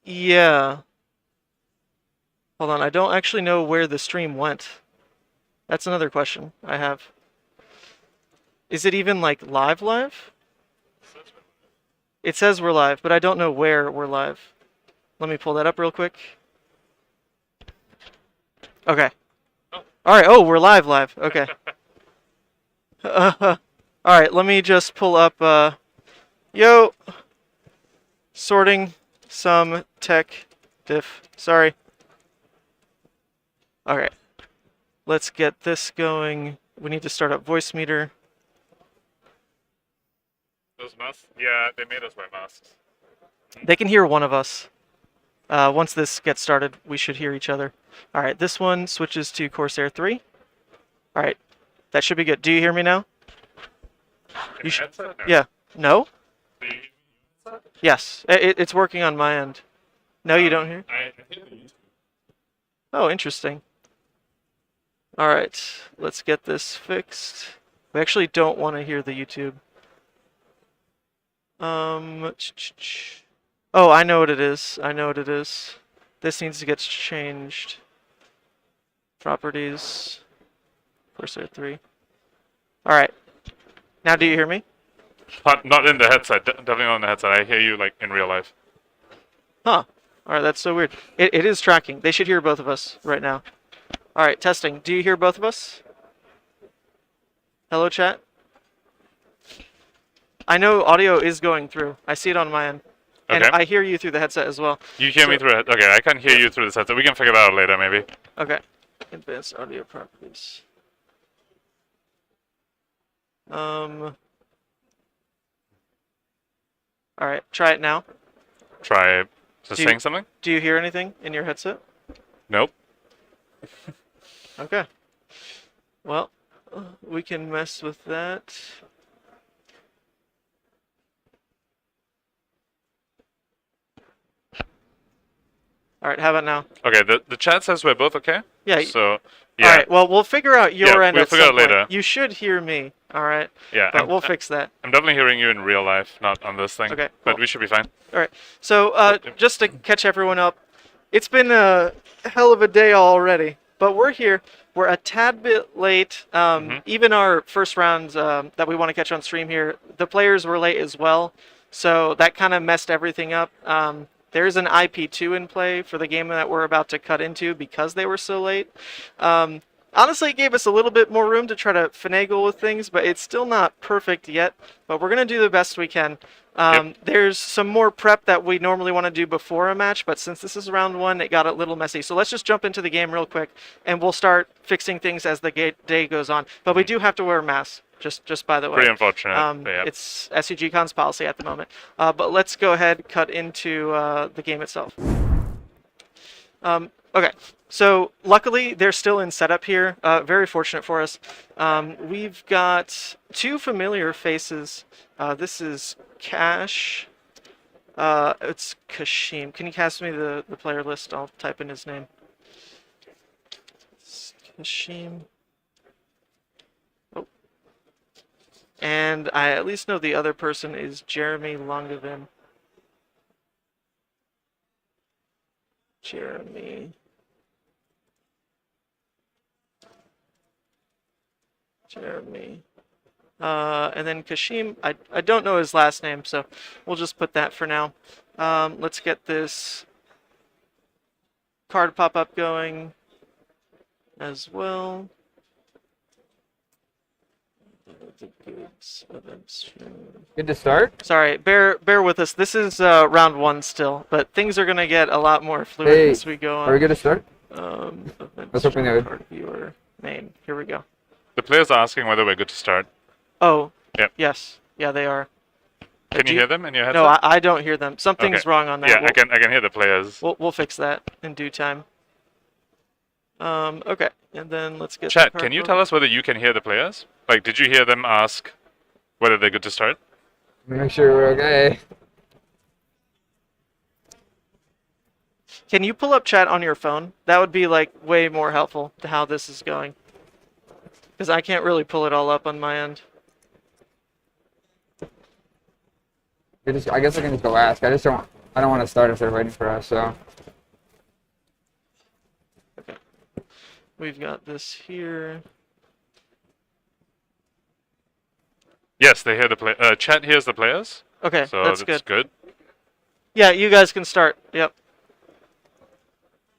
Yeah. Hold on, I don't actually know where the stream went. That's another question I have. Is it even like live? It says we're live, but I don't know where we're live. Let me pull that up real quick. Okay. Alright, oh, we're live. Okay. Alright, let me just pull up, yo! Sorting some tech diff. Sorry. Alright. Let's get this going. We need to start up voice meter. Those masks? Yeah, they made us wear masks. They can hear one of us. Once this gets started, we should hear each other. Alright, this one switches to Corsair 3. Alright, that should be good. Do you hear me now? You should. No. Yeah. No? Yes. It's working on my end. No, you don't hear? I hear you. Oh, interesting. Alright, let's get this fixed. We actually don't want to hear the YouTube. Oh, I know what it is. This needs to get changed. Properties. Corsair 3. Alright. Now do you hear me? Not in the headset. Definitely not in the headset. I hear you like in real life. Huh. Alright, that's so weird. It is tracking. They should hear both of us right now. Alright, testing. Do you hear both of us? Hello, chat? I know audio is going through. I see it on my end. And Okay. I hear you through the headset as well. You hear me through it? Okay, I can hear you through this headset. We can figure that out later, maybe. Okay. Advanced audio properties. Alright, try it now. Try just Do you- saying something? Do you hear anything in your headset? Nope. Okay. Well, we can mess with that. Alright, how about now? Okay, the chat says we're both okay. Yeah. So, yeah. Alright, well, we'll figure out your Yeah, end we'll at figure some out point. later. You should hear me, alright? Yeah, But we'll fix that. I'm definitely hearing you in real life, not on this thing. Okay, But cool. we should be fine. Alright, so just to catch everyone up, it's been a hell of a day already, but we're here. We're a tad bit late. Even our first rounds that we want to catch on stream here, the players were late as well, so that kind of messed everything up. There's an IP2 in play for the game that we're about to cut into because they were so late. Honestly, it gave us a little bit more room to try to finagle with things, but it's still not perfect yet. But we're going to do the best we can. There's some more prep that we normally want to do before a match, but since this is round one, it got a little messy. So let's just jump into the game real quick, and we'll start fixing things as the day goes on. But we do have to wear masks, just by the way. Pretty unfortunate. But yeah. It's SCGCon's policy at the moment. But let's go ahead, cut into the game itself. Okay, so luckily they're still in setup here. Very fortunate for us. We've got two familiar faces. This is Cash. It's Kashim. Can you cast me the player list? I'll type in his name. It's Kashim. Oh. And I at least know the other person is Jeremy Longavin. Jeremy. And then Kashim, I don't know his last name, so we'll just put that for now. Let's get this card pop-up going as well. Good to start? Sorry, bear with us. This is round one still, but things are gonna get a lot more fluid Hey, as we go on. are we good to start? Let's open it. card viewer main. Here we go. The players are asking whether we're good to start. Oh. Yep. Yes. Yeah, they are. Can you hear them in your headset? No, I don't hear them. Something's Okay. wrong on that. Yeah, I can hear the players. We'll fix that in due time. Okay, and then let's get. Chat, can you tell us whether you can hear the players? Like, did you hear them ask whether they're good to start? Make sure we're okay. Can you pull up chat on your phone? That would be like way more helpful to how this is going. Because I can't really pull it all up on my end. I guess I can just go ask. I don't want to start if they're waiting for us. So. Okay. We've got this here. Yes, they hear the play. Chat hears the players. Okay, So that's good. good. Yeah, you guys can start. Yep.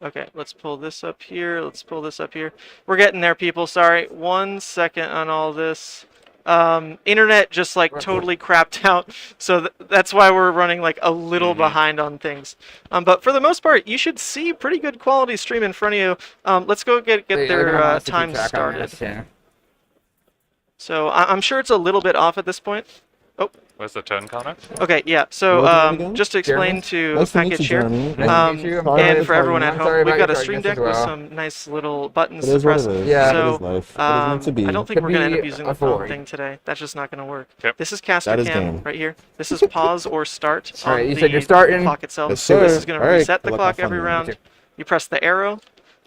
Okay, let's pull this up here. Let's pull this up here. We're getting there, people. Sorry. 1 second on all this. Internet just like totally crapped out, so that's why we're running like a little behind on things. But for the most part, you should see pretty good quality stream in front of you. Let's go get their time started. So I'm sure it's a little bit off at this point. Oh. Where's the turn counter? Okay, yeah. So just to explain to Package here, and for everyone at home, we've got a stream deck with some nice little buttons to press. Yeah. So I don't think we're going to end up using the phone thing today. That's just not going to work. Yep. This is caster cam right here. This is pause or start All on right, you the said you're starting. clock itself. Yes, So sir. this is going to All right, reset the good luck, clock have fun, every man. round. You press the arrow,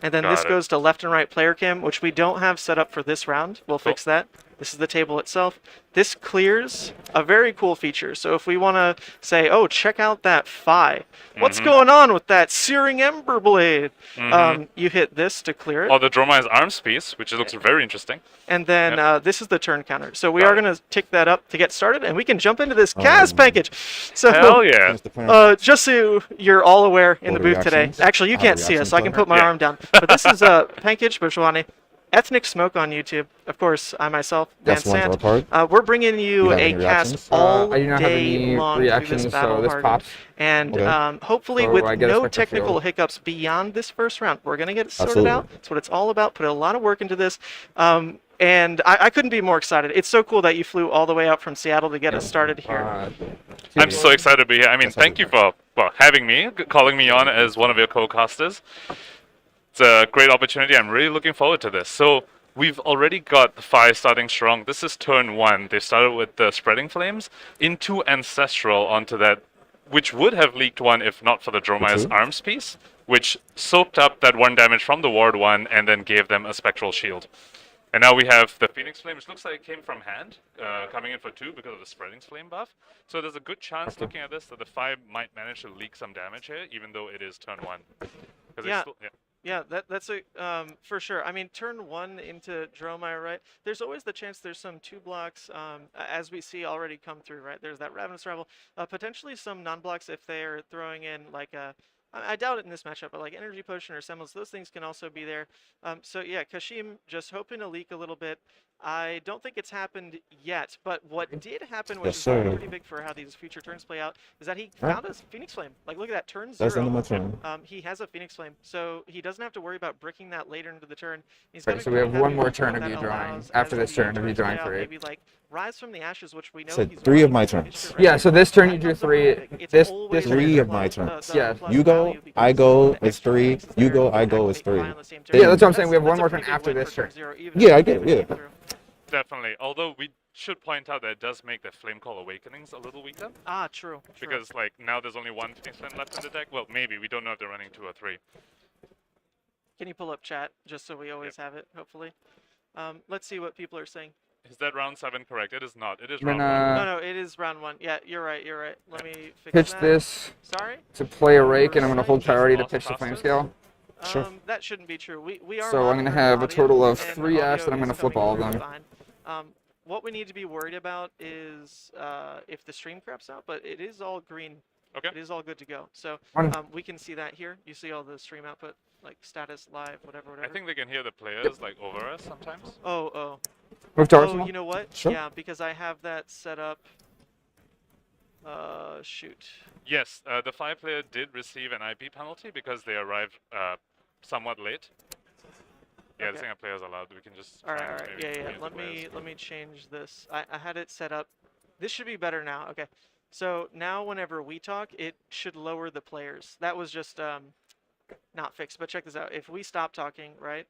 and then Got this it. goes to left and right player cam, which we don't have set up for this round. We'll fix that. This is the table itself. This clears a very cool feature. So if we want to say, oh, check out that Phi. What's going on with that Searing Ember Blade? You hit this to clear it. Or the Dromai's arms piece, which looks very interesting. And then this is the turn counter. So we Got are it. going to tick that up to get started, and we can jump into this Kaz package. So Hell yeah. just so you're all aware in the What are booth today. reactions? Actually, you How are can't see us, so I can reactions put my Yeah. arm down. But this is Pankaj Bhojwani, Ethnic Smoke on YouTube. Of course, I myself, and That's one Sant. part. We're bringing you have a any cast reactions? all I do not have day any long through this reactions, Battle so this Hardened. pops. And Okay. hopefully So with I get a no spectral technical field. hiccups beyond this first round. We're going to get it sorted Absolutely. out. That's what it's all about. Put a lot of work into this. And I couldn't be more excited. It's so cool that you flew all the way out from Seattle to get us started here. I'm so excited to be here. I mean, thank you for having me, calling me on as one of your co-casters. It's a great opportunity. I'm really looking forward to this. So we've already got the Phi starting strong. This is turn 1. They started with the Spreading Flames into Ancestral onto that, which would have leaked 1 if not for the Dromai's Okay. arms piece, which soaked up that 1 damage from the Ward 1 and then gave them a Spectral Shield. And now we have the Phoenix Flame, which looks like it came from hand, coming in for 2 because of the Spreading Flame buff. So there's a good chance, looking at this, that the 5 might manage to leak some damage here, even though it is turn 1. 'Cause they Yeah. still- Yeah, that's a for sure. I mean, turn 1 into Dromai, right? There's always the chance there's some 2 blocks, as we see already come through, right? There's that Ravenous Rival, potentially some non-blocks if they're throwing in like a. I doubt it in this matchup, but like Energy Potion or Semblance, those things can also be there. So yeah, Kashim just hoping to leak a little bit. I don't think it's happened yet, but what did happen, which Yes, is sir. pretty big for how these future turns play out, is that he Huh? found a Phoenix Flame. Like, look at that, turn That's the 0. end of my turn. He has a Phoenix Flame, so he doesn't have to worry about bricking that later into the turn. He's Right, got a so we good have one heavy more removal turn of that you drawing. allows, After as this the turn of you turns drawing play out, for it. maybe like Rise from the Ashes, which we know Said he's 3 of running my for turns. Mr. Yeah, Right so now. this turn I you thought drew the 3. it's This always turn. 3 of the my plus- turns. the Yeah. plus You go, value because I go, the it's extra 3. ranks You there go, to I go, it's activate 3. Phi on the same turn. Yeah, that's what I'm saying. We have That's one more a pretty turn big after win this for turn turn. 0, even Yeah, if I it get it, came yeah. through. Definitely. Although we should point out that it does make the Flame Call Awakenings a little weaker. Ah, true. Because, like, now there's only 1 Phoenix Flame left in the deck. Well, maybe. We don't know if they're running 2 or 3. Can you pull up chat just so we always have it, hopefully? Let's see what people are saying. Is that round 7 correct? It is not. It is I'm round 1. No, it is round 1. Yeah, you're right. You're right. Let me fix Pitch that. this Sorry. to play a rake, and I'm going to hold priority to pitch the flame scale. Sure. That shouldn't be true. We are. So I'm gonna monitoring have a audio, total of and 3 ash audio that I'm is gonna flip coming all of through them. fine. What we need to be worried about is if the stream craps out, but it is all green. Okay. It is all good to go. So One. we can see that here. You see all the stream output, like status, live, whatever. I think they can hear the players, like, over us sometimes. Oh. Move to Oh, Arsenal. you know what? Sure. Yeah, because I have that set up. Shoot. Yes, the 5-player did receive an IP penalty because they arrived somewhat late. Yeah, Okay. this thing a player's allowed. We can just. All try right. and maybe Yeah. mute the players. Let me change this. I had it set up. This should be better now. Okay. So now whenever we talk, it should lower the players. That was just not fixed. But check this out. If we stop talking, right?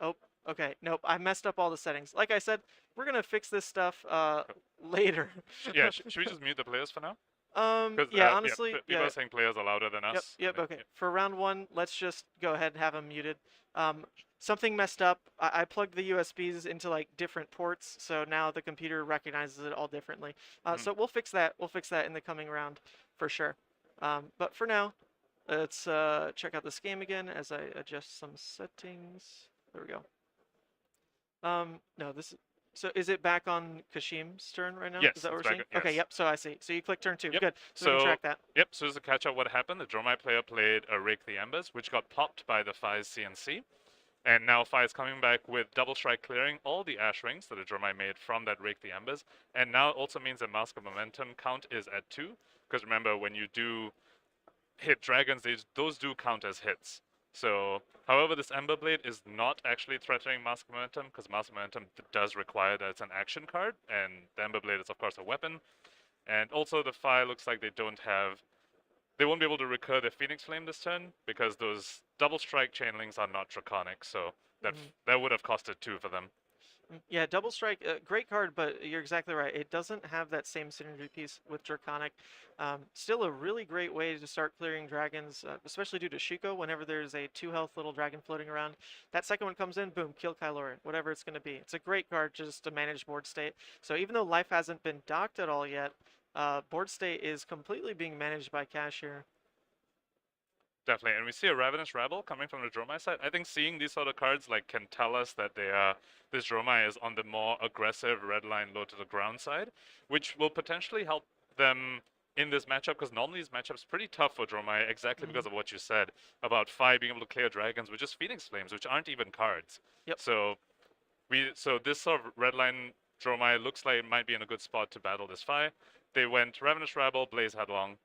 Oh, okay. Nope. I messed up all the settings. Like I said, we're gonna fix this stuff later. Yeah, should we just mute the players for now? 'Cause, Yeah. Honestly, people yeah. are saying players are louder than us. Yep. Like, Okay. For round 1, let's just go ahead and have them muted. something messed up. I plugged the USBs into like different ports, so now the computer recognizes it all differently. So we'll fix that. We'll fix that in the coming round for sure. But for now, let's check out this game again as I adjust some settings. There we go. No, this. So is it back on Kashim's turn right now? Yes, Is that what it's we're back seeing? yes. Okay, yep, so I see. So you click turn 2. Yep. Good. So we can track that. Yep, so as a catch up, what happened, the Dromai player played a Rake the Embers, which got popped by the Fi's CNC. And now Fi is coming back with Double Strike clearing all the Ash Rings that the Dromai made from that Rake the Embers. And now it also means that Mask of Momentum count is at 2. Because remember, when you do hit dragons, those do count as hits. So, however, this Ember Blade is not actually threatening Mask of Momentum, because Mask of Momentum does require that it's an action card, and the Ember Blade is, of course, a weapon. And also, the Fi looks like they won't be able to recur their Phoenix Flame this turn, because those Double Strike Chainlings are not Draconic, so that would have costed 2 for them. Yeah, Double Strike, great card, but you're exactly right. It doesn't have that same synergy piece with Draconic. Still a really great way to start clearing dragons, especially due to Shuko. Whenever there's a 2-health little dragon floating around, that second one comes in, boom, kill Kylori, whatever it's going to be. It's a great card just to manage board state. So even though life hasn't been docked at all yet, board state is completely being managed by Cash here. Definitely, and we see a Ravenous Rabble coming from the Dromai side. I think seeing these sort of cards can tell us that this Dromai is on the more aggressive red line low to the ground side, which will potentially help them in this matchup, because normally this matchup's pretty tough for Dromai, exactly because of what you said about Fi being able to clear dragons with just Phoenix Flames, which aren't even cards. Yep. So this sort of red line Dromai looks like it might be in a good spot to battle this Fi. They went Ravenous Rabble, Blaze Headlong,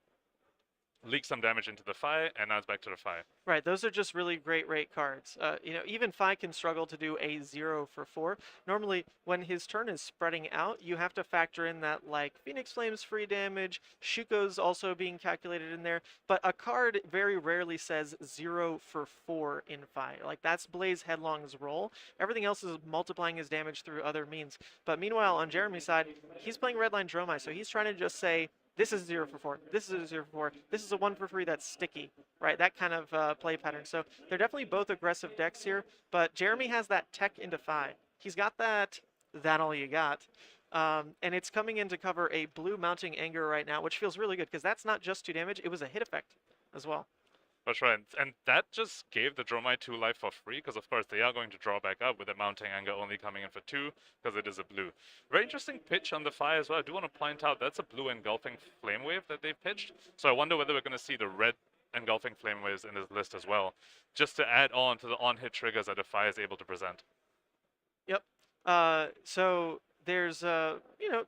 leak some damage into the Fi, and now it's back to the Fi. Right, those are just really great rate cards. Even Fi can struggle to do a 0 for 4. Normally, when his turn is spreading out, you have to factor in that, like, Phoenix Flame's free damage, Shuko's also being calculated in there, but a card very rarely says 0 for 4 in Fi. Like, that's Blaze Headlong's role. Everything else is multiplying his damage through other means. But meanwhile, on Jeremy's side, he's playing Redline Dromai, so he's trying to just say, this is 0 for 4. This is a 0 for 4. This is a 1 for 3 that's sticky, right? That kind of play pattern. So they're definitely both aggressive decks here, but Jeremy has that tech into Fi. He's got that all you got. And it's coming in to cover a blue Mounting Anger right now, which feels really good because that's not just 2 damage. It was a hit effect as well. That's right, and that just gave the Dromai 2 life for free, because of course they are going to draw back up with the Mounting Anger only coming in for 2, because it is a blue. Very interesting pitch on the Fi as well. I do want to point out that's a blue Engulfing Flame Wave that they've pitched, so I wonder whether we're going to see the red Engulfing Flame Waves in this list as well, just to add on to the on-hit triggers that the Fi is able to present. Yep, so there's a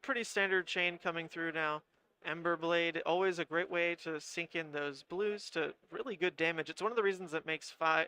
pretty standard chain coming through now. Ember Blade, always a great way to sink in those blues to really good damage. It's one of the reasons that makes Fi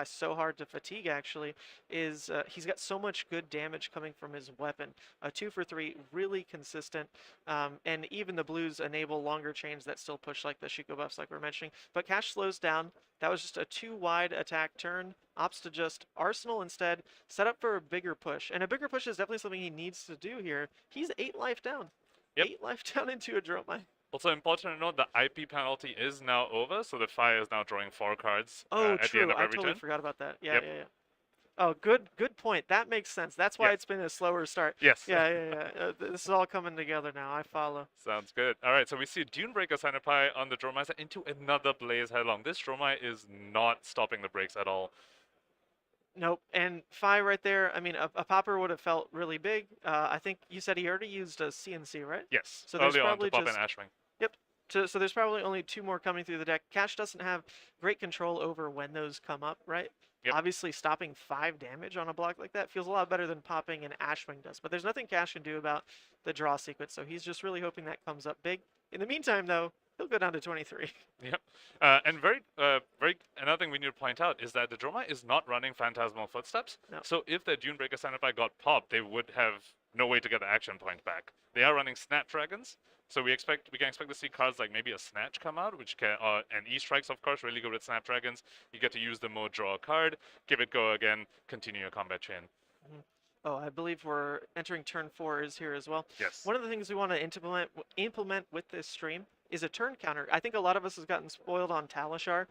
so hard to fatigue, actually, is he's got so much good damage coming from his weapon. A 2 for 3, really consistent, and even the blues enable longer chains that still push like the Shuko buffs like we're mentioning. But Cash slows down. That was just a 2-wide attack turn. Opts to just Arsenal instead, set up for a bigger push. And a bigger push is definitely something he needs to do here. He's 8 life down. Yep. 8 life down into a Dromai. Also important to note, the IP penalty is now over, so the Fi is now drawing 4 cards Oh, at true. the end of I every totally turn. forgot about that. Yeah, Yep. yeah. Oh, good point. That makes sense. That's why Yep. it's been a slower start. Yes. Yeah. This is all coming together now. I follow. Sounds good. All right, so we see Dunebreaker Sanapai on the Dromai side into another Blaze Headlong. This Dromai is not stopping the breaks at all. Nope. And Fi right there, I mean, a popper would have felt really big. I think you said he already used a CNC, right? Yes, So there's early on probably to pop just- an Ashwing. Yep. So there's probably only 2 more coming through the deck. Cash doesn't have great control over when those come up, right? Yep. Obviously, stopping 5 damage on a block like that feels a lot better than popping an Ashwing does. But there's nothing Cash can do about the draw sequence, so he's just really hoping that comes up big. In the meantime, though, he'll go down to 23. Yep. And another thing we need to point out is that the Dromai is not running Phantasmal Footsteps. No. So if the Dunebreaker Sanapai got popped, they would have no way to get the action point back. They are running Snapdragons, so we can expect to see cards like maybe a Snatch come out, which can and E-Strikes, of course, really good with Snapdragons. You get to use them more, draw a card, give it go again, continue your combat chain. Oh, I believe we're entering turn 4 is here as well. Yes. One of the things we want to implement with this stream is a turn counter. I think a lot of us has gotten spoiled on Talishar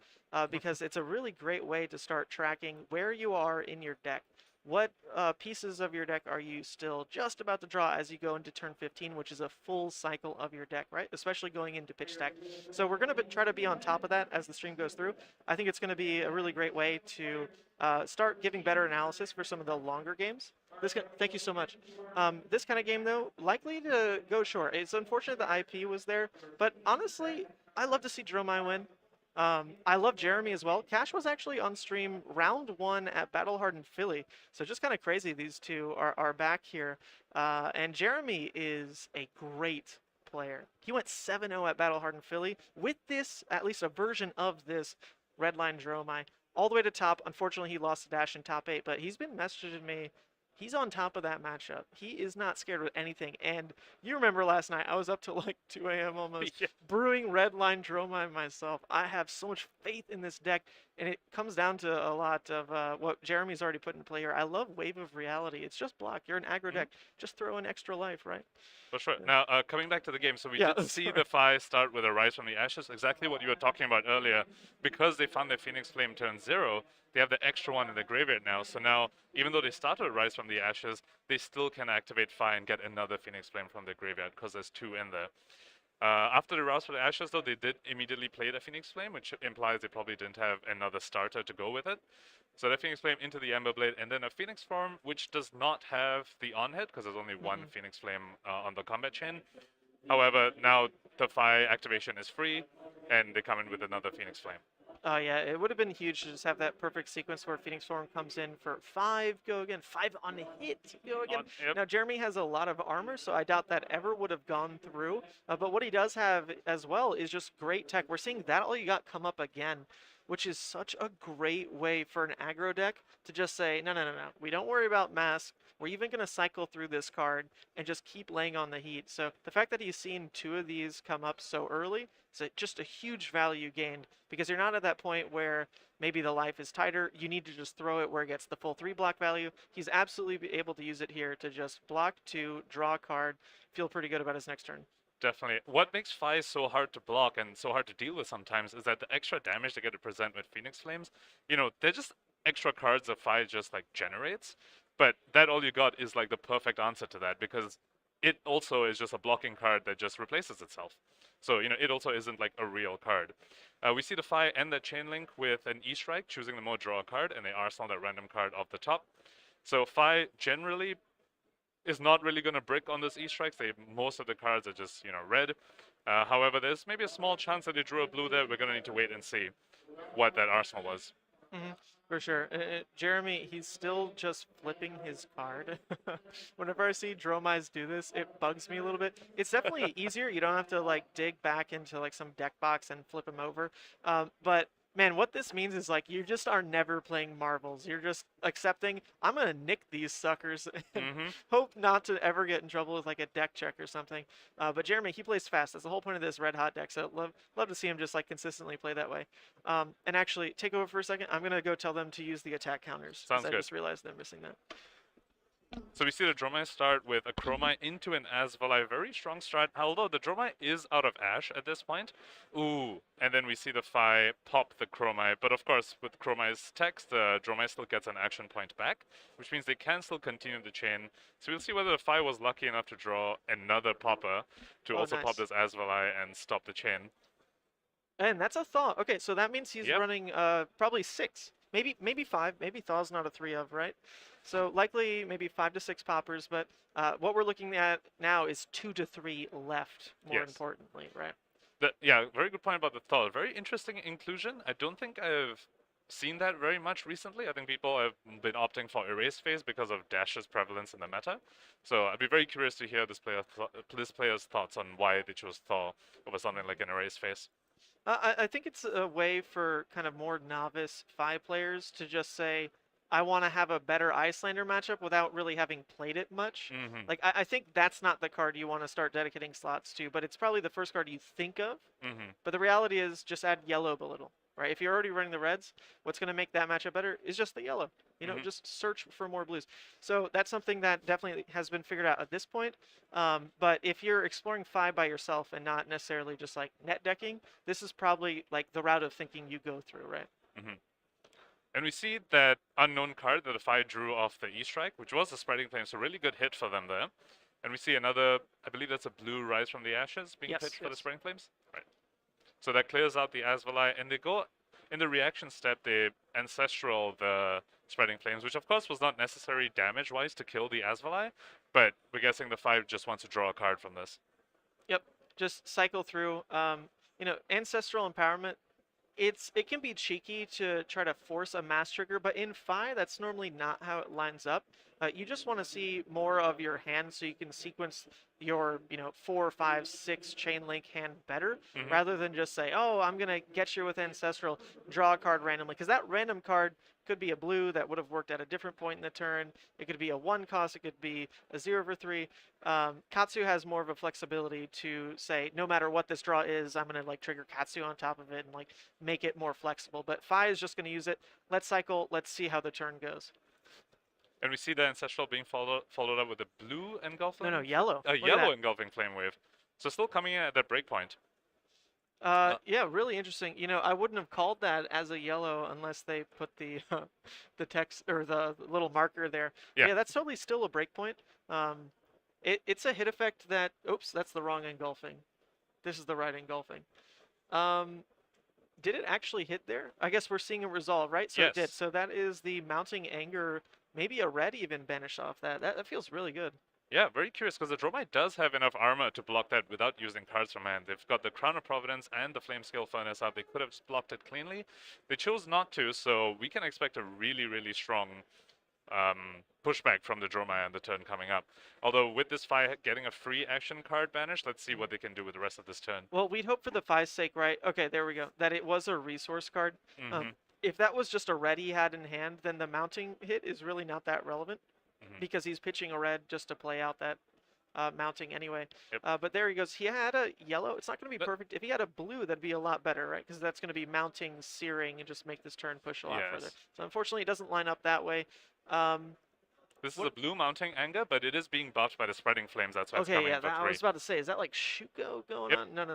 because it's a really great way to start tracking where you are in your deck. What pieces of your deck are you still just about to draw as you go into turn 15, which is a full cycle of your deck, right? Especially going into pitch stack. So we're going to try to be on top of that as the stream goes through. I think it's going to be a really great way to start giving better analysis for some of the longer games. Thank you so much. This kind of game, though, likely to go short. It's unfortunate the IP was there, but honestly, I love to see Dromai win. I love Jeremy as well. Cash was actually on stream round 1 at Battle Hardened Philly. So just kind of crazy these two are back here. And Jeremy is a great player. He went 7-0 at Battle Hardened Philly with this, at least a version of this Redline Dromai. All the way to top. Unfortunately, he lost the dash in top 8, but he's been messaging me. He's on top of that matchup. He is not scared with anything. And you remember last night, I was up till like 2 a.m. almost, brewing Redline Dromai myself. I have so much faith in this deck, and it comes down to a lot of what Jeremy's already put in play here. I love Wave of Reality. It's just block. You're an aggro deck. Just throw in extra life, right? For sure. Now, coming back to the game, so we did see the Fi start with a Rise from the Ashes, exactly what you were talking about earlier. Because they found their Phoenix Flame turn 0, they have the extra one in the graveyard now. So now, even though they started with Rise from the Ashes, they still can activate Fi and get another Phoenix Flame from the graveyard, because there's 2 in there. After the Rouse for the Ashes, though, they did immediately play the Phoenix Flame, which implies they probably didn't have another starter to go with it. So the Phoenix Flame into the Ember Blade, and then a Phoenix Form, which does not have the on-hit, because there's only one Phoenix Flame on the combat chain. However, now the Fi activation is free, and they come in with another Phoenix Flame. Oh, yeah, it would have been huge to just have that perfect sequence where Phoenix Form comes in for 5, go again, 5 on hit, go again. Now, Jeremy has a lot of armor, so I doubt that ever would have gone through. But what he does have as well is just great tech. We're seeing that all you got come up again, which is such a great way for an aggro deck to just say, no. We don't worry about Mask. We're even going to cycle through this card and just keep laying on the heat. So the fact that he's seen 2 of these come up so early is just a huge value gained, because you're not at that point where maybe the life is tighter. You need to just throw it where it gets the full 3 block value. He's absolutely able to use it here to just block 2, draw a card, feel pretty good about his next turn. Definitely. What makes Fi so hard to block and so hard to deal with sometimes is that the extra damage they get to present with Phoenix Flames, they're just extra cards that Fi just like generates. But that all you got is like the perfect answer to that, because it also is just a blocking card that just replaces itself. So, it also isn't like a real card. We see the Fi end that chain link with an E-Strike, choosing the more draw card, and they arsenal that random card off the top. So Fi generally is not really going to brick on those E-Strikes. Most of the cards are just, red. However, there's maybe a small chance that they drew a blue there. We're going to need to wait and see what that arsenal was. For sure. Jeremy, he's still just flipping his card. Whenever I see Dromais do this, it bugs me a little bit. It's definitely easier. You don't have to like dig back into like some deck box and flip him over. But man, what this means is like you just are never playing marbles. You're just accepting, I'm going to nick these suckers and hope not to ever get in trouble with like a deck check or something. But Jeremy, he plays fast. That's the whole point of this red hot deck. So love to see him just like consistently play that way. And actually, take over for a second. I'm going to go tell them to use the attack counters. Sounds good. I just realized they're missing that. So we see the Dromai start with a Chromai into an Asvalai. Very strong strat, although the Dromai is out of Ash at this point. Ooh, and then we see the Fi pop the Chromai. But of course, with Chromai's text, the Dromai still gets an action point back, which means they can still continue the chain. So we'll see whether the Fi was lucky enough to draw another popper to also pop this Asvalai and stop the chain. And that's a Thaw. Okay, so that means he's running probably 6. Maybe 5. Maybe Thaw's not a 3 of, right? So likely maybe 5 to 6 poppers, but what we're looking at now is 2 to 3 left, more importantly, right? Very good point about the Thaw. Very interesting inclusion. I don't think I've seen that very much recently. I think people have been opting for Erase Phase because of Dash's prevalence in the meta. So I'd be very curious to hear this player's thoughts on why they chose Thaw over something like an Erase Phase. I think it's a way for kind of more novice Fi players to just say, I want to have a better Iyslander matchup without really having played it much. Like, I think that's not the card you want to start dedicating slots to, but it's probably the first card you think of. But the reality is just add yellow a little, right? If you're already running the reds, what's going to make that matchup better is just the yellow. You know, just search for more blues. So that's something that definitely has been figured out at this point. But if you're exploring 5 by yourself and not necessarily just like net decking, this is probably like the route of thinking you go through, right? And we see that unknown card that the Fi drew off the E-Strike, which was a Spreading Flame, so really good hit for them there. And we see another, I believe that's a blue Rise from the Ashes being pitched for the Spreading Flames. Right. So that clears out the Asvalai, and they go in the reaction step, they Ancestral the Spreading Flames, which of course was not necessary damage-wise to kill the Asvalai, but we're guessing the 5 just wants to draw a card from this. Yep, just cycle through. You know, Ancestral Empowerment, it can be cheeky to try to force a mass trigger, but in Fi, that's normally not how it lines up. You just want to see more of your hand so you can sequence your, 4, 5, 6 chain link hand better, rather than just say, oh, I'm going to get you with Ancestral, draw a card randomly, because that random card could be a blue that would have worked at a different point in the turn. It could be a 1 cost, it could be a 0 for 3. Katsu has more of a flexibility to say, no matter what this draw is, I'm going to like trigger Katsu on top of it and like make it more flexible. But Fi is just going to use it. Let's cycle, let's see how the turn goes. And we see the Ancestral being followed up with a blue engulfing? No, yellow. A yellow engulfing flame wave. So still coming in at that breakpoint. Yeah, really interesting. You know, I wouldn't have called that as a yellow unless they put the the text or the little marker there. Yeah, that's totally still a breakpoint. It's a hit effect that. Oops, that's the wrong engulfing. This is the right engulfing. Did it actually hit there? I guess we're seeing a resolve, right? So yes. It did. So that is the mounting anger. Maybe a red even banished off that. That feels really good. Yeah, very curious, because the Dromai does have enough armor to block that without using cards from hand. They've got the Crown of Providence and the Flame Scale Furnace out. They could have blocked it cleanly. They chose not to, so we can expect a really, really strong pushback from the Dromai on the turn coming up. Although with this Fi getting a free action card banished, let's see what they can do with the rest of this turn. Well, we'd hope for the Fi's sake, right? Okay, there we go. That it was a resource card. If that was just a red he had in hand, then the mounting hit is really not that relevant because he's pitching a red just to play out that mounting anyway. But there he goes. He had a yellow. It's not going to be perfect. If he had a blue, that'd be a lot better, right? Because that's going to be mounting, searing, and just make this turn push a lot further. So unfortunately, it doesn't line up that way. This is a blue mounting anger, but it is being buffed by the Spreading Flames. That's why it's coming for 3. I was about to say, is that like Shuko going on? No.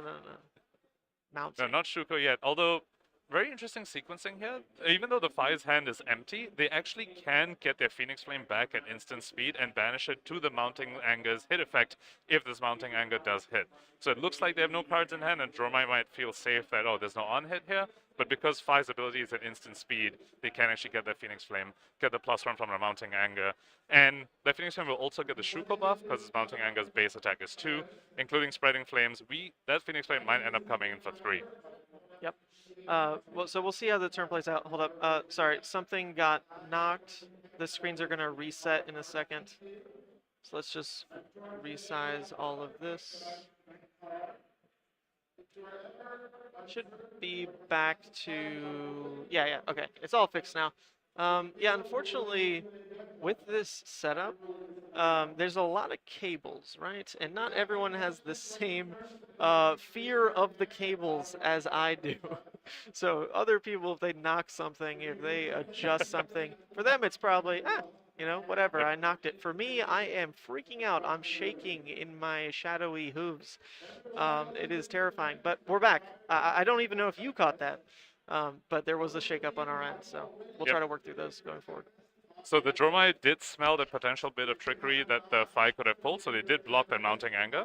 Mounting. No, not Shuko yet. Although, very interesting sequencing here. Even though the Fi's hand is empty, they actually can get their Phoenix Flame back at instant speed and banish it to the Mounting Anger's hit effect if this Mounting Anger does hit. So it looks like they have no cards in hand, and Dromai might feel safe that, oh, there's no on-hit here. But because Fi's ability is at instant speed, they can actually get their Phoenix Flame, get the +1 from the Mounting Anger. And the Phoenix Flame will also get the Shuko buff, because his Mounting Anger's base attack is 2, including Spreading Flames. That Phoenix Flame might end up coming in for 3. Yep. Well, so we'll see how the turn plays out. Hold up. Sorry, something got knocked. The screens are going to reset in a second. So let's just resize all of this. Should be back to... Yeah, okay. It's all fixed now. Yeah, unfortunately, with this setup, there's a lot of cables, right? And not everyone has the same fear of the cables as I do. So other people, if they knock something, if they adjust something, for them it's probably, whatever, I knocked it. For me, I am freaking out. I'm shaking in my shadowy hooves. It is terrifying, but we're back. I don't even know if you caught that. But there was a shakeup on our end, so we'll try to work through those going forward. So the Dromai did smell the potential bit of trickery that the Fi could have pulled, so they did block that Mounting Anger.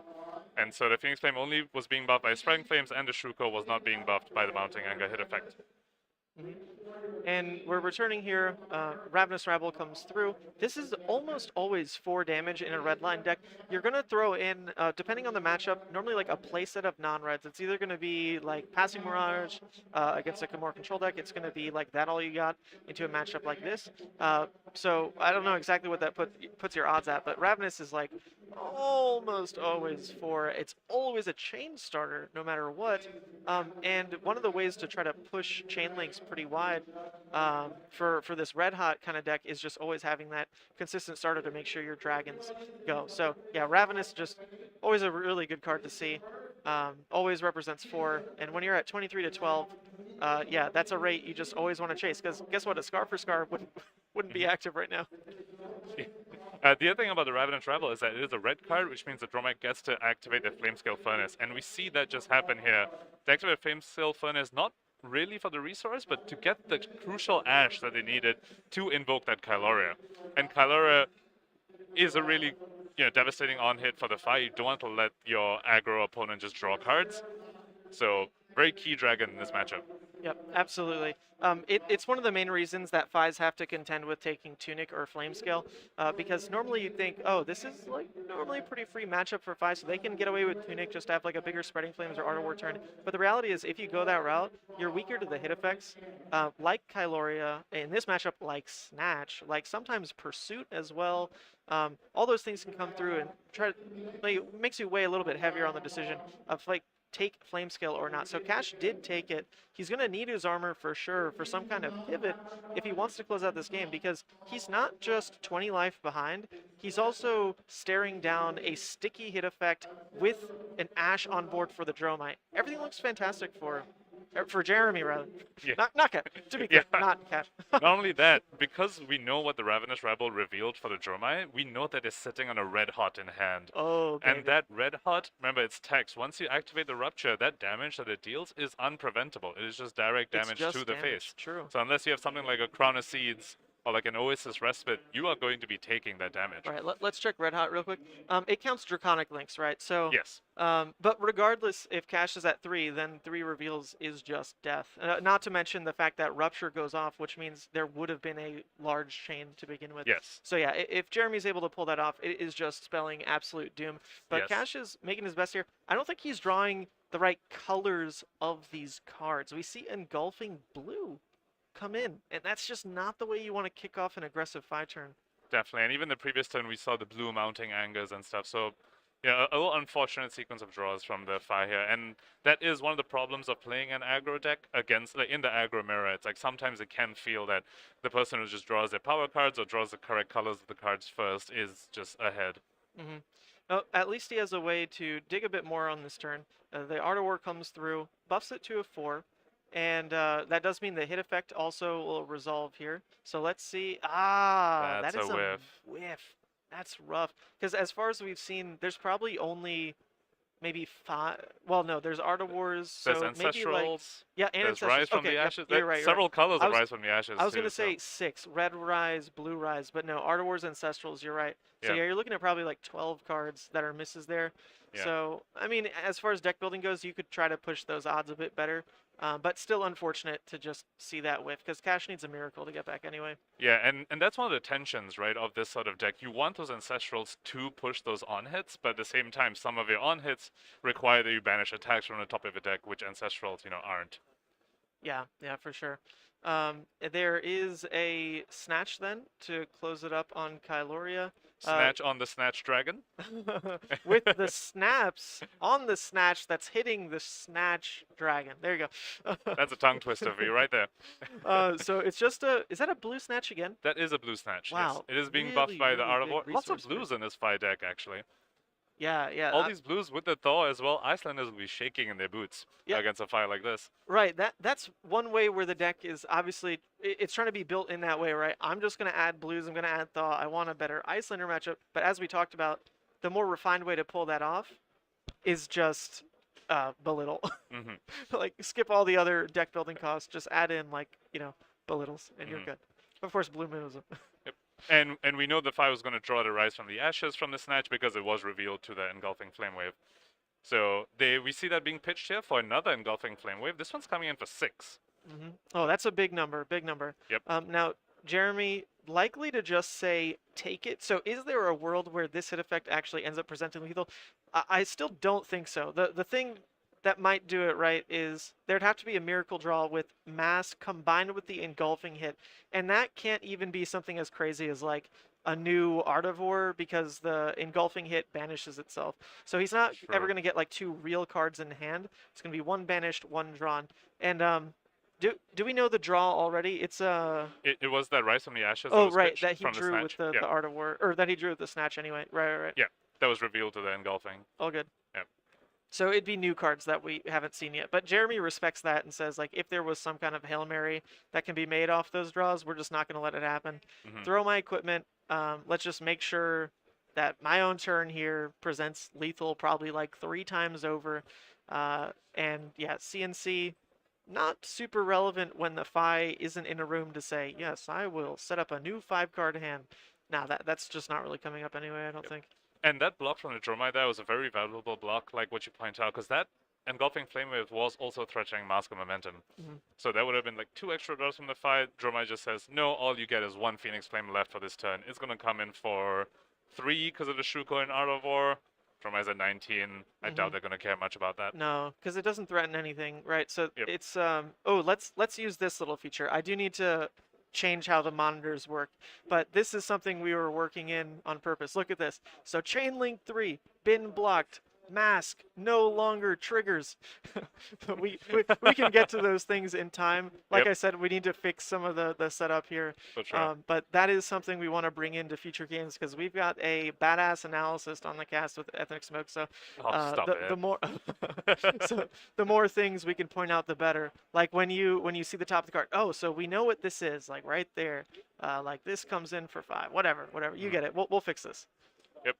And so the Phoenix Flame only was being buffed by Spreading Flames, and the Shuko was not being buffed by the Mounting Anger hit effect. And we're returning here. Ravenous Rabble comes through. This is almost always 4 damage in a red line deck. You're going to throw in, depending on the matchup, normally like a playset of non-reds. It's either going to be like Passing Mirage against a more control deck. It's going to be like that all you got into a matchup like this. So I don't know exactly what that puts your odds at, but Ravenous is like almost always 4. It's always a chain starter no matter what. And one of the ways to try to push chain links pretty wide for this red hot kind of deck is just always having that consistent starter to make sure your dragons go. So yeah, Ravenous just always a really good card to see. Always represents 4, and when you're at 23 to 12, yeah, that's a rate you just always want to chase, because guess what, a Scar for Scar wouldn't be active right now. The other thing about the Ravenous Rebel is that it is a red card, which means the Dromai gets to activate the Flamescale Furnace. And we see that just happen here. To activate Flamescale Furnace, not really for the resource, but to get the crucial ash that they needed to invoke that Kyloria. And Kyloria is a really devastating on-hit for the fight. You don't want to let your aggro opponent just draw cards. So, very key dragon in this matchup. Yep, absolutely. It's one of the main reasons that Phis have to contend with taking Tunic or Flamescale, because normally you'd think, oh, this is like normally a pretty free matchup for Phis, so they can get away with Tunic, just have like a bigger Spreading Flames or Art of War turn. But the reality is, if you go that route, you're weaker to the hit effects, like Kyloria, in this matchup, like Snatch, like sometimes Pursuit as well. All those things can come through and it makes you weigh a little bit heavier on the decision of like, take Flamescale or not. So Cash did take it. He's going to need his armor for sure for some kind of pivot if he wants to close out this game, because he's not just 20 life behind, he's also staring down a sticky hit effect with an Ash on board for the Dromai. Everything looks fantastic for him. For Jeremy, rather. Yeah. Not Cash. To be clear, not Cash. Not only that, because we know what the Ravenous Rebel revealed for the Dromai, we know that it's sitting on a red hot in hand. Oh, baby. And that red hot, remember, it's text. Once you activate the rupture, that damage that it deals is unpreventable. It is just direct damage just to the damage. face. True. So unless you have something like a Crown of Seeds or like an Oasis Respite, you are going to be taking that damage. All right, let's check Red Hot real quick. It counts Draconic Links, right? So Yes. But regardless, if Cash is at 3, then 3 reveals is just death. Not to mention the fact that Rupture goes off, which means there would have been a large chain to begin with. Yes. So yeah, if Jeremy's able to pull that off, it is just spelling absolute doom. But Yes. Cash is making his best here. I don't think he's drawing the right colors of these cards. We see Engulfing Blue come in, and that's just not the way you want to kick off an aggressive 5 turn. Definitely. And even the previous turn, we saw the blue mounting angers and stuff. So, yeah, a little unfortunate sequence of draws from the Fi here. And that is one of the problems of playing an aggro deck against, like, in the aggro mirror. It's like sometimes it can feel that the person who just draws their power cards or draws the correct colors of the cards first is just ahead. Mm-hmm. Oh, at least he has a way to dig a bit more on this turn. The Art of War comes through, buffs it to a 4. And that does mean the hit effect also will resolve here. So let's see. That's that is a whiff. That's rough. Because as far as we've seen, there's probably only maybe 5. Well, no, there's Art of Wars. So There's maybe like, Ancestrals. yeah, and There's Ancestrals. Rise from Okay, the yep, Ashes. you're There's right. several colors I of was- Rise from the Ashes. I was going going to say 6. Red Rise, Blue Rise. But no, Art of Wars, Ancestrals, you're right. So Yeah. yeah, you're looking at probably like 12 cards that are misses there. Yeah. So, I mean, as far as deck building goes, you could try to push those odds a bit better. But still unfortunate to just see that whiff, because Cash needs a miracle to get back anyway. Yeah, and that's one of the tensions, right, of this sort of deck. You want those Ancestrals to push those on-hits, but at the same time, some of your on-hits require that you banish attacks from the top of the deck, which Ancestrals, aren't. Yeah, for sure. There is a Snatch then to close it up on Kyloria. Snatch on the Snatch Dragon. With the snaps on the Snatch that's hitting the Snatch Dragon. There you go. That's a tongue twister for you right there. So it's just is that a blue Snatch again? That is a blue Snatch, Wow, yes. It is being really, buffed by the really Art of big War. Lots of resource blues in this Fi deck, actually. Yeah. All these blues with the Thor as well, Icelanders will be shaking in their boots Yeah. against a Fi like this. Right, that's one way where the deck is obviously, it's trying to be built in that way, right? I'm just going to add blues, I'm going to add Thaw, I want a better Iyslander matchup, but as we talked about, the more refined way to pull that off is just belittle. Hmm. Like, skip all the other deck building costs, just add in, like, belittles, and you're Mhm. good. Of course, blue moves. And we know the Fi was going to draw the Rise from the Ashes from the Snatch because it was revealed to the Engulfing Flame Wave. So we see that being pitched here for another Engulfing Flame Wave. This one's coming in for 6. Mm-hmm. Oh, that's a big number, big number. Yep. Now, Jeremy, likely to just say, take it. So is there a world where this hit effect actually ends up presenting lethal? I still don't think so. The thing that might do it right is there'd have to be a miracle draw with mass combined with the engulfing hit. And that can't even be something as crazy as like a new Art of War, because the engulfing hit banishes itself. So he's not Sure. ever going to get like 2 real cards in hand. It's going to be 1 banished, 1 drawn. And do we know the draw already? It's It was that Rise from the Ashes that oh was right, pitched that he from the drew with Snatch. the Art of War, or that he drew with the Snatch anyway. Right. Yeah, that was revealed to the Engulfing. All good. So it'd be new cards that we haven't seen yet. But Jeremy respects that and says, like, if there was some kind of Hail Mary that can be made off those draws, we're just not going to let it happen. Throw my equipment. Let's just make sure that my own turn here presents lethal probably like 3 times over. And yeah, CNC, not super relevant when the Fi isn't in a room to say, yes, I will set up a new 5-card hand. Nah, that's just not really coming up anyway, I don't think. And that block from the Dromai there was a very valuable block, like what you point out, because that Engulfing Flame Wave was also threatening Mask of Momentum. So that would have been like 2 extra draws from the fight. Dromai just says, no, all you get is 1 Phoenix Flame left for this turn. It's going to come in for 3 because of the Shuko in Art of War. Dromai's at 19. I doubt they're going to care much about that. No, because it doesn't threaten anything, right? So Yep. it's, oh, let's use this little feature. I do need to change how the monitors work, but this is something we were working in on purpose. Look at this. So Chain Link 3, been blocked, mask no longer triggers. we can get to those things in time. Like Yep. I said, we need to fix some of the setup here. For sure. But that is something we want to bring into future games because we've got a badass analyst on the cast with Ethnic Smoke. So Stop it. the more so the more things we can point out, the better. Like when you see the top of the card, oh, so we know what this is. Like right there, like this comes in for 5. Whatever. You get it. We'll fix this. Yep.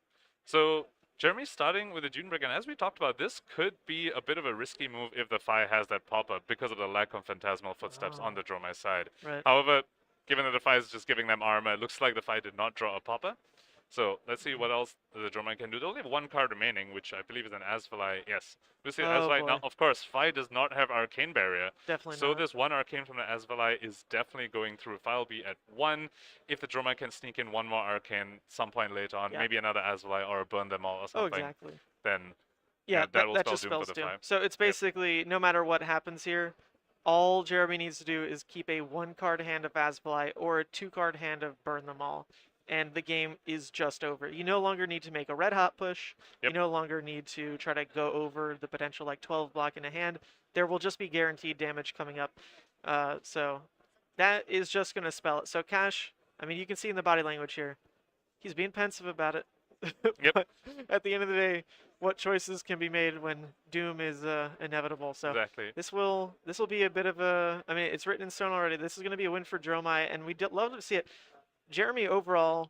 So Jeremy's starting with the Dune Brick, and as we talked about, this could be a bit of a risky move if the Fi has that pop-up because of the lack of Phantasmal Footsteps on the Dromai side. Right. However, given that the Fi is just giving them armor, it looks like the Fi did not draw a popper. So let's see what else the Dromai can do. They only have 1 card remaining, which I believe is an Asvalai. Yes. We see Asvalai. Now, boy. of course, Fi does not have Arcane Barrier. Definitely So not. this 1 Arcane from the Asvalai is definitely going through. Fi will be at 1. If the Dromai can sneak in 1 more Arcane some point later on, Yeah. maybe another Asvalai or burn them all or Oh, something, exactly. then Yeah, that will that spell just doom spells for the doom. Fi. So it's basically no matter what happens here, all Jeremy needs to do is keep a 1-card hand of Asvalai or a 2-card hand of Burn Them All, and the game is just over. You no longer need to make a red hot push. Yep. You no longer need to try to go over the potential like 12 block in a hand. There will just be guaranteed damage coming up. So that is just going to spell it. So Cash, I mean, you can see in the body language here, he's being pensive about it. Yep. But at the end of the day, what choices can be made when doom is inevitable? So Exactly. this will be a bit of a. I mean, it's written in stone already. This is going to be a win for Dromai, and we'd love to see it. Jeremy overall,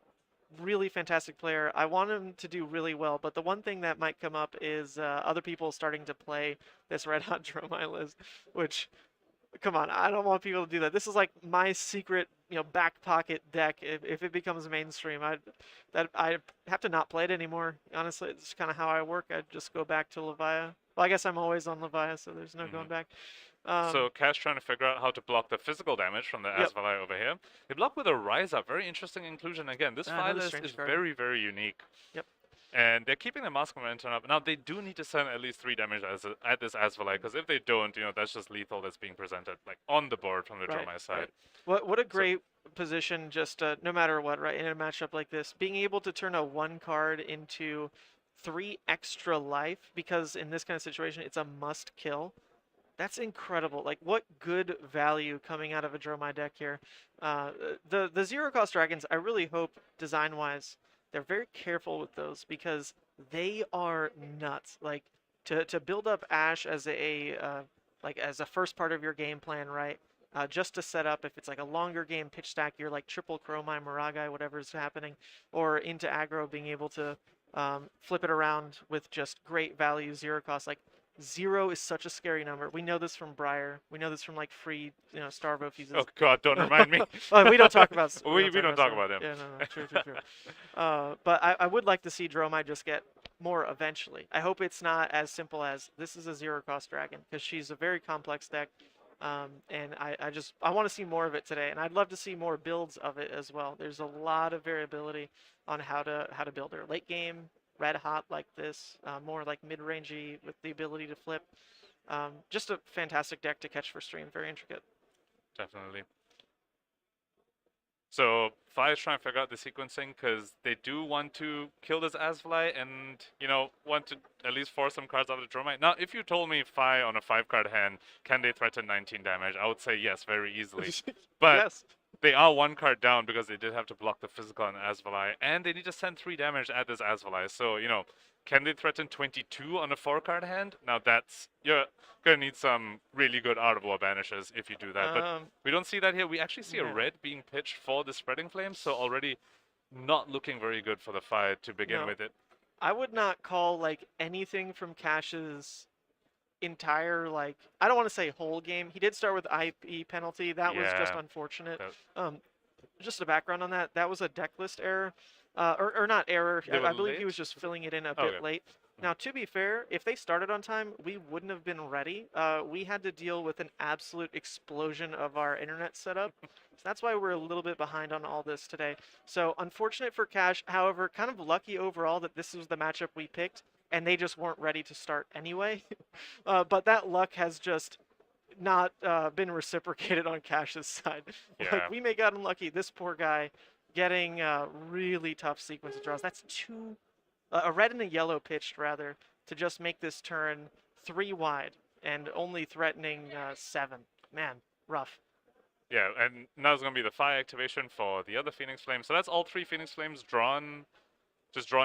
really fantastic player. I want him to do really well, but the one thing that might come up is other people starting to play this Red Hot Dromai list, which. Come on, I don't want people to do that. This is like my secret, back pocket deck. If it becomes mainstream, I have to not play it anymore. Honestly, it's kind of how I work. I just go back to Levia. Well, I guess I'm always on Levia, so there's no going back. So Cash trying to figure out how to block the physical damage from the Asvalai over here. They block with a Rise Up. Very interesting inclusion. Again, this Fi another list strange is card. very, very unique. Yep. And they're keeping the Mask Momentum up. Now, they do need to send at least 3 damage at this Asvalai, because if they don't, that's just lethal that's being presented, like, on the board from the Dromai side. Right. What a great position, just no matter what, right, in a matchup like this. Being able to turn a 1 card into 3 extra life, because in this kind of situation, it's a must kill. That's incredible. Like, what good value coming out of a Dromai deck here. The 0-cost dragons, I really hope, design-wise, they're very careful with those because they are nuts. Like to build up Ash as as a first part of your game plan, right? Just to set up if it's like a longer game pitch stack, you're like triple Chromai, Maragai, whatever's happening, or into aggro, being able to flip it around with just great value 0-cost. Like 0 is such a scary number. We know this from Briar. We know this from like free, Starvo fuses. Oh God, don't remind me. We don't talk about. We don't talk Starvo. about them. Yeah, no, true. But I would like to see Dromai just get more eventually. I hope it's not as simple as this is a 0-cost dragon, because she's a very complex deck. And I want to see more of it today, and I'd love to see more builds of it as well. There's a lot of variability on how to build her. Late game, red hot like this, more like mid-rangey with the ability to flip. Just a fantastic deck to catch for stream. Very intricate. Definitely. So Fi is trying to figure out the sequencing, because they do want to kill this Asvalai and, want to at least force some cards out of the Dromai. Now, if you told me Fi on a 5-card hand, can they threaten 19 damage, I would say yes, very easily. But Yes. They are one card down because they did have to block the physical on Asvalai, and they need to send 3 damage at this Asvalai. So, can they threaten 22 on a 4-card hand? Now you're gonna need some really good Art of War banishes if you do that. But we don't see that here. We actually see a red being pitched for the Spreading Flames, so already not looking very good for the fight to begin with it. I would not call like anything from Cash's entire I don't want to say whole game. He did start with IP penalty. That was just unfortunate. Just a background on that. That was a deck list error, or not error. I believe he was just filling it in a bit late. Now, to be fair, if they started on time, we wouldn't have been ready. We had to deal with an absolute explosion of our internet setup. So that's why we're a little bit behind on all this today. So unfortunate for Cash. However, kind of lucky overall that this was the matchup we picked, and they just weren't ready to start anyway. But that luck has just not been reciprocated on Cash's side. Yeah. We may got unlucky. This poor guy getting really tough sequence of draws. That's a red and a yellow pitched rather to just make this turn 3 wide and only threatening 7. Man, rough. Yeah, and now it's going to be the fire activation for the other Phoenix Flames. So that's all 3 Phoenix Flames drawn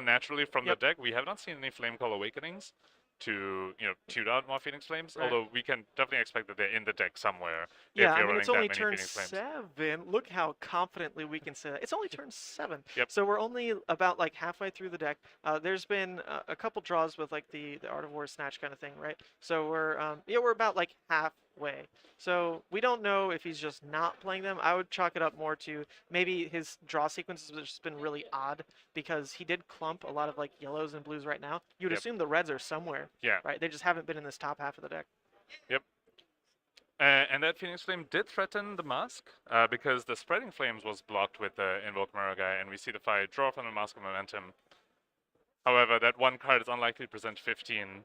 naturally from the deck. We have not seen any Flame Call Awakenings to tune out more Phoenix Flames, although we can definitely expect that they're in the deck somewhere. Yeah, if you're it's only turn Phoenix Flames. 7. Look how confidently we can say that. It's only turn 7. Yep. So we're only about halfway through the deck. There's been a couple draws with the Art of War snatch kind of thing, right? So we're about halfway. So we don't know if he's just not playing them. I would chalk it up more to maybe his draw sequences have just been really odd because he did clump a lot of yellows and blues right now. You would assume the reds are somewhere. Yeah. Right. They just haven't been in this top half of the deck. Yep. And that Phoenix Flame did threaten the Mask because the Spreading Flames was blocked with the Invoke Mirror guy, and we see the Fire draw from the Mask of Momentum. However, that one card is unlikely to present 15.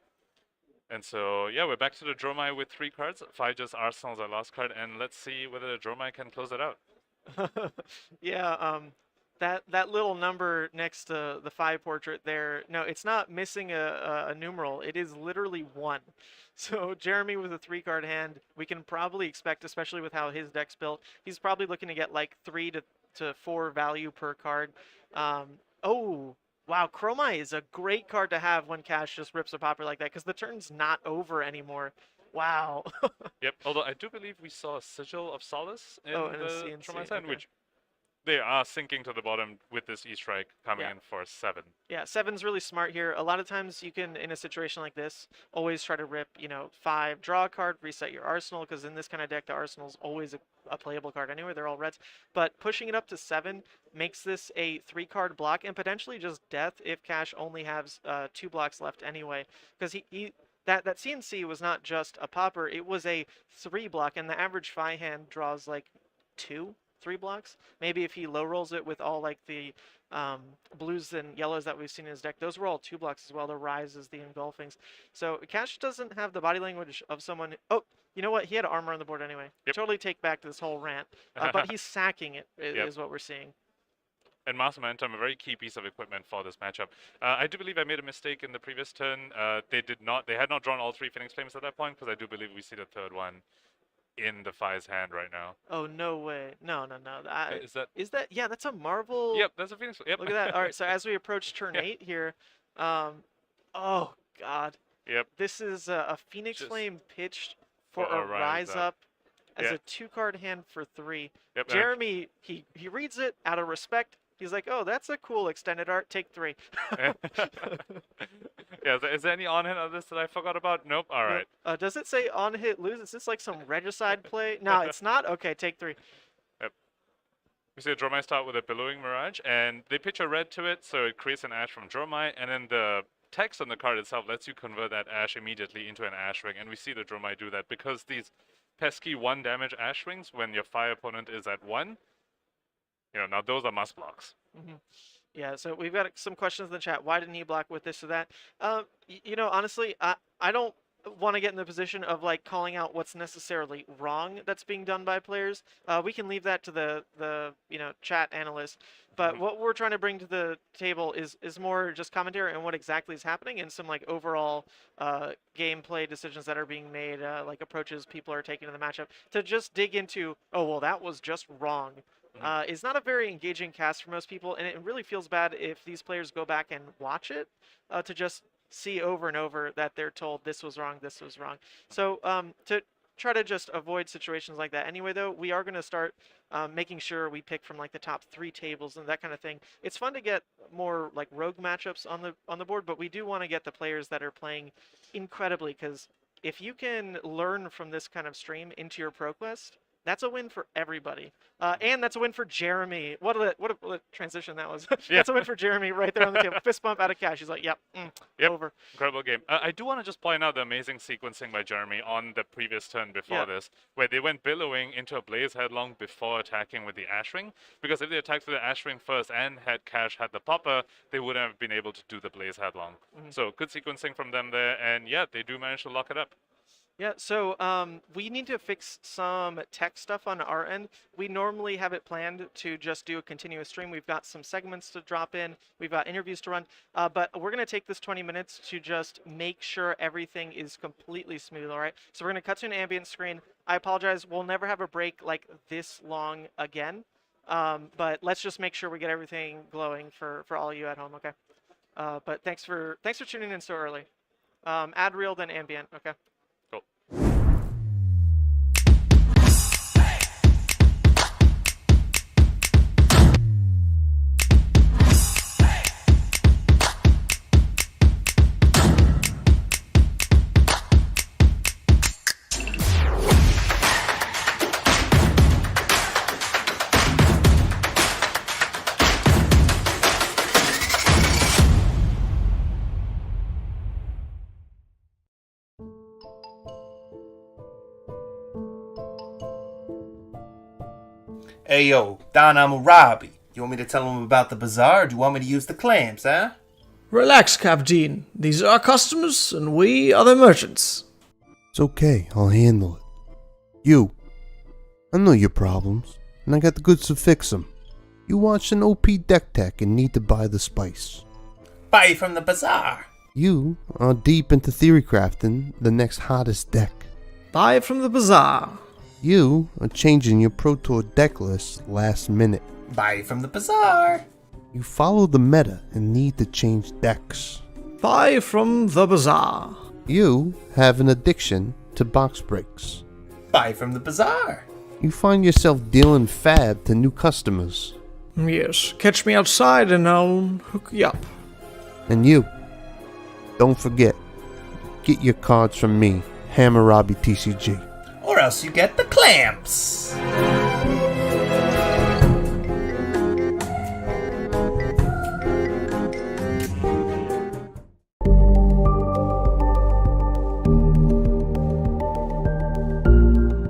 And so, yeah, we're back to the Dromai with 3 cards. Just Arsenal's our last card, and let's see whether the Dromai can close it out. Yeah, that little number next to the 5 portrait there, no, it's not missing a numeral. It is literally 1. So Jeremy with a 3-card hand, we can probably expect, especially with how his deck's built, he's probably looking to get 3 to 4 value per card. Wow, Chromai is a great card to have when Cash just rips a popper like that, because the turn's not over anymore. Wow. Yep, although I do believe we saw a Sigil of Solace in the Dromai side, which they are sinking to the bottom with this E-Strike coming in for 7. Yeah, 7's really smart here. A lot of times you can, in a situation like this, always try to rip, 5, draw a card, reset your arsenal, because in this kind of deck, the arsenal's always a playable card anyway. They're all reds. But pushing it up to 7 makes this a 3-card block and potentially just death if Cash only has 2 blocks left anyway. Because that CNC was not just a popper, it was a 3 block, and the average Fi hand draws 3 blocks. Maybe if he low rolls it with all the blues and yellows that we've seen in his deck, those were all 2 blocks as well. The rises, the engulfings. So Cash doesn't have the body language of someone. Oh, you know what? He had armor on the board anyway. Yep. Totally take back this whole rant. But he's sacking it is what we're seeing. And Mass Momentum, a very key piece of equipment for this matchup. I do believe I made a mistake in the previous turn. They had not drawn all 3 Phoenix Flames at that point, because I do believe we see the 3rd one in the Fi's hand right now. Oh, no way. No. Is that? Yeah, that's a Marvel. Yep, that's a Phoenix Flame. Yep. Look at that. All right, so as we approach turn 8 here, oh, God. Yep. This is a Phoenix Flame pitched for a Rise Up as a 2-card hand for 3. Yep, Jeremy, he reads it out of respect. He's like, oh, that's a cool extended art. Take 3. Yeah, is there any on-hit of this that I forgot about? Nope. All right. Does it say on-hit lose? Is this some regicide play? No, it's not? Okay, take 3. Yep. We see a Dromai start with a Billowing Mirage, and they pitch a red to it, so it creates an Ash from Dromai, and then the text on the card itself lets you convert that Ash immediately into an Ash Ring, and we see the Dromai do that because these pesky 1 damage Ash Rings, when your Fire opponent is at 1, now those are must blocks. Mm-hmm. Yeah, so we've got some questions in the chat. Why didn't he block with this or that? Honestly, I don't want to get in the position of calling out what's necessarily wrong that's being done by players. We can leave that to the chat analyst. But what we're trying to bring to the table is more just commentary on what exactly is happening and some overall gameplay decisions that are being made, approaches people are taking in the matchup to just dig into. Oh well, that was just wrong. is not a very engaging cast for most people, and it really feels bad if these players go back and watch it to just see over and over that they're told this was wrong, this was wrong. So to try to just avoid situations like that anyway, though, we are going to start making sure we pick from like the top 3 tables and that kind of thing. It's fun to get more like rogue matchups on the board, but we do want to get the players that are playing incredibly, because if you can learn from this kind of stream into your pro quest, that's a win for everybody. And that's a win for Jeremy. What a transition that was. That's a win for Jeremy right there on the table. Fist bump out of cash. He's like, yep, over. Incredible game. I do want to just point out the amazing sequencing by Jeremy on the previous turn before this, where they went billowing into a Blaze Headlong before attacking with the Ashwing. Because if they attacked with the Ashwing first and had Cash had the Popper, they wouldn't have been able to do the Blaze Headlong. So good sequencing from them there, and yeah, they do manage to lock it up. Yeah, so we need to fix some tech stuff on our end. We normally have it planned to just do a continuous stream. We've got some segments to drop in. We've got interviews to run. But we're going to take this 20 minutes to just make sure everything is completely smooth, all right? So we're going to cut to an ambient screen. I apologize. We'll never have a break like this long again. But let's just make sure we get everything glowing for all of you at home, okay? But thanks for tuning in so early. Add real, then ambient, okay? Hey yo, Don Amurabi. You want me to tell him about the bazaar, or do you want me to use the clamps, huh? Relax, Captain. These are our customers, and we are their merchants. It's okay, I'll handle it. You, I know your problems, and I got the goods to fix them. You watched an OP deck tech and need to buy the spice. Buy from the bazaar. You are deep into theory crafting the next hottest deck. Buy from the bazaar. You are changing your Pro Tour deck list last minute. Buy from the bazaar. You follow the meta and need to change decks. Buy from the bazaar. You have an addiction to box breaks. Buy from the bazaar. You find yourself dealing fab to new customers. Yes, catch me outside and I'll hook you up. And you, don't forget, get your cards from me, Hammurabi TCG. Or else you get the clamps.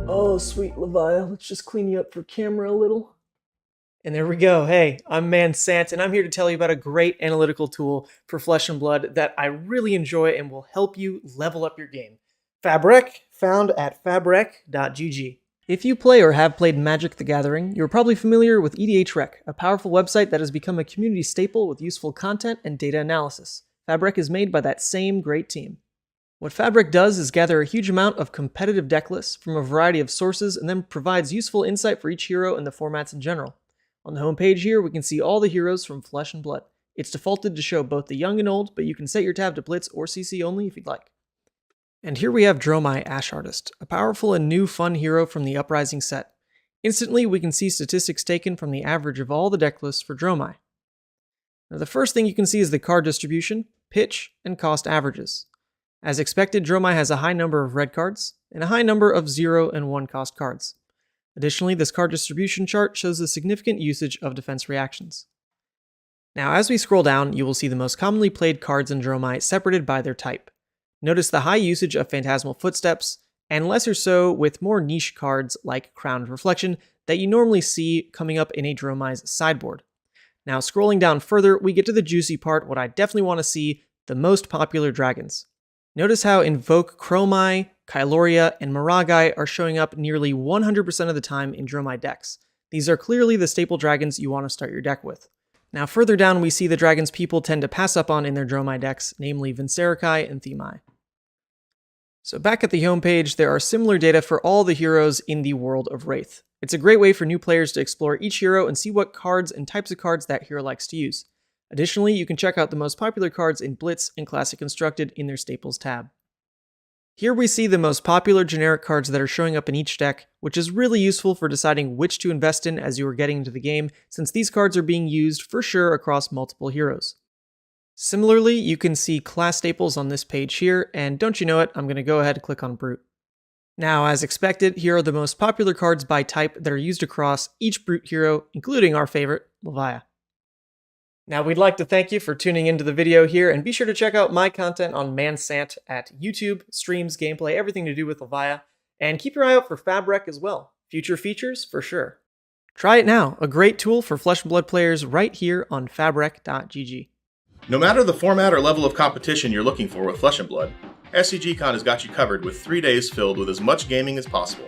Oh, sweet Levi, let's just clean you up for camera a little. And there we go. Hey, I'm Sant, and I'm here to tell you about a great analytical tool for Flesh and Blood that I really enjoy and will help you level up your game. Fabric, found at fabric.gg. If you play or have played Magic the Gathering, you're probably familiar with EDHREC, a powerful website that has become a community staple with useful content and data analysis. Fabric is made by that same great team. What Fabric does is gather a huge amount of competitive deck lists from a variety of sources and then provides useful insight for each hero and the formats in general. On the homepage here, we can see all the heroes from Flesh and Blood. It's defaulted to show both the young and old, but you can set your tab to Blitz or CC only if you'd like. And here we have Dromai, Ash Artist, a powerful and new fun hero from the Uprising set. Instantly, we can see statistics taken from the average of all the deck lists for Dromai. Now, the first thing you can see is the card distribution, pitch, and cost averages. As expected, Dromai has a high number of red cards, and a high number of 0 and 1 cost cards. Additionally, this card distribution chart shows a significant usage of defense reactions. Now, as we scroll down, you will see the most commonly played cards in Dromai separated by their type. Notice the high usage of Phantasmal Footsteps, and lesser so with more niche cards like Crowned Reflection that you normally see coming up in a Dromai's sideboard. Now, scrolling down further, we get to the juicy part, what I definitely want to see, the most popular dragons. Notice how Invoke Chromai, Kyloria, and Miragai are showing up nearly 100% of the time in Dromai decks. These are clearly the staple dragons you want to start your deck with. Now further down we see the dragons people tend to pass up on in their Dromai decks, namely Vincerikai and Themai. So back at the homepage, there are similar data for all the heroes in the world of Wraith. It's a great way for new players to explore each hero and see what cards and types of cards that hero likes to use. Additionally, you can check out the most popular cards in Blitz and Classic Constructed in their Staples tab. Here we see the most popular generic cards that are showing up in each deck, which is really useful for deciding which to invest in as you are getting into the game, since these cards are being used for sure across multiple heroes. Similarly, you can see class staples on this page here, and don't you know it, I'm going to go ahead and click on Brute. Now, as expected, here are the most popular cards by type that are used across each Brute hero, including our favorite, Levia. Now, we'd like to thank you for tuning into the video here, and be sure to check out my content on Sant at YouTube, streams, gameplay, everything to do with Levia, and keep your eye out for Fabrec as well. Future features, for sure. Try it now, a great tool for Flesh and Blood players right here on fabrec.gg. No matter the format or level of competition you're looking for with Flesh and Blood, SCGCon has got you covered with 3 days filled with as much gaming as possible.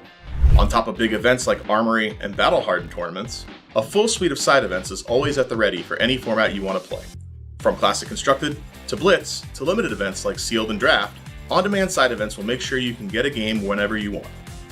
On top of big events like Armory and Battle Hardened tournaments, a full suite of side events is always at the ready for any format you want to play. From Classic Constructed, to Blitz, to limited events like Sealed and Draft, on-demand side events will make sure you can get a game whenever you want.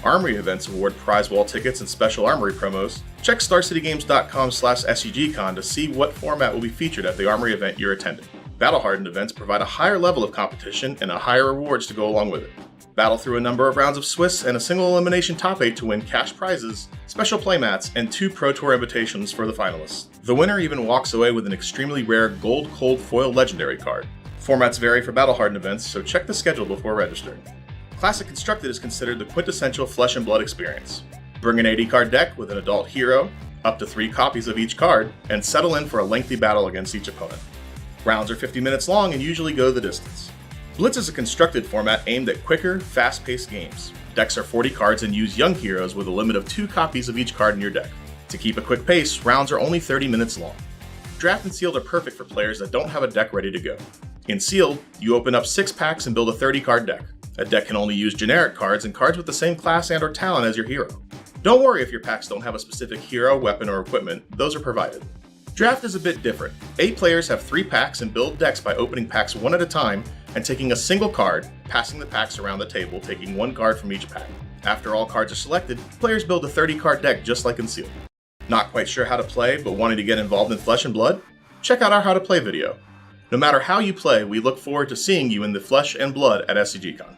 Armory events award prize wall tickets and special Armory promos. Check StarCityGames.com/SCGCon to see what format will be featured at the Armory event you're attending. Battle Hardened events provide a higher level of competition and a higher rewards to go along with it. Battle through a number of rounds of Swiss and a single elimination top 8 to win cash prizes, special playmats, and 2 Pro Tour invitations for the finalists. The winner even walks away with an extremely rare Gold Cold Foil Legendary card. Formats vary for Battle Hardened events, so check the schedule before registering. Classic Constructed is considered the quintessential Flesh and Blood experience. Bring an 80-card deck with an adult hero, up to 3 copies of each card, and settle in for a lengthy battle against each opponent. Rounds are 50 minutes long and usually go the distance. Blitz is a constructed format aimed at quicker, fast-paced games. Decks are 40 cards and use young heroes with a limit of 2 copies of each card in your deck. To keep a quick pace, rounds are only 30 minutes long. Draft and Sealed are perfect for players that don't have a deck ready to go. In Sealed, you open up 6 packs and build a 30-card deck. A deck can only use generic cards and cards with the same class and or talent as your hero. Don't worry if your packs don't have a specific hero, weapon, or equipment, those are provided. Draft is a bit different. 8 players have 3 packs and build decks by opening packs one at a time and taking a single card, passing the packs around the table, taking 1 card from each pack. After all cards are selected, players build a 30-card deck just like in Sealed. Not quite sure how to play, but wanting to get involved in Flesh and Blood? Check out our How to Play video. No matter how you play, we look forward to seeing you in the Flesh and Blood at SCGCon.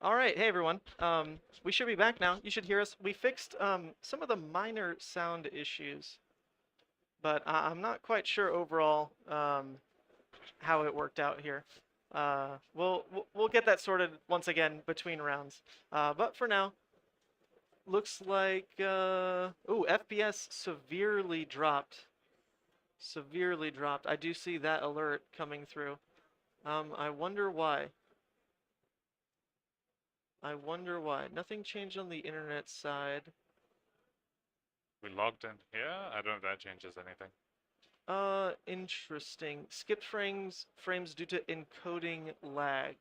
All right, hey everyone. We should be back now. You should hear us. We fixed some of the minor sound issues, but I'm not quite sure overall how it worked out here. We'll get that sorted once again between rounds. But for now, looks like ooh, FPS severely dropped. Severely dropped. I do see that alert coming through. I wonder why. I wonder why. Nothing changed on the internet side. We logged in here. I don't know if that changes anything. Interesting. Skipped frames due to encoding lag.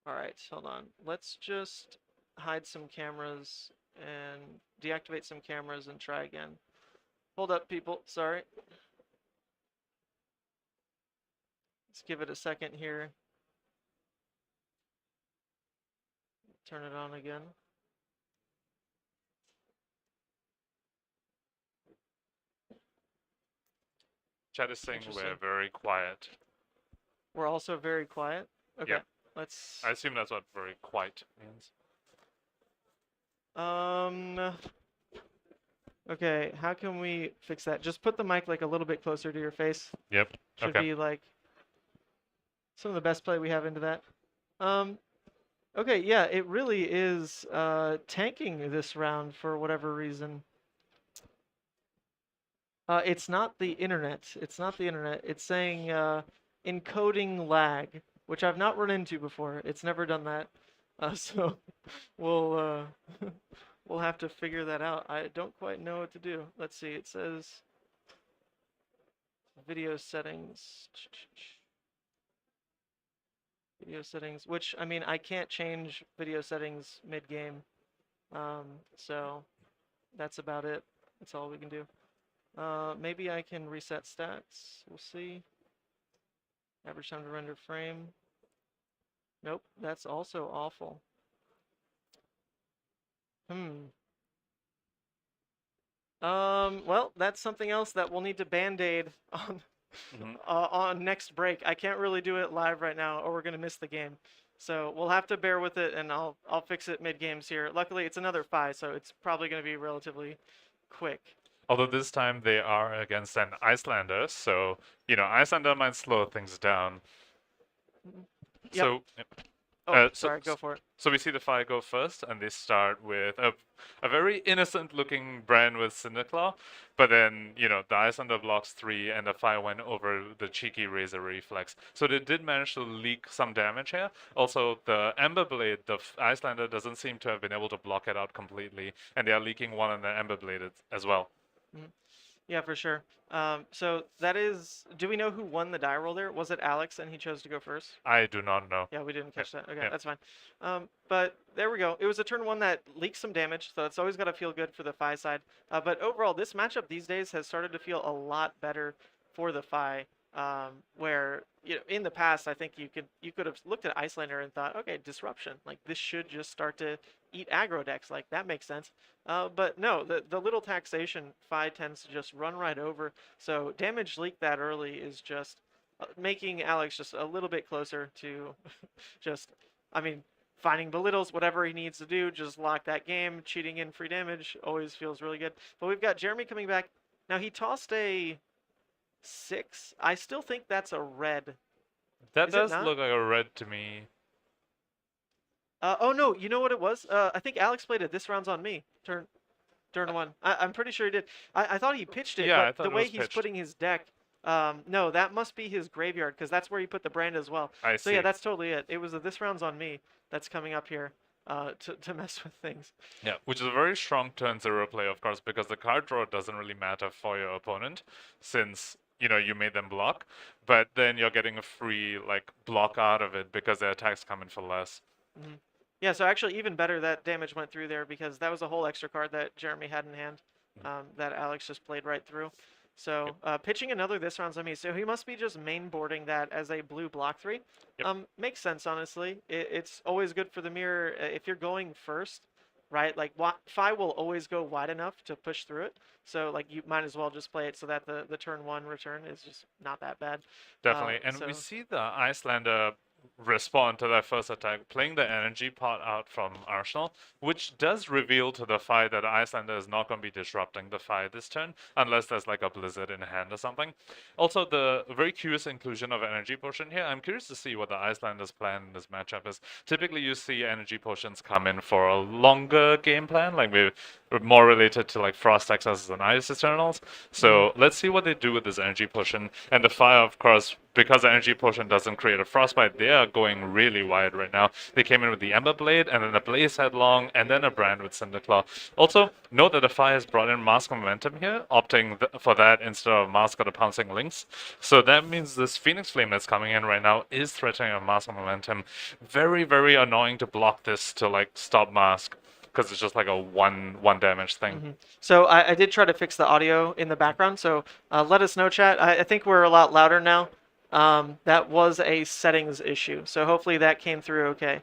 Alright, hold on. Let's just hide some cameras and deactivate some cameras and try again. Hold up, people. Sorry. Let's give it a second here. Turn it on again. Chat is saying we're Interesting. very quiet. We're also very quiet. Okay. Yeah. Let's I assume that's what very quiet means. Okay, how can we fix that? Just put the mic like a little bit closer to your face. Yep. Should Okay. be like some of the best play we have into that. Okay, yeah, it really is tanking this round for whatever reason. It's not the internet. It's not the internet. It's saying encoding lag, which I've not run into before. It's never done that. So we'll we'll have to figure that out. I don't quite know what to do. Let's see. It says video settings. Video settings, which, I mean, I can't change video settings mid-game. So that's about it. That's all we can do. Maybe I can reset stats. We'll see. Average time to render frame. Nope, that's also awful. Well, that's something else that we'll need to band-aid on next break. I can't really do it live right now, or we're gonna miss the game. So we'll have to bear with it, and I'll fix it mid-games here. Luckily, it's another 5, so it's probably gonna be relatively quick. Although this time they are against an Iyslander, so Iyslander might slow things down. Yep. So. Sorry, go for it. So we see the Fire go first, and they start with a very innocent-looking brand with Cinderclaw, but then, the Iyslander blocks 3, and the Fire went over the cheeky Razor Reflex. So they did manage to leak some damage here. Also, the Ember Blade, the Iyslander doesn't seem to have been able to block it out completely, and they are leaking one on the Ember Blade as well. Yeah, for sure. So that is. Do we know who won the die roll there? Was it Alex and he chose to go first? I do not know. Yeah, we didn't catch that. Okay, Yeah. that's fine. But there we go. It was a turn 1 that leaked some damage, so it's always got to feel good for the Fi side. But overall, this matchup these days has started to feel a lot better for the Fi. Where in the past, I think you could have looked at Iyslander and thought, okay, disruption, like this should just start to eat aggro decks, like that makes sense. But no, the little taxation Fi tends to just run right over. So damage leak that early is just making Alex just a little bit closer to finding belittles, whatever he needs to do, just lock that game. Cheating in free damage always feels really good. But we've got Jeremy coming back. Now he tossed a 6. I still think that's a red. That does look like a red to me. Oh no, you know what it was? I think Alex played it. This round's on me. Turn 1. I'm pretty sure he did. I thought he pitched it, Yeah, I but thought the it way was he's pitched. putting his deck, no, that must be his graveyard, because that's where he put the brand as well. I So see. yeah, that's totally it. It was a this round's on me that's coming up here to mess with things. Yeah, which is a very strong turn 0 play, of course, because the card draw doesn't really matter for your opponent, since you made them block, but then you're getting a free block out of it because their attacks come in for less. Yeah, so actually even better that damage went through there, because that was a whole extra card that Jeremy had in hand that Alex just played right through. So pitching another this round's on me. So he must be just mainboarding that as a blue block 3. Yep. Makes sense, honestly. It's always good for the mirror if you're going first, right? Like Fi will always go wide enough to push through it. So you might as well just play it so that the turn 1 return is just not that bad. Definitely, and so- we see the Iyslander respond to that first attack, playing the energy pot out from Arsenal, which does reveal to the Fi that Iyslander is not going to be disrupting the Fi this turn, unless there's a Blizzard in hand or something. Also, the very curious inclusion of Energy Potion here, I'm curious to see what the Icelander's plan in this matchup is. Typically, you see Energy Potions come in for a longer game plan, we're more related to Frost Excesses and Ice Eternals. So let's see what they do with this Energy Potion. And the Fire, of course, because the Energy Potion doesn't create a Frostbite, they are going really wide right now. They came in with the Ember Blade, and then a Blaze Headlong, and then a Brand with Cinderclaw. Also, note that the Fire has brought in Mask of Momentum here, opting for that instead of Mask of the Pouncing Lynx. So that means this Phoenix Flame that's coming in right now is threatening a Mask of Momentum. Very, very annoying to block this to stop Mask, because it's just a one damage thing. So I did try to fix the audio in the background, so let us know, chat. I think we're a lot louder now. That was a settings issue, so hopefully that came through okay.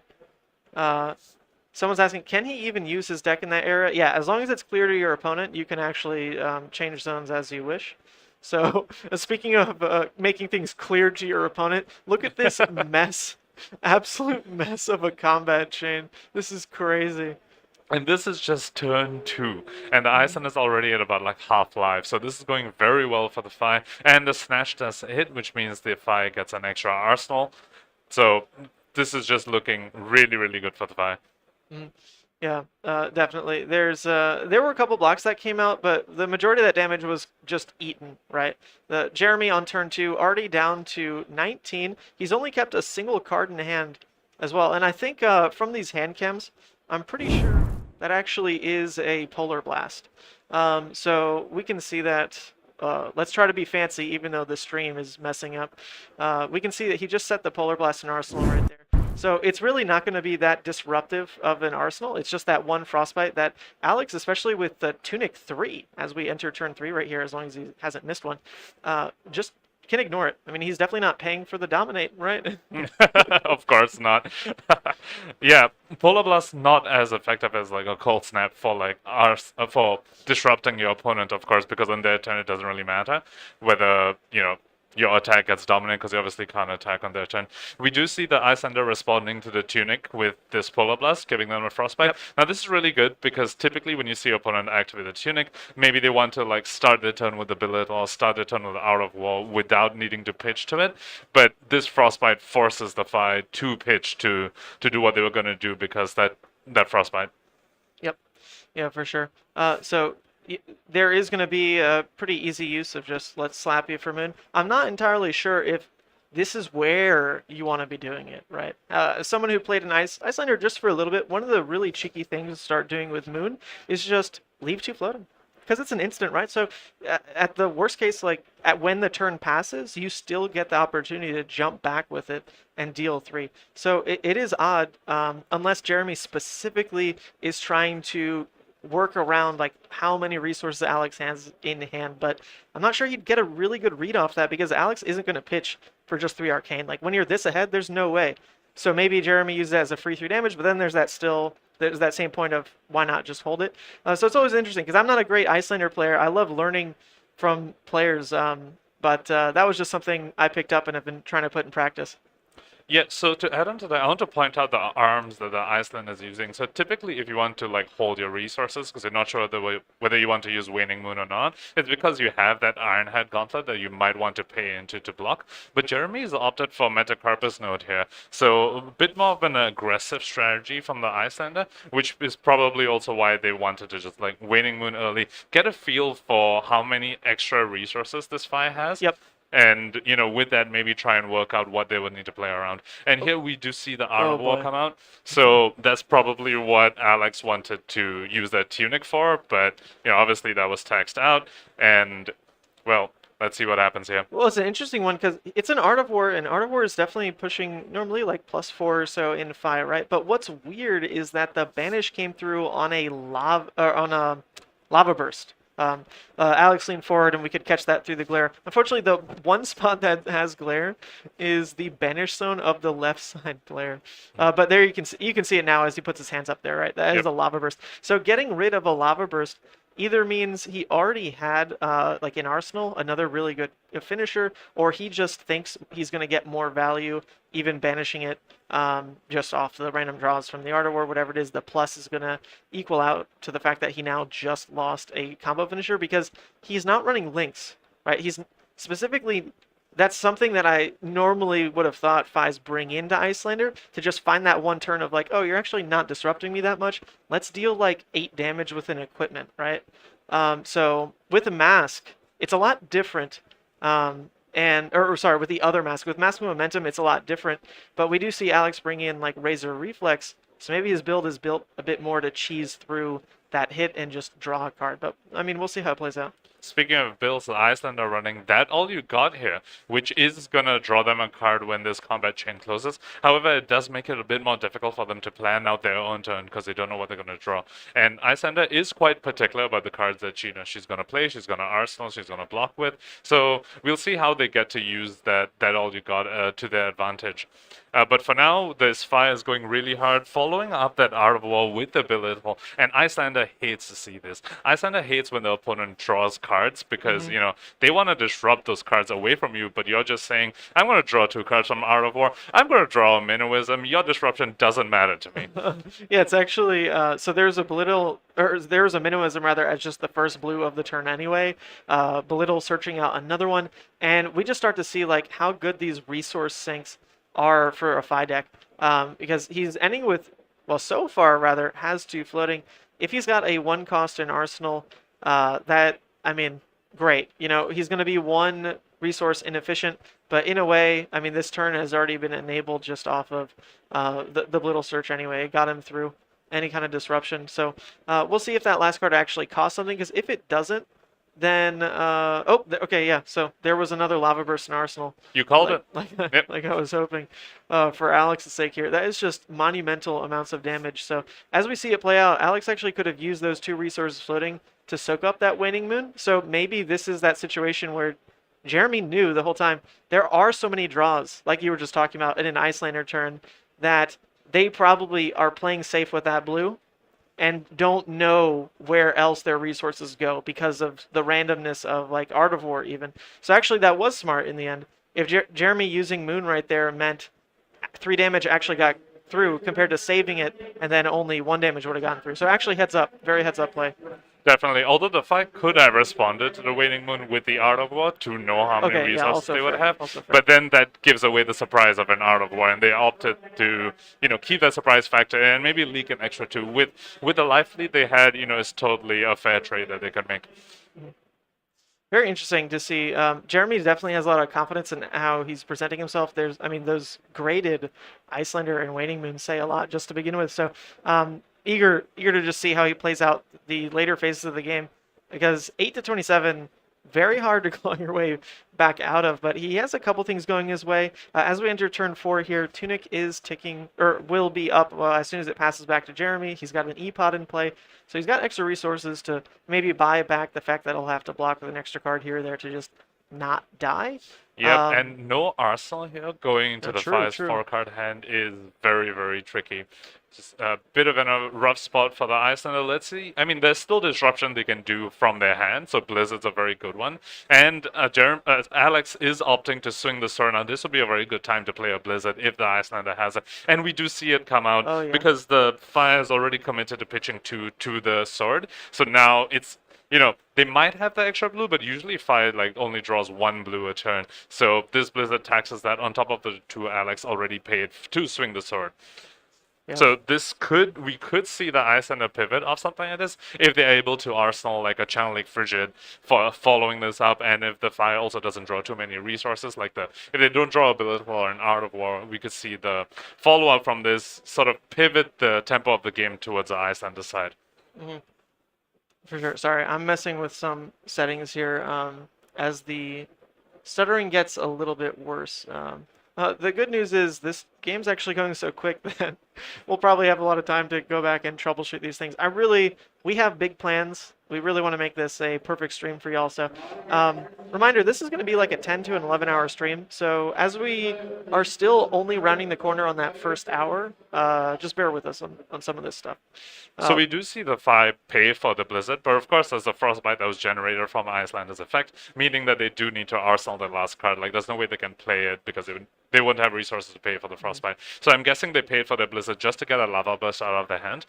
Someone's asking, can he even use his deck in that area? Yeah, as long as it's clear to your opponent, you can actually change zones as you wish. So speaking of making things clear to your opponent, look at this mess. Absolute mess of a combat chain. This is crazy. And this is just turn 2, and the Ison is already at about half life, so this is going very well for the Fi, and the Snatch does hit, which means the Fi gets an extra arsenal, so this is just looking really, really good for the Fi. Yeah, definitely. There were a couple blocks that came out, but the majority of that damage was just eaten, right? Jeremy on turn 2 already down to 19. He's only kept a single card in hand as well, and I think from these hand chems, I'm pretty sure that actually is a Polar Blast. So we can see that. Let's try to be fancy, even though the stream is messing up. We can see that he just set the Polar Blast in Arsenal right there. So it's really not going to be that disruptive of an arsenal. It's just that one Frostbite that Alex, especially with the Tunic 3, as we enter turn 3 right here, as long as he hasn't missed one, just can ignore it. I mean, he's definitely not paying for the Dominate, right? Of course not. Yeah, Polar Blast not as effective as like a Cold Snap for like for disrupting your opponent, of course, because on their turn it doesn't really matter whether your attack gets dominant, because you obviously can't attack on their turn. We do see the Iyslander responding to the Tunic with this Polar Blast, giving them a Frostbite. Yep. Now this is really good because typically when you see your opponent activate the Tunic, maybe they want to like start their turn with the Billet or start their turn with the Out of War without needing to pitch to it. But this Frostbite forces the fight to pitch to do what they were going to do, because that Frostbite. Yep. Yeah, for sure. So there is going to be a pretty easy use of just let's slap you for Moon. I'm not entirely sure if this is where you want to be doing it, right? As someone who played an Iyslander just for a little bit, one of the really cheeky things to start doing with Moon is just leave 2 floating. Because it's an instant, right? So at the worst case, like when the turn passes, you still get the opportunity to jump back with it and deal 3. So it is odd, unless Jeremy specifically is trying to work around like how many resources Alex has in hand, but I'm not sure he'd get a really good read off that, because Alex isn't going to pitch for just 3 arcane. Like when you're this ahead, there's no way. So maybe Jeremy uses it as a free 3 damage, but then there's that same point of why not just hold it. So it's always interesting, because I'm not a great Iyslander player. I love learning from players, but that was just something I picked up and have been trying to put in practice. Yeah, so to add on to that, I want to point out the arms that the Iyslander is using. So typically, if you want to like hold your resources, because you're not sure whether you want to use Waning Moon or not, it's because you have that Ironhead Gauntlet that you might want to pay into to block. But Jeremy's opted for Metacarpus Node here, so a bit more of an aggressive strategy from the Iyslander, which is probably also why they wanted to just like Waning Moon early, get a feel for how many extra resources this fight has. Yep. And, with that, maybe try and work out what they would need to play around. And here we do see the Art of War come out. So that's probably what Alex wanted to use that Tunic for. But, obviously that was taxed out. And, well, let's see what happens here. Well, it's an interesting one because it's an Art of War, and Art of War is definitely pushing normally like +4 or so in fire, right? But what's weird is that the banish came through on a lava burst. Alex leaned forward, and we could catch that through the glare. Unfortunately, the one spot that has glare is the banish zone of the left side glare. But there you can see it now as he puts his hands up there, right? That is a lava burst. So getting rid of a lava burst either means he already had, like in Arsenal, another really good finisher, or he just thinks he's going to get more value even banishing it just off the random draws from the Art of War, whatever it is. The plus is going to equal out to the fact that he now just lost a combo finisher because he's not running links, right? He's specifically... That's something that I normally would have thought Fai's bring into Iyslander, to just find that one turn of like, oh, you're actually not disrupting me that much. Let's deal like 8 damage with an equipment, right? So with a mask, it's a lot different. With the other mask. With Mask of Momentum, it's a lot different. But we do see Alex bring in like Razor Reflex, so maybe his build is built a bit more to cheese through that hit and just draw a card. But, I mean, we'll see how it plays out. Speaking of builds, the Iyslander are running that all you got here, which is going to draw them a card when this combat chain closes. However, it does make it a bit more difficult for them to plan out their own turn because they don't know what they're going to draw. And Iyslander is quite particular about the cards that she's going to play, she's going to arsenal, she's going to block with. So we'll see how they get to use that all you got to their advantage. But for now, this fire is going really hard, following up that Art of War with the Billet Hole. And Iyslander hates to see this. Iyslander hates when the opponent draws cards because, they want to disrupt those cards away from you, but you're just saying, I'm going to draw 2 cards from Art of War. I'm going to draw a Minnowism. Your disruption doesn't matter to me. Yeah, it's actually, so there's a Minnowism rather as just the first blue of the turn anyway. Belittle searching out another one. And we just start to see like how good these resource sinks are for a Fai deck, because he's ending with, well, so far rather, has 2 floating. If he's got a 1 cost in Arsenal, great. He's going to be 1 resource inefficient, but in a way, this turn has already been enabled just off of the Belittle search anyway. It got him through any kind of disruption. So we'll see if that last card actually costs something, because if it doesn't, then okay, yeah. So there was another lava burst in Arsenal. You called it. Yep. Like I was hoping, for Alex's sake here. That is just monumental amounts of damage. So as we see it play out, Alex actually could have used those 2 resources floating to soak up that waning moon. So maybe this is that situation where Jeremy knew the whole time there are so many draws, like you were just talking about in an Iyslander turn, that they probably are playing safe with that blue and don't know where else their resources go because of the randomness of like Art of War even. So actually that was smart in the end. If Jeremy using Moon right there meant 3 damage actually got through compared to saving it and then only 1 damage would have gotten through. So actually heads up, very heads up play. Definitely. Although the fight could have responded to the Waning Moon with the Art of War to know how many Okay, yeah, resources also they would fair, have. also fair. But then that gives away the surprise of an Art of War, and they opted to, keep that surprise factor and maybe leak an extra 2. With the life lead they had, it's totally a fair trade that they could make. Very interesting to see. Jeremy definitely has a lot of confidence in how he's presenting himself. Those graded Iyslander and Waning Moon say a lot just to begin with. So eager to just see how he plays out the later phases of the game, because 8 to 27, very hard to claw your way back out of. But he has a couple things going his way. As we enter turn 4 here, Tunic is ticking, or will be up as soon as it passes back to Jeremy. He's got an E-Pod in play, so he's got extra resources to maybe buy back the fact that he'll have to block with an extra card here or there to just not die. Yep, and no Arsenal here going into the true, 4-card hand is very, very tricky. Just a bit of a rough spot for the Iyslander. Let's see. I mean, there's still disruption they can do from their hand, so Blizzard's a very good one. And Alex is opting to swing the sword. Now, this would be a very good time to play a Blizzard if the Iyslander has it. And we do see it come out because the Fire is already committed to pitching to the sword. So now it's... they might have the extra blue, but usually Fire only draws 1 blue a turn. So this Blizzard taxes that on top of the 2 Alex already paid to swing the sword. Yeah. So we could see the Iyslander pivot off something like this if they're able to Arsenal like a Channel Lake Frigid for following this up, and if the Fire also doesn't draw too many resources, if they don't draw a Ability or an Art of War, we could see the follow-up from this sort of pivot the tempo of the game towards the Iyslander side. Mm-hmm. For sure. Sorry, I'm messing with some settings here as the stuttering gets a little bit worse. The good news is this game's actually going so quick that we'll probably have a lot of time to go back and troubleshoot these things. We have big plans. We really want to make this a perfect stream for y'all. So, reminder, this is going to be like a 10 to an 11-hour stream. So as we are still only rounding the corner on that first hour, just bear with us on some of this stuff. So we do see the 5 pay for the Blizzard, but of course there's a Frostbite that was generated from Iyslander's effect, meaning that they do need to Arsenal the last card. There's no way they can play it because they wouldn't have resources to pay for the Frostbite. So I'm guessing they paid for the Blizzard just to get a Lava Burst out of their hand,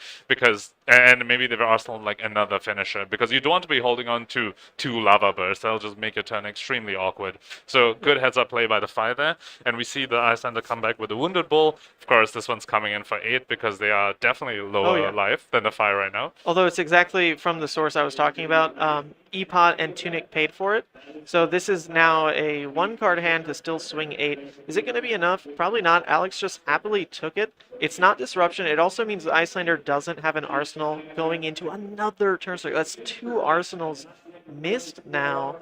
and maybe they were Arsenal another finisher, because you don't want to be holding on to 2 Lava Bursts. That'll just make your turn extremely awkward. So good heads up play by the 5 there, and we see the Iyslander come back with the Wounded Bull. Of course, this one's coming in for 8 because they are definitely lower life than the 5 right now. Although it's exactly from the source I was talking about. Epot and Tunic paid for it. So this is now a 1-card hand to still swing 8. Is it going to be enough? Probably not. Alex just happily took it. It's not disruption. It also means the Iyslander doesn't have an arsenal going into another turn. So that's 2 arsenals missed now.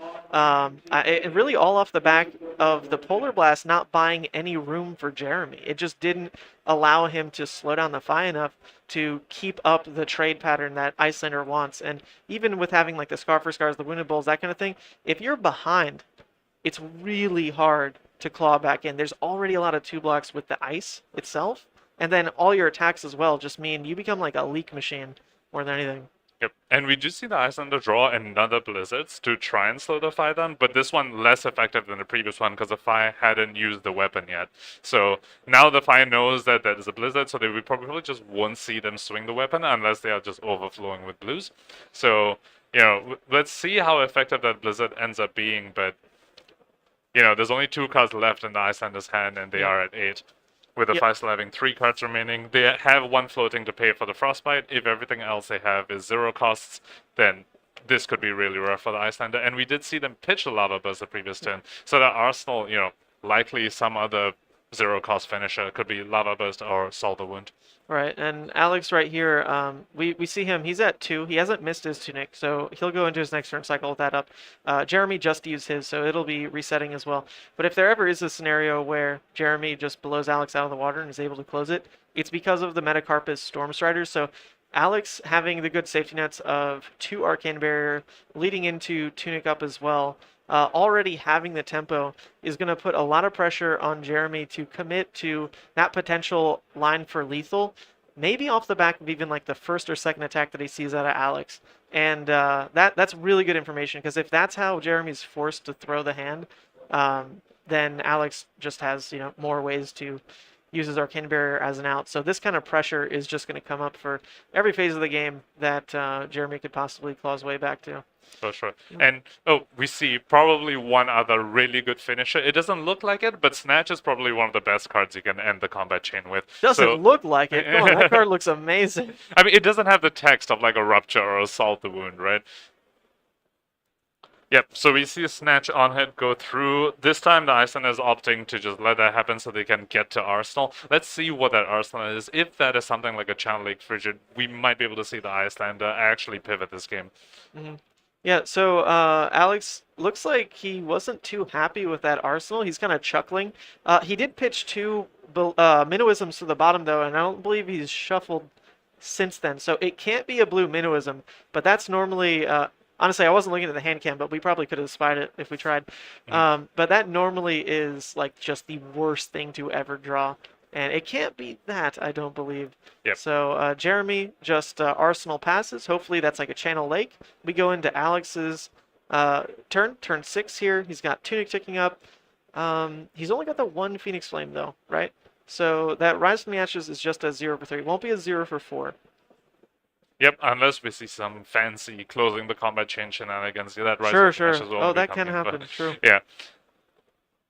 It really all off the back of the Polar Blast not buying any room for Jeremy. It just didn't allow him to slow down the Fi enough to keep up the trade pattern that Iyslander wants. And even with having the Scar for Scars, the Wounded Bulls, that kind of thing, if you're behind, it's really hard to claw back in. There's already a lot of 2 blocks with the ice itself, and then all your attacks as well just mean you become like a leak machine more than anything. Yep, and we do see the Iyslander draw another Blizzards to try and slow the Fi down, but this one less effective than the previous one because the Fi hadn't used the weapon yet. So now the Fi knows that that is a Blizzard, so they will probably just won't see them swing the weapon unless they are just overflowing with blues. So, let's see how effective that Blizzard ends up being, but, there's only 2 cards left in the Iyslander's hand, and they are at 8. With the 5 still having 3 cards remaining. They have 1 floating to pay for the Frostbite. If everything else they have is 0 costs, then this could be really rough for the Iyslander. And we did see them pitch a Lava Burst the previous turn. So that Arsenal, likely some other zero cost finisher. It could be Lava Burst or Solve the Wound. Right, and Alex right here, we see him. He's at 2. He hasn't missed his tunic, so he'll go into his next turn cycle with that up. Jeremy just used his, so it'll be resetting as well. But if there ever is a scenario where Jeremy just blows Alex out of the water and is able to close it, it's because of the Metacarpus Storm Striders. So Alex having the good safety nets of 2 Arcane Barrier, leading into tunic up as well, already having the tempo is going to put a lot of pressure on Jeremy to commit to that potential line for lethal, maybe off the back of even like the first or second attack that he sees out of Alex. And that's really good information, because if that's how Jeremy's forced to throw the hand, then Alex just has more ways to use his Arcane Barrier as an out. So this kind of pressure is just going to come up for every phase of the game that Jeremy could possibly claw his way back to. For sure. And we see probably one other really good finisher. It doesn't look like it, but Snatch is probably one of the best cards you can end the combat chain with. Doesn't look like it. Come on, that card looks amazing. I mean, it doesn't have the text of like a Rupture or a Solve the Wound, right? Yep, so we see a Snatch on hit go through. This time the Iyslander is opting to just let that happen so they can get to Arsenal. Let's see what that Arsenal is. If that is something like a Channel Lake Frigid, we might be able to see the Iyslander actually pivot this game. Mm-hmm. Yeah, so Alex looks like he wasn't too happy with that Arsenal. He's kind of chuckling. He did pitch 2 Minnowisms to the bottom, though, and I don't believe he's shuffled since then. So it can't be a blue Minnowism, but that's normally... honestly, I wasn't looking at the hand cam, but we probably could have spied it if we tried. But that normally is like just the worst thing to ever draw. And it can't be that, I don't believe. Yep. So Jeremy just Arsenal passes. Hopefully that's like a Channel Lake. We go into Alex's turn 6 here. He's got Tunic ticking up. He's only got the 1 Phoenix Flame, though, right? So that Rise from the Ashes is just a 0 for 3. It won't be a 0 for 4. Yep, unless we see some fancy closing the combat chain shenanigans. That Rise Sure, of the sure. Ashes won't Oh, be that can coming, happen, but- true. Yeah.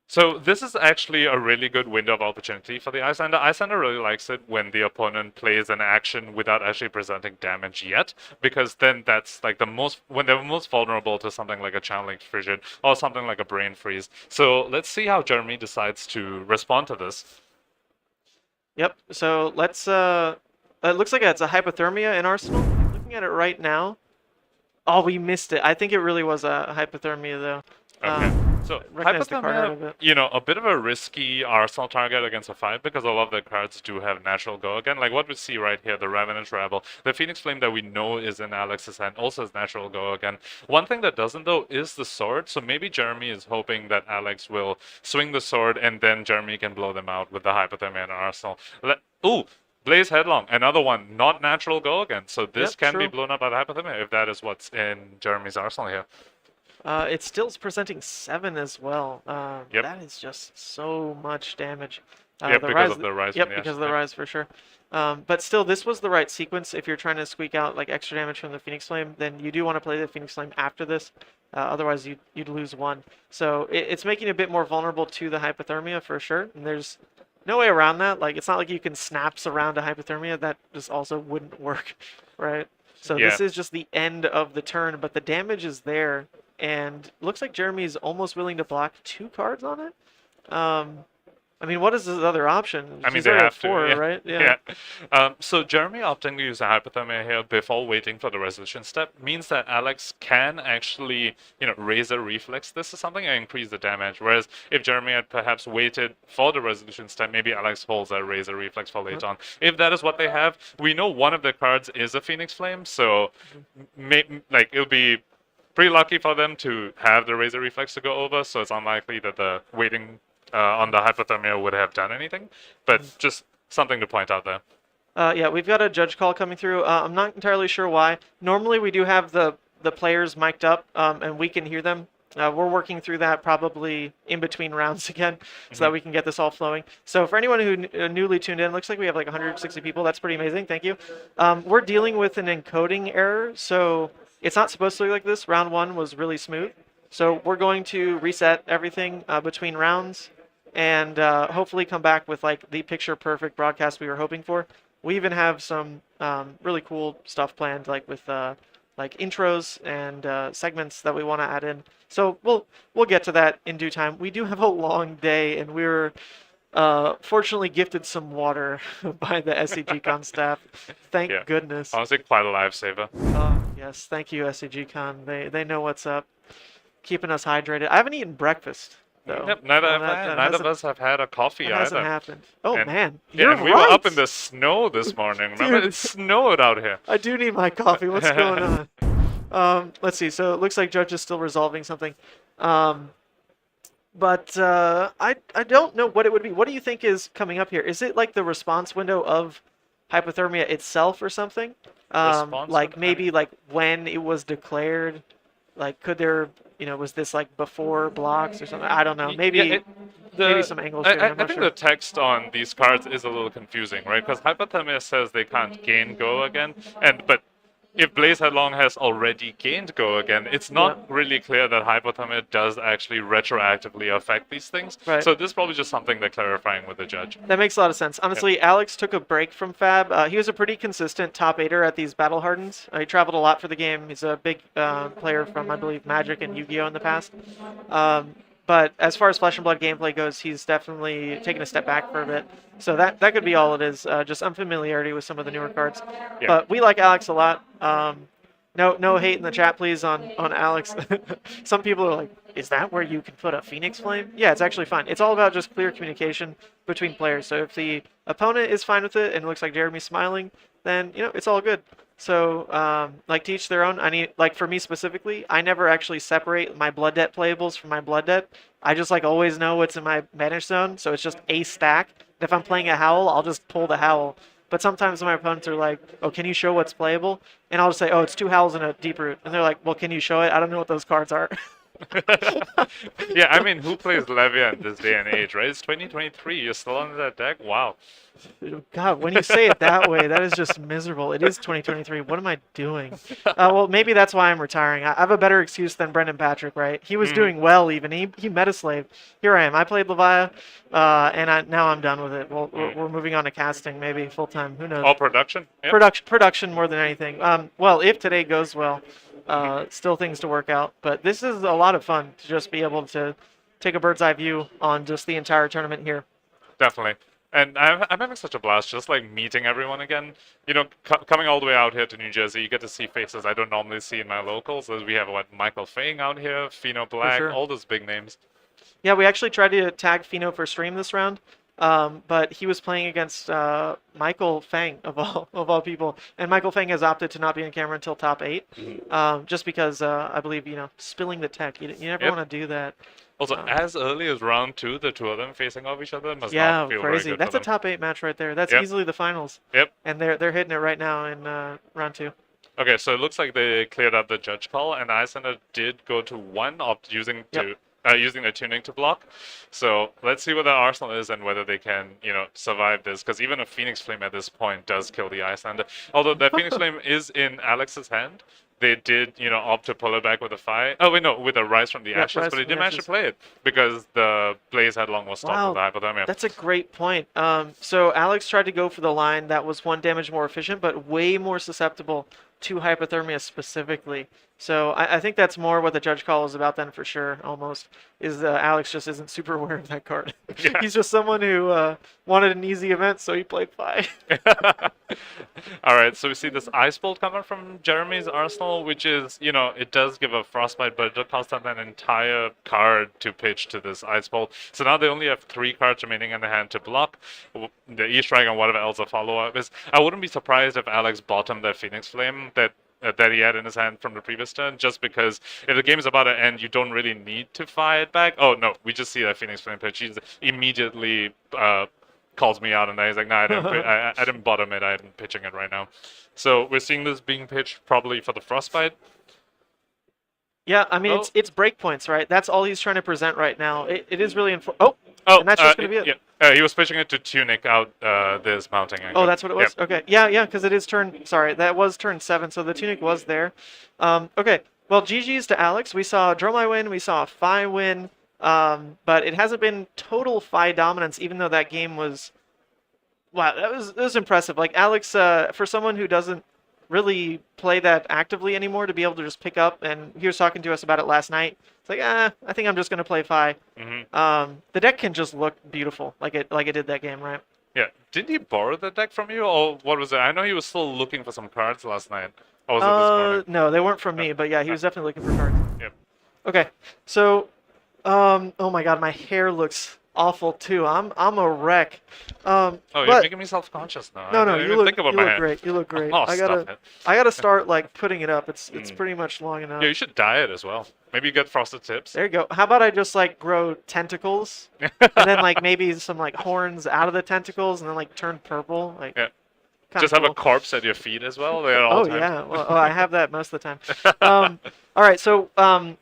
So this is actually a really good window of opportunity for the Iyslander. Iyslander really likes it when the opponent plays an action without actually presenting damage yet, because then that's like when they're most vulnerable to something like a Channel Lake Frigid or something like a Brain Freeze. So let's see how Jeremy decides to respond to this. Yep, so let's... it looks like it's a Hypothermia in Arsenal. Looking at it right now. Oh, we missed it. I think it really was a Hypothermia, though. Okay. So recognize the card out of Hypothermia, it. a bit of a risky Arsenal target against a 5 because a lot of the cards do have natural go again. Like what we see right here, the Revenant Rebel. The Phoenix Flame that we know is in Alex's hand also has natural go again. One thing that doesn't though is the sword. So maybe Jeremy is hoping that Alex will swing the sword and then Jeremy can blow them out with the Hypothermia and Arsenal. Blaze Headlong, another one, not natural go again. So this can be blown up by the Hypothermia if that is what's in Jeremy's arsenal here. It still is presenting 7 as well. Yep. That is just so much damage. Because of the Rise. Yep, because of the Rise for sure. But still, this was the right sequence. If you're trying to squeak out like extra damage from the Phoenix Flame, then you do want to play the Phoenix Flame after this. Otherwise, you'd lose 1. So it's making it a bit more vulnerable to the Hypothermia for sure. And there's no way around that. Like, it's not like you can snap around a Hypothermia. That just also wouldn't work, right? So this is just the end of the turn, but the damage is there. And looks like Jeremy's almost willing to block 2 cards on it. I mean, what is his other option? I mean, He's they already have at 4, to, right? Yeah. So Jeremy opting to use a Hypothermia here before waiting for the resolution step means that Alex can actually, raise a reflex. This is something and increase the damage. Whereas if Jeremy had perhaps waited for the resolution step, maybe Alex holds that raise a reflex for later on. If that is what they have, we know one of the cards is a Phoenix Flame, so it'll be pretty lucky for them to have the Razor Reflex to go over, so it's unlikely that the waiting on the Hypothermia would have done anything, but just something to point out there. Yeah, we've got a judge call coming through. I'm not entirely sure why. Normally we do have the players mic'd up, and we can hear them. We're working through that probably in between rounds again, so that we can get this all flowing. So for anyone who newly tuned in, looks like we have like 160 people. That's pretty amazing. Thank you. We're dealing with an encoding error, so it's not supposed to look like this. Round 1 was really smooth. So we're going to reset everything between rounds and hopefully come back with like the picture perfect broadcast we were hoping for. We even have some really cool stuff planned, like with like intros and segments that we want to add in. So we'll get to that in due time. We do have a long day, and we're Fortunately gifted some water by the SCGCon staff. Thank Yeah. goodness. Honestly, quite a lifesaver. Oh, yes. Thank you, SCGCon. They know what's up. Keeping us hydrated. I haven't eaten breakfast, though. Yep, neither have that I. Neither of hasn't- us have had a coffee That hasn't either. happened. Oh, And- man. Yeah, You're and we right. were up in the snow this morning. Remember, Dude. it snowed out here. I do need my coffee. What's going on? Let's see. So it looks like Judge is still resolving something. But I don't know what it would be. What do you think is coming up here? Is it like the response window of hypothermia itself or something? Response Like window? maybe like when it was declared? Like could there, was this like before blocks or something? I don't know. Maybe Yeah, maybe some angles. I think the text on these cards is a little confusing, right? Because hypothermia says they can't gain go again, but if Blaze Headlong has already gained go again, it's not really clear that hypothermia does actually retroactively affect these things. Right. So this is probably just something they're clarifying with the judge. That makes a lot of sense. Honestly, Alex took a break from Fab. He was a pretty consistent top 8er at these Battle Hardened. He traveled a lot for the game. He's a big player from, I believe, Magic and Yu-Gi-Oh! In the past. But as far as Flesh and Blood gameplay goes, he's definitely taken a step back for a bit. So that could be all it is, just unfamiliarity with some of the newer cards. Yeah. But we like Alex a lot. No hate in the chat, please, on Alex. Some people are like, is that where you can put a Phoenix Flame? Yeah, it's actually fine. It's all about just clear communication between players. So if the opponent is fine with it and it looks like Jeremy's smiling, then, it's all good. So, like, to each their own. For me specifically, I never actually separate my Blood Debt playables from my Blood Debt. I just, always know what's in my Banish Zone, so it's just a stack. And if I'm playing a Howl, I'll just pull the Howl. But sometimes my opponents are like, oh, can you show what's playable? And I'll just say, oh, it's 2 Howls and a Deep Root. And they're like, well, can you show it? I don't know what those cards are. Yeah, I mean, who plays Levia in this day and age, right? It's 2023. You're still on that deck? Wow. God, when you say it that way, that is just miserable. It is 2023. What am I doing? Well, maybe that's why I'm retiring. I have a better excuse than Brendan Patrick, right? He was doing well even. He metaslaved. Here I am. I played Levia, and now I'm done with it. We're moving on to casting, maybe full-time. Who knows? All production? Yep. Production more than anything. Well, if today goes well, still things to work out. But this is a lot of fun to just be able to take a bird's eye view on just the entire tournament here. Definitely. And I'm having such a blast just meeting everyone again. Coming all the way out here to New Jersey, you get to see faces I don't normally see in my locals. As we have Michael Fang out here, Fino Black, sure. all those big names. Yeah, we actually tried to tag Fino for stream this round, but he was playing against Michael Fang of all people, and Michael Fang has opted to not be on camera until top 8, just because I believe spilling the tech. You never want to do that. Also, as early as round 2, the two of them facing off each other must Yeah, not feel very crazy. good That's for a them. top 8 match right there. That's Yep. easily the finals. Yep. And they're hitting it right now in round 2. Okay, so it looks like they cleared up the judge call, and Iyslander did go to 1, using the tuning to block. So let's see what their arsenal is and whether they can, survive this. Because even a Phoenix Flame at this point does kill the Iyslander. Although that Phoenix Flame is in Alex's hand, they did, opt to pull it back with a fire. Oh wait, no, with a Rise from the Ashes, Rise but he from did the manage to Ashes. play it because the Blaze Headlong was stopped Wow, with the hypothermia. That's a great point. So Alex tried to go for the line that was 1 damage more efficient, but way more susceptible to hypothermia specifically. So I think that's more what the judge call is about then for sure, almost, is Alex just isn't super aware of that card. Yeah. He's just someone who wanted an easy event, so he played Fi. All right, so we see this Ice Bolt coming from Jeremy's arsenal, which is, it does give a Frostbite, but it does cost them an entire card to pitch to this Ice Bolt. So now they only have 3 cards remaining in the hand to block. The E-Strike and whatever else a follow-up is. I wouldn't be surprised if Alex bottomed that Phoenix Flame that he had in his hand from the previous turn, just because if the game is about to end, you don't really need to fire it back. Oh, no, we just see that Phoenix Flame pitch. He immediately calls me out, and he's like, nah, I didn't bottom it. I'm pitching it right now. So we're seeing this being pitched probably for the Frostbite. Yeah, I mean, Oh. it's breakpoints, right? That's all he's trying to present right now. It is really and that's just going to be it. Yeah. He was pitching it to Tunic out this mounting angle. Oh, that's what it was? Yep. Okay. Yeah, because it is that was turn 7, so the Tunic was there. Okay, well, GG's to Alex. We saw Dromai win, we saw Fi win, but it hasn't been total Fi dominance, even though that game was... Wow, that was impressive. Like, Alex, for someone who doesn't really play that actively anymore to be able to just pick up. And he was talking to us about it last night. It's like, I think I'm just gonna play Fi. The deck can just look beautiful, like it did that game, right? Yeah. Didn't he borrow the deck from you, or what was it? I know he was still looking for some cards last night. Or was it this morning? No, they weren't from me, but yeah, he was definitely looking for cards. Yep. Okay, so, oh my God, my hair looks awful too. I'm a wreck. Oh, you're but- making me self-conscious now. No, I no, didn't you even look, think about you my look hair. great. You look great. Oh, I stop it. gotta start like putting it up. It's pretty much long enough. Yeah, you should dye it as well. Maybe you get frosted tips. There you go. How about I just like grow tentacles, and then like maybe some like horns out of the tentacles, and then like turn purple. Like, Yeah. kinda Just have a cool. corpse at your feet as well. At all Oh times. yeah, well, I have that most of the time. All right, so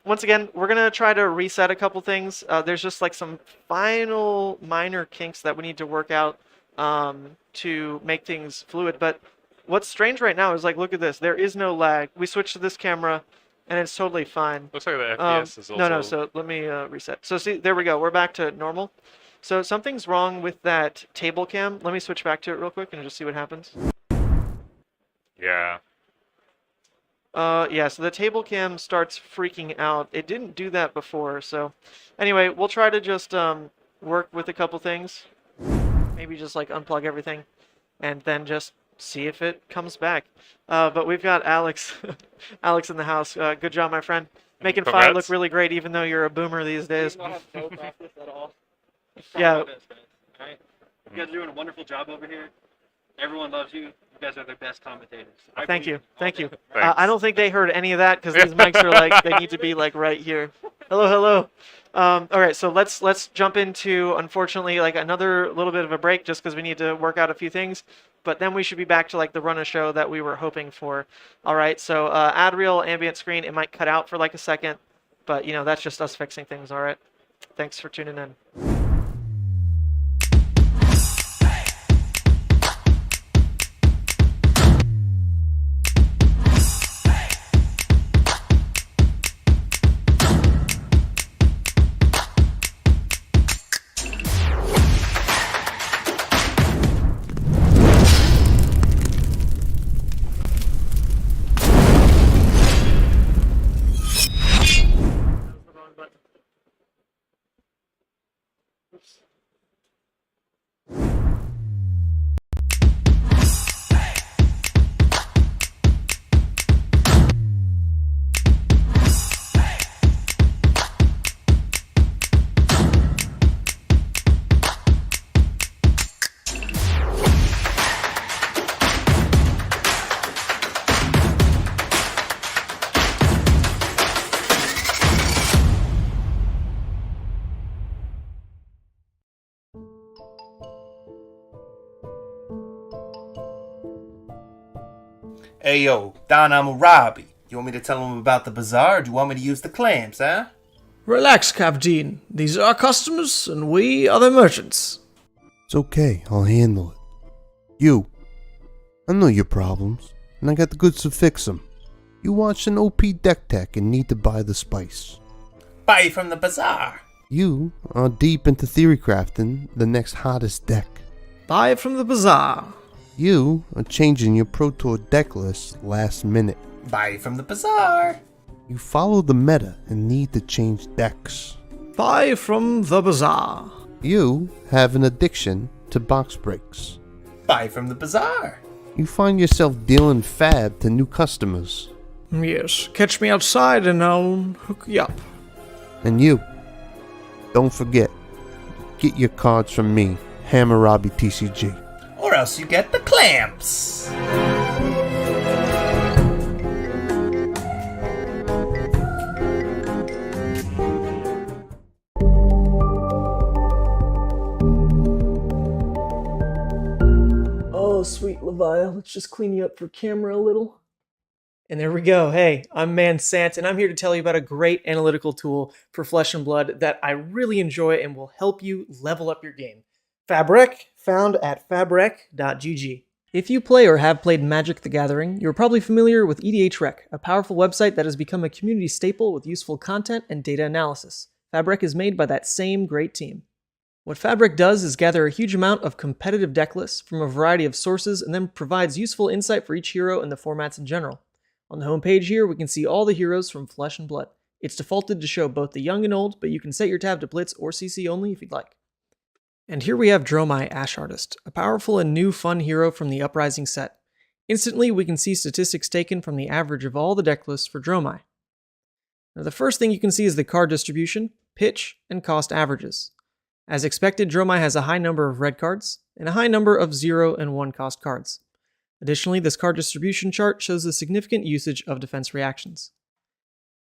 once again, we're gonna try to reset a couple things. There's just like some final minor kinks that we need to work out to make things fluid. But what's strange right now is like, look at this. There is no lag. We switched to this camera, and it's totally fine. Looks like the FPS is also. No. So let me reset. So see, there we go. We're back to normal. So something's wrong with that table cam. Let me switch back to it real quick and just see what happens. Yeah. Yeah, so the table cam starts freaking out. It didn't do that before, so anyway, we'll try to just work with a couple things. Maybe just like unplug everything and then just see if it comes back. But we've got Alex Alex in the house. Good job, my friend. Making Fi Congrats. look really great even though you're a boomer these days. You don't have toe practice at all. Yeah. All right? You guys are doing a wonderful job over here. Everyone loves you. You guys are the best commentators. I Thank believe you. Thank you. Thanks. I don't think they heard any of that because these mics are like, they need to be like right here. Hello, hello. All right, so let's jump into, unfortunately, like another little bit of a break just because we need to work out a few things. But then we should be back to like the run of show that we were hoping for. All right, so add real ambient screen. It might cut out for like a second, but you know, that's just us fixing things. All right. Thanks for tuning in. Hey yo, Don Amurabi. You want me to tell him about the bazaar, or do you want me to use the clams, huh? Relax, Captain. These are our customers, and we are the merchants. It's okay, I'll handle it. You, I know your problems, and I got the goods to fix them. You watched an OP deck tech and need to buy the spice. Buy from the bazaar. You are deep into theory crafting the next hottest deck. Buy it from the bazaar. You are changing your Pro Tour deck list last minute. Buy from the bazaar. You follow the meta and need to change decks. Buy from the bazaar. You have an addiction to box breaks. Buy from the bazaar. You find yourself dealing fab to new customers. Yes, catch me outside and I'll hook you up. And you, don't forget, get your cards from me, Hammurabi TCG. Or else you get the clamps. Oh, sweet Levi, let's just clean you up for camera a little. And there we go. Hey, I'm Sant, and I'm here to tell you about a great analytical tool for Flesh and Blood that I really enjoy and will help you level up your game. Fabric, found at fabric.gg. If you play or have played Magic the Gathering, you're probably familiar with EDH Rec, a powerful website that has become a community staple with useful content and data analysis. Fabric is made by that same great team. What Fabric does is gather a huge amount of competitive deck lists from a variety of sources and then provides useful insight for each hero and the formats in general. On the home page here, we can see all the heroes from Flesh and Blood. It's defaulted to show both the young and old, but you can set your tab to Blitz or CC only if you'd like. And here we have Dromai, Ash Artist, a powerful and new fun hero from the Uprising set. Instantly, we can see statistics taken from the average of all the deck lists for Dromai. Now, the first thing you can see is the card distribution, pitch, and cost averages. As expected, Dromai has a high number of red cards, and a high number of 0 and 1 cost cards. Additionally, this card distribution chart shows the significant usage of defense reactions.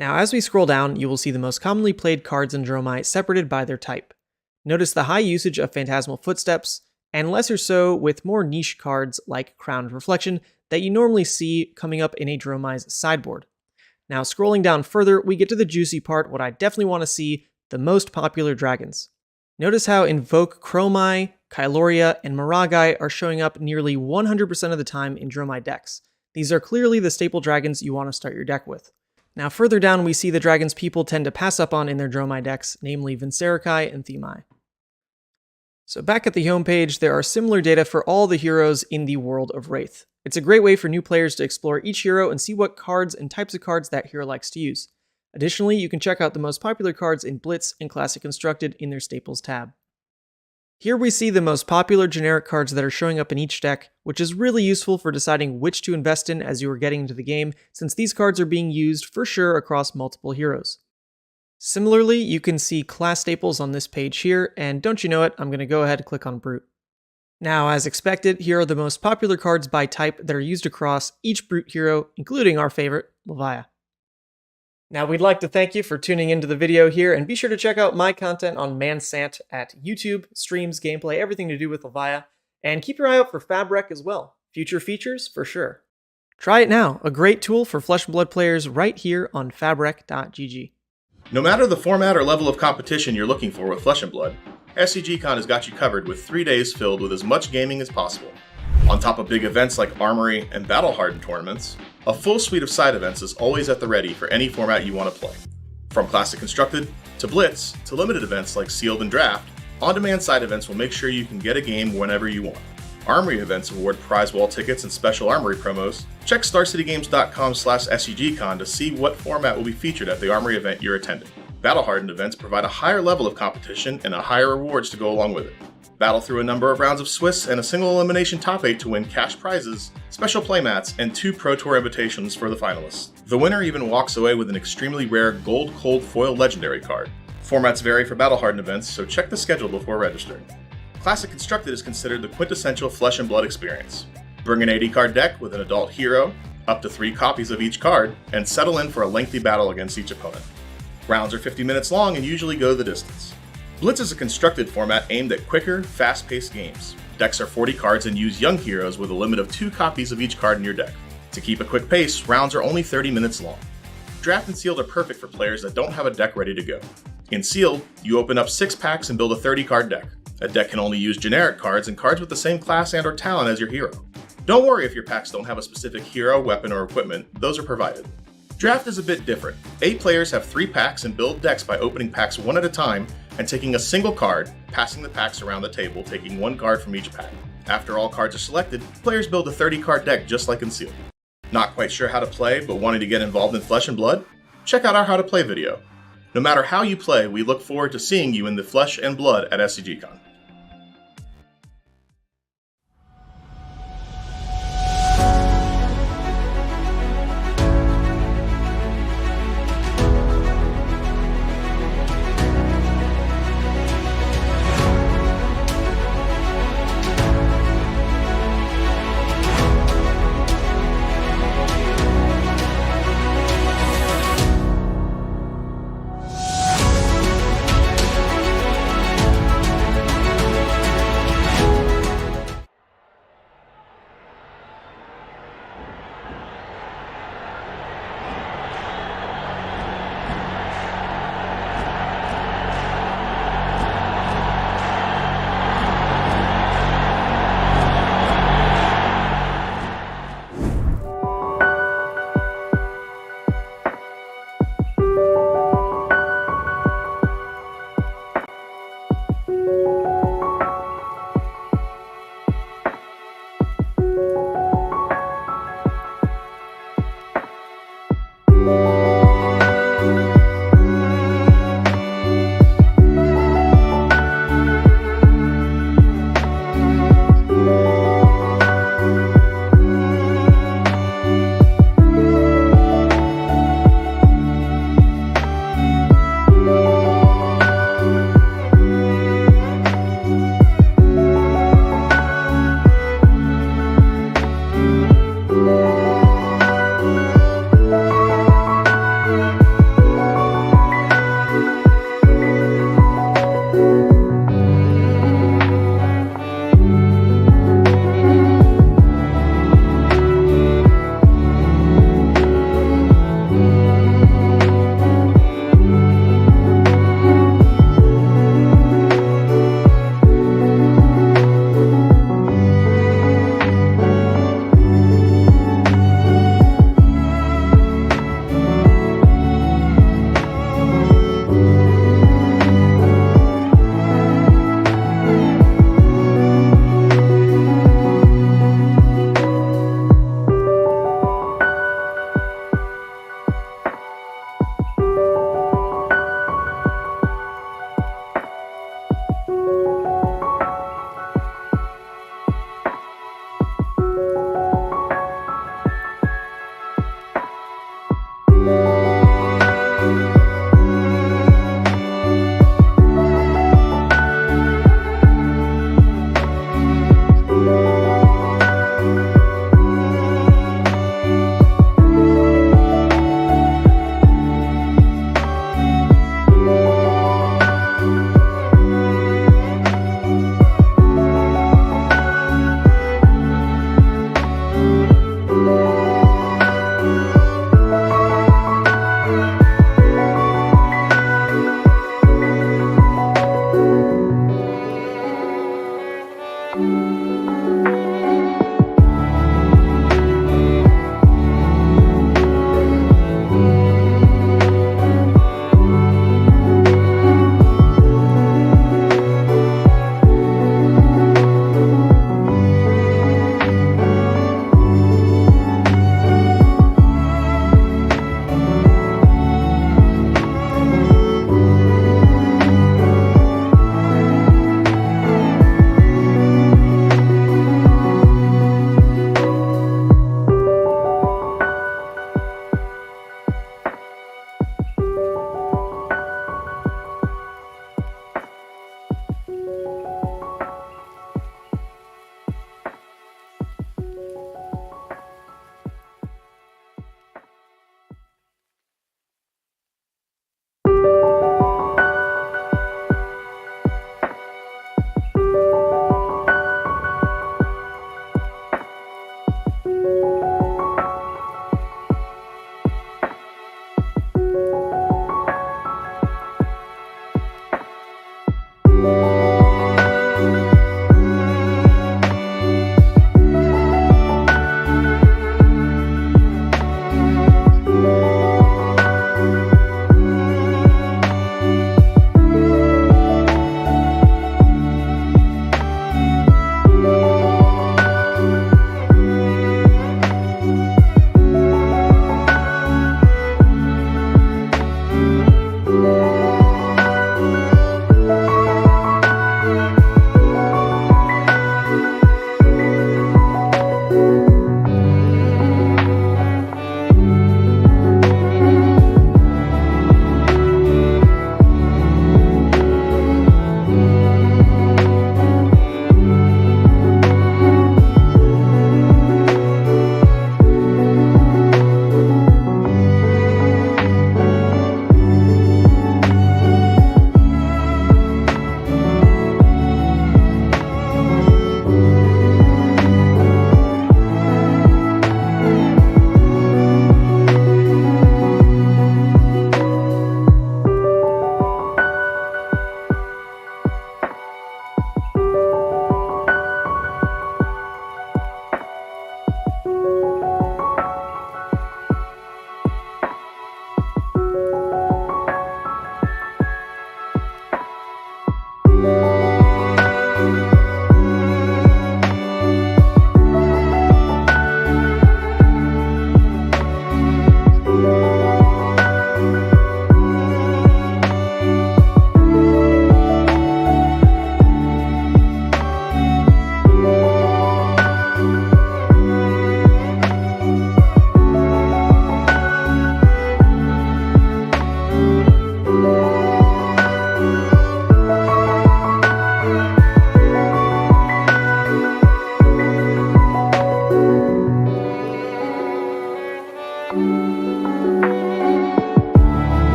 Now, as we scroll down, you will see the most commonly played cards in Dromai separated by their type. Notice the high usage of Phantasmal Footsteps, and lesser so with more niche cards like Crowned Reflection that you normally see coming up in a Dromai's sideboard. Now, scrolling down further, we get to the juicy part, what I definitely want to see, the most popular dragons. Notice how Invoke Chromai, Kyloria, and Maragai are showing up nearly 100% of the time in Dromai decks. These are clearly the staple dragons you want to start your deck with. Now further down we see the dragons people tend to pass up on in their Dromai decks, namely Vincerikai and Themai. So back at the homepage, there are similar data for all the heroes in the world of Wraith. It's a great way for new players to explore each hero and see what cards and types of cards that hero likes to use. Additionally, you can check out the most popular cards in Blitz and Classic Constructed in their Staples tab. Here we see the most popular generic cards that are showing up in each deck, which is really useful for deciding which to invest in as you are getting into the game, since these cards are being used for sure across multiple heroes. Similarly, you can see class staples on this page here, and don't you know it, I'm going to go ahead and click on Brute. Now, as expected, here are the most popular cards by type that are used across each Brute hero, including our favorite, Levia. Now, we'd like to thank you for tuning into the video here, and be sure to check out my content on Sant at YouTube, streams, gameplay, everything to do with Levia, and keep your eye out for Fabric as well. Future features for sure. Try it now, a great tool for Flesh and Blood players right here on fabric.gg. No matter the format or level of competition you're looking for with Flesh and Blood, SCGCon has got you covered with 3 days filled with as much gaming as possible. On top of big events like Armory and Battle Hardened tournaments, a full suite of side events is always at the ready for any format you want to play. From Classic Constructed, to Blitz, to limited events like Sealed and Draft, on-demand side events will make sure you can get a game whenever you want. Armory events award prize wall tickets and special Armory promos. Check StarCityGames.com/SCGCon to see what format will be featured at the Armory event you're attending. Battle Hardened events provide a higher level of competition and a higher rewards to go along with it. Battle through a number of rounds of Swiss and a single elimination top 8 to win cash prizes, special playmats, and 2 Pro Tour invitations for the finalists. The winner even walks away with an extremely rare Gold Cold Foil Legendary card. Formats vary for Battle Hardened events, so check the schedule before registering. Classic Constructed is considered the quintessential Flesh and Blood experience. Bring an 80-card deck with an adult hero, up to 3 copies of each card, and settle in for a lengthy battle against each opponent. Rounds are 50 minutes long and usually go the distance. Blitz is a constructed format aimed at quicker, fast-paced games. Decks are 40 cards and use young heroes with a limit of 2 copies of each card in your deck. To keep a quick pace, rounds are only 30 minutes long. Draft and Sealed are perfect for players that don't have a deck ready to go. In Sealed, you open up 6 packs and build a 30-card deck. A deck can only use generic cards and cards with the same class and or talent as your hero. Don't worry if your packs don't have a specific hero, weapon, or equipment, those are provided. Draft is a bit different. 8 players have 3 packs and build decks by opening packs one at a time and taking a single card, passing the packs around the table, taking 1 card from each pack. After all cards are selected, players build a 30-card deck just like in Sealed. Not quite sure how to play, but wanting to get involved in Flesh and Blood? Check out our How to Play video. No matter how you play, we look forward to seeing you in the Flesh and Blood at SCGCon.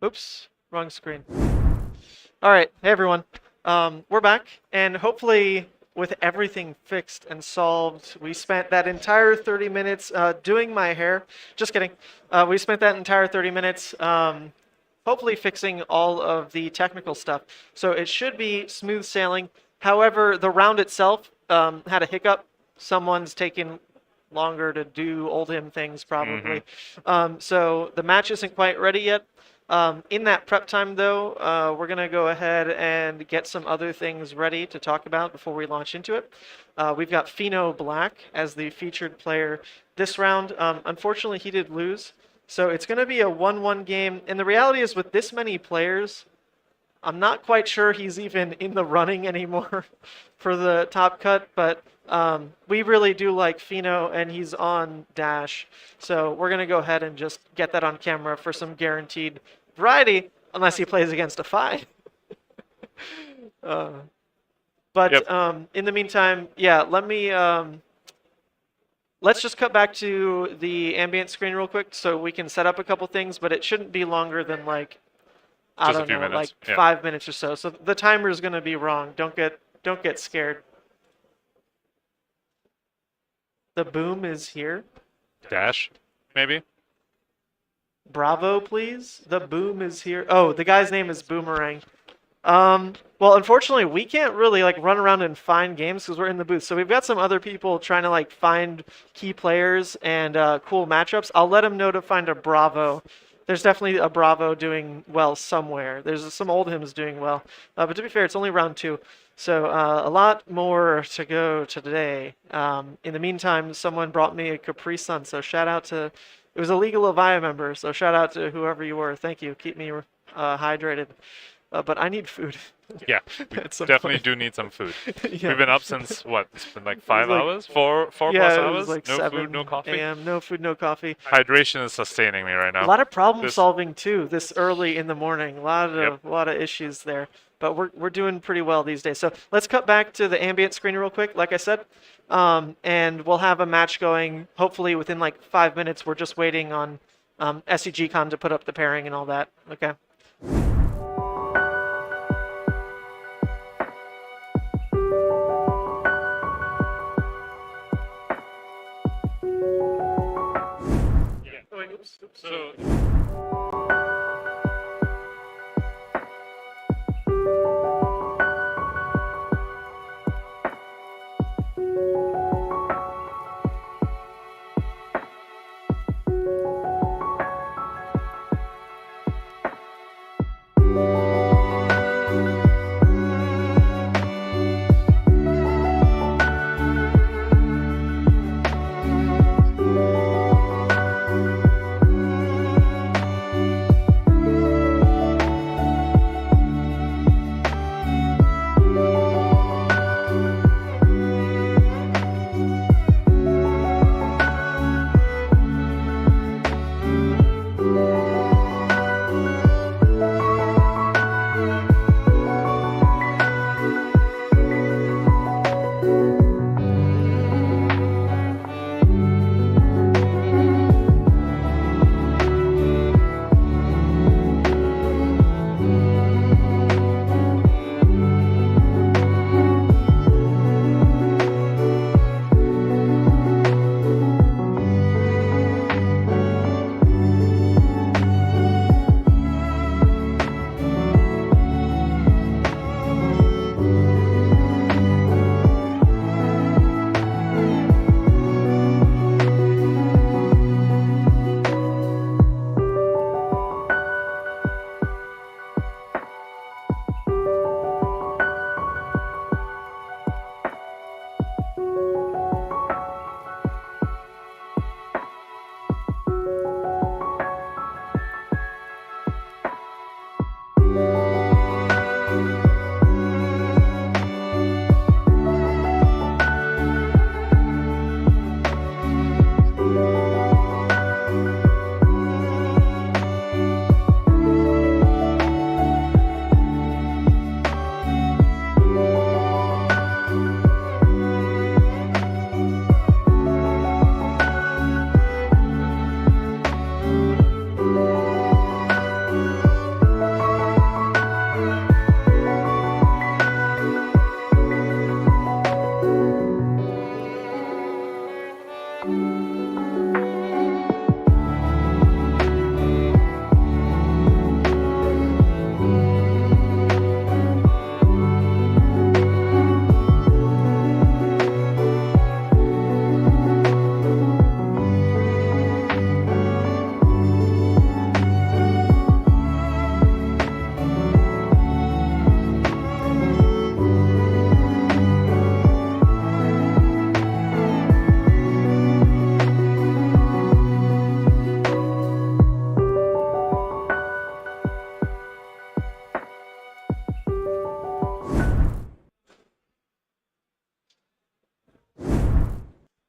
Oops, wrong screen. All right, hey everyone. We're back, and hopefully with everything fixed and solved, we spent that entire 30 minutes doing my hair. Just kidding. We spent that entire 30 minutes hopefully fixing all of the technical stuff. So it should be smooth sailing. However, the round itself had a hiccup. Someone's taking longer to do Oldhim things probably. So the match isn't quite ready yet. In that prep time though, we're gonna go ahead and get some other things ready to talk about before we launch into it. We've got Pheno Black as the featured player this round. Unfortunately, he did lose. So it's gonna be a 1-1 game. And the reality is with this many players, I'm not quite sure he's even in the running anymore for the top cut, but we really do like Pheno, and he's on Dash. So we're going to go ahead and just get that on camera for some guaranteed variety, unless he plays against a Fi. In the meantime, yeah, let's just cut back to the ambient screen real quick so we can set up a couple things, but it shouldn't be longer than like, I don't know, like 5 minutes or so. So the timer is going to be wrong. Don't get scared. The boom is here. Dash, maybe? Bravo, please. The boom is here. Oh, the guy's name is Boomerang. Well, unfortunately, we can't really like run around and find games because we're in the booth. So we've got some other people trying to like find key players and cool matchups. I'll let them know to find a Bravo. There's definitely a Bravo doing well somewhere. There's some Oldhims doing well. But to be fair, it's only round 2. So a lot more to go today. In the meantime, someone brought me a Capri Sun. So shout out to, it was a Legal Avaya member. So shout out to whoever you were. Thank you. Keep me hydrated. But I need food. Yeah, we definitely do need some food. Yeah. We've been up since, what, it's been like 5 hours? 4 plus hours? Like no food, no coffee? No food, no coffee. Hydration is sustaining me right now. A lot of problem solving too this early in the morning. A lot of issues there. But we're doing pretty well these days. So let's cut back to the ambient screen real quick, like I said. And we'll have a match going hopefully within like 5 minutes. We're just waiting on SCGCon to put up the pairing and all that. Okay. So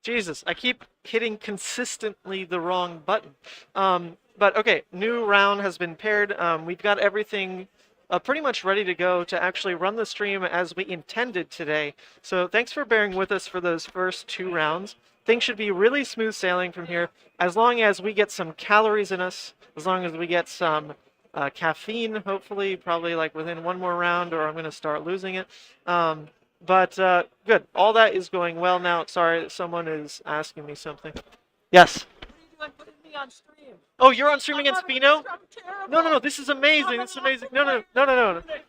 Jesus, I keep hitting consistently the wrong button. But okay, new round has been paired. We've got everything pretty much ready to go to actually run the stream as we intended today. So thanks for bearing with us for those first 2 rounds. Things should be really smooth sailing from here, as long as we get some calories in us, as long as we get some caffeine, hopefully, probably like within 1 more round, or I'm going to start losing it. But good. All that is going well now. Sorry, someone is asking me something. Yes. What are you doing putting me on stream? Oh, you're on streaming against Spino? I'm terrible. No. This is amazing. This is amazing. No. Humiliate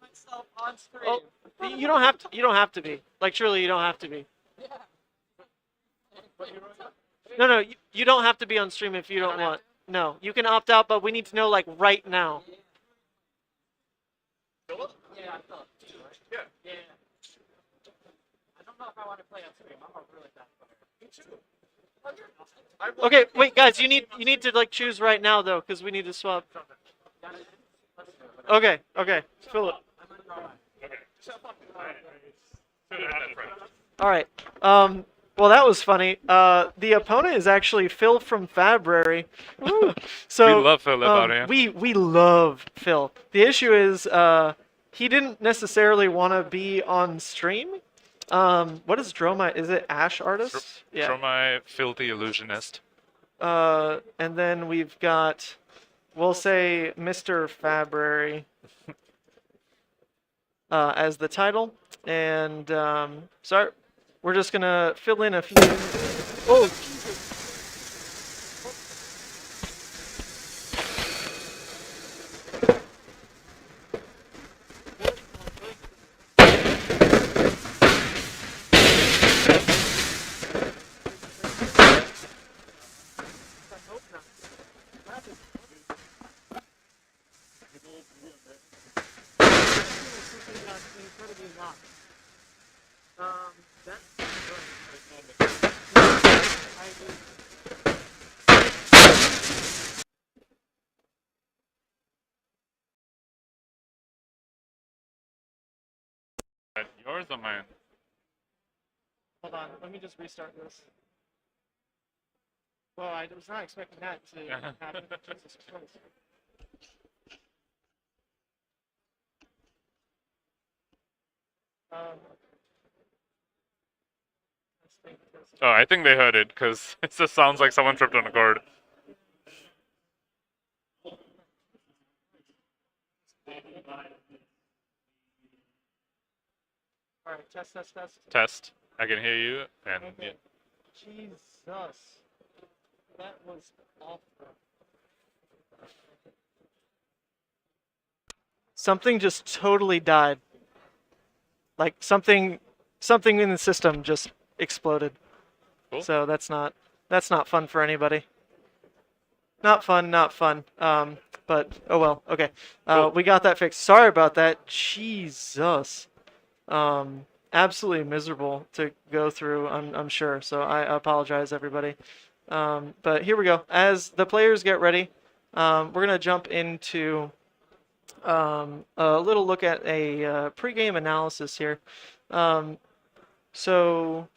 myself on stream. Oh, you don't have to. You don't have to be. Like, truly, you don't have to be. No. You don't have to be on stream if you don't want. No, you can opt out, but we need to know like right now. Yeah, I thought. Yeah. I don't know if I want to play on stream. I'm a really bad player. Me too. Okay, wait, guys. You need to like choose right now though, because we need to swap. Okay. Fill it. All right. Well, that was funny. The opponent is actually Phil from Fabrary. So We love Phil out here. We love Phil. The issue is he didn't necessarily want to be on stream. What is Dromai? Is it Ash Artist? Dromai, filthy illusionist. And then we've got, we'll say Mr. Fabrary as the title. And sorry, we're just gonna fill in a few. Oh, Jesus. Yours or mine? Hold on, let me just restart this. Well, I was not expecting that to happen. Jesus Christ. Oh, I think they heard it because it just sounds like someone tripped on a cord. Alright, test. Test. I can hear you, and Okay. Jesus. That was awful. Something just totally died. Like something in the system just exploded. Cool. So that's not fun for anybody. Not fun. But oh well. Okay. Cool. We got that fixed. Sorry about that. Jesus. Absolutely miserable to go through. I'm sure. So I apologize, everybody. But here we go. As the players get ready, we're gonna jump into a little look at a pregame analysis here. So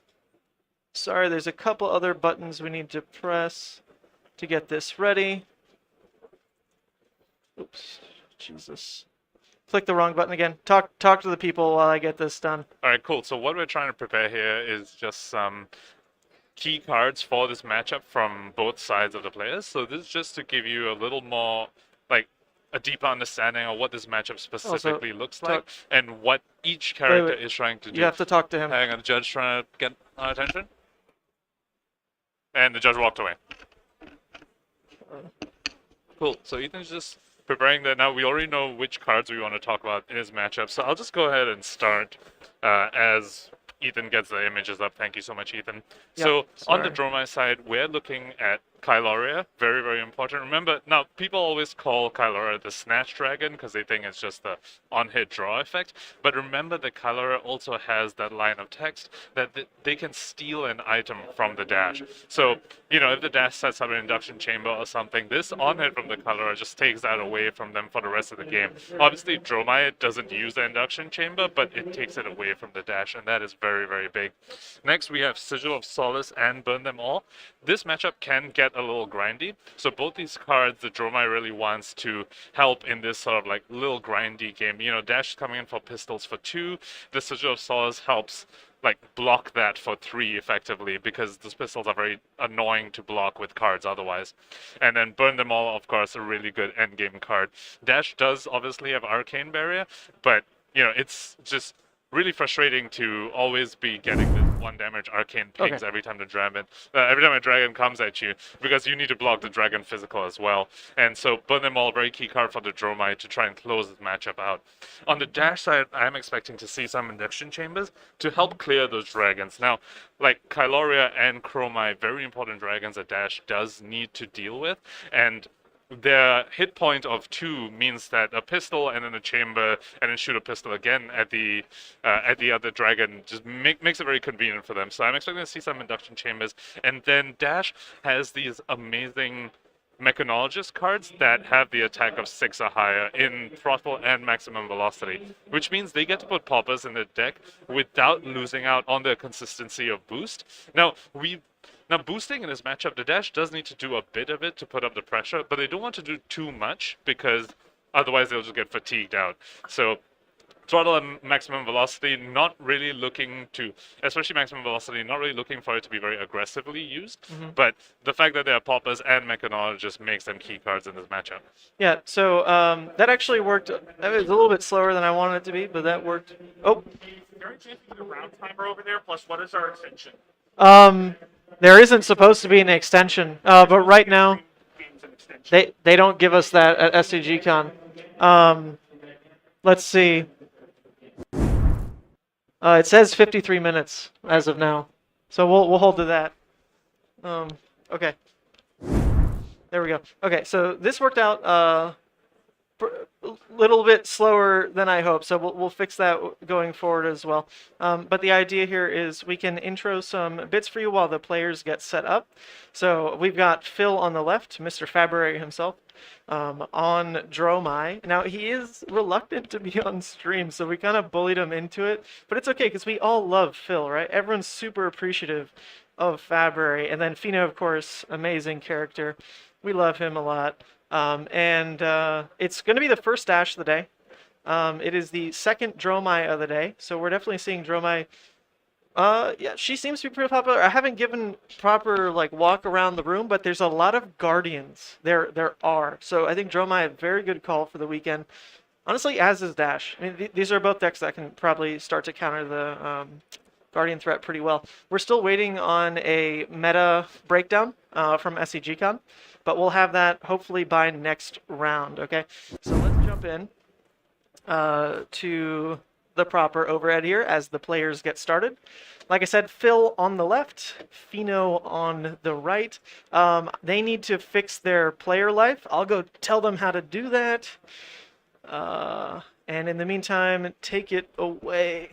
sorry, there's a couple other buttons we need to press to get this ready. Oops, Jesus. Click the wrong button again. Talk to the people while I get this done. All right, cool. So what we're trying to prepare here is just some key cards for this matchup from both sides of the players. So this is just to give you a little more, like, a deeper understanding of what this matchup specifically looks like and what each character is trying to do. You have to talk to him. Hang on, the judge trying to get our attention. And the judge walked away. Cool. So Ethan's just preparing that now. We already know which cards we want to talk about in his matchup. So I'll just go ahead and start as Ethan gets the images up. Thank you so much, Ethan. Yeah, so on the sorry. Dromai side, we're looking at Kyloria, very, very important. Remember, now, people always call Kyloria the Snatch Dragon because they think it's just the on-hit draw effect. But remember that Kyloria also has that line of text that they can steal an item from the dash. So, if the dash sets up an induction chamber or something, this on-hit from the Kyloria just takes that away from them for the rest of the game. Obviously, Dromai doesn't use the induction chamber, but it takes it away from the dash, and that is very, very big. Next, we have Sigil of Solace and Burn Them All. This matchup can get a little grindy. So both these cards, the Dromai really wants to help in this sort of like little grindy game. Dash is coming in for pistols for 2. The Sigil of Solace helps like block that for 3 effectively, because those pistols are very annoying to block with cards otherwise. And then Burn Them All, of course, a really good endgame card. Dash does obviously have Arcane Barrier, but it's just really frustrating to always be getting this 1 damage arcane pings every time a dragon comes at you, because you need to block the dragon physical as well. And so Burn Them All, very key card for the Dromai to try and close this matchup out. On the dash side, I'm expecting to see some induction chambers to help clear those dragons. Now, like Kyloria and Chromai, very important dragons that dash does need to deal with, and their hit point of 2 means that a pistol and then a chamber and then shoot a pistol again at the other dragon just makes it very convenient for them. So I'm expecting to see some induction chambers. And then Dash has these amazing Mechanologist cards that have the attack of 6 or higher in throttle and maximum velocity, which means they get to put poppers in the deck without losing out on the consistency of boost. Now, boosting in this matchup, the dash does need to do a bit of it to put up the pressure, but they don't want to do too much because otherwise they'll just get fatigued out. So throttle and maximum velocity, not really looking to, especially maximum velocity, not really looking for it to be very aggressively used. But the fact that they are poppers and mechanologists makes them key cards in this matchup. Yeah, so that actually worked. That was a little bit slower than I wanted it to be, but that worked. Oh. Is there a chance to get a round timer over there? Plus, what is our extension? There isn't supposed to be an extension, but right now they don't give us that at SCGCon. Let's see. It says 53 minutes as of now, so we'll hold to that. Okay. There we go. Okay, so this worked out a little bit slower than I hoped, so we'll fix that going forward as well. But the idea here is we can intro some bits for you while the players get set up. So we've got Phil on the left, Mr. Fabry himself, on Dromai. Now, he is reluctant to be on stream, so we kind of bullied him into it. But it's okay, because we all love Phil, right? Everyone's super appreciative of Fabry. And then Fino, of course, amazing character. We love him a lot. It's going to be the first dash of the day. It is the second Dromai of the day, so we're definitely seeing Dromai. Yeah, she seems to be pretty popular. I haven't given proper walk around the room, but there's a lot of Guardians. There are. So I think Dromai a very good call for the weekend. Honestly, as is Dash. I mean, these are both decks that can probably start to counter the Guardian threat pretty well. We're still waiting on a meta breakdown from SCGCon, but we'll have that hopefully by next round, okay? So let's jump in to the proper overhead here as the players get started. Like I said, Phil on the left, Fino on the right. They need to fix their player life. I'll go tell them how to do that. And in the meantime, take it away.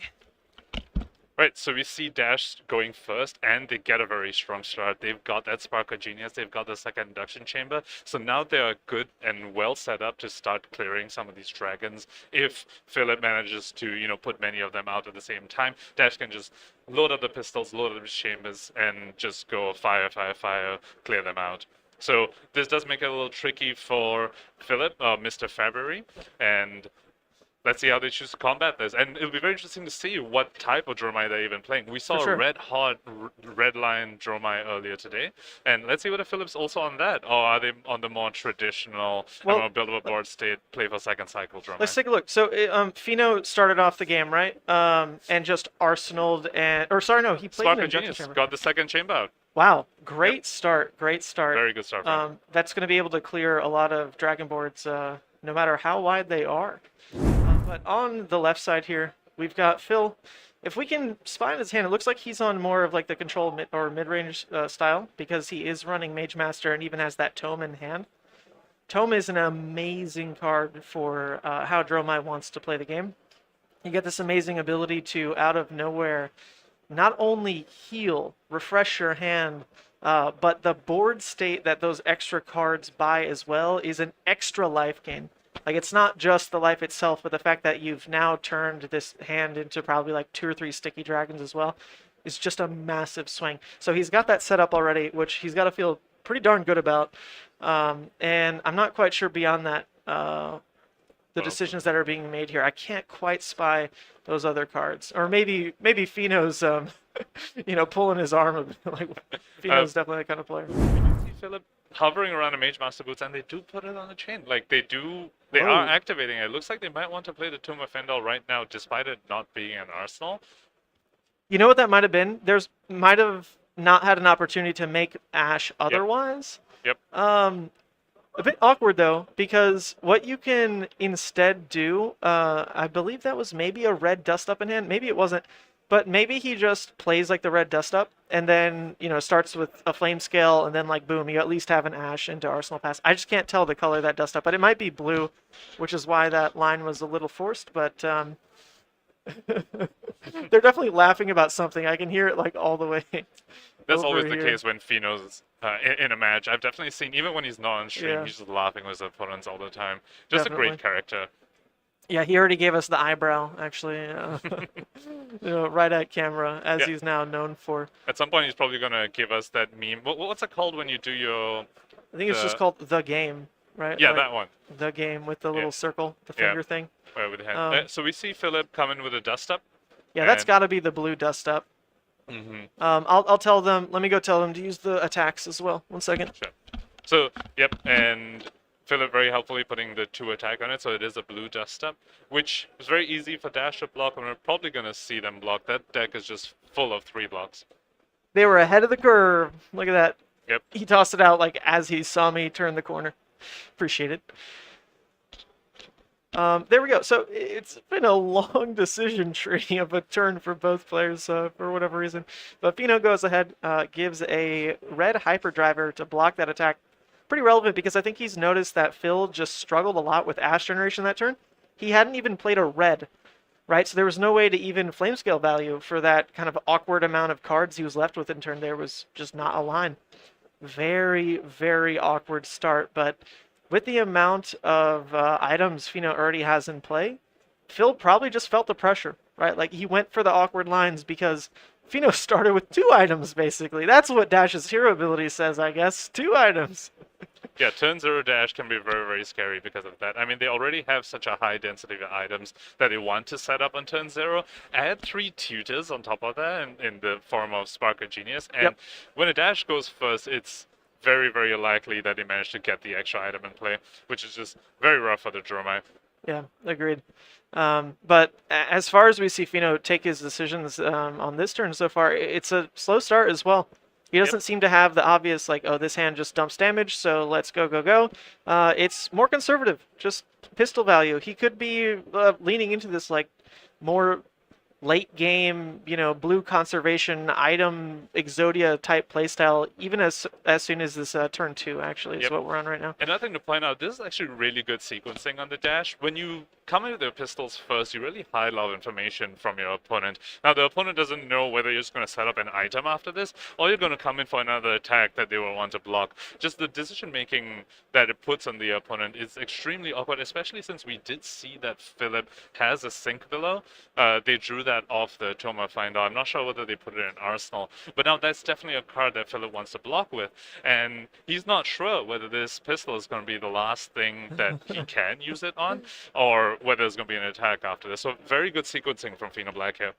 Right, so we see Dash going first, and they get a very strong start. They've got that Spark of Genius, they've got the second induction chamber, so now they are good and well set up to start clearing some of these dragons. If Philip manages to, put many of them out at the same time, Dash can just load up the pistols, load up the chambers, and just go fire, fire, fire, clear them out. So this does make it a little tricky for Philip, Mr. Fabry, and let's see how they choose to combat this. And it'll be very interesting to see what type of Dromai they're even playing. We saw a red line Dromai earlier today. And let's see whether Philip's also on that. Or are they on the more traditional, build up a board state, play for second cycle Dromai? Let's take a look. So Fino started off the game, right? And just arsenaled and... Or sorry, no, he played Spark an of induction Genius, chamber. got the second chamber out. Wow, great start, great start. Very good start. That's going to be able to clear a lot of dragon boards, no matter how wide they are. But on the left side here, we've got Phil. If we can spy on his hand, it looks like he's on more of like the control mid-range style because he is running Mage Master and even has that Tome in hand. Tome is an amazing card for how Dromai wants to play the game. You get this amazing ability to, out of nowhere, not only heal, refresh your hand, but the board state that those extra cards buy as well is an extra life gain. Like, it's not just the life itself, but the fact that you've now turned this hand into probably like 2 or 3 sticky dragons as well is just a massive swing. So he's got that set up already, which he's got to feel pretty darn good about. And I'm not quite sure beyond that, the decisions that are being made here. I can't quite spy those other cards. Or maybe Fino's, pulling his arm a bit. Like, Fino's definitely that kind of player. See Philip hovering around a Mage Master boots, and they do put it on the chain. Like, they are activating it. It looks like they might want to play the Tomb of Fendel right now, despite it not being an arsenal. You know what that might have been? Might have not had an opportunity to make Ash otherwise. Yep. A bit awkward, though, because what you can instead do, I believe that was maybe a red dust up in hand. Maybe it wasn't. But maybe he just plays like the red dust up and then, starts with a flame scale and then like, boom, you at least have an Ash into Arsenal Pass. I just can't tell the color of that dust up, but it might be blue, which is why that line was a little forced, but they're definitely laughing about something. I can hear it like all the way. That's always over the here. case when Fino's in a match. I've definitely seen, even when he's not on stream, he's just laughing with his opponents all the time. Just Definitely. a great character. Yeah, he already gave us the eyebrow, actually, right at camera, as he's now known for. At some point, he's probably going to give us that meme. What's it called when you do your... I think it's just called The Game, right? Yeah, like, that one. The Game with the little circle, the finger thing. Right, with the hand. So we see Philip coming with a dust up. Yeah, that's got to be the blue dust up. Mm-hmm. I'll tell them, let me go tell them to use the attacks as well. 1 second. Sure. So, yep, and Philip very helpfully putting the 2 attack on it, so it is a blue dust up, which is very easy for Dash to block, and we're probably going to see them block. That deck is just full of 3 blocks. They were ahead of the curve. Look at that. Yep. He tossed it out like as he saw me turn the corner. Appreciate it. There we go. So it's been a long decision tree of a turn for both players for whatever reason. But Fino goes ahead, gives a red hyperdriver to block that attack. Pretty relevant because I think he's noticed that Phil just struggled a lot with Ash generation that turn. He hadn't even played a red, right? So there was no way to even flame scale value for that kind of awkward amount of cards he was left with in turn. There was just not a line. Very, very awkward start, but with the amount of items Fino already has in play, Phil probably just felt the pressure, right? Like, he went for the awkward lines because Fino started with 2 items, basically. That's what Dash's hero ability says, I guess. 2 items. Yeah, turn 0 Dash can be very, very scary because of that. I mean, they already have such a high density of items that they want to set up on turn 0. Add 3 tutors on top of that in the form of Spark or Genius. And when a Dash goes first, it's very, very likely that they manage to get the extra item in play, which is just very rough for the Dromai. Yeah, agreed. But as far as we see Fino take his decisions on this turn so far, it's a slow start as well. He doesn't seem to have the obvious, like, oh, this hand just dumps damage, so let's go, go, go. It's more conservative, just pistol value. He could be leaning into this, like, more late game, blue conservation item Exodia type playstyle, even as soon as this turn 2 actually is what we're on right now. Another thing to point out, this is actually really good sequencing on the Dash. When you come in with your pistols first, you really hide a lot of information from your opponent. Now, the opponent doesn't know whether you're just going to set up an item after this, or you're going to come in for another attack that they will want to block. Just the decision-making that it puts on the opponent is extremely awkward, especially since we did see that Philip has a sink below. They drew that off the Toma Finder. I'm not sure whether they put it in Arsenal, but now that's definitely a card that Philip wants to block with, and he's not sure whether this pistol is going to be the last thing that he can use it on, or whether there's going to be an attack after this. So very good sequencing from Fino Black here.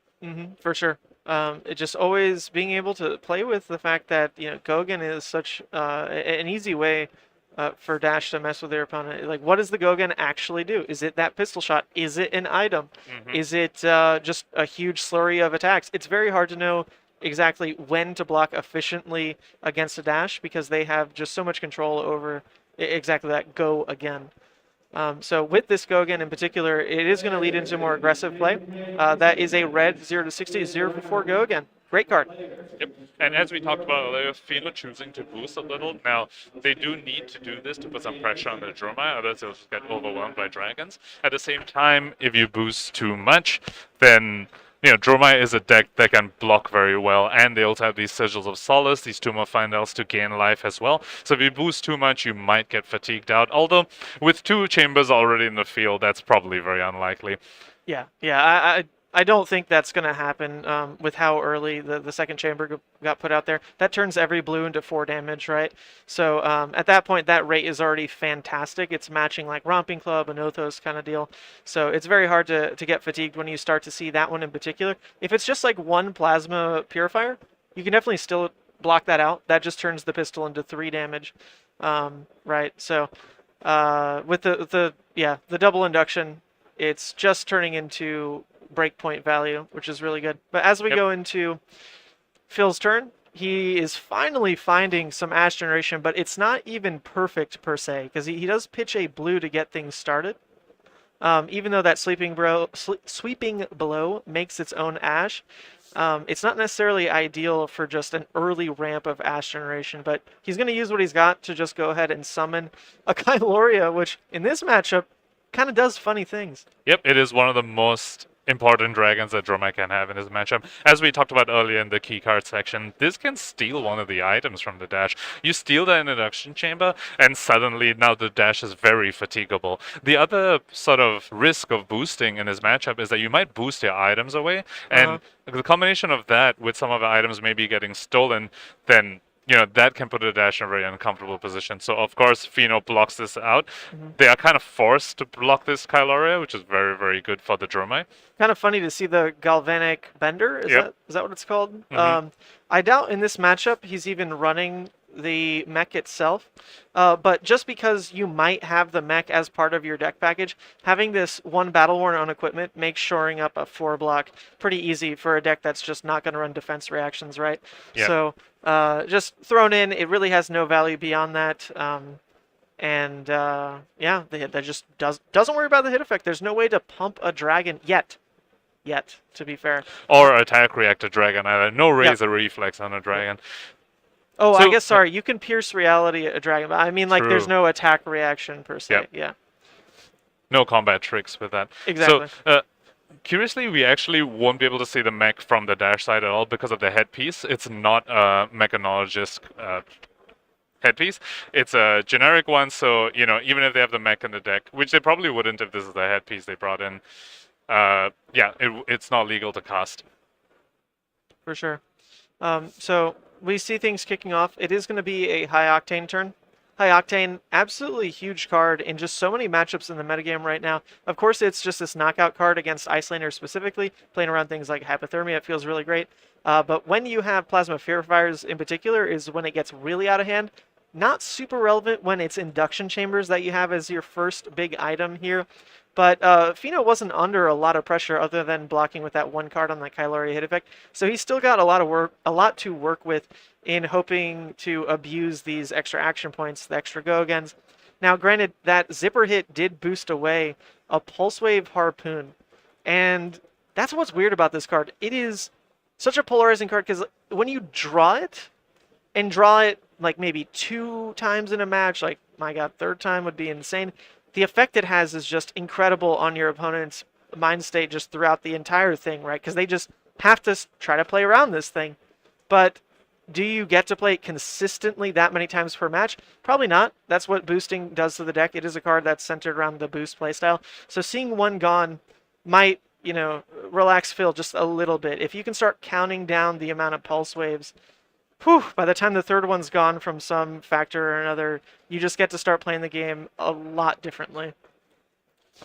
For sure. It just always being able to play with the fact that Gogan is such an easy way for Dash to mess with their opponent. Like, what does the Gogan actually do? Is it that pistol shot? Is it an item? Is it just a huge slurry of attacks? It's very hard to know exactly when to block efficiently against a Dash because they have just so much control over exactly that go again. So with this Gogan in particular, it is going to lead into more aggressive play. That is a red 0 to 60, 0 for 4 Gogan. Great card. Yep. And as we talked about earlier, Fino choosing to boost a little. Now, they do need to do this to put some pressure on the Dromai, otherwise they'll just get overwhelmed by dragons. At the same time, if you boost too much, then Dromai is a deck that can block very well, and they also have these Sigils of Solace, these Tomb of Finals to gain life as well. So if you boost too much, you might get fatigued out. Although, with 2 chambers already in the field, that's probably very unlikely. Yeah. I don't think that's going to happen with how early the second chamber got put out there. That turns every blue into 4 damage, right? So at that point, that rate is already fantastic. It's matching like Romping Club and Othos kind of deal. So it's very hard to get fatigued when you start to see that one in particular. If it's just like 1 Plasma Purifier, you can definitely still block that out. That just turns the pistol into 3 damage, right? So with the double induction, it's just turning into breakpoint value, which is really good. But as we go into Phil's turn, he is finally finding some Ash generation, but it's not even perfect per se, because he does pitch a blue to get things started. Even though that sweeping blow makes its own Ash, it's not necessarily ideal for just an early ramp of Ash generation, but he's going to use what he's got to just go ahead and summon a Kyloria, which in this matchup kind of does funny things. Yep, it is one of the most important dragons that Dromai can have in his matchup. As we talked about earlier in the keycard section, this can steal one of the items from the dash. You steal the induction chamber, and suddenly now the dash is very fatigable. The other sort of risk of boosting in his matchup is that you might boost your items away, and the combination of that with some of the items maybe getting stolen, then that can put a dash in a very uncomfortable position. So, of course, Fino blocks this out. They are kind of forced to block this Kyloria, which is very, very good for the Dromai. Kind of funny to see the Galvanic Bender. Is that what it's called? I doubt in this matchup he's even running the mech itself. But just because you might have the mech as part of your deck package, having this 1 Battle Worn on equipment makes shoring up a 4 block pretty easy for a deck that's just not going to run defense reactions, right? Yeah. So just thrown in, it really has no value beyond that. That just doesn't worry about the hit effect. There's no way to pump a dragon yet, to be fair. Or attack react a dragon either. No razor reflex on a dragon. Oh, So- I guess, sorry, you can pierce reality a dragon, but I mean, like, there's True. no attack reaction per se. Yep. Yeah, No combat tricks with that. exactly. So, curiously, we actually won't be able to see the mech from the dash side at all because of the headpiece. It's not a mechanologist headpiece. It's a generic one, so, even if they have the mech in the deck, which they probably wouldn't if this is the headpiece they brought in, it's not legal to cast. For sure. So we see things kicking off. It is going to be a High Octane turn. High Octane, absolutely huge card in just so many matchups in the metagame right now. Of course, it's just this knockout card against Iyslander specifically, playing around things like Hypothermia. It feels really great. But when you have Plasma Purifiers in particular is when it gets really out of hand. Not super relevant when it's Induction Chambers that you have as your first big item here. But Fino wasn't under a lot of pressure other than blocking with that 1 card on the Kyloria hit effect. So he still got a lot to work with in hoping to abuse these extra action points, the extra Gogans. Now, granted, that Zipper hit did boost away a Pulse Wave Harpoon. And that's what's weird about this card. It is such a polarizing card because when you draw it, and draw it like maybe 2 times in a match, like, my god, 3rd time would be insane. The effect it has is just incredible on your opponent's mind state just throughout the entire thing, right? Because they just have to try to play around this thing. But do you get to play it consistently that many times per match? Probably not. That's what boosting does to the deck. It is a card that's centered around the boost playstyle. So seeing 1 gone might, relax Phil just a little bit. If you can start counting down the amount of pulse waves, by the time the 3rd one's gone from some factor or another, you just get to start playing the game a lot differently.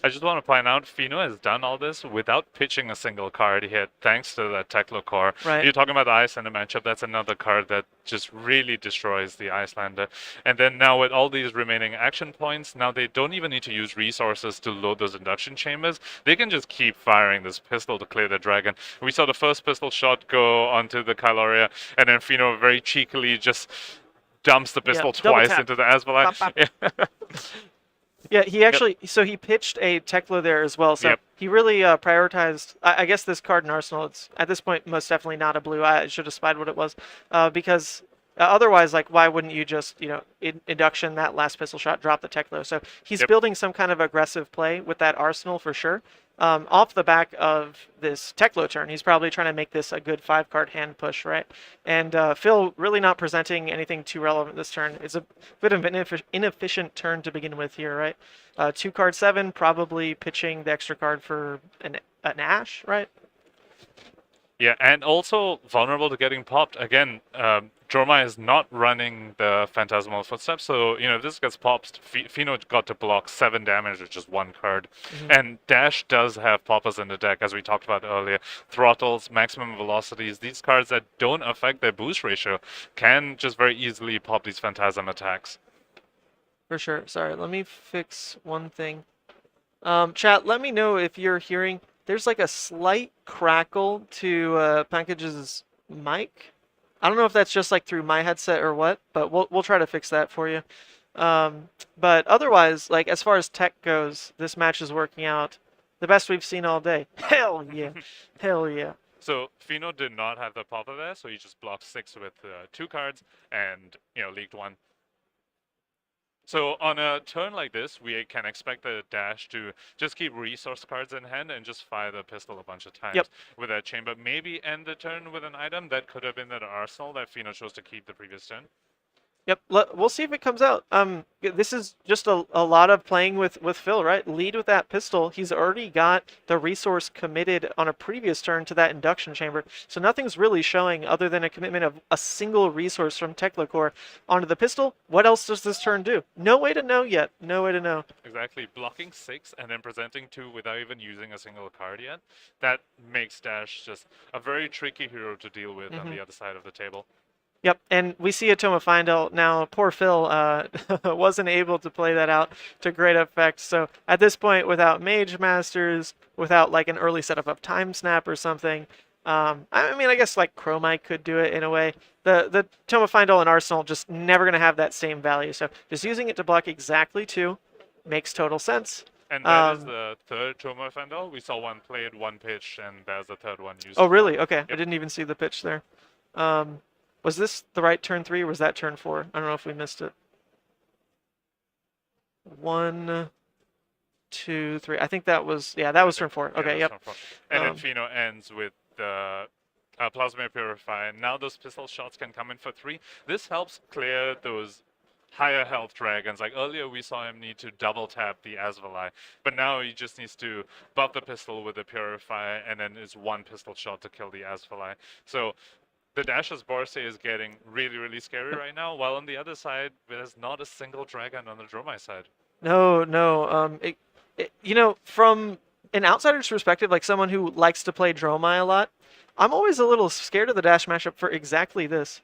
I just want to point out, Fino has done all this without pitching a single card hit, thanks to that Teklo core. Right. You're talking about the Iyslander matchup, that's another card that just really destroys the Iyslander. And then now with all these remaining action points, now they don't even need to use resources to load those induction chambers. They can just keep firing this pistol to clear the dragon. We saw the first pistol shot go onto the Kyloria, and then Fino very cheekily just dumps the pistol twice tap. into the Asvalite. Yeah, he actually, so he pitched a Tekla there as well. So Yep. he really prioritized, I guess this card in Arsenal, it's at this point most definitely not a blue. I should have spied what it was. Because otherwise, like, why wouldn't you just, induction that last pistol shot, drop the Tekla? So he's Yep. building some kind of aggressive play with that Arsenal for sure. Off the back of this Teklo turn, he's probably trying to make this a good 5-card hand push, right? And Phil really not presenting anything too relevant this turn. It's a bit of an inefficient turn to begin with here, right? 2-card 7, probably pitching the extra card for an Ash, right? Yeah, and also vulnerable to getting popped. Again, Dromai is not running the Phantasmal Footsteps, so, if this gets popped, Fino got to block 7 damage with just 1 card. And Dash does have poppers in the deck, as we talked about earlier. Throttles, maximum velocities, these cards that don't affect their boost ratio can just very easily pop these Phantasm attacks. For sure. Sorry, let me fix one thing. Chat, let me know if you're hearing... There's like a slight crackle to Pankage's mic. I don't know if that's just like through my headset or what, but we'll try to fix that for you. But otherwise, like as far as tech goes, this match is working out the best we've seen all day. Hell yeah, hell yeah. So Fino did not have the popper there, so he just blocked 6 with 2 cards and leaked 1. So on a turn like this, we can expect the Dash to just keep resource cards in hand and just fire the pistol a bunch of times with that chamber. Maybe end the turn with an item. That could have been that Arsenal that Fino chose to keep the previous turn. Yep, we'll see if it comes out. This is just a lot of playing with Phil, right? Lead with that pistol. He's already got the resource committed on a previous turn to that induction chamber, so nothing's really showing other than a commitment of a single resource from Tekla Core onto the pistol. What else does this turn do? No way to know yet. No way to know. Exactly. Blocking 6 and then presenting 2 without even using a single card yet. That makes Dash just a very tricky hero to deal with on the other side of the table. Yep, and we see Atoma Findel now. Poor Phil wasn't able to play that out to great effect. So at this point, without Mage Masters, without like an early setup of Time Snap or something, I mean, I guess like Chromite could do it in a way. The Toma Findel and Arsenal just never going to have that same value. So just using it to block exactly 2 makes total sense. And that is the third Toma Fandel. We saw one played, one pitch, and there's the third one used. Oh, really? Okay, I didn't even see the pitch there. Was this the right turn 3 or was that turn 4? I don't know if we missed it. 1, 2, 3. I think that was, that was turn 4. Okay, yep. And then Fino ends with the Plasma Purify. Now those pistol shots can come in for 3. This helps clear those higher health dragons. Like earlier we saw him need to double tap the Asvalai, but now he just needs to buff the pistol with the Purify and then it's 1 pistol shot to kill the Asvalai. So the Dash's Borsay is getting really, really scary right now, while on the other side, there's not a single dragon on the Dromai side. No. From an outsider's perspective, like someone who likes to play Dromai a lot, I'm always a little scared of the Dash matchup for exactly this.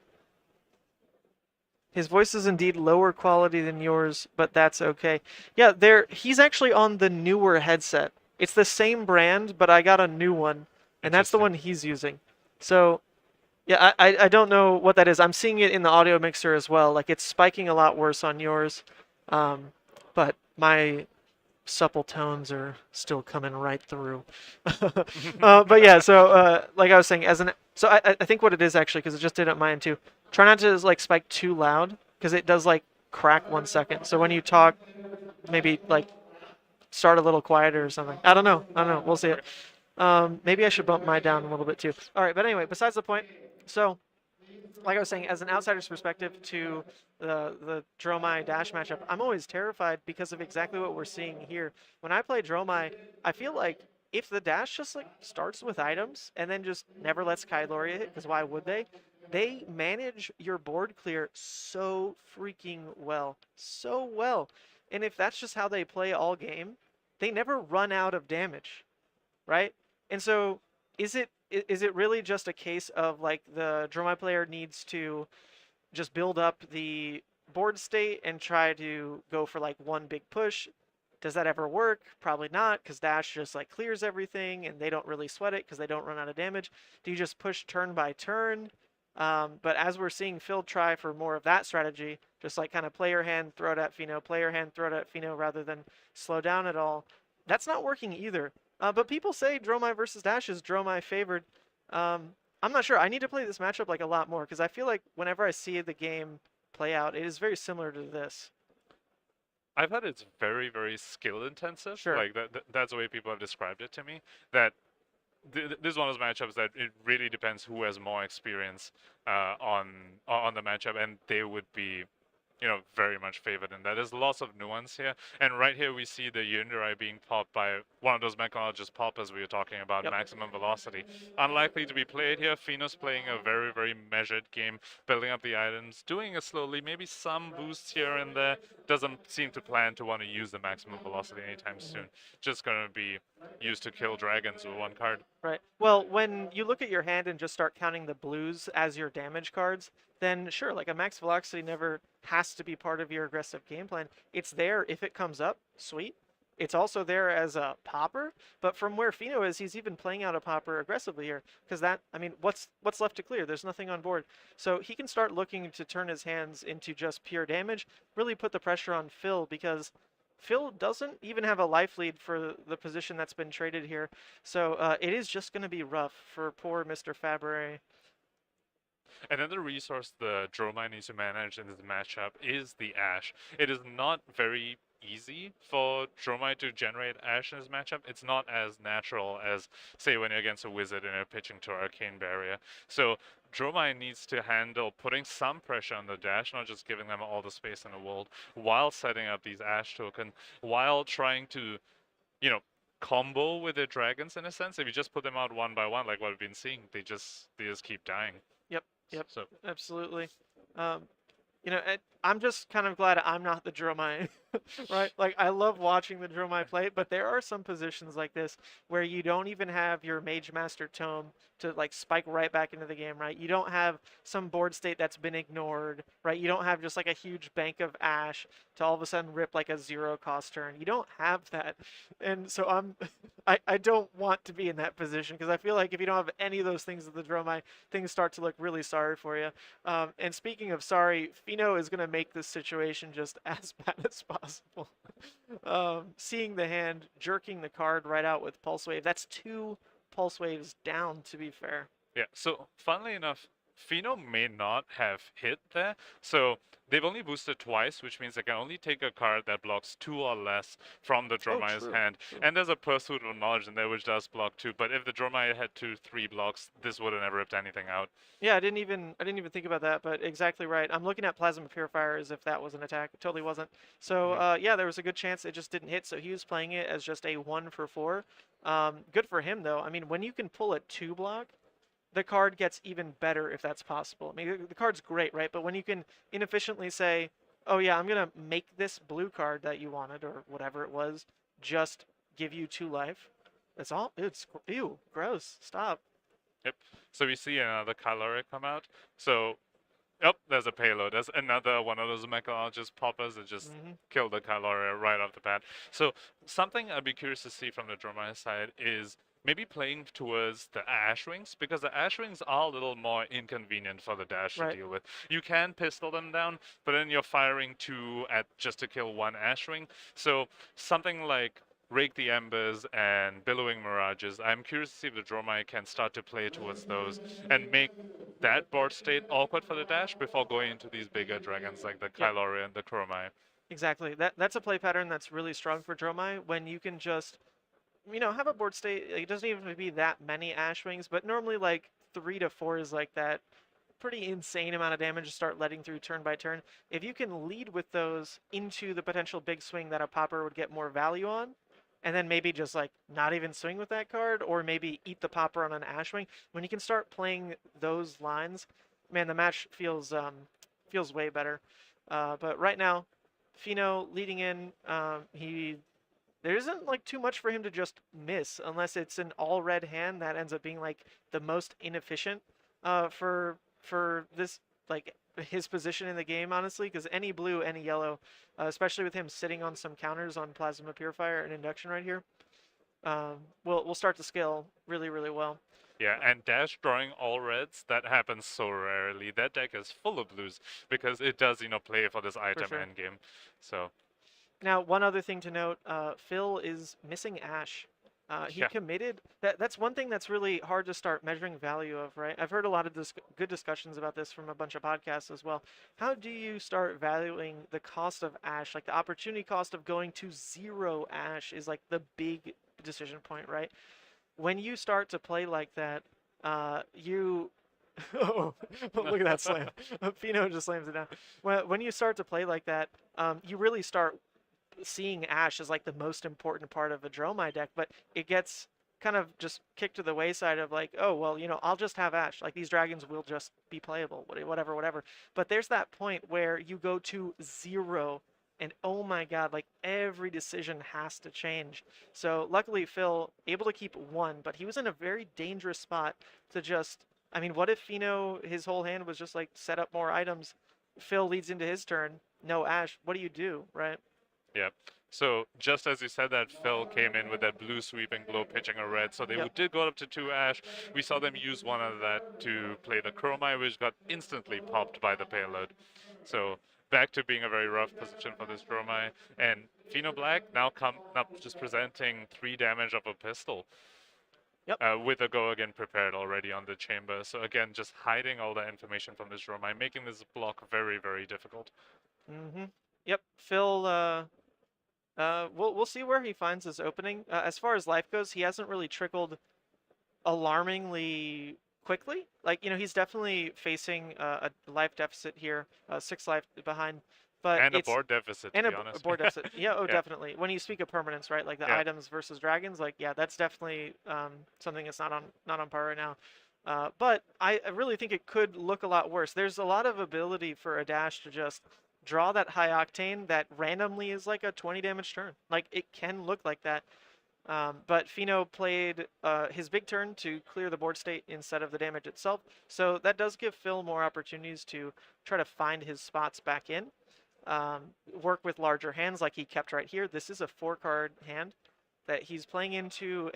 His voice is indeed lower quality than yours, but that's okay. Yeah, he's actually on the newer headset. It's the same brand, but I got a new one, and that's the one he's using. So... yeah, I don't know what that is. I'm seeing it in the audio mixer as well. Like, it's spiking a lot worse on yours. But my supple tones are still coming right through. But yeah, so like I was saying, so I think what it is actually, because it just did it mine too, try not to like spike too loud, because it does like crack 1 second. So when you talk, maybe like start a little quieter or something. I don't know. We'll see it. Maybe I should bump mine down a little bit too. All right, but anyway, besides the point. So, like I was saying, as an outsider's perspective to the Dromai Dash matchup, I'm always terrified because of exactly what we're seeing here. When I play Dromai, I feel like if the Dash just like starts with items and then just never lets Kyloria hit, because why would they? They manage your board clear so freaking well. So well. And if that's just how they play all game, they never run out of damage, right? And so is it really just a case of like the Dromai player needs to just build up the board state and try to go for like 1 big push? Does that ever work? Probably not, because Dash just like clears everything and they don't really sweat it because they don't run out of damage. Do you just push turn by turn? But as we're seeing Phil try for more of that strategy, just like kind of play your hand, throw it at Fino, play your hand, throw it at Fino, rather than slow down at all, that's not working either. But people say Dromai versus Dash is Dromai favored. I'm not sure. I need to play this matchup like a lot more because I feel like whenever I see the game play out, it is very similar to this. I've heard it's very, very skill intensive. Sure. Like that's the way people have described it to me. That this is one of those matchups that it really depends who has more experience on the matchup, and they would be, very much favored in that. There's lots of nuance here, and right here we see the Yunderai being popped by one of those Mechanologist poppers we were talking about, Yep. maximum velocity. Unlikely to be played here. Fino's playing a very, very measured game, building up the items, doing it slowly, maybe some boosts here and there. Doesn't seem to plan to want to use the maximum velocity anytime soon. Just going to be used to kill dragons with one card. Right. Well, when you look at your hand and just start counting the blues as your damage cards, then sure, like a max velocity never has to be part of your aggressive game plan. It's there if it comes up, sweet. It's also there as a popper, but from where Fino is, he's even playing out a popper aggressively here. Because what's left to clear? There's nothing on board. So he can start looking to turn his hands into just pure damage, really put the pressure on Phil, because Phil doesn't even have a life lead for the position that's been traded here. So it is just going to be rough for poor Mr. Fabre. Another resource the Dromai needs to manage in this matchup is the Ash. It is not very easy for Dromai to generate Ash in this matchup. It's not as natural as, say, when you're against a Wizard and you're pitching to Arcane Barrier. So Dromai needs to handle putting some pressure on the Dash, not just giving them all the space in the world, while setting up these Ash tokens, while trying to, combo with the dragons in a sense. If you just put them out one by one, like what we've been seeing, they just keep dying. Yep, So absolutely. I'm just kind of glad I'm not the Dromai, right? Like, I love watching the Dromai play, but there are some positions like this where you don't even have your Mage Master Tome to, like, spike right back into the game, right? You don't have some board state that's been ignored, right? You don't have just, like, a huge bank of Ash to all of a sudden rip, like, a 0-cost turn. You don't have that. And so I don't want to be in that position because I feel like if you don't have any of those things with the Dromai, things start to look really sorry for you. And speaking of sorry, Fino is going to make this situation just as bad as possible. Seeing the hand, jerking the card right out with Pulse Wave. That's 2 Pulse Waves down, to be fair. Yeah, so funnily enough, Fino may not have hit there. So they've only boosted twice, which means they can only take a card that blocks 2 or less from the Dromai's hand. True. And there's a Pursuit of Knowledge in there, which does block 2. But if the Dromai had 3 blocks, this would have never ripped anything out. Yeah, I didn't even think about that, but exactly right. I'm looking at Plasma Purifier as if that was an attack. It totally wasn't. So yeah, there was a good chance it just didn't hit. So he was playing it as just a 1 for 4. Good for him though. I mean, when you can pull a 2 block, the card gets even better if that's possible. I mean, the card's great, right? But when you can inefficiently say, oh yeah, I'm going to make this blue card that you wanted or whatever it was, just give you 2 life. That's all. It's, ew, gross. Stop. Yep. So we see another Kylori come out. So, there's a payload. There's another one of those Mechanologist poppers that just killed the Kylori right off the bat. So something I'd be curious to see from the Dromai side is maybe playing towards the Ashwings, because the Ashwings are a little more inconvenient for the Dash to deal with. You can pistol them down, but then you're firing 2 at just to kill 1 Ashwing. So something like Rake the Embers and Billowing Mirages, I'm curious to see if the Dromai can start to play towards those and make that board state awkward for the Dash before going into these bigger dragons like the Kylori and the Chromai. Exactly. That's a play pattern that's really strong for Dromai when you can just have a board state. It doesn't even have to be that many Ashwings, but normally like 3 to 4 is like that pretty insane amount of damage to start letting through turn by turn. If you can lead with those into the potential big swing that a popper would get more value on, and then maybe just like not even swing with that card, or maybe eat the popper on an Ashwing, when you can start playing those lines, man, the match feels way better. But right now, Fino leading in, there isn't like too much for him to just miss unless it's an all red hand that ends up being like the most inefficient for this, like his position in the game, honestly, because any blue, any yellow, especially with him sitting on some counters on Plasma Purifier and Induction right here, will start to scale really, really well. Yeah, and dash drawing all reds, that happens so rarely. That deck is full of blues because it does, play for this item sure. endgame. So, Now, one other thing to note, Phil is missing Ash. He Yeah. committed. That's one thing that's really hard to start measuring value of, right? I've heard a lot of good discussions about this from a bunch of podcasts as well. How do you start valuing the cost of Ash? Like the opportunity cost of going to 0 Ash is like the big decision point, right? When you start to play like that, you oh, look at that slam. Fino just slams it down. When you start to play like that, you really start seeing Ash as like the most important part of a Dromai deck, but it gets kind of just kicked to the wayside of like, oh, well, I'll just have Ash. Like these dragons will just be playable, whatever, whatever. But there's that point where you go to 0 and oh my god, like every decision has to change. So luckily Phil able to keep 1, but he was in a very dangerous spot to just, I mean, what if Fino, his whole hand was just like set up more items, Phil leads into his turn, no Ash, what do you do, right? Yeah. So just as you said that, Phil came in with that blue sweeping blow, pitching a red. So they Yep. did go up to 2 Ash. We saw them use one of that to play the Chromai, which got instantly popped by the payload. So back to being a very rough position for this Dromai. And Fino Black now come up just presenting 3 damage of a pistol. Yep. With a go again prepared already on the chamber. So again, just hiding all the information from this Dromai, making this block very, very difficult. Mm-hmm. Yep. Phil, we'll see where he finds his opening. As far as life goes, he hasn't really trickled alarmingly quickly. Like, he's definitely facing a life deficit here, 6 life behind. But And a it's, board deficit, to and be honest. a board deficit. Yeah, Yeah. definitely. When you speak of permanence, right? Like the Yeah. items versus dragons, like, yeah, that's definitely something that's not on par right now. But I really think it could look a lot worse. There's a lot of ability for a dash to just draw that high octane that randomly is like a 20 damage turn. Like it can look like that. But Fino played his big turn to clear the board state instead of the damage itself. So that does give Phil more opportunities to try to find his spots back in. Work with larger hands like he kept right here. This is a 4-card hand that he's playing into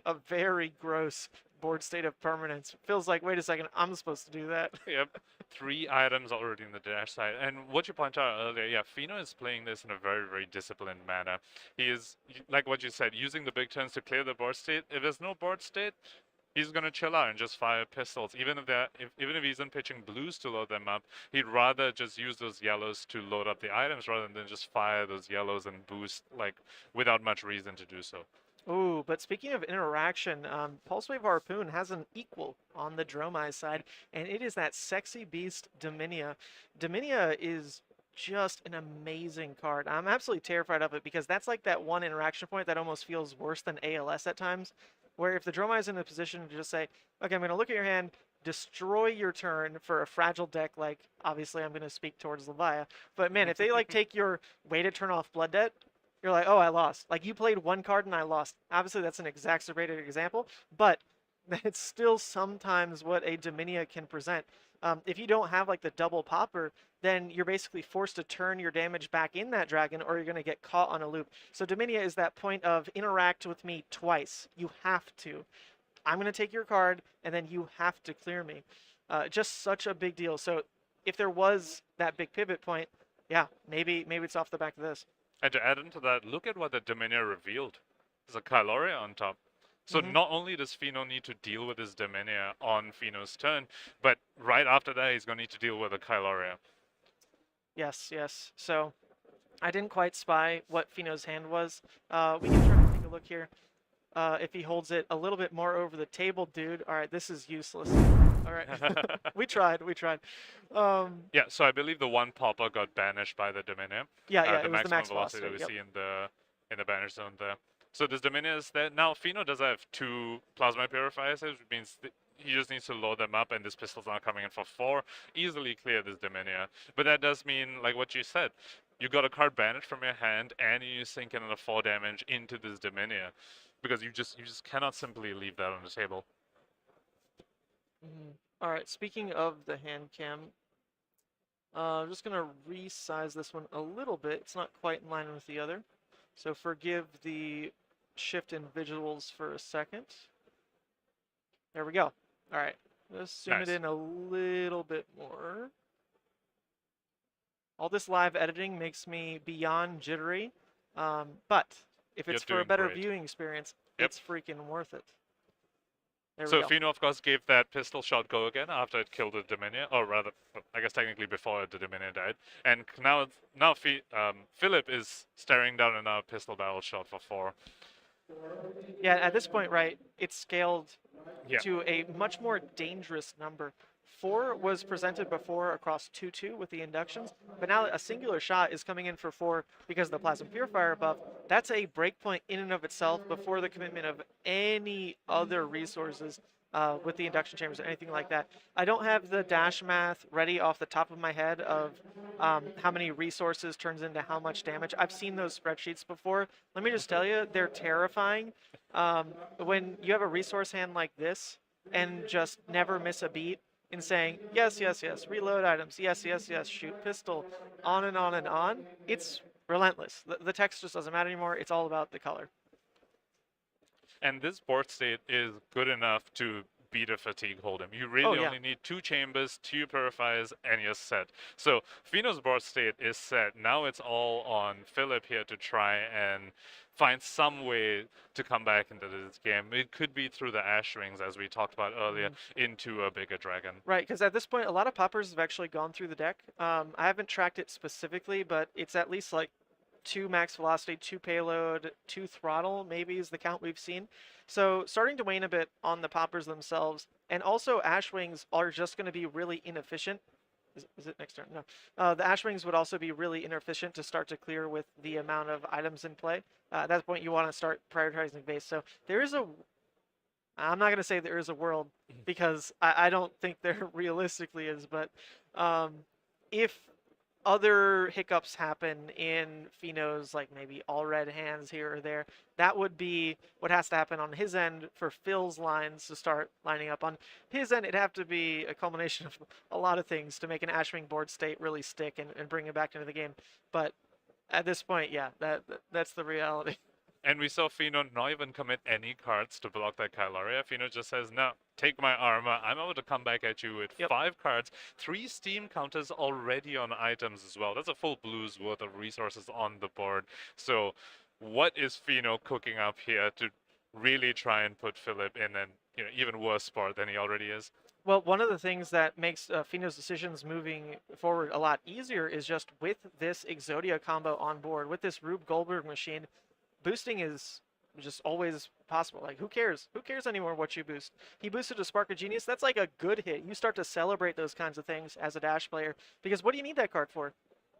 a very gross board state of permanence. Feels like, wait a second, I'm supposed to do that. Yep. 3 items already in the dash side. And what you pointed out earlier, yeah, Fino is playing this in a very, very disciplined manner. He is, like what you said, using the big turns to clear the board state. If there's no board state, he's going to chill out and just fire pistols. Even if he isn't pitching blues to load them up, he'd rather just use those yellows to load up the items rather than just fire those yellows and boost, like, without much reason to do so. Ooh, but speaking of interaction, Pulse Wave Harpoon has an equal on the Dromai side, and it is that sexy beast Dominia. Dominia is just an amazing card. I'm absolutely terrified of it because that's like that one interaction point that almost feels worse than ALS at times, where if the Dromai is in a position to just say, okay, I'm going to look at your hand, destroy your turn for a fragile deck, like, obviously I'm going to speak towards Levia, but man, if they like take your way to turn off Blood Debt, you're like, oh, I lost. Like, you played 1 card and I lost. Obviously, that's an exacerbated example, but it's still sometimes what a Dominia can present. If you don't have, like, the double popper, then you're basically forced to turn your damage back in that dragon, or you're going to get caught on a loop. So Dominia is that point of interact with me twice. You have to. I'm going to take your card, and then you have to clear me. Just such a big deal. So if there was that big pivot point, yeah, maybe it's off the back of this. And to add into that, look at what the Dominia revealed. There's a Kyloria on top. So not only does Fino need to deal with his Dominia on Fino's turn, but right after that, he's going to need to deal with a Kyloria. Yes. So I didn't quite spy what Fino's hand was. We can try to take a look here. If he holds it a little bit more over the table, dude. All right, this is useless. All right. we tried. Yeah, so I believe the 1 popper got banished by the Dominia. Yeah, the it was the maximum max velocity velocity, that we see in the banish zone there. So this Dominia is there. Now, Fino does have 2 plasma purifiers, which means he just needs to load them up, and this pistol's not coming in for 4. Easily clear this Dominia. But that does mean, like what you said, you got a card banished from your hand, and you sink in another 4 damage into this Dominia. Because you just cannot simply leave that on the table. All right, speaking of the hand cam, I'm just going to resize this one a little bit. It's not quite in line with the other. So forgive the shift in visuals for a second. There we go. All right. Let's zoom Nice. it in a little bit more. All this live editing makes me beyond jittery, but if You're it's for a doing better great. viewing experience, Yep. it's freaking worth it. There we So go. Fino, of course, gave that pistol shot go again after it killed the Dominion, or rather, I guess technically before the Dominion died. And now Philip is staring down another pistol barrel shot for 4. Yeah, at this point, right, it's scaled Yeah. to a much more dangerous number. 4 was presented before across 2-2 with the inductions, but now a singular shot is coming in for 4 because of the Plasma Purifier buff. That's a breakpoint in and of itself before the commitment of any other resources with the induction chambers or anything like that. I don't have the dash math ready off the top of my head of how many resources turns into how much damage. I've seen those spreadsheets before. Let me just tell you, they're terrifying. When you have a resource hand like this and just never miss a beat in saying, yes, yes, yes, reload items, yes, yes, yes, shoot pistol, on and on and on, it's relentless. The text just doesn't matter anymore. It's all about the color. And this board state is good enough to beat a fatigue hold'em. You really yeah. only need 2 chambers, 2 purifiers, and you're set. So Fino's board state is set. Now it's all on Philip here to try and find some way to come back into this game. It could be through the Ash Wings, as we talked about earlier, into a bigger dragon. Right, because at this point, a lot of poppers have actually gone through the deck. I haven't tracked it specifically, but it's at least like 2 max velocity, 2 payload, 2 throttle, maybe is the count we've seen. So starting to wane a bit on the poppers themselves. And also Ashwings are just going to be really inefficient. Is it next turn? No. The Ashwings would also be really inefficient to start to clear with the amount of items in play. At that point, you want to start prioritizing base. So there is a... I'm not going to say there is a world because I don't think there realistically is, but if other hiccups happen in Fino's, like maybe all red hands here or there, that would be what has to happen on his end for Phil's lines to start lining up. On his end, it'd have to be a culmination of a lot of things to make an Ashwing board state really stick and bring it back into the game. But at this point, yeah, that's the reality. And we saw Fino not even commit any cards to block that Kyloria. Fino just says, no, take my armor. I'm able to come back at you with 5 cards. 3 Steam counters already on items as well. That's a full blue's worth of resources on the board. So what is Fino cooking up here to really try and put Philip in an even worse spot than he already is? Well, one of the things that makes Fino's decisions moving forward a lot easier is just with this Exodia combo on board, with this Rube Goldberg machine, boosting is just always possible. Like, who cares? Who cares anymore what you boost? He boosted a Spark of Genius. That's like a good hit. You start to celebrate those kinds of things as a Dash player because what do you need that card for?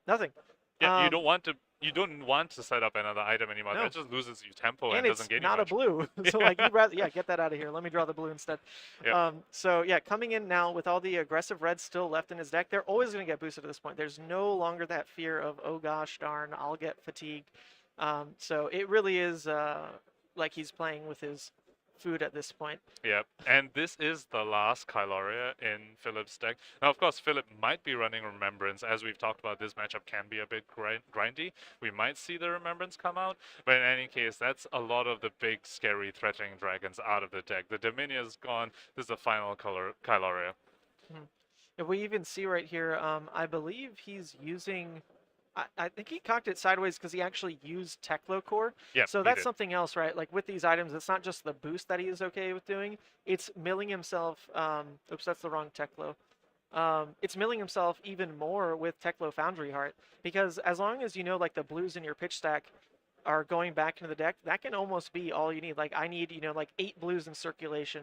Nothing. Yeah, you don't want to set up another item anymore. No. That just loses you tempo and and doesn't get it's you not much. a blue. So like you'd rather get that out of here. Let me draw the blue instead. Yep. So yeah, coming in now with all the aggressive reds still left in his deck, they're always going to get boosted at this point. There's no longer that fear of, oh gosh darn, I'll get fatigued. So it really is like he's playing with his food at this point. Yep, and this is the last Kyloria in Philip's deck. Now, of course, Philip might be running Remembrance. As we've talked about, this matchup can be a bit grindy. We might see the Remembrance come out, but in any case, that's a lot of the big, scary, threatening dragons out of the deck. The Dominion is gone. This is the final Kyloria. If we even see right here, I believe he's using... I think he cocked it sideways because he actually used Teklo Core. Yeah, so he that's did. something else, right? Like with these items, it's not just the boost that he is okay with doing. It's milling himself. Oops, that's the wrong Teklo. It's milling himself even more with Teklo Foundry Heart because as long as you know, like the blues in your pitch stack are going back into the deck, that can almost be all you need. Like I need, like 8 blues in circulation,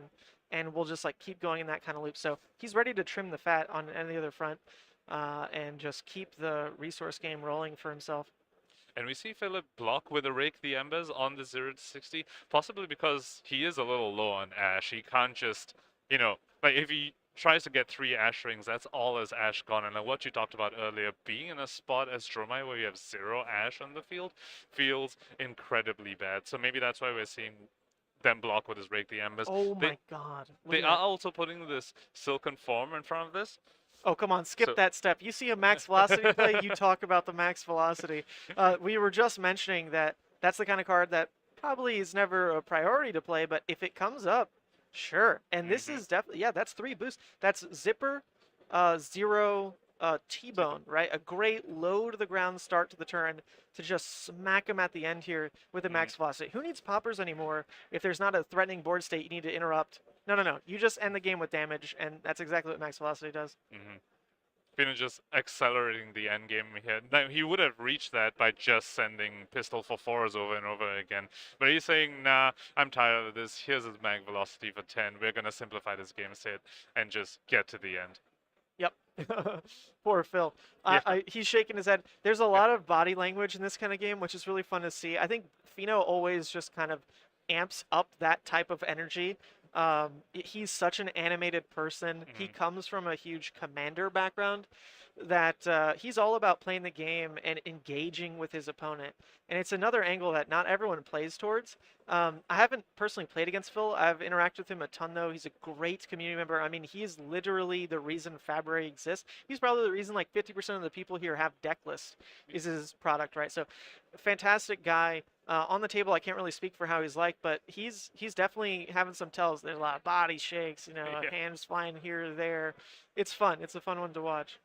and we'll just like keep going in that kind of loop. So he's ready to trim the fat on any other front. And just keep the resource game rolling for himself. And we see Philip block with a Rake the Embers on the 0-60, possibly because he is a little low on Ash. He can't just, like if he tries to get 3 Ash Rings, that's all his Ash gone. And like what you talked about earlier, being in a spot as Dromai where you have 0 Ash on the field feels incredibly bad. So maybe that's why we're seeing them block with his Rake the Embers. Oh my god. They are also putting this Silken Form in front of this. Oh, come on, skip that step. You see a max velocity play, you talk about the max velocity. We were just mentioning that that's the kind of card that probably is never a priority to play, but if it comes up, sure. And this is definitely, yeah, that's 3 boosts. That's Zipper, 0, T-Bone, right? A great low to the ground start to the turn to just smack him at the end here with a max velocity. Who needs poppers anymore if there's not a threatening board state you need to interrupt? No. You just end the game with damage, and that's exactly what max velocity does. Fino just accelerating the end game here. Now, he would have reached that by just sending pistol for 4s over and over again. But he's saying, nah, I'm tired of this. Here's his mag velocity for 10. We're going to simplify this game set and just get to the end. Yep. Poor Phil. He's shaking his head. There's a lot of body language in this kind of game, which is really fun to see. I think Fino always just kind of amps up that type of energy. He's such an animated person. He comes from a huge commander background that he's all about playing the game and engaging with his opponent. And it's another angle that not everyone plays towards. I haven't personally played against Phil. I've interacted with him a ton, though. He's a great community member. I mean, he's literally the reason Fabre exists. He's probably the reason like 50% of the people here have deck list is his product, right? So fantastic guy. On the table, I can't really speak for how he's like, but he's definitely having some tells. There's a lot of body shakes, hands flying here or there. It's fun. It's a fun one to watch.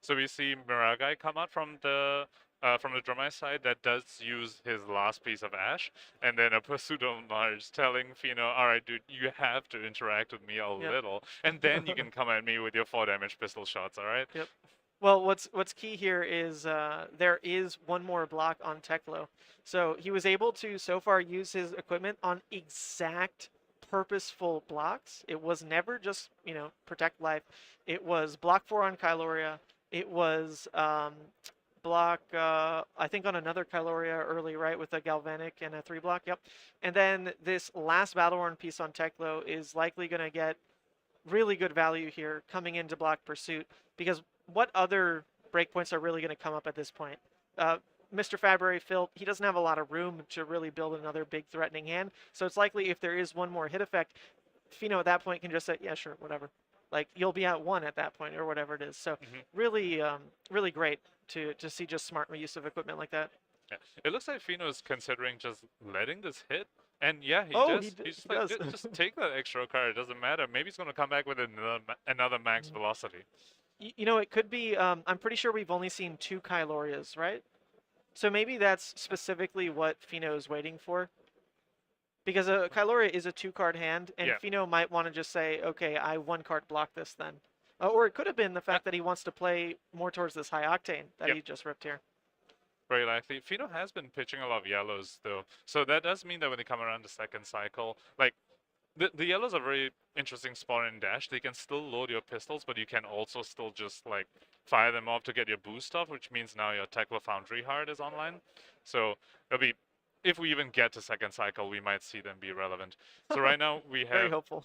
So we see Miragai come out from the Dromai side that does use his last piece of Ash, and then a Pursuit of Mars telling Fino, all right, dude, you have to interact with me a little, and then you can come at me with your 4 damage pistol shots, all right? Yep. Well, what's key here is there is one more block on Teklo. So he was able to, so far, use his equipment on exact purposeful blocks. It was never just, protect life. It was block 4 on Kyloria. It was block, I think, on another Kyloria early, right, with a Galvanic and a 3 block, yep. And then this last Battle-Worn piece on Teklo is likely going to get really good value here coming into block Pursuit, because what other breakpoints are really going to come up at this point? Mr. Fabre, Phil, he doesn't have a lot of room to really build another big threatening hand. So it's likely if there is one more hit effect, Fino at that point can just say, yeah, sure, whatever. Like, you'll be at 1 at that point or whatever it is. So really, really great to see just smart use of equipment like that. Yeah. It looks like Fino is considering just letting this hit. And yeah, he's just like, just take that extra card. It doesn't matter. Maybe he's going to come back with another max velocity. It could be, I'm pretty sure we've only seen 2 Kylorias, right? So maybe that's specifically what Fino is waiting for. Because a Kyloria is a 2-card hand, and Fino might want to just say, okay, I 1-card block this then. Or it could have been the fact that he wants to play more towards this high octane that he just ripped here. Very likely. Fino has been pitching a lot of yellows, though. So that does mean that when they come around the second cycle, like, the yellows are very interesting spawn and dash. They can still load your pistols, but you can also still just like fire them off to get your boost off, which means now your Tekla Foundry Heart is online. So it'll be, if we even get to second cycle, we might see them be relevant. So right now we have very hopeful.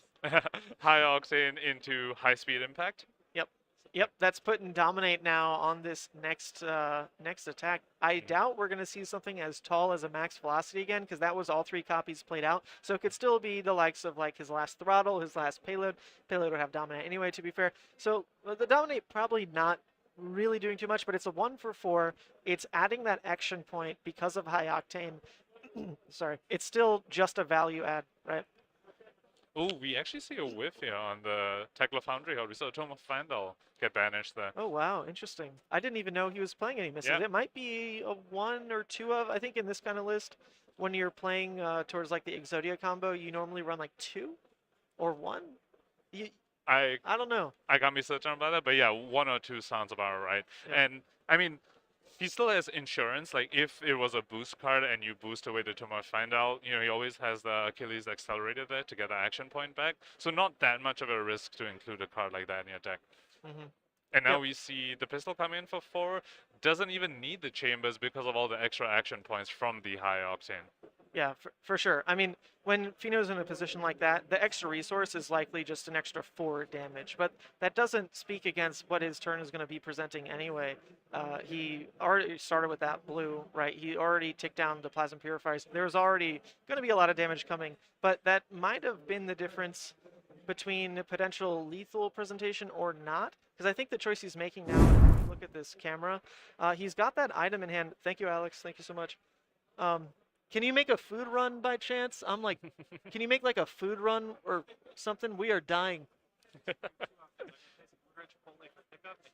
high octane into high speed impact. Yep, that's putting Dominate now on this next attack. I doubt we're going to see something as tall as a max velocity again, because that was all 3 copies played out. So it could still be the likes of like his last Throttle, his last Payload. Payload would have Dominate anyway, to be fair. So the Dominate probably not really doing too much, but it's a 1 for 4. It's adding that action point because of high octane. Sorry, it's still just a value add, right? Oh, we actually see a whiff here on the Tekla Foundry Heart. We saw Tom of Fandal get banished there. Oh, wow. Interesting. I didn't even know he was playing any misses. It might be a 1 or 2 of, I think in this kind of list, when you're playing towards like the Exodia combo, you normally run like 2 or 1. I don't know. I got me searching about that, but yeah, 1 or 2 sounds about right. Yeah. And I mean, he still has insurance. Like, if it was a boost card and you boost away the Tomb of Fandal, he always has the Achilles Accelerator there to get the action point back. So not that much of a risk to include a card like that in your deck. And now we see the pistol come in for 4. Doesn't even need the chambers because of all the extra action points from the high octane. Yeah, for sure. I mean, when Fino's in a position like that, the extra resource is likely just an extra 4 damage. But that doesn't speak against what his turn is going to be presenting anyway. He already started with that blue, right? He already ticked down the Plasma Purifiers. There's already going to be a lot of damage coming. But that might have been the difference between a potential lethal presentation or not. Because I think the choice he's making now, if you look at this camera, he's got that item in hand. Thank you, Alex. Thank you so much. Can you make a food run by chance? I'm like, can you make like a food run or something? We are dying.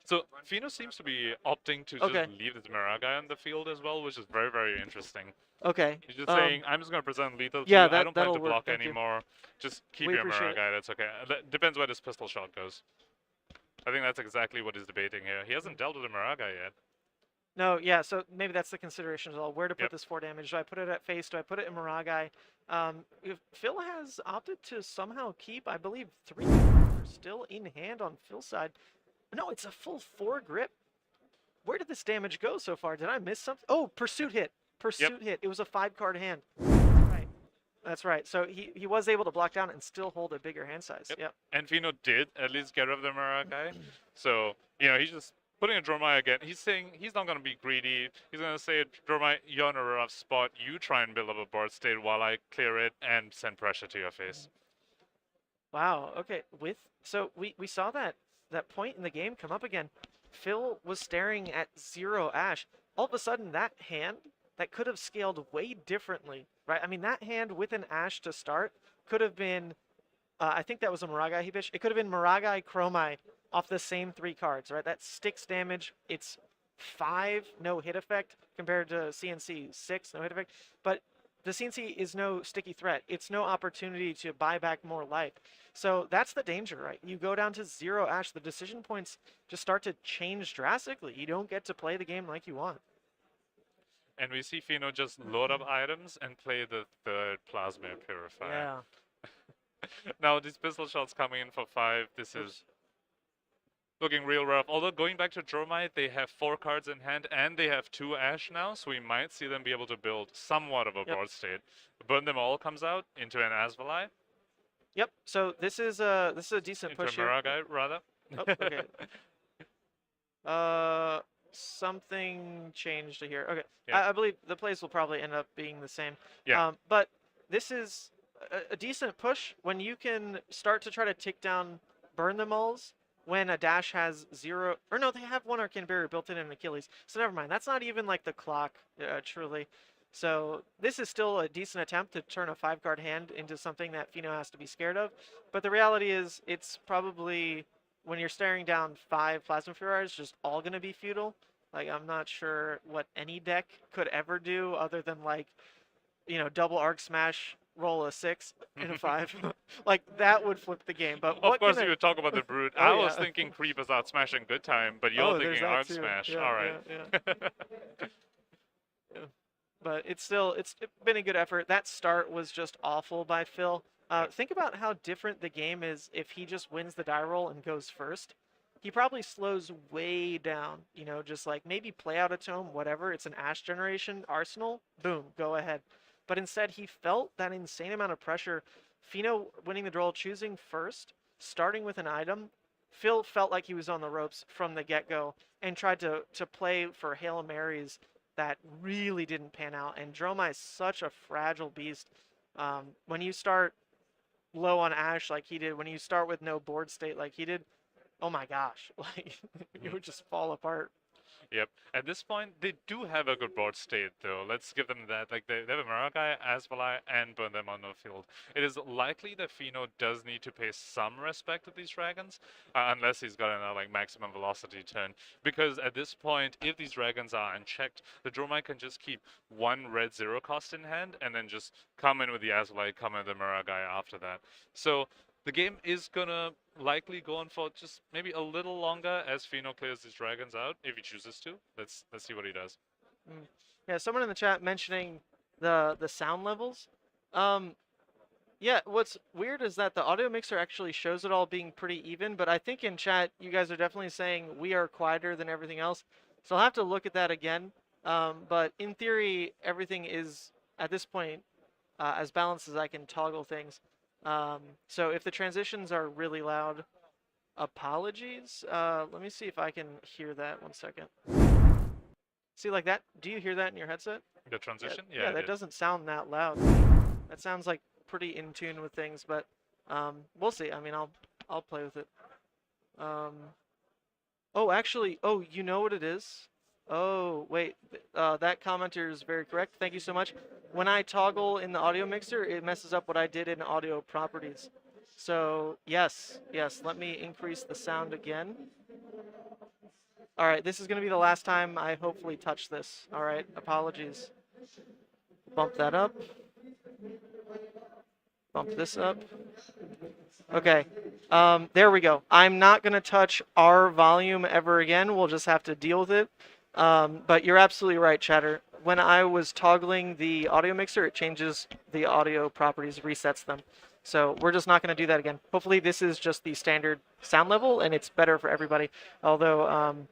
So Fino seems to be opting to Okay. just leave this Miragai on the field as well, which is very, very interesting. Okay. He's just saying, I'm just going to present lethal to yeah, you. I that- don't plan that'll to work, block thank you. anymore. Just keep We your appreciate it. Miragai, that's okay. That depends where this pistol shot goes. I think that's exactly what he's debating here. He hasn't dealt with a Miragai yet. No, yeah, so maybe that's the consideration as well. Where to put Yep. this 4 damage? Do I put it at face? Do I put it in Miragai? If Phil has opted to somehow keep, I believe, 3 are still in hand on Phil's side. No, it's a full 4 grip. Where did this damage go so far? Did I miss something? Oh, Pursuit hit. Pursuit hit. It was a 5-card hand. That's right. That's right. So he was able to block down and still hold a bigger hand size. Yep. And Fino did at least get rid of the Miragai. So, he's just putting a Dromai again. He's saying he's not going to be greedy. He's going to say, Dromai, you're in a rough spot. You try and build up a board state while I clear it and send pressure to your face. Wow. Okay. So we saw that point in the game come up again. Phil was staring at 0 Ash. All of a sudden, that hand that could have scaled way differently, right? I mean, that hand with an Ash to start could have been, I think that was a Miragai he pitched. It could have been Miragai Chromai off the same 3 cards, right? That sticks damage. It's 5 no hit effect compared to CNC 6 no hit effect. But the CNC is no sticky threat. It's no opportunity to buy back more life. So that's the danger, right? You go down to 0 Ash, the decision points just start to change drastically. You don't get to play the game like you want. And we see Fino just load up items and play the 3rd Plasma Purifier. Yeah. Now, these pistol shots coming in for 5. This is looking real rough. Although, going back to Dromai, they have 4 cards in hand, and they have 2 Ash now, so we might see them be able to build somewhat of a board state. Burn Them All comes out into an Asvalai. Yep. So this is a decent Into push a here. Miragai, rather. Oh, okay. Something changed here. Okay. Yeah. I believe the plays will probably end up being the same. Yeah. But this is a decent push when you can start to try to take down Burn Them Alls when a dash has 0, or no, they have 1 Arcane Barrier built in Achilles. So never mind. That's not even like the clock, truly. So this is still a decent attempt to turn a 5-card hand into something that Fino has to be scared of. But the reality is it's probably, when you're staring down 5 Plasma Furies, just all going to be futile. Like, I'm not sure what any deck could ever do other than, like, double Arc Smash, roll a 6 and a 5. Like, that would flip the game. But Of course, you would talk about the Brute. Oh, I was yeah. thinking Creep is out smashing good time, but you're thinking Arc Smash. Yeah, All right. Yeah. But it's been a good effort. That start was just awful by Phil. Think about how different the game is if he just wins the die roll and goes first. He probably slows way down, just like maybe play out a tome, whatever. It's an Ash generation arsenal. Boom, go ahead. But instead, he felt that insane amount of pressure. Fino winning the draw, choosing first, starting with an item. Phil felt like he was on the ropes from the get-go and tried to play for Hail Marys that really didn't pan out. And Dromai is such a fragile beast. When you start low on Ash like he did, when you start with no board state like he did, oh my gosh, like it would just fall apart. Yep. At this point, they do have a good board state, though. Let's give them that. Like, they have a Miragai, Asvalai, and Burn Them on the field. It is likely that Fino does need to pay some respect to these dragons, unless he's got a maximum velocity turn. Because at this point, if these dragons are unchecked, the Dromai can just keep 1 red 0 cost in hand, and then just come in with the Asvalai, come in with the Miragai after that. So the game is gonna likely go on for just maybe a little longer as Fino clears these dragons out, if he chooses to. Let's see what he does. Yeah, someone in the chat mentioning the sound levels. Yeah, what's weird is that the audio mixer actually shows it all being pretty even, but I think in chat you guys are definitely saying we are quieter than everything else. So I'll have to look at that again. But in theory, everything is, at this point, as balanced as I can toggle things. So if the transitions are really loud, apologies. Let me see if I can hear that. 1 second. See, like that? Do you hear that in your headset? The transition? Yeah, that doesn't sound that loud. That sounds like pretty in tune with things, but we'll see. I mean, I'll play with it. Oh, actually, you know what it is? Oh, wait. That commenter is very correct. Thank you so much. When I toggle in the audio mixer, it messes up what I did in audio properties. So, yes, let me increase the sound again. All right, this is going to be the last time I hopefully touch this. All right, apologies. Bump that up. Bump this up. Okay, there we go. I'm not going to touch our volume ever again. We'll just have to deal with it. But you're absolutely right, Chatter. When I was toggling the audio mixer, it changes the audio properties, resets them. So we're just not going to do that again. Hopefully this is just the standard sound level and it's better for everybody. Although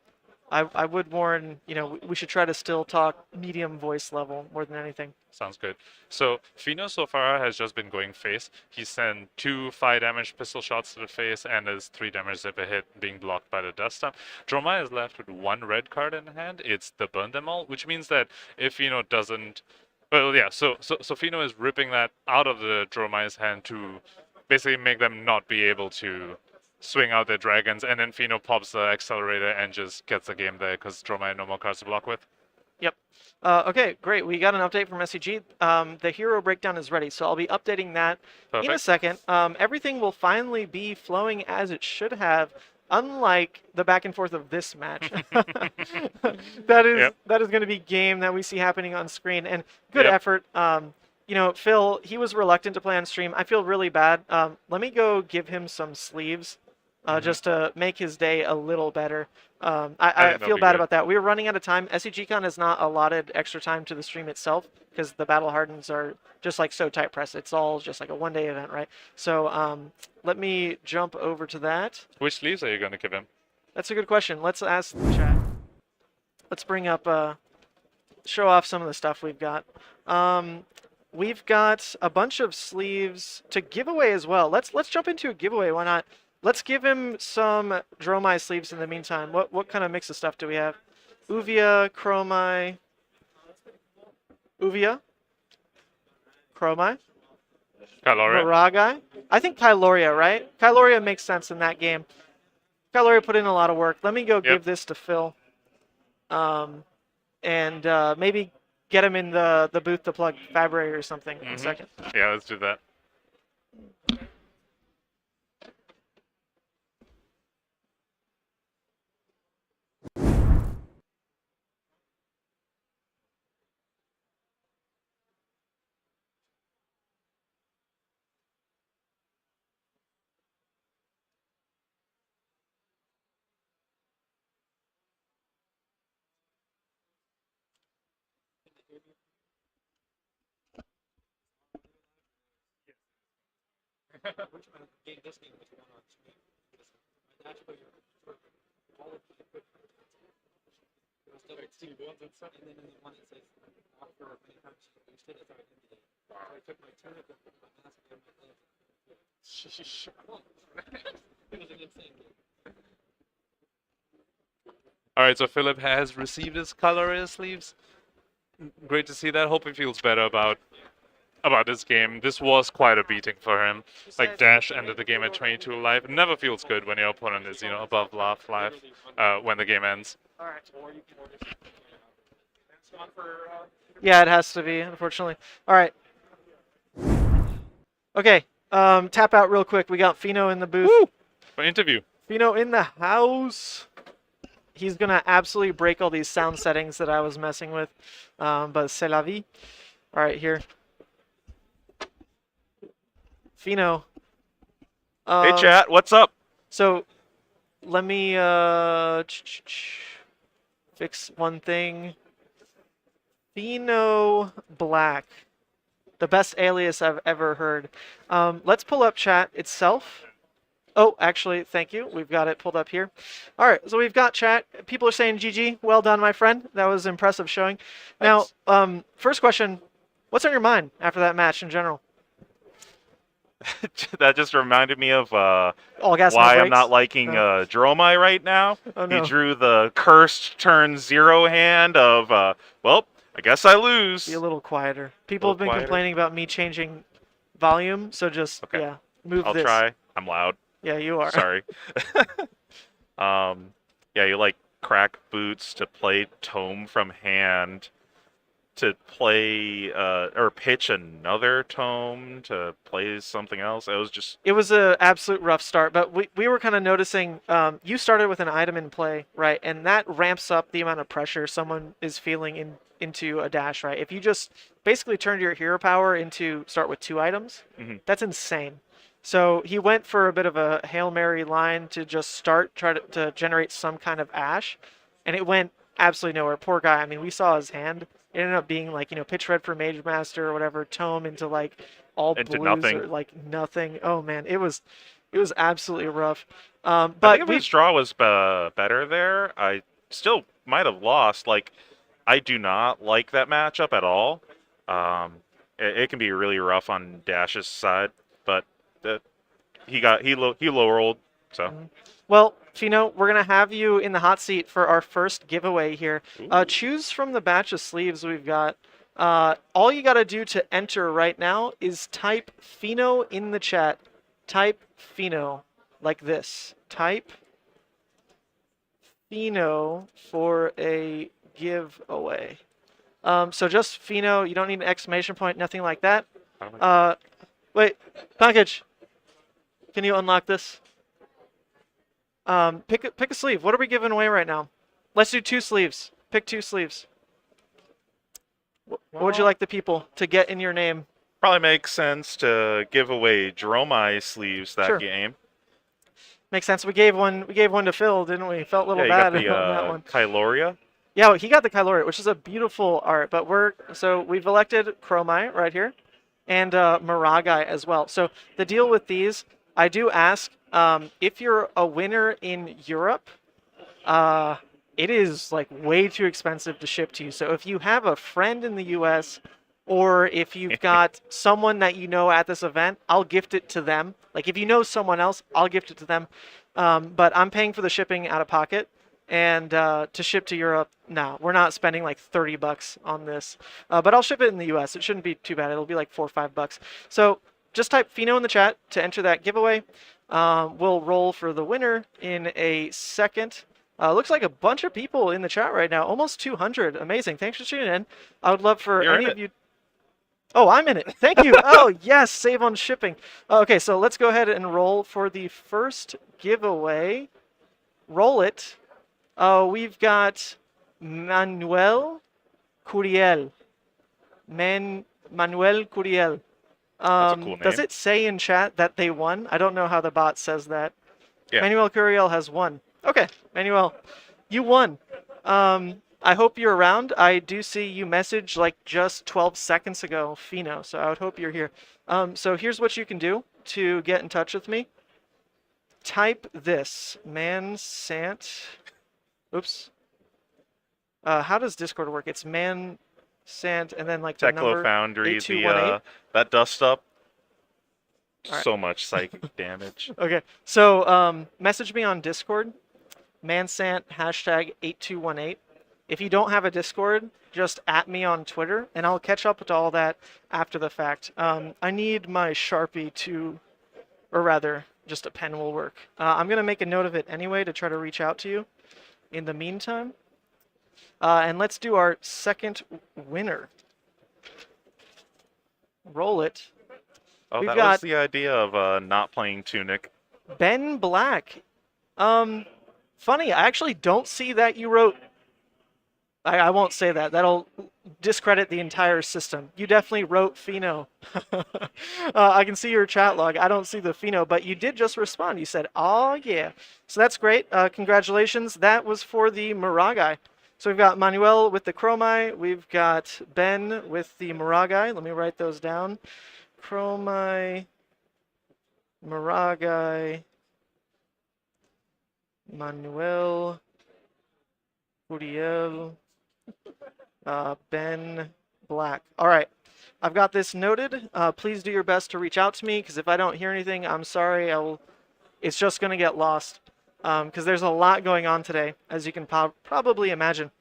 I would warn, we should try to still talk medium voice level more than anything. Sounds good. So Fino so far has just been going face. He sent 2 5 damage pistol shots to the face and is 3 damage if a hit being blocked by the dust storm. Dromai is left with 1 red card in hand. It's the burn them all, which means that if Fino doesn't, well, yeah. So Fino is ripping that out of the Dromai's hand to basically make them not be able to swing out their dragons, and then Fino pops the accelerator and just gets the game there because Dromai had no more cards to block with. Yep. Okay, great. We got an update from SCG. The hero breakdown is ready, so I'll be updating that in a Perfect. second. Everything will finally be flowing as it should have, unlike the back and forth of this match. That is going to be game that we see happening on screen, and good Yep. effort. Phil, he was reluctant to play on stream. I feel really bad. Let me go give him some sleeves. Just to make his day a little better. I think that'll feel be bad good. about that. We were running out of time. SCGCon has not allotted extra time to the stream itself because the Battle Hardens are just like so tight pressed. It's all just like a one-day event, right? So let me jump over to that. Which sleeves are you going to give him? That's a good question. Let's ask the chat. Let's bring up, show off some of the stuff we've got. We've got a bunch of sleeves to give away as well. Let's jump into a giveaway. Why not? Let's give him some Dromai sleeves in the meantime. What kind of mix of stuff do we have? Uvia, Chromai. Uvia? Chromai? Kyloria. Miragai? I think Kyloria, right? Kyloria makes sense in that game. Kyloria put in a lot of work. Let me go give this to Phil. And maybe get him in the booth to plug Fabre or something in a second. Yeah, let's do that. All right, so Philip has received his Kyloria sleeves. Great to see that. Hope he feels better about this game. This was quite a beating for him. Like Dash ended the game at 22 life. It never feels good when your opponent is, above half life when the game ends. All right. Yeah, it has to be, unfortunately. All right. Okay. Tap out real quick. We got Fino in the booth. Woo! For interview. Fino in the house. He's going to absolutely break all these sound settings that I was messing with. But c'est la vie. All right, here. Fino. Hey, chat. What's up? So, let me fix one thing. Fino Black. The best alias I've ever heard. Let's pull up chat itself. Oh, actually, thank you. We've got it pulled up here. All right, so we've got chat. People are saying GG. Well done, my friend. That was impressive showing. Thanks. Now, first question. What's on your mind after that match in general? That just reminded me of All gas, no why I'm brakes? not liking Dromai right now. Oh, no. He drew the cursed turn 0 hand of, well, I guess I lose. Be a little quieter. People have been quieter? complaining about me changing volume, so just, Okay. yeah, move I'll this. try. I'm loud. Yeah, you are. Sorry. Yeah, you like crack boots to play tome from hand to play or pitch another tome to play something else. It was an absolute rough start, but we were kind of noticing you started with an item in play, right? And that ramps up the amount of pressure someone is feeling into a dash, right? If you just basically turned your hero power into start with 2 items, that's insane. So he went for a bit of a Hail Mary line to just try to generate some kind of ash, and it went absolutely nowhere. Poor guy. I mean, we saw his hand. It ended up being like, pitch red for Mage Master or whatever, tome into like all into blues nothing. or like nothing. Oh man, it was absolutely rough. I But think if his draw was better there, I still might have lost. Like, I do not like that matchup at all. It can be really rough on Dash's side, but he low rolled, so. Well, Fino, we're going to have you in the hot seat for our first giveaway here. Choose from the batch of sleeves we've got. All you got to do to enter right now is type Fino in the chat. Type Fino like this. Type Fino for a giveaway. So just Fino. You don't need an exclamation point, nothing like that. Wait, Pankaj, can you unlock this? Pick a sleeve. What are we giving away right now? Let's do 2 sleeves. Pick 2 sleeves. What would you like the people to get in your name? Probably makes sense to give away Dromai sleeves that game. Makes sense. We gave one to Phil, didn't we? Felt a little bad on that one. Kyloria. Yeah, he got the Kyloria, which is a beautiful art. But we've elected Dromai right here, and Miragai as well. So the deal with these, I do ask, if you're a winner in Europe, it is like way too expensive to ship to you. So if you have a friend in the US, or if you've got someone that you know at this event, I'll gift it to them. Like if you know someone else, I'll gift it to them. But I'm paying for the shipping out of pocket. And to ship to Europe, no, we're not spending like $30 on this. But I'll ship it in the US. It shouldn't be too bad. It'll be like $4 or $5. So just type Fino in the chat to enter that giveaway. We'll roll for the winner in a second. Looks like a bunch of people in the chat right now. Almost 200. Amazing. Thanks for tuning in. I would love for any of you... Oh, I'm in it. Thank you. Oh, yes. Save on shipping. Okay, so let's go ahead and roll for the first giveaway. Roll it. We've got Manuel Curiel. Manuel Curiel. That's a cool name. Does it say in chat that they won? I don't know how the bot says that. Yeah. Manuel Curiel has won. Okay, Manuel, you won. I hope you're around. I do see you message like just 12 seconds ago, Fino, so I would hope you're here. So here's what you can do to get in touch with me. Type this, Sant. Oops. How does Discord work? It's Sant and then like the number Foundry, 8218. that dust up. Right. So much psychic damage. Okay, so message me on Discord, mansant #8218. If you don't have a Discord, just at me on Twitter, and I'll catch up with all that after the fact. I need my Sharpie to, or rather, just a pen will work. I'm going to make a note of it anyway to try to reach out to you in the meantime. And let's do our second winner. Roll it. Oh, We've that got was the idea of not playing Tunic. Ben Black. Funny, I actually don't see that you wrote... I won't say that. That'll discredit the entire system. You definitely wrote Fino. I can see your chat log. I don't see the Fino, but you did just respond. You said, oh, yeah. So that's great. Congratulations. That was for the Miragai. So we've got Manuel with the Dromai. We've got Ben with the Miragai. Let me write those down. Dromai, Miragai, Manuel, Uriel, Ben Black. All right, I've got this noted. Please do your best to reach out to me, because if I don't hear anything, I'm sorry. It's just going to get lost, because there's a lot going on today, as you can probably imagine.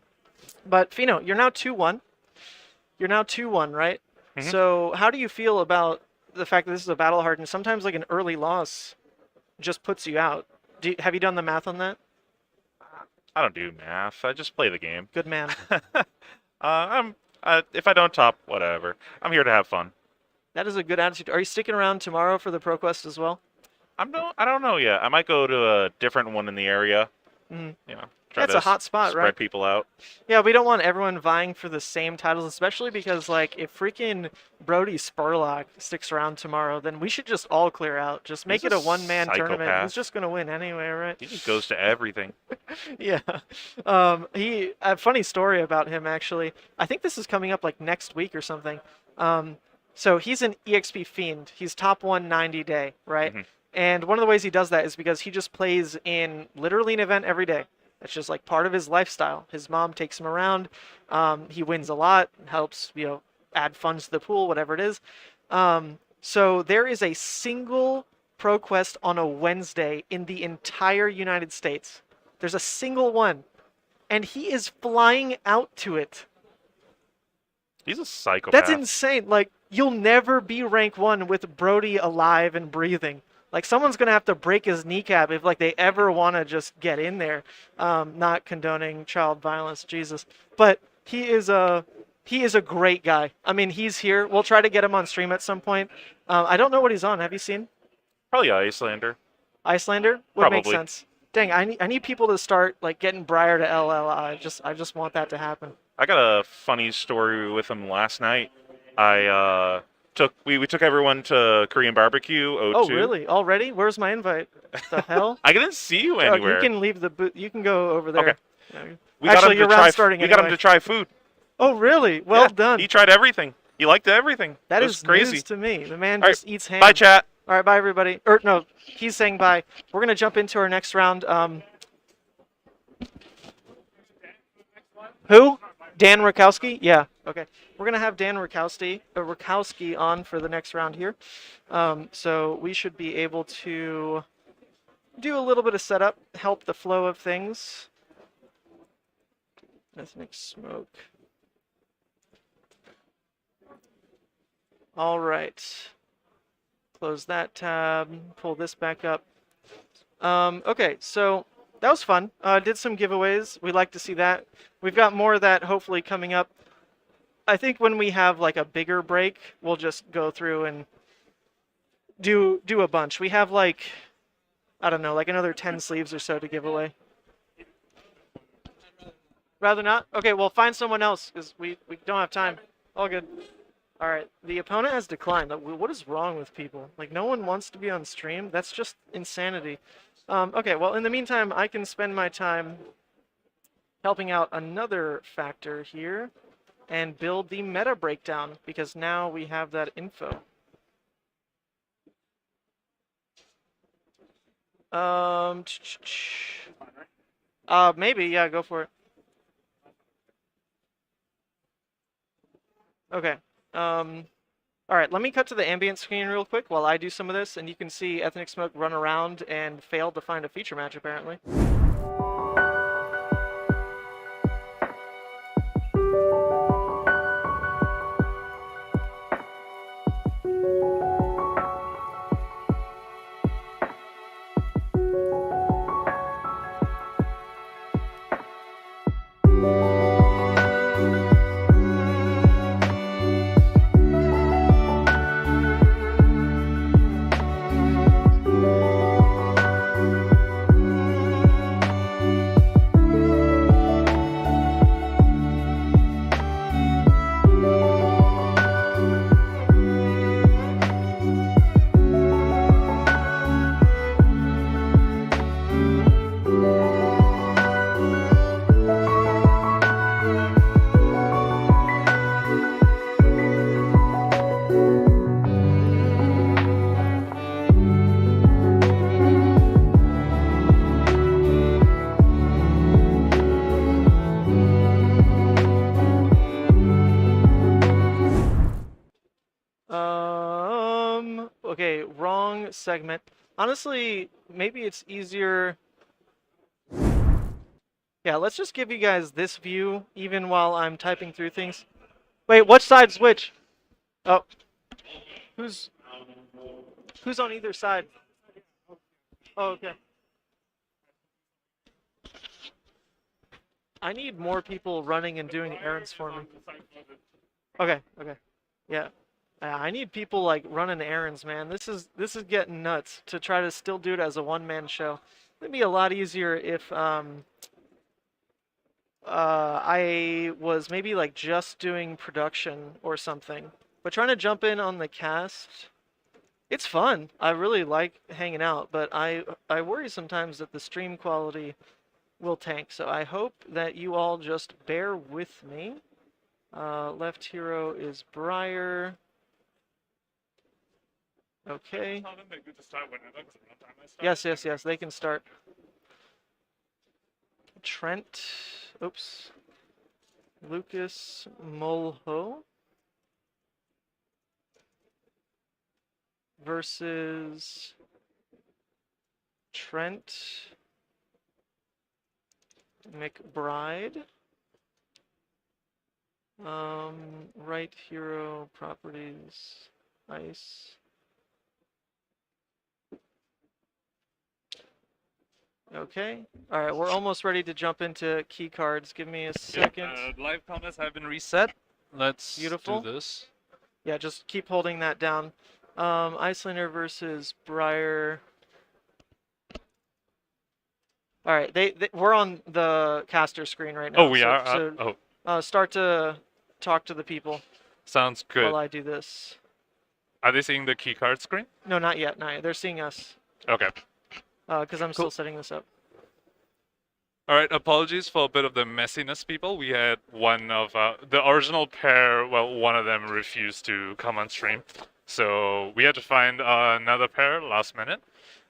But Fino, you're now 2-1. You're now 2-1, right? Mm-hmm. So how do you feel about the fact that this is a Battle Hardened? Sometimes like an early loss just puts you out. Have you done the math on that? I don't do math. I just play the game. Good man. If I don't top, whatever. I'm here to have fun. That is a good attitude. Are you sticking around tomorrow for the ProQuest as well? I don't know yet. I might go to a different one in the area. Mhm. You know, try That's to a hot spot, spread right? people out. Yeah, we don't want everyone vying for the same titles, especially because, like, if freaking Brody Spurlock sticks around tomorrow, then we should just all clear out. Just make He's it a a one-man tournament. psychopath. He's just gonna win anyway, right? He just goes to everything. Yeah. A funny story about him, actually. I think this is coming up, like, next week or something. So he's an EXP fiend. He's top 190 day, right? Mhm. And one of the ways he does that is because he just plays in literally an event every day. It's just like part of his lifestyle. His mom takes him around. He wins a lot, helps, add funds to the pool, whatever it is. So there is a single ProQuest on a Wednesday in the entire United States. There's a single one. And he is flying out to it. He's a psychopath. That's insane. Like, you'll never be rank 1 with Brody alive and breathing. Like, someone's going to have to break his kneecap if, like, they ever want to just get in there. Not condoning child violence, Jesus. But he is a great guy. I mean, he's here. We'll try to get him on stream at some point. I don't know what he's on. Have you seen? Probably Iyslander. Iyslander? Would make Probably. sense. Dang, I need people to start, like, getting Briar to LLI. I just want that to happen. I got a funny story with him last night. We took everyone to Korean barbecue. O2. Oh, really? Already? Where's my invite? The hell? I didn't see you Oh, anywhere. you can leave the booth. You can go over there. Okay. Yeah. We Actually, got your him to round's try. starting We got him anyway. to try food. Oh, really? Well Yeah, done. He tried everything. He liked everything. That It was is crazy. news to me. The man All right, just eats ham. Bye, chat. All right, bye, everybody. Or, no, he's saying bye. We're going to jump into our next round. Who? Dan Rakowski? Yeah. Okay. We're going to have Dan Rakowski on for the next round here. So we should be able to do a little bit of setup, help the flow of things. Ethnic smoke. All right. Close that tab, pull this back up. Okay, so that was fun. Did some giveaways. We'd like to see that. We've got more of that hopefully coming up. I think when we have like a bigger break, we'll just go through and do a bunch. We have like, I don't know, like another 10 sleeves or so to give away. Rather not? Okay, well, find someone else because we don't have time. All good. All right, the opponent has declined. What is wrong with people? Like, no one wants to be on stream? That's just insanity. Okay, well, in the meantime, I can spend my time helping out another factor here and build the meta breakdown because now we have that info. Maybe, yeah, go for it. Okay. All right, let me cut to the ambient screen real quick while I do some of this, and you can see Ethnic Smoke run around and failed to find a feature match, apparently. Okay, wrong segment. Honestly, maybe it's easier. Yeah, let's just give you guys this view even while I'm typing through things. Wait, which side's which? Oh. Who's on either side? Oh, okay. I need more people running and doing errands for me. Okay, okay. Yeah. I need people like running errands, man. This is getting nuts to try to still do it as a one-man show. It'd be a lot easier if I was maybe like just doing production or something. But trying to jump in on the cast, it's fun. I really like hanging out, but I worry sometimes that the stream quality will tank. So I hope that you all just bear with me. Left hero is Briar. Okay. Yes, yes, yes. They can start. Trent. Oops. Lucas Mulho versus Trent McBride. Right hero properties. Ice. Okay. All right, we're almost ready to jump into key cards. Give me a second. Live comments have been reset. Let's Beautiful. do this. Yeah, just keep holding that down. Iyslander versus Briar. All right, we're on the caster screen right now. Oh, we are? So, start to talk to the people Sounds good. while I do this. Are they seeing the keycard screen? No, not yet. Not yet. They're seeing us. Okay. Because I'm still setting this up. All right, apologies for a bit of the messiness, people. We had one of the original pair, well, one of them refused to come on stream. So we had to find another pair last minute.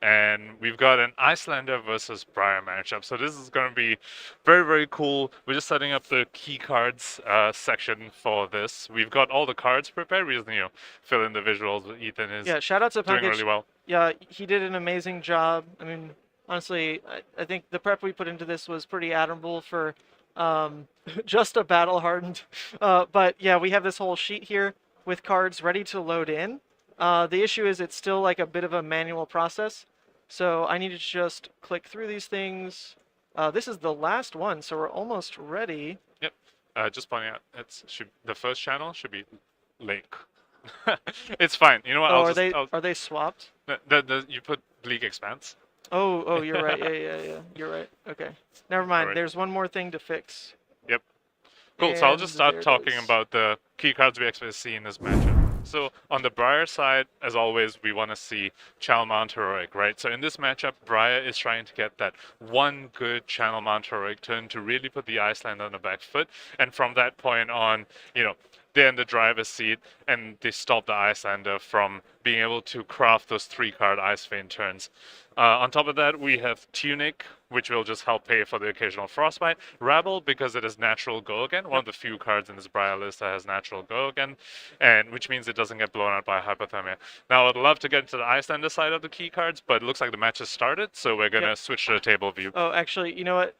And we've got an Iyslander versus Briar matchup. So this is going to be very, very cool. We're just setting up the key cards section for this. We've got all the cards prepared. We just, fill in the visuals. Ethan is Shout out to doing Punkage. really well. Yeah, he did an amazing job. I mean, honestly, I think the prep we put into this was pretty admirable for just a Battle Hardened. But yeah, we have this whole sheet here with cards ready to load in. The issue is it's still like a bit of a manual process. So I need to just click through these things. This is the last one, so we're almost ready. Yep. Just pointing out, the first channel should be Link. It's fine. You know what? Are they swapped? You put Bleak Expanse. Oh, you're right. Yeah. You're right. Okay. Never mind. Alright. There's one more thing to fix. Yep. Cool. So I'll just And start there it talking is. about the key cards we expect to see in this matchup. So on the Briar side, as always, we want to see Channel Mount Heroic, right? So in this matchup, Briar is trying to get that one good Channel Mount Heroic turn to really put the Iyslander on the back foot. And from that point on, they're in the driver's seat and they stop the Iyslander from being able to craft those 3-card Ice Vein turns. On top of that, we have Tunic, which will just help pay for the occasional Frostbite. Rabble, because it is natural go again, one of the few cards in this Briar list that has natural go again, and which means it doesn't get blown out by Hypothermia. Now, I'd love to get into the Iyslander side of the key cards, but it looks like the match has started, so we're going to switch to the table view. Oh, actually, you know what?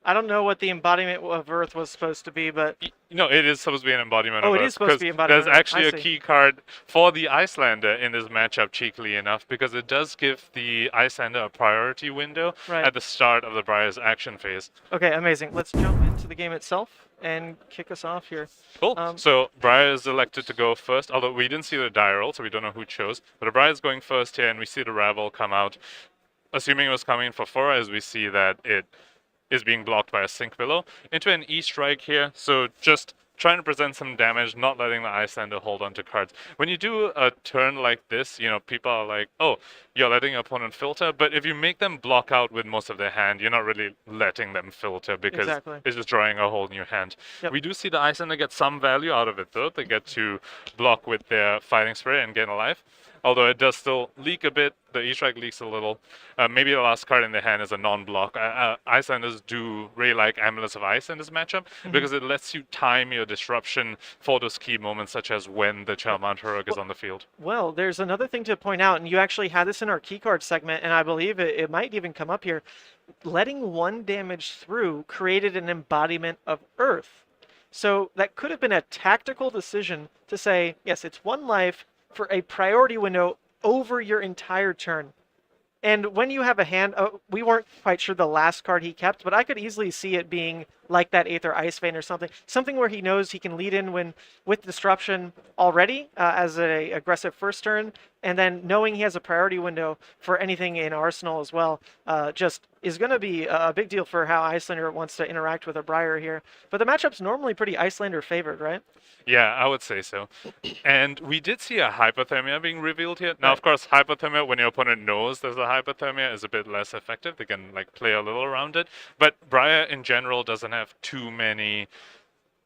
I don't know what the embodiment of Earth was supposed to be, but It is supposed to be an embodiment of it Earth, is supposed to be embodiment there's of Earth. actually I a see. key card for the Iyslander in this matchup, cheekily enough, because it does give the Iyslander a priority window Right. at the start of the Briar's action phase. Okay, amazing. Let's jump into the game itself and kick us off here. Cool. Um, So Briar is elected to go first, although we didn't see the die roll, so we don't know who chose. But Briar is going first here, and we see the Rabble come out. Assuming it was coming for 4, as we see that it is being blocked by a Sink below. Into an E-Strike here, so just trying to present some damage, not letting the Iyslander hold onto cards. When you do a turn like this, people are like, oh, you're letting your opponent filter, but if you make them block out with most of their hand, you're not really letting them filter because Exactly. it's just drawing a whole new hand. Yep. We do see the Iyslander get some value out of it, though. They get to block with their Fighting Spirit and gain a life. Although it does still leak a bit, the E-Strike leaks a little. Maybe the last card in the hand is a non-block. Iyslander do really like Amulets of Ice in this matchup because it lets you time your disruption for those key moments, such as when the Channel Mount Heroic is on the field. Well, there's another thing to point out, and you actually had this in our keycard segment, and I believe it might even come up here. Letting 1 damage through created an embodiment of Earth. So that could have been a tactical decision to say, yes, it's 1 life for a priority window over your entire turn. And when you have a hand, we weren't quite sure the last card he kept, but I could easily see it being like that Aether Ice Vein or something where he knows he can lead in when with Disruption already as a aggressive first turn, and then knowing he has a priority window for anything in Arsenal as well, just is going to be a big deal for how Iyslander wants to interact with a Briar here. But the matchup's normally pretty Iyslander favored, right? Yeah, I would say so. And we did see a hypothermia being revealed here. Now, of course, hypothermia, when your opponent knows there's a hypothermia, is a bit less effective. They can like play a little around it. But Briar in general doesn't have too many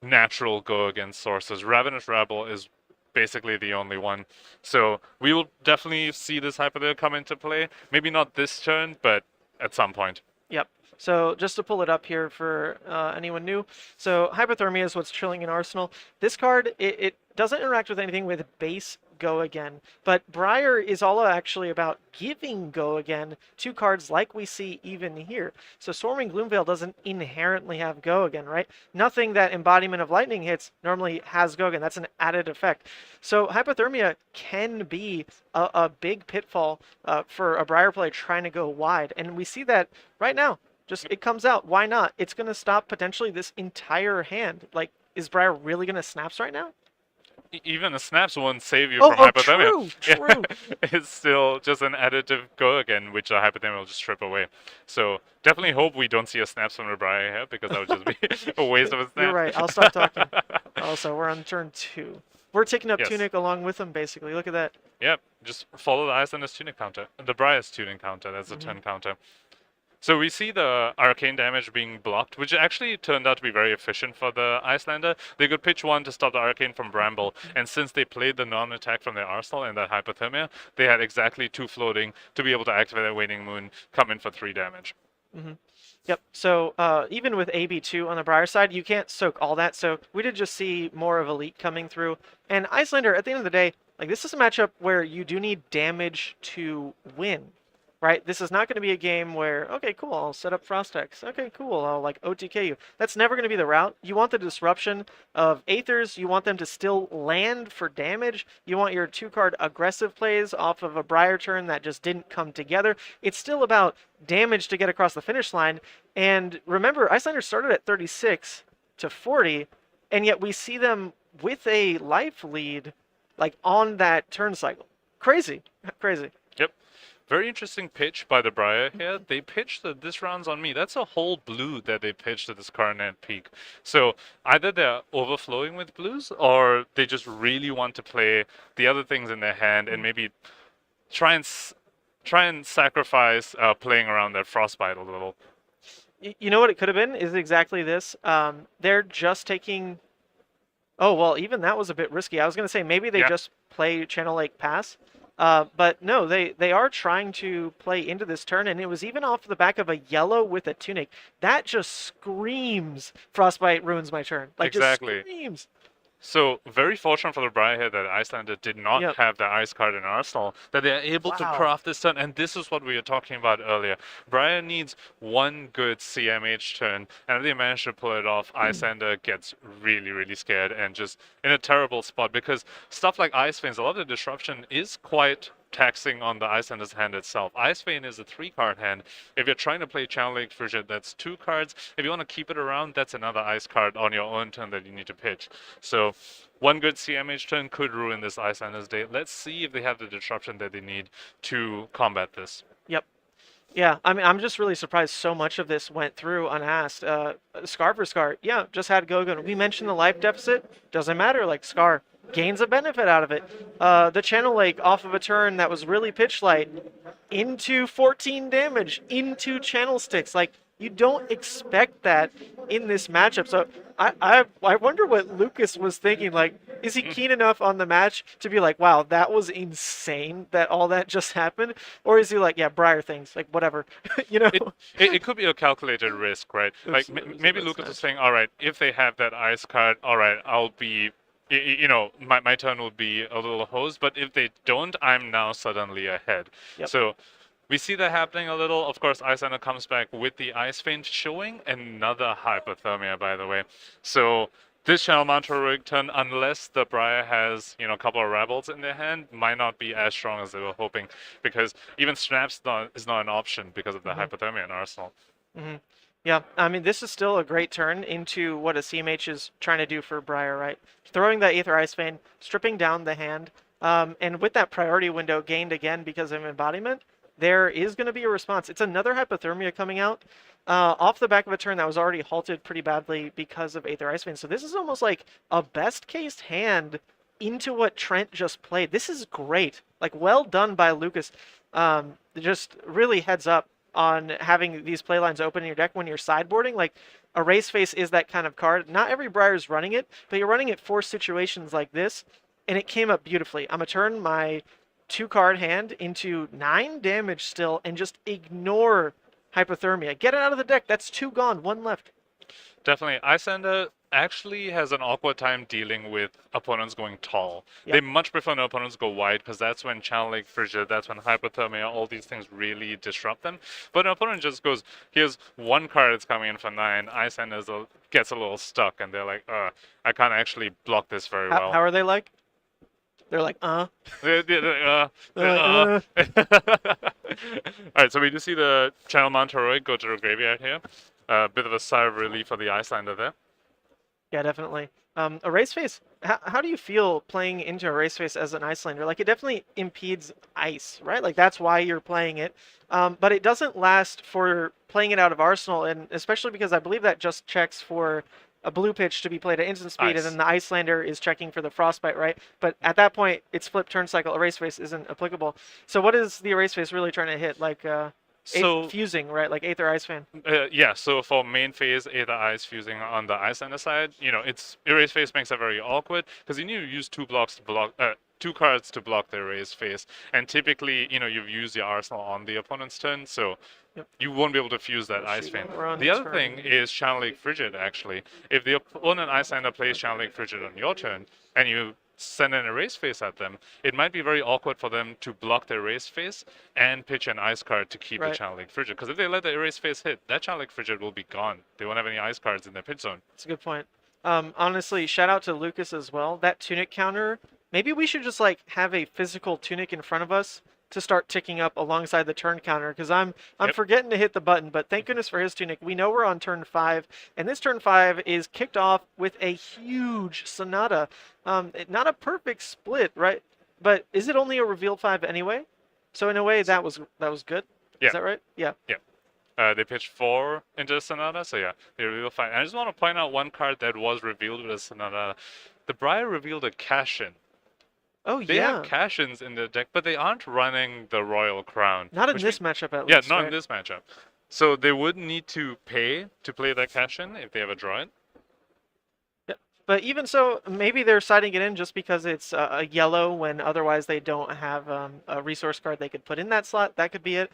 natural go against sources. Ravenous Rabble is basically the only one. So we will definitely see this hypothermia come into play. Maybe not this turn, but at some point. Yep. So just to pull it up here for anyone new. So Hypothermia is what's chilling in Arsenal. This card, it doesn't interact with anything with base Go Again. But Briar is all actually about giving Go Again to cards like we see even here. So Swarming Gloomveil doesn't inherently have Go Again, right? Nothing that Embodiment of Lightning hits normally has Go Again. That's an added effect. So Hypothermia can be a big pitfall for a Briar player trying to go wide. And we see that right now. Just it comes out. Why not? It's going to stop potentially this entire hand. Like, is Briar really going to snaps right now? Even the snaps won't save you from hypothermia. True. It's still just an additive go again, which the hypothermia will just strip away. So definitely hope we don't see a snaps from the Briar here, because that would just be a waste of a snap. You're right. I'll stop talking. Also, we're on turn 2. We're taking up Yes. Tunic along with him, basically. Look at that. Yep, just follow the Iyslander's Tunic counter. The Briar's Tunic counter, that's a turn counter. So we see the arcane damage being blocked, which actually turned out to be very efficient for the Iyslander. They could pitch 1 to stop the arcane from Bramble, and since they played the non-attack from their arsenal and that hypothermia, they had exactly 2 floating to be able to activate that Waning Moon, come in for 3 damage. Yep. So even with AB2 on the Briar side, you can't soak all that. So we did just see more of Elite coming through. And Iyslander, at the end of the day, like this is a matchup where you do need damage to win. Right? This is not going to be a game where, okay, cool, I'll set up Frostex. Okay, cool, I'll like OTK you. That's never going to be the route. You want the disruption of Aethers. You want them to still land for damage. You want your 2-card aggressive plays off of a Briar turn that just didn't come together. It's still about damage to get across the finish line. And remember, Iyslander started at 36 to 40, and yet we see them with a life lead like on that turn cycle. Crazy. Crazy. Yep. Very interesting pitch by the Briar here. They pitched that this round's on me. That's a whole blue that they pitched at this Coronet Peak. So either they're overflowing with blues, or they just really want to play the other things in their hand and maybe try and sacrifice playing around that Frostbite a little. You know what it could have been is exactly this. They're just taking... Oh, well, even that was a bit risky. I was going to say maybe they just play Channel Lake Pass. But no, they are trying to play into this turn, and it was even off the back of a yellow with a Tunic. That just screams Frostbite ruins my turn. Like, exactly. Just screams. So very fortunate for the Briar here that Iyslander did not have the ice card in Arsenal, that they're able to craft this turn, and this is what we were talking about earlier. Briar needs 1 good CMH turn, and if they manage to pull it off, Iyslander gets really, really scared and just in a terrible spot, because stuff like Ice Veins, a lot of the disruption is quite taxing on the Iyslander's hand itself. Ice Vein is a 3-card hand. If you're trying to play Channel Lake Frigid, that's 2 cards. If you want to keep it around, that's another ice card on your own turn that you need to pitch. So 1 good CMH turn could ruin this Iyslander's day. Let's see if they have the disruption that they need to combat this. Yep. Yeah, I mean, I'm just really surprised so much of this went through unasked. Scar for Scar, yeah, just had Gogun. We mentioned the life deficit. Doesn't matter, like Scar gains a benefit out of it. The Channel Lake off of a turn that was really pitch light into 14 damage, into Channel Sticks. Like, you don't expect that in this matchup. So I wonder what Lucas was thinking. Like, is he keen enough on the match to be like, wow, that was insane that all that just happened? Or is he like, yeah, Briar things, like whatever, you know? It could be a calculated risk, right? Like maybe Lucas is saying, all right, if they have that ice card, all right, I'll be, you know, my turn will be a little hosed. But if they don't, I'm now suddenly ahead. Yep. So we see that happening a little. Of course, Iyslander comes back with the Ice Feint showing another hypothermia, by the way. So This Channel Mount Heroic turn, unless the Briar has, a couple of Rebels in their hand, might not be as strong as they were hoping, because even Snaps is not an option because of the Hypothermia in Arsenal. Yeah, I mean, this is still a great turn into what a CMH is trying to do for Briar, right? Throwing that Aether Ice Vein, stripping down the hand, and with that priority window gained again because of embodiment, there is going to be a response. It's another Hypothermia coming out off the back of a turn that was already halted pretty badly because of Aether Ice Vein. So this is almost like a best-case hand into what Trent just played. This is great. Like, well done by Lucas. Just really heads up on having these playlines open in your deck when you're sideboarding. Like, Erase Face is that kind of card. Not every Briar is running it, but you're running it for situations like this, and it came up beautifully. I'm going to turn my 2-card hand into 9 damage still and just ignore Hypothermia. Get it out of the deck. That's 2 gone, 1 left. Definitely. Iyslander actually has an awkward time dealing with opponents going tall. Yep. They much prefer when opponents go wide, because that's when Channeling Frigid, that's when Hypothermia, all these things really disrupt them. But an opponent just goes, here's 1 card that's coming in for 9, Iyslander gets a little stuck, and they're like, I can't actually block this very well. How are they like? They're like, Alright, so we do see the Channel Mount Heroic go to the graveyard here. A bit of a sigh of relief for the Iyslander there. Yeah, definitely. Erase Face, how do you feel playing into Erase Face as an Iyslander? Like, it definitely impedes ice, right? Like, that's why you're playing it. But it doesn't last for playing it out of Arsenal, and especially because I believe that just checks for a blue pitch to be played at instant speed, Ice. and then the Iyslander is checking for the Frostbite, right? But at that point, it's flipped turn cycle. Erase Face isn't applicable. So what is the Erase Face really trying to hit? Like, fusing, right? Like Aether Ice Fan. Yeah, so for main phase, Aether Ice fusing on the Iyslander side, it's Erase Face makes it very awkward, because you need to use 2 blocks to block, 2 cards to block the Erase Face, and typically, you've used your arsenal on the opponent's turn, so you won't be able to fuse that Ice Fan. The other thing is Channeling Frigid, actually. If the opponent Iyslander plays Channeling Frigid on your turn, and you send an Erase Face at them, it might be very awkward for them to block the Erase Face and pitch an Ice card to keep the Channeling Frigid. Because if they let the Erase Face hit, that Channeling Frigid will be gone. They won't have any Ice cards in their pitch zone. That's a good point. Honestly, shout out to Lucas as well. That Tunic counter, maybe we should just like have a physical Tunic in front of us to start ticking up alongside the turn counter, because I'm forgetting to hit the button, but thank goodness for his Tunic. We know we're on turn 5, and this turn 5 is kicked off with a huge Sonata. Not a perfect split, right? But is it only a reveal 5 anyway? So in a way, that was good. Yeah. Is that right? Yeah. Yeah. They pitched 4 into the Sonata, so yeah, they revealed 5. And I just want to point out one card that was revealed with a Sonata. The Briar revealed a Cash-In. Oh, yeah. They have Cash-Ins in the deck, but they aren't running the Royal Crown. Not in this matchup, at least. Yeah, not right? in this matchup. So they would need to pay to play that Cash-In if they ever draw it. Yeah. But even so, maybe they're siding it in just because it's a yellow when otherwise they don't have a resource card they could put in that slot. That could be it.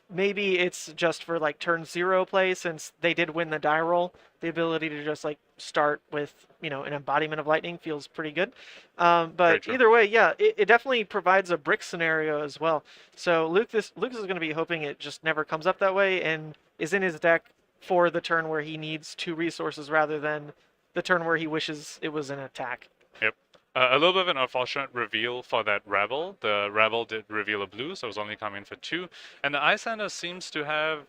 Maybe it's just for like turn 0 play, since they did win the die roll. The ability to just like start with, an embodiment of lightning feels pretty good. But either way, yeah, it definitely provides a brick scenario as well. So Lucas is going to be hoping it just never comes up that way and is in his deck for the turn where he needs 2 resources rather than the turn where he wishes it was an attack. Yep. A little bit of an unfortunate reveal for that Rebel. The Rebel did reveal a blue, so it was only coming for 2. And the Iyslander seems to have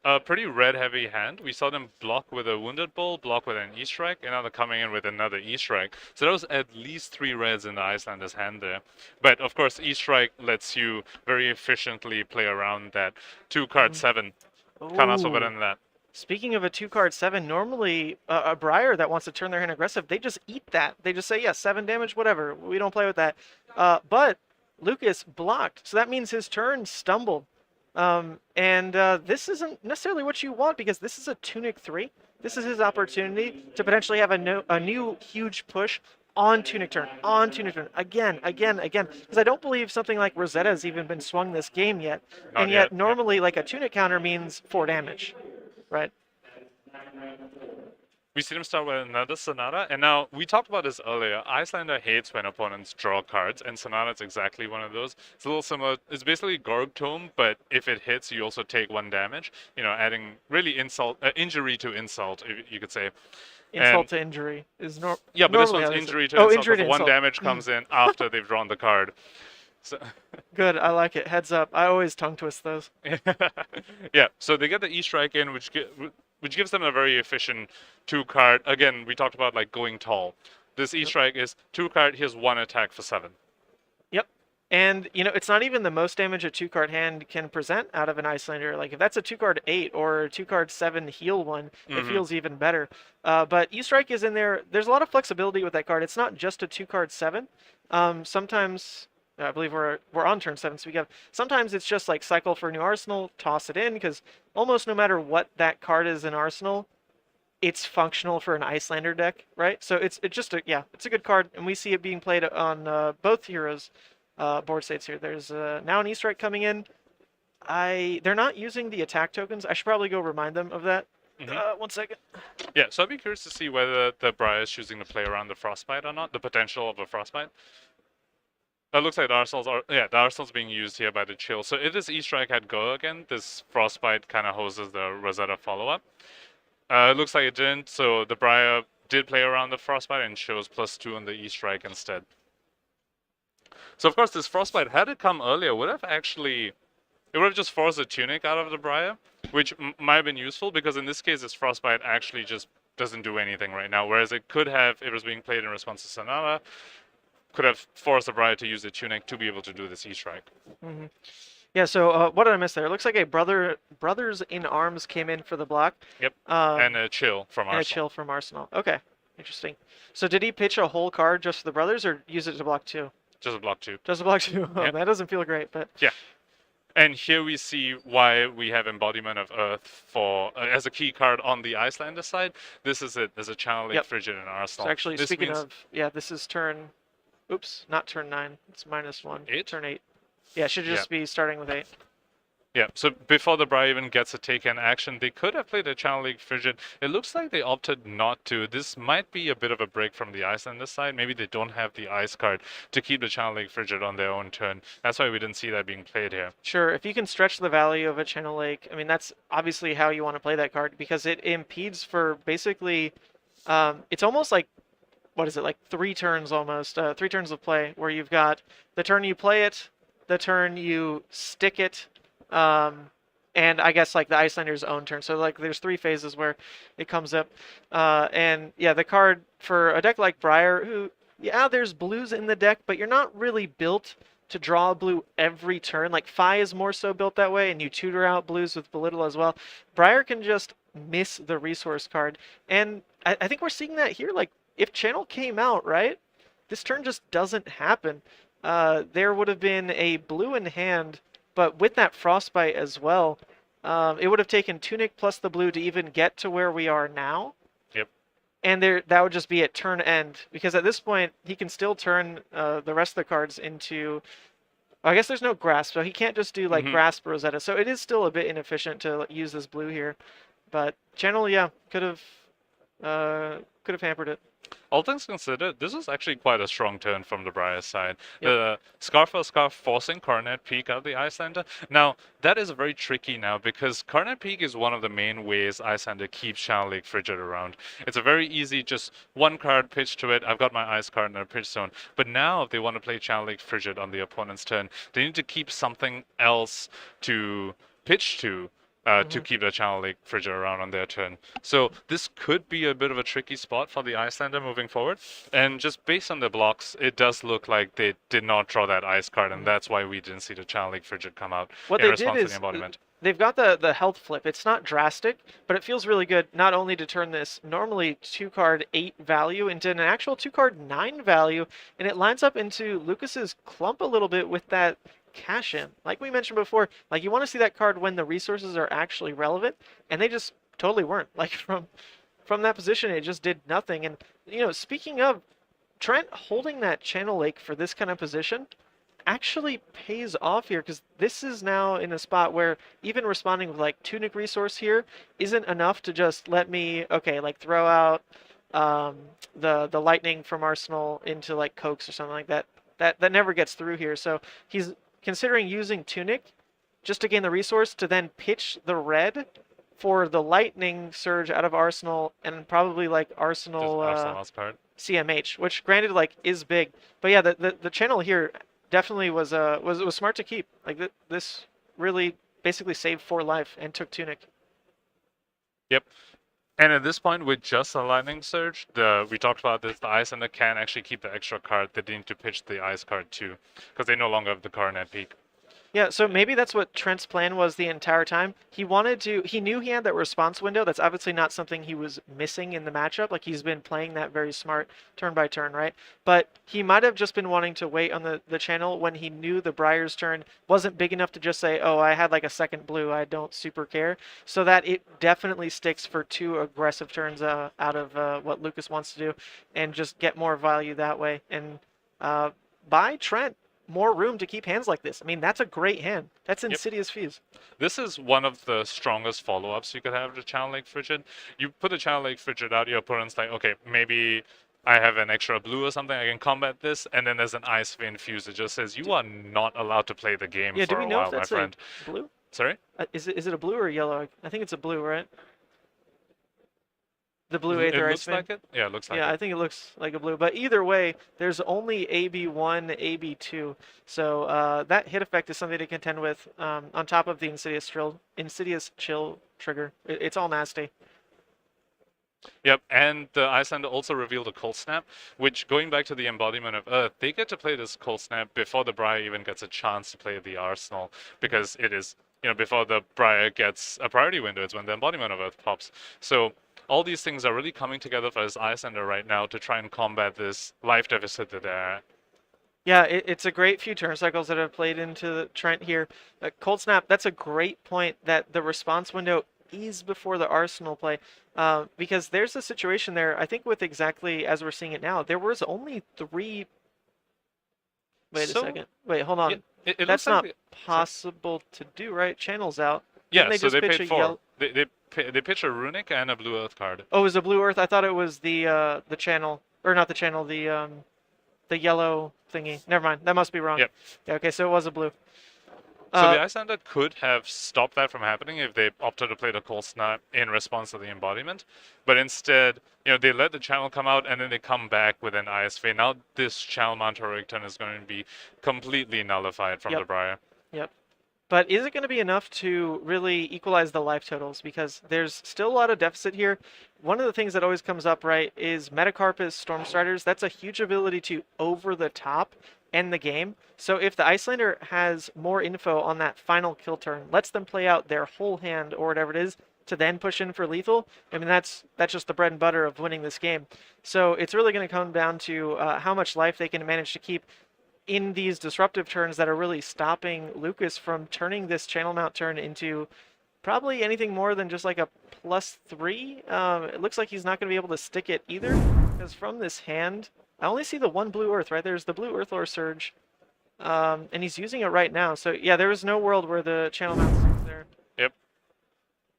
a pretty red-heavy hand. We saw them block with a Wounded Bull, block with an E-Strike, and now they're coming in with another E-Strike. So that was at least 3 reds in the Icelander's hand there. But, of course, E-Strike lets you very efficiently play around that 2-card 7. Can't ask for better than that. Speaking of a 2-card 7, normally a Briar that wants to turn their hand aggressive, they just eat that. They just say, yeah, 7 damage, whatever. We don't play with that. But Lucas blocked, so that means his turn stumbled. This isn't necessarily what you want, because this is a Tunic 3. This is his opportunity to potentially have a new huge push on Tunic turn, again. Because I don't believe something like Rosetta has even been swung this game yet. Not and yet, normally, like a Tunic counter means 4 damage. Right. We see them start with another Sonata, and now, we talked about this earlier, Iyslander hates when opponents draw cards, and Sonata's exactly one of those. It's a little similar, it's basically Gorg Tome, but if it hits, you also take 1 damage, adding really injury to insult, you could say. insult to injury is Yeah, but this normally one's how they say- injury to Oh, insult, injury to 'cause one insult. damage comes in after they've drawn the card. So Good, I like it. Heads up. I always tongue twist those. yeah, so they get the E-Strike in, which gives them a very efficient 2-card. Again, we talked about like going tall. This E-Strike is 2-card, here's 1 attack for 7. Yep. And, you know, it's not even the most damage a 2-card hand can present out of an Iyslander. Like, if that's a 2-card 8 or a 2-card 7 heal one, it feels even better. But E-Strike is in there. There's a lot of flexibility with that card. It's not just a 2-card 7. Sometimes, I believe we're on turn 7, so we have, sometimes it's just like cycle for a new arsenal, toss it in, because almost no matter what that card is in arsenal, it's functional for an Iyslander deck, right? So it's just it's a good card, and we see it being played on both heroes' board states here. There's now an E-Strike coming in. They're not using the attack tokens. I should probably go remind them of that. 1 second. Yeah, so I'd be curious to see whether the Briar is choosing to play around the Frostbite or not, the potential of a Frostbite. It looks like the Arsenal's being used here by the Chill. So if this E-Strike had go again, this Frostbite kind of hoses the Rosetta follow-up. It looks like it didn't, so the Briar did play around the Frostbite and shows +2 on the E-Strike instead. So of course this Frostbite, had it come earlier, would have just forced a Tunic out of the Briar, which might have been useful, because in this case this Frostbite actually just doesn't do anything right now, whereas it could have, if it was being played in response to Sonata, could have forced the Briar to use the Tunic to be able to do this E-Strike. Yeah, so what did I miss there? It looks like a Brothers in Arms came in for the block. Yep, and a Chill from Arsenal. And a Chill from Arsenal. Okay, interesting. So did he pitch a whole card just for the Brothers, or use it to block 2? Just a block 2. Just a block 2. Oh, Yep. That doesn't feel great, but... Yeah. And here we see why we have Embodiment of Earth for as a key card on the Iyslander side. This is it. There's a Channel Lake Frigid in Arsenal. So actually, this speaking means... of... Yeah, this is turn... Oops, not turn 9. It's -1. 8? Turn 8. Yeah, it should just be starting with 8. Yeah, so before the Briar even gets a taken action, they could have played a Channel Lake Frigid. It looks like they opted not to. This might be a bit of a break from the Iyslander side. Maybe they don't have the Ice card to keep the Channel Lake Frigid on their own turn. That's why we didn't see that being played here. Sure, if you can stretch the value of a Channel Lake, I mean, that's obviously how you want to play that card, because it impedes for basically... it's almost like, what is it, like 3 turns almost, 3 turns of play, where you've got the turn you play it, the turn you stick it, and I guess like the Icelander's own turn. So like there's 3 phases where it comes up. And yeah, the card for a deck like Briar, who, yeah, there's blues in the deck, but you're not really built to draw blue every turn. Like Phi is more so built that way, and you tutor out blues with Belittle as well. Briar can just miss the resource card. And I think we're seeing that here. Like if Channel came out, right, this turn just doesn't happen. There would have been a blue in hand, but with that Frostbite as well, it would have taken Tunic plus the blue to even get to where we are now. Yep. And that would just be at turn end, because at this point he can still turn the rest of the cards into... I guess there's no Grasp, so he can't just do like Grasp Rosetta. So it is still a bit inefficient to use this blue here. But Channel, yeah, could have hampered it. All things considered, this was actually quite a strong turn from the Briar side. The Scarf forcing Coronet Peak out of the Iyslander. Now, that is very tricky now, because Coronet Peak is one of the main ways Iyslander keeps Channel Lake Frigid around. It's a very easy, just 1 card pitch to it. I've got my Ice card in a pitch zone. But now, if they want to play Channel Lake Frigid on the opponent's turn, they need to keep something else to pitch to keep the Channel Lake Frigid around on their turn. So this could be a bit of a tricky spot for the Iyslander moving forward. And just based on the blocks, it does look like they did not draw that Ice card, and that's why we didn't see the Channel Lake Frigid come out in response to the embodiment. They've got the health flip. It's not drastic, but it feels really good not only to turn this normally 2-card 8 value into an actual 2-card 9 value, and it lines up into Lucas's clump a little bit with that cash in. Like we mentioned before, like you want to see that card when the resources are actually relevant, and they just totally weren't. Like from that position, it just did nothing. And you know, speaking of, Trent holding that Channel Lake for this kind of position actually pays off here, because this is now in a spot where even responding with like Tunic resource here isn't enough to just let me like throw out the lightning from Arsenal into like Coax or something like that. That never gets through here. So he's considering using Tunic just to gain the resource to then pitch the red for the Lightning Surge out of Arsenal and probably like Just Arsenal Arsenal last card. CMH, which granted like is big, but yeah, the channel here definitely was smart to keep. Like this really basically saved 4 life and took Tunic. Yep. And at this point, with just a Lightning Surge, we talked about this, the Iyslander can actually keep the extra card. They need to pitch the Ice card too, because they no longer have the card at peak. Yeah, so maybe that's what Trent's plan was the entire time. He knew he had that response window. That's obviously not something he was missing in the matchup. Like, he's been playing that very smart turn by turn, right? But he might have just been wanting to wait on the channel when he knew the Briar's turn wasn't big enough to just say, oh, I had like a second blue, I don't super care. So that it definitely sticks for 2 aggressive turns out of what Lucas wants to do and just get more value that way. And buy Trent more room to keep hands like this. I mean, that's a great hand. That's Insidious Fuse. This is one of the strongest follow-ups you could have to Channel Lake Frigid. You put a Channel Lake Frigid out, your opponent's like, okay, maybe I have an extra blue or something, I can combat this, and then there's an Ice Vein Fuse that just says, you are not allowed to play the game Yeah, for do we a know while, if my that's friend. a blue? Sorry? Is it a blue or a yellow? I think it's a blue, right? The blue Aether It Ice looks Vein. like it? Yeah, it looks like Yeah, it. I think it looks like a blue. But either way, there's only AB1, AB2. So that hit effect is something to contend with on top of the Insidious Chill trigger. It's all nasty. Yep, and the Iyslander also revealed a Cold Snap, which, going back to the embodiment of Earth, they get to play this Cold Snap before the Briar even gets a chance to play the Arsenal, because it is, before the Briar gets a priority window, it's when the embodiment of Earth pops. So all these things are really coming together for this Iyslander right now to try and combat this life deficit that they're at. Yeah, it's a great few turn cycles that have played into the Trent here. Cold Snap, that's a great point that the response window is before the Arsenal play. Because there's a situation there, I think with exactly as we're seeing it now, there was only 3... Wait a second. Wait, hold on. It That's looks like not possible to do, right? Channel's out. Yeah, Didn't so just they pitch paid a 4. They pitch a Runic and a Blue Earth card. Oh, it was a Blue Earth? I thought it was the channel. Or not the channel, the yellow thingy. Never mind. That must be wrong. Yep. Yeah, okay, so it was a blue. So the Iyslander could have stopped that from happening if they opted to play the Cold Snap in response to the embodiment. But instead, they let the channel come out and then they come back with an ISV. Now this channel Mount Heroic turn is going to be completely nullified from the Briar. Yep. But is it going to be enough to really equalize the life totals? Because there's still a lot of deficit here. One of the things that always comes up, right, is Metacarpus Stormstriders. That's a huge ability to over the top end the game. So if the Iyslander has more info on that final kill turn, lets them play out their whole hand or whatever it is to then push in for lethal, I mean, that's just the bread and butter of winning this game. So it's really going to come down to how much life they can manage to keep in these disruptive turns that are really stopping Lucas from turning this channel mount turn into probably anything more than just like a +3. It looks like he's not going to be able to stick it either, because from this hand, I only see the one Blue Earth, right? There's the Blue Earth Lore Surge, and he's using it right now. So yeah, there is no world where the channel mount's there. Yep.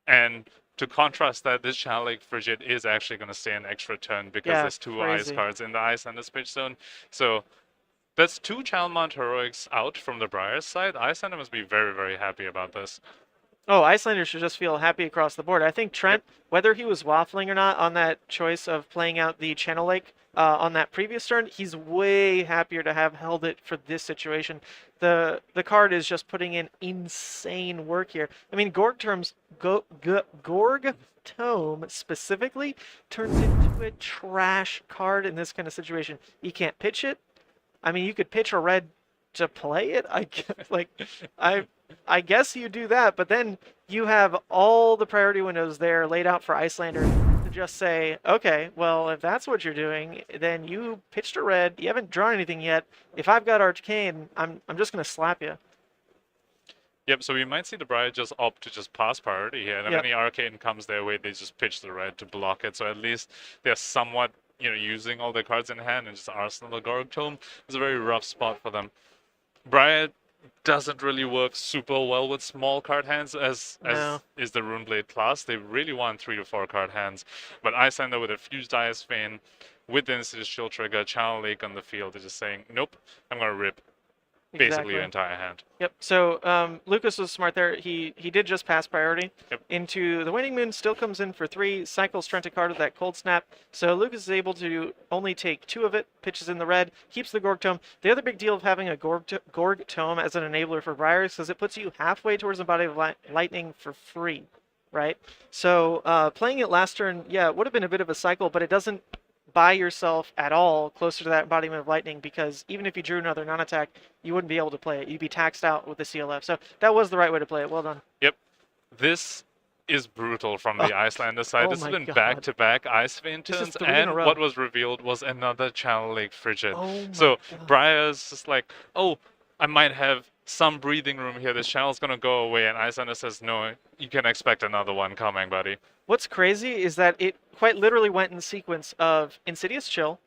And to contrast that, this Channel Lake Frigid is actually going to stay an extra turn because there's 2 ice cards in the Iyslander pitch zone. So that's 2 Channel Mount Heroics out from the Briar's side. Iyslander must be very, very happy about this. Oh, Iyslander should just feel happy across the board. I think Trent, whether he was waffling or not on that choice of playing out the Channel Lake on that previous turn, he's way happier to have held it for this situation. The card is just putting in insane work here. I mean, Gorg Tome specifically turns into a trash card in this kind of situation. You can't pitch it. I mean, you could pitch a red to play it. I guess you do that, but then you have all the priority windows there laid out for Iyslander to just say, okay, well, if that's what you're doing, then you pitched a red, you haven't drawn anything yet. If I've got Arcane, I'm just going to slap you. Yep, so we might see the Briar just opt to just pass priority here, and if any Arcane comes their way, they just pitch the red to block it, so at least they're somewhat, using all their cards in hand and just Arsenal the Gorg Tome. It's a very rough spot for them. Briar doesn't really work super well with small card hands as is the Runeblade class. They really want 3 to 4 card hands. But Iyslander with a Fused Ice Vein, with the Insidious Shield trigger, Channel Lake on the field, is just saying, nope, I'm going to rip. basically your Exactly. entire hand. Yep. So Lucas was smart there. He did just pass priority into the Waning Moon. Still comes in for 3. Cycles Trent a card with that Cold Snap. So Lucas is able to only take 2 of it. Pitches in the red. Keeps the Gorg Tome. The other big deal of having a Gorg Tome as an enabler for Briar is because it puts you halfway towards the body of lightning for free, right? So playing it last turn, yeah, it would have been a bit of a cycle, but it doesn't buy yourself at all closer to that embodiment of lightning, because even if you drew another non-attack, you wouldn't be able to play it. You'd be taxed out with the CLF. So that was the right way to play it. Well done. Yep. This is brutal from the Iyslander side. Oh This has my been God. back-to-back Ice Vein This is turns, 3 in a and row. what was revealed was another Channel Lake Frigid. Oh my So God. Briar's just like, oh, I might have some breathing room here. This channel's gonna go away, and Iyslander says, no, you can expect another one coming, buddy. What's crazy is that it quite literally went in sequence of Insidious Chill,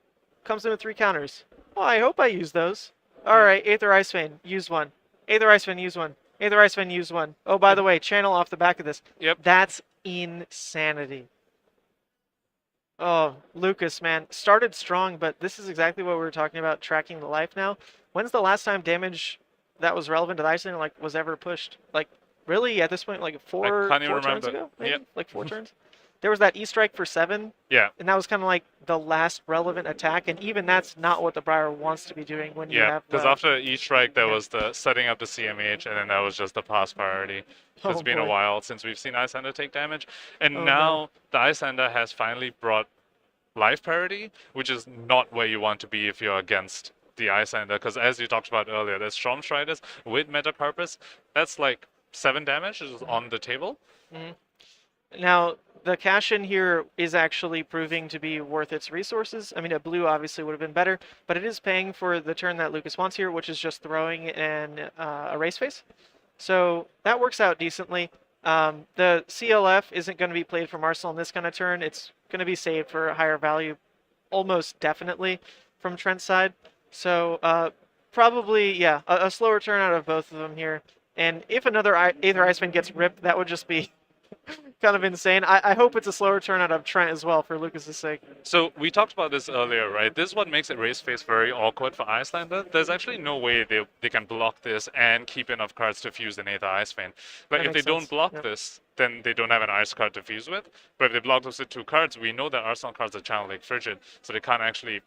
comes in with 3 counters. Oh, I hope I use those. All right, Aether Ice Vein, use 1. Aether Ice Vein, use 1. Aether Ice Vein, use 1. Oh, by the way, channel off the back of this. Yep. That's insanity. Oh, Lucas, man. Started strong, but this is exactly what we were talking about, tracking the life now. When's the last time damage that was relevant to the Iyslander like was ever pushed? Like, really, at this point, like four can't even turns remember. ago? Maybe? Yep. Like 4 turns? There was that E-Strike for 7, Yeah. and that was kind of like the last relevant attack, and even that's not what the Briar wants to be doing when you Yeah, have... because after each strike, there was the setting up the CMH, and then that was just the pass priority. Oh, It's been a boy. while since we've seen Iyslander take damage, and Oh, now the Iyslander has finally brought life parity, which is not where you want to be if you're against the Iyslander, because as you talked about earlier, there's Storm Striders with Metacarpus. That's like 7 damage is on the table. Now, the cash in here is actually proving to be worth its resources. I mean, a blue obviously would have been better, but it is paying for the turn that Lucas wants here, which is just throwing an erase face. So that works out decently. The CLF isn't going to be played from Arsenal in this kind of turn. It's going to be saved for a higher value, almost definitely, from Trent's side. So probably, yeah, a slower turn out of both of them here. And if another Aether Iceman gets ripped, that would just be kind of insane. I hope it's a slower turn out of Trent as well, for Lucas's sake. So we talked about this earlier, right? This is what makes it race face very awkward for Iyslander. There's actually no way they can block this and keep enough cards to fuse an Aether Ice Vein. Like, That if they makes don't sense. block Yep. this, then they don't have an ice card to fuse with. But if they block those with 2 cards, we know that Arsenal cards are Channel Lake Frigid, so they can't actually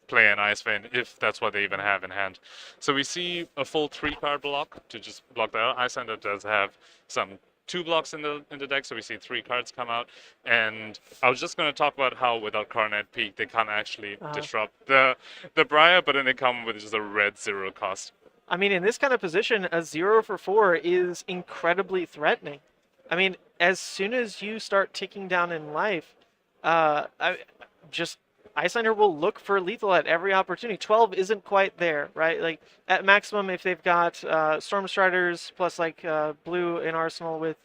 play an Ice Vein if that's what they even have in hand. So we see a full 3-card block to just block that. Iyslander does have some 2 blocks in the deck, so we see 3 cards come out. And I was just going to talk about how without Coronet Peak, they can't actually disrupt the Briar, but then they come with just a red 0 cost. I mean, in this kind of position, a 0 for 4 is incredibly threatening. I mean, as soon as you start ticking down in life, Iyslander will look for lethal at every opportunity. 12 isn't quite there, right? Like, at maximum, if they've got Storm Striders plus, like, blue in Arsenal with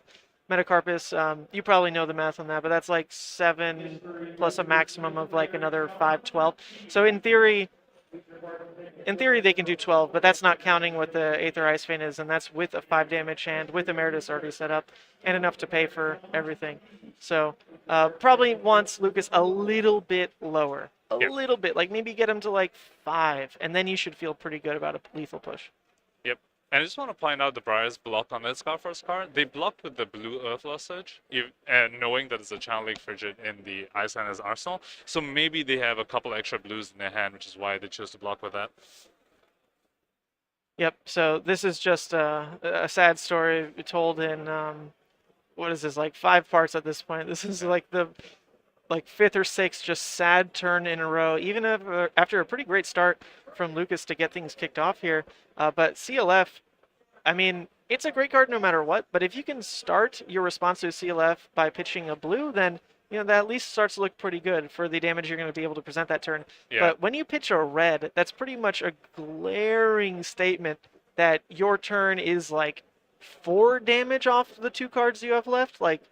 Metacarpus, you probably know the math on that, but that's like 7 plus a maximum of, like, another 5, 12. So in theory, they can do 12, but that's not counting what the Aether Ice Vein is, and that's with a 5 damage hand, with Emeritus already set up, and enough to pay for everything. So probably wants Lucas a little bit lower. A Yep. little bit. Like, maybe get him to, like, 5, and then you should feel pretty good about a lethal push. Yep. And I just want to point out the Briar's block on this first card. They blocked with the blue Earthlost Surge, and knowing that it's a Channel Lake Frigid in the Icelander's arsenal. So maybe they have a couple extra blues in their hand, which is why they chose to block with that. Yep, so this is just a sad story told in, what is this, like 5 parts at this point. This is like the 5th or 6th just sad turn in a row, even after a pretty great start from Lucas to get things kicked off here. But CLF, I mean, it's a great card no matter what, but if you can start your response to CLF by pitching a blue, then that at least starts to look pretty good for the damage you're going to be able to present that turn. Yeah. But when you pitch a red, that's pretty much a glaring statement that your turn is like 4 damage off the 2 cards you have left, like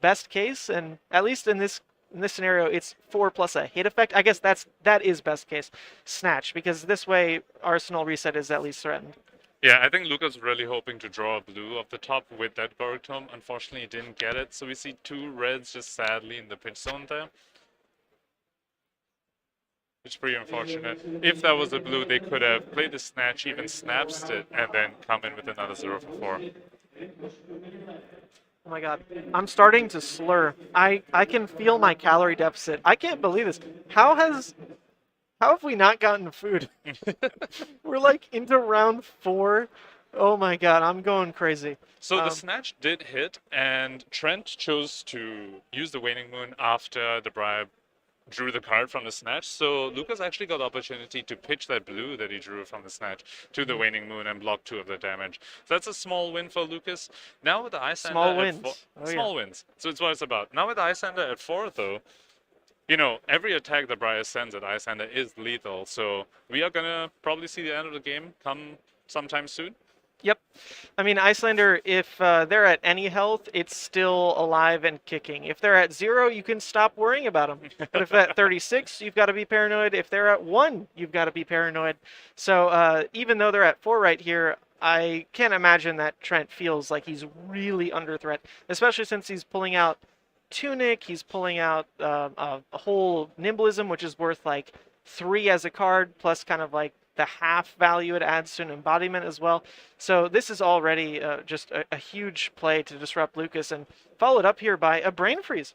best case, and at least in this scenario, it's 4 plus a hit effect. I guess that is best case. Snatch, because this way Arsenal reset is at least threatened. Yeah, I think Lucas was really hoping to draw a blue off the top with that Gorg Tome. Unfortunately, he didn't get it, so we see 2 reds just sadly in the pinch zone there. which is pretty unfortunate. If that was a blue, they could have played the Snatch, even snaps it, and then come in with another 0 for 4. Oh my god, I'm starting to slur. I can feel my calorie deficit. I can't believe this. How have we not gotten food? We're like into round 4. Oh my god, I'm going crazy. So the Snatch did hit, and Trent chose to use the Waning Moon after the Briar drew the card from the Snatch. So Lucas actually got the opportunity to pitch that blue that he drew from the Snatch to the Waning Moon and block 2 of the damage. So that's a small win for Lucas. Now with the Iyslander Small at wins. 4, Oh, small wins. So it's what it's about. Now with the Iyslander at 4, though, you know, every attack that Briar sends at Iyslander is lethal. So we are gonna probably see the end of the game come sometime soon. Yep. I mean, Iyslander, if they're at any health, it's still alive and kicking. If they're at 0, you can stop worrying about them. But if they're at 36, you've got to be paranoid. If they're at 1, you've got to be paranoid. So even though they're at 4 right here, I can't imagine that Trent feels like he's really under threat, especially since he's pulling out Tunic, he's pulling out a whole Nimblism, which is worth like 3 as a card, plus kind of like the half value it adds to an embodiment as well. So this is already just a huge play to disrupt Lucas, and followed up here by a Brain Freeze.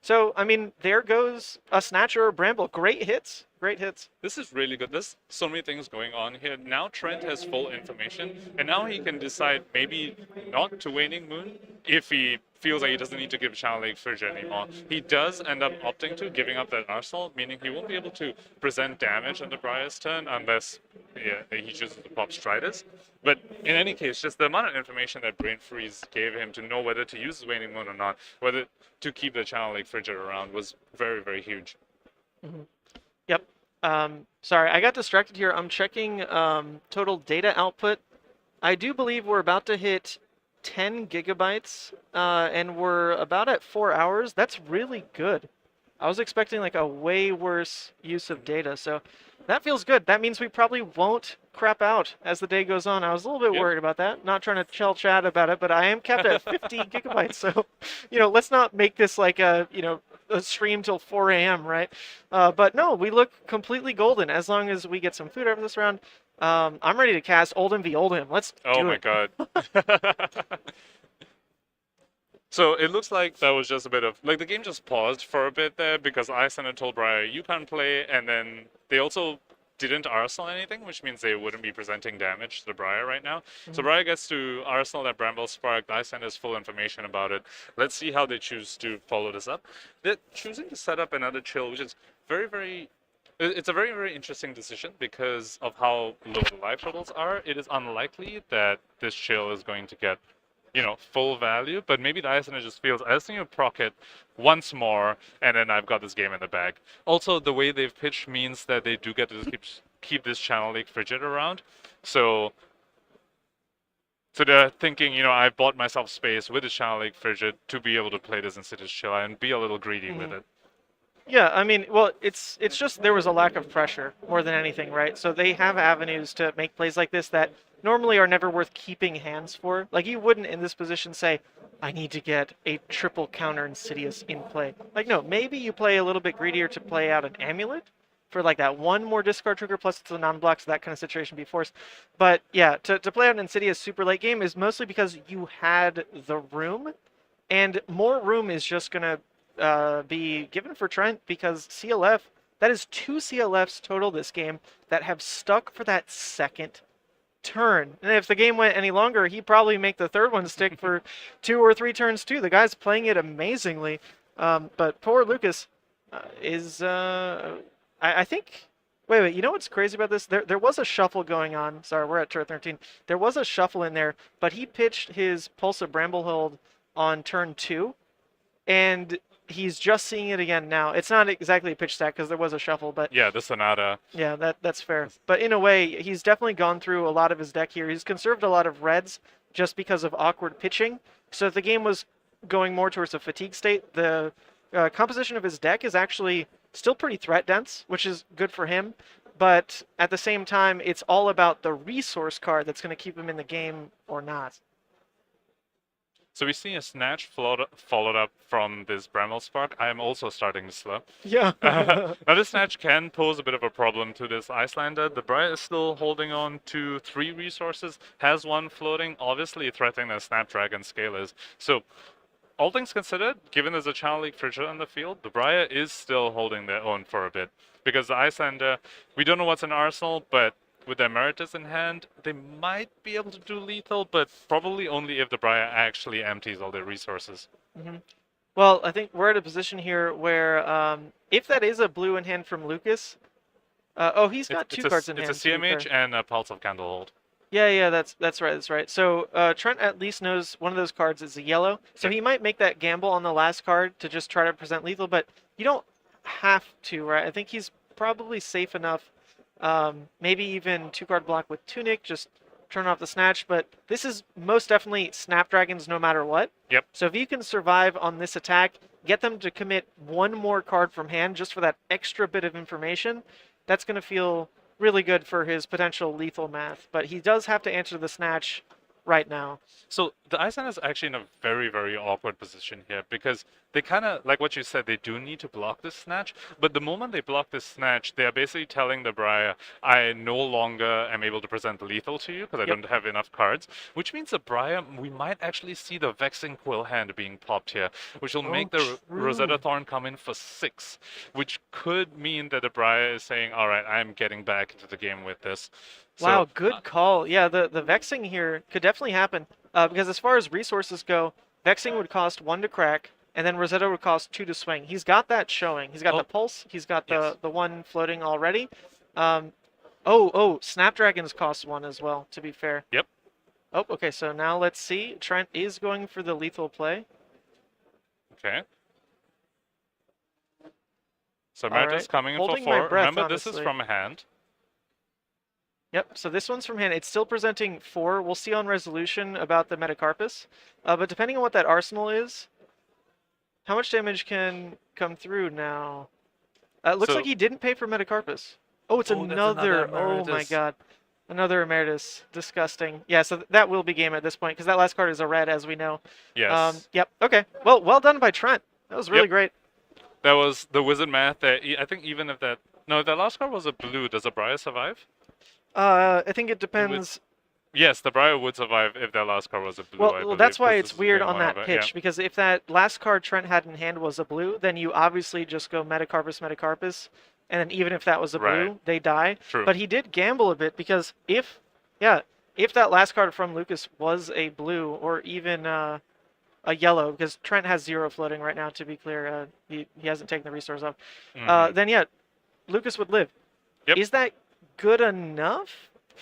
So, I mean, there goes a Snatch or a Bramble. Great hits. Great hits. This is really good. There's so many things going on here. Now Trent has full information, and now he can decide maybe not to Waning Moon if he feels like he doesn't need to give Channel Lake Fridge anymore. He does end up opting to giving up that Arsenal, meaning he won't be able to present damage on the Briar's turn unless he chooses to pop Striders. But in any case, just the amount of information that Brain Freeze gave him to know whether to use his Waning Moon or not, whether to keep the Channel Lake Fridge around, was very, very huge. Mm-hmm. Yep. Sorry, I got distracted here. I'm checking total data output. I do believe we're about to hit 10 gigabytes, and we're about at 4 hours. That's really good. I was expecting like a way worse use of data, so that feels good. That means we probably won't crap out as the day goes on. I was a little bit worried about that. Not trying to chill chat about it, but I am capped at 50 gigabytes, so, let's not make this like a stream till 4 a.m., right? But no, we look completely golden as long as we get some food out of this round. I'm ready to cast Oldhim v. Oldhim. Let's do it. Oh my god. So it looks like that was just a bit of, like, the game just paused for a bit there because Iyslander told Briar, you can't play, and then they also didn't Arsenal anything, which means they wouldn't be presenting damage to Briar right now. Mm-hmm. So Briar gets to Arsenal that Bramble Spark. Iyslander has full information about it. Let's see how they choose to follow this up. They're choosing to set up another chill, which is very, very... It's a very, very interesting decision because of how low the life totals are. It is unlikely that this chill is going to get, full value, but maybe the Iyslander just feels, I just need to proc it once more, and then I've got this game in the bag. Also, the way they've pitched means that they do get to keep this Channel Lake Frigid around. So they're thinking, I bought myself space with the Channel Lake Frigid to be able to play this Insidious Chill and be a little greedy with it. Yeah, I mean, well, it's just there was a lack of pressure more than anything, right? So they have avenues to make plays like this that normally are never worth keeping hands for. Like, you wouldn't in this position say, I need to get a triple counter Insidious in play. Like, no, maybe you play a little bit greedier to play out an Amulet for like that one more discard trigger, plus it's a non-block, so that kind of situation be forced. But yeah, to play out an Insidious super late game is mostly because you had the room, and more room is just going to be given for Trent because CLF, that is 2 CLFs total this game that have stuck for that second turn. And if the game went any longer, he'd probably make the third one stick for 2 or 3 turns too. The guy's playing it amazingly. But poor Lucas is, I think, wait, you know what's crazy about this? There was a shuffle going on. Sorry, we're at turn 13. There was a shuffle in there, but he pitched his Pulse of Bramblehold on turn 2, and he's just seeing it again now. It's not exactly a pitch stack because there was a shuffle, but yeah, the Sonata. Yeah, that's fair. But in a way, he's definitely gone through a lot of his deck here. He's conserved a lot of reds just because of awkward pitching. So if the game was going more towards a fatigue state, the composition of his deck is actually still pretty threat dense, which is good for him. But at the same time, it's all about the resource card that's going to keep him in the game or not. So we see a Snatch followed up from this Bramble Spark. I am also starting to slow. Yeah. Now this Snatch can pose a bit of a problem to this Iyslander. The Briar is still holding on to 3 resources, has 1 floating, obviously threatening the Snapdragon Scalers. So all things considered, given there's a Channel League Fridger on the field, the Briar is still holding their own for a bit. Because the Iyslander, we don't know what's in Arsenal, but with their Emeritus in hand, they might be able to do lethal, but probably only if the Briar actually empties all their resources. Well, I think we're at a position here where if that is a blue in hand from Lucas, he's got 2 cards in hand. It's a CMH and a Pulse of Candlehold. Yeah, that's right. So Trent at least knows one of those cards is a yellow, so he might make that gamble on the last card to just try to present lethal, but you don't have to, right? I think he's probably safe enough. Maybe even 2-card block with Tunic, just turn off the Snatch, but this is most definitely Snapdragons no matter what. Yep. So if you can survive on this attack, get them to commit 1 more card from hand just for that extra bit of information, that's going to feel really good for his potential lethal math. But he does have to answer the Snatch right now. So the Iyslander is actually in a very, very awkward position here because they kind of, like what you said, they do need to block this Snatch. But the moment they block this Snatch, they are basically telling the Briar, I no longer am able to present lethal to you because I don't have enough cards. Which means the Briar, we might actually see the Vexing Quill hand being popped here, which will make the Rosetta Thorn come in for 6. Which could mean that the Briar is saying, all right, I'm getting back into the game with this. Wow, good call. Yeah, the Vexing here could definitely happen. Because as far as resources go, Vexing would cost 1 to crack, and then Rosetta would cost 2 to swing. He's got that showing. He's got the Pulse. He's got the 1 floating already. Snapdragons cost 1 as well, to be fair. Yep. Oh, okay, so now let's see. Trent is going for the lethal play. Okay. So Emeritus coming in for Holding my 4. breath, Remember, this is honestly. from a hand. Yep, so this one's from hand. It's still presenting 4. We'll see on resolution about the Metacarpus. But depending on what that arsenal is, how much damage can come through now? It looks like he didn't pay for Metacarpus. Oh, it's another. Oh my god. Another Emeritus. Disgusting. Yeah, so that will be game at this point, because that last card is a red, as we know. Yes. Yep, okay. Well done by Trent. That was really great. That was the wizard math. That I think even if that... No, if that last card was a blue, does the Briar survive? I think it depends. Yes, the Briar would survive if that last card was a blue. Well, that's why it's weird on that pitch, because if that last card Trent had in hand was a blue, then you obviously just go Metacarpus, and then even if that was a blue, they die. True. But he did gamble a bit, because if that last card from Lucas was a blue, or even a yellow, because Trent has 0 floating right now, to be clear, he hasn't taken the resource off, then yeah, Lucas would live. Yep. Is that good enough?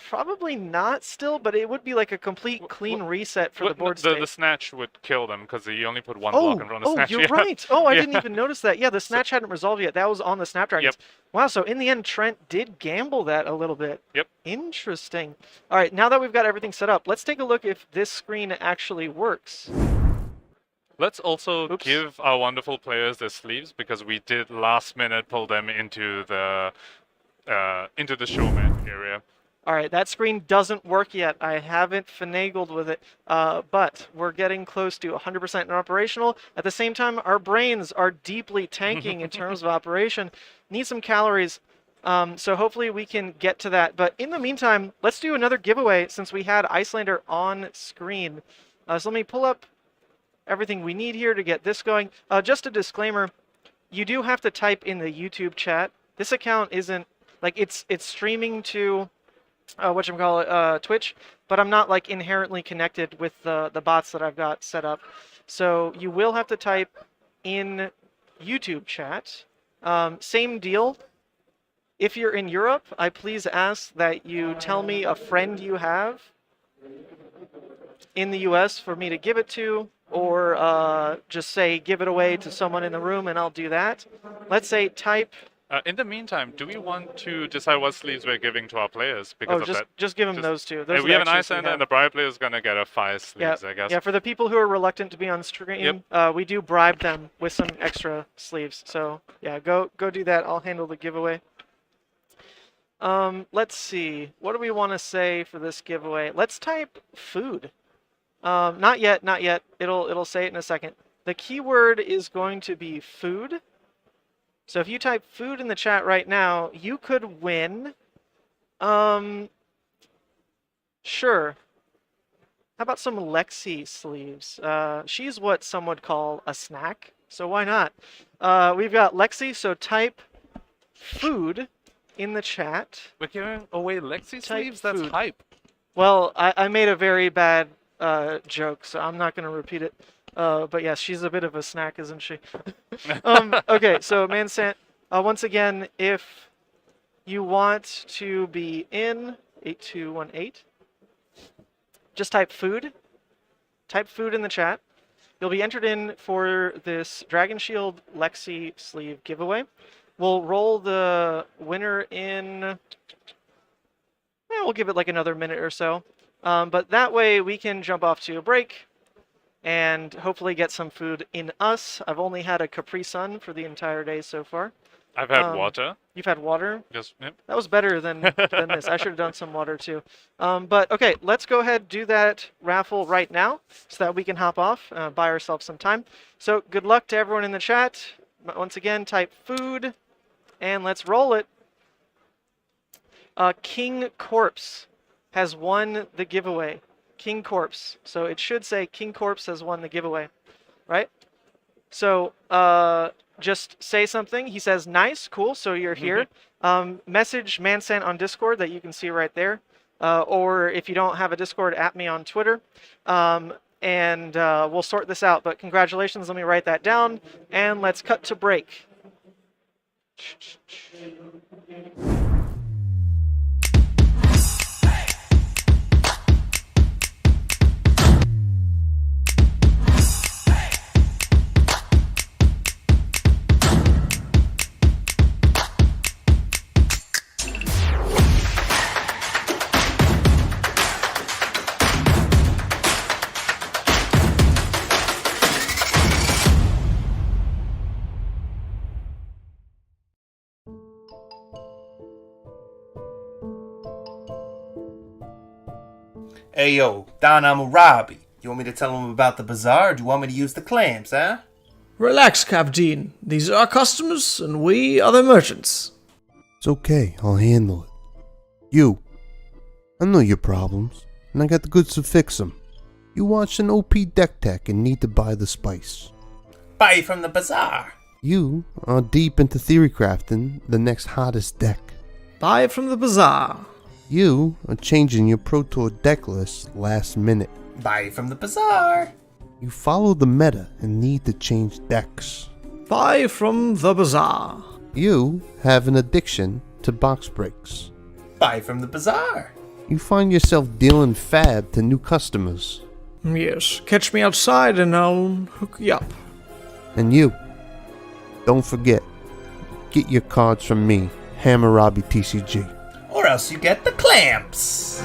Probably not still, but it would be like a complete clean reset for the board state. The Snatch would kill them because he only put 1 block in front of Snatch. You're right. Oh, I didn't even notice that. Yeah, the Snatch hadn't resolved yet. That was on the Snapdragons. Yep. Wow, so in the end, Trent did gamble that a little bit. Yep. Interesting. All right, now that we've got everything set up, let's take a look if this screen actually works. Let's also give our wonderful players their sleeves, because we did last minute pull them into the showman area. All right, that screen doesn't work yet. I haven't finagled with it, but we're getting close to 100% operational. At the same time, our brains are deeply tanking in terms of operation. Need some calories, so hopefully we can get to that. But in the meantime, let's do another giveaway since we had Iyslander on screen. So let me pull up everything we need here to get this going. Just a disclaimer, you do have to type in the YouTube chat. This account isn't, like, it's streaming to Twitch, but I'm not like inherently connected with the bots that I've got set up. So you will have to type in YouTube chat. Same deal. If you're in Europe, I please ask that you tell me a friend you have in the US for me to give it to, or just say give it away to someone in the room and I'll do that. Let's say type... in the meantime, do we want to decide what sleeves we're giving to our players? Because just give them those two. Those we have an Iyslander, and the Briar player is going to get a 5 sleeves, I guess. Yeah, for the people who are reluctant to be on stream, we do bribe them with some extra sleeves. So yeah, go do that. I'll handle the giveaway. Let's see. What do we want to say for this giveaway? Let's type food. Not yet, not yet. It'll say it in a second. The keyword is going to be food. So if you type food in the chat right now, you could win. Sure. How about some Lexi sleeves? She's what some would call a snack, so why not? We've got Lexi, so type food in the chat. We're giving away Lexi Type sleeves? That's food. hype. Well, I made a very bad joke, so I'm not going to repeat it. But yes, she's a bit of a snack, isn't she? Okay, so Mansant, once again, if you want to be in 8218, just type food. Type food in the chat. You'll be entered in for this Dragon Shield Lexi sleeve giveaway. We'll roll the winner in... we'll give it like another minute or so. But that way we can jump off to a break and hopefully get some food in us. I've only had a Capri Sun for the entire day so far. I've had water. You've had water? Yes, yep. That was better than this. I should have done some water too. But okay, let's go ahead do that raffle right now so that we can hop off, buy ourselves some time. So good luck to everyone in the chat. Once again, type food and let's roll it. King Corpse has won the giveaway. King Corpse. So it should say King Corpse has won the giveaway, right? So just say something. He says, nice, cool, so you're here. Message Mansant on Discord that you can see right there. Or if you don't have a Discord, at me on Twitter. And we'll sort this out. But congratulations, let me write that down. And let's cut to break. Hey yo, Don Amurabi. You want me to tell him about the bazaar, or do you want me to use the clams, huh? Relax, Captain. These are our customers, and we are the merchants. It's okay, I'll handle it. You, I know your problems, and I got the goods to fix them. You watched an OP deck tech and need to buy the spice. Buy from the bazaar. You are deep into theory crafting the next hottest deck. Buy it from the bazaar. You are changing your Pro Tour deck list last minute. Buy from the bazaar. You follow the meta and need to change decks. Buy from the bazaar. You have an addiction to box breaks. Buy from the bazaar. You find yourself dealing fab to new customers. Yes, catch me outside and I'll hook you up. And you, don't forget, get your cards from me, Hammurabi TCG. Or else you get the clamps.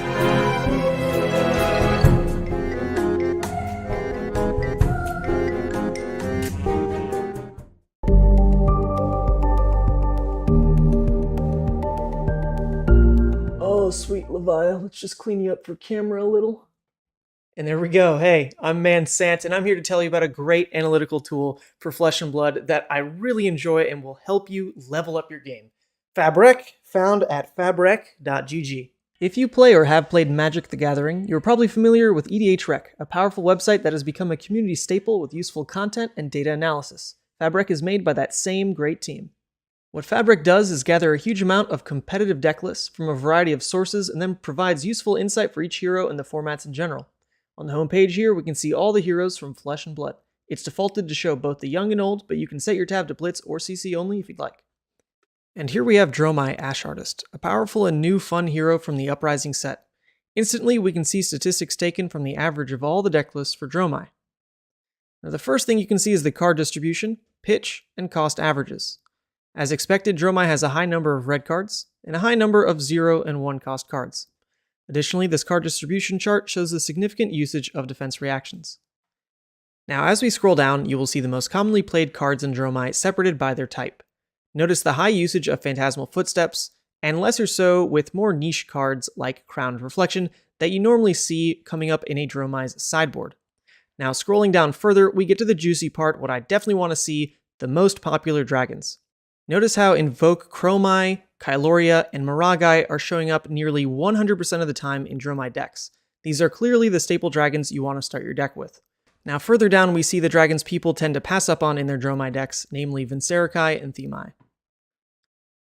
Oh, sweet Levi, let's just clean you up for camera a little. And there we go. Hey, I'm Sant, and I'm here to tell you about a great analytical tool for Flesh and Blood that I really enjoy and will help you level up your game. Fabric, found at fabric.gg. If you play or have played Magic the Gathering, you're probably familiar with EDHREC, a powerful website that has become a community staple with useful content and data analysis. Fabric is made by that same great team. What Fabric does is gather a huge amount of competitive deck lists from a variety of sources and then provides useful insight for each hero and the formats in general. On the homepage here, we can see all the heroes from Flesh and Blood. It's defaulted to show both the young and old, but you can set your tab to Blitz or CC only if you'd like. And here we have Dromai, Ash Artist, a powerful and new fun hero from the Uprising set. Instantly, we can see statistics taken from the average of all the deck lists for Dromai. Now, the first thing you can see is the card distribution, pitch, and cost averages. As expected, Dromai has a high number of red cards, and a high number of 0 and 1 cost cards. Additionally, this card distribution chart shows the significant usage of defense reactions. Now, as we scroll down, you will see the most commonly played cards in Dromai separated by their type. Notice the high usage of Phantasmal Footsteps, and lesser so with more niche cards like Crowned Reflection that you normally see coming up in a Dromai's sideboard. Now, scrolling down further, we get to the juicy part, what I definitely want to see, the most popular dragons. Notice how Invoke Chromai, Kyloria, and Maragai are showing up nearly 100% of the time in Dromai decks. These are clearly the staple dragons you want to start your deck with. Now further down we see the dragons people tend to pass up on in their Dromai decks, namely Vincerikai and Themai.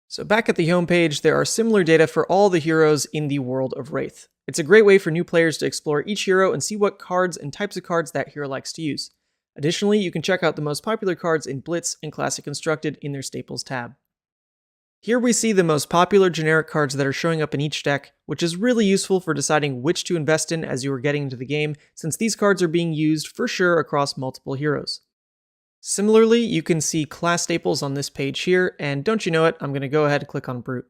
So back at the homepage, there are similar data for all the heroes in the world of Wraith. It's a great way for new players to explore each hero and see what cards and types of cards that hero likes to use. Additionally, you can check out the most popular cards in Blitz and Classic Constructed in their Staples tab. Here we see the most popular generic cards that are showing up in each deck, which is really useful for deciding which to invest in as you are getting into the game, since these cards are being used for sure across multiple heroes. Similarly, you can see class staples on this page here, and don't you know it, I'm going to go ahead and click on Brute.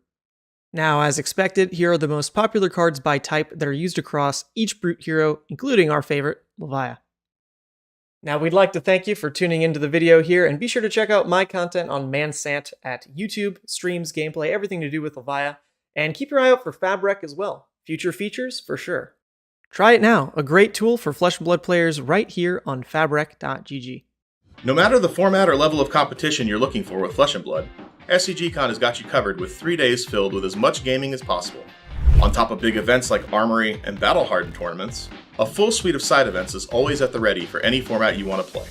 Now, as expected, here are the most popular cards by type that are used across each Brute hero, including our favorite, Leviah. Now, we'd like to thank you for tuning into the video here, and be sure to check out my content on Sant at YouTube, streams, gameplay, everything to do with Leviah, and keep your eye out for Fabric as well. Future features for sure. Try it now, a great tool for Flesh and Blood players right here on fabric.gg. No matter the format or level of competition you're looking for with Flesh and Blood, SCGCon has got you covered with 3 days filled with as much gaming as possible. On top of big events like Armory and Battle Hardened tournaments, a full suite of side events is always at the ready for any format you want to play.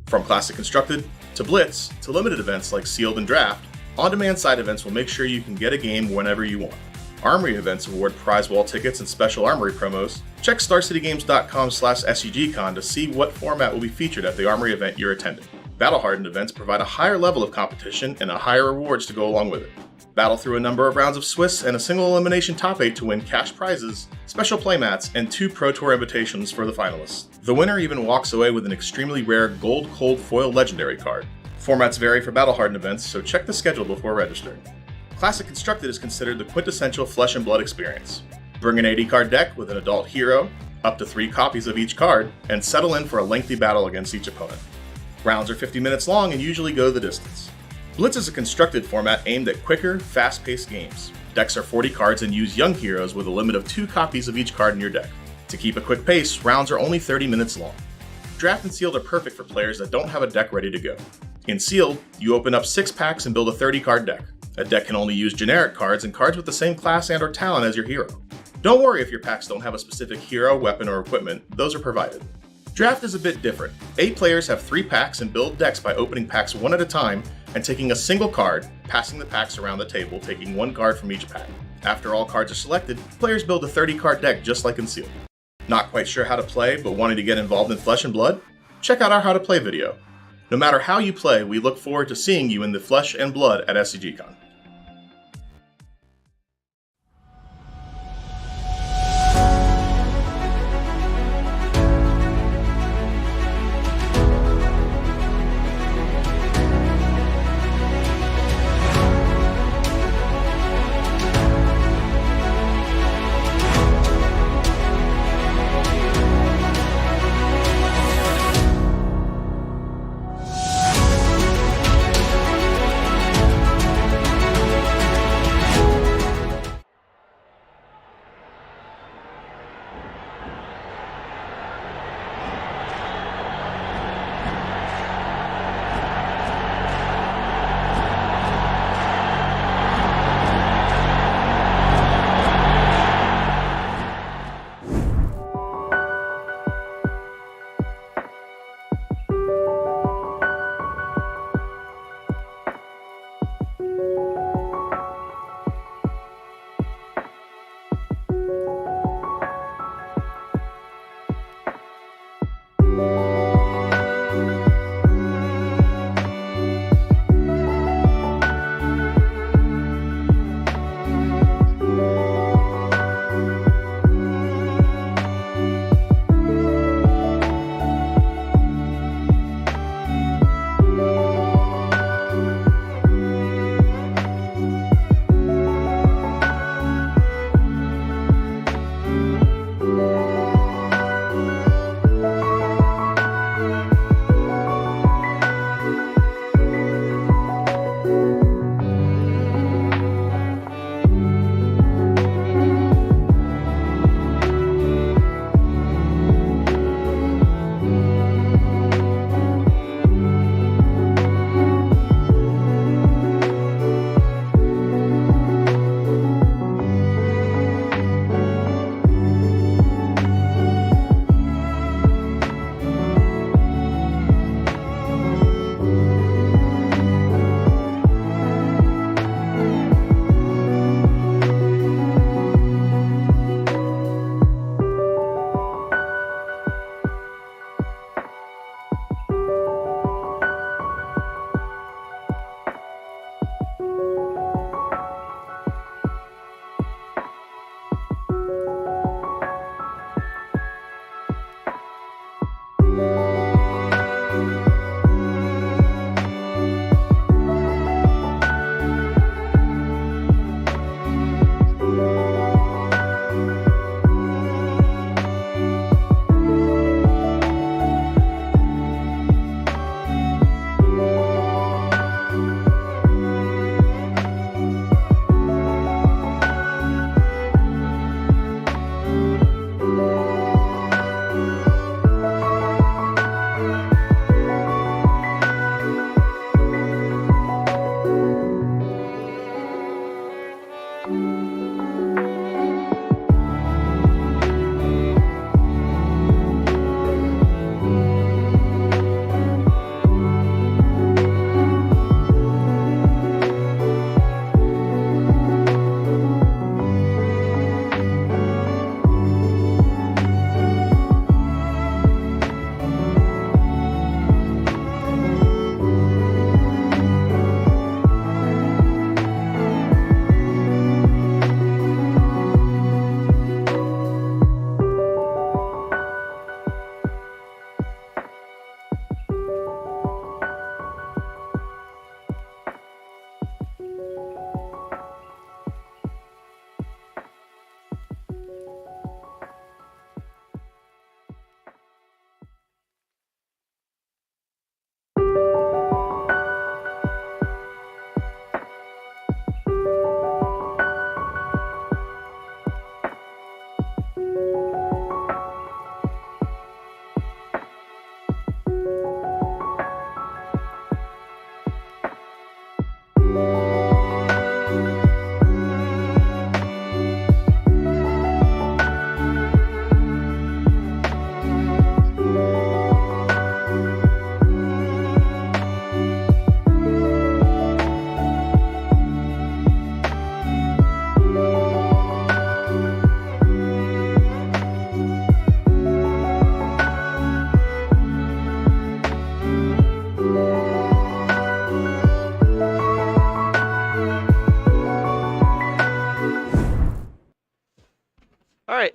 From Classic Constructed, to Blitz, to limited events like Sealed and Draft, on-demand side events will make sure you can get a game whenever you want. Armory events award prize wall tickets and special Armory promos. Check StarCityGames.com/SCGCon to see what format will be featured at the Armory event you're attending. Battle Hardened events provide a higher level of competition and a higher rewards to go along with it. Battle through a number of rounds of Swiss and a single elimination top 8 to win cash prizes, special playmats, and 2 Pro Tour invitations for the finalists. The winner even walks away with an extremely rare Gold Cold Foil Legendary card. Formats vary for Battle Hardened events, so check the schedule before registering. Classic Constructed is considered the quintessential Flesh and Blood experience. Bring an 80-card deck with an adult hero, up to 3 copies of each card, and settle in for a lengthy battle against each opponent. Rounds are 50 minutes long and usually go the distance. Blitz is a constructed format aimed at quicker, fast-paced games. Decks are 40 cards and use young heroes with a limit of 2 copies of each card in your deck. To keep a quick pace, rounds are only 30 minutes long. Draft and Sealed are perfect for players that don't have a deck ready to go. In Sealed, you open up 6 packs and build a 30-card deck. A deck can only use generic cards and cards with the same class and or talent as your hero. Don't worry if your packs don't have a specific hero, weapon, or equipment, those are provided. Draft is a bit different. 8 players have 3 packs and build decks by opening packs one at a time and taking a single card, passing the packs around the table, taking 1 card from each pack. After all cards are selected, players build a 30-card deck just like in Sealed. Not quite sure how to play, but wanting to get involved in Flesh and Blood? Check out our How to Play video. No matter how you play, we look forward to seeing you in the Flesh and Blood at SCGCon.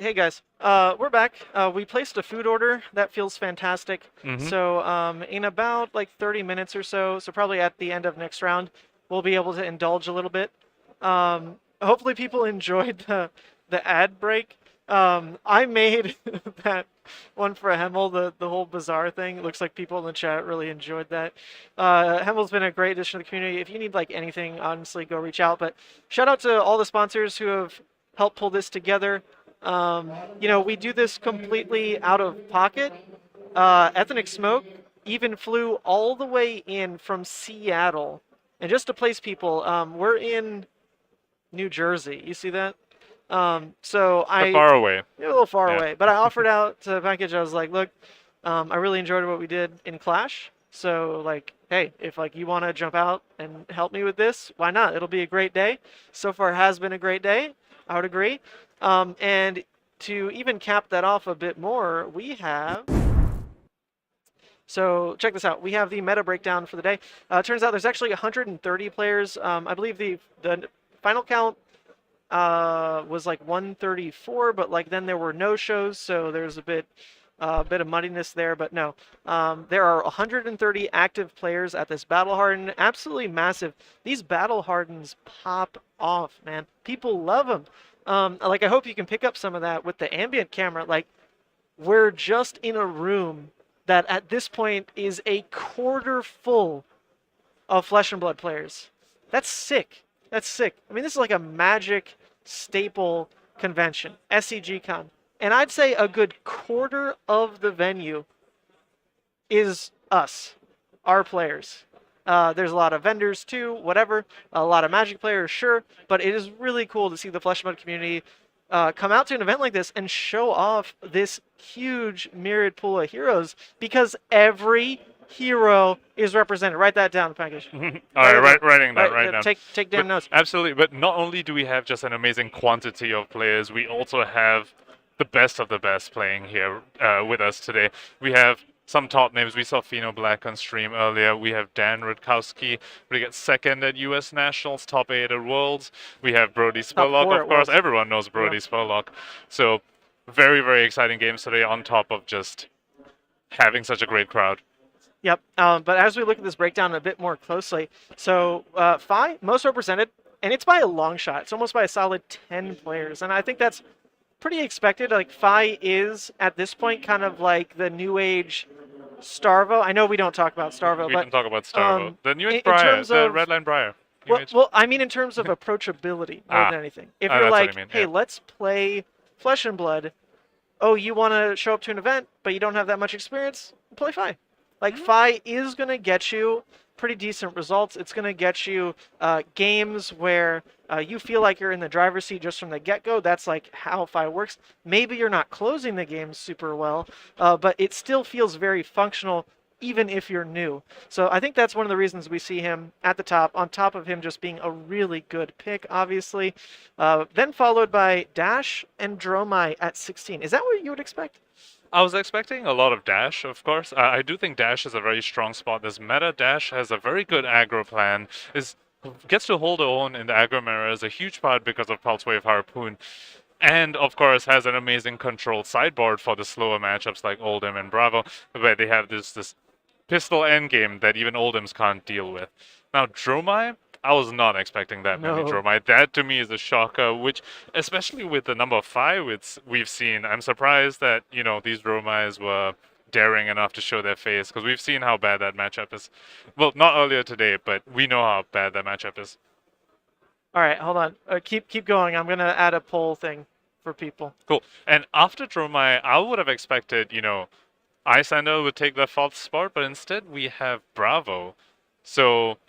hey guys, we're back. We placed a food order. That feels fantastic. So in about like 30 minutes or so, so probably at the end of next round, we'll be able to indulge a little bit. Hopefully people enjoyed the ad break. I made that one for Hemmel, the whole bizarre thing. It looks like people in the chat really enjoyed that. Hemmel's been a great addition to the community. If you need like anything, honestly, go reach out. But shout out to all the sponsors who have helped pull this together. You know, we do this completely out of pocket. Ethnic Smoke even flew all the way in from Seattle. And just to place people, we're in New Jersey. You see that? So Far away. a little far away, but I offered out to package. I was like, look, I really enjoyed what we did in Clash. So like, hey, if like you want to jump out and help me with this, why not? It'll be a great day. So far has been a great day. I would agree. And to even cap that off a bit more, we have. So check this out. We have the meta breakdown for the day. Turns out there's actually 130 players. I believe the final count was like 134, but like then there were no shows, so there's a bit of muddiness there. But no, there are 130 active players at this Battle Hardened. Absolutely massive. These Battle Hardens pop off, man. People love them. Like I hope you can pick up some of that with the ambient camera. Like we're just in a room that at this point is a quarter full of Flesh and Blood players. That's sick. That's sick. I mean, this is like a Magic staple convention, SCGCon. And I'd say a good quarter of the venue is us, our players. There's a lot of vendors too, whatever. A lot of Magic players, sure. But it is really cool to see the Flesh and Blood community come out to an event like this and show off this huge myriad pool of heroes, because every hero is represented. Write that down, package. All right, writing that right now. Take damn notes. Absolutely, but not only do we have just an amazing quantity of players, we also have the best of the best playing here with us today. We have some top names. We saw Fino Black on stream earlier. We have Dan Rutkowski. We get second at US Nationals, top 8 at Worlds. We have Brody Spurlock, of course. Everyone knows Brody Spurlock. So very, very exciting games today on top of just having such a great crowd. Yep. But as we look at this breakdown a bit more closely, so Phi, most represented, and it's by a long shot. It's almost by a solid 10 players. And I think that's pretty expected. Like Phi is, at this point, kind of like the new age Starvo. I know we don't talk about Starvo, We but can talk about Starvo. The new age in Briar, terms the of- Redline Briar. Well, I mean in terms of approachability more than anything. If you're that's what like, I mean, hey, yeah. let's play Flesh and Blood. Oh, you want to show up to an event, but you don't have that much experience? Play Phi. Like, Phi is going to get you pretty decent results. It's going to get you games where you feel like you're in the driver's seat just from the get-go. That's like how Phi works. Maybe you're not closing the game super well, but it still feels very functional even if you're new. So I think that's one of the reasons we see him at the top, on top of him just being a really good pick, obviously. Then followed by Dash and Dromai at 16. Is that what you would expect? I was expecting a lot of Dash, of course. I do think Dash is a very strong spot. This meta Dash has a very good aggro plan. Gets to hold her own in the aggro mirror is a huge part because of Pulse Wave Harpoon. And, of course, has an amazing controlled sideboard for the slower matchups like Oldhim and Bravo, where they have this pistol endgame that even Oldhims can't deal with. Now, Dromai, I was not expecting that many Dromai. That, to me, is a shocker, which, especially with the number of 5 we've seen, I'm surprised that, you know, these Dromais were daring enough to show their face, because we've seen how bad that matchup is. Well, not earlier today, but we know how bad that matchup is. All right, hold on. Keep going. I'm going to add a poll thing for people. Cool. And after Dromai, I would have expected, you know, Iyslander would take the 4th spot, but instead we have Bravo. So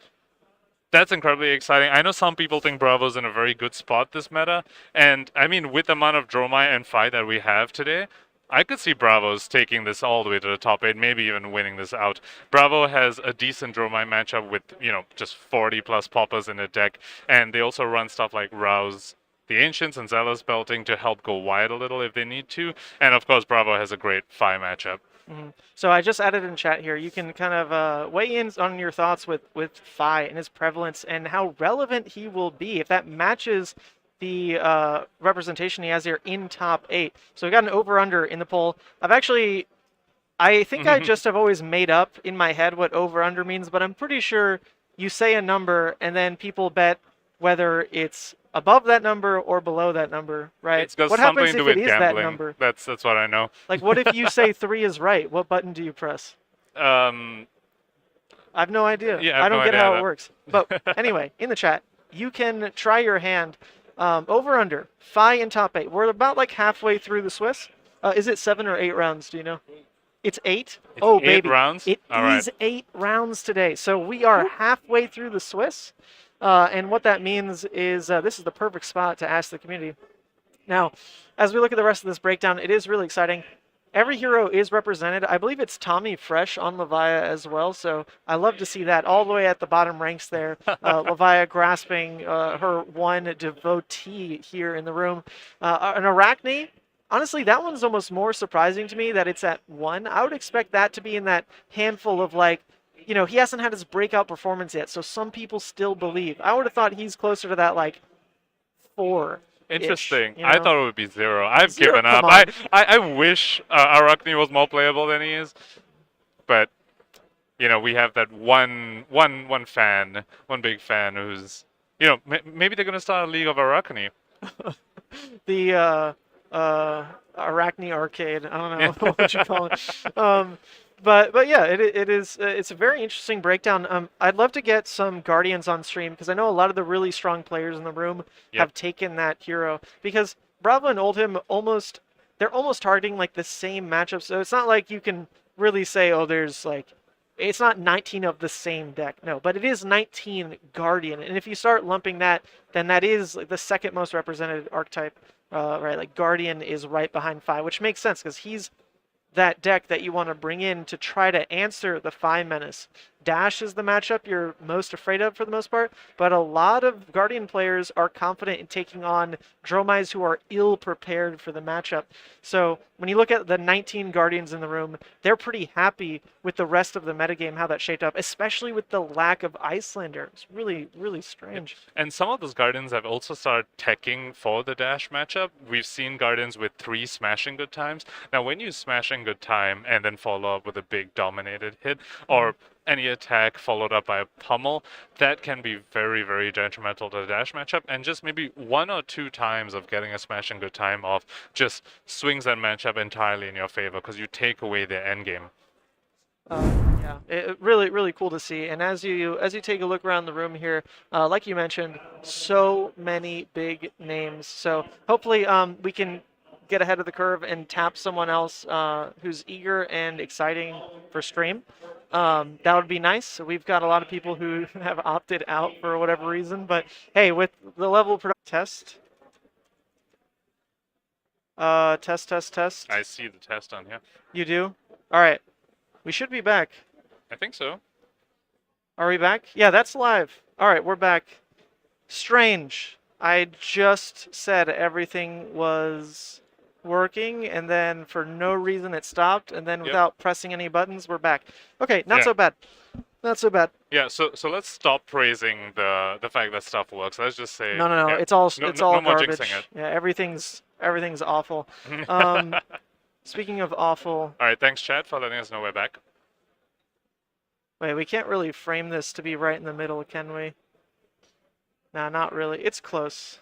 that's incredibly exciting. I know some people think Bravo's in a very good spot this meta, and I mean, with the amount of Dromai and Phi that we have today, I could see Bravos taking this all the way to the top 8, maybe even winning this out. Bravo has a decent Dromai matchup with, you know, just 40 plus poppers in the deck, and they also run stuff like Rouse the Ancients and Zealous belting to help go wide a little if they need to, and of course Bravo has a great Phi matchup. So I just added in chat here. You can kind of weigh in on your thoughts with Phi and his prevalence and how relevant he will be if that matches the representation he has here in top 8. So we got an over/under in the poll. I think I just have always made up in my head what over/under means, but I'm pretty sure you say a number and then people bet whether it's above that number or below that number, right? It's got What something happens to if do it with is that gambling. number? That's what I know. Like, what if you say 3 is right? What button do you press? I have no idea. Yeah, I don't get how either. it works. But anyway, in the chat, you can try your hand. Over/under, Fi in top 8. We're about like halfway through the Swiss. Is it 7 or 8 rounds? Do you know? It's 8? Oh, 8 baby. rounds? It All right. is 8 rounds today. So we are halfway through the Swiss. And what that means is this is the perfect spot to ask the community. Now, as we look at the rest of this breakdown, it is really exciting. Every hero is represented. I believe it's Tommy Fresh on Levia as well, so I love to see that all the way at the bottom ranks there. Levia grasping her one devotee here in the room. An Arachne, honestly, that one's almost more surprising to me that it's at 1. I would expect that to be in that handful of, like, you know, he hasn't had his breakout performance yet, so some people still believe. I would have thought he's closer to that, like, 4. Interesting. You know? I thought it would be 0. I've 0, given up. come on. I wish Arachne was more playable than he is, but you know we have that one fan, one big fan who's maybe they're gonna start a league of Arachne. The Arachne Arcade. I don't know what would you call it. But yeah, it is. It's a very interesting breakdown. I'd love to get some Guardians on stream because I know a lot of the really strong players in the room have taken that hero because Bravo and Oldhim they're almost targeting like the same matchups. So it's not like you can really say, oh, there's like, it's not 19 of the same deck. No, but it is 19 Guardian, and if you start lumping that, then that is like the second most represented archetype, right? Like Guardian is right behind Fi, which makes sense because he's that deck that you want to bring in to try to answer the Fi menace. Dash is the matchup you're most afraid of for the most part, but a lot of Guardian players are confident in taking on Dromais who are ill prepared for the matchup. So when you look at the 19 Guardians in the room, they're pretty happy with the rest of the metagame, how that shaped up, especially with the lack of Iyslander. It's really, really strange. And some of those Guardians have also started teching for the Dash matchup. We've seen Guardians with 3 smashing good times. Now, when you smash in good time and then follow up with a big dominated hit, or any attack followed up by a pummel, that can be very, very detrimental to the Dash matchup, and just maybe 1 or 2 times of getting a smash in good time off just swings that matchup entirely in your favor because you take away their endgame. Yeah, really, really cool to see. And as you take a look around the room here, like you mentioned, so many big names. So hopefully we can get ahead of the curve and tap someone else who's eager and exciting for stream. That would be nice. So we've got a lot of people who have opted out for whatever reason. But hey, with the level of production test. Test. I see the test on here. You do? All right. We should be back. I think so. Are we back? Yeah, that's live. All right, we're back. Strange. I just said everything was working, and then for no reason it stopped, and then without pressing any buttons, we're back. Okay, not so bad. Not so bad. Yeah, so let's stop praising the fact that stuff works. Let's just say No. yeah, It's all no more garbage. jinxing it. Yeah, everything's awful. Speaking of awful. All right, thanks, Chad, for letting us know we're back. Wait, we can't really frame this to be right in the middle, can we? Nah, not really. It's close.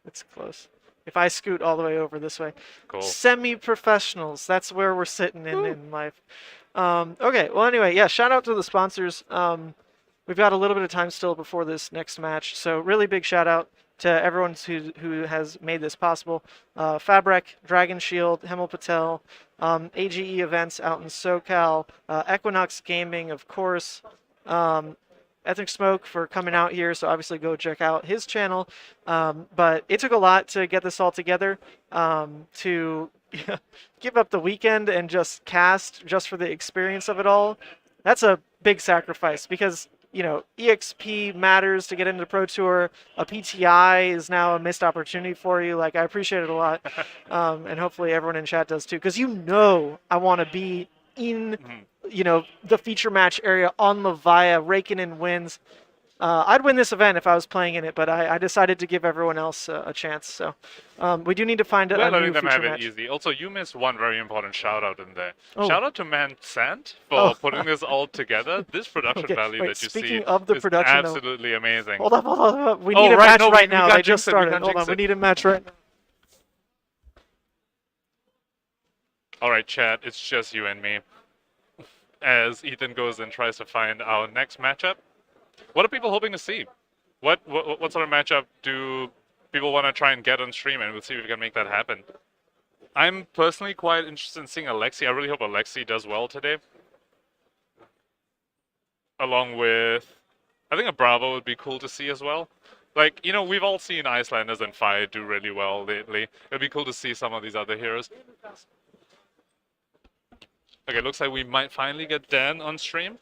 It's close. If I scoot all the way over this way. Cool. Semi-professionals. That's where we're sitting in life. Okay, well, anyway, yeah, shout out to the sponsors. We've got a little bit of time still before this next match, so really big shout out to everyone who has made this possible. Fabric, Dragon Shield, Hemel Patel, AGE events out in SoCal, Equinox Gaming, of course, Ethnic Smoke for coming out here, so obviously go check out his channel. But it took a lot to get this all together, to give up the weekend and just cast just for the experience of it all. That's a big sacrifice because, you know, EXP matters to get into the Pro Tour. A PTI is now a missed opportunity for you. Like, I appreciate it a lot. And hopefully everyone in chat does too. Because you know I want to be in, you know, the feature match area on Levia, raking in wins. I'd win this event if I was playing in it, but I decided to give everyone else a chance. So we do need to find a We're new letting them future have it match. easy. Also, you missed one very important shout out in there. Oh. Shout out to man Sant for Oh. putting this all together. This production Okay, value wait, that you speaking see of the is production, though- absolutely amazing. Hold up, hold up, hold up. We Oh, need a right, match no, we- right we now. can't They just jinx it, we started. can't Hold on, jinx we it. need a match right now. All right, chat, it's just you and me. As Ethan goes and tries to find our next matchup. What are people hoping to see? What sort of matchup do people want to try and get on stream, and we'll see if we can make that happen. I'm personally quite interested in seeing Alexi. I really hope Alexi does well today. Along with, I think a Bravo would be cool to see as well. Like, you know, we've all seen Icelanders and Fire do really well lately. It'd be cool to see some of these other heroes. Okay, looks like we might finally get Dan on stream.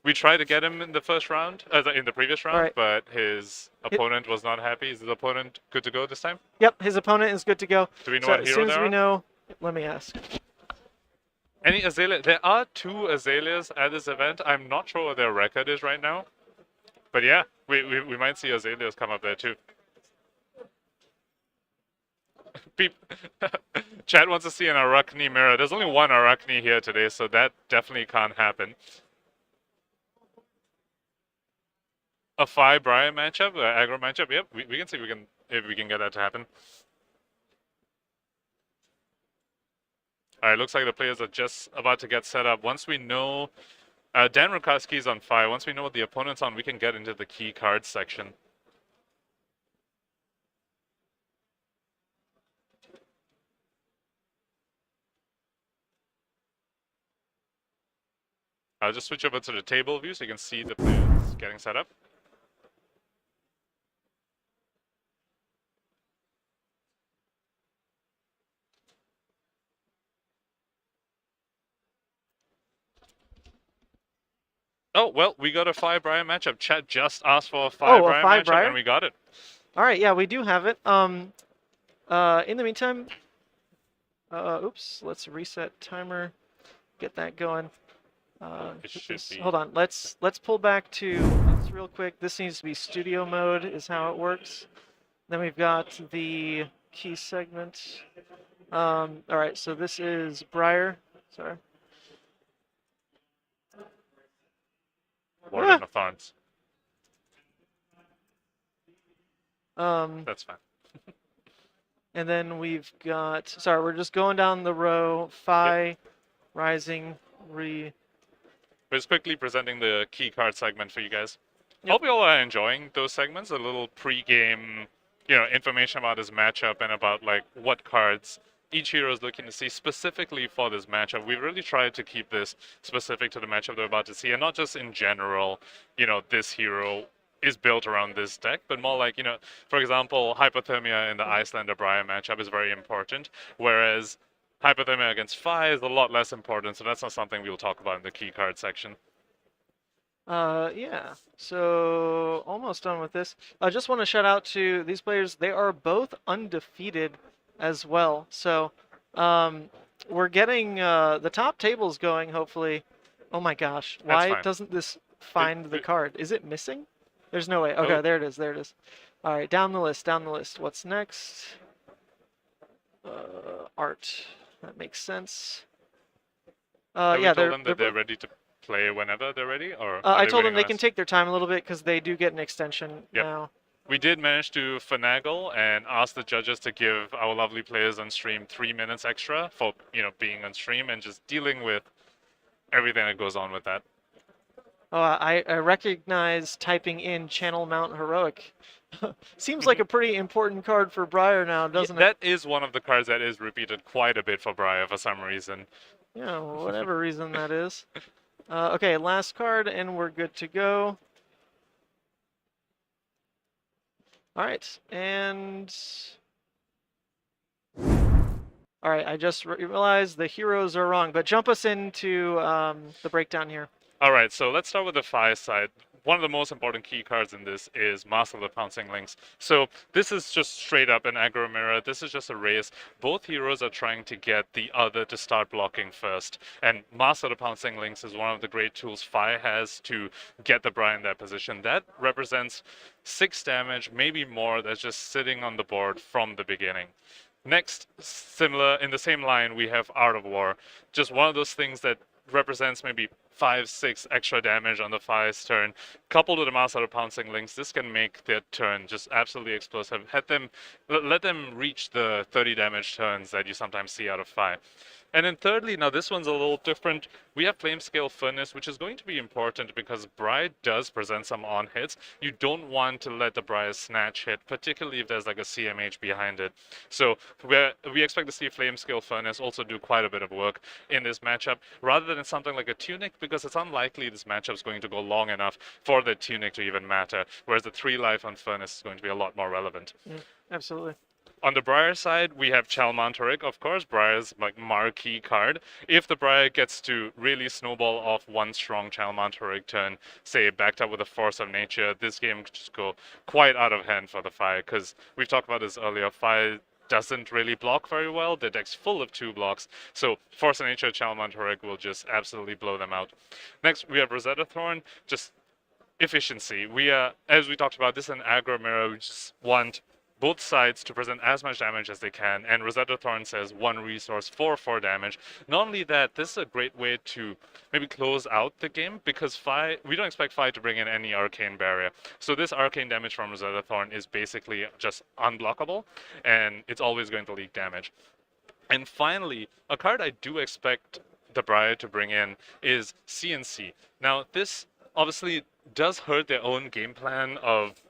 We tried to get him in the first round, in the previous round, Right. but his opponent was not happy. Is his opponent good to go this time? Yep, his opponent is good to go. Do we know So what as hero soon as they we are? know, let me ask. Any Azalea? There are 2 Azaleas at this event. I'm not sure what their record is right now. But yeah, we might see Azaleas come up there too. Chat wants to see an Arachne mirror. There's only one Arachne here today, so that definitely can't happen. A 5 Briar matchup, aggro matchup. Yep, we can see if we can get that to happen. All right, looks like the players are just about to get set up. Once we know, Dan Rukaski's on 5. Once we know what the opponent's on, we can get into the key cards section. I'll just switch over to the table view so you can see the players getting set up. Oh, well, we got a 5 Briar matchup. Chat just asked for a 5 Oh, a Briar 5 matchup, Briar? and we got it. All right, yeah, we do have it. In the meantime, oops, let's reset timer, get that going. It should be. Hold on, let's pull back to this real quick. This needs to be studio mode, is how it works. Then we've got the key segment. All right, so this is Briar. Sorry. Warden of Thorns. Um, That's fine. and then we've got. Sorry, we're just going down the row. Phi, Rising, Re. We're just quickly presenting the key card segment for you guys. Yep. Hope you all are enjoying those segments. A little pre-game, you know, information about this matchup and about like what cards each hero is looking to see specifically for this matchup. We've really tried to keep this specific to the matchup they're about to see, and not just in general, you know, this hero is built around this deck, but more like, you know, for example, Hypothermia in the Iyslander Briar matchup is very important, whereas Hypothermia against Phi is a lot less important, so that's not something we'll talk about in the key card section. Yeah, so almost done with this. I just want to shout out to these players. They are both undefeated as well. So we're getting the top tables going, hopefully. Oh my gosh, That's why fine. doesn't this find the card? Is it missing? There's no way. Okay, Oh. there it is, there it is. All right, down the list, down the list. What's next? Art. That makes sense. Have we Yeah, told them that they're both- ready to play whenever they're ready, or are I they told them waiting they on can us? take their time a little bit because they do get an extension Yep. now. We did manage to finagle and ask the judges to give our lovely players on stream 3 minutes extra for, you know, being on stream and just dealing with everything that goes on with that. Oh, I recognize typing in channel mount heroic. Seems like a pretty important card for Briar now, doesn't it? That is one of the cards that is repeated quite a bit for Briar for some reason. Yeah, whatever reason that is. Okay, last card, and we're good to go. All right, and all right. I just realized the heroes are wrong, but jump us into the breakdown here. All right, so let's start with the Phi side. one of the most important key cards in this is Master of the Pouncing Lynx. So this is just straight up an aggro mirror. This is just a race. Both heroes are trying to get the other to start blocking first. And Master of the Pouncing Lynx is one of the great tools Fi has to get the Briar in that position. That represents 6 damage, maybe more, that's just sitting on the board from the beginning. Next, similar in the same line, we have Art of War. Just one of those things that represents maybe 5-6 extra damage on the Fi's turn. Coupled with the Master of the Pouncing Lynx, this can make their turn just absolutely explosive. Let them reach the 30 damage turns that you sometimes see out of Fi. And then thirdly, now this one's a little different. We have Flame Scale Furnace, which is going to be important because Briar does present some on hits. You don't want to let the Briar snatch hit, particularly if there's like a CMH behind it. So we expect to see Flame Scale Furnace also do quite a bit of work in this matchup, rather than something like a Tunic, because it's unlikely this matchup is going to go long enough for the Tunic to even matter, whereas the 3 life on Furnace is going to be a lot more relevant. Absolutely. On the Briar side, we have Chalmantoric, of course, Briar's like marquee card. If the Briar gets to really snowball off one strong Chalmantoric turn, say backed up with a Force of Nature, this game could just go quite out of hand for the Fi, because we've talked about this earlier, Fi doesn't really block very well. The deck's full of 2 blocks, so Force of Nature Chalmantoric will just absolutely blow them out. Next, we have Rosetta Thorn, just efficiency. As we talked about, this is an aggro mirror. We just want both sides to present as much damage as they can, and Rosetta Thorn says 1 resource for 4 damage. Not only that, this is a great way to maybe close out the game, because we don't expect Fi to bring in any Arcane Barrier. So this Arcane damage from Rosetta Thorn is basically just unblockable, and it's always going to leak damage. And finally, a card I do expect the Briar to bring in is CNC. Now, this obviously does hurt their own game plan of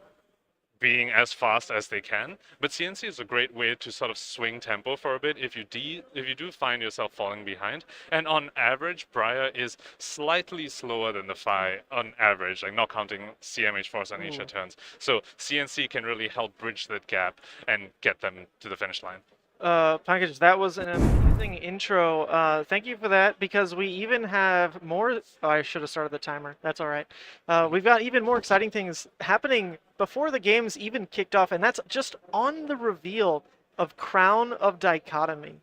being as fast as they can, but CNC is a great way to sort of swing tempo for a bit if you do find yourself falling behind. And on average, Briar is slightly slower than the Fi on average, like not counting CMH Force on each turns. So CNC can really help bridge that gap and get them to the finish line. Package, that was an amazing intro. Thank you for that, because we even have more. Oh, I should have started the timer. That's all right. We've got even more exciting things happening before the game's even kicked off, and that's just on the reveal of Crown of Dichotomy.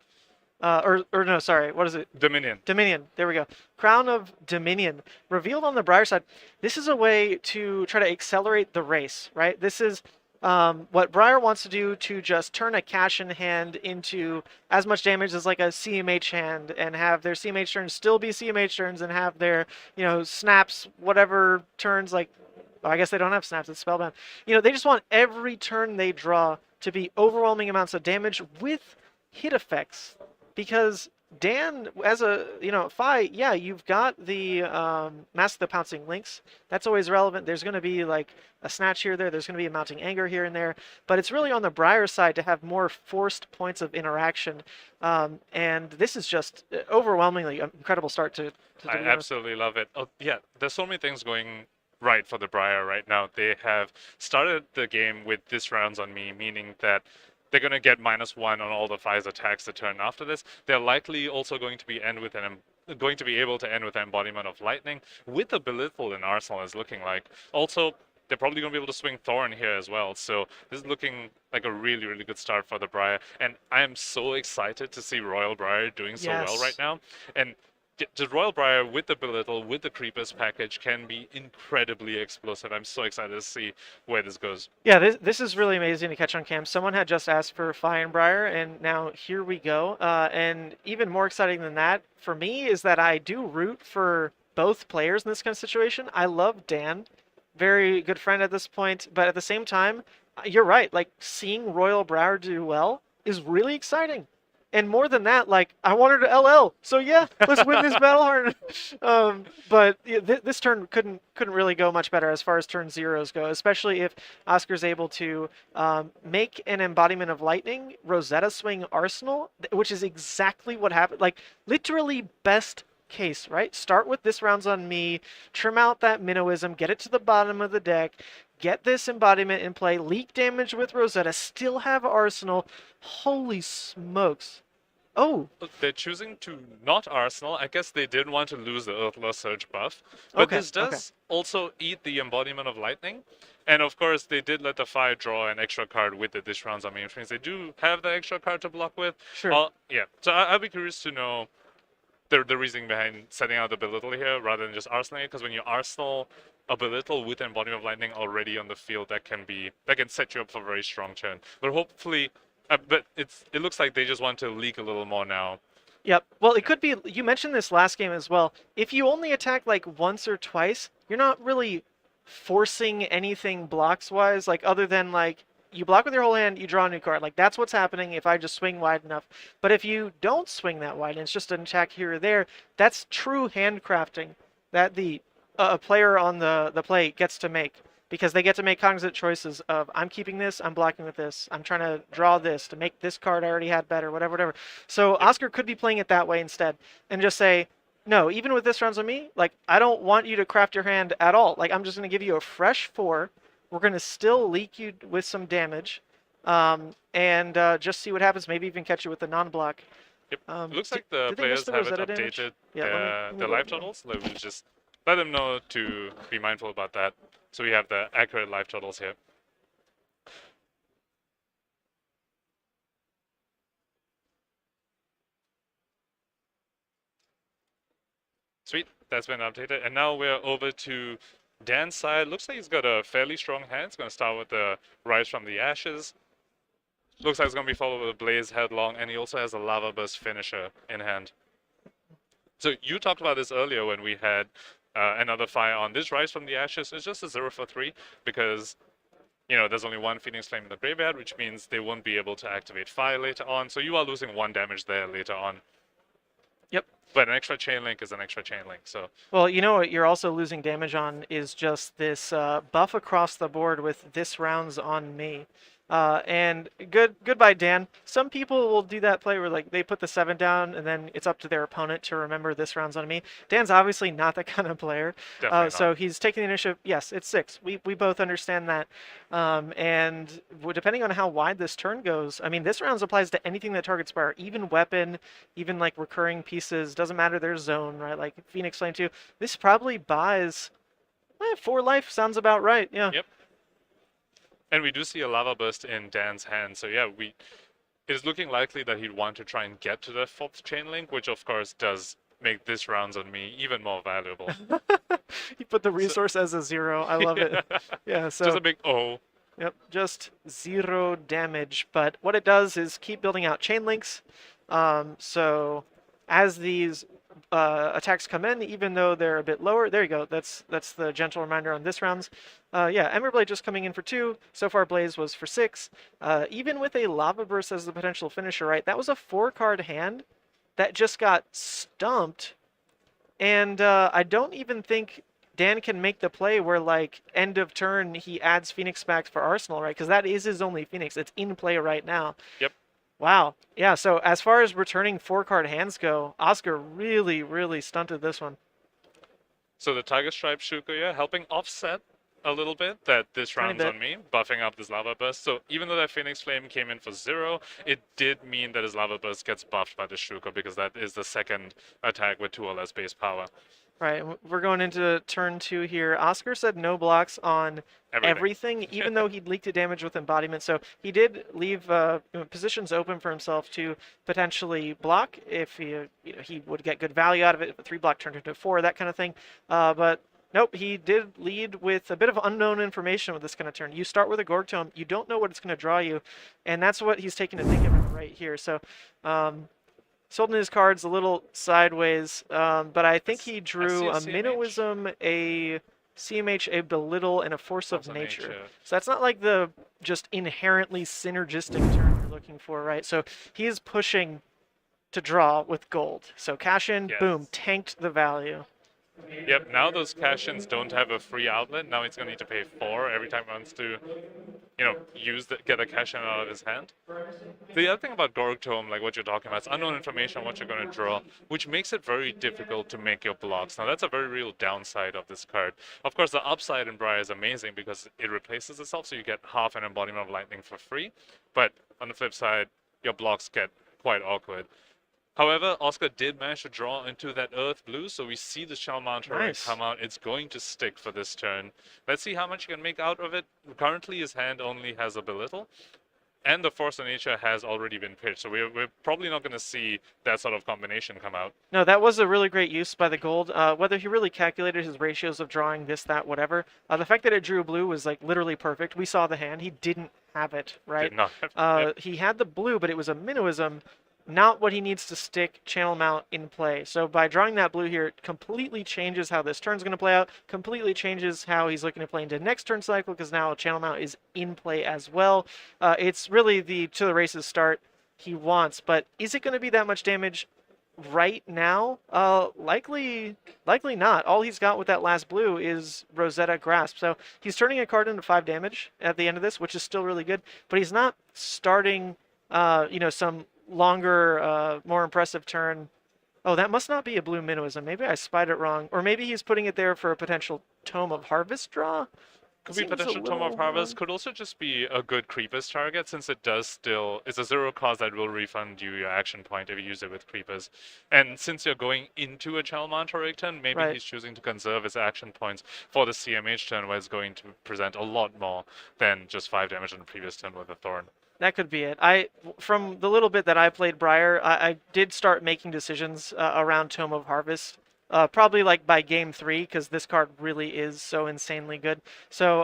Or no, sorry, what is it? Dominion. Dominion, there we go. Crown of Dominion, revealed on the Briar side. This is a way to try to accelerate the race, right? This is what Briar wants to do to just turn a cash in hand into as much damage as like a CMH hand, and have their CMH turns still be CMH turns, and have their, snaps, whatever turns, like, I guess they don't have snaps, it's spellbound. They just want every turn they draw to be overwhelming amounts of damage with hit effects. Because Dan, as a, Fi, yeah, you've got the Mask of the Pouncing Lynx. That's always relevant. There's going to be like a snatch here or there. There's going to be a Mounting Anger here and there. But it's really on the Briar side to have more forced points of interaction. And this is just overwhelmingly an incredible start to I absolutely love it. Oh, yeah, there's so many things going right for the Briar right now. They have started the game with this rounds on me, meaning that they're going to get -1 on all the Fi's attacks the turn after this. They're likely also going to be able to end with an Embodiment of Lightning, with the Belittle in Arsenal is looking like. Also, they're probably going to be able to swing Thorn here as well. So this is looking like a really, really good start for the Briar. And I am so excited to see Royal Briar doing so well right now. And the Royal Briar with the Belittle, with the Creepers package, can be incredibly explosive. I'm so excited to see where this goes. Yeah, this is really amazing to catch on cam. Someone had just asked for Fi and Briar, and now here we go. And even more exciting than that, for me, is that I do root for both players in this kind of situation. I love Dan, very good friend at this point, but at the same time, you're right. Like, seeing Royal Briar do well is really exciting. And more than that, like, I want her to LL. So yeah, let's win this Battle Hardened. But this turn couldn't really go much better as far as turn zeros go, especially if Oscar's able to make an Embodiment of Lightning, Rosetta Swing Arsenal, which is exactly what happened. Like, literally best case, right? Start with this rounds on me, trim out that Minnowism, get it to the bottom of the deck, get this embodiment in play, leak damage with Rosetta, still have Arsenal. Holy smokes. Oh, They're choosing to not Arsenal. I guess they didn't want to lose the Earthler Surge buff. But Okay, this does also eat the Embodiment of Lightning. And of course, they did let the Fire draw an extra card with the Dish Rounds on main, which means they do have the extra card to block with. sure. Yeah, so I'll be curious to know the reasoning behind setting out the Belittle here rather than just Arsenaling, because when you Arsenal a Belittle with Embodiment of Lightning already on the field, that can set you up for a very strong turn. But hopefully, but it looks like they just want to leak a little more now. Yep. Well, it could be, you mentioned this last game as well. If you only attack like once or twice, you're not really forcing anything blocks-wise, like other than like you block with your whole hand, you draw a new card. Like that's what's happening if I just swing wide enough. But if you don't swing that wide and it's just an attack here or there, that's true handcrafting that the player on the play gets to make. Because they get to make cognizant choices of, I'm keeping this, I'm blocking with this, I'm trying to draw this to make this card I already had better, whatever. So Oscar could be playing it that way instead and just say, no, even with this rounds on me, like, I don't want you to craft your hand at all. Like, I'm just going to give you a fresh 4. We're going to still leak you with some damage and just see what happens, maybe even catch you with a non-block. Yep. It looks like the players haven't updated their life totals. Let me just let them know to be mindful about that. So we have the accurate life totals here. Sweet, that's been updated. And now we're over to Dan's side. Looks like he's got a fairly strong hand. It's going to start with the Rise from the Ashes. Looks like it's going to be followed with a Blaze Headlong, and he also has a Lava Burst finisher in hand. So you talked about this earlier when we had another fire on this Rise from the Ashes. It's just a 0 for 3 because, you know, there's only one Phoenix Flame in the graveyard, which means they won't be able to activate fire later on. So you are losing 1 damage there later on. Yep. But an extra chain link is an extra chain link. So. Well, you know what you're also losing damage on is just this buff across the board with this rounds on me. And goodbye, Dan. Some people will do that play where like they put the 7 down and then it's up to their opponent to remember this round's on me. Dan's obviously not that kind of player. So he's taking the initiative. Yes, it's 6. We both understand that. And depending on how wide this turn goes, I mean, this round applies to anything that targets Briar, even weapon, even like recurring pieces. Doesn't matter their zone, right? Like Phoenix Flame 2. This probably buys 4 life. Sounds about right. Yeah. Yep. And we do see a Lava Burst in Dan's hand, so yeah, it is looking likely that he'd want to try and get to the 4th chain link, which of course does make this rounds on me even more valuable. You put the resource as a 0. I love it. Yeah, so just a big O. Yep, just 0 damage. But what it does is keep building out chain links. So as these attacks come in, even though they're a bit lower, there you go. That's the gentle reminder on this rounds. Yeah, Emberblade just coming in for 2. So far, Blaze was for 6. Even with a Lava Burst as the potential finisher, right? That was a 4-card hand that just got stumped. And I don't even think Dan can make the play where, like, end of turn, he adds Phoenix back for Arsenal, right? Because that is his only Phoenix. It's in play right now. Yep. Wow. Yeah, so as far as returning 4-card hands go, Oscar really, really stunted this one. So the Tiger Stripe Shukuya helping offset a little bit that this round's on me, buffing up this Lava Burst. So even though that Phoenix Flame came in for 0, it did mean that his Lava Burst gets buffed by the Shuko because that is the second attack with 2 or less base power. Right, we're going into turn 2 here. Oscar said no blocks on everything even though he'd leaked the damage with embodiment. So he did leave positions open for himself to potentially block if he would get good value out of it. If a 3 block turned into 4, that kind of thing. But nope, he did lead with a bit of unknown information with this kind of turn. You start with a Gorg Tome, you don't know what it's going to draw you, and that's what he's taking to think of right here. So. Sold in his cards a little sideways, but I think he drew a Minnowism, a CMH, a Belittle, and a Force of Nature. So that's not like the just inherently synergistic turn you're looking for, right? So he is pushing to draw with gold. So cash in, boom, tanked the value. Yep, now those cash-ins don't have a free outlet. Now he's going to need to pay 4 every time he wants to, get a cash-in out of his hand. The other thing about Gorg Tome, like what you're talking about, is unknown information on what you're going to draw, which makes it very difficult to make your blocks. Now, that's a very real downside of this card. Of course, the upside in Briar is amazing because it replaces itself, so you get half an Embodiment of Lightning for free. But on the flip side, your blocks get quite awkward. However, Oscar did manage to draw into that Earth Blue, so we see the Shell Manta Ring Nice. come out. It's going to stick for this turn. Let's see how much he can make out of it. Currently, his hand only has a Belittle, and the Force of Nature has already been pitched, so we're probably not going to see that sort of combination come out. No, that was a really great use by the gold. Whether he really calculated his ratios of drawing this, that, whatever, the fact that it drew blue was like literally perfect. We saw the hand. He didn't have it, right? Did not have He had the blue, but it was a Minnowism, not what he needs to stick Channel Mount in play. So by drawing that blue here, it completely changes how this turn's going to play out, completely changes how he's looking to play into next turn cycle, because now Channel Mount is in play as well. It's really the to the races start he wants, but is it going to be that much damage right now? Likely not. All he's got with that last blue is Rosetta Grasp. So he's turning a card into 5 damage at the end of this, which is still really good, but he's not starting, some longer, more impressive turn. Oh, that must not be a blue Minnowism. Maybe I spied it wrong. Or maybe he's putting it there for a potential Tome of Harvest draw? Could be potential Tome of Harvest. Could also just be a good Creepers target, since it does still... It's a 0 cost that will refund you your action point if you use it with Creepers. And since you're going into a Channel Manta Rig turn, maybe Right. he's choosing to conserve his action points for the CMH turn, where it's going to present a lot more than just 5 damage in the previous turn with a Thorn. That could be it. From the little bit that I played Briar, I did start making decisions around Tome of Harvest. Probably like by game 3, because this card really is so insanely good. So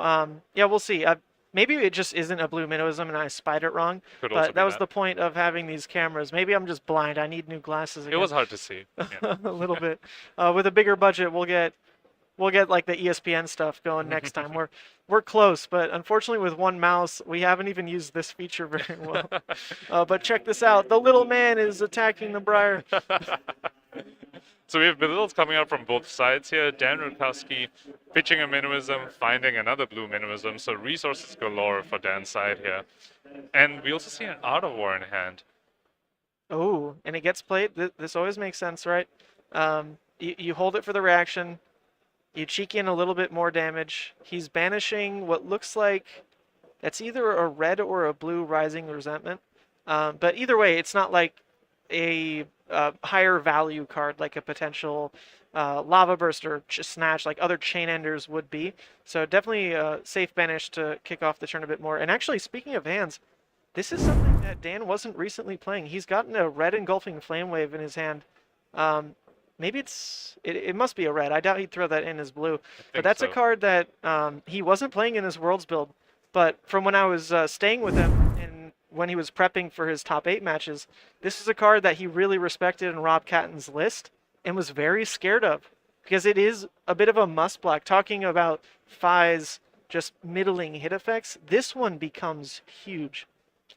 yeah, we'll see. Maybe it just isn't a blue Minnowism and I spied it wrong. Could also But be that was that. the point of having these cameras. Maybe I'm just blind. I need new glasses again. It was hard to see. Yeah. A little bit. With a bigger budget, we'll get like the ESPN stuff going next time. We're close, but unfortunately with one mouse, we haven't even used this feature very well. But check this out. The little man is attacking the Briar. So we have belittles coming out from both sides here. Dan Rukowski pitching a Minnowism, finding another blue Minnowism. So resources galore for Dan's side here. And we also see an Art of War in hand. Oh, and it gets played. This always makes sense, right? You hold it for the reaction. You cheek in a little bit more damage. He's banishing what looks like it's either a red or a blue Rising Resentment. But either way, it's not like a higher value card like a potential Lava Burst or Snatch like other Chain Enders would be. So definitely a safe banish to kick off the turn a bit more. And actually, speaking of hands, this is something that Dan wasn't recently playing. He's gotten a red Engulfing Flame Wave in his hand. Maybe it must be a red. I doubt he'd throw that in as blue. But that's a card that he wasn't playing in his Worlds build. But from when I was staying with him and when he was prepping for his top 8 matches, this is a card that he really respected in Rob Catton's list and was very scared of, because it is a bit of a must block. Talking about Fi's just middling hit effects, this one becomes huge.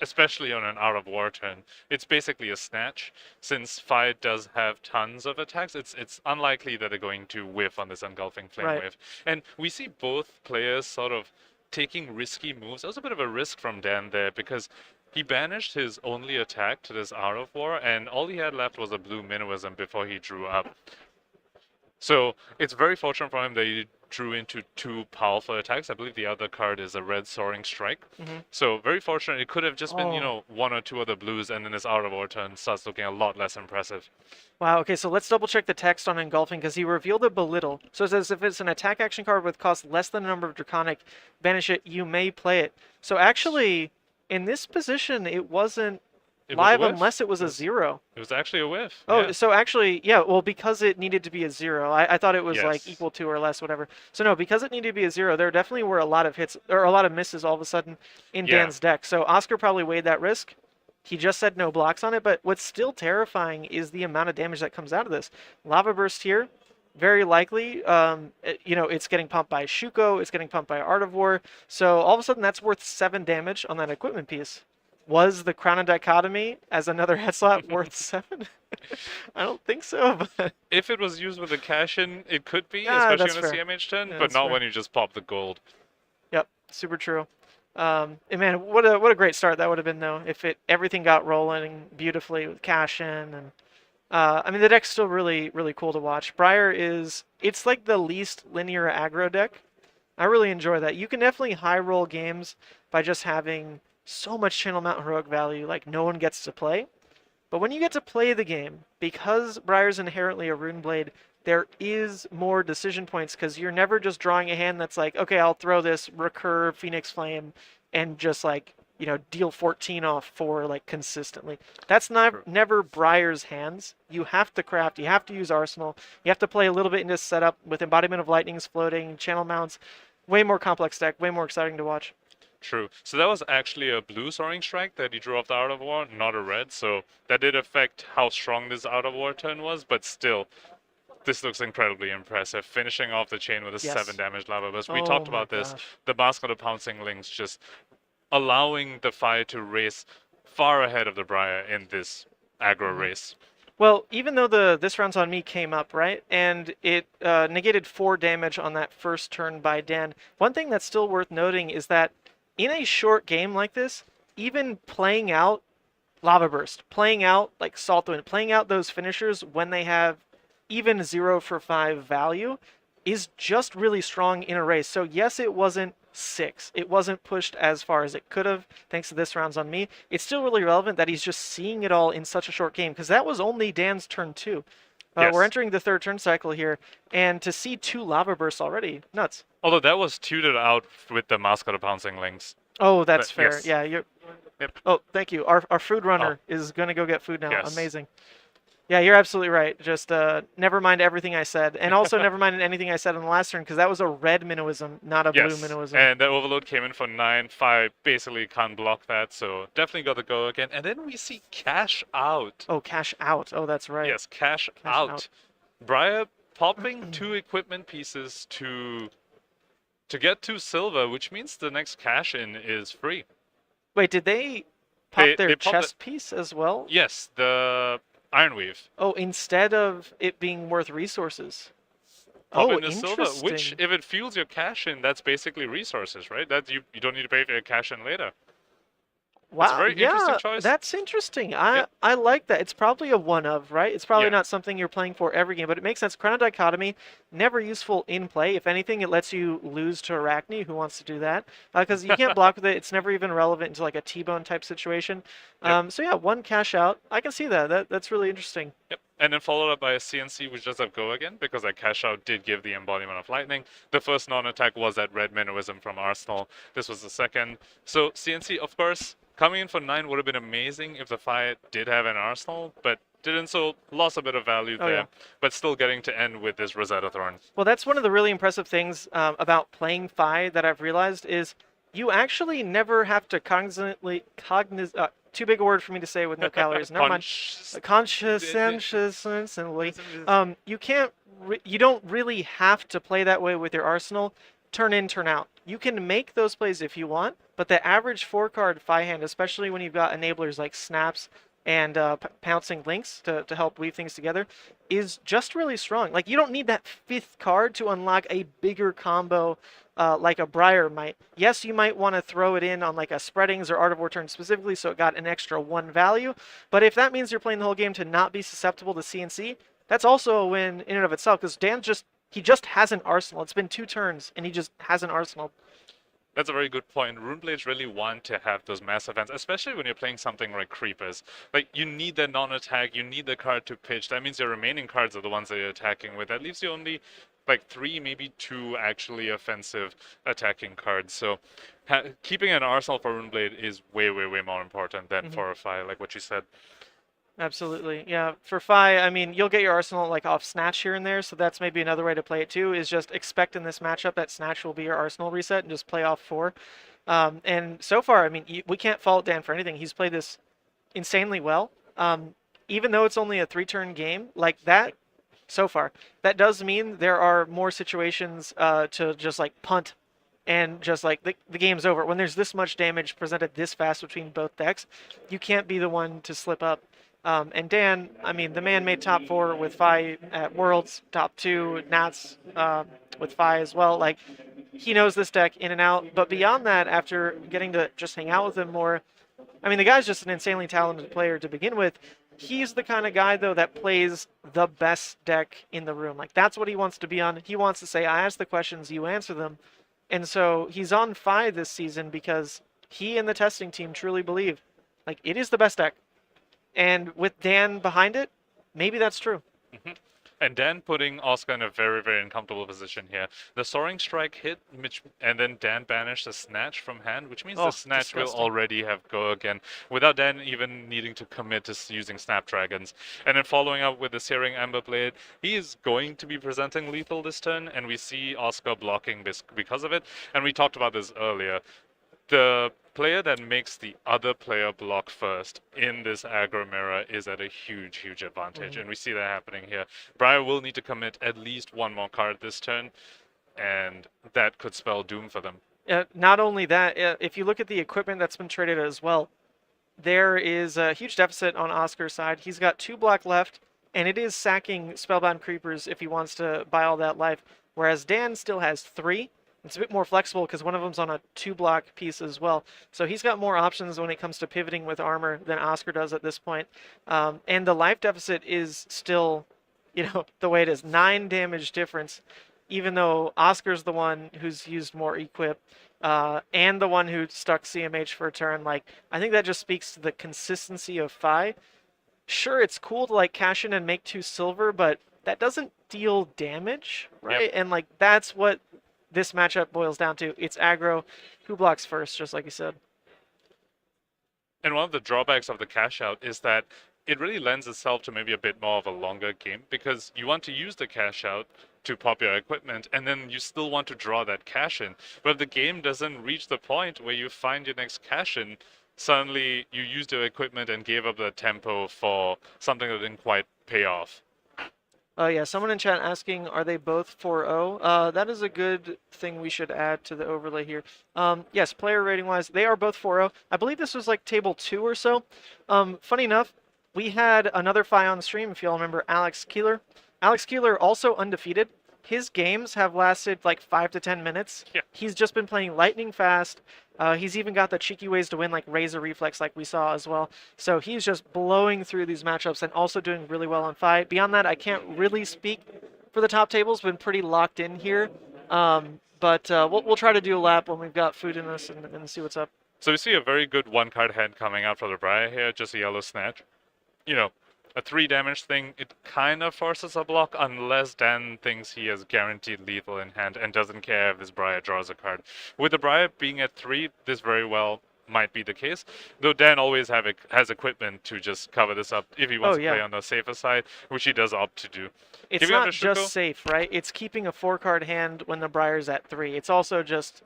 Especially on an Art of War turn. It's basically a snatch. Since Fi does have tons of attacks, it's unlikely that they're going to whiff on this Engulfing Flame Right. Wave. And we see both players sort of taking risky moves. That was a bit of a risk from Dan there, because he banished his only attack to this Art of War, and all he had left was a blue Minnowism before he drew up. So it's very fortunate for him that he drew into 2 powerful attacks. I believe the other card is a red Soaring Strike. So very fortunate. It could have just been, 1 or 2 other blues, and then this Art of War turn starts looking a lot less impressive. Wow, okay, so let's double check the text on Engulfing, because he revealed a Belittle. So it says if it's an attack action card with cost less than the number of Draconic, banish it, you may play it. So actually, in this position, it wasn't It was a live whiff. unless it was a 0. It was actually a whiff. Oh, yeah. so actually, yeah, well, because it needed to be a 0. I thought it was like Yes. equal to or less, whatever. So no, because it needed to be a 0, there definitely were a lot of hits, or a lot of misses all of a sudden in Yeah. Dan's deck. So Oscar probably weighed that risk. He just said no blocks on it, but what's still terrifying is the amount of damage that comes out of this. Lava Burst here, very likely, it's getting pumped by Shuko, it's getting pumped by Art of War, so all of a sudden that's worth 7 damage on that equipment piece. Was the Crown of Dichotomy as another head slot worth 7? I don't think so, but If it was used with a cash-in, it could be, Yeah, especially that's on a fair. CMH turn, Yeah, but that's not fair. when you just pop the gold. yep, super true. And man, what a great start that would have been though, if everything got rolling beautifully with cash in, and I mean the deck's still really cool to watch. Briar it's like the least linear aggro deck. I really enjoy that. You can definitely high roll games by just having so much Channel Mount heroic value, like no one gets to play. But when you get to play the game, because Briar's inherently a Rune Blade, there is more decision points because you're never just drawing a hand that's like, okay, I'll throw this recur Phoenix Flame and just like, deal 14 off for like consistently. That's never Briar's hands. You have to craft, you have to use Arsenal, you have to play a little bit into setup with Embodiment of Lightnings floating, channel mounts. Way more complex deck, way more exciting to watch. True. So that was actually a blue Soaring Strike that he drew off the Out of War, not a red. So that did affect how strong this Out of War turn was, but still, this looks incredibly impressive. Finishing off the chain with a 7 damage lava burst. We talked about this. The Mask of the Pouncing Lynx just allowing the Fire to race far ahead of the Briar in this aggro race. Well, even though this round's on me came up, right, and it negated 4 damage on that first turn by Dan, one thing that's still worth noting is that in a short game like this, even playing out Lava Burst, playing out like Salt Wind, playing out those finishers when they have even 0 for 5 value is just really strong in a race. So yes, it wasn't 6. It wasn't pushed as far as it could have, thanks to this round's on me. It's still really relevant that he's just seeing it all in such a short game, because that was only Dan's turn 2. Yes. We're entering the 3rd turn cycle here, and to see 2 Lava Bursts already, nuts. Although that was tutored out with the Mask of the Pouncing Lynx. Oh, that's fair. Yes. Yeah, you're... Yep. Oh, thank you. Our food runner is going to go get food now. Yes. Amazing. Yeah, you're absolutely right. Just never mind everything I said. And also never mind anything I said on the last turn, because that was a red Minnowism, not a blue Minnowism. And the Overload came in for 9. 5 basically can't block that, so definitely got to go again. And then we see Cash Out. Oh, Cash Out. Oh, that's right. Yes, Cash out. Briar popping 2 equipment pieces to get 2 silver, which means the next cash in is free. Wait, did they pop their they popped chest piece as well? Yes, the Ironweave. Oh, instead of it being worth resources. Pop Oh, in the silver, which if it fuels your cash in, that's basically resources, right? That you don't need to pay for your cash in later. Wow, That's a very interesting choice. That's interesting. I like that. It's probably a one of, right? It's probably not something you're playing for every game, but it makes sense. Chrono Dichotomy, never useful in play. If anything, it lets you lose to Arachne, who wants to do that. Because you can't block with it. It's never even relevant into like a T-Bone type situation. So yeah, 1 cash out. I can see that. That's really interesting. Yep. And then followed up by a CNC, which does have go again, because that cash out did give the Embodiment of Lightning. The first non-attack was that red Minnowism from Arsenal. This was the second. So CNC, of course, coming in for 9 would have been amazing if the Fire did have an Arsenal, but didn't, so lost a bit of value there. Yeah. But still getting to end with this Rosetta Thorn. Well, that's one of the really impressive things about playing Fi that I've realized is you actually never have to too big a word for me to say with no calories. Never mind. Conscientiously. You don't really have to play that way with your arsenal. Turn in, turn out. You can make those plays if you want, but the average 4-card Fi hand, especially when you've got enablers like snaps and pouncing links to help weave things together, is just really strong. Like, you don't need that 5th card to unlock a bigger combo like a Briar might. Yes, you might want to throw it in on like a Spreadings or Art of War turn specifically so it got an extra 1 value, but if that means you're playing the whole game to not be susceptible to CNC, that's also a win in and of itself, because Dan he just has an arsenal. It's been 2 turns, and he just has an arsenal. That's a very good point. Runeblades really want to have those mass events, especially when you're playing something like Creepers. Like, you need that non-attack, you need the card to pitch. That means your remaining cards are the ones that you're attacking with. That leaves you only like 3, maybe 2 actually offensive attacking cards. So keeping an arsenal for Runeblade is way, way, way more important than for a Fi, like what you said. Absolutely. Yeah, for Fi, I mean, you'll get your arsenal like off Snatch here and there, so that's maybe another way to play it too, is just expect in this matchup that Snatch will be your arsenal reset and just play off 4. And so far, I mean, we can't fault Dan for anything. He's played this insanely well. Even though it's only a 3-turn game, like that, so far, that does mean there are more situations to just like punt and just like the game's over. When there's this much damage presented this fast between both decks, you can't be the one to slip up. And Dan, I mean, the man made top 4 with Fi at Worlds, top 2 Nats with Fi as well. Like, he knows this deck in and out. But beyond that, after getting to just hang out with him more, I mean, the guy's just an insanely talented player to begin with. He's the kind of guy, though, that plays the best deck in the room. Like, that's what he wants to be on. He wants to say, I ask the questions, you answer them. And so he's on Fi this season because he and the testing team truly believe, like, it is the best deck. And with Dan behind it, maybe that's true. And Dan putting Oscar in a very, very uncomfortable position here. The Soaring Strike hit, and then Dan banished a Snatch from hand, which means Oh, the Snatch will disgusting. already have go again, without Dan even needing to commit to using Snapdragons. And then following up with the Searing Ember Blade, he is going to be presenting lethal this turn, and we see Oscar blocking this because of it. And we talked about this earlier. The player that makes the other player block first in this aggro mirror is at a huge, huge advantage, and we see that happening here. Briar will need to commit at least one more card this turn, and that could spell doom for them. Not only that, if you look at the equipment that's been traded as well, there is a huge deficit on Oscar's side. He's got 2 black left, and it is sacking Spellbound Creepers if he wants to buy all that life, whereas Dan still has 3. It's a bit more flexible because one of them's on a 2-block piece as well. So he's got more options when it comes to pivoting with armor than Oscar does at this point. And the life deficit is still, the way it is. 9 damage difference, even though Oscar's the one who's used more equip and the one who stuck CMH for a turn. Like, I think that just speaks to the consistency of Fi. Sure, it's cool to cash in and make 2 silver, but that doesn't deal damage, right? Yep. And that's what this matchup boils down to. It's aggro. Who blocks first, just like you said. And one of the drawbacks of the cash out is that it really lends itself to maybe a bit more of a longer game, because you want to use the cash out to pop your equipment, and then you still want to draw that cash in. But if the game doesn't reach the point where you find your next cash in, suddenly you used your equipment and gave up the tempo for something that didn't quite pay off. Yeah, someone in chat asking, are they both 4-0? That is a good thing we should add to the overlay here. Yes, player rating-wise, they are both 4-0. I believe this was table 2 or so. Funny enough, we had another Fi on stream, if y'all remember, Alex Keeler. Alex Keeler, also undefeated. His games have lasted 5 to 10 minutes. Yeah. He's just been playing lightning fast. He's even got the cheeky ways to win, like Razor Reflex, like we saw as well. So he's just blowing through these matchups and also doing really well on Fi. Beyond that, I can't really speak for the top tables. Been pretty locked in here. But we'll try to do a lap when we've got food in us and see what's up. So we see a very good 1-card hand coming out for the Briar here, just a yellow Snatch. A 3 damage thing, it kind of forces a block unless Dan thinks he has guaranteed lethal in hand and doesn't care if this Briar draws a card. With the Briar being at 3, this very well might be the case, though Dan always has equipment to just cover this up if he wants to play on the safer side, which he does opt to do. It's not just safe, right? It's keeping a 4-card hand when the Briar's at 3. It's also just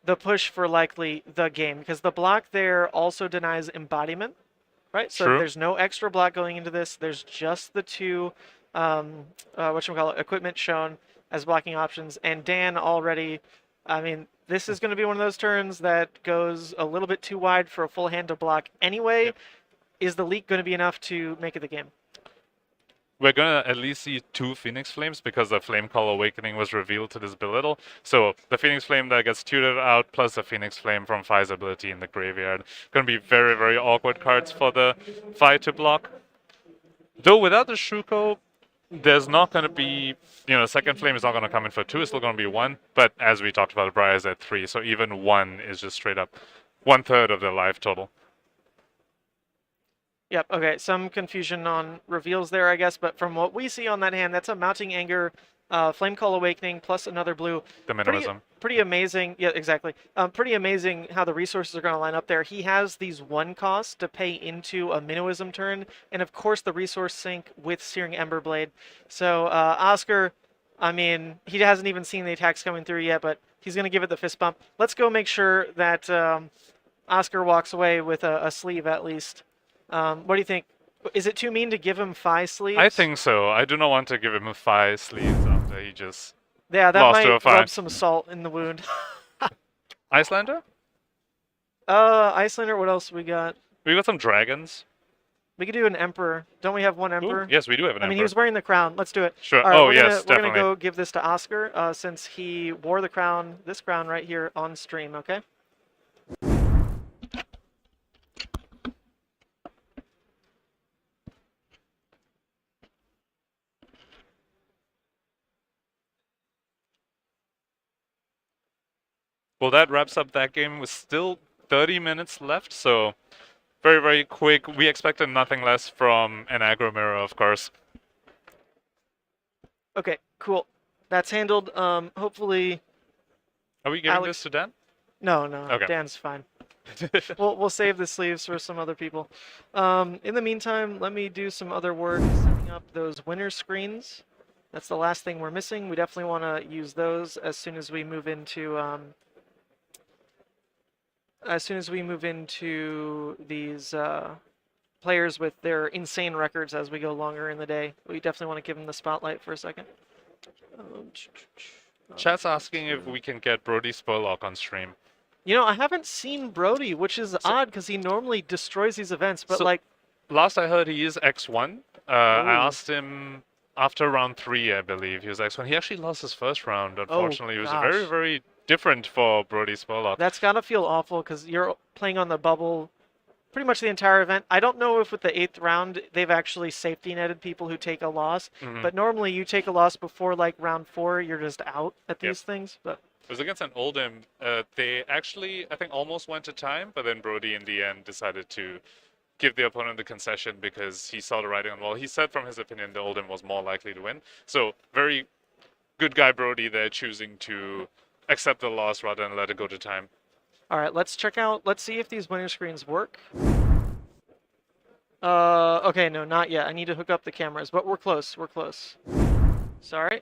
the push for likely the game, because the block there also denies embodiment. Right, so True. There's no extra block going into this. There's just the 2, equipment shown as blocking options. And Dan already, this is going to be one of those turns that goes a little bit too wide for a full hand to block anyway. Yep. Is the leak going to be enough to make it the game? We're going to at least see 2 Phoenix Flames because the Flame Call Awakening was revealed to this belittle. So the Phoenix Flame that gets tutored out plus the Phoenix Flame from Fi's ability in the graveyard. Going to be very, very awkward cards for the Fi to block. Though without the Shuko, there's not going to be, second Flame is not going to come in for 2. It's still going to be 1. But as we talked about, Briar is at 3. So even 1 is just straight up 1/3 of the life total. Yep, okay, some confusion on reveals there, I guess, but from what we see on that hand, that's a Mounting Anger, Flame Call Awakening, plus another blue. The Minimism. Pretty amazing, yeah, exactly. Pretty amazing how the resources are going to line up there. He has these 1 costs to pay into a Minimism turn, and of course the resource sink with Searing Ember Blade. So Oscar, he hasn't even seen the attacks coming through yet, but he's going to give it the fist bump. Let's go make sure that Oscar walks away with a sleeve at least. What do you think? Is it too mean to give him 5 sleeves? I think so. I do not want to give him 5 sleeves after he just that lost to a might 5. rub some salt in the wound. Iyslander? Iyslander, what else we got? We got some dragons. We could do an Emperor. Don't we have one Emperor? Ooh, yes, we do have an Emperor. He was wearing the crown. Let's do it. Sure. All right, yes, we're definitely. going to go give this to Oscar since he wore the crown, this crown right here on stream, okay? Well, that wraps up that game with still 30 minutes left, so very, very quick. We expected nothing less from an aggro mirror, of course. Okay, cool. That's handled. Hopefully. Are we giving Alex- this to Dan? No, Okay. Dan's fine. We'll save the sleeves for some other people. In the meantime, let me do some other work setting up those winner screens. That's the last thing we're missing. We definitely want to use those as soon as we move into these players with their insane records as we go longer in the day. We definitely want to give them the spotlight for a second. Chat's asking if we can get Brody Spurlock on stream. You know, I haven't seen Brody, which is odd because he normally destroys these events, but So- like, Last I heard, he is X1. I Ooh. asked him after round 3, I believe. He was X1. He actually lost his first round, unfortunately. It was very, gosh. very different for Brody Spurlock. that's gotta feel awful because you're playing on the bubble pretty much the entire event. I don't know if with the 8th round they've actually safety netted people who take a loss, Mhm. but normally you take a loss before like round 4, you're just out at these things. But It was against an Oldhim. They actually, I think, almost went to time, but then Brody in the end decided to give the opponent the concession because he saw the writing on the wall. He said from his opinion the Oldhim was more likely to win. So very good guy Brody there, choosing to accept the loss rather than let it go to time. all right, let's see if these winner screens work. Okay, no, not yet. I need to hook up the cameras, but we're close. Sorry.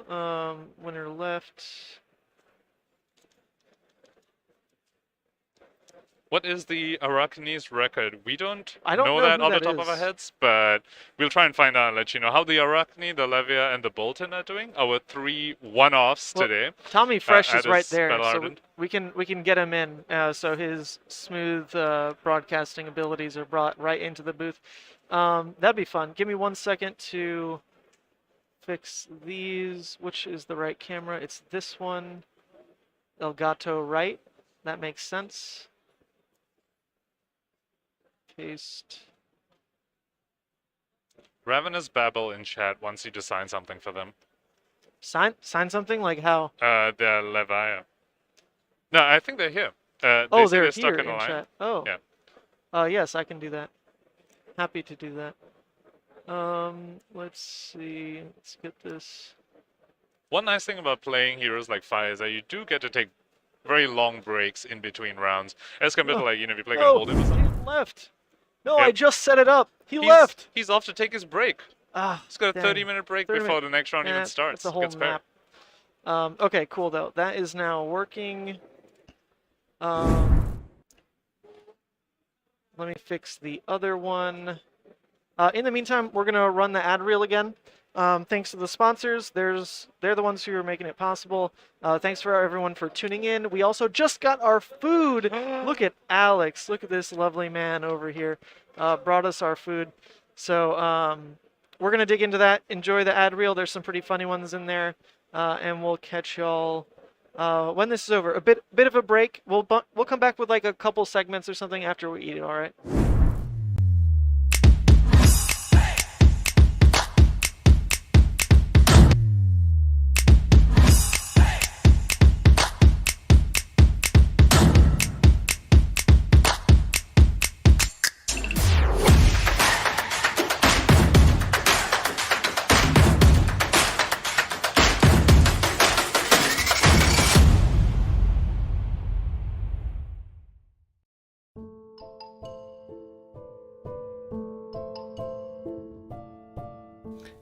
Winner left. What is the Arachne's record? We don't, I don't know that who off the that top of our is. heads, but we'll try and find out and let you know how the Arachne, the Levia, and the Bolton are doing. Our 3 one-offs Well, today. Tommy Fresh is at right his there, Battle so Hardened. we can get him in. So his smooth broadcasting abilities are brought right into the booth. That'd be fun. Give me 1 second to fix these. Which is the right camera? It's this one. Elgato right. That makes sense. Paste. Ravenous Babble in chat wants you to sign something for them. Sign something like how? They're Levia. No, I think they're here. Oh, they say they're stuck here in the in line. chat. Oh. Yeah. Yes, I can do that. Happy to do that. Let's see. Let's get this. One nice thing about playing heroes like Fire is that you do get to take very long breaks in between rounds, as compared to like, if you play Oh, Oldhim or something. he left. No, Yep. I just set it up. He left. He's off to take his break. Ah, He's got a dang. 30-minute break 30 before the next round even starts. That's a whole Good spare. map. Okay, cool though. That is now working. Let me fix the other one. In the meantime, we're gonna run the ad reel again. Thanks to the sponsors. They're the ones who are making it possible. Thanks for everyone for tuning in. We also just got our food. Look at Alex. Look at this lovely man over here. Brought us our food. So we're gonna dig into that. Enjoy the ad reel. There's some pretty funny ones in there, and we'll catch y'all when this is over. A bit of a break. We'll come back with like a couple segments or something after we eat it. All right.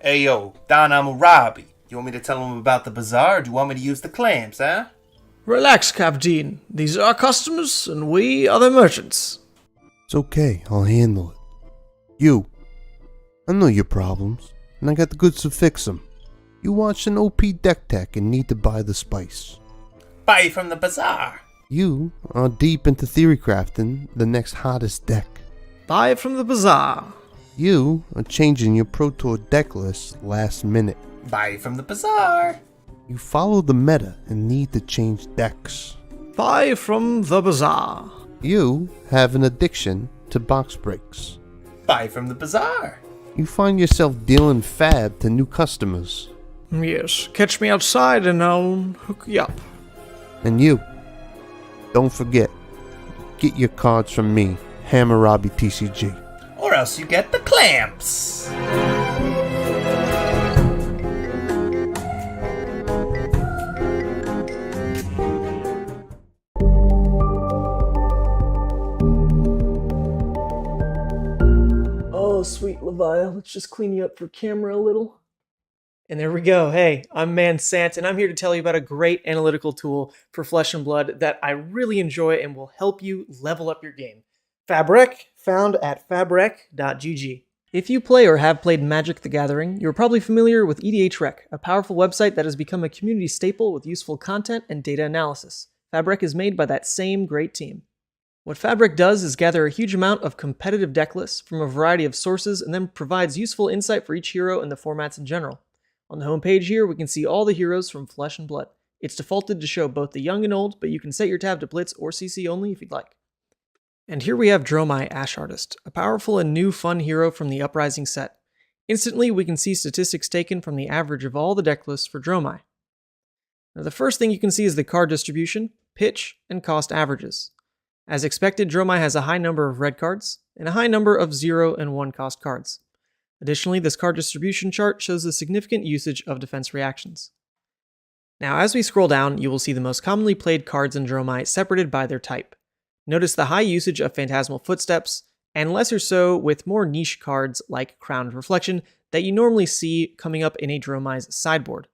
Hey yo, Don Amurabi. You want me to tell him about the bazaar, or do you want me to use the clams, huh? Relax, Captain. These are our customers, and we are the merchants. It's okay, I'll handle it. You, I know your problems, and I got the goods to fix them. You watched an OP deck tech and need to buy the spice. Buy from the bazaar. You are deep into theory crafting the next hottest deck. Buy from the bazaar. You are changing your Pro Tour deck list last minute. Buy from the bazaar. You follow the meta and need to change decks. Buy from the bazaar. You have an addiction to box breaks. Buy from the bazaar. You find yourself dealing fab to new customers. Yes, catch me outside and I'll hook you up. And you, don't forget, get your cards from me. Hammurabi TCG. Or else you get the clamps. Oh, sweet Levi, let's just clean you up for camera a little. And there we go. Hey, I'm Sant, and I'm here to tell you about a great analytical tool for Flesh and Blood that I really enjoy and will help you level up your game. Fabric, found at fabric.gg. If you play or have played Magic the Gathering, you're probably familiar with EDHREC, a powerful website that has become a community staple with useful content and data analysis. Fabric is made by that same great team. What Fabric does is gather a huge amount of competitive deck lists from a variety of sources and then provides useful insight for each hero and the formats in general. On the homepage here, we can see all the heroes from Flesh and Blood. It's defaulted to show both the young and old, but you can set your tab to Blitz or CC only if you'd like. And here we have Dromai, Ash Artist, a powerful and new fun hero from the Uprising set. Instantly, we can see statistics taken from the average of all the deck lists for Dromai. Now, the first thing you can see is the card distribution, pitch, and cost averages. As expected, Dromai has a high number of red cards, and a high number of 0 and 1 cost cards. Additionally, this card distribution chart shows the significant usage of defense reactions. Now, as we scroll down, you will see the most commonly played cards in Dromai separated by their type. Notice the high usage of Phantasmal Footsteps, and lesser so with more niche cards like Crowned Reflection that you normally see coming up in a Dromai's sideboard.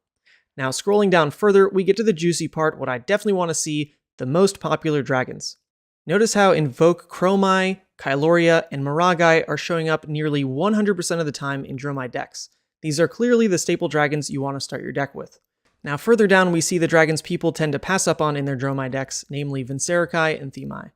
Now, scrolling down further, we get to the juicy part, what I definitely want to see, the most popular dragons. Notice how Invoke Chromai, Kyloria, and Miragai are showing up nearly 100% of the time in Dromai decks. These are clearly the staple dragons you want to start your deck with. Now further down we see the dragons people tend to pass up on in their Dromai decks, namely Vincerikai and Themai.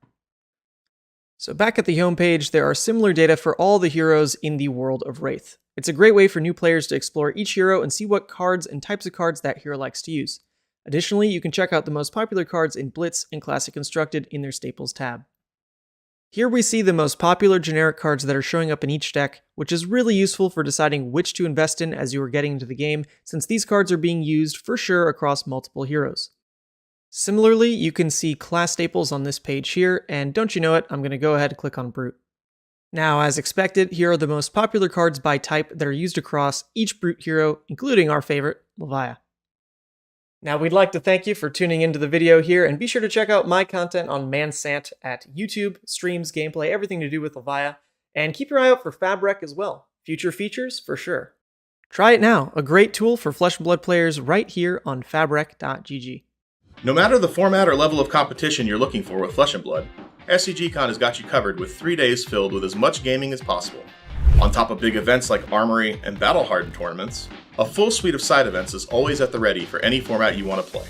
So back at the homepage, there are similar data for all the heroes in the world of Wraith. It's a great way for new players to explore each hero and see what cards and types of cards that hero likes to use. Additionally, you can check out the most popular cards in Blitz and Classic Constructed in their Staples tab. Here we see the most popular generic cards that are showing up in each deck, which is really useful for deciding which to invest in as you are getting into the game, since these cards are being used for sure across multiple heroes. Similarly, you can see class staples on this page here, and don't you know it, I'm going to go ahead and click on Brute. Now, as expected, here are the most popular cards by type that are used across each Brute hero, including our favorite, Leviah. Now, we'd like to thank you for tuning into the video here, and be sure to check out my content on Sant at YouTube, streams, gameplay, everything to do with Leviah, and keep your eye out for Fabric as well. Future features for sure. Try it now, a great tool for Flesh and Blood players right here on fabric.gg. No matter the format or level of competition you're looking for with Flesh and Blood, SCGCon has got you covered with 3 days filled with as much gaming as possible. On top of big events like Armory and Battle Hardened tournaments, a full suite of side events is always at the ready for any format you want to play.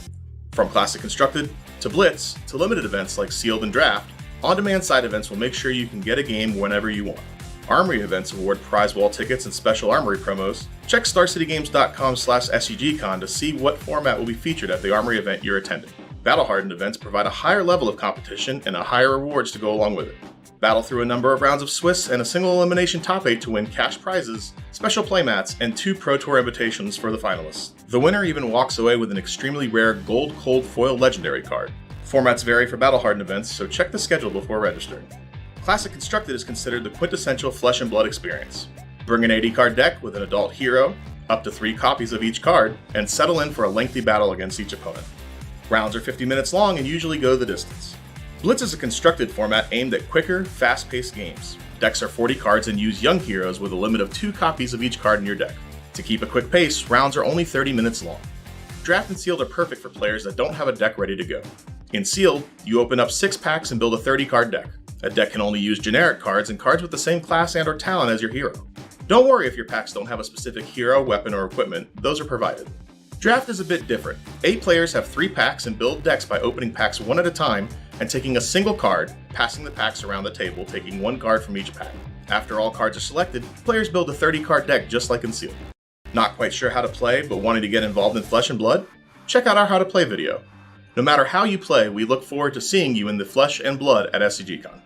From Classic Constructed, to Blitz, to limited events like Sealed and Draft, on-demand side events will make sure you can get a game whenever you want. Armory events award prize wall tickets and special Armory promos. Check StarCityGames.com/SCGCon to see what format will be featured at the Armory event you're attending. Battle Hardened events provide a higher level of competition and a higher rewards to go along with it. Battle through a number of rounds of Swiss and a single elimination top 8 to win cash prizes, special playmats, and 2 Pro Tour invitations for the finalists. The winner even walks away with an extremely rare Gold Cold Foil Legendary card. Formats vary for Battle Hardened events, so check the schedule before registering. Classic Constructed is considered the quintessential Flesh and Blood experience. Bring an 80-card deck with an adult hero, up to 3 copies of each card, and settle in for a lengthy battle against each opponent. Rounds are 50 minutes long and usually go the distance. Blitz is a constructed format aimed at quicker, fast-paced games. Decks are 40 cards and use young heroes with a limit of 2 copies of each card in your deck. To keep a quick pace, rounds are only 30 minutes long. Draft and Sealed are perfect for players that don't have a deck ready to go. In Sealed, you open up 6 packs and build a 30-card deck. A deck can only use generic cards and cards with the same class and or talent as your hero. Don't worry if your packs don't have a specific hero, weapon, or equipment, those are provided. Draft is a bit different. 8 players have 3 packs and build decks by opening packs one at a time and taking a single card, passing the packs around the table, taking 1 card from each pack. After all cards are selected, players build a 30-card deck just like in Sealed. Not quite sure how to play, but wanting to get involved in Flesh and Blood? Check out our How to Play video. No matter how you play, we look forward to seeing you in the Flesh and Blood at SCGCon.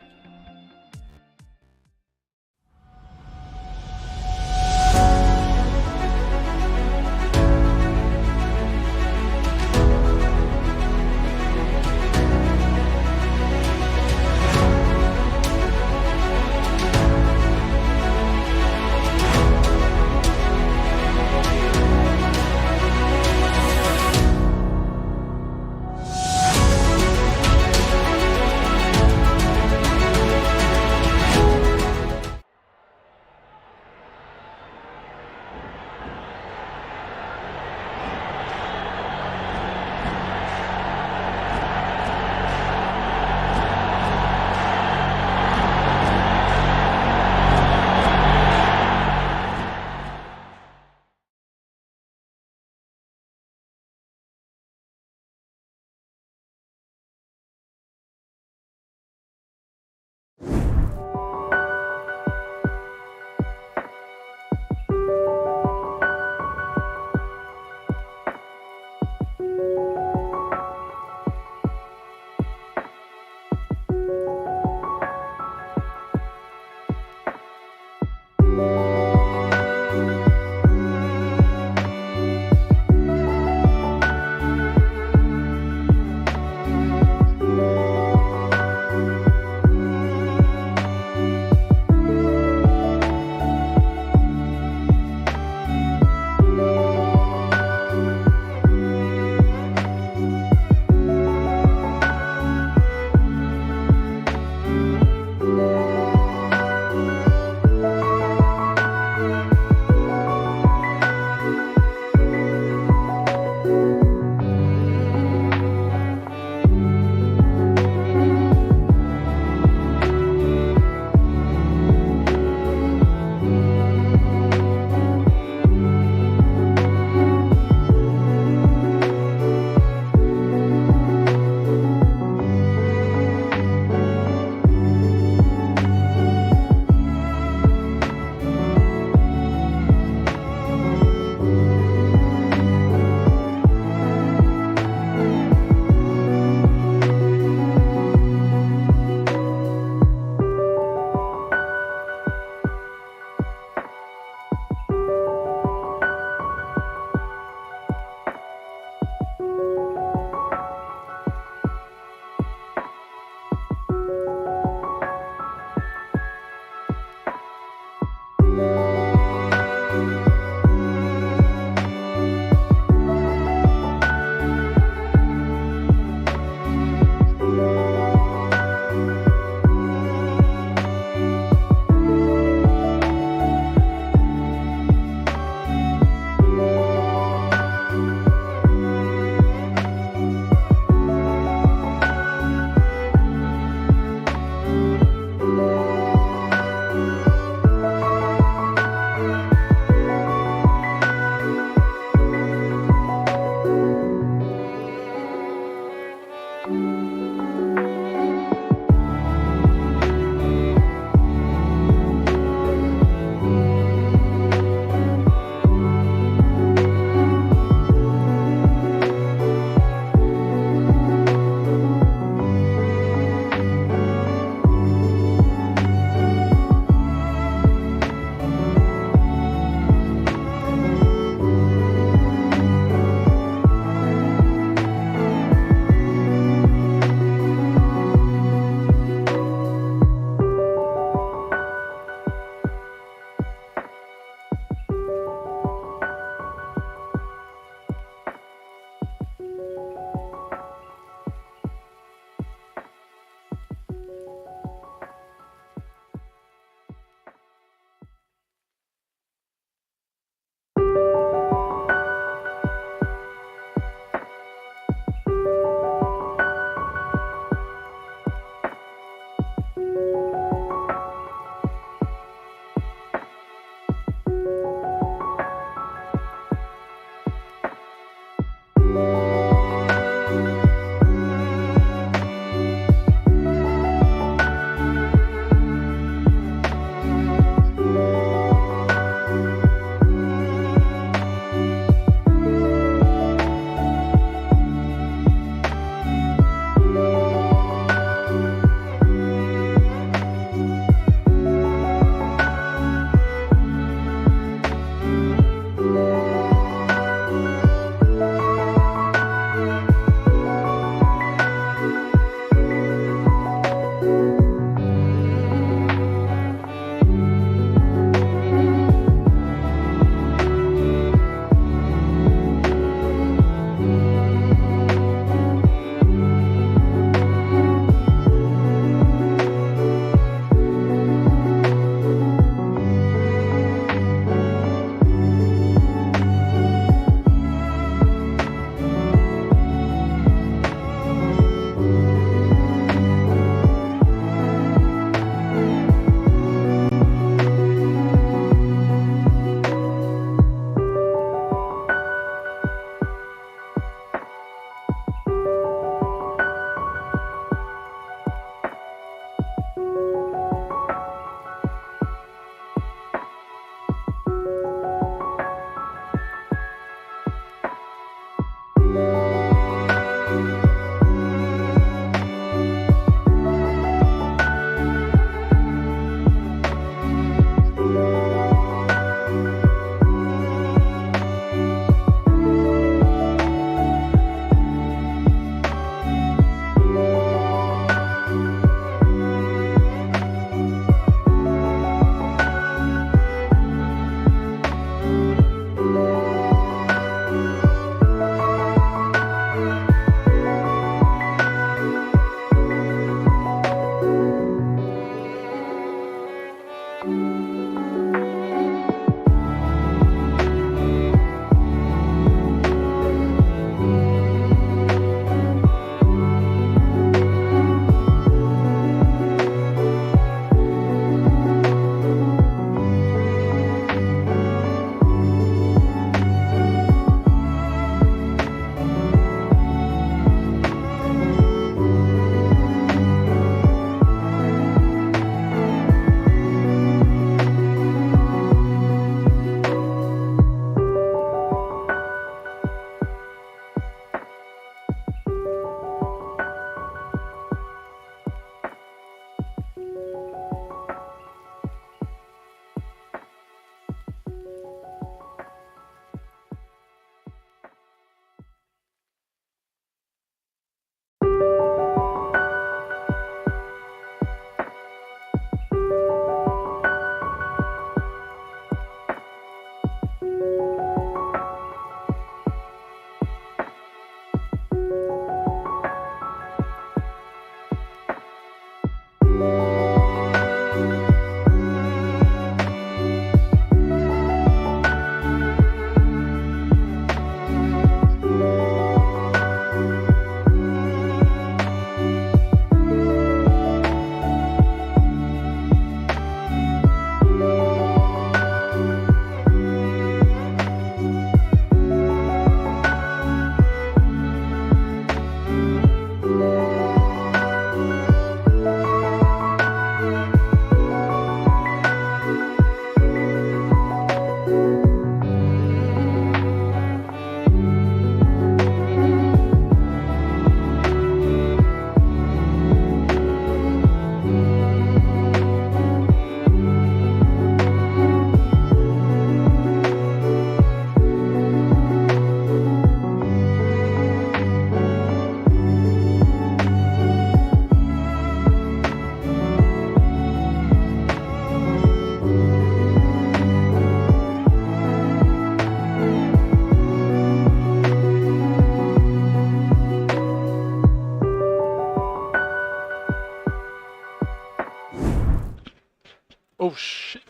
Oh shit!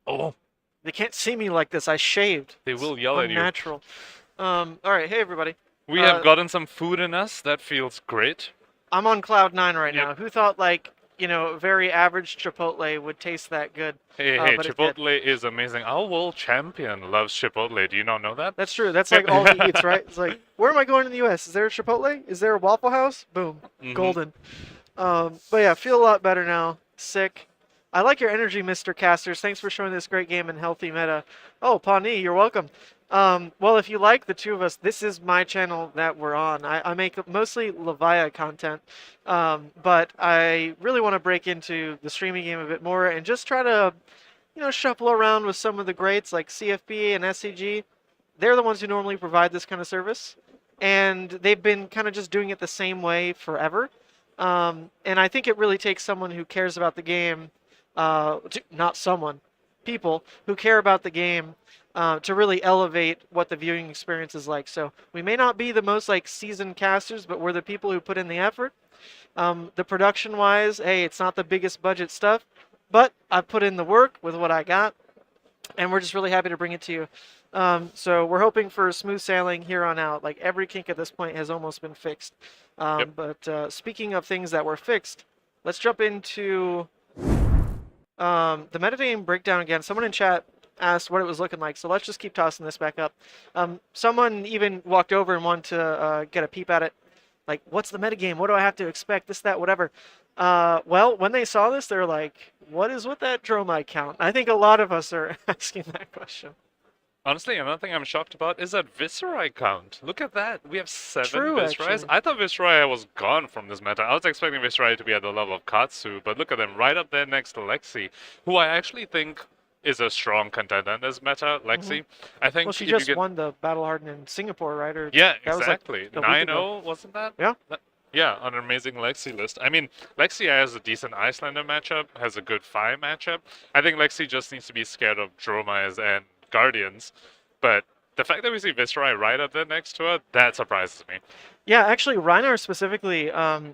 Oh, They can't see me like this. I shaved. they will yell at you. Unnatural. All right. Hey, everybody. We have gotten some food in us. That feels great. I'm on cloud 9 right Yep. now. Who thought, like, very average Chipotle would taste that good? Hey, But it did. Chipotle is amazing. Our world champion loves Chipotle. Do you not know that? That's true. That's like all he eats, right? It's like, where am I going in the U.S.? Is there a Chipotle? Is there a Waffle House? Boom. Mhm. Golden. But yeah, feel a lot better now. Sick. I like your energy, Mr. Casters. Thanks for showing this great game and healthy meta. Oh, Pawnee, you're welcome. Well, if you like the two of us, this is my channel that we're on. I make mostly Levia content, but I really want to break into the streaming game a bit more and just try to, shuffle around with some of the greats like CFP and SCG. They're the ones who normally provide this kind of service, and they've been kind of just doing it the same way forever. And I think it really takes someone who cares about the game, people who care about the game to really elevate what the viewing experience is like. So we may not be the most seasoned casters, but we're the people who put in the effort. The production-wise, hey, it's not the biggest budget stuff, but I've put in the work with what I got, and we're just really happy to bring it to you. So we're hoping for smooth sailing here on out. Like every kink at this point has almost been fixed. But speaking of things that were fixed, let's jump into the metagame breakdown again. Someone in chat asked what it was looking like, so let's just keep tossing this back up. Someone even walked over and wanted to get a peep at it. Like, what's the metagame? What do I have to expect? This, that, whatever. Well, when they saw this, they're like, what is with that Dromai count? I think a lot of us are asking that question. Honestly, another thing I'm shocked about is that Viserai count. Look at that. We have 7 True, Viserais. actually. I thought Viserai was gone from this meta. I was expecting Viserai to be at the level of Katsu, but look at them right up there next to Lexi, who I actually think is a strong contender in this meta, Lexi. I think Well, she if you just get... won the Battle Hardened in Singapore, right? Or Yeah, that was, exactly. a week 9-0, ago. wasn't that? Yeah. Yeah, on an amazing Lexi list. I mean, Lexi has a decent Iyslander matchup, has a good Fi matchup. I think Lexi just needs to be scared of Dromais and Guardians. But the fact that we see Viserai right up there next to her, that surprises me. Yeah, actually, Rhinar specifically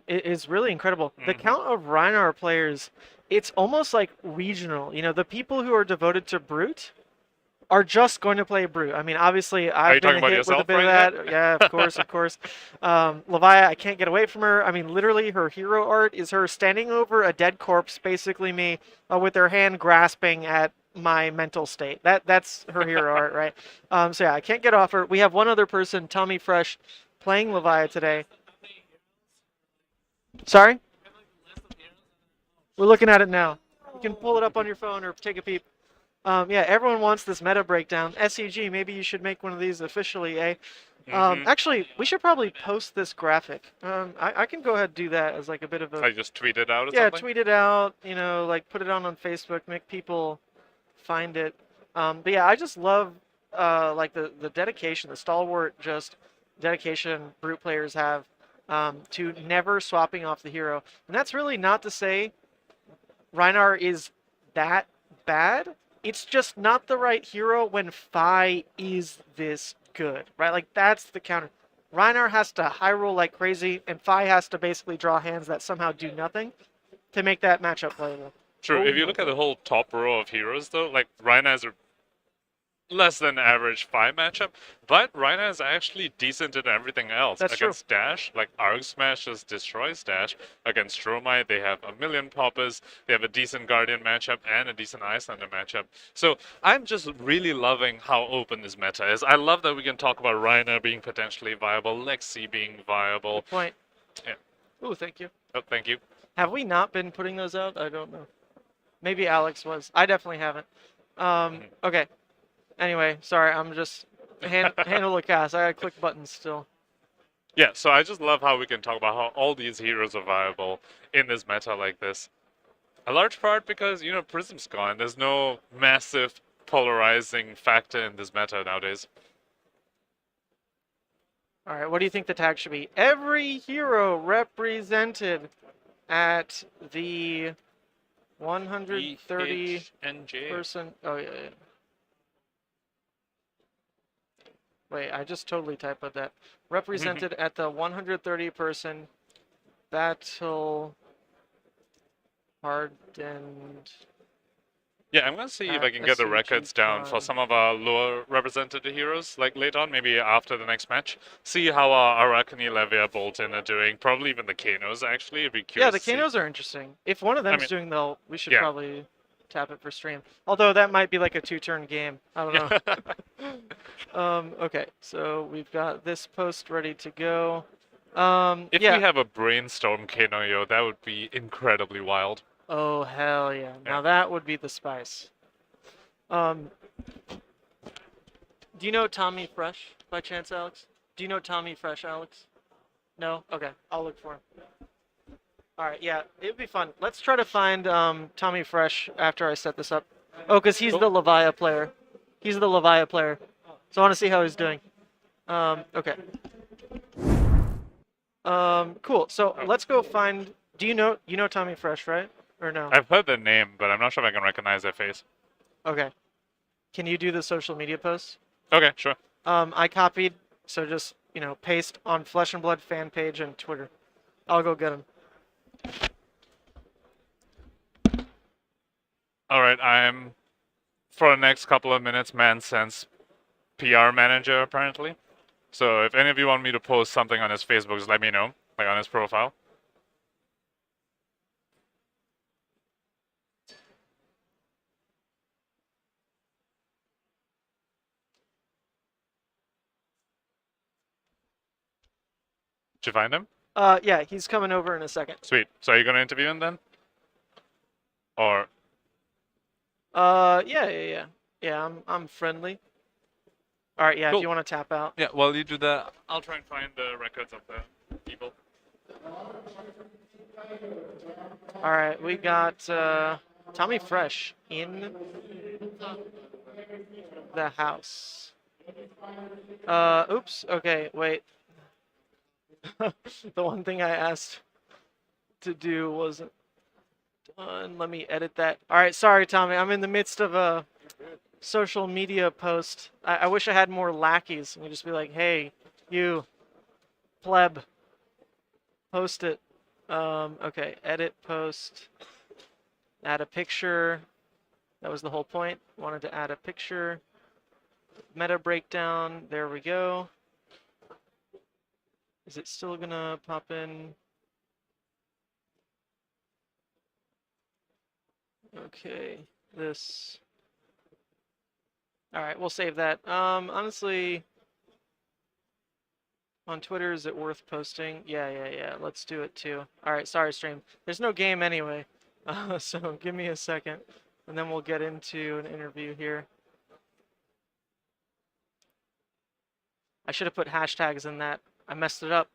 is really incredible. The count of Rhinar players, it's almost like regional. The people who are devoted to Brute are just going to play Brute. I mean, obviously, I've been hit with a bit of that. Yeah, of course, of course. Levia, I can't get away from her. I mean, literally, her hero art is her standing over a dead corpse, basically me, with her hand grasping at my mental state. That's her hero art, right? So yeah, I can't get off her. We have one other person, Tommy Fresh, playing Levia today. Sorry? We're looking at it now. You can pull it up on your phone or take a peep. Yeah, everyone wants this meta breakdown. SCG, maybe you should make one of these officially, eh? Actually, we should probably post this graphic. I can go ahead and do that as like a bit of a... I just tweet it out or yeah, something? tweet it out, put it on Facebook, make people find it. But yeah, I just love the dedication, the stalwart dedication Brute players have to never swapping off the hero. And that's really not to say Rhinar is that bad. It's just not the right hero when Fi is this good, right? Like, that's the counter. Rhinar has to high roll like crazy, and Fi has to basically draw hands that somehow do nothing. to make that matchup playable. True. Oh If you my look at God. the whole top row of heroes, though, like Rhinar is a less than average 5 matchup, but Rhinar is actually decent in everything else. That's true. Against Dash, like Arc Smash just destroys Dash. Against Dromai, they have a million poppers, they have a decent Guardian matchup, and a decent Iyslander matchup. So I'm just really loving how open this meta is. I love that we can talk about Rhinar being potentially viable, Lexi being viable. Good point. Yeah. Oh, thank you. Oh, thank you. Have we not been putting those out? I don't know. Maybe Alex was. I definitely haven't. Okay. Anyway, sorry. I'm just handle the cast. I gotta click buttons still. Yeah, so I just love how we can talk about how all these heroes are viable in this meta like this. A large part because, you know, Prism's gone. There's no massive polarizing factor in this meta nowadays. All right. What do you think the tag should be? Every hero represented at the 130 NJ. person. Oh yeah, yeah. Wait, I just totally typoed that. Represented at the 130 person Battle Hardened. Yeah, I'm gonna see if At I can get the records down for SCGCon. some of our lower represented heroes, like later on, maybe after the next match. See how our Arachne, Levia, Bolton are doing. Probably even the Kanos, actually. It'd be curious. Yeah, the to see. Kanos are interesting. If one of them's mean, doing though, we should yeah. probably tap it for stream. Although that might be like a 2-turn game. I don't know. Okay, so we've got this post ready to go. If yeah. we have a brainstorm Kano, yo, that would be incredibly wild. Oh hell yeah! Now that would be the spice. Do you know Tommy Fresh by chance, Alex? Do you know Tommy Fresh, Alex? No? Okay, I'll look for him. All right, yeah, it'd be fun. Let's try to find Tommy Fresh after I set this up. Oh, because he's the Levia player. He's the Levia player. So I want to see how he's doing. Okay. Cool. So let's go find. Do you know Tommy Fresh, right? Or no? I've heard the name, but I'm not sure if I can recognize their face. Okay. Can you do the social media posts? Okay, sure. I copied, so just, paste on Flesh and Blood fan page and Twitter. I'll go get him. Alright, I'm, for the next couple of minutes, Mansent's PR manager, apparently. So if any of you want me to post something on his Facebook, just let me know, like on his profile. Did you find him? Yeah, he's coming over in a second. Sweet. So are you going to interview him then? Or... Yeah. Yeah, I'm friendly. All right, yeah, Cool. if you want to tap out. Yeah, while you do that, I'll try and find the records of the people. All right, we got Tommy Fresh in the house. Oops. Okay, wait. The one thing I asked to do wasn't done. Let me edit that. All right, sorry, Tommy. I'm in the midst of a social media post. I wish I had more lackeys. And we just be like, hey, you, pleb, post it. Okay, edit post. Add a picture. That was the whole point. Wanted to add a picture. Meta breakdown. There we go. Is it still gonna pop in? Okay, this. All right, we'll save that. Honestly, on Twitter, is it worth posting? Yeah. Let's do it too. All right, sorry, stream. There's no game anyway, so give me a second, and then we'll get into an interview here. I should have put hashtags in that. I messed it up.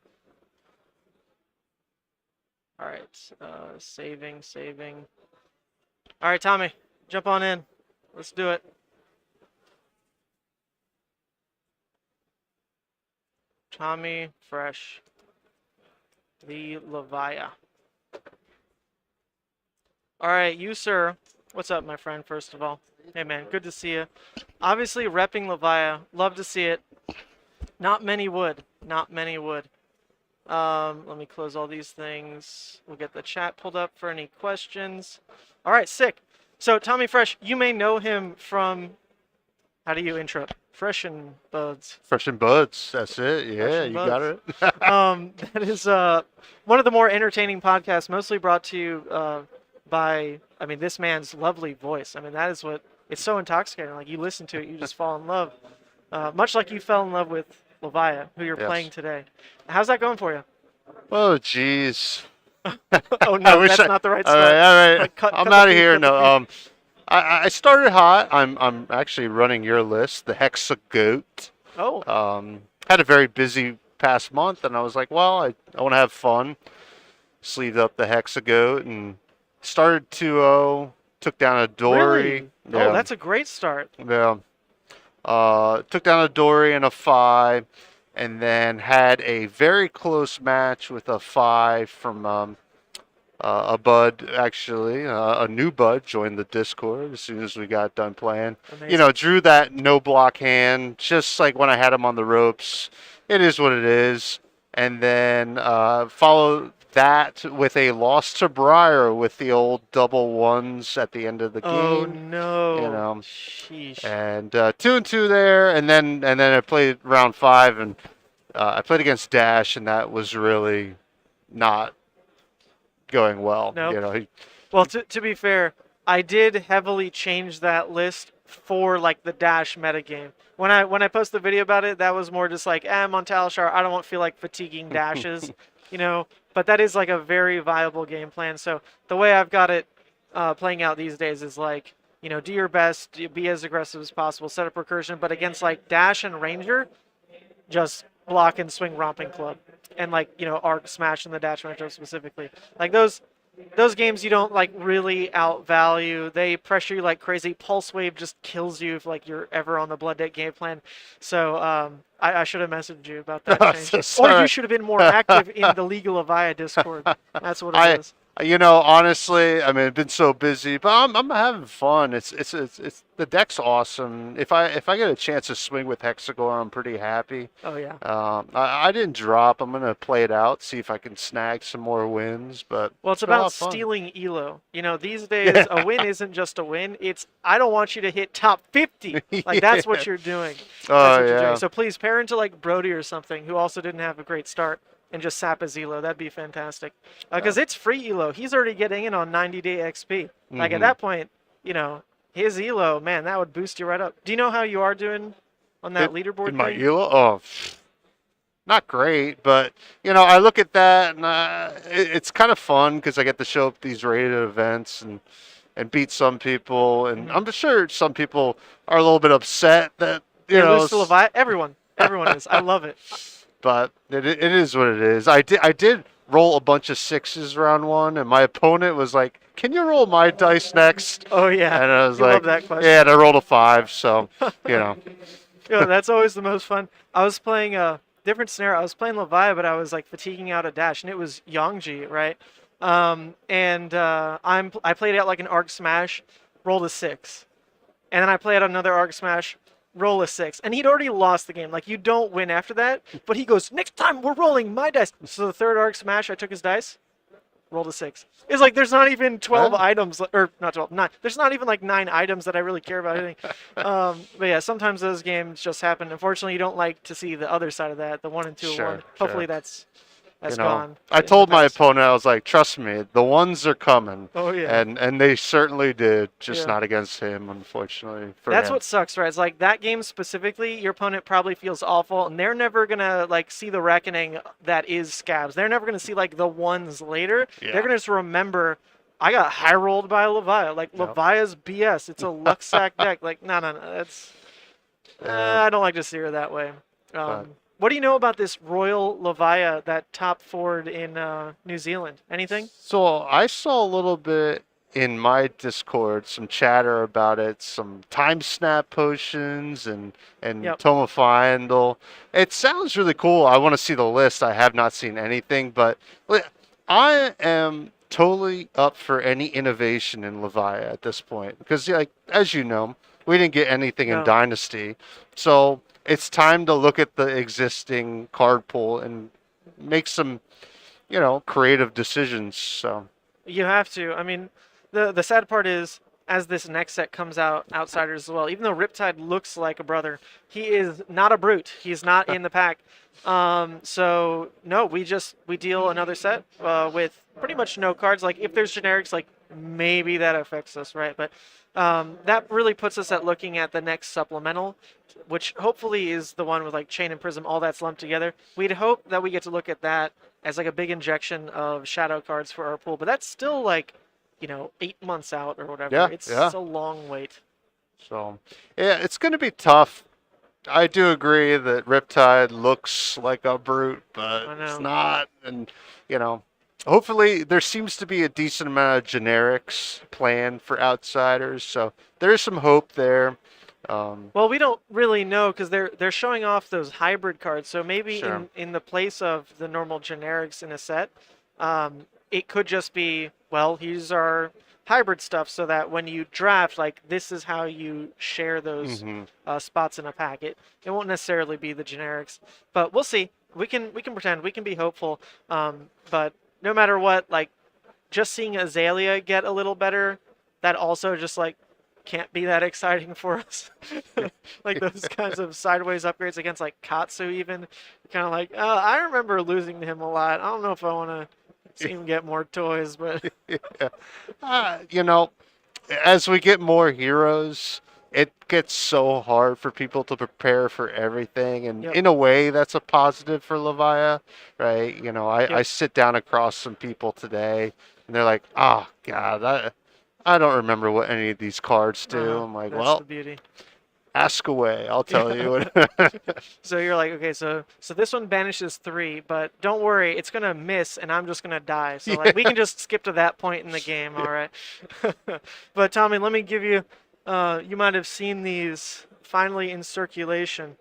All right, saving. All right, Tommy, jump on in. Let's do it. Tommy Fresh, the Levia. All right, you, sir. What's up, my friend, first of all? Hey, man, good to see you. Obviously, repping Levia. Love to see it. Not many would. Not many would. Let me close all these things. We'll get the chat pulled up for any questions. All right, sick. So Tommy Fresh, you may know him from, how do you intro? Fresh and Buds. Fresh and Buds. That's it. Yeah, and you got it. That is one of the more entertaining podcasts, mostly brought to you by, I mean, this man's lovely voice. I mean, that is what, it's so intoxicating. Like, you listen to it, you just fall in love. Much like you fell in love with Levia, who you're playing today. How's that going for you? Oh, jeez. Oh, no, that's not the right start. All right. Like, cut I'm the out of feed, here. cut the No. feed. I started hot. I'm actually running your list, the Hexa Goat. Oh. Had a very busy past month, and I was like, well, I want to have fun. Sleeved up the Hexa Goat and started 2-0. Took down a Dory. Really? Yeah. Oh, that's a great start. Yeah. Took down a Dory and a 5, and then had a very close match with a 5 from a Bud, actually. A new Bud joined the Discord as soon as we got done playing. Amazing. You know, drew that no block hand, just like when I had him on the ropes. It is what it is. And then followed that with a loss to Briar with the old double ones at the end of the game. Oh, no. You know. Sheesh. And 2-2 there, and then I played round 5, and I played against Dash, and that was really not going well. Nope. You know, Well, to be fair, I did heavily change that list for like the Dash metagame. When I posted the video about it, that was more just like, I'm on Talishar, I don't feel like fatiguing dashes, you know. But that is like a very viable game plan. So the way I've got it playing out these days is like, you know, do your best, be as aggressive as possible, set up recursion, but against like Dash and Ranger, just block and swing Romping Club. And like, you know, Arc Smash in the Dash matchup specifically. Like those games you don't like really outvalue. They pressure you like crazy. Pulse Wave just kills you if like you're ever on the Blood Deck game plan. So I should have messaged you about that change. Or you should have been more active in the Legal Avaya Discord. That's what it is. You know, honestly, I mean, I've been so busy, but I'm having fun. It's the deck's awesome. If I get a chance to swing with Hexagore, I'm pretty happy. Oh yeah. I didn't drop. I'm gonna play it out, see if I can snag some more wins. But well, it's been a lot about of fun. stealing elo. You know, these days a win isn't just a win. It's I don't want you to hit top 50. Like that's what you're doing. That's what you're doing. So please pair into like Brody or something, who also didn't have a great start, and just sap his elo. That'd be fantastic. Because it's free elo. He's already getting in on 90-day XP. Like at that point, you know, his elo, man, that would boost you right up. Do you know how you are doing on that leaderboard in my thing? elo? Oh, not great, but you know, I look at that and it's kind of fun because I get to show up these rated events and beat some people, and I'm sure some people are a little bit upset that you know. Lose to Levi? Everyone is. I love it. But it is what it is. I did roll a bunch of 6s round 1, and my opponent was like, "Can you roll my dice next?" Oh yeah. And I was you like, love that question. "Yeah," and I rolled a 5, so you know. Yeah, that's always the most fun. I was playing a different scenario. I was playing Levi, but I was like fatiguing out a dash, and it was Yongji, right? I played out like an Arc Smash, rolled a 6, and then I played out another Arc Smash, roll a 6, and he'd already lost the game. Like you don't win after that, but he goes, "Next time we're rolling my dice." So the third Arc Smash, I took his dice, rolled a 6. It's like there's not even 12 items, or not 12, 9. There's not even like 9 items that I really care about hitting. But yeah, sometimes those games just happen. Unfortunately, you don't like to see the other side of that, the 1 and 2 Sure, 1. Hopefully that's you know, gone. I told my opponent, I was like, "Trust me, the ones are coming." Oh yeah. And they certainly did, just Yeah. not against him, unfortunately. That's what sucks, right? It's like that game specifically, your opponent probably feels awful, and they're never gonna like see the reckoning that is Scabs. They're never gonna see like the ones later. Yeah. They're gonna just remember, I got high rolled by Levia. Like Levia's BS. It's a luck sack deck. Like no, that's. I don't like to see her that way. What do you know about this Royal Levia that top forward in New Zealand? Anything? So I saw a little bit in my Discord, some chatter about it, some time snap potions and Toma Findle. It sounds really cool. I want to see the list. I have not seen anything, but I am totally up for any innovation in Levia at this point because, like as you know, we didn't get anything in Dynasty, so it's time to look at the existing card pool and make some, creative decisions. So You have to. I mean, the sad part is, as this next set comes out, Outsiders as well, even though Riptide looks like a brother, he is not a brute. He's not in the pack. So, no, we deal another set with pretty much no cards. Like, if there's generics, like, maybe that affects us, right? But that really puts us at looking at the next supplemental, which hopefully is the one with, like, Chain and Prism, all that's lumped together. We'd hope that we get to look at that as, like, a big injection of shadow cards for our pool. But that's still, like, 8 months out or whatever. Yeah, It's yeah. a long wait. So, yeah, it's going to be tough. I do agree that Riptide looks like a brute, but it's not. And, hopefully there seems to be a decent amount of generics planned for Outsiders. So there's some hope there. Well, we don't really know because they're showing off those hybrid cards. So maybe Sure. in the place of the normal generics in a set, it could just be, well, here's our hybrid stuff so that when you draft, like, this is how you share those spots in a pack. It won't necessarily be the generics, but we'll see. We can pretend. We can be hopeful. But no matter what, like, just seeing Azalea get a little better, that also just, like, can't be that exciting for us. Like those kinds of sideways upgrades against, like, Katsu even. Kind of like, I remember losing to him a lot. I don't know if I want to see him get more toys, but as we get more heroes, it gets so hard for people to prepare for everything, and in a way that's a positive for Levia, right? I sit down across some people today and they're like, oh god, I don't remember what any of these cards do. I'm like, that's well, the beauty. ask away, I'll tell you. So you're like, okay, so this one banishes 3, but don't worry, it's gonna miss, and I'm just gonna die. So like, we can just skip to that point in the game, all right? But Tommy, let me give you. You might have seen these finally in circulation.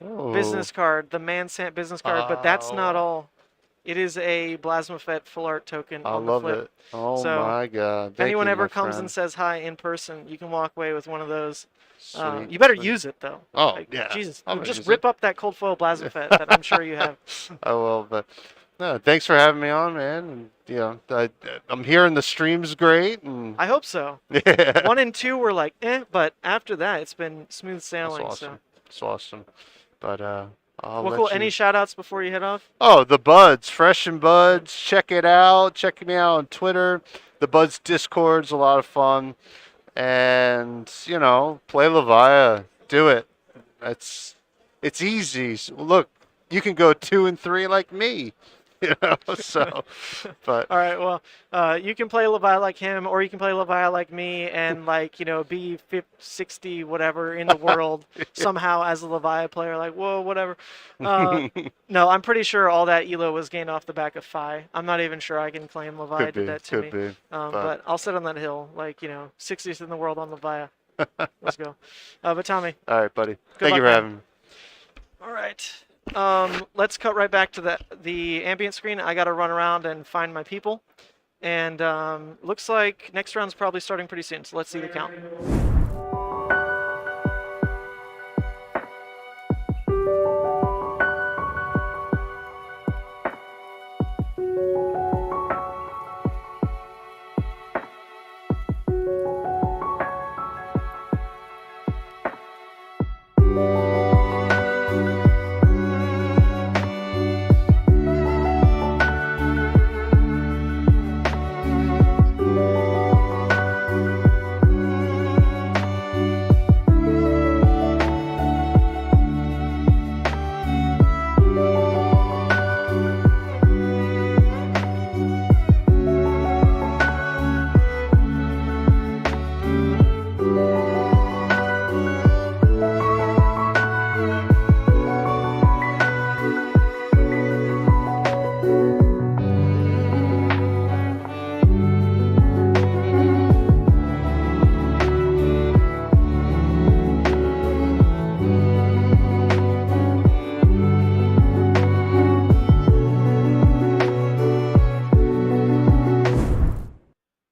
Oh. Business card, the Sant business card, but that's not all. It is a Blasmafet full art token I on the love flip. it. Oh So, my god. If anyone Thank you, ever my comes friend. and says hi in person, you can walk away with one of those. Sweet, You better sweet. use it, though. Oh, Like, yeah. Jesus, I'm gonna just use rip it. up that cold foil Blasmafet that I'm sure you have. I will, but no, thanks for having me on, man. And, I'm hearing the stream's great, and I hope so. yeah, 1 and 2 were like, but after that, it's been smooth that's sailing. awesome. It's awesome. But I'll Well, let cool. you... Any shout outs before you head off? Oh, the Buds, Fresh and Buds. Check it out. Check me out on Twitter. The Buds Discord's a lot of fun, and play Levia. Do it. It's easy. Look, you can go 2 and 3 like me. So, but All right, well, you can play Levi like him, or you can play Levi like me, and be 60 whatever in the world somehow as a Levi player. Like, whoa, whatever. No, I'm pretty sure all that elo was gained off the back of Phi. I'm not even sure I can claim Levi could did be, that to could me. be. But I'll sit on that hill, 60th in the world on Levi. Let's go. But Tommy. All right, buddy. Good Thank you luck, for man. having me. All right. Let's cut right back to the ambient screen. I got to run around and find my people. And looks like next round's probably starting pretty soon, so let's see the count.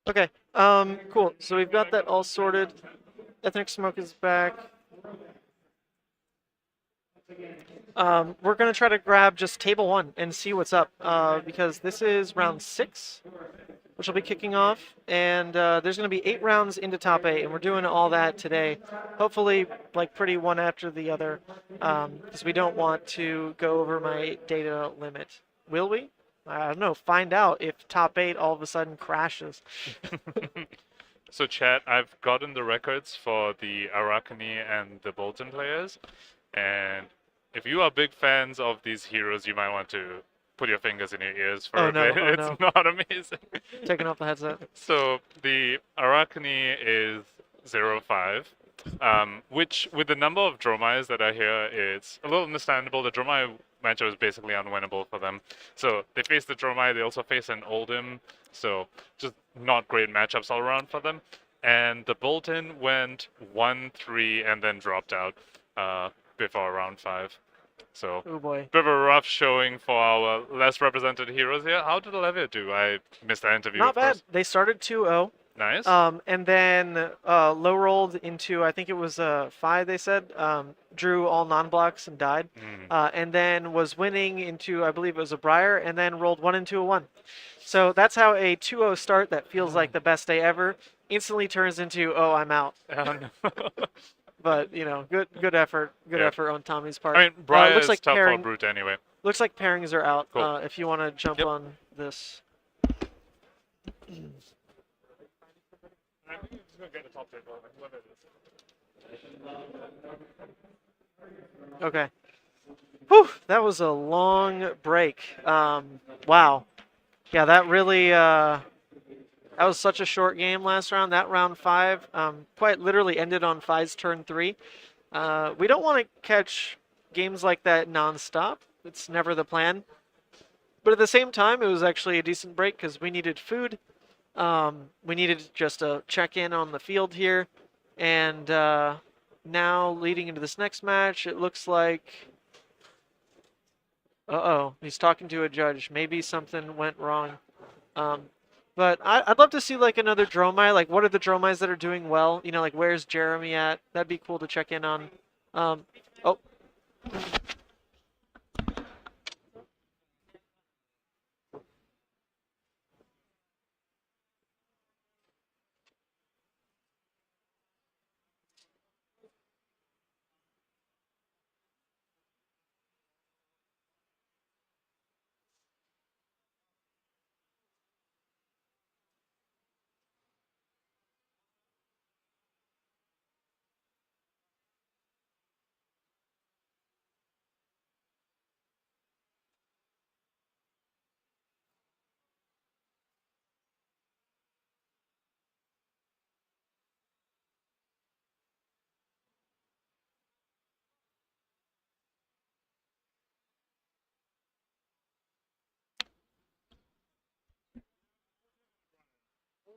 Okay, cool. So we've got that all sorted. Ethnic Smoke is back. We're going to try to grab just table 1 and see what's up, because this is round 6, which will be kicking off, and there's going to be 8 rounds into top 8, and we're doing all that today. Hopefully, like, pretty one after the other, because we don't want to go over my data limit. Will we? I don't know. Find out if top 8 all of a sudden crashes. So chat, I've gotten the records for the Arachne and the Bolton players, and if you are big fans of these heroes, you might want to put your fingers in your ears for a bit. It's not amazing. Taking off the headset. So the Arachne is 0-5, which with the number of Dromais that are here, it's a little understandable. The Dromai matchup is basically unwinnable for them. So they face the Dromai, they also face an Oldhim, so just not great matchups all around for them. And the Bolton went 1-3 and then dropped out before round 5. So, oh boy. Bit of a rough showing for our less represented heroes here. How did Olivia do? I missed that interview. Not bad. They started 2-0. Nice. And then low rolled into, I think it was 5, they said. Drew all non-blocks and died. And then was winning into, I believe it was a Briar, and then rolled 1 into a 1. So that's how a 2-0 start that feels like the best day ever instantly turns into, oh, I'm out. But, you know, good effort. Good effort on Tommy's part. I mean, Briar looks is like tough for a brute anyway. Looks like pairings are out. Cool. If you want to jump on this. Okay. Whew, that was a long break. Wow. Yeah, that really, that was such a short game last round. That round 5 quite literally ended on Fi's turn 3. We don't want to catch games like that nonstop. It's never the plan. But at the same time, it was actually a decent break because we needed food. We needed just a check-in on the field here. And now, leading into this next match, it looks like... Uh-oh, he's talking to a judge. Maybe something went wrong. But I'd love to see, like, another Dromai. Like, what are the Dromais that are doing well? You know, like, where's Jeremy at? That'd be cool to check in on. Oh.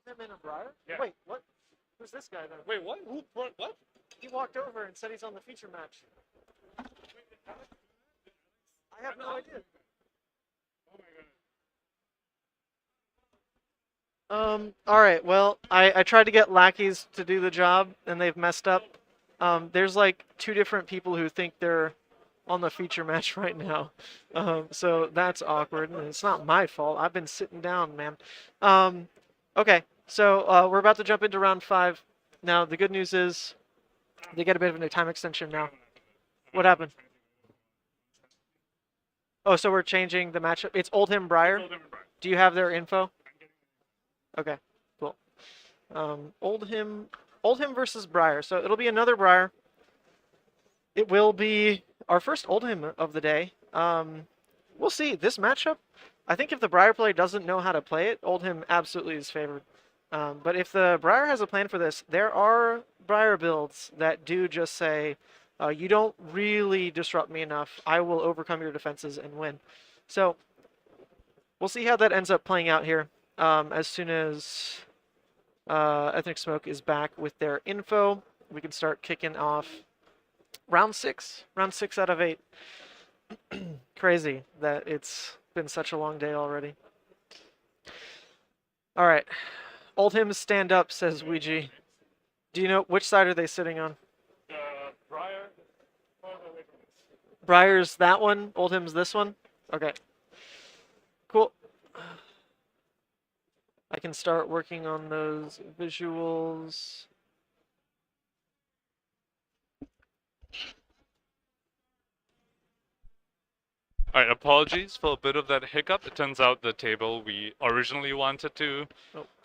Oldhim and a Briar? Yeah. Wait, what? Who's this guy then? Wait, what? What? He walked over and said he's on the feature match. I have no idea. All right. Well, I tried to get lackeys to do the job, and they've messed up. There's like 2 different people who think they're on the feature match right now. So that's awkward. And it's not my fault. I've been sitting down, man. Okay. So we're about to jump into round 5. Now, the good news is they get a bit of a time extension now. What happened? Oh, so we're changing the matchup. It's Oldhim Briar. Do you have their info? Okay, cool. Oldhim versus Briar. So it'll be another Briar. It will be our first Oldhim of the day. We'll see. This matchup, I think if the Briar player doesn't know how to play it, Oldhim absolutely is favored. But if the Briar has a plan for this, there are Briar builds that do just say, you don't really disrupt me enough. I will overcome your defenses and win. So we'll see how that ends up playing out here. As soon as Ethnic Smoke is back with their info, we can start kicking off round 6. Round 6 out of 8. Crazy that it's been such a long day already. All right. Oldhim stand up, says Ouija. Do you know which side are they sitting on? Briar. Briar's that one. Oldhim's this one. Okay. Cool. I can start working on those visuals. Alright, apologies for a bit of that hiccup. It turns out the table we originally wanted to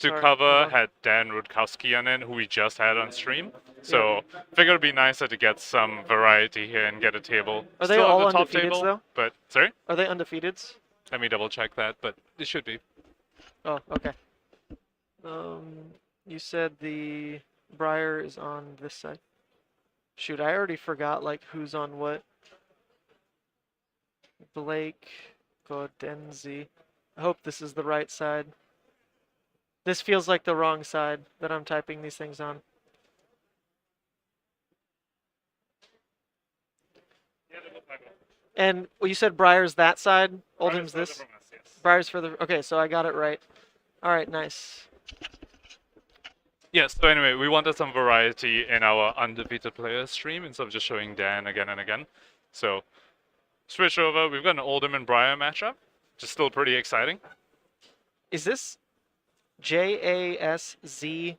cover had Dan Rutkowski on it, who we just had on stream. So figured it'd be nicer to get some variety here and get a table. Are they Still all at the top undefeateds table, though? but sorry? Are they undefeateds? Let me double check that, but it should be. Oh, okay. You said the Briar is on this side. Shoot, I already forgot like who's on what. Blake, Godenzi. I hope this is the right side. This feels like the wrong side that I'm typing these things on. And well, you said Briar's that side, Oldhim's this? Briar's further. Okay, so I got it right. All right, nice. Yes, so anyway, we wanted some variety in our undefeated players stream instead of just showing Dan again and again. So, switch over. We've got an Oldhim and Briar matchup, which is still pretty exciting. Is this JASZCZUR?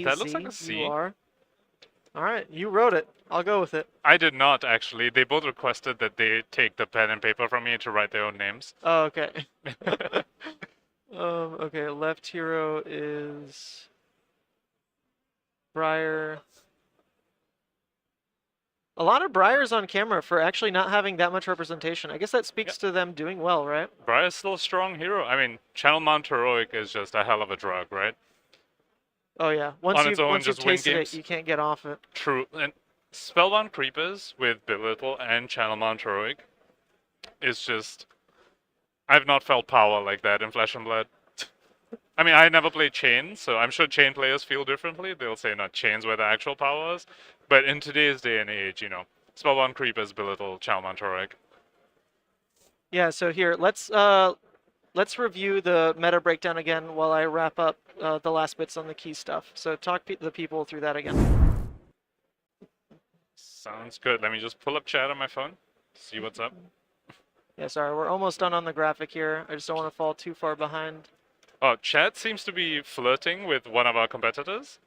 That looks like a C. All right, you wrote it. I'll go with it. I did not, actually. They both requested that they take the pen and paper from me to write their own names. Oh, okay. Okay, left hero is Briar. A lot of Briars on camera for actually not having that much representation. I guess that speaks to them doing well, right? Briar's still a strong hero. I mean, Channel Mount Heroic is just a hell of a drug, right? Oh yeah. Once you've tasted it, you can't get off it. True. And Spellbound Creepers with Belittle and Channel Mount Heroic is just... I've not felt power like that in Flesh and Blood. I mean, I never played Chain, so I'm sure Chain players feel differently. They'll say not Chain's where the actual power is. But in today's day and age, you know, Spellbound Creepers, Belittle, Channel Mount Heroic. Yeah, so here, let's review the meta breakdown again while I wrap up the last bits on the key stuff. So talk the people through that again. Sounds good. Let me just pull up chat on my phone, see what's up. Yeah, sorry, we're almost done on the graphic here. I just don't want to fall too far behind. Oh, chat seems to be flirting with one of our competitors.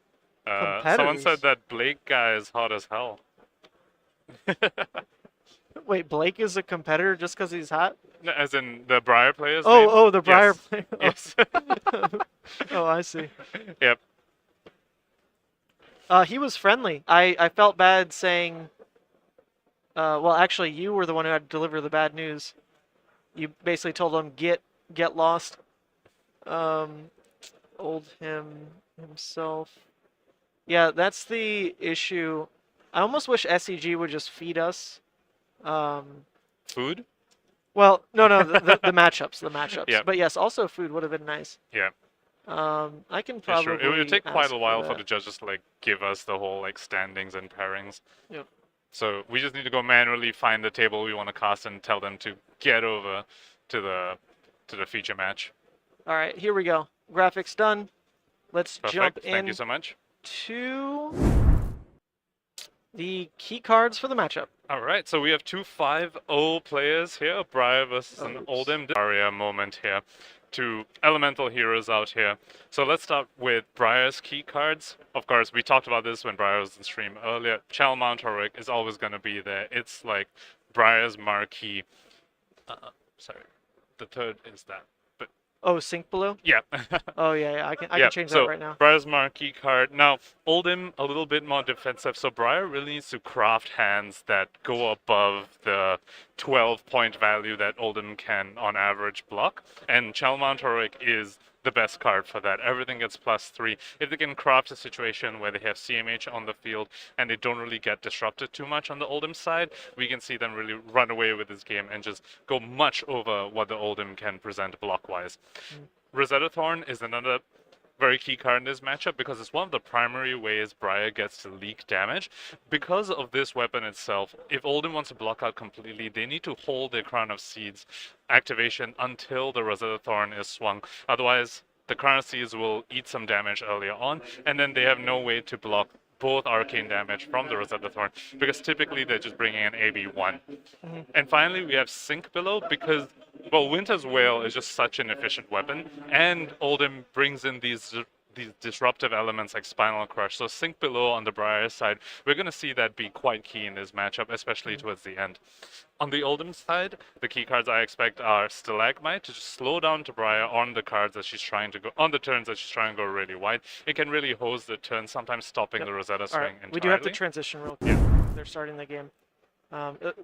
Someone said that Blake guy is hot as hell. Wait, Blake is a competitor just because he's hot? No, as in the Briar player's name? Oh, the Briar player. Yes. Oh, I see. Yep. He was friendly. I felt bad saying... well, actually, you were the one who had to deliver the bad news. You basically told him, get lost. Oldhim himself. Yeah, that's the issue. I almost wish SCG would just feed us. Food? Well, no, the matchups, Yeah. But yes, also food would have been nice. Yeah. I can probably. Sure. It would take quite a while for that. the judges to like give us the whole like standings and pairings. Yep. So we just need to go manually find the table we want to cast and tell them to get over to the feature match. All right, here we go. Graphics done. Let's Perfect. jump in. Thank you so much. To the key cards for the matchup. All right, so we have two 5-0 players here, Briar versus an Oldhim. Barrier moment here. Two elemental heroes out here. So let's start with Briar's key cards. Of course, we talked about this when Briar was in stream earlier. Channel Mount Heroic is always going to be there. It's like Briar's marquee. Sorry, the third is that. Oh, Sync Below? Yeah. Oh, yeah. I can change that right now. Briar's marquee card. Now, Oldhim a little bit more defensive, so Briar really needs to craft hands that go above the 12-point value that Oldhim can, on average, block. And Channel Mount Heroic is the best card for that. Everything gets +3. If they can craft a situation where they have CMH on the field and they don't really get disrupted too much on the Oldhim side, we can see them really run away with this game and just go much over what the Oldhim can present block-wise. Rosetta Thorn is another very key card in this matchup because it's one of the primary ways Briar gets to leak damage. Because of this weapon itself, if Oldhim wants to block out completely, they need to hold their Crown of Seeds activation until the Rosetta Thorn is swung. Otherwise, the Crown of Seeds will eat some damage earlier on, and then they have no way to block both arcane damage from the Rosetta Thorn, because typically they're just bringing an AB1. And finally, we have Sink Below, because, well, Winter's Wail is just such an efficient weapon, and Oldhim brings in these disruptive elements like Spinal Crush. So Sink Below on the Briar side, we're going to see that be quite key in this matchup, especially towards the end. On the Oldhim side, the key cards I expect are Stalagmite to just slow down to Briar on the cards that she's trying to go, on the turns that she's trying to go really wide. It can really hose the turn, sometimes stopping the Rosetta swing entirely. We do have to transition real quick. They're starting the game.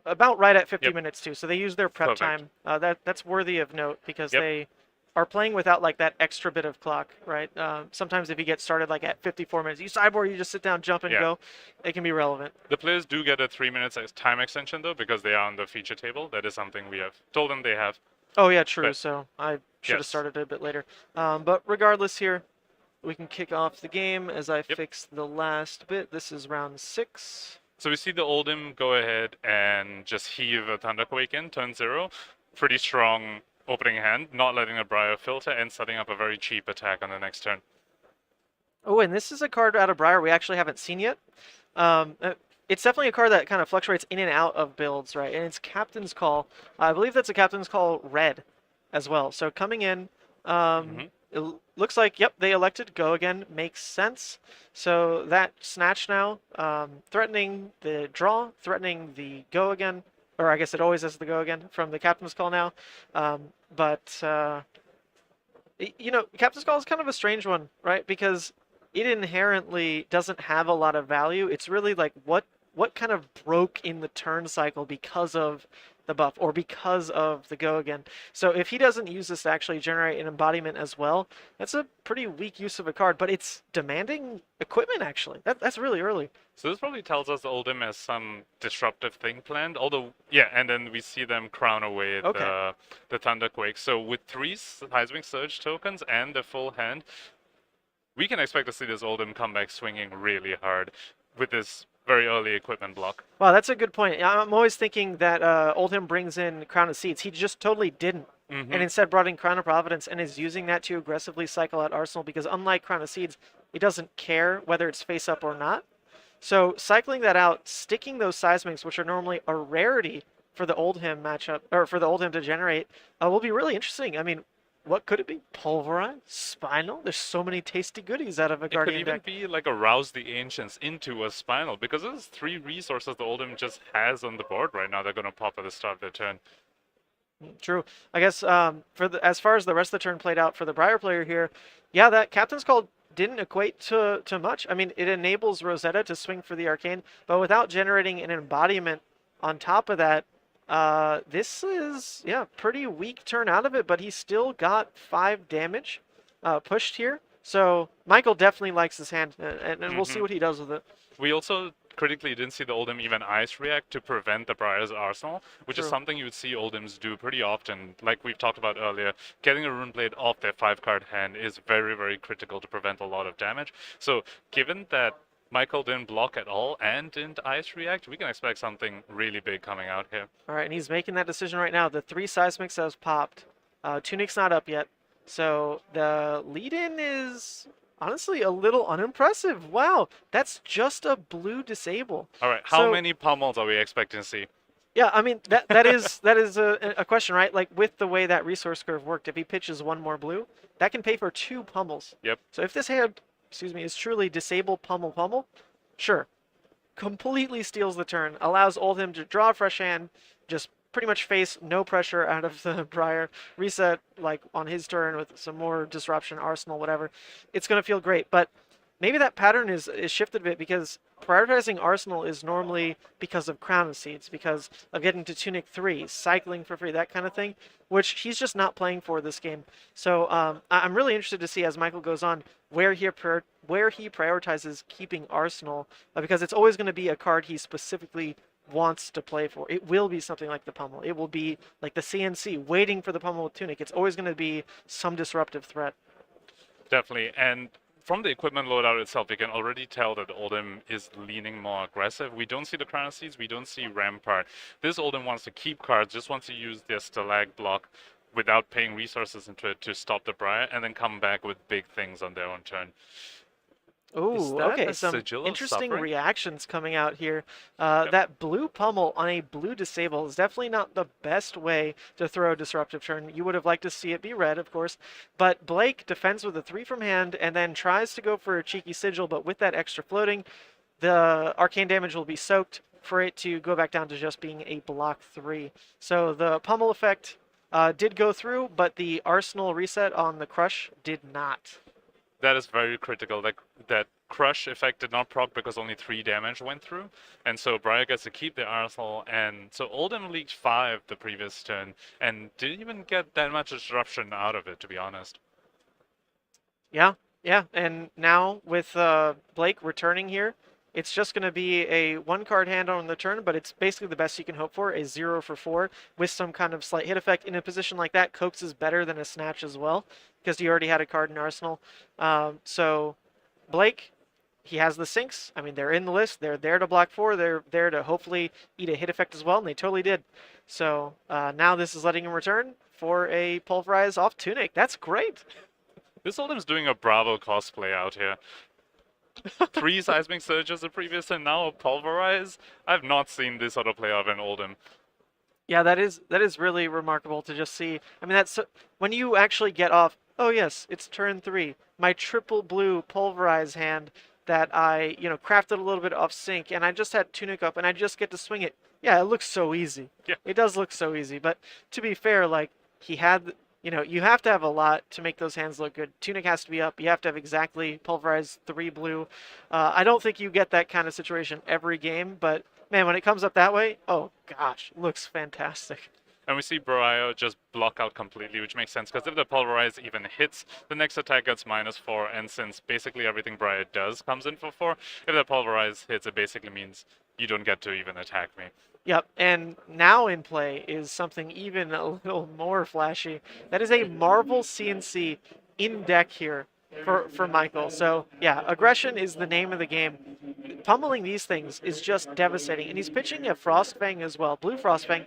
About right at 50 minutes too, so they use their prep time. That's worthy of note because they are playing without like that extra bit of clock, right? Sometimes if you get started like at 54 minutes, you sideboard, you just sit down, jump, and go. It can be relevant. The players do get a 3 minutes time extension though, because they are on the feature table. That is something we have told them they have. Oh yeah, true. So I should have started a bit later. But regardless, here we can kick off the game as I fix the last bit. This is round 6. So we see the Oldhim go ahead and just heave a Thunderquake in, turn 0. Pretty strong opening hand, not letting a Briar filter, and setting up a very cheap attack on the next turn. Oh, and this is a card out of Briar we actually haven't seen yet. It's definitely a card that kind of fluctuates in and out of builds, right? And it's Captain's Call. I believe that's a Captain's Call red as well. So coming in, it looks like, they elected Go again. Makes sense. So that Snatch now, threatening the draw, threatening the Go again. Or I guess it always has the Go again from the Captain's Call now. You know, Captain's Call is kind of a strange one, right? Because it inherently doesn't have a lot of value. It's really like what kind of broke in the turn cycle because of the buff or because of the Go again. So if he doesn't use this to actually generate an embodiment as well, that's a pretty weak use of a card, but it's demanding equipment actually. That's really early. So this probably tells us Oldhim has some disruptive thing planned, although, and then we see them crown away the Thunderquake. So with 3 Seismic Surge tokens and the full hand, we can expect to see this Oldhim come back swinging really hard with this very early equipment block. Wow, that's a good point. I'm always thinking that Oldhim brings in Crown of Seeds. He just totally didn't. And instead brought in Crown of Providence and is using that to aggressively cycle out Arsenal because unlike Crown of Seeds, he doesn't care whether it's face up or not. So cycling that out, sticking those Seismics, which are normally a rarity for the Oldhim matchup, or for the Oldhim to generate, will be really interesting. I mean, what could it be? Pulverize? Spinal? There's so many tasty goodies out of a Guardian deck. It could even be like a Rouse the Ancients into a Spinal, because there's 3 resources the Oldhim just has on the board right now they're going to pop at the start of their turn. True. I guess as far as the rest of the turn played out for the Briar player here, that Captain's Call didn't equate to much. I mean, it enables Rosetta to swing for the Arcane, but without generating an embodiment on top of that, this is, pretty weak turn out of it, but he still got 5 damage pushed here. So Michael definitely likes his hand, and we'll see what he does with it. We also critically didn't see the Oldhim even Ice react to prevent the Briar's Arsenal, which is something you would see Oldhims do pretty often. Like we've talked about earlier, getting a Rune Blade off their 5-card hand is very, very critical to prevent a lot of damage. So given that Michael didn't block at all and didn't Ice react, we can expect something really big coming out here. All right, and he's making that decision right now. The 3 Seismics has popped. Tunic's not up yet. So the lead-in is honestly a little unimpressive. Wow, that's just a blue disable. All right, how many pummels are we expecting to see? Yeah, I mean, that is a question, right? Like with the way that resource curve worked, if he pitches 1 more blue, that can pay for 2 pummels. Yep. So if this hand, is truly disable pummel, sure. Completely steals the turn, allows Oldhim to draw a fresh hand, just pretty much face no pressure out of the Briar, reset like on his turn with some more disruption, Arsenal, whatever. It's going to feel great, but maybe that pattern is shifted a bit because prioritizing Arsenal is normally because of Crown of Seeds, because of getting to Tunic 3, cycling for free, that kind of thing, which he's just not playing for this game. So I'm really interested to see as Michael goes on where he prioritizes keeping Arsenal, because it's always going to be a card he specifically wants to play for. It will be something like the pummel. It will be like the CNC waiting for the pummel with Tunic. It's always going to be some disruptive threat. Definitely, and from the equipment loadout itself, you can already tell that Oldhim is leaning more aggressive. We don't see the Crown of Seeds, we don't see Rampart. This Oldhim wants to keep cards, just wants to use their Stalag block without paying resources into it to stop the Briar, and then come back with big things on their own turn. Ooh, that okay, a some sigil of interesting suffering? reactions coming out here. That blue pummel on a blue disable is definitely not the best way to throw a disruptive turn. You would have liked to see it be red, of course, but Blake defends with a 3 from hand and then tries to go for a cheeky sigil, but with that extra floating, the arcane damage will be soaked for it to go back down to just being a block 3. So the pummel effect did go through, but the arsenal reset on the crush did not. That is very critical. That crush effect did not proc because only 3 damage went through, and so Briar gets to keep the arsenal. And so Oldhim leaked 5 the previous turn and didn't even get that much disruption out of it, to be honest. Yeah, and now with Blake returning here, it's just going to be a 1-card hand on the turn, but it's basically the best you can hope for, a 0 for 4 with some kind of slight hit effect. In a position like that, Coax is better than a Snatch as well, because he already had a card in Arsenal. So Blake, he has the sinks. I mean, they're in the list. They're there to block 4. They're there to hopefully eat a hit effect as well, and they totally did. So now this is letting him return for a Pulverize off Tunic. That's great. This Oldhim's doing a Bravo cosplay out here. 3 Seismic Surges the previous and now a Pulverize. I've not seen this sort of play out in Oldhim. Yeah, that is really remarkable to just see. I mean, that's when you actually get off. Oh yes, it's turn 3. My triple blue Pulverize hand that I crafted a little bit off sync, and I just had Tunic up, and I just get to swing it. Yeah, it looks so easy. Yeah. It does look so easy. But to be fair, like he had. You have to have a lot to make those hands look good. Tunic has to be up. You have to have exactly Pulverize 3 blue. I don't think you get that kind of situation every game, but man, when it comes up that way, oh gosh, looks fantastic. And we see Briar just block out completely, which makes sense, because if the Pulverize even hits, the next attack gets -4, and since basically everything Briar does comes in for 4, if the Pulverize hits, it basically means you don't get to even attack me. Yep, and now in play is something even a little more flashy. That is a Marvel CNC in deck here for Michael. So yeah, aggression is the name of the game. Pummeling these things is just devastating, and he's pitching a Frostfang as well, blue Frostfang.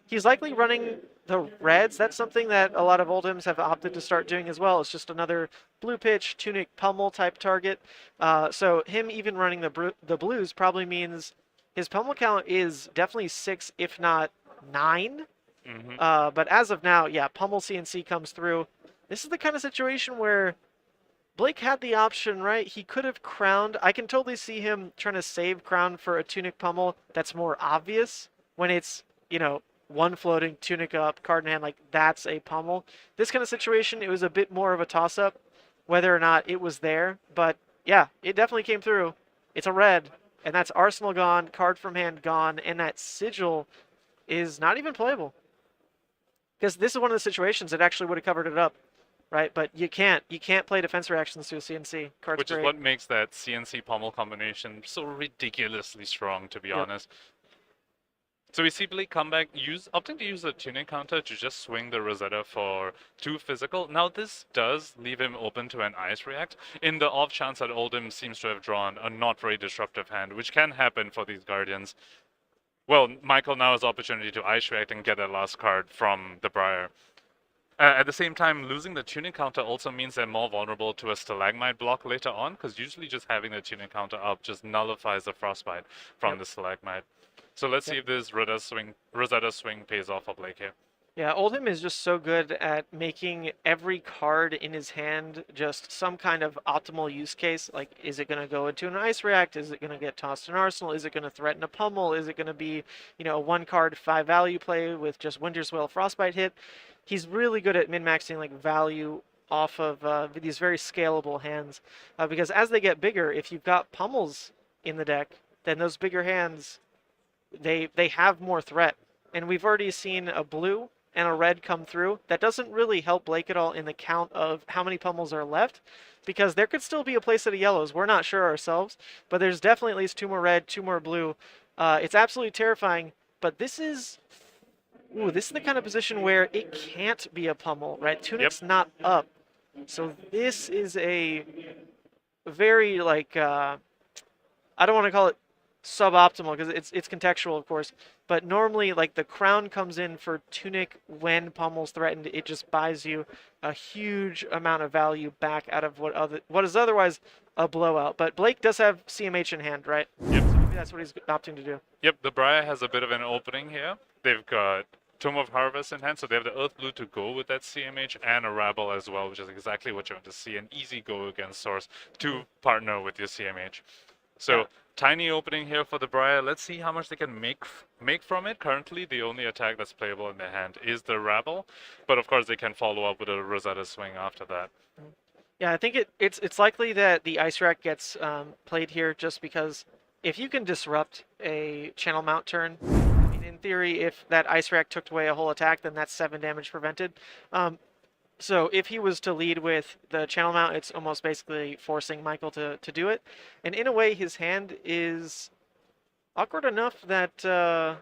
He's likely running the reds. That's something that a lot of Oldhims have opted to start doing as well. It's just another blue pitch, Tunic pummel type target. So him even running the blues probably means his pummel count is definitely 6, if not 9. But as of now, yeah, pummel CNC comes through. This is the kind of situation where Blake had the option, right? He could have crowned. I can totally see him trying to save crown for a Tunic pummel that's more obvious when it's, 1 floating, Tunic up, card in hand, like that's a pummel. This kind of situation, it was a bit more of a toss-up whether or not it was there. But yeah, it definitely came through. It's a red. And that's Arsenal gone, card from hand gone, and that sigil is not even playable. Because this is one of the situations that actually would have covered it up, right? But you can't play defense reactions to a CNC. Card's Which great. is what makes that CNC pummel combination so ridiculously strong, to be honest. So we see Blake come back, opting to use the Tunic counter to just swing the Rosetta for 2 physical. Now this does leave him open to an Ice React, in the off chance that Oldhim seems to have drawn a not very disruptive hand, which can happen for these Guardians. Well, Michael now has the opportunity to Ice React and get that last card from the Briar. At the same time, losing the Tunic counter also means they're more vulnerable to a Stalagmite block later on, because usually just having the Tunic counter up just nullifies the Frostbite from the Stalagmite. So let's see if this Rosetta swing pays off for Blake here. Yeah, Oldhim is just so good at making every card in his hand just some kind of optimal use case. Like, is it going to go into an Ice React? Is it going to get tossed in Arsenal? Is it going to threaten a pummel? Is it going to be, a 1-card 5 value play with just Winter's Will Frostbite hit? He's really good at min-maxing like value off of these very scalable hands. Because as they get bigger, if you've got pummels in the deck, then those bigger hands, they have more threat. And we've already seen a blue and a red come through. That doesn't really help Blake at all in the count of how many pummels are left, because there could still be a place of yellows. We're not sure ourselves, but there's definitely at least 2 more red, 2 more blue. It's absolutely terrifying, but this is the kind of position where it can't be a pummel, right? Tunic's not up. So this is a very, I don't want to call it suboptimal because it's contextual, of course. But normally, like the crown comes in for tunic when pommel's threatened. It just buys you a huge amount of value back out of what is otherwise a blowout. But Blake does have CMH in hand, right? Yep. So maybe that's what he's opting to do. Yep, the Briar has a bit of an opening here. They've got Tome of Harvest in hand, so they have the Earth Blue to go with that CMH and a Rabble as well, which is exactly what you want to see. An easy go against Source to partner with your CMH. So Yeah. tiny opening here for the Briar. Let's see how much they can make from it. Currently, the only attack that's playable in their hand is the Rabble, but of course they can follow up with a Rosetta Swing after that. Yeah, I think it's likely that the Ice Rack gets played here just because if you can disrupt a channel mount turn, I mean, in theory, if that Ice Rack took away a whole attack, then that's 7 damage prevented. So if he was to lead with the channel mount, it's almost basically forcing Michael to do it. And in a way, his hand is awkward enough that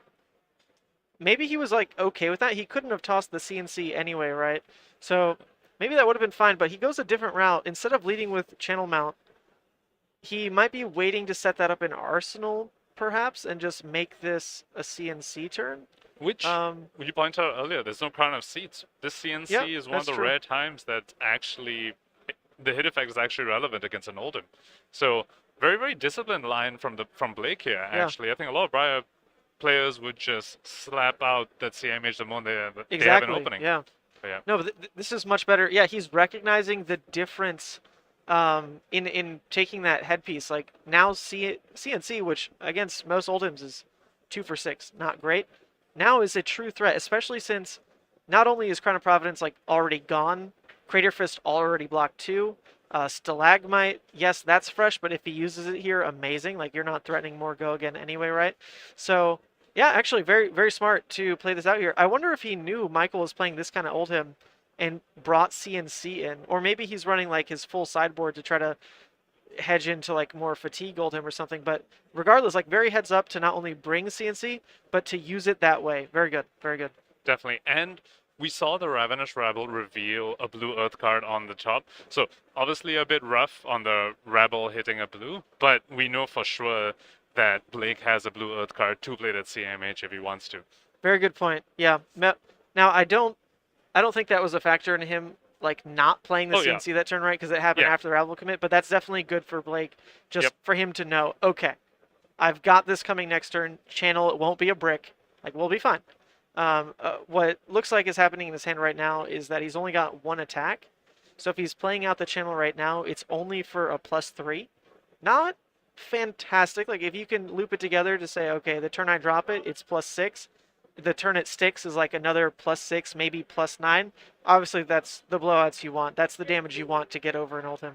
maybe he was like okay with that. He couldn't have tossed the CNC anyway, right? So maybe that would have been fine, but he goes a different route. Instead of leading with channel mount, he might be waiting to set that up in Arsenal, perhaps, and just make this a CNC turn. Which, you pointed out earlier, there's no crown of seats. This CNC is one of the rare times that actually, the hit effect is actually relevant against an Oldhim. So, very, very disciplined line from Blake here, actually. I think a lot of Briar players would just slap out that CMH the moment they have an opening. Yeah. Yeah. No, but this is much better. Yeah, he's recognizing the difference in taking that headpiece. Like, now CNC, which against most Oldhims is 2 for 6, not great. Now is a true threat, especially since not only is Crown of Providence like already gone, Crater Fist already blocked 2, Stalagmite, yes, that's fresh, but if he uses it here, amazing. Like, you're not threatening more go again anyway, right? So, yeah, actually very, very smart to play this out here. I wonder if he knew Michael was playing this kind of Oldhim and brought CNC in, or maybe he's running like his full sideboard to try to hedge into like more fatigue Oldhim or something. But regardless, like very heads up to not only bring CNC, but to use it that way. Very good, very good. Definitely. And we saw the Ravenous Rabble reveal a blue Earth card on the top. So obviously a bit rough on the Rabble hitting a blue, but we know for sure that Blake has a blue Earth card to play that CMH if he wants to. Very good point. Yeah. Now I don't think that was a factor in him like not playing the CNC that turn, right? Because it happened after the Rabble commit, but that's definitely good for Blake, just for him to know, okay, I've got this coming next turn, channel, it won't be a brick, like we'll be fine. What looks like is happening in his hand right now is that he's only got 1 attack, so if he's playing out the channel right now, it's only for a +3. Not fantastic, like if you can loop it together to say, okay, the turn I drop it, it's +6, the turn it sticks is like another +6, maybe +9. Obviously, that's the blowouts you want. That's the damage you want to get over an Oldhim.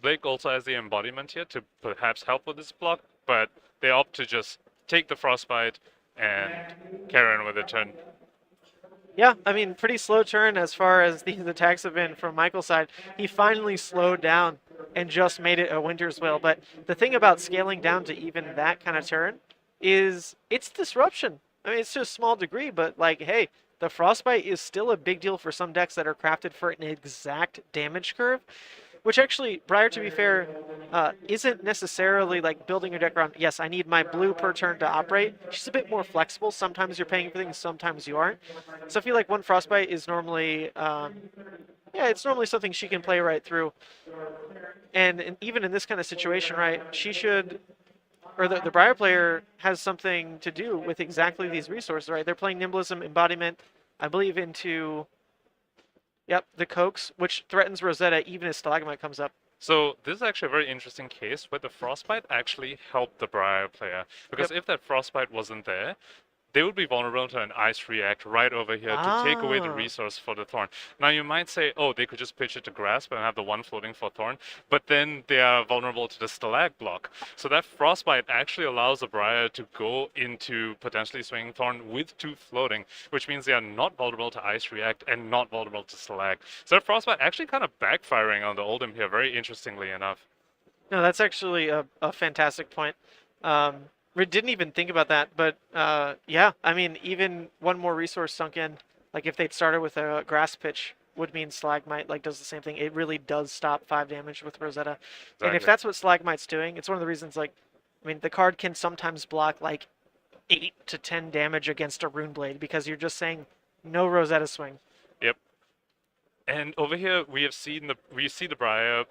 Blake also has the embodiment here to perhaps help with this block, but they opt to just take the Frostbite and carry on with the turn. Yeah, I mean, pretty slow turn as far as these attacks have been from Michael's side. He finally slowed down and just made it a Winter's Will. But the thing about scaling down to even that kind of turn is it's disruption. I mean, it's to a small degree, but like, hey, the Frostbite is still a big deal for some decks that are crafted for an exact damage curve. Which actually, Briar, to be fair, isn't necessarily like building your deck around, yes, I need my blue per turn to operate. She's a bit more flexible. Sometimes you're paying for things, sometimes you aren't. So I feel like 1 Frostbite is normally, it's normally something she can play right through. And even in this kind of situation, right, she should, or the Briar player has something to do with exactly these resources, right? They're playing Nimblism, Embodiment, I believe into... Yep, the Coax, which threatens Rosetta even as Stalagmite comes up. So this is actually a very interesting case where the Frostbite actually helped the Briar player. Because if that Frostbite wasn't there, they would be vulnerable to an Ice React right over here to take away the resource for the Thorn. Now you might say, oh, they could just pitch it to Grasp and have the 1 floating for Thorn, but then they are vulnerable to the Stalag block. So that Frostbite actually allows the Briar to go into potentially swinging Thorn with 2 floating, which means they are not vulnerable to Ice React and not vulnerable to Stalag. So that Frostbite actually kind of backfiring on the Oldhim here, very interestingly enough. No, that's actually a fantastic point. We didn't even think about that, but yeah, I mean, even 1 more resource sunk in, like if they'd started with a grass pitch, would mean Stalagmite like does the same thing. It really does stop 5 damage with Rosetta. And if Exactly. that's what Stalagmite's doing, it's one of the reasons like, I mean, the card can sometimes block like 8 to 10 damage against a Rune Blade because you're just saying no Rosetta swing. Yep. And over here we see the Briar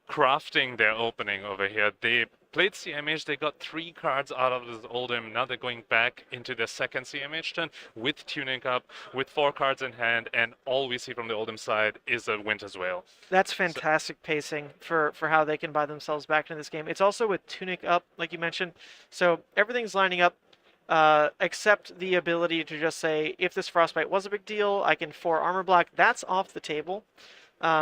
crafting their opening over here. They played CMH, they got 3 cards out of this Oldhim. Now they're going back into their second CMH turn with tuning up, with 4 cards in hand, and all we see from the Oldhim side is a Winter's Wail. That's fantastic pacing for how they can buy themselves back into this game. It's also with Tunic up, like you mentioned. So everything's lining up, except the ability to just say, if this Frostbite was a big deal, I can 4 armor block. That's off the table.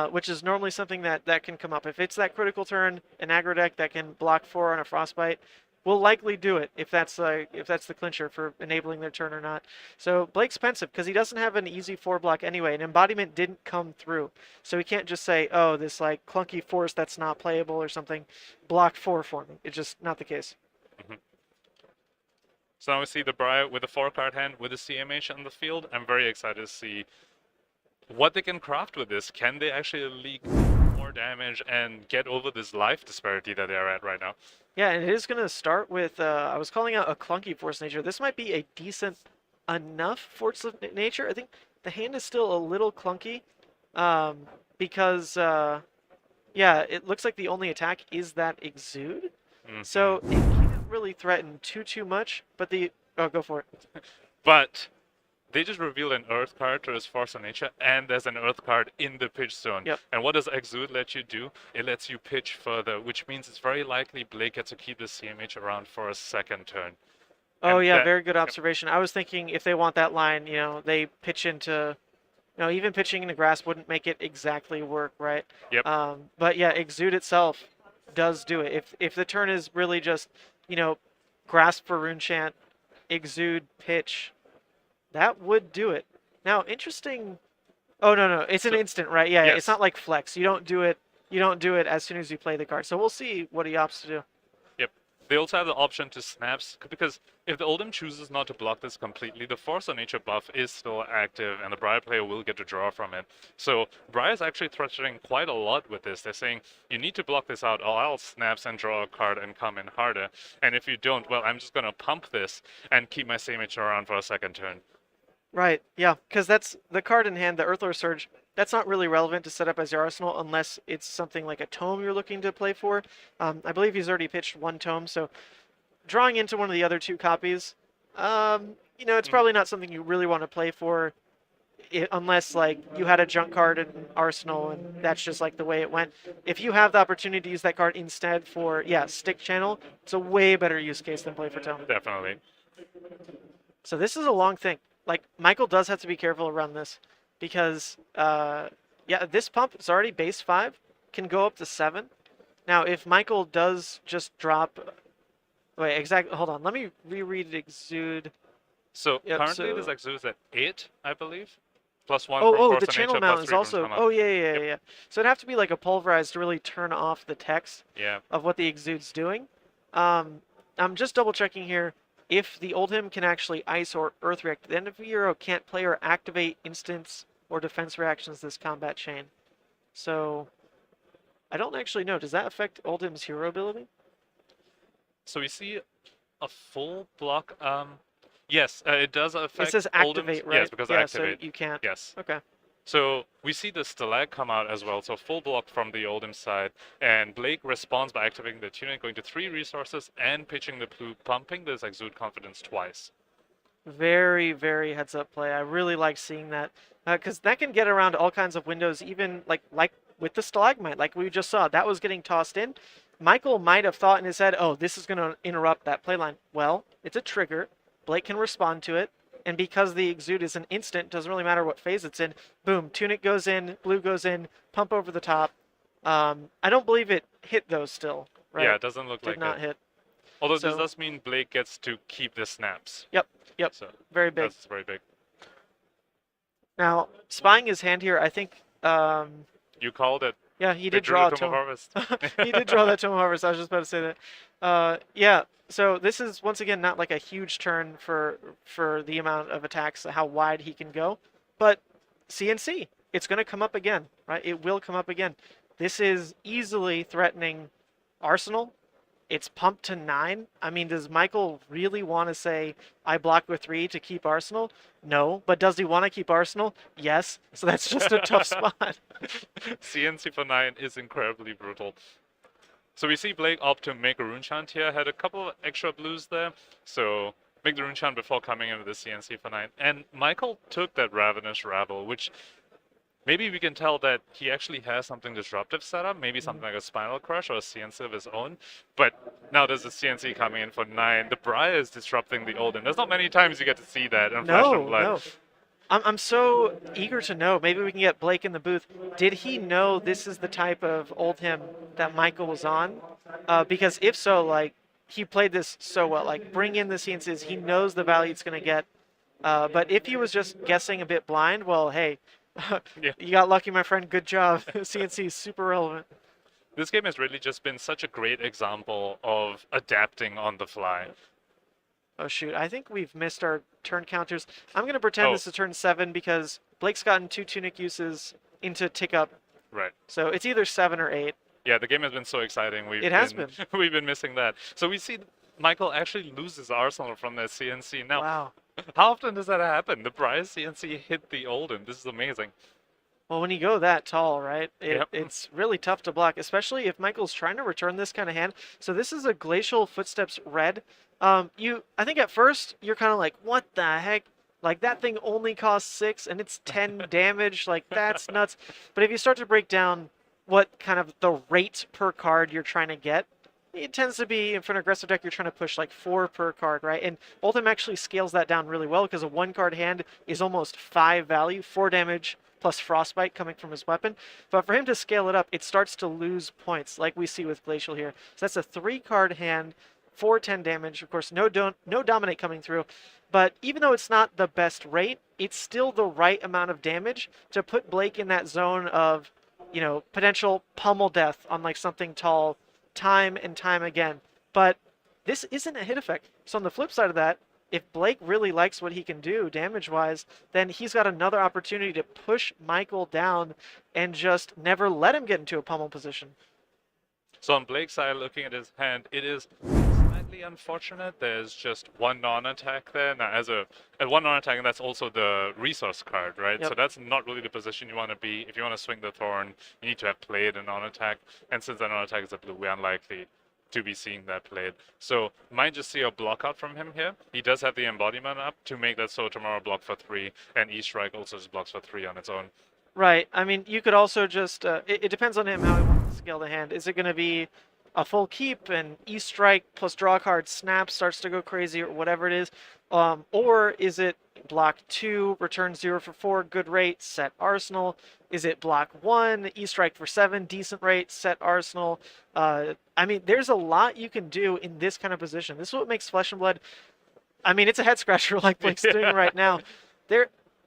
Which is normally something that can come up. If it's that critical turn, an aggro deck that can block 4 on a Frostbite, will likely do it if that's the clincher for enabling their turn or not. So Blake's pensive because he doesn't have an easy 4 block anyway. An embodiment didn't come through, so he can't just say, oh, this like clunky force that's not playable or something, block 4 for me. It's just not the case. Mm-hmm. So now we see the Briar with a 4-card hand with a CMH on the field. I'm very excited to see what they can craft with this. Can they actually leak more damage and get over this life disparity that they're at right now? Yeah, and it is going to start with, I was calling out a clunky Force Nature. This might be a decent enough Force of Nature. I think the hand is still a little clunky because, yeah, it looks like the only attack is that Exude. Mm-hmm. So it can't really threaten too much, but oh, go for it. But they just revealed an Earth card to his Force of Nature, and there's an Earth card in the pitch zone. Yep. And what does Exude let you do? It lets you pitch further, which means it's very likely Blake gets to keep the CMH around for a second turn. Oh, And yeah, that- very good observation. I was thinking if they want that line, they pitch into, even pitching into grass wouldn't make it exactly work, right? Yep. But yeah, Exude itself does do it. If the turn is really just, grasp for Rune Chant, Exude, pitch, that would do it. Now, interesting. Oh no, it's an instant, right? Yeah, yes. It's not like Flex. You don't do it as soon as you play the card. So we'll see what he opts to do. Yep. They also have the option to snaps, because if the Oldhim chooses not to block this completely, the Force of Nature buff is still active, and the Briar player will get to draw from it. So Briar's actually threatening quite a lot with this. They're saying, you need to block this out, or I'll snaps and draw a card and come in harder. And if you don't, well, I'm just going to pump this and keep my CMH around for a second turn. Right, yeah, because that's the card in hand, the Earthlore Surge. That's not really relevant to set up as your arsenal unless it's something like a tome you're looking to play for. I believe he's already pitched 1 tome, so drawing into one of the other 2 copies, it's probably not something you really want to play for unless like you had a junk card in arsenal and that's just like the way it went. If you have the opportunity to use that card instead for, stick channel, it's a way better use case than play for tome. Definitely. So this is a long thing. Like, Michael does have to be careful around this because, this pump is already base 5, can go up to 7. Now, if Michael does just drop... Wait, exactly. Hold on. Let me reread Exude. So Yep, currently so- this Exude is at 8, I believe. +1 from Oh, Force the of channel Nature, mount +3 is from also... Tama. Oh, yeah. So it'd have to be like a pulverized to really turn off the text Yeah. of what the Exude's doing. I'm just double-checking here. If the Oldhim can actually ice or earth react, the end of the hero can't play or activate instance or defense reactions this combat chain. So I don't actually know. Does that affect Oldhim's hero ability? So we see a full block. Yes, it does affect. It says Oldhim's- activate, right? Yes, because yeah, activate. so you can't. Yes. Okay. So we see the Stalag come out as well, so full block from the Oldhim side, and Blake responds by activating the Tunic, going to 3 resources, and pitching the blue, pumping this Exude Confidence twice. Very, very heads up play. I really like seeing that because that can get around all kinds of windows, even like with the Stalagmite, like we just saw. That was getting tossed in. Michael might have thought in his head, oh, this is going to interrupt that playline. Well, it's a trigger. Blake can respond to it. And because the Exude is an instant, doesn't really matter what phase it's in. Boom, Tunic goes in, blue goes in, pump over the top. I don't believe it hit those still, right? Yeah, it doesn't look Did like not it. hit. Although So- this does mean Blake gets to keep the snaps. Yep. So Very big. that's very big. Now, spying his hand here, I think, You called it. yeah, he They did drew draw a the Tome of tome. Harvest. He did draw that Tome of Harvest. I was just about to say that. Yeah, so this is, once again, not like a huge turn for the amount of attacks, how wide he can go. But CNC. it's going to come up again, right? It will come up again. This is easily threatening Arsenal. It's pumped to 9. I mean, does Michael really want to say, I block with 3 to keep Arsenal? No. But does he want to keep Arsenal? Yes. So that's just a tough spot. CNC for 9 is incredibly brutal. So we see Blake opt to make a rune chant here, had a couple of extra blues there. So make the rune chant before coming in with the CNC for 9. And Michael took that Ravenous Rabble, which maybe we can tell that he actually has something disruptive set up, maybe something like a Spinal Crush or a CNC of his own. But now there's a CNC coming in for 9. The Briar is disrupting the Oldhim. There's not many times you get to see that in Flesh and Blood. No. I'm so eager to know. Maybe we can get Blake in the booth. Did he know this is the type of Oldhim that Michael was on? Because if so, like, he played this so well. Like, bring in the CNCs. He knows the value it's going to get. But if he was just guessing a bit blind, well, hey, Yeah. you got lucky, my friend. Good job. CNC is super relevant. This game has really just been such a great example of adapting on the fly. Oh, shoot. I think we've missed our turn counters. I'm going to pretend this is turn 7 because Blake's gotten 2 Tunic uses into tick up. Right. So it's either 7 or 8. Yeah, the game has been so exciting. It has been. We've been missing that. So we see Michael actually loses Arsenal from their CNC. Now, Wow. how often does that happen? The Briar CNC hit the Oldhim. This is amazing. Well, when you go that tall, right, Yep. it's really tough to block, especially if Michael's trying to return this kind of hand. So this is a Glacial Footsteps red. I think at first you're kind of like, what the heck? Like, that thing only costs 6 and it's 10 damage. Like, that's nuts. But if you start to break down what kind of the rate per card you're trying to get, it tends to be, for an aggressive deck, you're trying to push like 4 per card, right? And Oldhim actually scales that down really well because a 1-card hand is almost 5 value, 4 damage plus Frostbite coming from his weapon. But for him to scale it up, it starts to lose points like we see with Glacial here. So that's a 3-card hand, 410 damage. Of course, no Dominate coming through. But even though it's not the best rate, it's still the right amount of damage to put Blake in that zone of, you know, potential pummel death on like something tall time and time again. But this isn't a hit effect. So on the flip side of that, if Blake really likes what he can do damage-wise, then he's got another opportunity to push Michael down and just never let him get into a pummel position. So on Blake's side, looking at his hand, it is slightly unfortunate. There's just 1 non-attack there. Now, at 1 non-attack, and that's also the resource card, right? Yep. So that's not really the position you want to be. If you want to swing the Thorn, you need to have played a non-attack. And since that non-attack is a blue, we're unlikely to be seeing that played. So might just see a block out from him here. He does have the embodiment up to make that So Tomorrow block for 3, and E-Strike also just blocks for 3 on its own. Right. I mean, you could also just, it depends on him how he wants to scale the hand. Is it going to be a full keep and E-Strike plus draw a card, snap starts to go crazy or whatever it is? Or is it block 2, return 0 for 4, good rate, set Arsenal? Is it block 1, E-Strike for 7, decent rate, set Arsenal? I mean, there's a lot you can do in this kind of position. This is what makes Flesh and Blood, I mean, it's a head scratcher like Blake's doing right now.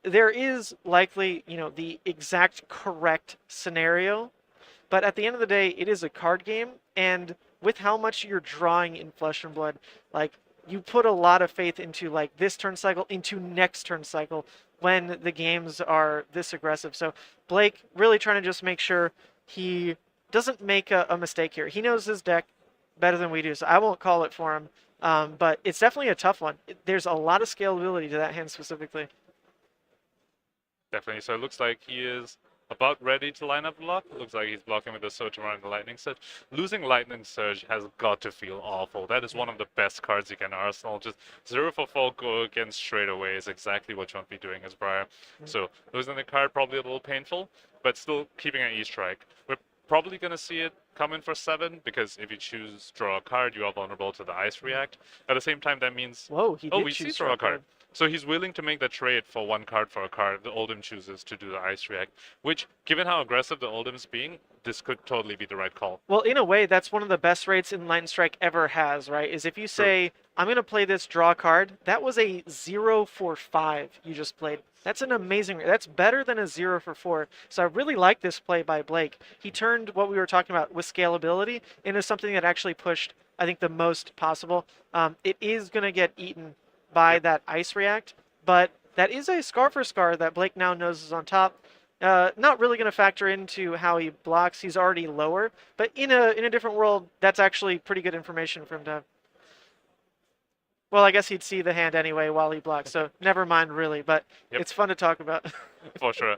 There is likely, you know, the exact correct scenario, but at the end of the day, it is a card game, and with how much you're drawing in Flesh and Blood, like, you put a lot of faith into, like, this turn cycle, into next turn cycle, when the games are this aggressive. So Blake really trying to just make sure he doesn't make a mistake here. He knows his deck better than we do, so I won't call it for him, but it's definitely a tough one. There's a lot of scalability to that hand specifically. Definitely. So it looks like he is about ready to line up block. Looks like he's blocking with the Sotomar and the Lightning Surge. Losing Lightning Surge has got to feel awful. That is one of the best cards you can Arsenal. Just 0 for 4 go against straight away is exactly what you want to be doing as Briar. So losing the card probably a little painful, but still keeping an E-Strike. We're probably going to see it come in for 7, because if you choose draw a card, you are vulnerable to the Ice React. At the same time, that means... Whoa, he did we choose see draw a card. So he's willing to make that trade for 1 card for a card. The Oldhim chooses to do the Ice React, which, given how aggressive the Oldhim's being, this could totally be the right call. Well, in a way, that's one of the best rates in Lightning Strike ever has, right? Is if you say, I'm going to play this draw card, that was a 0 for 5 you just played. That's an amazing rate. That's better than a 0 for 4. So I really like this play by Blake. He turned what we were talking about with scalability into something that actually pushed, I think, the most possible. It is going to get eaten by that Ice React, but that is a Scar for Scar that Blake now knows is on top. Not really going to factor into how he blocks. He's already lower, but in a different world, that's actually pretty good information for him to have. Well, I guess he'd see the hand anyway while he blocks, so never mind really, but it's fun to talk about. For sure.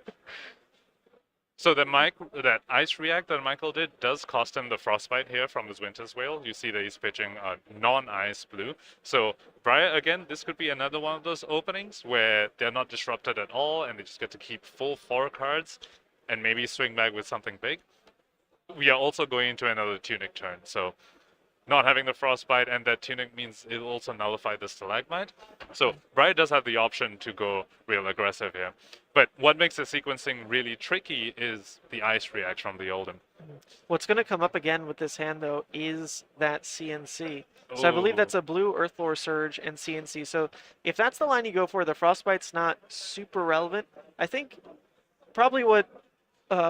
So that ice react that Michael did does cost him the frostbite here from his Winter's Whale. You see that he's pitching a non-ice blue. So Briar, again, this could be another one of those openings where they're not disrupted at all and they just get to keep full 4 cards and maybe swing back with something big. We are also going into another Tunic turn, so not having the frostbite and that Tunic means it'll also nullify the Stalagmite. So Briar does have the option to go real aggressive here. But what makes the sequencing really tricky is the ice react from the Oldhim. What's going to come up again with this hand, though, is that CNC. So I believe that's a blue Earthlore Surge and CNC. So if that's the line you go for, the Frostbite's not super relevant. I think probably what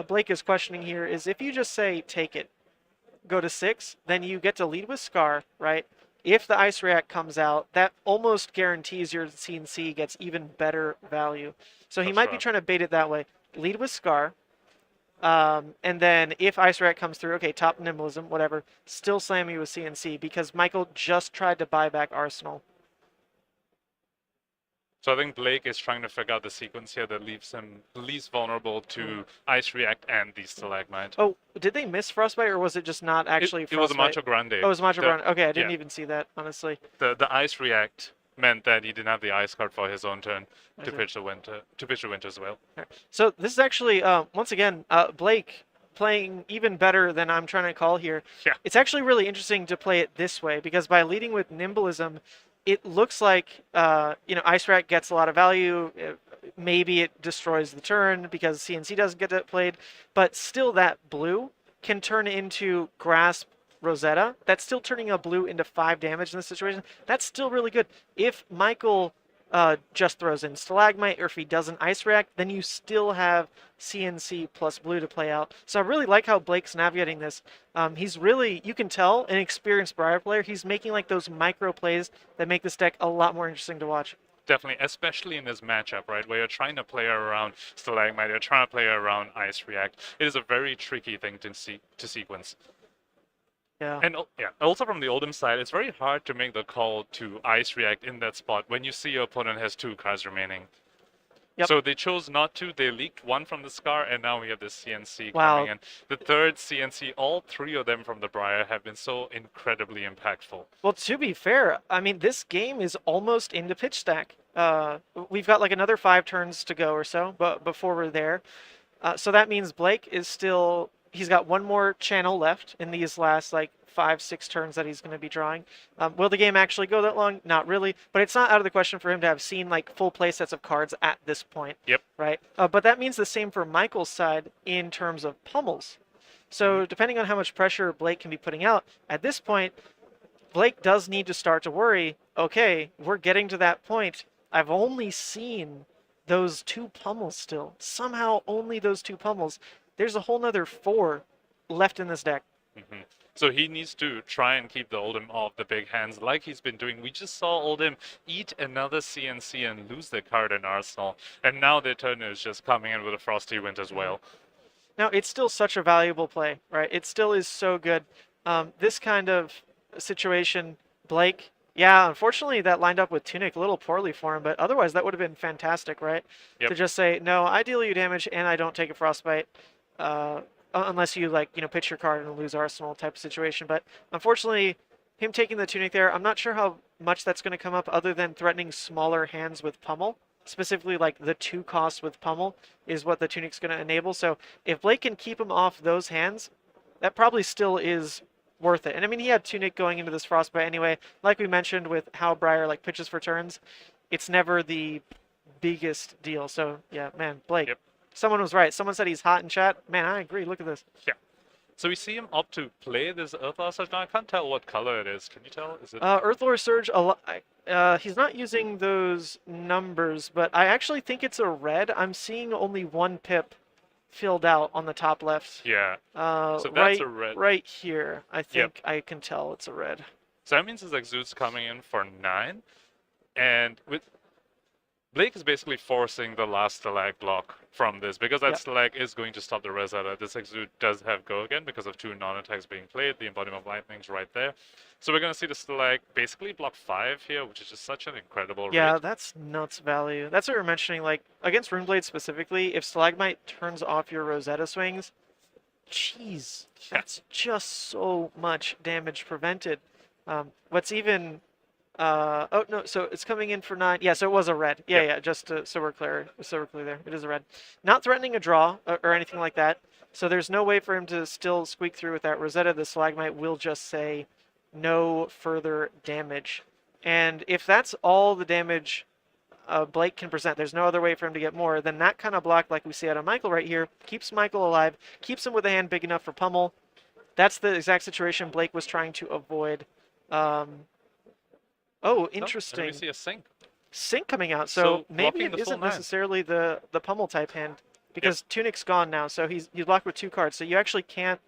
Blake is questioning here is if you just say, take it, go to 6, then you get to lead with Scar, right? If the Ice React comes out, that almost guarantees your CNC gets even better value. So he might be trying to bait it that way. Lead with Scar, and then if Ice React comes through, okay, top Nimblism, whatever, still slam you with CNC because Michael just tried to buy back Arsenal. So I think Blake is trying to figure out the sequence here that leaves him least vulnerable to Ice React and the Stalagmite. Oh, did they miss Frostbite, or was it just not actually Frostbite? It was a Macho Grande. Oh, it was a Macho Grande. Okay, I didn't even see that, honestly. The Ice React meant that he didn't have the Ice card for his own turn to pitch the Winter's Whale. So this is actually, once again, Blake playing even better than I'm trying to call here. Yeah. It's actually really interesting to play it this way, because by leading with Nimblism, it looks like, Ice Rack gets a lot of value. Maybe it destroys the turn because CNC doesn't get that played. But still, that blue can turn into Grasp Rosetta. That's still turning a blue into 5 damage in this situation. That's still really good. If Michael just throws in Stalagmite, or if he doesn't Ice React, then you still have CNC plus blue to play out. So I really like how Blake's navigating this. He's really, you can tell, an experienced Briar player. He's making like those micro plays that make this deck a lot more interesting to watch. Definitely, especially in this matchup, right, where you're trying to play around Stalagmite, you're trying to play around Ice React. It is a very tricky thing to sequence. Yeah. And also from the Oldhim side, it's very hard to make the call to Ice React in that spot when you see your opponent has 2 cards remaining. Yep. So they chose not to. They leaked 1 from the Scar, and now we have this CNC coming in. The third CNC, all 3 of them from the Briar, have been so incredibly impactful. Well, to be fair, I mean, this game is almost into pitch stack. We've got like another 5 turns to go or so, but before we're there. So that means Blake is still... He's got 1 more channel left in these last like 5-6 turns that he's going to be drawing. Will the game actually go that long? Not really, but it's not out of the question for him to have seen like full play sets of cards at this point. Yep. Right. But that means the same for Michael's side in terms of pummels. So depending on how much pressure Blake can be putting out at this point, Blake does need to start to worry. Okay, we're getting to that point. I've only seen those 2 pummels still. Somehow only those 2 pummels. There's a whole nother 4 left in this deck. Mm-hmm. So he needs to try and keep the Oldhim off the big hands like he's been doing. We just saw Oldhim eat another CNC and lose their card in Arsenal. And now their turn is just coming in with a Frosty Winter's Whale. Now, it's still such a valuable play, right? It still is so good. This kind of situation, Blake, yeah, unfortunately that lined up with Tunic a little poorly for him, but otherwise that would have been fantastic, right? Yep. To just say, no, I deal you damage and I don't take a Frostbite. Unless you pitch your card and lose Arsenal type of situation. But unfortunately, him taking the Tunic there, I'm not sure how much that's going to come up other than threatening smaller hands with Pummel. Specifically, like the 2 costs with Pummel is what the Tunic's going to enable. So if Blake can keep him off those hands, that probably still is worth it. And I mean, he had Tunic going into this Frostbite anyway. Like we mentioned with how Briar pitches for turns, it's never the biggest deal. So yeah, man, Blake. Yep. Someone was right. Someone said he's hot in chat. Man, I agree. Look at this. Yeah. So we see him opt to play this Earthlore Surge. Now, I can't tell what color it is. Can you tell? Is it? Earthlore Surge, he's not using those numbers, but I actually think it's a red. I'm seeing only 1 pip filled out on the top left. Yeah. So that's a red. Right here. I think I can tell it's a red. So that means his Exude's coming in for 9. And with Blake is basically forcing the last stalag block from this because that Yep. stalag is going to stop the Rosetta. This exude does have go again because of 2 non-attacks being played. The embodiment of lightning's right there. So we're going to see the stalag basically block 5 here, which is just such an incredible Yeah, rate. that's nuts value. That's what we're mentioning. Like against Runeblade specifically, if Stalagmite turns off your Rosetta swings, jeez, that's just so much damage prevented. What's even oh no, so it's coming in for 9. Yeah, so it was a red. Yeah, Yep. yeah, just so we're clear, there. It is a red. Not threatening a draw or anything like that. So there's no way for him to still squeak through with that Rosetta. The Stalagmite will just say no further damage. And if that's all the damage Blake can present, there's no other way for him to get more, then that kind of block like we see out of Michael right here keeps Michael alive, keeps him with a hand big enough for pummel. That's the exact situation Blake was trying to avoid. Oh, interesting. And we see a sink. Sync coming out, so So maybe blocking it the full isn't 9. necessarily the pummel type hand because Tunic's gone now, so he's blocked with 2 cards, so you actually can't.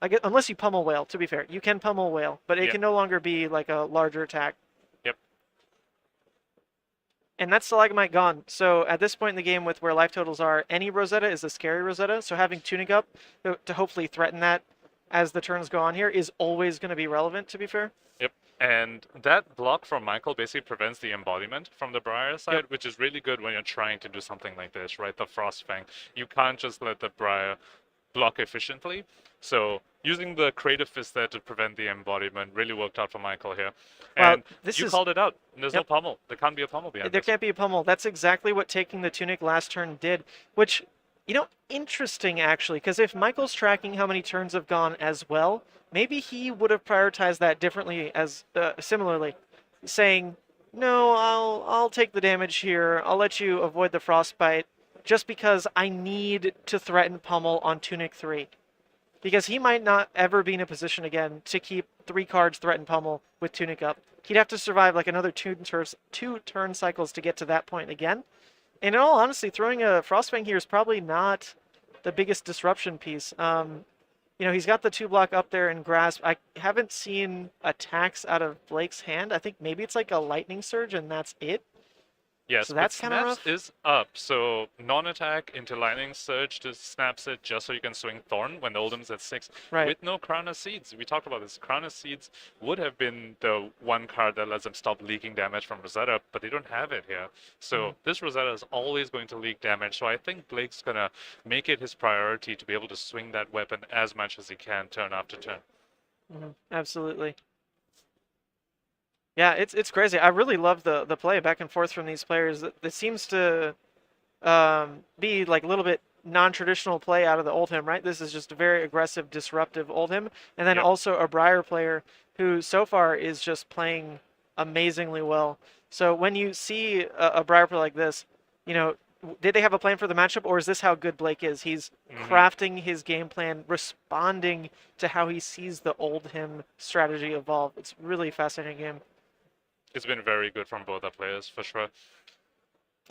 I guess, unless you pummel whale. To be fair, you can pummel whale, but it Yep. can no longer be like a larger attack. Yep. And that's Stalagmite gone. So at this point in the game, with where life totals are, any Rosetta is a scary Rosetta. So having Tunic up to hopefully threaten that as the turns go on here is always going to be relevant. To be fair. Yep. And that block from Michael basically prevents the embodiment from the Briar side, Yep. which is really good when you're trying to do something like this, right? The Frostfang. You can't just let the Briar block efficiently. So using the Creative Fist there to prevent the embodiment really worked out for Michael here. Well, And this you is- called it out. There's no Yep. pummel. There can't be a pummel behind There this. can't be a pummel. That's exactly what taking the Tunic last turn did, which, interesting actually, because if Michael's tracking how many turns have gone as well, maybe he would have prioritized that differently as similarly, saying, no, I'll take the damage here. I'll let you avoid the frostbite just because I need to threaten pummel on Tunic 3. Because he might not ever be in a position again to keep 3 cards threaten pummel with Tunic up. He'd have to survive like another 2 turn cycles to get to that point again. And in all honesty, throwing a Frostfang here is probably not the biggest disruption piece. He's got the 2 block up there in Grasp. I haven't seen attacks out of Blake's hand. I think maybe it's like a Lightning Surge and that's it. Yes, So but that's kinda Snaps rough. is up, so non-attack into Lightning Surge just snaps it just so you can swing Thorn when the Oldhim's at 6. Right. With no Crown of Seeds. We talked about this. Crown of Seeds would have been the one card that lets them stop leaking damage from Rosetta, but they don't have it here. So this Rosetta is always going to leak damage, so I think Blake's going to make it his priority to be able to swing that weapon as much as he can turn after turn. Absolutely. Yeah, it's crazy. I really love the play back and forth from these players. It seems to be like a little bit non-traditional play out of the Oldhim, right? This is just a very aggressive, disruptive Oldhim, and then Yep. also a Briar player who so far is just playing amazingly well. So when you see a Briar player like this, did they have a plan for the matchup, or is this how good Blake is? He's crafting his game plan, responding to how he sees the Oldhim strategy evolve. It's really fascinating game. It's been very good from both our players, for sure.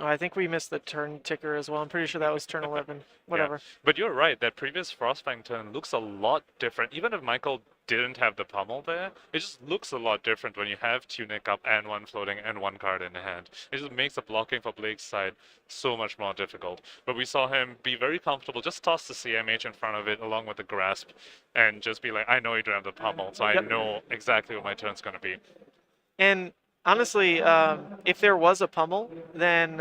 Oh, I think we missed the turn ticker as well. I'm pretty sure that was turn 11. Whatever. Yeah. But you're right, that previous Frostfang turn looks a lot different. Even if Michael didn't have the pummel there, it just looks a lot different when you have Tunic up and 1 floating and 1 card in hand. It just makes the blocking for Blake's side so much more difficult. But we saw him be very comfortable, just toss the CMH in front of it along with the grasp and just be like, I know you don't have the pummel, so I Yep. know exactly what my turn's going to be. And honestly, if there was a pummel, then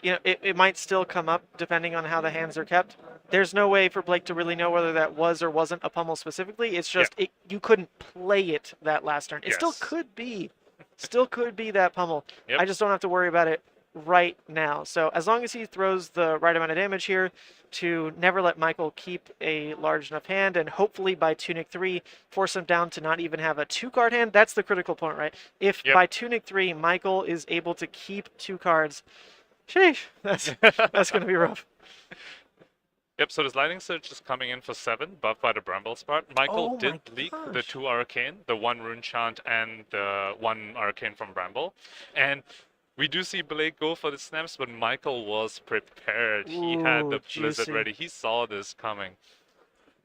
it might still come up depending on how the hands are kept. There's no way for Blake to really know whether that was or wasn't a pummel specifically. It's just you couldn't play it that last turn. It still Yes. could be that pummel. Yep. I just don't have to worry about it right now. So as long as he throws the right amount of damage here to never let Michael keep a large enough hand, and hopefully by Tunic 3 force him down to not even have a 2-card hand, that's the critical point, right? If Yep. by Tunic 3 Michael is able to keep 2 cards, sheesh, that's going to be rough. Yep, so this Lightning Surge is coming in for 7, buffed by the Bramble Spot. Michael Oh did my leak the gosh. 2 Arcane, the 1 Rune Chant and the 1 Arcane from Bramble. And we do see Blake go for the snaps, but Michael was prepared. He had the Ooh, Blizzard juicy. ready. He saw this coming.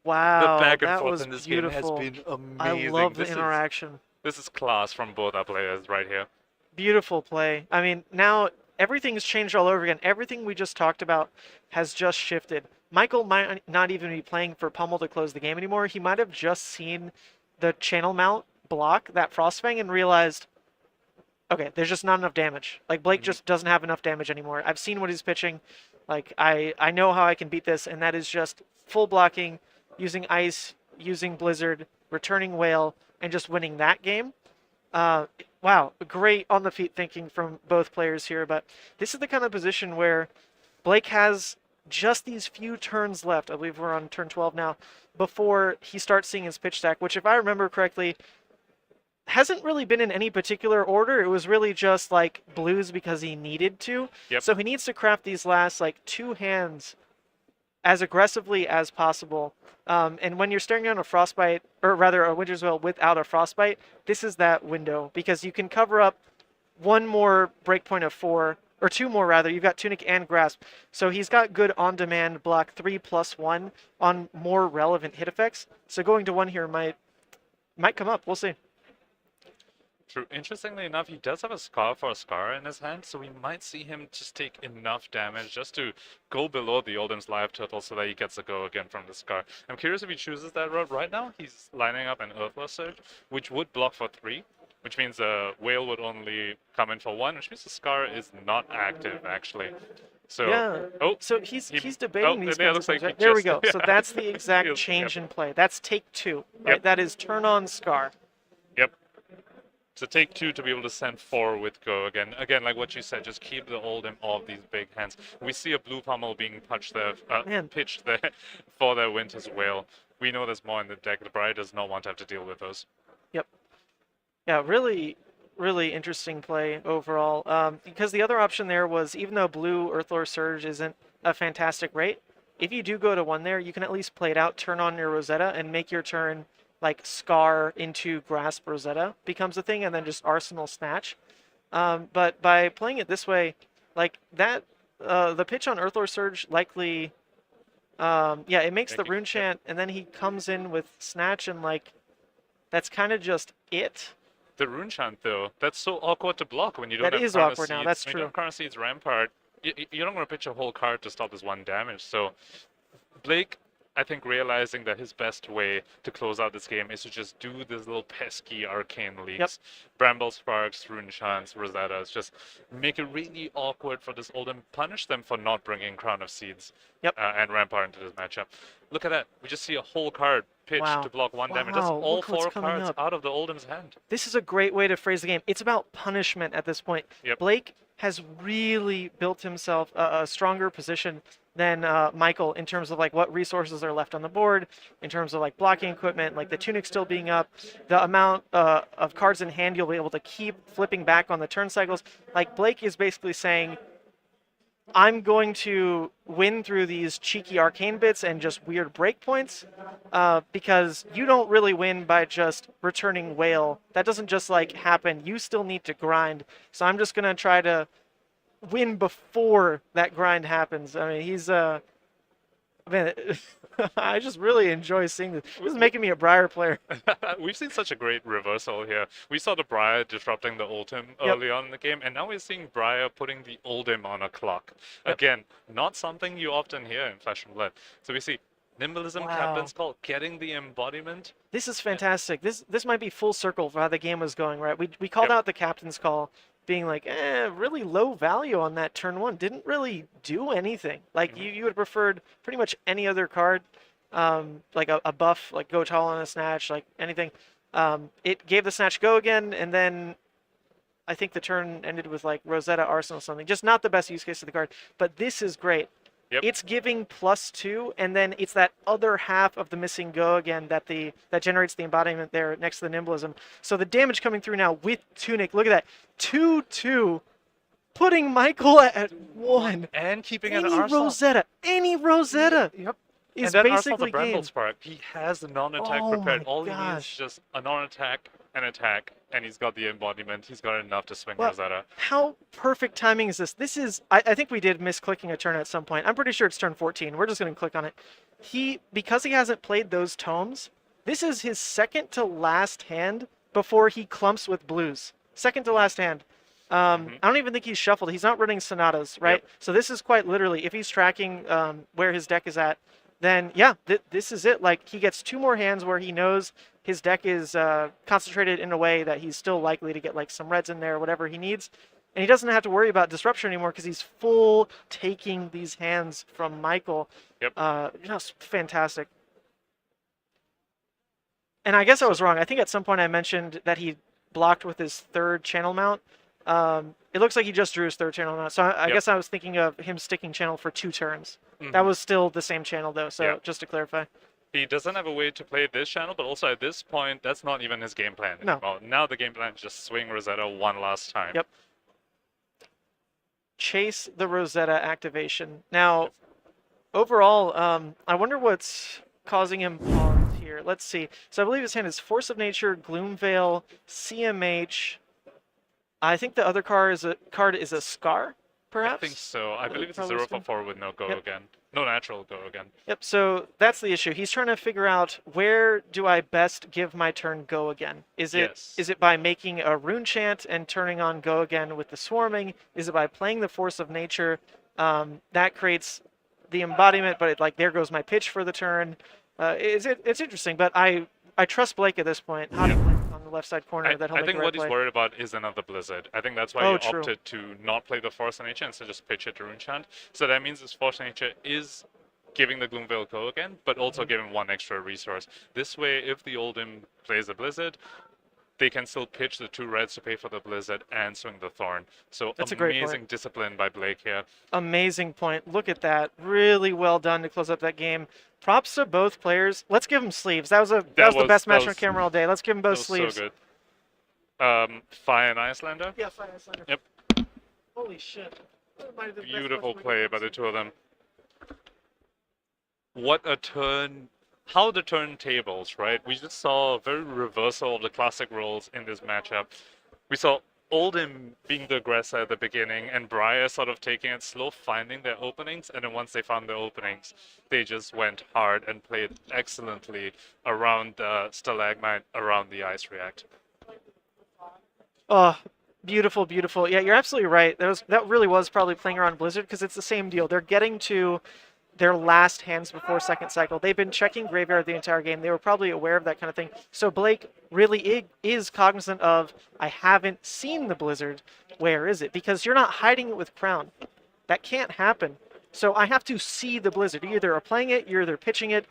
Wow, The back and that forth was in this beautiful. game has been I amazing. love the This is- interaction. This is class from both our players right here. Beautiful play. I mean, now everything's changed all over again. Everything we just talked about has just shifted. Michael might not even be playing for Pummel to close the game anymore. He might have just seen the channel mount block that Frostfang and realized, okay, there's just not enough damage. Like, Blake just doesn't have enough damage anymore. I've seen what he's pitching. Like, I know how I can beat this, and that is just full blocking, using Ice, using Blizzard, returning Whale, and just winning that game. Wow, great on the feet thinking from both players here, but this is the kind of position where Blake has just these few turns left. I believe we're on turn 12 now, before he starts seeing his pitch stack, which, if I remember correctly, hasn't really been in any particular order. It was really just like blues because he needed to. Yep. So he needs to craft these last like 2 hands as aggressively as possible. And when you're staring down a Frostbite, or rather a Winter's Wail without a Frostbite, this is that window, because you can cover up 1 more breakpoint of 4, or 2 more rather. You've got Tunic and Grasp. So he's got good on-demand block 3+1 on more relevant hit effects. So going to 1 here might come up. We'll see. True. Interestingly enough, he does have a Scar for a Scar in his hand, so we might see him just take enough damage just to go below the Oldhim's live turtle so that he gets a go again from the Scar. I'm curious if he chooses that route. Right now, he's lining up an Earthler Surge, which would block for 3, which means the Whale would only come in for 1, which means the Scar is not active, actually. So, yeah. So he's debating these kinds of things, right? There we go. So that's the exact change in play. That's take 2, right? Yep. That is turn on Scar. Yep. So take 2 to be able to send 4 with go again. Again, like what you said, just keep the Oldhim off these big hands. We see a blue pummel being pitched there for their Winter's Wail. We know there's more in the deck. The Briar does not want to have to deal with those. Yep. Yeah, really, really interesting play overall. Because the other option there was, even though blue Earthlore Surge isn't a fantastic rate, if you do go to 1 there, you can at least play it out, turn on your Rosetta, and make your turn like Scar into Grasp Rosetta becomes a thing, and then just Arsenal Snatch. But by playing it this way, like that, the pitch on Earthlore Surge likely, yeah, it makes the Rune Chant, and then he comes in with Snatch, and like, that's kind of just it. The Rune Chant, though, that's so awkward to block when you don't have That is Karna awkward now, Seeds. that's When true. you don't have Karna Seeds Rampart, you don't want to pitch a whole card to stop this 1 damage. So Blake, I think, realizing that his best way to close out this game is to just do this little pesky arcane leaks. Yep. Bramble Sparks, Rune Chants, Rosettas, just make it really awkward for this Oldhim, punish them for not bringing Crown of Seeds and Rampart into this matchup. Look at that. We just see a whole card pitched to block 1 damage. That's all 4 cards out of the Oldhim's hand. This is a great way to phrase the game. It's about punishment at this point. Yep. Blake has really built himself a stronger position than Michael in terms of like what resources are left on the board, in terms of like blocking equipment, like the Tunic still being up, the amount of cards in hand you'll be able to keep flipping back on the turn cycles. Like, Blake is basically saying, I'm going to win through these cheeky arcane bits and just weird breakpoints, because you don't really win by just returning Whale. That doesn't just like happen. You still need to grind. So I'm just gonna try to win before that grind happens. I mean, he's man, I just really enjoy seeing this. This is making me a Briar player. We've seen such a great reversal here. We saw the Briar disrupting the Oldhim early on in the game, and now we're seeing Briar putting the Oldhim on a clock. Again, not something you often hear in Flesh and Blood. So we see Nimblism, Captain's Call, getting the embodiment. This is fantastic. This might be full circle for how the game was going, right? We called out the Captain's Call being like, really low value on that turn 1. Didn't really do anything. Like, you would have preferred pretty much any other card, like a buff, like Go Tall on a Snatch, like anything. It gave the Snatch go again, and then I think the turn ended with like Rosetta, Arsenal, something. Just not the best use case of the card, but this is great. Yep. It's giving +2, and then it's that other half of the missing go again that generates the embodiment there next to the Nimblism. So the damage coming through now with Tunic, look at that, 2/2, putting Michael at 1. And keeping any an Arsenal. Any Rosetta. Yep. Is and that Arsenal's basically a Bramble game. Spark. He has the non-attack Oh prepared. my All he needs is gosh. just a non-attack, an attack, and he's got the embodiment. He's got enough to swing Well, Rosetta. How perfect timing is this? This is, I think we did miss clicking a turn at some point. I'm pretty sure it's turn 14. We're just going to click on it. Because he hasn't played those tomes, this is his second to last hand before he clumps with blues. Second to last hand. I don't even think he's shuffled. He's not running sonatas, right? Yep. So this is quite literally, if he's tracking where his deck is at, then yeah, this is it. Like, he gets 2 more hands where he knows his deck is concentrated in a way that he's still likely to get like some reds in there, whatever he needs. And he doesn't have to worry about disruption anymore because he's full taking these hands from Michael. Yep. Just fantastic. And I guess I was wrong. I think at some point I mentioned that he blocked with his 3rd channel mount. It looks like he just drew his 3rd channel mount. So I guess I was thinking of him sticking channel for 2 turns. That was still the same channel though, so just to clarify. He doesn't have a way to play this channel, but also at this point, that's not even his game plan anymore. Now the game plan is just swing Rosetta one last time. Yep. Chase the Rosetta activation. Now, overall, I wonder what's causing him pause here. Let's see. So I believe his hand is Force of Nature, Gloomveil, CMH. I think the other card is a Scar, perhaps? I think so. I believe it's a 0 for 4 with no go again. No natural go again. Yep, so that's the issue. He's trying to figure out, where do I best give my turn go again? Is it by making a rune chant and turning on go again with the swarming? Is it by playing the Force of Nature? That creates the embodiment, but there goes my pitch for the turn. It's interesting, but I trust Blake at this point. How do you Blake on the left side corner that he'll I make think the right what play. he's worried about is another Blizzard. I think that's why he opted to not play the Force of Nature and so just pitch it to Rune Chant. So that means his Force of Nature is giving the Gloomveil go again, but also giving 1 extra resource. This way, if the Oldhim plays a Blizzard, they can still pitch the 2 reds to pay for the Blizzard and swing the Thorn. So that's a great amazing point. discipline by Blake here. Amazing point. Look at that. Really well done to close up that game. Props to both players. Let's give them sleeves. That was the best match on camera all day. Let's give them both sleeves. So good. Fire and Iyslander? Yeah, Fire and Iyslander. Yep. Holy shit. Beautiful play by the 2 of them. What a turn. How the turntables, right? We just saw a very reversal of the classic roles in this matchup. We saw Oldhim being the aggressor at the beginning and Briar sort of taking it slow, finding their openings, and then once they found their openings, they just went hard and played excellently around the stalagmite, around the ice react. Oh, beautiful, beautiful. Yeah, you're absolutely right. That really was probably playing around Blizzard because it's the same deal. They're getting to their last hands before second cycle. They've been checking graveyard the entire game. They were probably aware of that kind of thing. So Blake really is cognizant of, I haven't seen the Blizzard. Where is it? Because you're not hiding it with Crown. That can't happen. So I have to see the Blizzard. You either are playing it, you're either pitching it,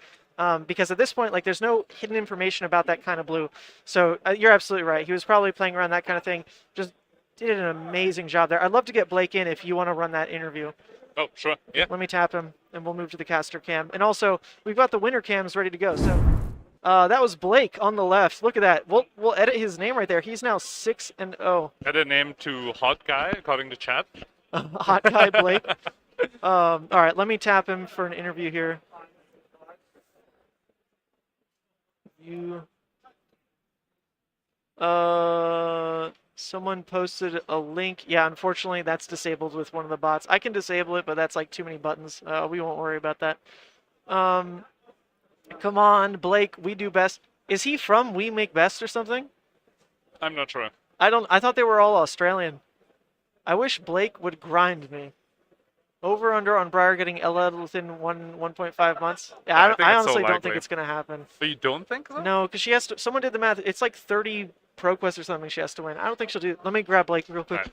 because at this point, there's no hidden information about that kind of blue. So you're absolutely right. He was probably playing around that kind of thing. Just did an amazing job there. I'd love to get Blake in if you want to run that interview. Oh, sure. Yeah. Let me tap him, and we'll move to the caster cam. And also, we've got the winner cams ready to go. So that was Blake on the left. Look at that. We'll edit his name right there. He's now 6-0. Edit name to Hot Guy, according to chat. Hot Guy Blake. All right, let me tap him for an interview here. Someone posted a link. Yeah, unfortunately, that's disabled with one of the bots. I can disable it, but that's too many buttons. We won't worry about that. Come on, Blake. We do best. Is he from We Make Best or something? I'm not sure. I thought they were all Australian. I wish Blake would grind me. Over under on Briar getting LL within 1.5 months. Yeah, I honestly don't think it's gonna happen. But you don't think so? No, because she has to. Someone did the math. It's 30 Pro Quests or something she has to win. I don't think she'll do. Let me grab Blake real quick.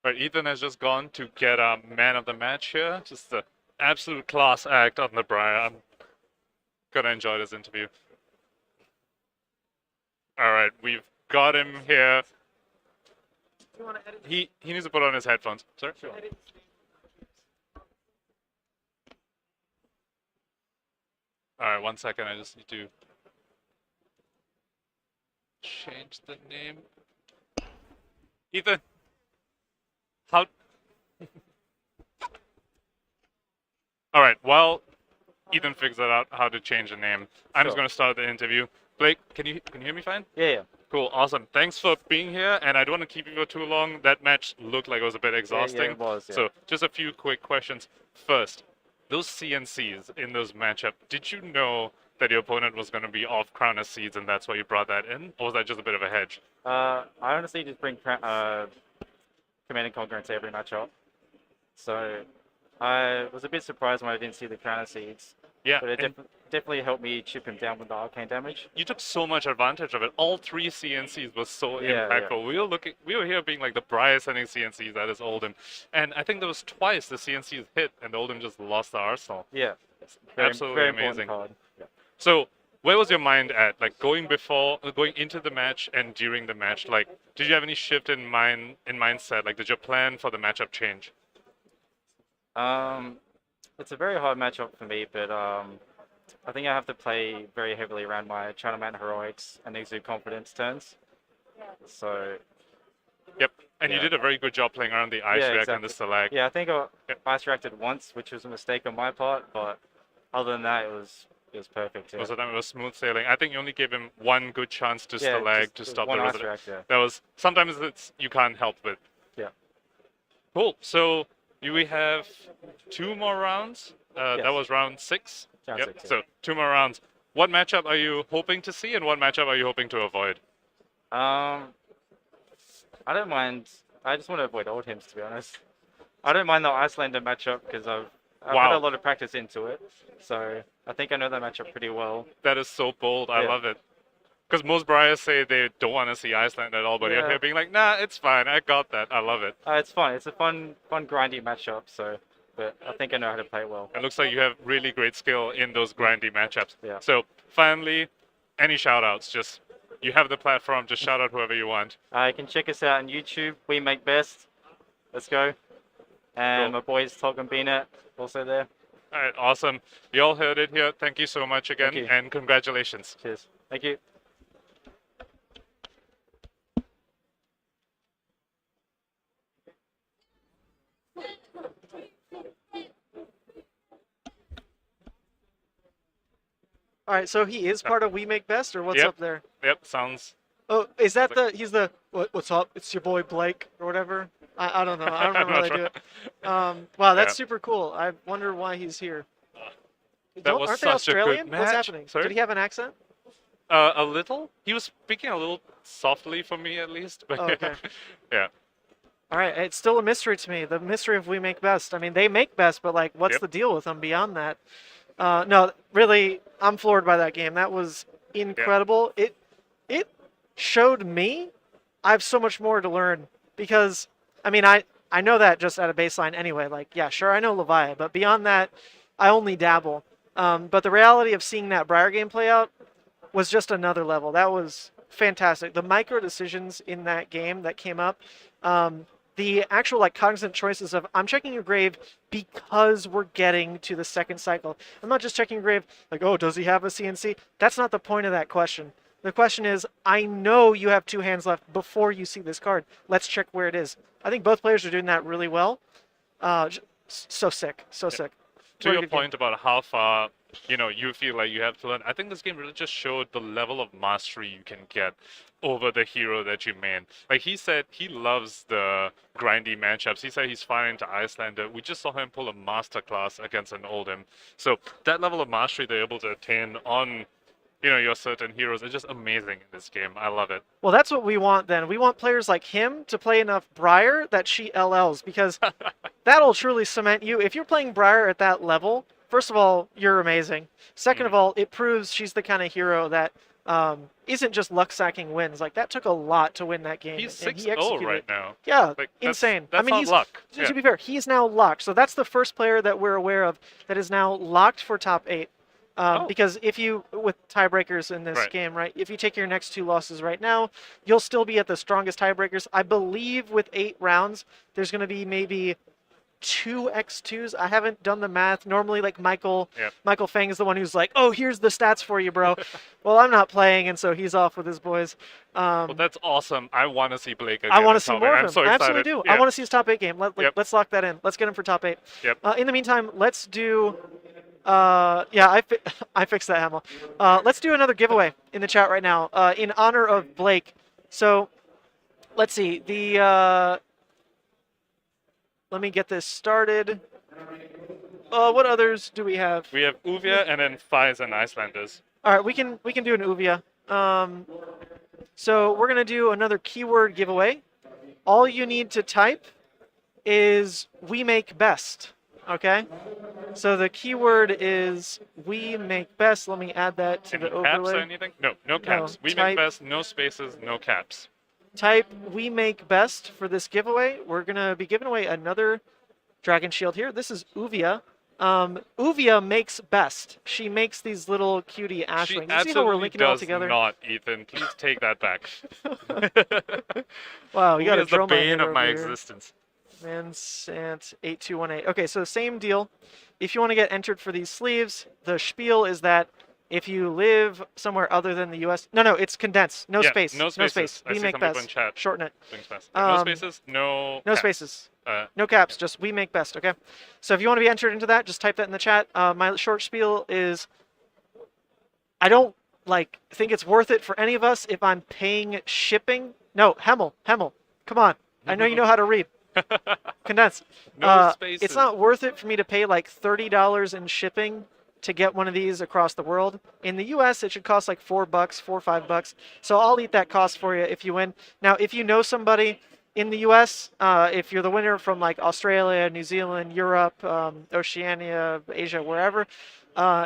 All right, Ethan has just gone to get a man of the match here. Just an absolute class act on the Briar. I'm gonna enjoy this interview. All right, we've got him here. He needs to put on his headphones. Sorry. Sure. All right, 1 second. I just need to change the name. Ethan, how? All right. Well, Ethan figures out how to change the name. I'm just going to start the interview. Blake, can you hear me fine? Yeah. Cool, awesome. Thanks for being here, and I don't want to keep you for too long. That match looked like it was a bit exhausting. Yeah, it was, yeah. So just a few quick questions. First, those CNCs in those matchup, did you know that your opponent was going to be off Crown as seeds and that's why you brought that in? Or was that just a bit of a hedge? I honestly just bring Command and Conquer into every matchup. So I was a bit surprised when I didn't see the Crown of Seeds. Yeah, but it definitely helped me chip him down with the arcane damage. You took so much advantage of it. All 3 CNCs was so impactful. Yeah. We were here being like the Briar sending CNCs at his Oldhim, and I think there was twice the CNCs hit and the Oldhim just lost the arsenal. Yeah, absolutely very amazing. card. Yeah. So where was your mind at? Like going into the match and during the match? Like, did you have any shift in mindset? Like, did your plan for the matchup change? It's a very hard matchup for me, but I think I have to play very heavily around my Chinaman heroics and exude confidence turns. So. Yep, and you did a very good job playing around the ice react and the select. Yeah, I think I ice reacted once, which was a mistake on my part, but other than that, it was perfect. Yeah. Most of the time it was smooth sailing. I think you only gave him one good chance to select to stop the resident. React, yeah. That was sometimes you can't help it. Yeah. Cool. So we have 2 more rounds. Yes. That was round 6. Round yep. 6, yeah. So 2 more rounds. What matchup are you hoping to see, and what matchup are you hoping to avoid? I don't mind. I just want to avoid Oldhims, to be honest. I don't mind the Iyslander matchup because I've had a lot of practice into it, so I think I know that matchup pretty well. That is so bold. I love it. Because most Briars say they don't want to see Iceland at all, but you're here being like, nah, it's fine. I got that. I love it. It's fun. It's a fun, grindy matchup. So, but I think I know how to play it well. It looks like you have really great skill in those grindy matchups. Yeah. So finally, any shout-outs? Just you have the platform. Just shout out whoever you want. You can check us out on YouTube. We Make Best. Let's go. And my boys Tog and Beanet also there. All right, awesome. You all heard it here. Thank you so much again, and congratulations. Cheers. Thank you. All right, so he is part of We Make Best, or what's up there? Yep, sounds. Oh, is that he's the, what's up? It's your boy Blake, or whatever? I don't know. I don't remember how they do it. Wow, that's super cool. I wonder why he's here. Aren't they Australian? What's happening? Sorry? Did he have an accent? A little. He was speaking a little softly for me, at least. But okay. Yeah. All right, it's still a mystery to me. The mystery of We Make Best. I mean, they make best, but like, what's the deal with them beyond that? No, really, I'm floored by that game. That was incredible. It showed me I have so much more to learn because, I mean, I know that just at a baseline anyway. Like, yeah, sure, I know Leviah, but beyond that, I only dabble. But the reality of seeing that Briar game play out was just another level. That was fantastic. The micro decisions in that game that came up, the actual like cognizant choices of I'm checking your grave because we're getting to the second cycle. I'm not just checking your grave like, oh, does he have a CNC? That's not the point of that question. The question is, I know you have 2 hands left before you see this card. Let's check where it is. I think both players are doing that really well. So sick, so sick. To your point about how far you feel like you have to learn, I think this game really just showed the level of mastery you can get over the hero that you main. Like he said, he loves the grindy matchups. He said he's fine into Iyslander. We just saw him pull a masterclass against an Oldhim. So that level of mastery they're able to attain on your certain heroes is just amazing in this game. I love it. Well, that's what we want then. We want players like him to play enough Briar that she LLs, because that'll truly cement you. If you're playing Briar at that level, first of all, you're amazing. Second of all, it proves she's the kind of hero that isn't just luck sacking wins. Like, that took a lot to win that game. He's 6-0 right now. Yeah, like, insane. That's not luck. To be fair, he's now locked. So that's the first player that we're aware of that is now locked for top 8. Because if you, with tiebreakers in this game, right, if you take your next 2 losses right now, you'll still be at the strongest tiebreakers. I believe with 8 rounds, there's going to be maybe 2 X2s. I haven't done the math. Normally, like Michael Fang is the one who's like, oh, here's the stats for you, bro. Well, I'm not playing, and so he's off with his boys. Well, that's awesome. I want to see Blake again. I want to see more of him. I'm so I absolutely do. Yeah. I want to see his top 8 game. Let's lock that in. Let's get him for top 8. Yep. In the meantime, let's do... I fixed that, Hamel. Let's do another giveaway in the chat right now in honor of Blake. So let's see. Let me get this started. what others do we have? We have Uvia and then Fies and Icelanders. All right, we can do an Uvia. So we're gonna do another keyword giveaway. All you need to type is "we make best." Okay. So the keyword is "we make best." Let me add that to the Any caps overlay. or anything? No, no caps. We type- make best, no spaces, no caps. Type "we make best" for this giveaway. We're gonna be giving away another dragon shield here. This is Uvia. Uvia makes best. She makes these little cutie She ashlings. You see how we're absolutely linking it all does together? not, Ethan. Please take that back. Wow, you got a Uvia's the Dromai bane hit of my over here. existence. Man Sant 8218. Okay, so same deal. If you want to get entered for these sleeves, the spiel is that if you live somewhere other than the U.S. No, it's condensed. No Yeah, space. no spaces. I We see make some people in best. chat. Shorten it. Things fast. No Um, spaces, no No caps. spaces. Uh, No caps. Just "we make best." Okay. So if you want to be entered into that, just type that in the chat. My short spiel is, I don't think it's worth it for any of us if I'm paying shipping. No, Hemel. Come on. I know you know how to read. Condensed. No spaces. It's not worth it for me to pay like $30 in shipping to get one of these across the world. In the US, it should cost like $4, $4 or $5. So I'll eat that cost for you if you win. Now, if you know somebody in the US, if you're the winner from like Australia, New Zealand, Europe, Oceania, Asia, wherever,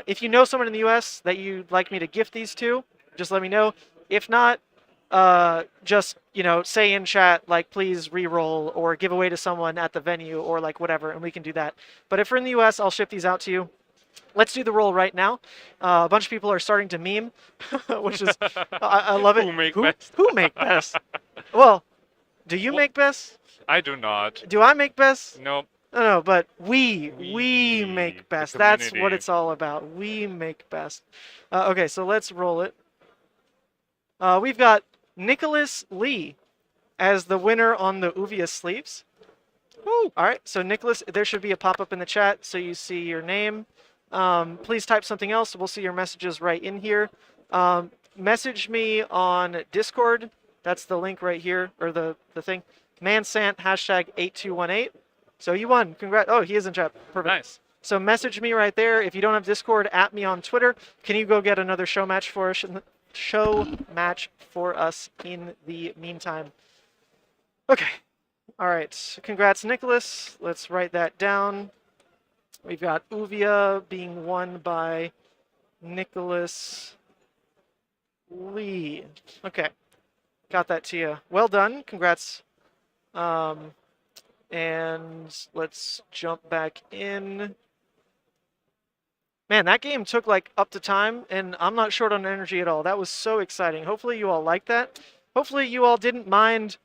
if you know someone in the US that you'd like me to gift these to, just let me know. If not, just say in chat like please re-roll or give away to someone at the venue or like whatever, and we can do that. But if you're in the US, I'll ship these out to you. Let's do the roll right now. A bunch of people are starting to meme, which is I love it. Who make best? Who make best? Well, do you make best? I do not. Do I make best? Nope. No, but we make the best. That's what community. it's all about. We make best. Okay, so let's roll it. We've got Nicholas Lee as the winner on the Uvia sleeves. Woo! All right, so Nicholas, there should be a pop-up in the chat so you see your name. Please type something else. We'll see your messages right in here. Message me on Discord. That's the link right here, or the thing. ManSant #8218. So you won. Congrats. Oh, he is in chat. Perfect. Nice. So message me right there. If you don't have Discord, at me on Twitter. Can you go get another show match for us? In the meantime. Okay. All right. Congrats, Nicholas. Let's write that down. We've got Uvia being won by Nicholas Lee. Okay. Got that to you. Well done. Congrats. And let's jump back in. Man, that game took like up to time, and I'm not short on energy at all. That was so exciting. Hopefully you all liked that. Hopefully you all didn't mind.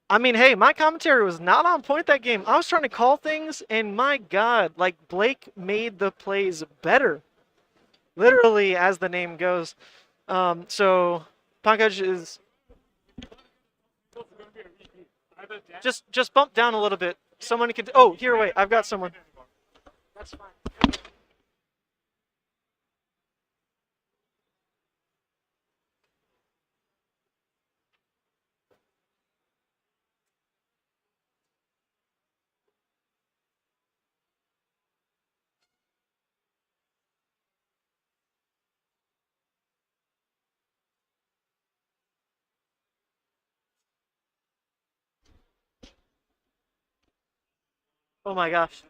I mean, hey, my commentary was not on point that game. I was trying to call things, and my God, like Blake made the plays better. Literally, as the name goes. So Pankaj is just bump down a little bit. Someone can. Oh, here, wait. I've got someone. That's fine. Oh my gosh.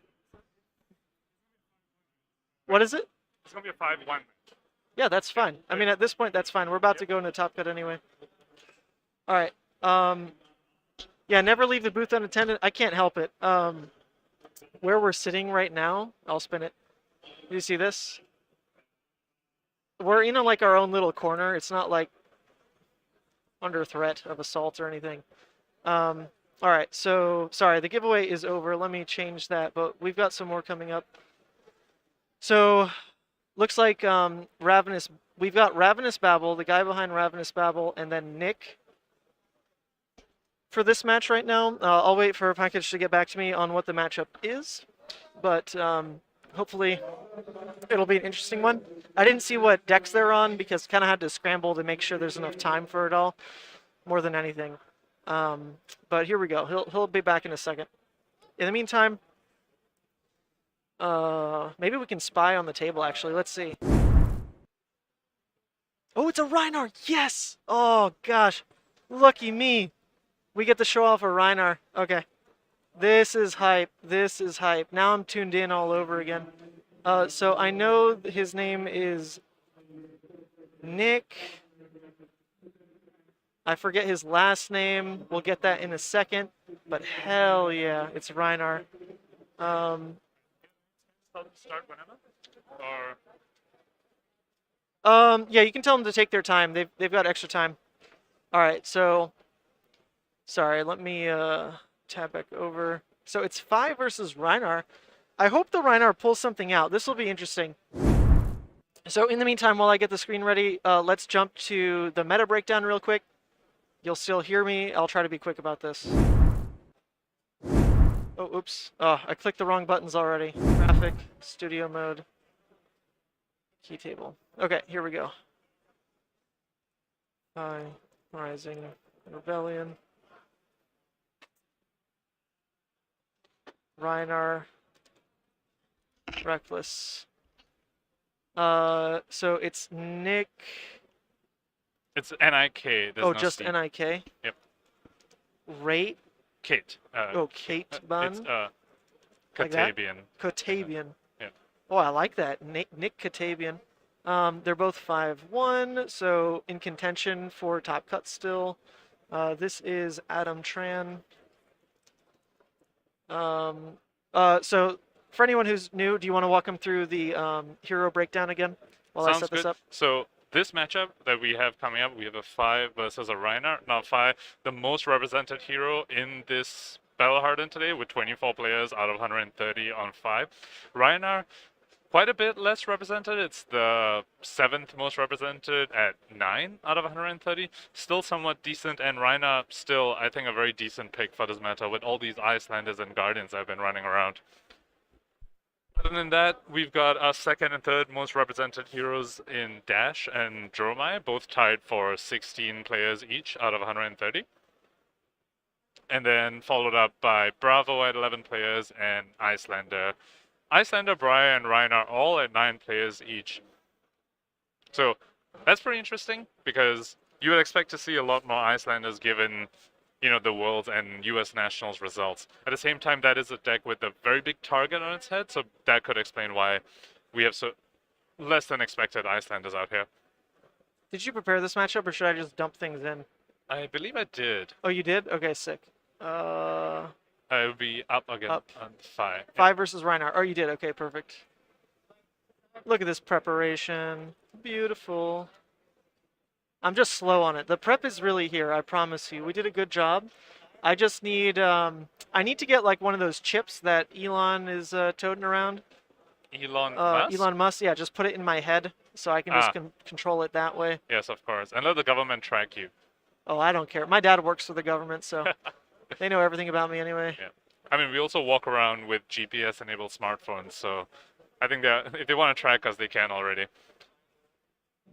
What is it? It's gonna be a 5-1. Yeah, that's fine. I mean, at this point, that's fine. We're about to go into Top Cut anyway. All right. Yeah, never leave the booth unattended. I can't help it. Where we're sitting right now, I'll spin it. Do you see this? We're in like our own little corner. It's not like under threat of assault or anything. All right, so sorry, the giveaway is over. Let me change that, but we've got some more coming up. So looks like we've got Ravenous Babel, the guy behind Ravenous Babel, and then Nick for this match right now. I'll wait for Package to get back to me on what the matchup is, but hopefully it'll be an interesting one. I didn't see what decks they're on because kind of had to scramble to make sure there's enough time for it all, more than anything. But here we go. He'll be back in a second. In the meantime, Maybe we can spy on the table, actually. Let's see. Oh, it's a Rhinar! Yes! Oh, gosh. Lucky me. We get to show off a Rhinar. Okay. This is hype. This is hype. Now I'm tuned in all over again. So I know his name is Nick. I forget his last name. We'll get that in a second. But hell yeah, it's Rhinar. Start whenever? Or Yeah, you can tell them to take their time. They've got extra time. All right, so sorry, let me tab back over. So it's Fi versus Rhinar. I hope the Rhinar pulls something out. This will be interesting. So in the meantime, while I get the screen ready, let's jump to the meta breakdown real quick. You'll still hear me. I'll try to be quick about this. Oh, oops. Oh, I clicked the wrong buttons already. Graphic, studio mode, key table. Okay, here we go. Hi, Rising, Rebellion. Rhinar, Reckless. So it's Nick. it's N-I-K. There's Oh, no just C. N-I-K? Yep. Rate? Kate. Kate It's Bun? Like that? Katabian. Katabian. Yeah. Oh, I like that. Nick Katabian. They're both 5'1", so in contention for top cut still. This is Adam Tran. So for anyone who's new, do you want to walk them through the hero breakdown again while I Sounds set this good. up? So this matchup that we have coming up, we have a Fi versus a Rhinar. Now Fi, the most represented hero in this Battle Hardened today, with 24 players out of 130 on 5. Rhinar, quite a bit less represented. It's the 7th most represented at 9 out of 130. Still somewhat decent, and Rhinar still, I think, a very decent pick for this meta with all these Icelanders and Guardians that have been running around. Other than that, we've got our 2nd and 3rd most represented heroes in Dash and Dromai, both tied for 16 players each out of 130. And then followed up by Bravo at 11 players and Iyslander. Iyslander, Briar, and Rhinar all at 9 players each. So that's pretty interesting because you would expect to see a lot more Icelanders given, you know, the Worlds and US Nationals results. At the same time, that is a deck with a very big target on its head, so that could explain why we have so less than expected Icelanders out here. Did you prepare this matchup, or should I just dump things in? I believe I did. Oh, you did? Okay, sick. I would be up again Up. on 5. 5 versus Rhinar. Oh, you did. Okay, perfect. Look at this preparation. Beautiful. I'm just slow on it. The prep is really here, I promise you. We did a good job. I just need, I need to get like one of those chips that Elon is toting around. Elon Musk? Elon Musk, yeah, just put it in my head so I can just control it that way. Yes, of course. And let the government track you. Oh, I don't care. My dad works for the government, so they know everything about me anyway. Yeah. I mean, we also walk around with GPS-enabled smartphones, so I think that if they want to track us, they can already.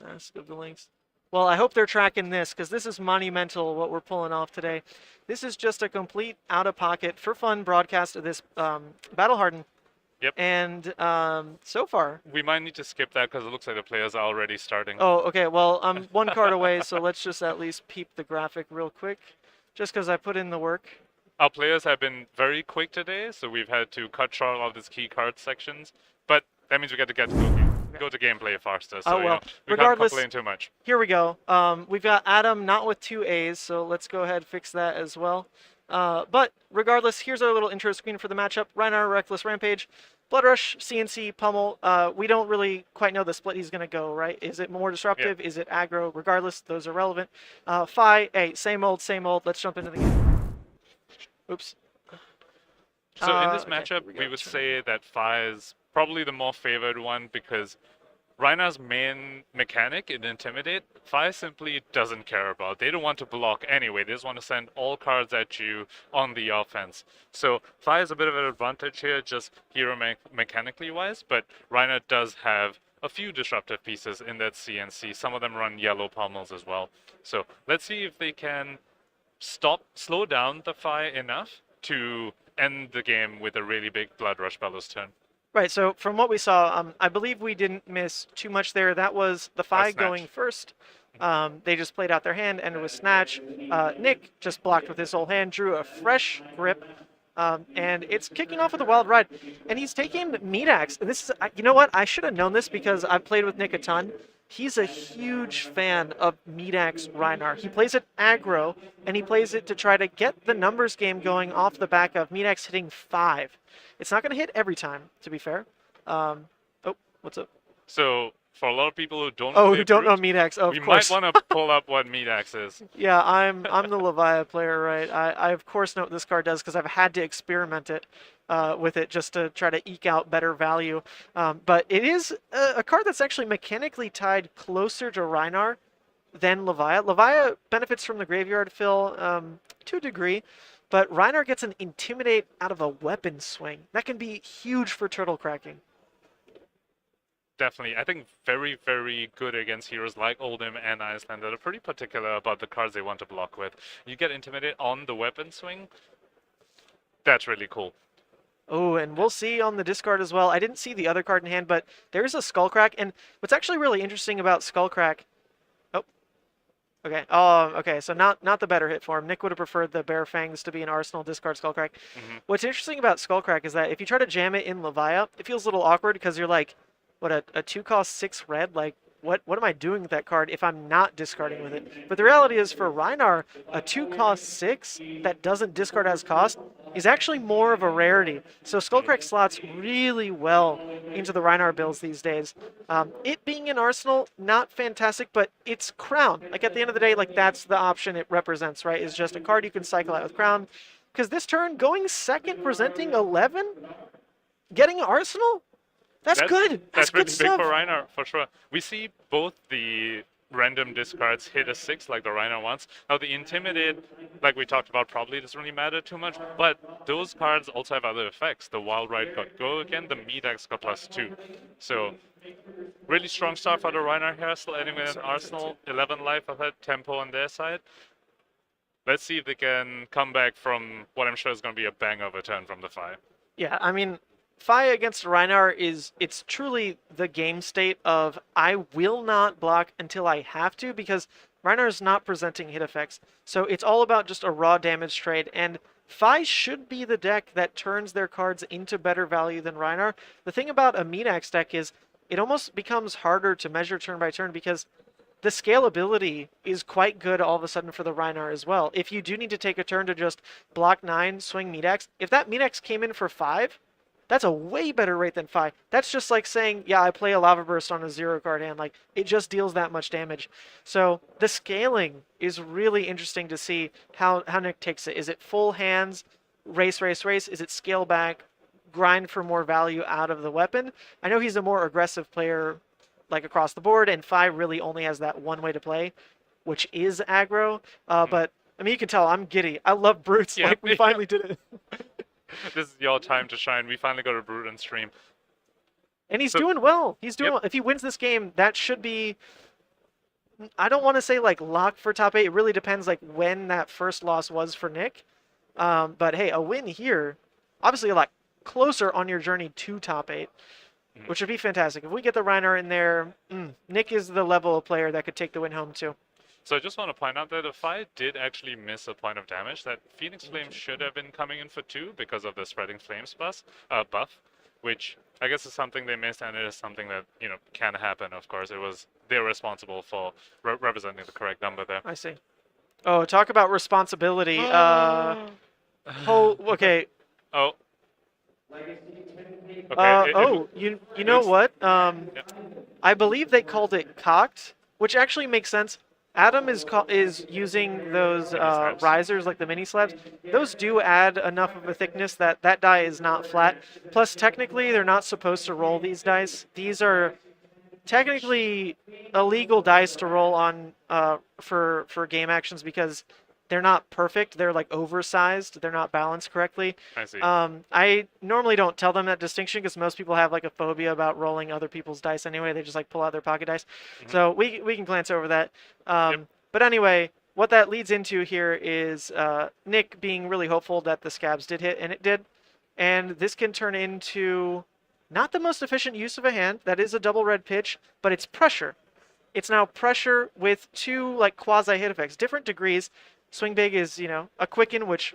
Let's go to the links. Well, I hope they're tracking this, because this is monumental, what we're pulling off today. This is just a complete out-of-pocket, for fun broadcast of this Battle Hardened. Yep. And so far... We might need to skip that, because it looks like the players are already starting. Oh, okay. Well, I'm one card away, so let's just at least peep the graphic real quick, just because I put in the work. Our players have been very quick today, so we've had to cut short all these key card sections. But that means we get to go to gameplay faster, so well, we regardless, can't complain too much. Here we go. We've got Adam not with 2 A's, so let's go ahead and fix that as well. But regardless, here's our little intro screen for the matchup. Rhinar, Reckless, Rampage, Blood Rush, CNC, Pummel. We don't really quite know the split he's going to go, right? Is it more disruptive? Yeah. Is it aggro? Regardless, those are relevant. Fi, hey, same old, same old. Let's jump into the game. Oops. So in this okay, matchup, we would say that Fi is probably the more favored one because Rhinar's main mechanic in Intimidate, Fi simply doesn't care about. They don't want to block anyway. They just want to send all cards at you on the offense. So Fi is a bit of an advantage here, just hero mechanically wise, but Rhinar does have a few disruptive pieces in that CNC. Some of them run yellow pommels as well. So let's see if they can slow down the Fi enough to end the game with a really big Blood Rush Bellows turn. Right, so from what we saw, I believe we didn't miss too much there. That was the Fi going first. They just played out their hand, ended with Snatch. Nick just blocked with his whole hand, drew a fresh grip, and it's kicking off with a wild ride. And he's taking Meat Axe. And this is, you know what? I should have known this because I've played with Nick a ton. He's a huge fan of Meat Axe Rhinar. He plays it aggro, and he plays it to try to get the numbers game going off the back of Meat Axe hitting 5. It's not going to hit every time, to be fair. Oh, what's up? So, for a lot of people who don't know Meat Axe, of course. We might want to pull up what Meat Axe is. Yeah, I'm the Leviah player, right? I of course know what this card does because I've had to experiment it with it just to try to eke out better value. But it is a card that's actually mechanically tied closer to Rhinar than Leviah. Leviah benefits from the graveyard fill to a degree, but Rhinar gets an Intimidate out of a weapon swing. That can be huge for turtle cracking. Definitely. I think very, very good against heroes like Oldhim and Iyslander. They're pretty particular about the cards they want to block with. You get Intimidate on the weapon swing. That's really cool. Oh, and we'll see on the discard as well. I didn't see the other card in hand, but there's a Skullcrack. And what's actually really interesting about Skullcrack... Oh. Okay. Oh, okay. So not the better hit for him. Nick would have preferred the Bare Fangs to be an Arsenal discard Skullcrack. What's interesting about Skullcrack is that if you try to jam it in Leviah, it feels a little awkward because you're like, what, a 2-cost 6 red? Like, what am I doing with that card if I'm not discarding with it? But the reality is for Rhinar, a 2-cost 6 that doesn't discard as cost is actually more of a rarity. So Skullcrack slots really well into the Rhinar builds these days. It being an Arsenal, not fantastic, but it's Crown. Like at the end of the day, like that's the option it represents, right? Is just a card you can cycle out with Crown. Because this turn, going second, presenting 11, getting Arsenal? That's good. That's good pretty stuff. big for Rhinar, for sure. We see both the random discards hit a 6 like the Rhinar wants. Now the Intimidate, like we talked about, probably doesn't really matter too much, but those cards also have other effects. The Wild Ride got Go again, the Meat Axe got +2. So really strong start for the Rhinar here, still ending with an Arsenal, 11 life ahead, tempo on their side. Let's see if they can come back from what I'm sure is going to be a bang of a turn from the Fi. Yeah, I mean, Fi against Rhinar it's truly the game state of I will not block until I have to because Rhinar is not presenting hit effects. So it's all about just a raw damage trade, and Fi should be the deck that turns their cards into better value than Rhinar. The thing about a Meat Axe deck is it almost becomes harder to measure turn by turn because the scalability is quite good all of a sudden for the Rhinar as well. If you do need to take a turn to just block 9, swing Meat Axe, if that Meat Axe came in for 5, that's a way better rate than 5. That's just like saying, yeah, I play a Lava Burst on a 0-card hand. Like, it just deals that much damage. So the scaling is really interesting to see how Nick takes it. Is it full hands, race, race, race? Is it scale back, grind for more value out of the weapon? I know he's a more aggressive player, like, across the board, and 5 really only has that one way to play, which is aggro. But, I mean, you can tell I'm giddy. I love Brutes. Yeah, like, we finally did it. This is your time to shine. We finally got a Brute on stream. And he's doing well. He's doing well. If he wins this game, that should be, I don't want to say like lock for top 8. It really depends like when that first loss was for Nick. But hey, a win here, obviously a lot closer on your journey to top 8, which would be fantastic. If we get the Rhinar in there, Nick is the level of player that could take the win home too. So I just want to point out that if I did actually miss a point of damage, that Phoenix Flame should have been coming in for 2 because of the Spreading Flames buff, which I guess is something they missed, and it is something that, you know, can happen, of course. They're responsible for representing the correct number there. I see. Oh, talk about responsibility. Okay. Oh. Okay, you know what? I believe they called it cocked, which actually makes sense. Adam is using those risers, like the mini slabs. Those do add enough of a thickness that that die is not flat. Plus, technically, they're not supposed to roll these dice. These are technically illegal dice to roll on for game actions because they're not perfect. They're like oversized. They're not balanced correctly. I see. I normally don't tell them that distinction because most people have like a phobia about rolling other people's dice anyway. They just like pull out their pocket dice. So we can glance over that. But anyway, what that leads into here is Nick being really hopeful that the scabs did hit, and it did. And this can turn into Not the most efficient use of a hand. That is a double red pitch, but it's pressure. It's now pressure with two like quasi hit effects, different degrees. Swing big is, you know, a quicken, which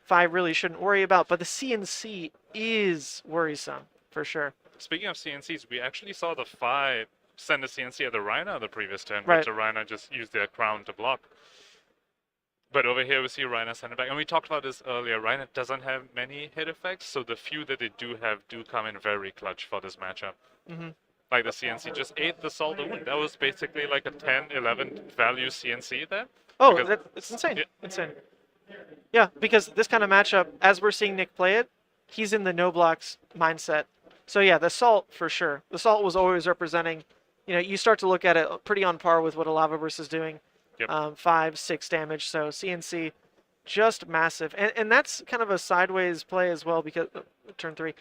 5 really shouldn't worry about, but the CNC is worrisome for sure. Speaking of CNCs, we actually saw the 5 send a CNC at the Rhinar the previous turn, Right. which the Rhinar just used their crown to block. But over here we see Rhinar send it back, and we talked about this earlier. Rhinar doesn't have many hit effects, so the few that they do have do come in very clutch for this matchup. Like the CNC just ate the Salt Wound. That was basically like a 10, 11 value CNC there. Oh, Because- it's insane. Yeah. Insane. Yeah, because this kind of matchup, as we're seeing Nick play it, he's in the no blocks mindset. So yeah, the Salt for sure. The Salt was always representing, you know, you start to look at it pretty on par with what a Lava Burst is doing. Yep. 5, 6 damage. So CNC, just massive. And that's kind of a sideways play as well because turn 3.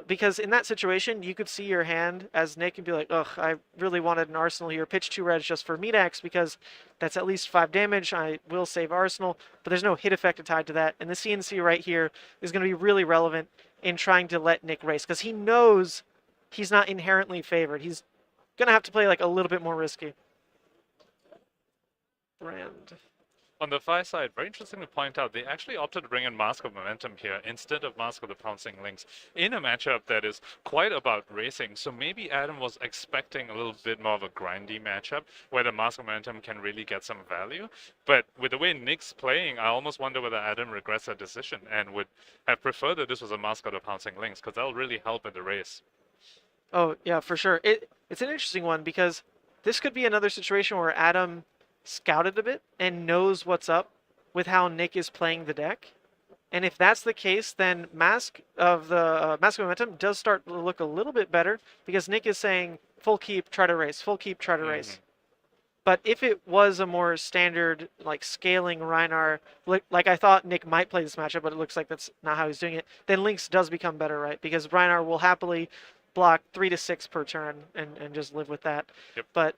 Because in that situation, you could see your hand as Nick and be like, ugh, I really wanted an Arsenal here. Pitch 2 reds just for Meat Axe because that's at least 5 damage. I will save Arsenal, but there's no hit effect tied to that. And the CNC right here is going to be really relevant in trying to let Nick race because he knows he's not inherently favored. He's going to have to play like a little bit more risky. Brand. On the 5 side, very interesting to point out, they actually opted to bring in Mask of Momentum here instead of Mask of the Pouncing Lynx in a matchup that is quite about racing. So maybe Adam was expecting a little bit more of a grindy matchup where the Mask of Momentum can really get some value. But with the way Nick's playing, I almost wonder whether Adam regrets that decision and would have preferred that this was a Mask of the Pouncing Lynx because that'll really help in the race. Oh, yeah, for sure. It's an interesting one because this could be another situation where Adam scouted a bit and knows what's up with how Nick is playing the deck. And if that's the case, then Mask of Momentum does start to look a little bit better because Nick is saying full keep, try to race, full keep, try to race. But if it was a more standard, like scaling Rhinar, like I thought Nick might play this matchup, but it looks like that's not how he's doing it, then Lynx does become better, right? Because Rhinar will happily block 3 to 6 per turn and just live with that. Yep. But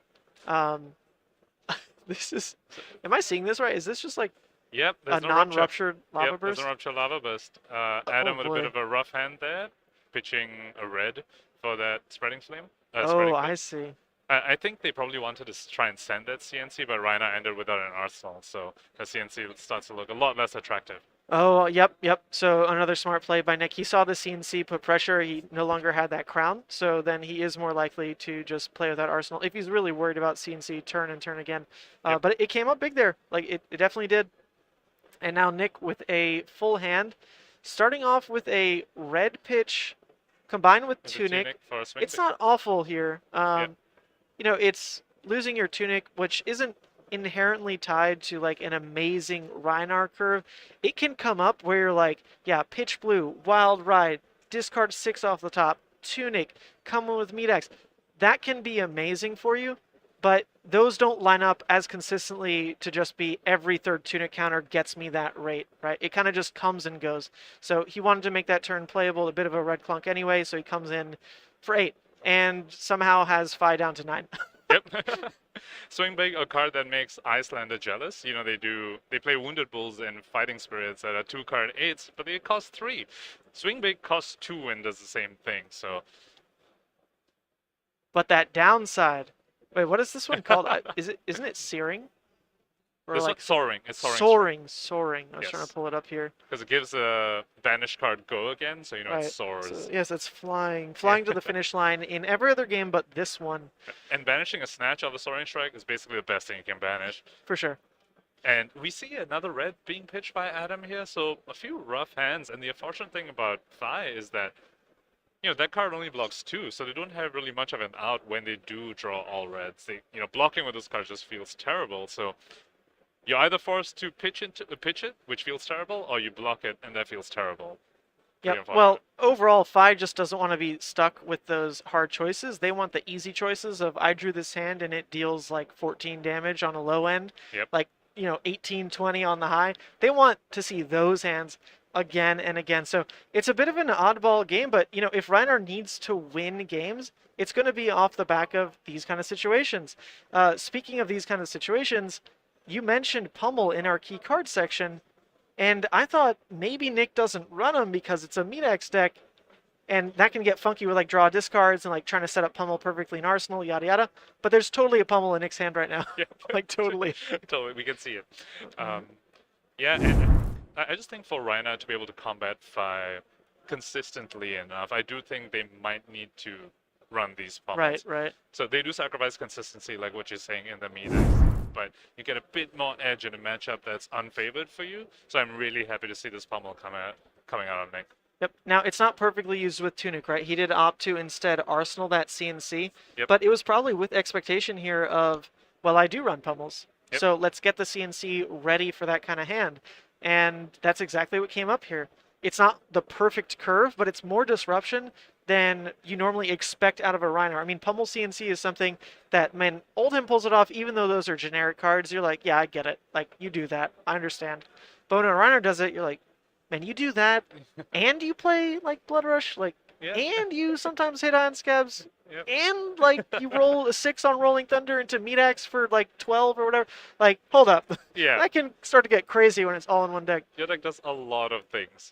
this is, am I seeing this right? Is this just like Yep, a there's no non-ruptured lava Yep, burst? there's a ruptured lava burst. Adam with a boy. bit of a rough hand there, pitching a red for that spreading flame. Oh, Spreading I flame. see. I think they probably wanted to try and send that CNC, but Rhinar ended without an arsenal, so the CNC starts to look a lot less attractive. Oh, yep. So another smart play by Nick. He saw the CNC put pressure. He no longer had that crown, so then he is more likely to just play with that arsenal if he's really worried about CNC turn and turn again. Yep. But it came up big there. Like, it definitely did. And now Nick with a full hand, starting off with a red pitch combined with With the Tunic. for a swing It's bait. not awful here. Yep. You know, it's losing your Tunic, which isn't inherently tied to like an amazing Rhinar curve. It can come up where you're like, yeah, pitch blue, wild ride, discard 6 off the top, Tunic, come in with Meat Axe. That can be amazing for you, but those don't line up as consistently to just be every third Tunic counter gets me that rate, right? It kind of just comes and goes. So he wanted to make that turn playable, a bit of a red clunk anyway, so he comes in for 8 and somehow has Phi down to 9. Yep. Swing Big, a card that makes Iyslander jealous. You know, they play Wounded Bulls and Fighting Spirits that are 2-card 8s, but they cost 3. Swing Big costs 2 and does the same thing, so. But that downside, wait, what is this one called? Isn't it Searing? Or This like one's Soaring. It's Soaring. Soaring. I was trying Yes. to pull it up here. Because it gives a Banished card go again, so you know Right. it soars. So, yes, it's flying to the finish line in every other game but this one, And banishing a Snatch of a Soaring Strike is basically the best thing you can banish. for sure. And we see another red being pitched by Adam here, so a few rough hands. And the unfortunate thing about Phi is that, you know, that card only blocks 2, so they don't have really much of an out when they do draw all reds. They, you know, blocking with those cards just feels terrible. So you're either forced to pitch it, which feels terrible, or you block it, and that feels terrible. Pretty Yeah. Well, unfortunate. overall, Phi just doesn't want to be stuck with those hard choices. They want the easy choices of I drew this hand and it deals like 14 damage on a low end, Yep. like 18, 20 on the high. They want to see those hands again and again. So it's a bit of an oddball game, but if Rhinar needs to win games, it's going to be off the back of these kind of situations. Speaking of these kind of situations, you mentioned Pummel in our key card section, and I thought maybe Nick doesn't run him because it's a Meat Axe deck. And that can get funky with like draw discards and like trying to set up pummel perfectly in Arsenal, yada yada. But there's totally a pummel in Nick's hand right now. Yeah, like totally. Totally, we can see it. Yeah, and I just think for Rhinar to be able to combat Fi consistently enough, I do think they might need to run these pummels. Right. So they do sacrifice consistency, like what you're saying in the meter, but you get a bit more edge in a matchup that's unfavored for you. So I'm really happy to see this pummel coming out of Nick. Yep. Now, it's not perfectly used with Tunic, right? He did opt to instead Arsenal that CNC, Yep. but it was probably with expectation here of, well, I do run pummels. Yep. So let's get the CNC ready for that kind of hand. And that's exactly what came up here. It's not the perfect curve, but it's more disruption than you normally expect out of a Rhinar. I mean, pummel CNC is something that, man, Oldhim pulls it off, even though those are generic cards. You're like, yeah, I get it. Like, you do that. I understand. But when a Rhinar does it, you're like, man, you do that, and you play, like, Blood Rush, like, Yeah. and you sometimes hit on scabs, Yep. and, like, you roll a 6 on Rolling Thunder into Meat Axe for, like, 12 or whatever. Like, hold up. Yeah. That can start to get crazy when it's all in one deck. Your deck does a lot of things.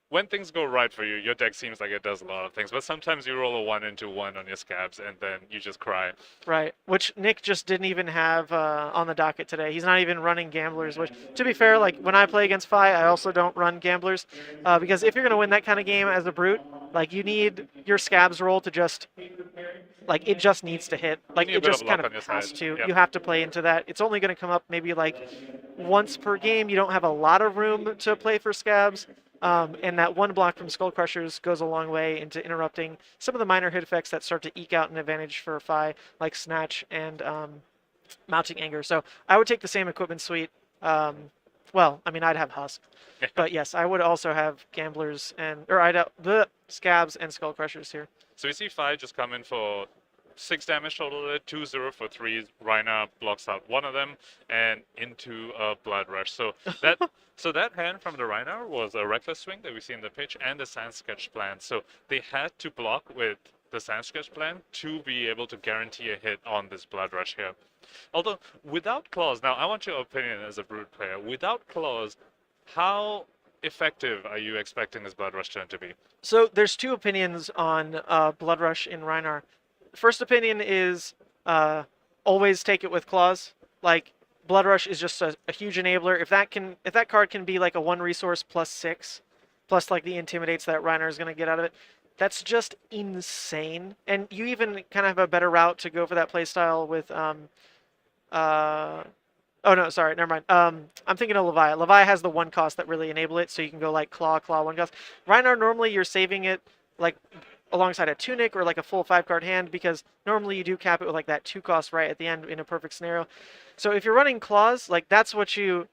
When things go right for you, your deck seems like it does a lot of things, but sometimes you roll a 1 into 1 on your scabs, and then you just cry. Right, which Nick just didn't even have on the docket today. He's not even running Gamblers, which, to be fair, like, when I play against Fi, I also don't run Gamblers, because if you're going to win that kind of game as a Brute, like, you need your scabs roll to just, like, it just needs to hit. Like, You need a it bit of just luck kind of on your has side. to. Yep. You have to play into that. It's only going to come up maybe, like, once per game. You don't have a lot of room to play for scabs. And that one block from Skull Crushers goes a long way into interrupting some of the minor hit effects that start to eke out an advantage for Fi, like Snatch and Mounting Anger. So I would take the same equipment suite. Well, I mean, I'd have Husk. But yes, I would also have Gamblers I'd have the Scabs and Skull Crushers here. So we see Fi just come in for 6 damage total, 2-0 for 3. Rhinar blocks out one of them and into a Blood Rush. So that hand from the Rhinar was a Reckless Swing that we see in the pitch and the Sand Sketch plan. So they had to block with the Sand Sketch plan to be able to guarantee a hit on this Blood Rush here. Although, without Claws, now I want your opinion as a Brute player. Without Claws, how effective are you expecting this Blood Rush turn to be? So there's two opinions on Blood Rush in Rhinar. First opinion is always take it with Claws. Like, Blood Rush is just a huge enabler. If that card can be like a 1 resource plus 6, plus like the Intimidates that Rhinar is going to get out of it, that's just insane. And you even kind of have a better route to go for that playstyle with oh no, sorry, never mind. I'm thinking of Levi. Levi has the 1 cost that really enable it, so you can go like Claw, 1 cost. Rhinar, normally you're saving it like alongside a Tunic or like a full 5-card hand, because normally you do cap it with like that 2 cost right at the end in a perfect scenario. So if you're running Claws, like that's what you're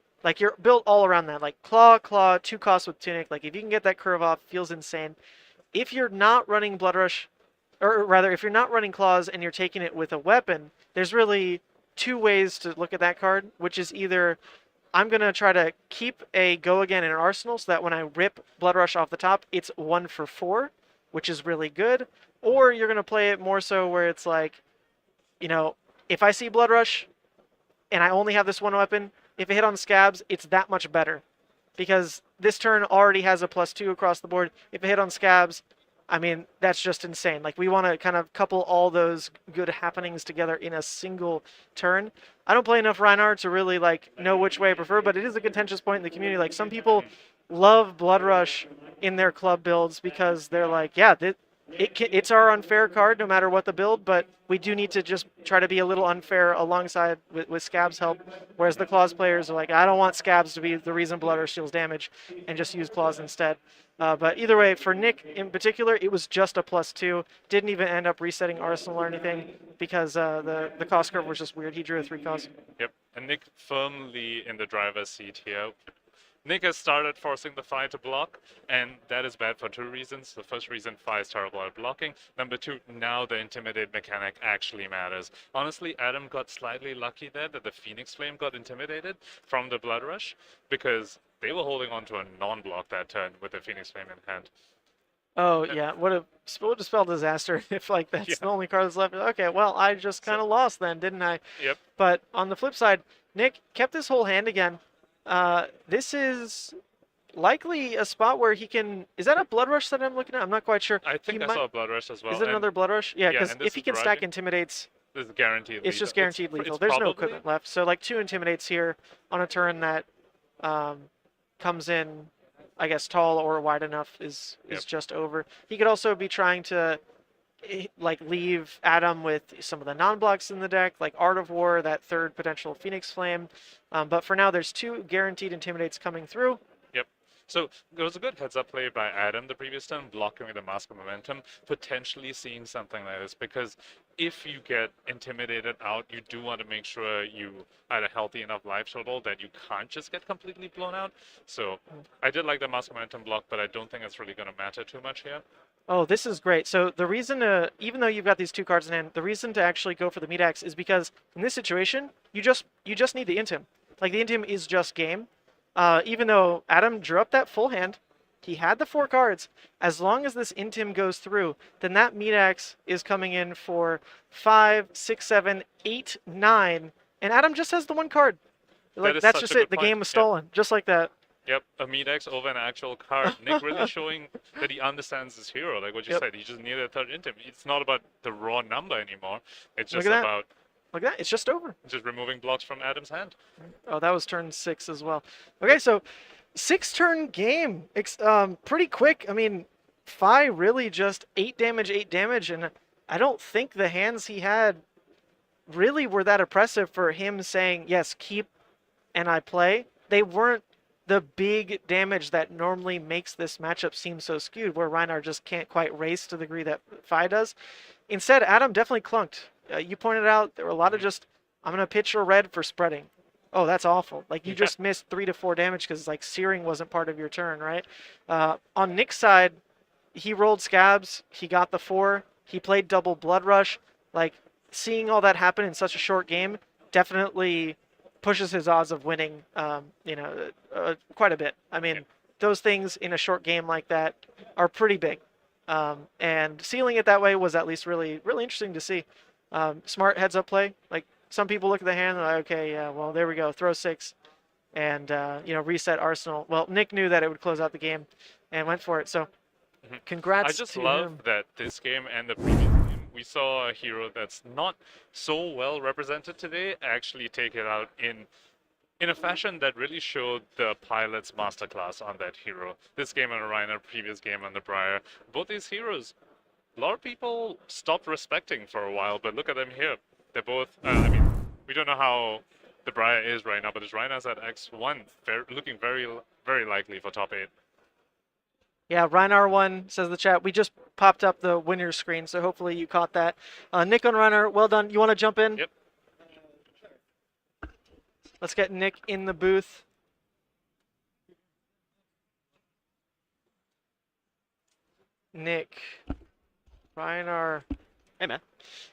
built all around that. Like Claw, 2 costs with Tunic. Like if you can get that curve off, feels insane. If you're not running Blood Rush, or rather if you're not running Claws and you're taking it with a weapon, there's really 2 ways to look at that card, which is either I'm going to try to keep a Go Again in an arsenal so that when I rip Blood Rush off the top, it's 1 for 4, which is really good. Or you're going to play it more so where it's like, you know, if I see Blood Rush and I only have this 1 weapon, if it hit on Scabs, it's that much better. Because this turn already has a +2 across the board. If it hit on Scabs, I mean, that's just insane. Like, we want to kind of couple all those good happenings together in a single turn. I don't play enough Rhinar to really, like, know which way I prefer, but it is a contentious point in the community. Like, some people love Blood Rush in their club builds because they're like, yeah, it's our unfair card no matter what the build, but we do need to just try to be a little unfair alongside with Scabs' help, whereas the Claws players are like, I don't want Scabs to be the reason Blood Rush deals damage, and just use Claws instead. But either way, for Nick in particular, it was just a +2. Didn't even end up resetting Arsenal or anything because the cost curve was just weird. He drew a 3 cost. Yep, and Nick firmly in the driver's seat here. Nick has started forcing the Fi to block, and that is bad for 2 reasons. The first reason, Fi is terrible at blocking. Number 2, now the Intimidate mechanic actually matters. Honestly, Adam got slightly lucky there that the Phoenix Flame got intimidated from the Blood Rush, because they were holding on to a non-block that turn with the Phoenix Flame in hand. Oh, yeah. What a spell disaster if, like, that's the only card that's left. Okay, well, I just kind of lost then, didn't I? Yep. But on the flip side, Nick kept this whole hand again. This is likely a spot where he can. Is that a Blood Rush that I'm looking at? I'm not quite sure. I think I saw a Blood Rush as well. Is it another Blood Rush? Yeah, because and if he can stack Intimidates, this is guaranteed. it's just guaranteed lethal. It's There's no probably- equipment left. So like 2 Intimidates here on a turn that comes in, I guess, tall or wide enough is just over. He could also be trying to like leave Adam with some of the non-blocks in the deck, like Art of War, that third potential Phoenix Flame. But for now, there's 2 guaranteed Intimidates coming through. Yep. So there was a good heads-up play by Adam the previous turn, blocking with the Mask of Momentum, potentially seeing something like this, because if you get intimidated out, you do want to make sure you had a healthy enough life total that you can't just get completely blown out. So I did like the Mask of Momentum block, but I don't think it's really going to matter too much here. Oh, this is great. So the reason to, even though you've got these 2 cards in hand, the reason to actually go for the Meat Axe is because in this situation, you just need the Intim. Like, the Intim is just game. Even though Adam drew up that full hand, he had the 4 cards. As long as this Intim goes through, then that Meat Axe is coming in for 5, 6, 7, 8, 9, and Adam just has the 1 card. Like, that's just it. The game was stolen, just like that. Yep, a Meat Axe over an actual card. Nick really showing that he understands his hero. Like what you said, he just needed a 3rd Intim. It's not about the raw number anymore. It's just about... Look at that. It's just over. Just removing blocks from Adam's hand. Oh, that was turn 6 as well. Okay, so 6-turn game. Pretty quick. I mean, Fi really just 8 damage, and I don't think the hands he had really were that oppressive for him saying, yes, keep and I play. They weren't the big damage that normally makes this matchup seem so skewed, where Rhinar just can't quite race to the degree that Fi does. Instead, Adam definitely clunked. You pointed out there were a lot of just, I'm going to pitch a red for spreading. Oh, that's awful. Like, you just missed 3 to 4 damage because, like, Searing wasn't part of your turn, right? On Nick's side, he rolled Scabs. He got the 4. He played double Blood Rush. Like, seeing all that happen in such a short game definitely pushes his odds of winning, quite a bit. I mean, those things in a short game like that are pretty big. And sealing it that way was at least really, really interesting to see. Smart heads-up play. Like, some people look at the hand and they're like, okay, yeah, well, there we go. Throw 6 and, reset Arsenal. Well, Nick knew that it would close out the game and went for it. So congrats I just to love him. that this game and the previous game, we saw a hero that's not so well represented today actually take it out in a fashion that really showed the pilot's masterclass on that hero. This game on the Rhinar, previous game on the Briar. Both these heroes, a lot of people stopped respecting for a while, but look at them here. They're both, we don't know how the Briar is right now, but this Rhinar's at X1, looking very, very likely for top 8. Yeah, Rhinar won, says the chat. We just popped up the winner's screen, so hopefully you caught that. Nick on Rhinar, well done. You want to jump in? Yep. Let's get Nick in the booth. Nick. Rhinar. Hey, man.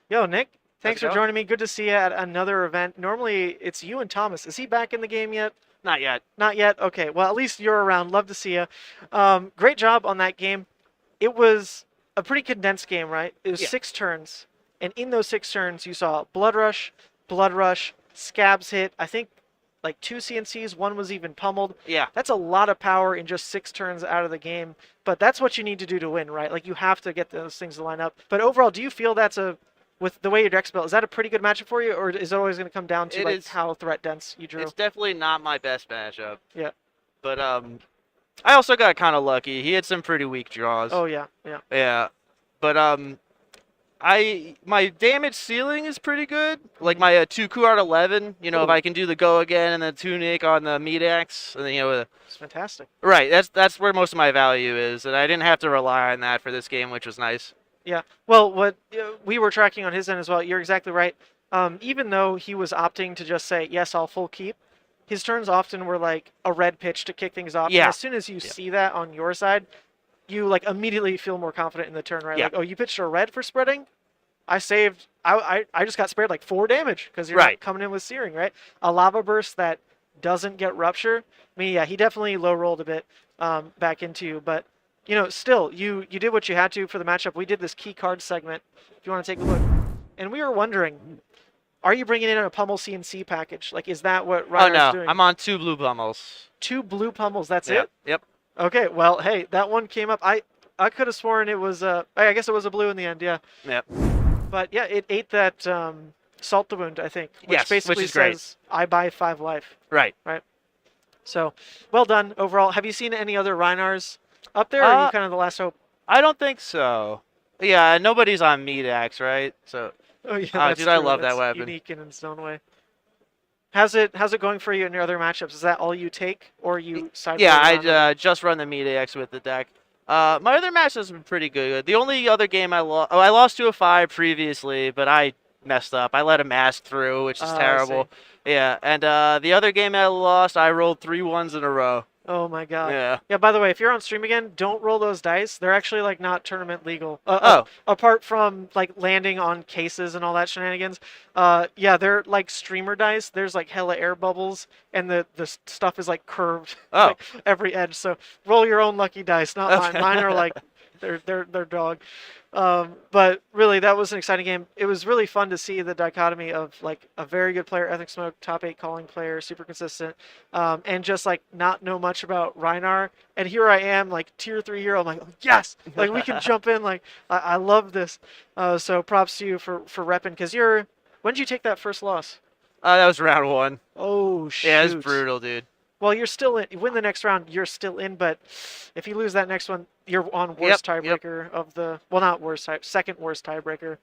Yo, Nick. Thanks for How's it joining me. Good to see you at another event. Normally, it's you and Thomas. Is he back in the game yet? Not yet. Not yet? Okay. Well, at least you're around. Love to see you. Great job on that game. It was a pretty condensed game, right? It was 6 turns. And in those 6 turns, you saw Blood Rush, Scabs hit. I think like 2 CNCs. 1 was even pummeled. Yeah. That's a lot of power in just 6 turns out of the game. But that's what you need to do to win, right? Like, you have to get those things to line up. But overall, do you feel that's with the way your deck's built, is that a pretty good matchup for you, or is it always going to come down to like how threat dense you drew? It's definitely not my best matchup. Yeah. But I also got kind of lucky. He had some pretty weak draws. Oh yeah. Yeah. But my damage ceiling is pretty good. Like my 2 Kuart 11. You know, if I can do the go again and then tunic on the Meat Axe, and then, it's fantastic. Right. That's where most of my value is, and I didn't have to rely on that for this game, which was nice. Yeah, well, what we were tracking on his end as well, you're exactly right. Even though he was opting to just say, yes, I'll full keep, his turns often were like a red pitch to kick things off. Yeah. And as soon as you see that on your side, you like immediately feel more confident in the turn, right? Yeah. Like, oh, you pitched a red for spreading? I saved, I just got spared like 4 damage because you're not coming in with Searing, right? A Lava Burst that doesn't get Rupture. I mean, yeah, he definitely low rolled a bit back into you, but still, you did what you had to for the matchup. We did this key card segment, if you want to take a look. And we were wondering, are you bringing in a pummel CNC package? Like, is that what Oh Rhinar's no, doing? I'm on 2 blue pummels. 2 blue pummels. That's Yep. it. Yep. Okay. Well, hey, that one came up. I could have sworn it was. I guess it was a blue in the end. Yeah. Yep. But yeah, it ate that salt the wound. I think. Which Yes, basically which is great. says I buy 5 life. Right. Right. So, well done overall. Have you seen any other Rhinars up there? Or are you kind of the last hope? I don't think so. Yeah, nobody's on meat axe, right? So. Oh yeah, Oh, that's dude, I true. love that That's weapon. unique in its own way. How's it going for you in your other matchups? Is that all you take, or you side? Yeah, I I just run the meat axe with the deck. My other matches have been pretty good. The only other game I lost, I lost to a 5 previously, but I messed up. I let a mask through, which is terrible. Yeah, and the other game I lost, I rolled 3 1s in a row. Oh my god. Yeah. Yeah. By the way, if you're on stream again, don't roll those dice. They're actually like not tournament legal. Oh. Apart from like landing on cases and all that shenanigans. Yeah, they're like streamer dice. There's like hella air bubbles, and the stuff is like curved. Oh. Like, every edge. So roll your own lucky dice, not mine. Okay. Mine are like they're dog. But really, that was an exciting game. It was really fun to see the dichotomy of like a very good player, Ethnic Smoke, top 8 calling player, super consistent, and just like not know much about Rhinar. And here I am, like tier 3 hero. I'm like, oh, yes, like we can jump in. Like I love this. So props to you for repping, because when did you take that first loss? That was round 1. Oh shoot. Yeah, it was brutal, dude. Well, you're still in. You win the next round, you're still in. But if you lose that next one, you're on worst tiebreaker of the. Well, not worst, second worst tiebreaker,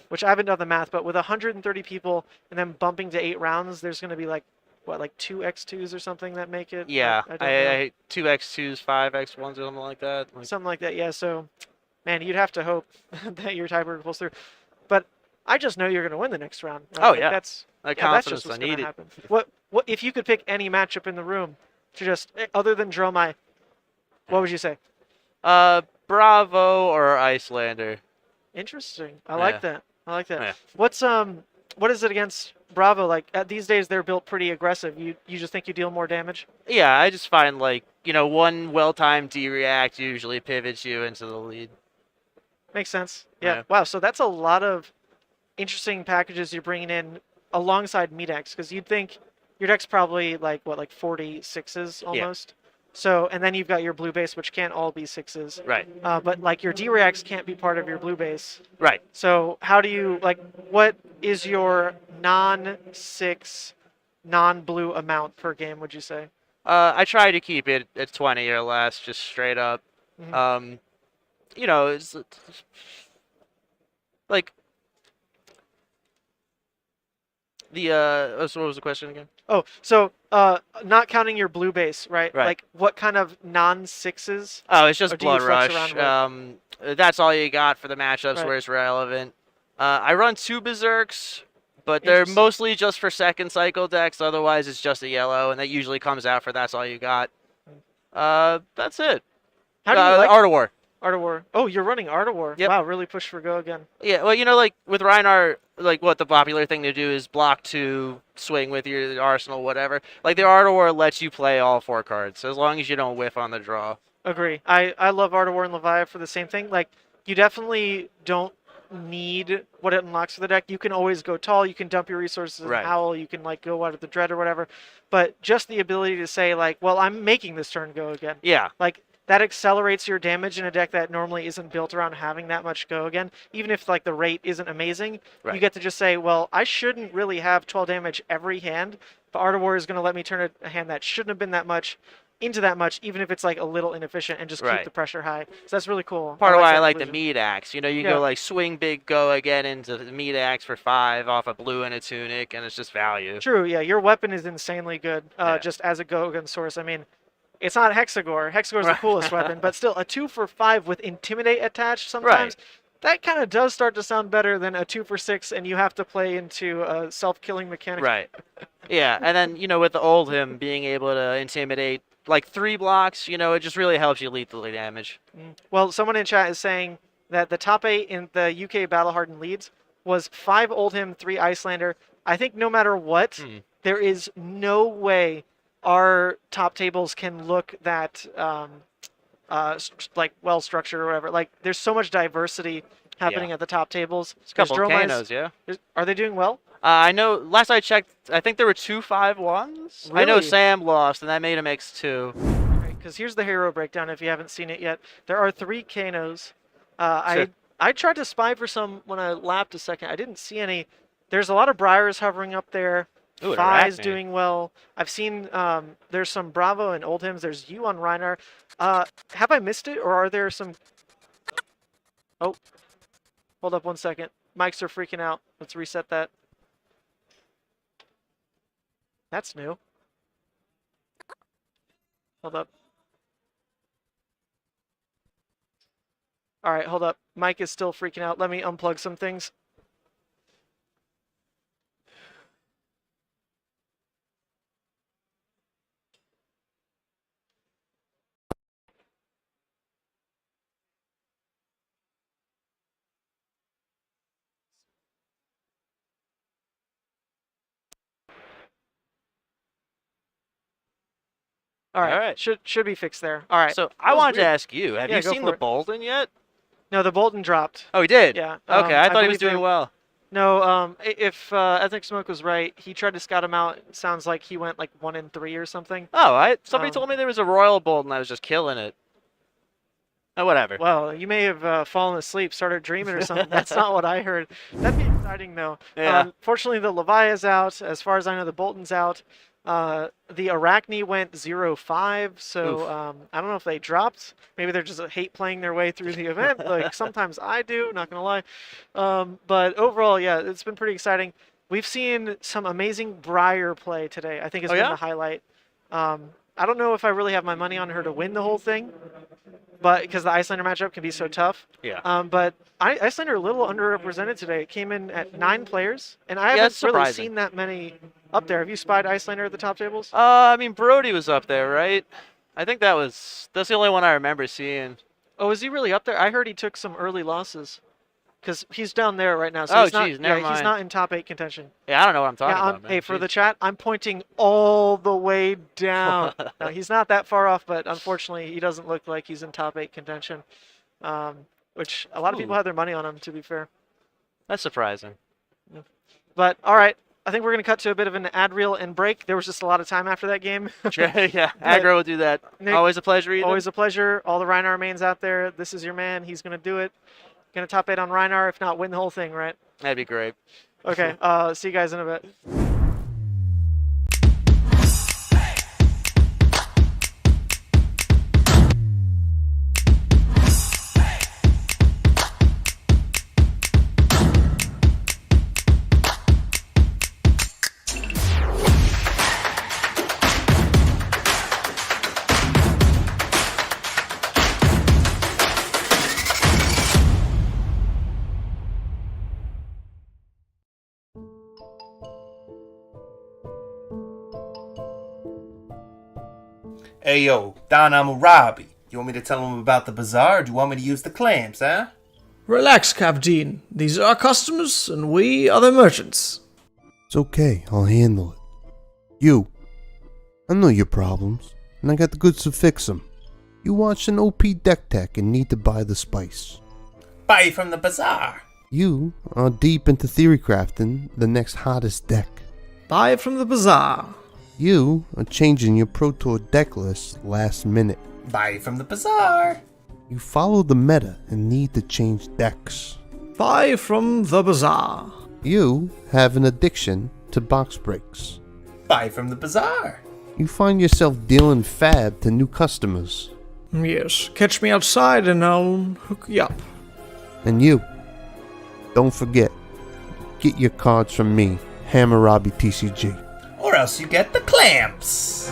which I haven't done the math. But with 130 people and then bumping to 8 rounds, there's going to be like 2 x2s or something that make it. Yeah, I don't know. I 2 x2s, 5 x1s, or something like that. Something like that. Yeah. So, man, you'd have to hope that your tiebreaker pulls through. But I just know you're going to win the next round. Right? Oh Like, yeah. that's Confidence just what's I going need to it. happen. What if you could pick any matchup in the room to just other than Dromai? What would you say? Bravo or Iyslander. Interesting. I like that. I like that. Yeah. What is it against Bravo? Like these days, they're built pretty aggressive. You just think you deal more damage? Yeah, I just find like one well-timed D-react usually pivots you into the lead. Makes sense. Yeah. Yeah. Wow. So that's a lot of interesting packages you're bringing in alongside meat decks, because you'd think your deck's probably like 46s almost. So, and then you've got your blue base, which can't all be 6s. Right. But like your D-reacts can't be part of your blue base. Right. So how do you what is your non-6, non-blue amount per game, would you say? I try to keep it at 20 or less, just straight up. Mhm. It's like so what was the question again? Oh, so not counting your blue base, right? Right. Like what kind of non-6s? Oh, it's just Or do you Blood flex Rush. around That's all you got for the matchups Right. where it's relevant. I run 2 Berserks, but they're Interesting. mostly just for second cycle decks. Otherwise, it's just a yellow, and that usually comes out for that's all you got. That's it. How do you like Art of War. Art of War? Oh, you're running Art of War. Yep. Wow, really push for go again. Yeah, well, like with Rhinar, like what the popular thing to do is block 2, swing with your arsenal, whatever. Like the Art of War lets you play all 4 cards as long as you don't whiff on the draw. Agree. I love Art of War and Leviathan for the same thing. Like, you definitely don't need what it unlocks for the deck. You can always go tall. You can dump your resources in Right. Howl. You can, like, go out of the Dread or whatever. But just the ability to say, like, well, I'm making this turn go again. Yeah. Like, that accelerates your damage in a deck that normally isn't built around having that much go again. Even if, like, the rate isn't amazing, Right. you get to just say, well, I shouldn't really have 12 damage every hand, but Art of War is going to let me turn a hand that shouldn't have been that much into that much, even if it's like a little inefficient, and just keep Right. the pressure high. So that's really cool. Part of why I that like the conclusion. meat axe. You Yeah. go like swing big, go again into the meat axe for 5 off a blue and a tunic, and it's just value. True, yeah, your weapon is insanely good, Yeah. just as a go-gun source. I mean, it's not Hexagore. Hexagore's the coolest weapon, but still, a 2 for 5 with Intimidate attached sometimes, that kind of does start to sound better than a 2 for 6, and you have to play into a self-killing mechanic. Right. Yeah, and then, with the Oldhim being able to intimidate like 3 blocks, it just really helps you lethally damage. Well, someone in chat is saying that the top 8 in the UK Battle Hardened leads was 5 Oldhim, 3 Iyslander. I think no matter what, there is no way our top tables can look that like well structured or whatever. Like, there's so much diversity happening at the top tables. It's a couple of Dromai's- Kanos, yeah. Are they doing well? I know. Last I checked, I think there were 2 5-1s. I know Really? Sam lost, and that made him X2. Because here's the hero breakdown if you haven't seen it yet. There are 3 Kanos. I tried to spy for some when I lapped a second. I didn't see any. There's a lot of Briars hovering up there. Ooh, Fi's Arachne. doing well. I've seen there's some Bravo and Oldhims. There's you on Rhinar. Have I missed it, or are there some... Oh, hold up one second. Mics are freaking out. Let's reset that. That's new. Hold up. All right, hold up. Mike is still freaking out. Let me unplug some things. All right. Should be fixed there. All right. So I wanted to ask you, have Yeah, you go seen for the it. Bolton yet? No, the Bolton dropped. Oh, he did? Yeah. Okay, I thought he was believe they're- doing well. No, if Ethnic Smoke was right, he tried to scout him out. It sounds like he went like 1 in 3 or something. Oh, somebody told me there was a Royal Bolton. I was just killing it. Oh, whatever. Well, you may have fallen asleep, started dreaming or something. That's not what I heard. That'd be exciting, though. Yeah. Fortunately, the Levi is out. As far as I know, the Bolton's out. The Arachne went 0-5, so I don't know if they dropped. Maybe they're just hate playing their way through the event, like sometimes I do, not going to lie. But overall, yeah, it's been pretty exciting. We've seen some amazing Briar play today. I think it's been the highlight. I don't know if I really have my money on her to win the whole thing, but because the Iyslander matchup can be so tough. Yeah. But Iyslander a little underrepresented today. It came in at 9 players, and I haven't really seen that many up there. Have you spied Iyslander at the top tables? I mean, Brody was up there, right? I think that's the only one I remember seeing. Oh, is he really up there? I heard he took some early losses. Because he's down there right now. So Never mind. He's not in top 8 contention. Yeah, I don't know what I'm talking about, man. Hey, for the chat, I'm pointing all the way down. No, he's not that far off, but unfortunately, he doesn't look like he's in top 8 contention. Which a lot of people have their money on him, to be fair. That's surprising. But, all right. I think we're going to cut to a bit of an ad reel and break. There was just a lot of time after that game. Yeah, Aggro will do that. Nick, always a pleasure, Ethan. Always a pleasure. All the Rhinar mains out there. This is your man. He's going to do it. Going to top 8 on Rhinar, if not win the whole thing, right? That'd be great. Okay, see you guys in a bit. Hey yo, Don Amurabi. You want me to tell him about the bazaar, or do you want me to use the clams, huh? Relax, Captain. These are our customers, and we are their merchants. It's okay, I'll handle it. You, I know your problems, and I got the goods to fix them. You watched an OP deck tech and need to buy the spice. Buy from the bazaar. You are deep into theory crafting the next hottest deck. Buy it from the bazaar. You are changing your Pro Tour deck list last minute. Buy from the bazaar. You follow the meta and need to change decks. Buy from the bazaar. You have an addiction to box breaks. Buy from the bazaar. You find yourself dealing fab to new customers. Yes, catch me outside and I'll hook you up. And you, don't forget, get your cards from me, Hammurabi TCG. Or else you get the clamps.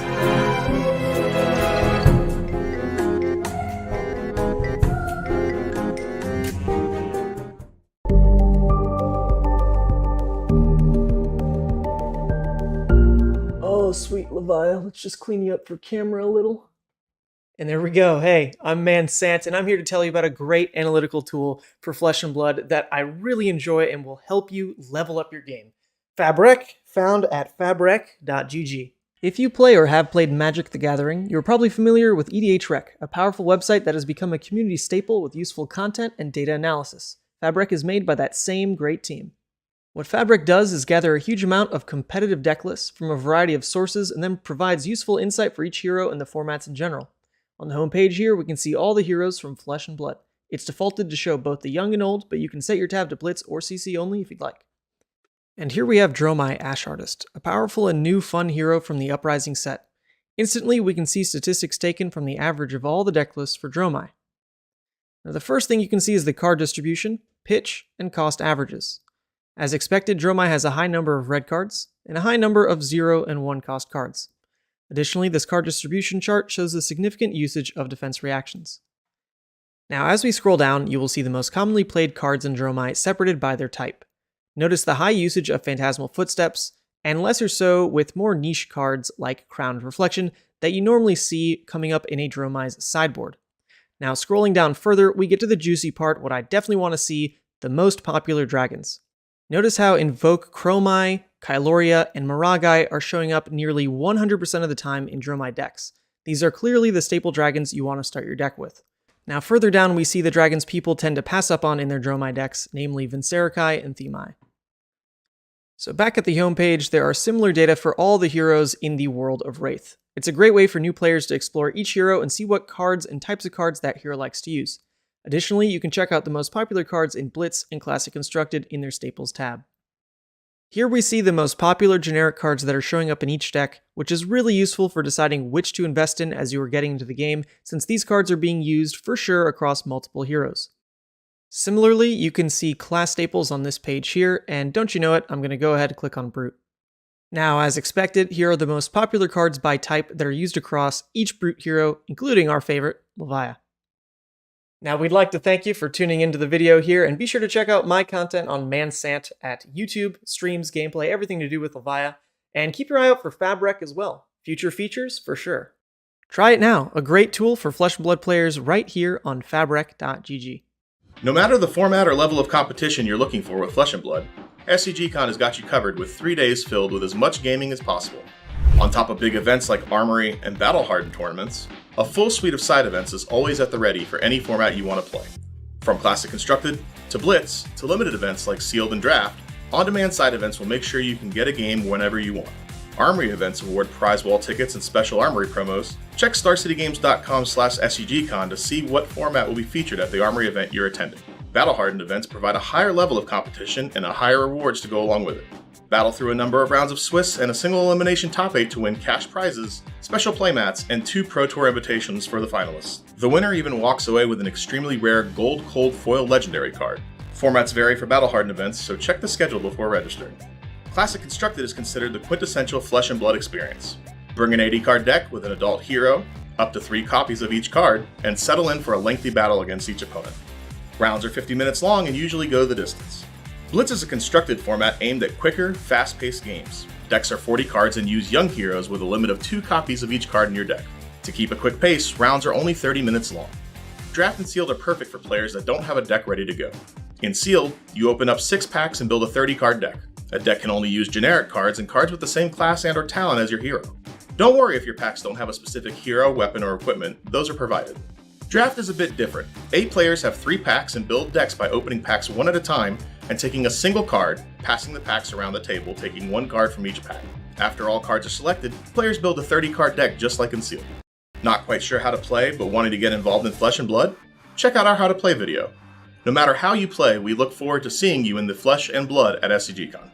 Oh, sweet Levi, let's just clean you up for camera a little. And there we go. Hey, I'm Sant, and I'm here to tell you about a great analytical tool for Flesh and Blood that I really enjoy and will help you level up your game. Fabric, found at fabric.gg. If you play or have played Magic the Gathering, you're probably familiar with EDHREC, a powerful website that has become a community staple with useful content and data analysis. Fabric is made by that same great team. What Fabric does is gather a huge amount of competitive deck lists from a variety of sources and then provides useful insight for each hero and the formats in general. On the home page here, we can see all the heroes from Flesh and Blood. It's defaulted to show both the young and old, but you can set your tab to Blitz or CC only if you'd like. And here we have Dromai Ash Artist, a powerful and new fun hero from the Uprising set. Instantly, we can see statistics taken from the average of all the deck lists for Dromai. Now, the first thing you can see is the card distribution, pitch, and cost averages. As expected, Dromai has a high number of red cards, and a high number of 0 and 1 cost cards. Additionally, this card distribution chart shows the significant usage of defense reactions. Now, as we scroll down, you will see the most commonly played cards in Dromai separated by their type. Notice the high usage of Phantasmal Footsteps, and lesser so with more niche cards like Crowned Reflection that you normally see coming up in a Dromai's sideboard. Now, scrolling down further, we get to the juicy part, what I definitely want to see, the most popular dragons. Notice how Invoke Chromai, Kyloria, and Miragai are showing up nearly 100% of the time in Dromai decks. These are clearly the staple dragons you want to start your deck with. Now further down we see the dragons people tend to pass up on in their Dromai decks, namely Vincerikai and Themai. So back at the homepage, there are similar data for all the heroes in the world of Wraith. It's a great way for new players to explore each hero and see what cards and types of cards that hero likes to use. Additionally, you can check out the most popular cards in Blitz and Classic Constructed in their Staples tab. Here we see the most popular generic cards that are showing up in each deck, which is really useful for deciding which to invest in as you are getting into the game, since these cards are being used for sure across multiple heroes. Similarly, you can see class staples on this page here, and don't you know it, I'm going to go ahead and click on Brute. Now, as expected, here are the most popular cards by type that are used across each Brute hero, including our favorite, Levia. Now, we'd like to thank you for tuning into the video here, and be sure to check out my content on Sant at YouTube, streams, gameplay, everything to do with Levia, and keep your eye out for Fabric as well. Future features, for sure. Try it now, a great tool for Flesh and Blood players right here on fabric.gg. No matter the format or level of competition you're looking for with Flesh and Blood, SCGCon has got you covered with 3 days filled with as much gaming as possible. On top of big events like Armory and Battle Hardened tournaments, a full suite of side events is always at the ready for any format you want to play. From Classic Constructed, to Blitz, to limited events like Sealed and Draft, on-demand side events will make sure you can get a game whenever you want. Armory events award prize wall tickets and special Armory promos. Check StarCityGames.com/SCGCon to see what format will be featured at the Armory event you're attending. Battle Hardened events provide a higher level of competition and a higher rewards to go along with it. Battle through a number of rounds of Swiss and a single elimination top 8 to win cash prizes, special playmats, and 2 Pro Tour invitations for the finalists. The winner even walks away with an extremely rare Gold Cold Foil Legendary card. Formats vary for Battle Hardened events, so check the schedule before registering. Classic Constructed is considered the quintessential Flesh and Blood experience. Bring an 80-card deck with an adult hero, up to 3 copies of each card, and settle in for a lengthy battle against each opponent. Rounds are 50 minutes long and usually go the distance. Blitz is a constructed format aimed at quicker, fast-paced games. Decks are 40 cards and use young heroes with a limit of 2 copies of each card in your deck. To keep a quick pace, rounds are only 30 minutes long. Draft and Sealed are perfect for players that don't have a deck ready to go. In Sealed, you open up 6 packs and build a 30-card deck. A deck can only use generic cards and cards with the same class and or talent as your hero. Don't worry if your packs don't have a specific hero, weapon, or equipment, those are provided. Draft is a bit different. 8 players have 3 packs and build decks by opening packs one at a time and taking a single card, passing the packs around the table, taking 1 card from each pack. After all cards are selected, players build a 30-card deck just like in Sealed. Not quite sure how to play, but wanting to get involved in Flesh and Blood? Check out our How to Play video. No matter how you play, we look forward to seeing you in the Flesh and Blood at SCGCon.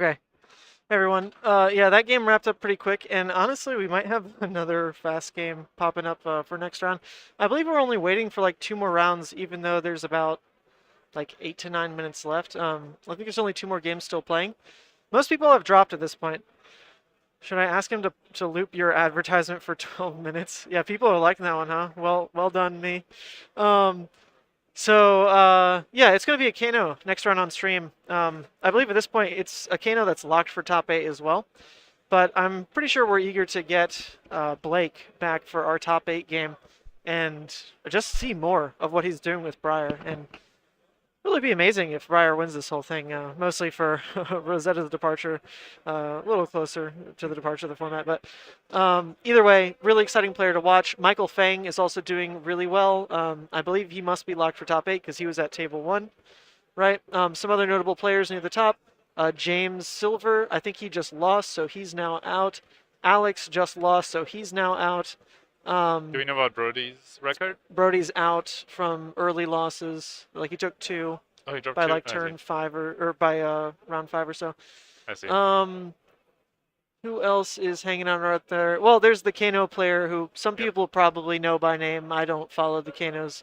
Okay. Hey everyone. Yeah, that game wrapped up pretty quick, and honestly, we might have another fast game popping up for next round. I believe we're only waiting for like 2 more rounds, even though there's about like 8 to 9 minutes left. I think there's only 2 more games still playing. Most people have dropped at this point. Should I ask him to loop your advertisement for 12 minutes? Yeah, people are liking that one, huh? Well done, me. Yeah, it's going to be a Kano next round on stream. I believe at this point it's a Kano that's locked for top 8 as well. But I'm pretty sure we're eager to get Blake back for our top 8 game and just see more of what he's doing with Briar. And really be amazing if Briar wins this whole thing, mostly for Rosetta's departure, a little closer to the departure of the format. But either way, really exciting player to watch. Michael Fang is also doing really well. I believe he must be locked for top 8 because he was at table 1, right? Some other notable players near the top. James Silver, I think he just lost, so he's now out. Alex just lost, so he's now out. Do we know about Brody's record? Brody's out from early losses. Like he took 2 by like turn 5 or by round 5 or so. I see. Who else is hanging out right there? Well, there's the Kano player who some people probably know by name. I don't follow the Kanos.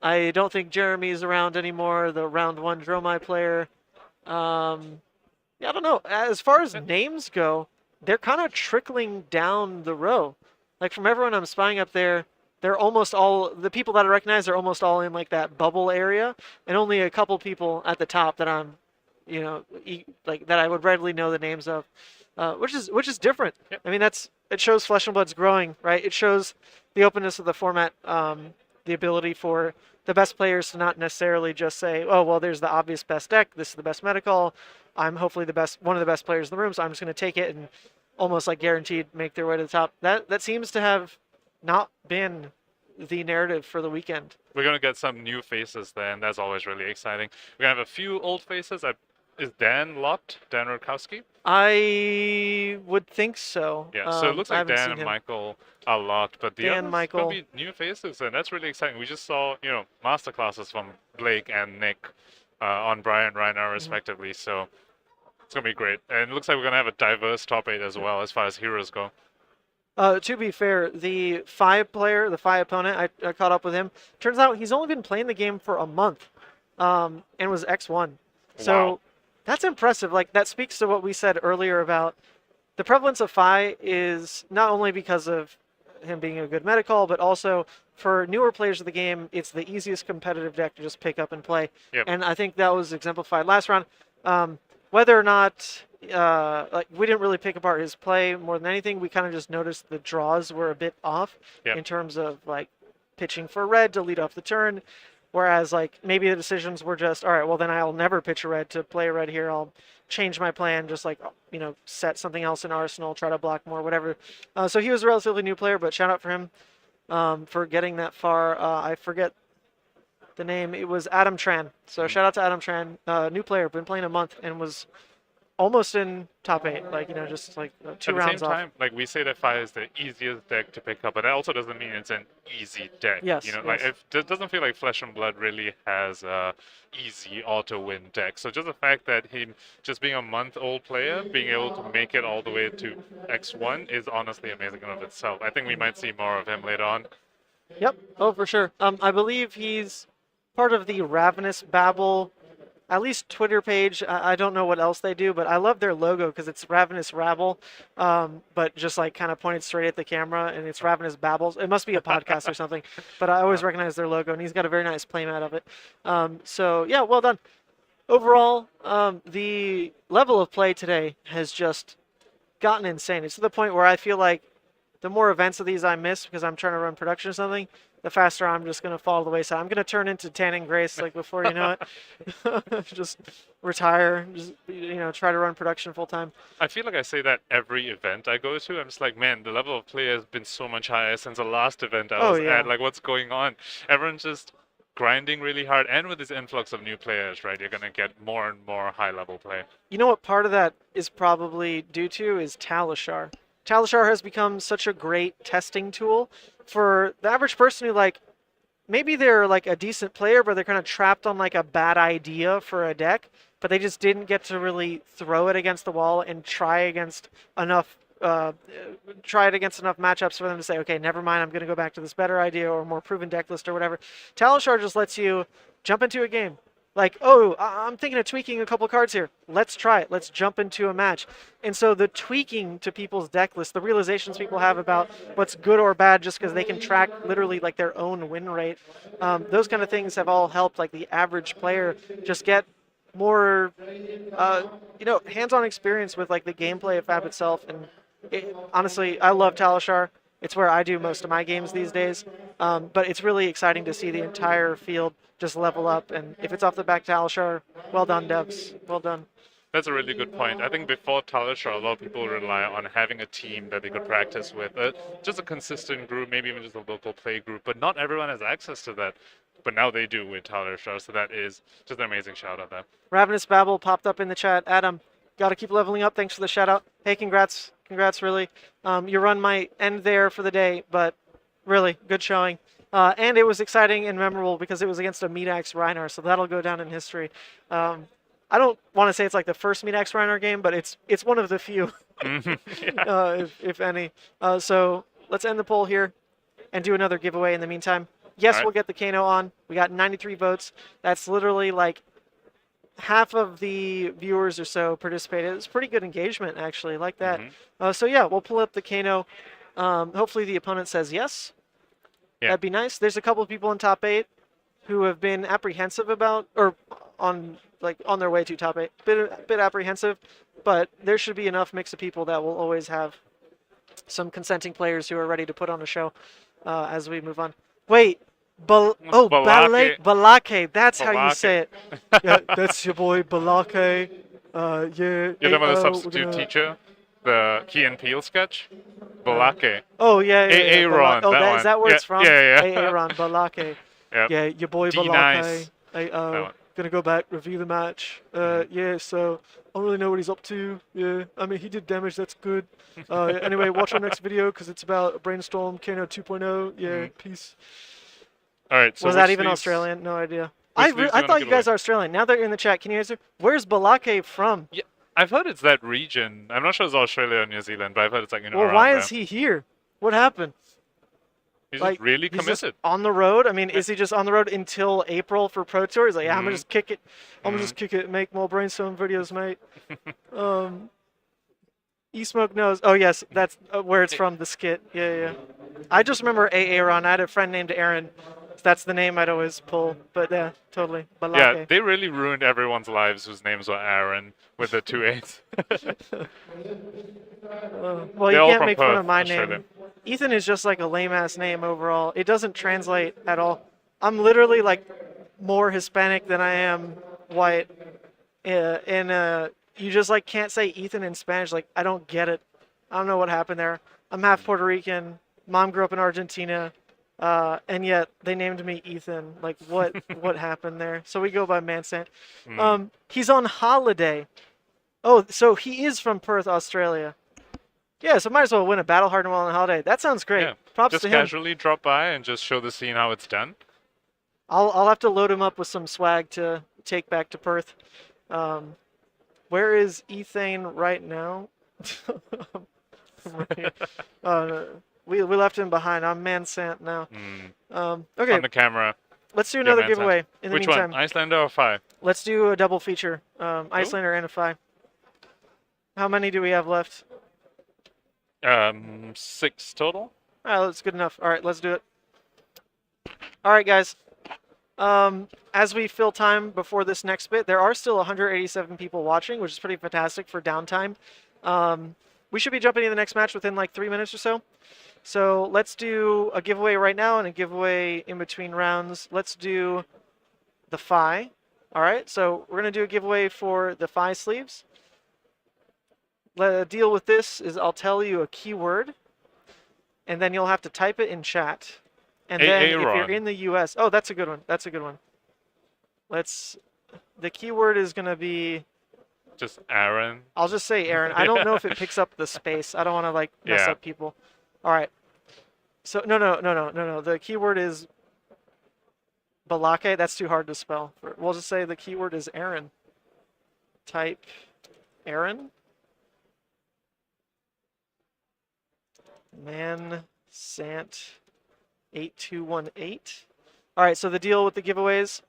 I don't think Jeremy's around anymore. The round 1 Dromai player. Yeah, I don't know. As far as names go, they're kind of trickling down the row. Like from everyone I'm spying up there, they're almost all, the people that I recognize are almost all in like that bubble area, and only a couple people at the top that I'm, like that I would readily know the names of, which is different. Yep. I mean, it shows Flesh and Blood's growing, right? It shows the openness of the format, the ability for the best players to not necessarily just say, oh, well, there's the obvious best deck. This is the best medical. I'm hopefully one of the best players in the room, so I'm just going to take it and almost like guaranteed make their way to the top. That seems to have not been the narrative for the weekend. We're going to get some new faces then. That's always really exciting. We're going to have a few old faces. Is Dan locked? Dan Rudkowski? I would think so. Yeah, so it looks like Dan and Michael are locked, but the others Michael. going to be new faces, and that's really exciting. We just saw, masterclasses from Blake and Nick on Briar and Rhinar respectively, so it's going to be great. And it looks like we're going to have a diverse top 8 as well as far as heroes go. To be fair, the Phi opponent, I caught up with him. Turns out he's only been playing the game for a month, and was X1. So that's impressive. Like that speaks to what we said earlier about the prevalence of Phi is not only because of him being a good medical, but also for newer players of the game, it's the easiest competitive deck to just pick up and play. Yep. And I think that was exemplified last round. Whether or not like we didn't really pick apart his play more than anything, we kind of just noticed the draws were a bit off in terms of like pitching for red to lead off the turn. Whereas like maybe the decisions were just, all right, well then I'll never pitch a red to play a red here. I'll change my plan, just like, set something else in arsenal, try to block more, whatever. So he was a relatively new player, but shout out for him for getting that far. I forget the name. It was Adam Tran. So shout out to Adam Tran, new player, been playing a month and was almost in top 8, just like 2 rounds off. At the same time, like we say that Phi is the easiest deck to pick up, but that also doesn't mean it's an easy deck. Yes. It doesn't feel like Flesh and Blood really has a easy auto-win deck. So just the fact that him just being a month-old player, being able to make it all the way to X1 is honestly amazing in of itself. I think we might see more of him later on. Yep. Oh, for sure. I believe he's part of the Ravenous Babel, at least Twitter page. I don't know what else they do, but I love their logo because it's Ravenous Rabble, but just like kind of pointed straight at the camera, and it's Ravenous Babbles. It must be a podcast or something, but I always recognize their logo, and he's got a very nice playmat of it. So yeah, well done. Overall, the level of play today has just gotten insane. It's to the point where I feel like the more events of these I miss because I'm trying to run production or something, the faster I'm just going to fall to the wayside. I'm going to turn into Tanning Grace like before you know it. Just retire, just try to run production full time. I feel like I say that every event I go to. I'm just like, man, the level of play has been so much higher since the last event I was at. Like, what's going on? Everyone's just grinding really hard, and with this influx of new players, right, you're going to get more and more high-level play. You know what part of that is probably due to is Talishar. Talishar has become such a great testing tool for the average person who maybe they're like a decent player, but they're kind of trapped on like a bad idea for a deck, but they just didn't get to really throw it against the wall and try enough it against enough matchups for them to say, okay, never mind, I'm going to go back to this better idea or more proven deck list or whatever. Talishar just lets you jump into a game. Like, oh, I'm thinking of tweaking a couple cards here. Let's try it. Let's jump into a match. And so the tweaking to people's deck list, the realizations people have about what's good or bad just because they can track literally like their own win rate, those kind of things have all helped like the average player just get more, hands-on experience with like the gameplay of Fab itself. And honestly, I love Talishar. It's where I do most of my games these days. But it's really exciting to see the entire field just level up. And if it's off the back Talishar, well done, devs. Well done. That's a really good point. I think before Talishar, a lot of people rely on having a team that they could practice with. Just a consistent group, maybe even just a local play group. But not everyone has access to that. But now they do with Talishar, so that is just an amazing shout out there. Ravenous Babble popped up in the chat. Adam, got to keep leveling up. Thanks for the shout out. Hey, congrats. Congrats, really. Your run might end there for the day, but really, good showing. And it was exciting and memorable because it was against a Meataxe Rhinar, so that'll go down in history. I don't want to say it's like the first Meataxe Rhinar game, but it's one of the few, if any. So let's end the poll here and do another giveaway in the meantime. Yes, we'll get the Kano on. We got 93 votes. That's literally like half of the viewers or so participated. It's pretty good engagement, actually, like that. So yeah, we'll pull up the Kano. Hopefully the opponent says yes. Yeah. That'd be nice. There's a couple of people in top 8 who have been apprehensive about, or on their way to top 8. Bit apprehensive, but there should be enough mix of people that will always have some consenting players who are ready to put on a show as we move on. Wait. Balake. That's how you say it. Yeah, that's your boy Balake. Yeah. You're talking about the substitute teacher, the Key and Peele sketch. Balake. Oh yeah. Aaron. Oh, is that where it's from? Yeah. Aaron Balake. Yep. Yeah, your boy Balake. Gonna go back, review the match. Yeah, so I don't really know what he's up to. Yeah, I mean, he did damage, that's good. Anyway, watch our next video because it's about Brainstorm Kano 2.0. Yeah, peace. All right, so was that even Australian? No idea. I thought you guys are Australian. Now that you're in the chat, can you answer? Where's Balake from? Yeah, I've heard it's that region. I'm not sure it's Australia or New Zealand, but I've heard it's like, well, why is he here? What happened? He's like, just really committed. He's just on the road? I mean, is he just on the road until April for Pro Tour? He's like, yeah, I'm going to just kick it. I'm going to just kick it and make more Brainstorm videos, mate. E-Smoke knows. Oh, yes, that's where it's from, the skit. Yeah. I just remember Aaron. I had a friend named Aaron. That's the name I'd always pull. But yeah, totally. Balake. Yeah, they really ruined everyone's lives whose names were Aaron with the 2 A's. Well, you can't make fun of my name. Ethan is just like a lame-ass name overall. It doesn't translate at all. I'm literally like more Hispanic than I am white. And you just like can't say Ethan in Spanish. Like, I don't get it. I don't know what happened there. I'm half Puerto Rican. Mom grew up in Argentina. And yet they named me Ethan. Like, what happened there? So we go by Sant. He's on holiday. Oh, so he is from Perth, Australia. Yeah, so might as well win a Battle Hardened while on holiday. That sounds great. Yeah. Props just to him. Casually drop by and just show the scene how it's done. I'll have to load him up with some swag to take back to Perth. Where is Ethan right now? We left him behind. I'm Sant now. Okay. On the camera. Let's do another giveaway in the Which meantime. one? Iyslander or Phi? Let's do a double feature. Iyslander and a Phi. How many do we have left? 6 total. All right, that's good enough. All right, let's do it. All right, guys. As we fill time before this next bit, there are still 187 people watching, which is pretty fantastic for downtime. We should be jumping into the next match within like 3 minutes or so. So let's do a giveaway right now and a giveaway in between rounds. Let's do the Phi. All right, so we're going to do a giveaway for the Phi sleeves. The deal with this is I'll tell you a keyword, and then you'll have to type it in chat. And then if you're in the US, oh, that's a good one. That's a good one. The keyword is going to be just Aaron. I'll just say Aaron. I don't know if it picks up the space. I don't want to like mess up people. All right. So no. The keyword is Balake, that's too hard to spell. We'll just say the keyword is Aaron. Type Aaron. Man Sant 8218. All right, so the deal with the giveaways.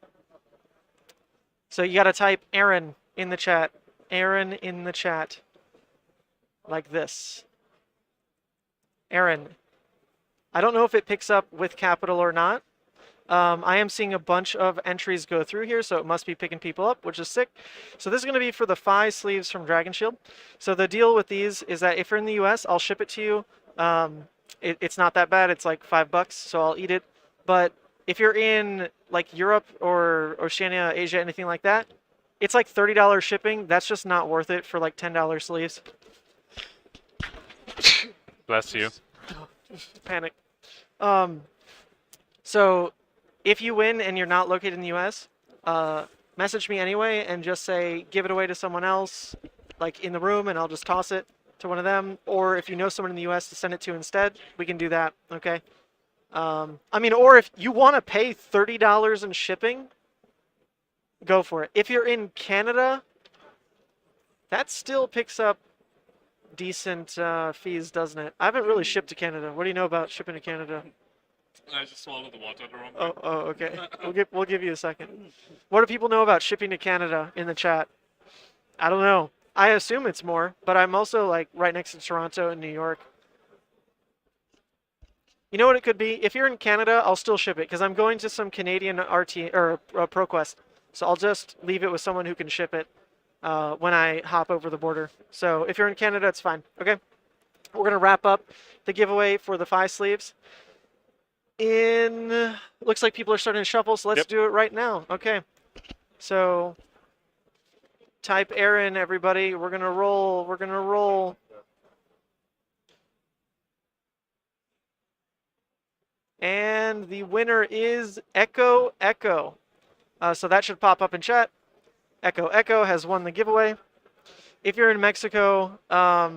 So you got to type Aaron in the chat. Aaron in the chat. Like this. Aaron. I don't know if it picks up with capital or not. I am seeing a bunch of entries go through here, so it must be picking people up, which is sick. So this is going to be for the 5 sleeves from Dragon Shield. So the deal with these is that if you're in the US, I'll ship it to you. It's not that bad. It's like $5, so I'll eat it. But if you're in like Europe or Oceania, Asia, anything like that, it's like $30 shipping. That's just not worth it for like $10 sleeves. Bless you. Panic. So if you win and you're not located in the US, message me anyway and just say give it away to someone else, like in the room, and I'll just toss it to one of them. Or if you know someone in the US to send it to instead, we can do that. Okay. I mean, or if you want to pay $30 in shipping, go for it. If you're in Canada, that still picks up decent fees, doesn't it? I haven't really shipped to Canada. What do you know about shipping to Canada? I just swallowed the water the wrong way. Oh, okay. We'll give you a second. What do people know about shipping to Canada in the chat? I don't know. I assume it's more, but I'm also like right next to Toronto and New York. You know what it could be? If you're in Canada, I'll still ship it because I'm going to some Canadian RT or ProQuest. So I'll just leave it with someone who can ship it when I hop over the border. So if you're in Canada, it's fine. Okay. We're going to wrap up the giveaway for the 5 sleeves. Looks like people are starting to shuffle, so let's do it right now. Okay. So type Aaron, everybody. We're going to roll. We're going to roll. And the winner is Echo Echo. So that should pop up in chat. Echo Echo has won the giveaway. If you're in Mexico, I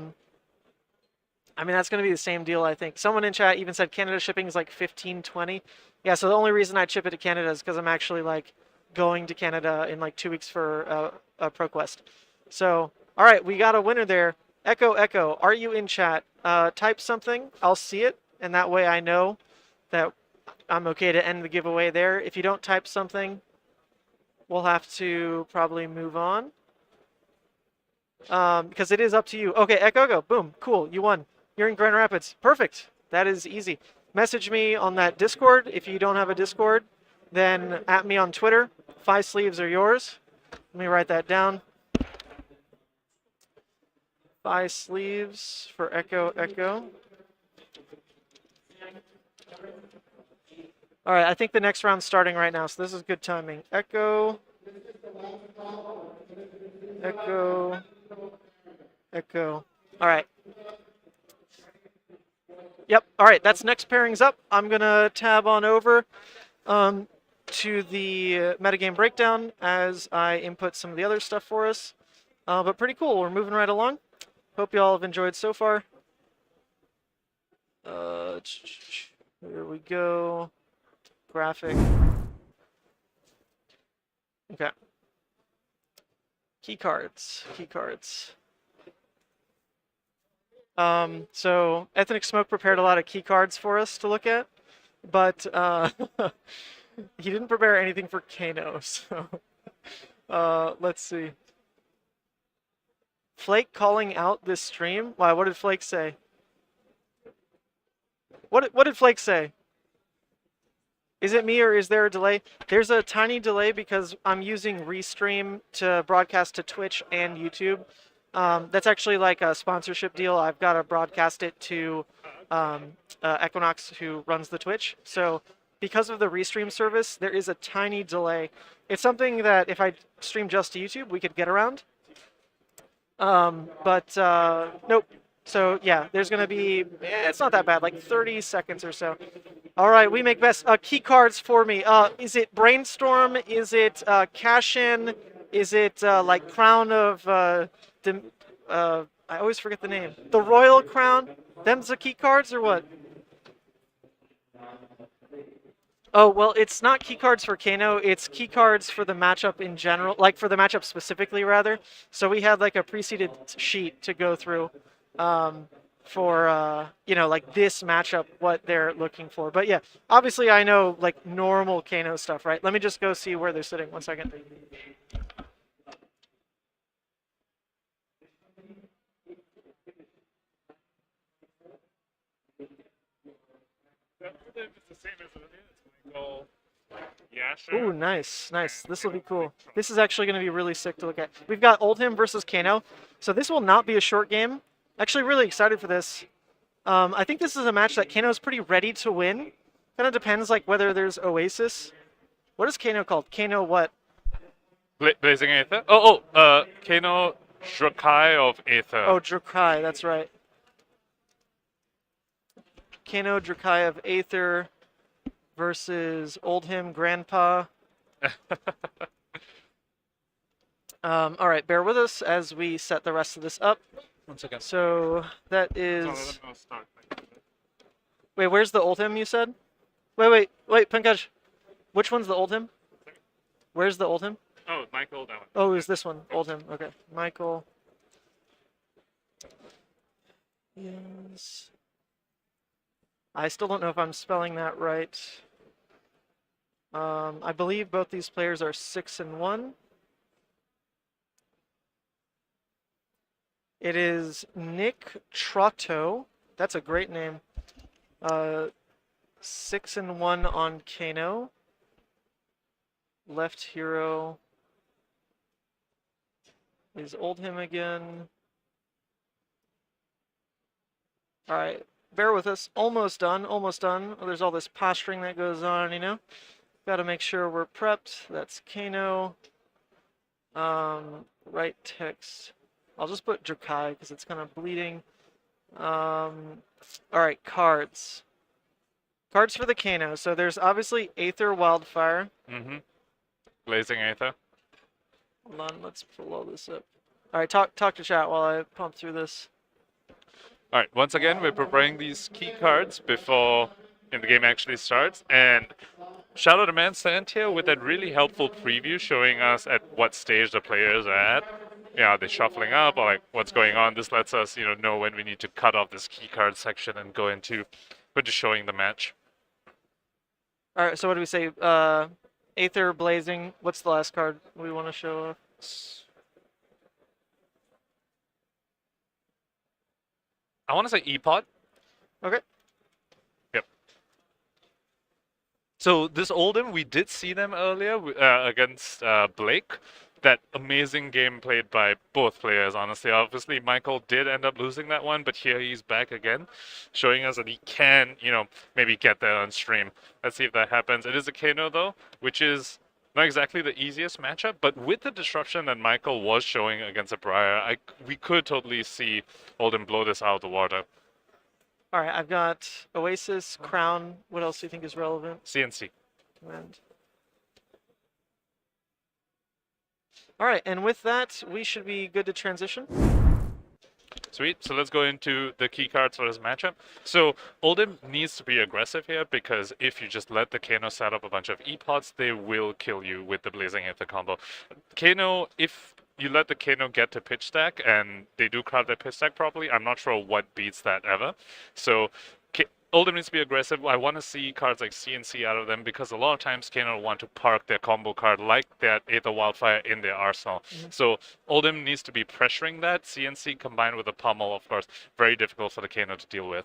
mean, that's going to be the same deal, I think. Someone in chat even said Canada shipping is like $15.20. Yeah, so the only reason I ship it to Canada is because I'm actually like going to Canada in like 2 weeks for a ProQuest. So, all right, we got a winner there. Echo Echo, are you in chat? Type something. I'll see it, and that way I know that I'm okay to end the giveaway there. If you don't type something, we'll have to probably move on. Because it is up to you. Okay, Echo Echo, boom, cool, you won. You're in Grand Rapids. Perfect. That is easy. Message me on that Discord. If you don't have a Discord, then at me on Twitter. 5 sleeves are yours. Let me write that down. 5 sleeves for Echo Echo. All right, I think the next round's starting right now, so this is good timing. Echo. Echo. Echo. All right. Yep. All right. That's next pairings up. I'm going to tab on over to the metagame breakdown as I input some of the other stuff for us. But pretty cool. We're moving right along. Hope you all have enjoyed so far. Here we go. Graphic. Okay. Key cards. Key cards. So Ethnic Smoke prepared a lot of key cards for us to look at, but he didn't prepare anything for Kano, so let's see. Flake calling out this stream? Why, what did Flake say? What did Flake say? Is it me or is there a delay? There's a tiny delay because I'm using Restream to broadcast to Twitch and YouTube. That's actually like a sponsorship deal. I've got to broadcast it to Equinox, who runs the Twitch. So because of the Restream service, there is a tiny delay. It's something that if I stream just to YouTube, we could get around. Nope. So yeah, there's going to be, it's not that bad, like 30 seconds or so. All right, we make best key cards for me. Is it Brainstorm? Is it Cash-In? Is it like Crown of, I always forget the name. The Royal Crown? Them's the key cards or what? Oh, well, it's not key cards for Kano. It's key cards for the matchup in general, like for the matchup specifically, rather. So we had like a preceded sheet to go through for, like this matchup, what they're looking for. But yeah, obviously I know like normal Kano stuff, right? Let me just go see where they're sitting. 1 second. Ooh, nice, nice. This will be cool. This is actually going to be really sick to look at. We've got Oldhim versus Kano. So this will not be a short game. Actually, really excited for this. I think this is a match that Kano's pretty ready to win. Kind of depends like whether there's Oasis. What is Kano called? Kano what? Blazing Aether? Kano Dromai of Aether. Oh, Dromai, that's right. Kano Dromai of Aether versus Oldhim Grandpa. All right, bear with us as we set the rest of this up. 1 second. So that is... Wait, where's the Oldhim you said? Wait, Pankaj. Which one's the Oldhim? Where's the Oldhim? Oh, Michael, that one. Oh, is this one? Oldhim, okay. Michael. Yes. I still don't know if I'm spelling that right. I believe both these players are 6-1. It is Nick Trotto. That's a great name. 6-1 on Kano. Left hero is Oldhim again. All right. Bear with us. Almost done. Almost done. Oh, there's all this posturing that goes on, you know. Got to make sure we're prepped. That's Kano. Right text. I'll just put Dromai because it's kind of bleeding. All right, cards. Cards for the Kano. So there's obviously Aether Wildfire. Mm-hmm. Blazing Aether. Hold on. Let's pull all this up. All right, talk to chat while I pump through this. All right, once again, we're preparing these key cards before the game actually starts. And shout out to Man Sant here with that really helpful preview showing us at what stage the players are at. Are they shuffling up or like what's going on? This lets us, know when we need to cut off this key card section and go into showing the match. All right, so what do we say? Aether Blazing. What's the last card we want to show off? I want to say E-Pod. Okay. Yep. So this Oldhim, we did see them earlier against Blake. That amazing game played by both players, honestly. Obviously, Michael did end up losing that one, but here he's back again, showing us that he can, maybe get there on stream. Let's see if that happens. It is a Kano, though, which is not exactly the easiest matchup, but with the disruption that Michael was showing against a Briar, we could totally see Oldhim blow this out of the water. All right, I've got Oasis, Crown. What else do you think is relevant? CNC. Command. All right, and with that, we should be good to transition. Sweet. So let's go into the key cards for this matchup. So Oldhim needs to be aggressive here because if you just let the Kano set up a bunch of E-Pods, they will kill you with the Blazing Aether combo. Kano, if you let the Kano get to pitch stack and they do crowd their pitch stack properly, I'm not sure what beats that ever. So Oldhim needs to be aggressive. I want to see cards like CNC out of them because a lot of times Kano want to park their combo card like that Aether Wildfire in their arsenal. Mm-hmm. So Oldhim needs to be pressuring that. CNC combined with a pummel, of course, very difficult for the Kano to deal with.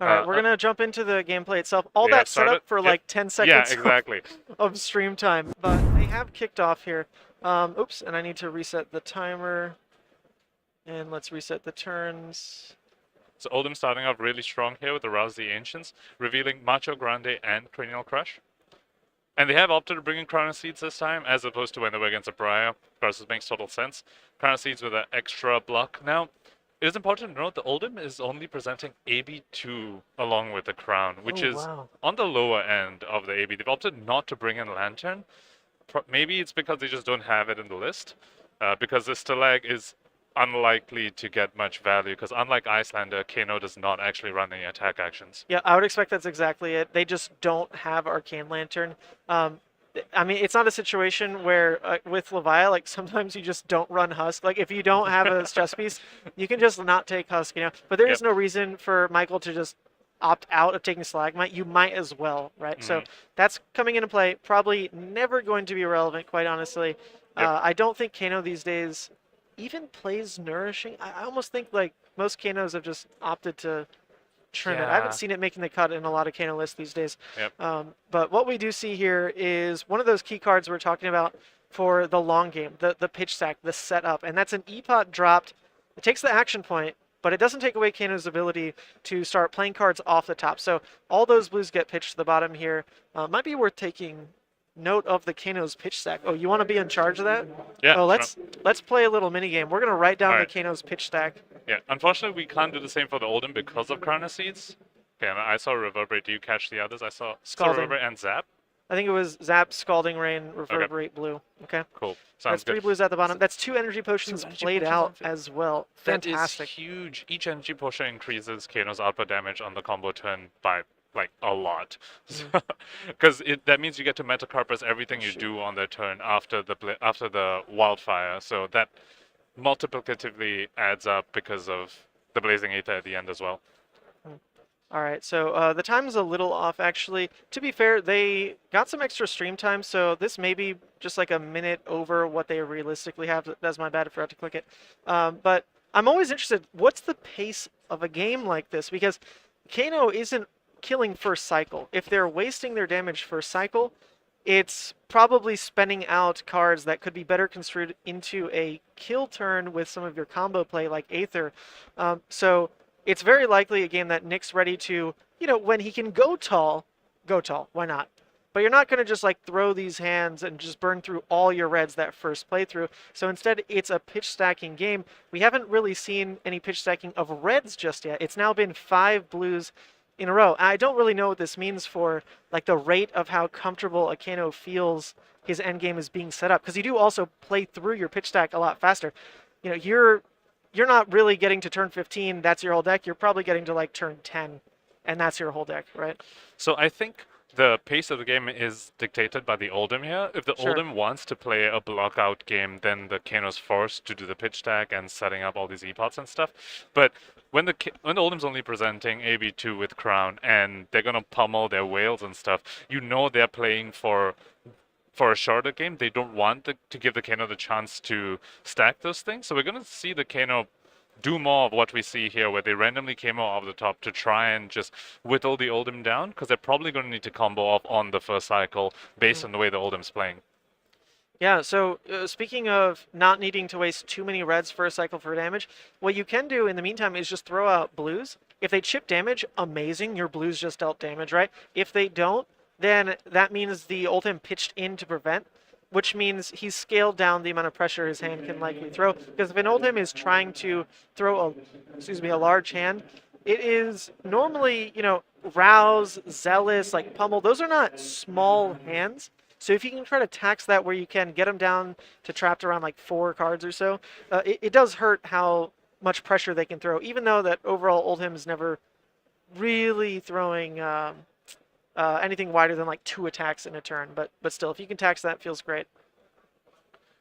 All right, we're going to jump into the gameplay itself. All that set up for like 10 seconds exactly. of stream time. But they have kicked off here. Oops, and I need to reset the timer. And let's reset the turns. So Oldhim starting off really strong here with Arouse the Ancients, revealing Macho Grande and Cranial Crush. And they have opted to bring in Crown of Seeds this time, as opposed to when they were against a Briar. Of course, this makes total sense. Crown of Seeds with an extra block. Now, it is important to note that Oldhim is only presenting AB2 along with the Crown, which is on the lower end of the AB. They've opted not to bring in Lantern. Maybe it's because they just don't have it in the list, because the Stalag is unlikely to get much value because unlike Iyslander, Kano does not actually run any attack actions. Yeah, I would expect that's exactly it. They just don't have Arcane Lantern. I mean, it's not a situation where with Leviathan, like sometimes you just don't run Husk. Like if you don't have a stress piece, you can just not take Husk, But there is no reason for Michael to just opt out of taking Slagmite. You might as well, right? So that's coming into play. Probably never going to be relevant, quite honestly. I don't think Kano these days even plays Nourishing. I almost think like most Kanos have just opted to trim it. I haven't seen it making the cut in a lot of Kano lists these days. But what we do see here is one of those key cards we're talking about for the long game, the pitch stack, the setup, and that's an E-Pot dropped. It takes the action point, but it doesn't take away Kano's ability to start playing cards off the top. So all those blues get pitched to the bottom here. Might be worth taking note of the Kano's pitch stack. Oh, you want to be in charge of that? Yeah. Oh, let's play a little mini game. We're gonna write down the Kano's pitch stack. Yeah. Unfortunately, we can't do the same for the Oldhim because of Chrono Seeds. Okay, and I saw Reverberate. Do you catch the others? I saw Reverberate and Zap. I think it was Zap, Scalding Rain, Reverberate, Blue. Okay. Cool. That's 3 blues at the bottom. That's 2 energy potions played out as well. Fantastic. That is huge. Each energy potion increases Kano's output damage on the combo turn by like a lot, because that means you get to metacarpus everything you do on their turn after the wildfire. So that multiplicatively adds up because of the blazing aether at the end as well. All right, so the time is a little off actually. To be fair, they got some extra stream time, so this may be just like a minute over what they realistically have. That's my bad, I forgot to click it. But I'm always interested, what's the pace of a game like this? Because Kano isn't killing first cycle. If they're wasting their damage first cycle, it's probably spending out cards that could be better construed into a kill turn with some of your combo play like Aether. So it's very likely a game that Nick's ready to, when he can go tall, why not? But you're not going to just like throw these hands and just burn through all your reds that first playthrough. So instead, it's a pitch stacking game. We haven't really seen any pitch stacking of reds just yet. It's now been 5 blues in a row. I don't really know what this means for like the rate of how comfortable a Kano feels his end game is being set up, because you do also play through your pitch stack a lot faster. You're not really getting to turn 15, that's your whole deck. You're probably getting to like turn 10, and that's your whole deck, right? So I think the pace of the game is dictated by the Oldhim here. If the Oldhim wants to play a block-out game, then the Kano's forced to do the pitch stack and setting up all these epots and stuff. But when the Oldhim's only presenting AB2 with Crown and they're gonna pummel their whales and stuff, they're playing for a shorter game. They don't want to give the Kano the chance to stack those things. So we're gonna see the Kano do more of what we see here, where they randomly came off the top to try and just whittle the Oldhim down, because they're probably going to need to combo off on the first cycle based on the way the Oldhim's playing. Yeah, so speaking of not needing to waste too many reds first cycle for damage, what you can do in the meantime is just throw out blues. If they chip damage, amazing, your blues just dealt damage, right? If they don't, then that means the Oldhim pitched in to prevent, which means he's scaled down the amount of pressure his hand can likely throw. Because if an Oldhim is trying to throw a large hand, it is normally, Rouse, Zealous, like Pummel. Those are not small hands. So if you can try to tax that where you can get them down to trapped around like 4 cards or so, it does hurt how much pressure they can throw, even though that overall Oldhim is never really throwing anything wider than like 2 attacks in a turn. But still, if you can tax that, feels great.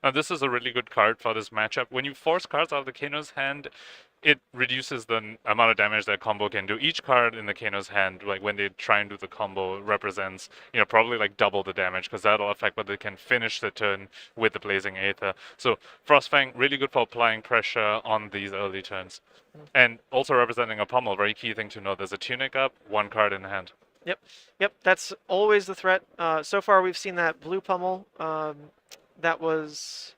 Now this is a really good card for this matchup. When you force cards out of the Kano's hand, it reduces the amount of damage that combo can do. Each card in the Kano's hand, like when they try and do the combo, represents, probably like double the damage, because that'll affect whether they can finish the turn with the Blazing Aether. So Frostfang, really good for applying pressure on these early turns. And also representing a pummel, very key thing to know. There's a Tunic up, 1 card in hand. Yep, that's always the threat. So far we've seen that blue pummel. That was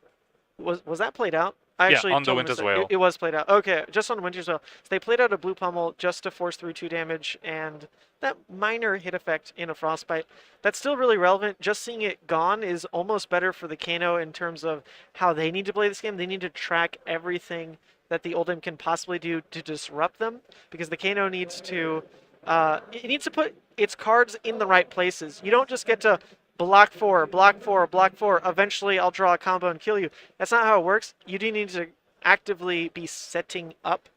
that played out? I actually on the told Winter's Wail. It was played out. Okay, just on Winter's Wail. So they played out a blue pummel just to force through 2 damage and that minor hit effect in a Frostbite. That's still really relevant. Just seeing it gone is almost better for the Kano in terms of how they need to play this game. They need to track everything that the Oldhim can possibly do to disrupt them, because the Kano needs to it needs to put its cards in the right places. You don't just get to block 4, block 4, block 4. Eventually, I'll draw a combo and kill you. That's not how it works. You do need to actively be setting up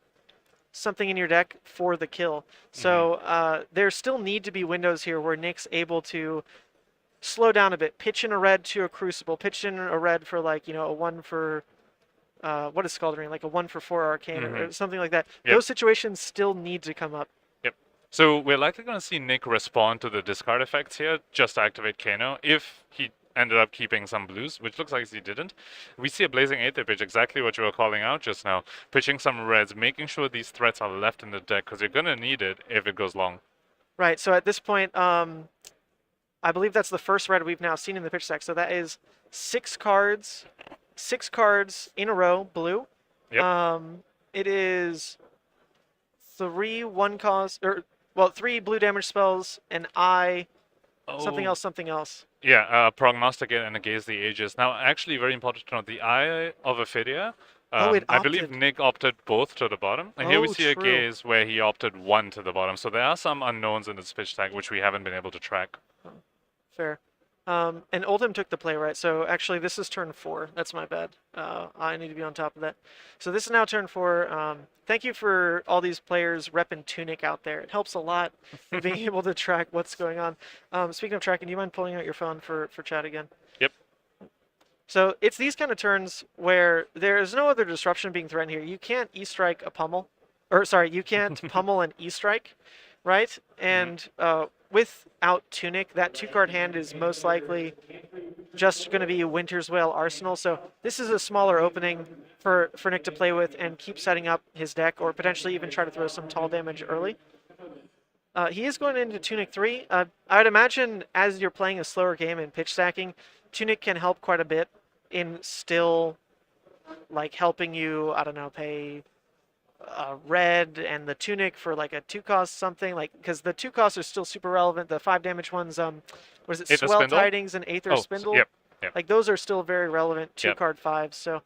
something in your deck for the kill. So there still need to be windows here where Nick's able to slow down a bit, pitch in a red to a Crucible, pitch in a red for like, a 1 for, what is Scalding Ring, like a 1 for 4 Arcane or something like that. Yep. Those situations still need to come up. Yep. So we're likely going to see Nick respond to the discard effects here, just to activate Kano. If he ended up keeping some blues, which looks like he didn't. We see a Blazing Aether pitch, exactly what you were calling out just now. Pitching some reds, making sure these threats are left in the deck, because you're going to need it if it goes long. Right, so at this point, I believe that's the first red we've now seen in the pitch stack. So that is 6 cards in a row, blue. Yep. It is 3 blue damage spells, and something else. Yeah, Prognosticate and Agaze the Aegis. Now, actually, very important to note, the Eye of Ophidia, I believe Nick opted both to the bottom. And here we see a Gaze where he opted 1 to the bottom. So there are some unknowns in this pitch tag which we haven't been able to track. Fair. And Oldhim took the play, right? So actually, this is turn 4. That's my bad. I need to be on top of that. So this is now turn 4. Thank you for all these players repping Tunic out there. It helps a lot in being able to track what's going on. Speaking of tracking, do you mind pulling out your phone for chat again? Yep. So it's these kind of turns where there is no other disruption being threatened here. You can't E-strike a pummel. Or, sorry, you can't pummel an E-strike, right? And without Tunic, that 2-card hand is most likely just going to be a Winter's Wail Arsenal. So this is a smaller opening for Nick to play with and keep setting up his deck, or potentially even try to throw some tall damage early. He is going into Tunic 3. I would imagine as you're playing a slower game in pitch stacking, Tunic can help quite a bit in still like helping you, I don't know, pay red and the Tunic for like a 2-cost something, like, because the 2 costs are still super relevant. The 5 damage ones, what is it, Aether Swell Spindle? Tidings and Aether Spindle? Yep. Like those are still very relevant 2-card 5s. So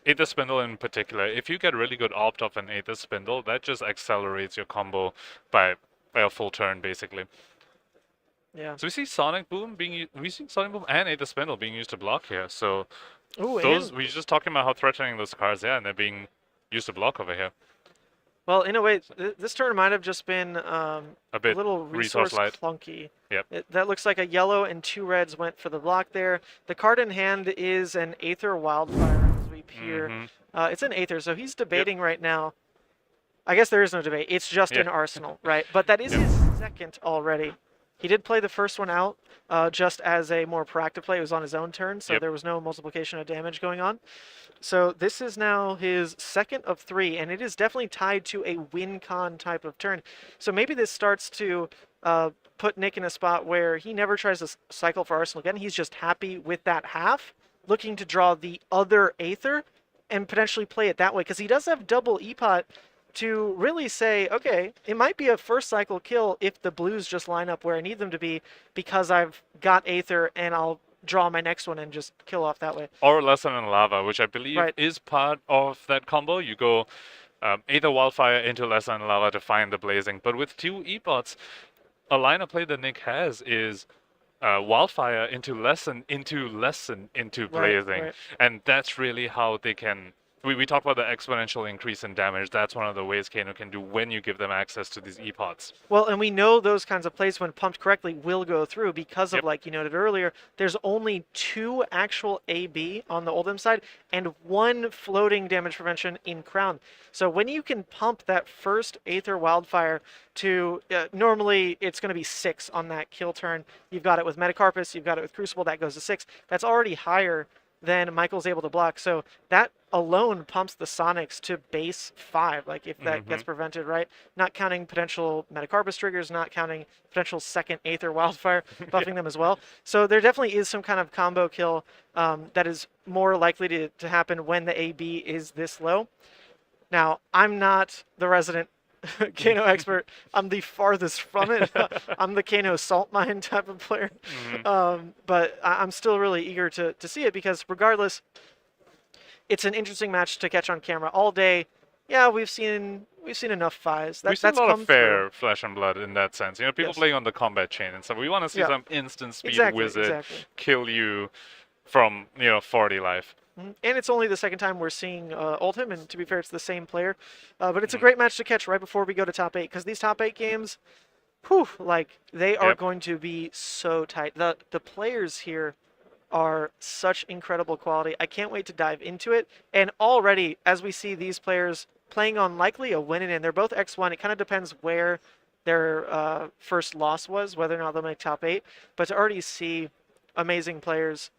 Aether Spindle in particular, if you get really good opt off an Aether Spindle, that just accelerates your combo by a full turn, basically. Yeah. So we see Sonic Boom and Aether Spindle being used to block here. So we were just talking about how threatening those cards, and they're being used to block over here. Well, in a way, this turn might have just been a little resource light. clunky. Yep. That looks like a yellow and 2 reds went for the block there. The card in hand is an Aether Wildfire, as we peer. It's an Aether, so he's debating right now. I guess there is no debate. It's just an Arsenal, right? But that is his second already. He did play the first one out just as a more proactive play. It was on his own turn, so there was no multiplication of damage going on. So this is now his second of 3, and it is definitely tied to a win-con type of turn. So maybe this starts to put Nick in a spot where he never tries to cycle for Arsenal again. He's just happy with that half, looking to draw the other Aether and potentially play it that way, because he does have double E-Pot to really say, okay, it might be a first cycle kill if the blues just line up where I need them to be, because I've got Aether and I'll draw my next one and just kill off that way. Or Lesson in Lava, which I believe is part of that combo. You go Aether Wildfire into Lesson in Lava to find the Blazing. But with 2 E-Bots, a line of play that Nick has is Wildfire into Lesson into Blazing. Right. And that's really how they can... We talked about the exponential increase in damage. That's one of the ways Kano can do when you give them access to these E-Pots. Well, and we know those kinds of plays, when pumped correctly, will go through because of, like you noted earlier, there's only 2 actual AB on the Oldhim side and 1 floating damage prevention in Crown. So when you can pump that first Aether Wildfire to, normally it's going to be 6 on that kill turn. You've got it with Metacarpus, you've got it with Crucible, that goes to 6. That's already higher than Michael's able to block. So that alone pumps the Sonics to base 5, like if that gets prevented, right? Not counting potential Metacarpus triggers, not counting potential second Aether Wildfire, buffing them as well. So there definitely is some kind of combo kill that is more likely to happen when the AB is this low. Now, I'm not the resident Kano expert. I'm the farthest from it. I'm the Kano salt mine type of player. But I'm still really eager to see it, because regardless, it's an interesting match to catch on camera all day. Yeah, we've seen enough 5s. We've seen a lot of fair flesh and blood in that sense. You know, people playing on the combat chain and stuff. We want to see some instant speed wizard kill you from 40 life. And it's only the second time we're seeing Oldhim, and to be fair, it's the same player. But it's a great match to catch right before we go to top 8, because these top 8 games, whew, like, they are going to be so tight. The players here are such incredible quality. I can't wait to dive into it. And already, as we see these players playing on likely a win and they're both X1. It kind of depends where their first loss was, whether or not they'll make top 8. But to already see amazing players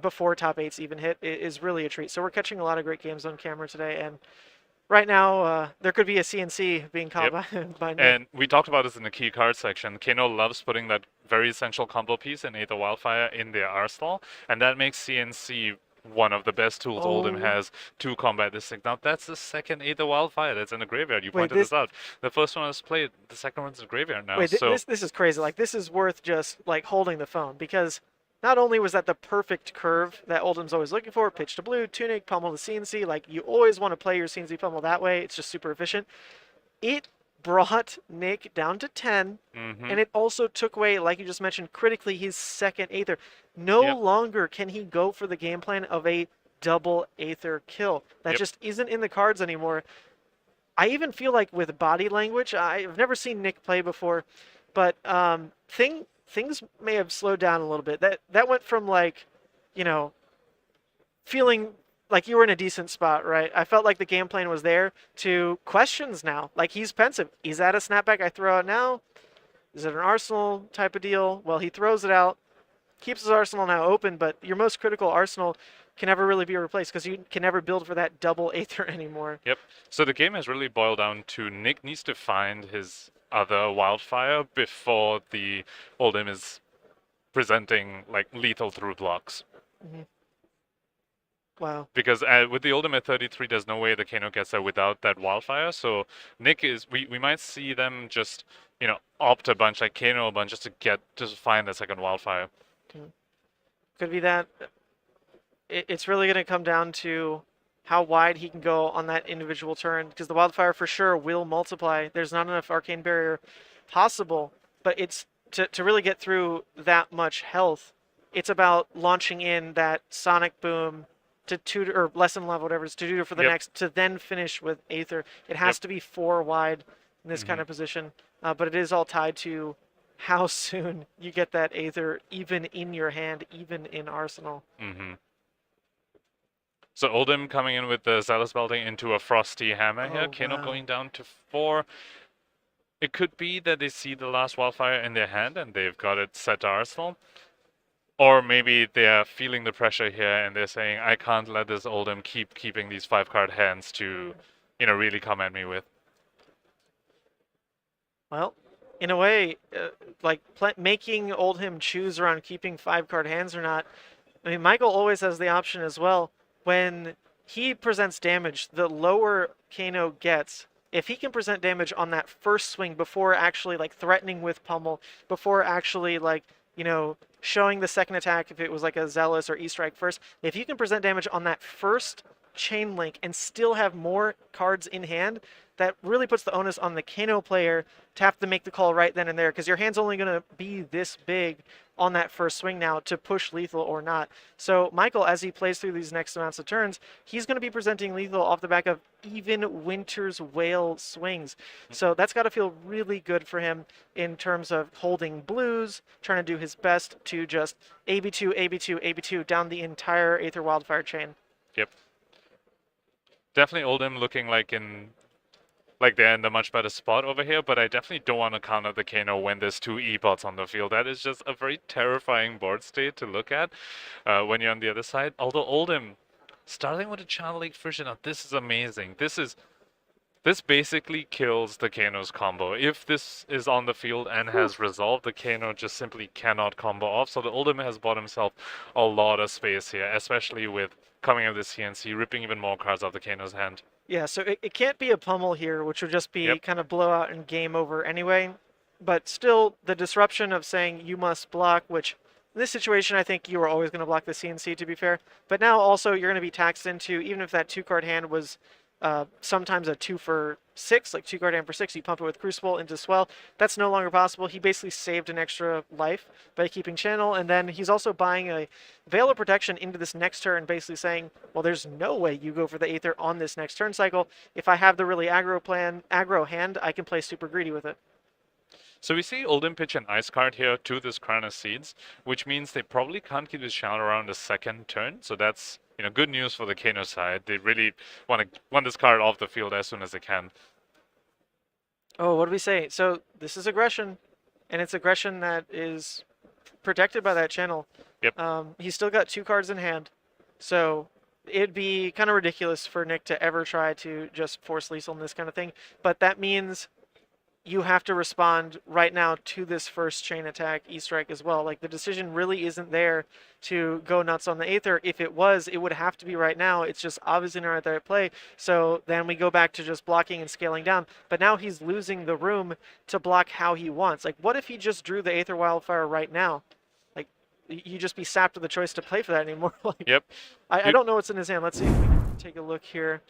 before top 8s even hit is really a treat. So we're catching a lot of great games on camera today, and right now there could be a CNC being caught by Nick. And we talked about this in the key card section. Kano loves putting that very essential combo piece in Aether Wildfire in their arsenal, and that makes CNC one of the best tools Oldhim has to combat this thing. Now, that's the second Aether Wildfire that's in the graveyard. You pointed this out. The first one was played, the second one's in the graveyard now. Wait, so this is crazy. Like, this is worth just, like, holding the phone, because not only was that the perfect curve that Oldhim's always looking for, pitch to blue, tunic, pummel to CNC, like, you always want to play your CNC pummel that way. It's just super efficient. It brought Nick down to 10, and it also took away, like you just mentioned, critically his second Aether. No longer can he go for the game plan of a double Aether kill. That just isn't in the cards anymore. I even feel like with body language, I've never seen Nick play before, but things may have slowed down a little bit. That went from, like, you know, feeling like you were in a decent spot, right? I felt like the game plan was there, to questions now. Like, he's pensive. Is that a snapback I throw out now? Is it an arsenal type of deal? Well, he throws it out, keeps his arsenal now open, but your most critical arsenal can never really be replaced because you can never build for that double Aether anymore. Yep. So the game has really boiled down to Nick needs to find his other Wildfire before the Oldhim is presenting, like, lethal through blocks. Wow. Because with the Oldhim at 33, there's no way the Kano gets there without that Wildfire. So Nick is, we might see them just, you know, opt a bunch, like Kano a bunch, just to find the second Wildfire. Could be that. It's really going to come down to how wide he can go on that individual turn, because the Wildfire for sure will multiply. There's not enough Arcane Barrier possible, but it's to really get through that much health, it's about launching in that Sonic Boom to tutor, or lesson level, whatever it is, to tutor for the next, to then finish with Aether. It has to be 4 wide in this kind of position, but it is all tied to how soon you get that Aether even in your hand, even in Arsenal. So Oldhim coming in with the Zealous Belting into a Frosty Hammer here. Kano going down to 4. It could be that they see the last Wildfire in their hand and they've got it set to Arsenal. Or maybe they're feeling the pressure here and they're saying, I can't let this Oldhim keeping these 5-card hands to, you know, really come at me with. Well, in a way, like making Oldhim choose around keeping 5-card hands or not. I mean, Michael always has the option as well. When he presents damage, the lower Kano gets, if he can present damage on that first swing before actually, like, threatening with pummel, before actually, like, you know, showing the second attack if it was like a Zealous or E-Strike first, if you can present damage on that first chain link and still have more cards in hand, that really puts the onus on the Kano player to have to make the call right then and there, because your hand's only going to be this big on that first swing now to push lethal or not. So Michael, as he plays through these next amounts of turns, he's going to be presenting lethal off the back of even Winter's Wail swings. So that's got to feel really good for him in terms of holding blues, trying to do his best to just AB2, AB2, AB2 down the entire Aether Wildfire chain. Yep. Definitely Oldhim looking like they're in a much better spot over here, but I definitely don't want to counter the Kano when there's 2 E-bots on the field. That is just a very terrifying board state to look at when you're on the other side. Although Oldhim, starting with a Channel Lake Fusion, now this is amazing. This basically kills the Kano's combo. If this is on the field and has resolved, the Kano just simply cannot combo off. So the Oldhim has bought himself a lot of space here, especially with coming up with the CNC, ripping even more cards off the Kano's hand. Yeah, so it can't be a pummel here, which would just be kind of blowout and game over anyway. But still, the disruption of saying you must block, which in this situation, I think you were always going to block the CNC, to be fair. But now also you're going to be taxed into, even if that 2-card hand was sometimes a 2 for 6, like 2 card hand for 6, you pump it with Crucible into Swell. That's no longer possible. He basically saved an extra life by keeping Channel, and then he's also buying a Veil of Protection into this next turn, basically saying, well, there's no way you go for the Aether on this next turn cycle. If I have the really aggro hand, I can play super greedy with it. So we see Oldhim pitch an Ice card here to this Crown of Seeds, which means they probably can't keep this channel around the second turn. So that's, you know, good news for the Kano side. They really want this card off the field as soon as they can. Oh, what do we say? So this is aggression, and it's aggression that is protected by that channel. Yep. He's still got 2 cards in hand, so it'd be kind of ridiculous for Nick to ever try to just force lethal in this kind of thing. But that means you have to respond right now to this first chain attack E-Strike as well. Like, the decision really isn't there to go nuts on the Aether. If it was, it would have to be right now. It's just obviously not there at play. So then we go back to just blocking and scaling down. But now he's losing the room to block how he wants. Like, what if he just drew the Aether Wildfire right now? Like, you just be sapped with the choice to play for that anymore. Like, yep. I don't know what's in his hand. Let's see if we can take a look here.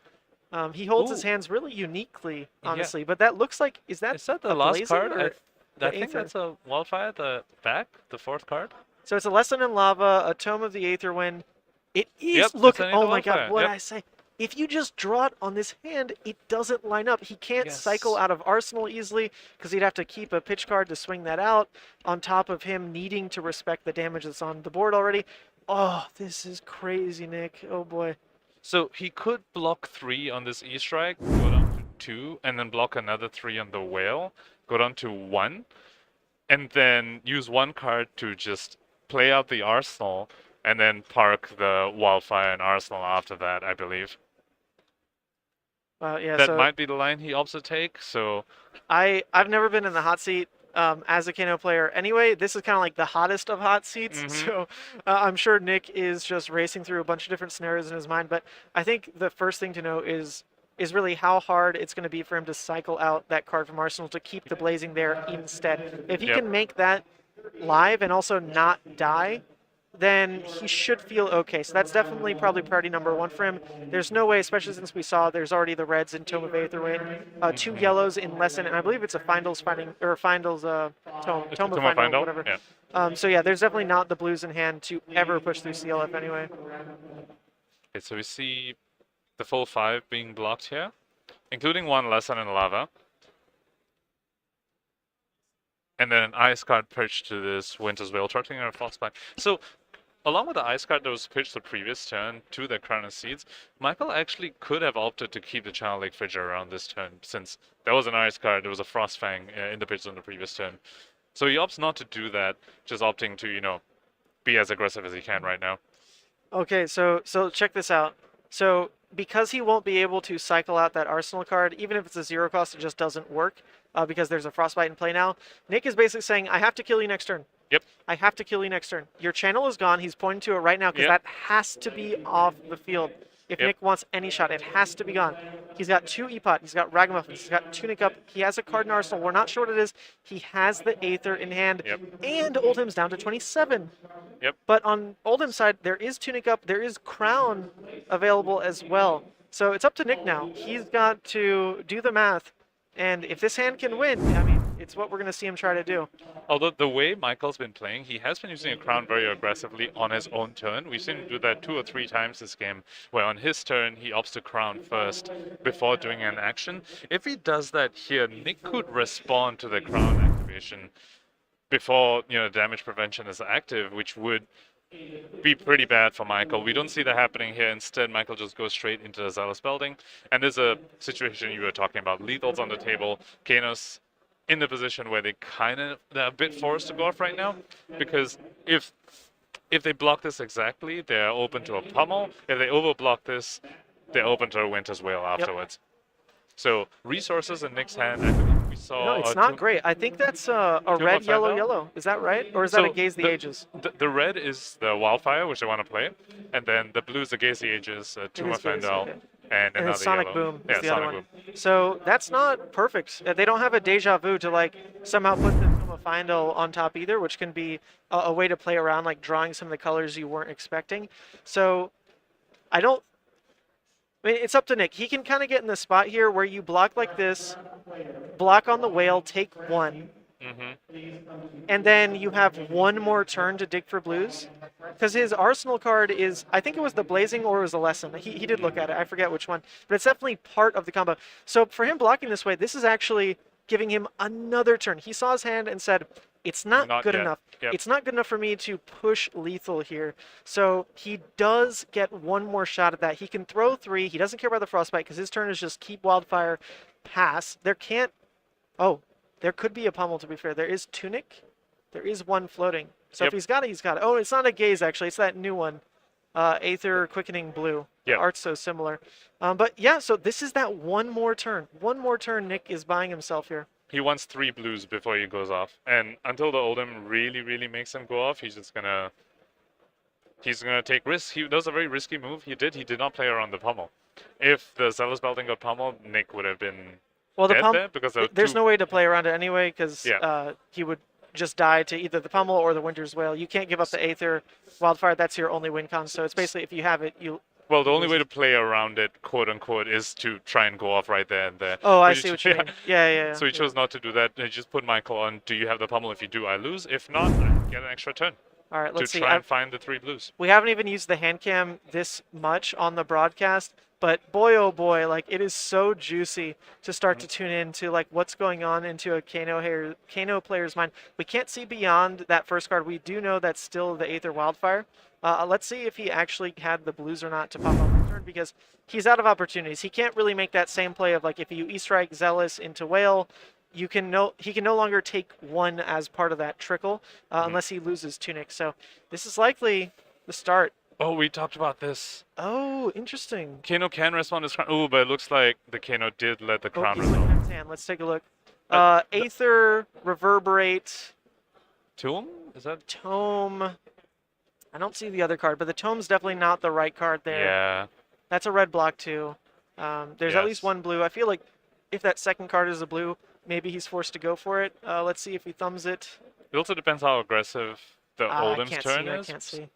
He holds his hands really uniquely, honestly, but that looks like, is that the last Blazing card? or I think that's a Wildfire at the back, the 4th card. So it's a Lesson in Lava, a Tome of the Aether Wind. It is, Yep, look, it's an oh my Wildfire, god, what yep. did I say? If you just draw it on this hand, it doesn't line up. He can't cycle out of Arsenal easily because he'd have to keep a pitch card to swing that out, on top of him needing to respect the damage that's on the board already. Oh, this is crazy, Nick. Oh boy. So he could block 3 on this E-Strike, go down to 2, and then block another 3 on the Whale, go down to 1, and then use 1 card to just play out the Arsenal, and then park the Wildfire and Arsenal after that, I believe. Yeah, that so might be the line he opts to take, so... I've never been in the hot seat as a Kano player. Anyway, this is kind of like the hottest of hot seats, so I'm sure Nick is just racing through a bunch of different scenarios in his mind, but I think the first thing to know is really how hard it's going to be for him to cycle out that card from Arsenal to keep the Blazing there instead. If he can make that live and also not die, then he should feel okay. So that's definitely probably priority number 1 for him. There's no way, especially since we saw there's already the reds in Tome of Aetherwind, 2 yellows in Lesson, and I believe it's a Findle's Tome of Findle, whatever. Yeah. So yeah, there's definitely not the blues in hand to ever push through CLF anyway. Okay, so we see the full 5 being blocked here, including 1 Lesson in Lava. And then an Ice card pitched to this Winter's Veil, targeting a Frostbite. So, along with the Ice card that was pitched the previous turn to the Crown of Seeds, Michael actually could have opted to keep the Channel Lake Fidger around this turn, since there was an Ice card, there was a Frostfang in the pitch on the previous turn. So he opts not to do that, just opting to, you know, be as aggressive as he can right now. Okay, so check this out. So, because he won't be able to cycle out that Arsenal card, even if it's a 0 cost, it just doesn't work, because there's a Frostbite in play now. Nick is basically saying, I have to kill you next turn. Yep. I have to kill you next turn. Your channel is gone. He's pointing to it right now because that has to be off the field. If Nick wants any shot, it has to be gone. He's got 2 Epot. He's got Ragamuffins. He's got Tunic up. He has a card in Arsenal. We're not sure what it is. He has the Aether in hand. And Oldhim's down to 27. Yep. But on Oldhim's side, there is Tunic up. There is Crown available as well. So it's up to Nick now. He's got to do the math. And if this hand can win, I mean, it's what we're going to see him try to do. Although the way Michael's been playing, he has been using a Crown very aggressively on his own turn. We've seen him do that 2 or 3 times this game, where on his turn, he opts to Crown first before doing an action. If he does that here, Nick could respond to the Crown activation before, you know, damage prevention is active, which would be pretty bad for Michael. We don't see that happening here. Instead, Michael just goes straight into the Zealous Building. And there's a situation you were talking about. Lethal's on the table. Kano's in the position where they're a bit forced to go off right now. Because if they block this exactly, they're open to a pummel. If they overblock this, they're open to a Winter's Wail afterwards. So resources in Nick's hand, I believe we saw... No, it's not great. I think that's a red, yellow, yellow. Is that right? Or is that a Gaze the Ages? The red is the Wildfire, which they want to play. And then the blue is the Gaze the Ages, Tomb of Fendel, and another Sonic yellow. Boom Yeah, is the other Sonic one. Boom. So that's not perfect. They don't have a Deja Vu to like somehow put the Tomb of Fendel on top either, which can be a way to play around, like drawing some of the colors you weren't expecting. So I don't... I mean, it's up to Nick. He can kind of get in the spot here where you block like this, block on the whale, take 1, and then you have 1 more turn to dig for blues. Because his arsenal card is, I think it was the Blazing or it was the Lesson. He did look at it. I forget which one. But it's definitely part of the combo. So for him blocking this way, this is actually giving him another turn. He saw his hand and said, it's not good enough. Yep. It's not good enough for me to push lethal here. So he does get 1 more shot at that. He can throw 3. He doesn't care about the Frostbite because his turn is just keep Wildfire, pass. There can't... Oh, there could be a pummel, to be fair. There is Tunic. There is 1 floating. So if he's got it, he's got it. Oh, it's not a Gaze, actually. It's that new one. Aether Quickening Blue. The art's so similar. But yeah, so this is that 1 more turn. 1 more turn Nick is buying himself here. He wants 3 blues before he goes off. And until the Oldhim really makes him go off, he's just gonna... He's gonna take risks. That was a very risky move. He did not play around the pummel. If the Zealous Belting got pummeled, Nick would have been dead there because there's no way to play around it anyway because he would just die to either the pummel or the Winter's Wail. You can't give up the Aether Wildfire. That's your only win con. So it's basically if you have it, you... Well, the only way to play around it, quote unquote, is to try and go off right there and there. Oh, I see what you mean. Yeah. So he chose not to do that. He just put Michael on. Do you have the pummel? If you do, I lose. If not, I get an extra turn. All right, let's see. To try and find the 3 blues. We haven't even used the hand cam this much on the broadcast, but boy, oh boy, like it is so juicy to start to tune into like what's going on into a Kano player's mind. We can't see beyond that first card. We do know that's still the Aether Wildfire. Let's see if he actually had the blues or not to pop up in turn because he's out of opportunities. He can't really make that same play of like if you E-Strike Zealous into Whale, he can no longer take 1 as part of that trickle unless he loses Tunic. So this is likely the start. Oh, we talked about this. Oh, interesting. Kano can respond his crown. Oh, but it looks like the Kano did let the crown resolve. Let's take a look. Aether, Reverberate. Tome? Is that? Tome. I don't see the other card, but the Tome's definitely not the right card there. Yeah. That's a red block too. There's at least 1 blue. I feel like if that second card is a blue, maybe he's forced to go for it. Let's see if he thumbs it. It also depends how aggressive the Oldhim's turn is. I can't see.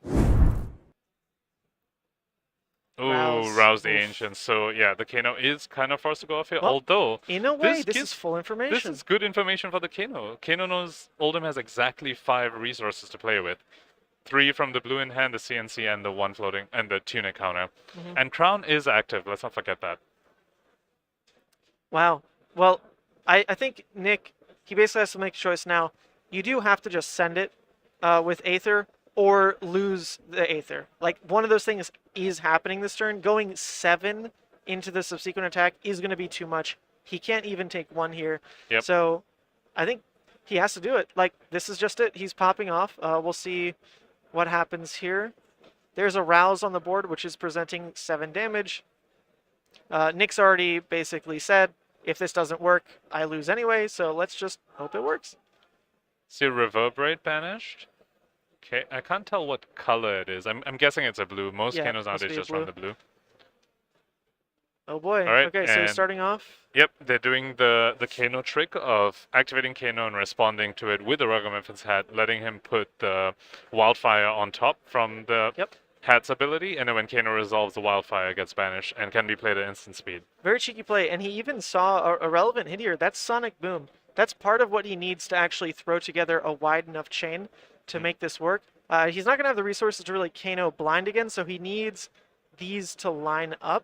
Ooh, rouse the Ancients. So yeah, the Kano is kind of forced to go off here, although... In a way, this is full information. This is good information for the Kano. Kano knows Oldhim has exactly 5 resources to play with. 3 from the blue in hand, the CNC, and the 1 floating, and the Tunic counter. And Crown is active, let's not forget that. Wow. Well, I think Nick, he basically has to make a choice now. You do have to just send it with Aether or lose the Aether. Like, one of those things is happening this turn. Going 7 into the subsequent attack is going to be too much. He can't even take 1 here. Yep. So I think he has to do it. Like, this is just it. He's popping off. We'll see what happens here. There's a Rouse on the board, which is presenting 7 damage. Nick's already basically said, if this doesn't work, I lose anyway, so let's just hope it works. See Reverberate banished. Okay, I can't tell what color it is. I'm guessing it's a blue. Most Kanos nowadays just run the blue. Oh boy. All right, okay, so he's starting off. Yep, they're doing the Kano trick of activating Kano and responding to it with the Ragamuffin's hat, letting him put the Wildfire on top from the hat's ability, and then when Kano resolves, the Wildfire gets banished and can be played at instant speed. Very cheeky play, and he even saw a relevant hit here. That's Sonic Boom. That's part of what he needs to actually throw together a wide enough chain to make this work. He's not going to have the resources to really Kano blind again, so he needs these to line up.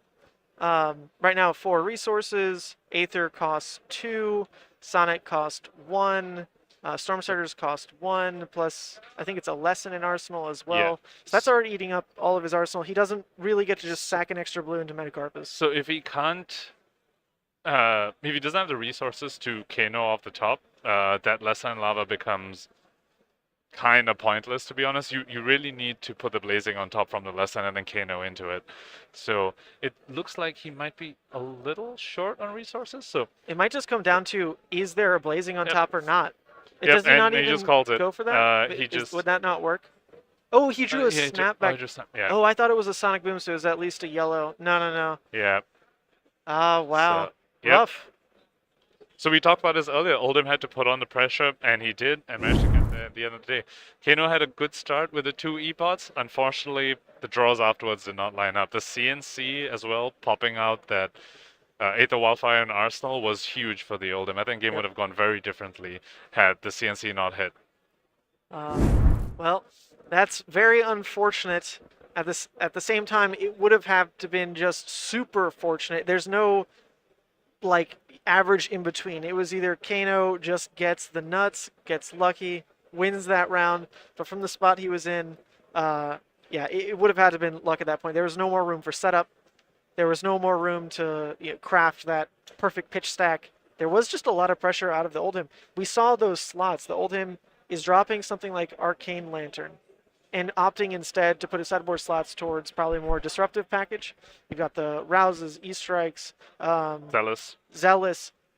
Right now, 4 resources. Aether costs 2. Sonic cost 1. Stormstarters cost 1. Plus, I think it's a Lesson in Arsenal as well. Yeah. So that's already eating up all of his arsenal. He doesn't really get to just sack an extra blue into Metacarpus. So if he can't... if he doesn't have the resources to Kano off the top, that Lesson in Lava becomes kind of pointless, to be honest. You really need to put the Blazing on top from the Lesson and then Kano into it. So it looks like he might be a little short on resources. So it might just come down to, is there a Blazing on top or not? Does he and not he even just called it. go for that? Would that not work? Oh, he drew a snapback. Oh, I thought it was a Sonic Boom, so it was at least a yellow. No. Yeah. Oh, wow. So, rough. So we talked about this earlier. Oldhim had to put on the pressure, and he did, and managed to get at the end of the day. Kano had a good start with the 2 E-pods. Unfortunately, the draws afterwards did not line up. The CNC as well, popping out that Aether Wildfire and Arsenal was huge for the Oldhim. I think game would have gone very differently had the CNC not hit. Well, that's very unfortunate. At the same time, it would have had to been just super fortunate. There's no like average in between. It was either Kano just gets the nuts, gets lucky, wins that round, but from the spot he was in, yeah, it would have had to have been luck at that point. There was no more room for setup. There was no more room to craft that perfect pitch stack. There was just a lot of pressure out of the Oldhim. We saw those slots. The Oldhim is dropping something like Arcane Lantern and opting instead to put his sideboard slots towards probably a more disruptive package. You've got the Rouses, E-Strikes, Zealous.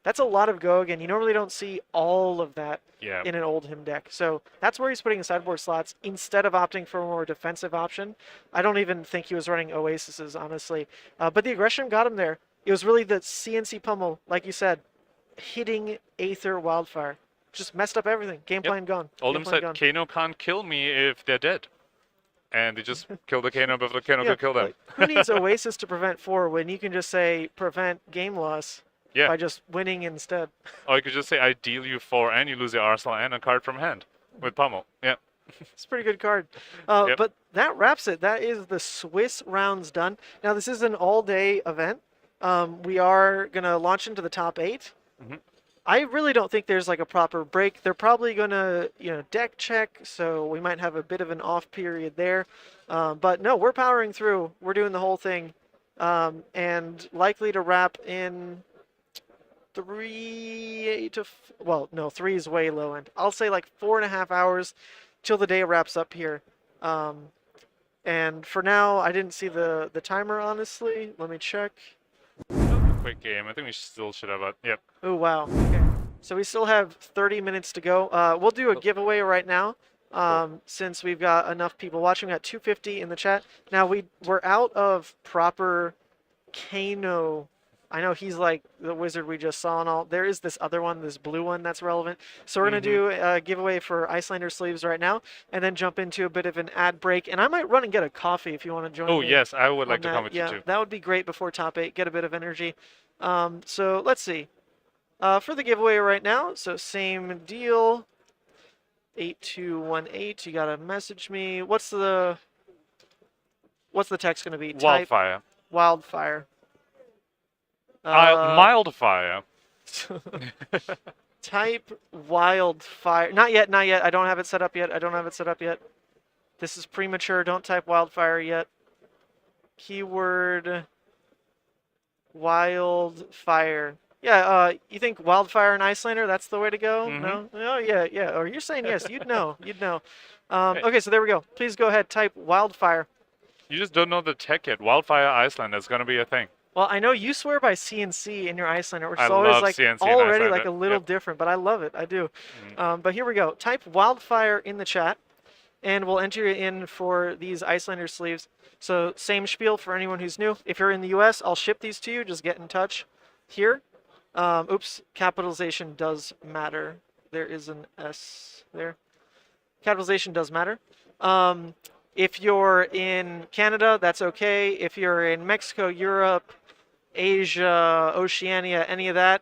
That's a lot of go again. You normally don't see all of that in an Oldhim deck. So that's where he's putting his sideboard slots instead of opting for a more defensive option. I don't even think he was running Oasises, honestly. But the aggression got him there. It was really the CNC pummel, like you said, hitting Aether Wildfire. Just messed up everything. Game plan gone. Oldhim said, Kano can't kill me if they're dead. And they just killed the Kano before the Kano could kill them. Like, who needs Oasis to prevent 4 when you can just say prevent game loss by just winning instead? Or you could just say, I deal you 4 and you lose your Arsenal and a card from hand with Pummel. Yeah. It's a pretty good card. But that wraps it. That is the Swiss rounds done. Now, this is an all-day event. We are going to launch into the top 8. I really don't think there's like a proper break. They're probably going to, deck check, so we might have a bit of an off period there. But no, we're powering through. We're doing the whole thing. And likely to wrap in 3 to, well, no, 3 is way low end. I'll say like 4.5 hours till the day wraps up here. And for now, I didn't see the timer, honestly. Let me check. Quick game. I think we still should have a... Yep. Oh, wow. Okay. So we still have 30 minutes to go. We'll do a giveaway right now since we've got enough people watching. We got 250 in the chat. Now, we're out of proper Kano. I know he's like the wizard we just saw and all. There is this other one, this blue one that's relevant. So we're going to do a giveaway for Iyslander sleeves right now and then jump into a bit of an ad break. And I might run and get a coffee if you want to join me. Oh, yes. I would like to come with you too. That would be great before top 8. Get a bit of energy. So let's see. For the giveaway right now, so same deal. 8218, you got to message me. What's the text going to be? Wildfire. Wildfire. Mildfire. Type wildfire. Not yet, not yet. I don't have it set up yet. This is premature. Don't type wildfire yet. Keyword wildfire. Yeah, you think wildfire and Iyslander, that's the way to go? No? Oh, yeah. Or you're saying yes. You'd know. Okay, so there we go. Please go ahead. Type wildfire. You just don't know the tech yet. Wildfire Iceland is going to be a thing. Well, I know you swear by CNC in your Iyslander, which is always like already like a little different, but I love it. I do. But here we go. Type wildfire in the chat, and we'll enter you in for these Iyslander sleeves. So same spiel for anyone who's new. If you're in the U.S., I'll ship these to you. Just get in touch here. Oops, capitalization does matter. There is an S there. Capitalization does matter. If you're in Canada, that's okay. If you're in Mexico, Europe, Asia, Oceania, any of that,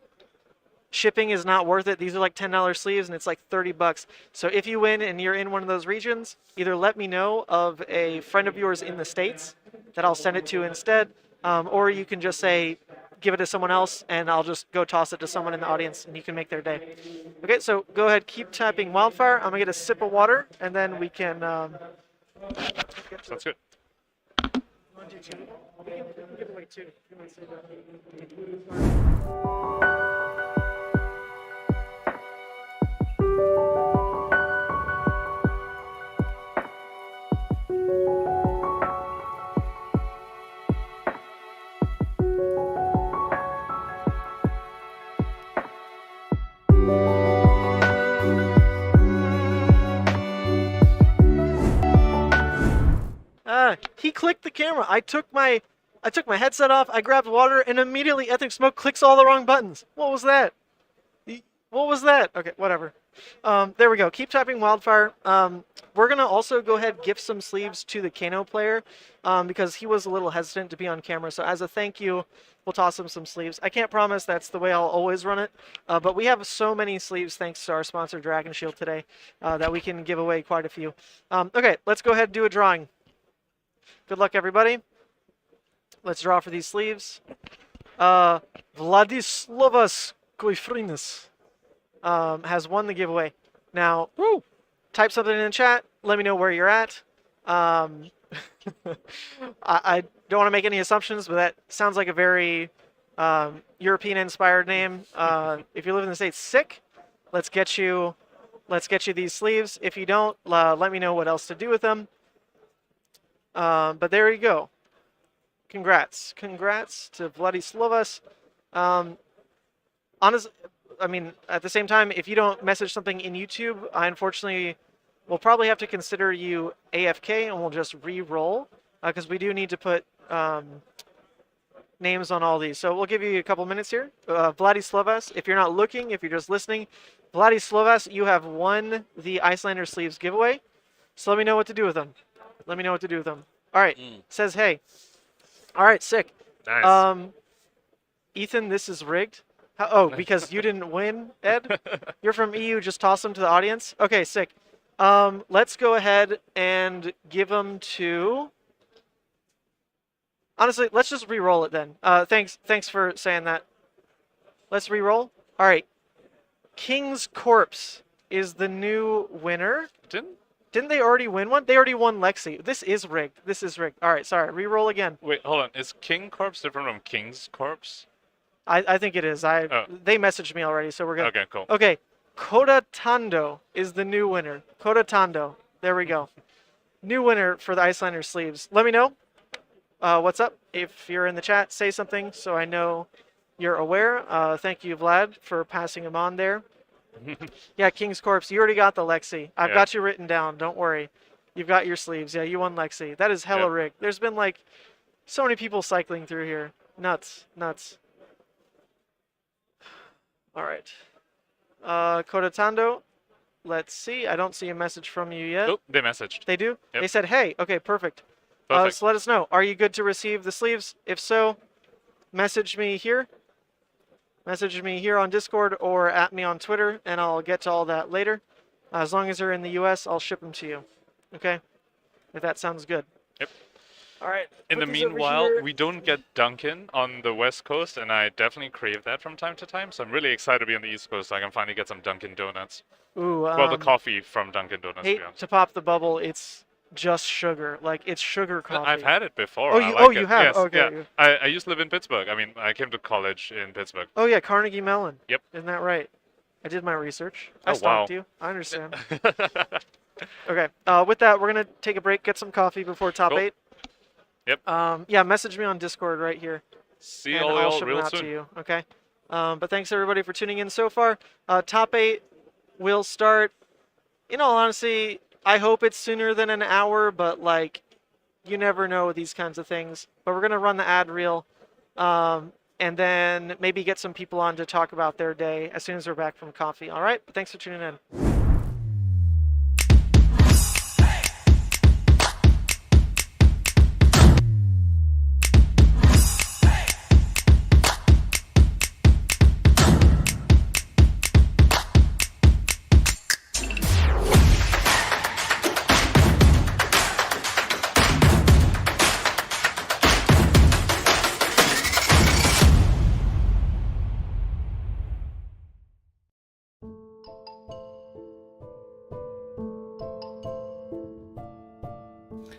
shipping is not worth it. These are like $10 sleeves, and it's like $30. So if you win and you're in one of those regions, either let me know of a friend of yours in the States that I'll send it to instead, or you can just say, give it to someone else, and I'll just go toss it to someone in the audience, and you can make their day. Okay, so go ahead, keep typing wildfire. I'm going to get a sip of water, and then we can... Sounds good. You want to do 2? We can give away 2. You want to say he clicked the camera. I took my headset off, I grabbed water, and immediately Ethnic Smoke clicks all the wrong buttons. What was that? Okay, whatever. There we go. Keep typing Wildfire. We're going to also go ahead gift some sleeves to the Kano player because he was a little hesitant to be on camera. So as a thank you, we'll toss him some sleeves. I can't promise that's the way I'll always run it, but we have so many sleeves thanks to our sponsor Dragon Shield today that we can give away quite a few. Okay, let's go ahead and do a drawing. Good luck, everybody. Let's draw for these sleeves. Vladislavas Koifrinis has won the giveaway. Now, type something in the chat. Let me know where you're at. I don't want to make any assumptions, but that sounds like a very European-inspired name. If you live in the States, sick. Let's get you these sleeves. If you don't, let me know what else to do with them. But there you go. Congrats to Vladislavas. Honestly, I mean, at the same time, if you don't message something in YouTube, I unfortunately will probably have to consider you AFK, and we'll just re-roll because we do need to put names on all these. So we'll give you a couple minutes here. Vladislavas, if you're not looking, if you're just listening, Vladislavas, you have won the Iyslander sleeves giveaway. So let me know what to do with them. Let me know what to do with them. All right. Says hey. All right, sick. Nice. Ethan, this is rigged. Oh, because you didn't win, Ed? You're from EU, just toss them to the audience? Okay, sick. Let's go ahead and give them to... Honestly, let's just re-roll it then. Thanks for saying that. Let's re-roll. All right. King's Corpse is the new winner. Didn't they already win one? They already won Lexi. This is rigged. This is rigged. All right, sorry. Re-roll again. Wait, hold on. Is King Corpse different from King's Corpse? I think it is. They messaged me already, so we're good. Okay, cool. Okay, Koda Tando is the new winner. Koda Tando. There we go. New winner for the Iyslander sleeves. Let me know what's up. If you're in the chat, say something so I know you're aware. Thank you, Vlad, for passing him on there. Yeah, King's Corpse. You already got the Lexi. I've got you written down. Don't worry. You've got your sleeves. Yeah, you won Lexi. That is hella rigged. There's been like so many people cycling through here. Nuts. Nuts. All right. Kodatando, let's see. I don't see a message from you yet. Oh, they messaged. They do? Yep. They said, hey. Okay, perfect. Perfect. So let us know. Are you good to receive the sleeves? If so, message me here. Message me here on Discord or at me on Twitter, and I'll get to all that later. As long as they're in the U.S., I'll ship them to you. Okay? If that sounds good. Yep. All right. In the meanwhile, we don't get Dunkin' on the West Coast, and I definitely crave that from time to time. So I'm really excited to be on the East Coast so I can finally get some Dunkin' Donuts. Ooh. Well, the coffee from Dunkin' Donuts. Hate to pop the bubble. It's just sugar. Like, it's sugar coffee. I've had it before. Oh, you, you have? Yes, Okay. Yeah. I used to live in Pittsburgh. I mean, I came to college in Pittsburgh. Oh, yeah, Carnegie Mellon. Yep. Isn't that right? I did my research. I Oh, stalked wow. you. I understand. Okay. With that, we're going to take a break, get some coffee before top 8. Yep. Yeah, message me on Discord right here. See and all I'll y'all ship real them out soon. to you. Okay. But thanks everybody for tuning in so far. Top 8 will start. In all honesty, I hope it's sooner than an hour, but like, you never know with these kinds of things. But we're gonna run the ad reel, and then maybe get some people on to talk about their day as soon as we're back from coffee. All right. But thanks for tuning in.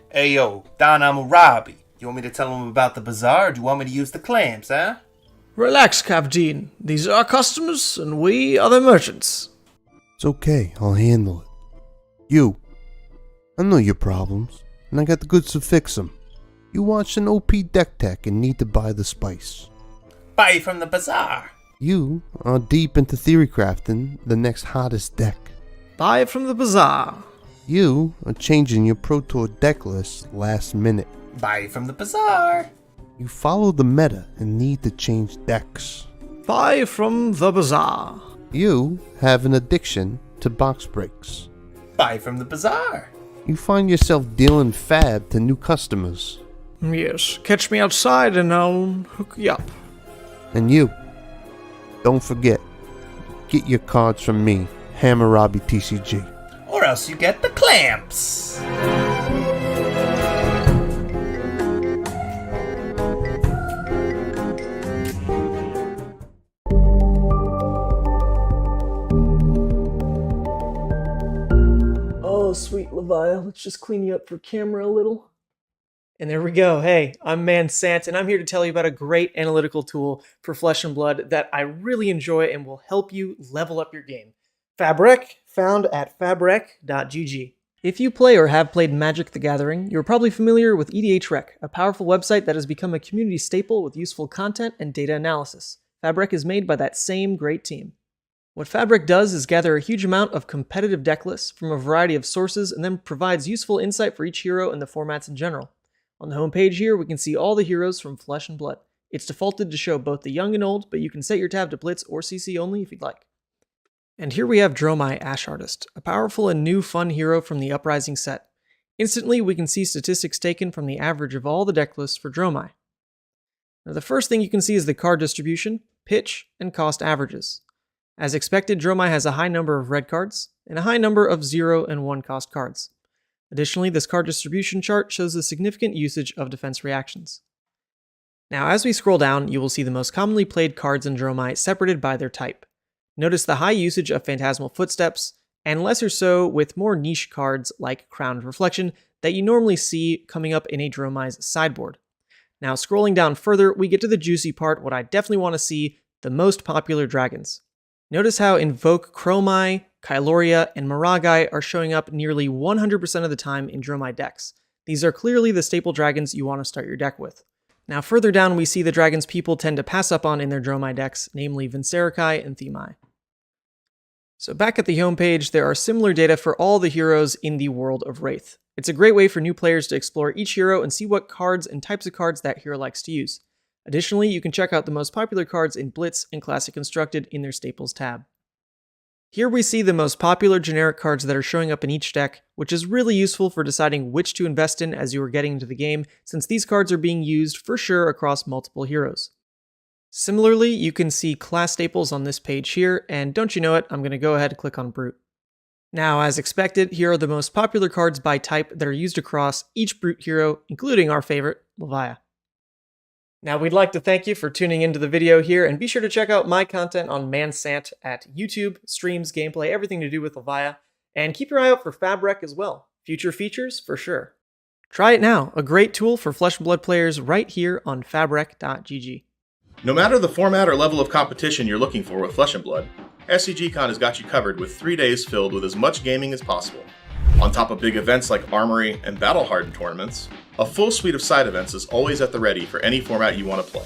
Hey yo, Don Amurabi. You want me to tell him about the bazaar, or do you want me to use the clams, huh? Relax, Captain. These are our customers, and we are their merchants. It's okay, I'll handle it. You, I know your problems, and I got the goods to fix them. You watched an OP deck tech and need to buy the spice. Buy from the bazaar. You are deep into theory crafting the next hottest deck. Buy from the bazaar. You are changing your Pro Tour deck list last minute. Buy from the bazaar. You follow the meta and need to change decks. Buy from the bazaar. You have an addiction to into box breaks. Buy from the bazaar. You find yourself dealing fab to new customers. Yes, catch me outside and I'll hook you up. And you, don't forget, get your cards from me, Hammurabi TCG. Or else you get the clamps. Oh, sweet Levi, let's just clean you up for camera a little. And there we go. Hey, I'm Sant, and I'm here to tell you about a great analytical tool for Flesh and Blood that I really enjoy and will help you level up your game. Fabric, found at fabric.gg. If you play or have played Magic the Gathering, you're probably familiar with EDHREC, a powerful website that has become a community staple with useful content and data analysis. Fabric is made by that same great team. What Fabric does is gather a huge amount of competitive deck lists from a variety of sources and then provides useful insight for each hero and the formats in general. On the homepage here, we can see all the heroes from Flesh and Blood. It's defaulted to show both the young and old, but you can set your tab to Blitz or CC only if you'd like. And here we have Dromai, Ash Artist, a powerful and new fun hero from the Uprising set. Instantly, we can see statistics taken from the average of all the deck lists for Dromai. Now, the first thing you can see is the card distribution, pitch, and cost averages. As expected, Dromai has a high number of red cards, and a high number of 0 and 1 cost cards. Additionally, this card distribution chart shows the significant usage of defense reactions. Now, as we scroll down, you will see the most commonly played cards in Dromai separated by their type. Notice the high usage of Phantasmal Footsteps, and lesser so with more niche cards like Crowned Reflection that you normally see coming up in a Dromai's sideboard. Now, scrolling down further, we get to the juicy part, what I definitely want to see, the most popular dragons. Notice how Invoke Chromai, Kyloria, and Maragai are showing up nearly 100% of the time in Dromai decks. These are clearly the staple dragons you want to start your deck with. Now further down we see the dragons people tend to pass up on in their Dromai decks, namely Vincerikai and Themai. So back at the homepage, there are similar data for all the heroes in the world of Wraith. It's a great way for new players to explore each hero and see what cards and types of cards that hero likes to use. Additionally, you can check out the most popular cards in Blitz and Classic Constructed in their Staples tab. Here we see the most popular generic cards that are showing up in each deck, which is really useful for deciding which to invest in as you are getting into the game, since these cards are being used for sure across multiple heroes. Similarly, you can see class staples on this page here, and don't you know it, I'm going to go ahead and click on Brute. Now, as expected, here are the most popular cards by type that are used across each Brute hero, including our favorite, Leviah. Now, we'd like to thank you for tuning into the video here, and be sure to check out my content on Sant at YouTube, streams, gameplay, everything to do with Leviah, and keep your eye out for Fabric as well. Future features for sure. Try it now, a great tool for Flesh and Blood players right here on fabric.gg. No matter the format or level of competition you're looking for with Flesh and Blood, SCGCon has got you covered with 3 days filled with as much gaming as possible. On top of big events like Armory and Battle Hardened tournaments, a full suite of side events is always at the ready for any format you want to play.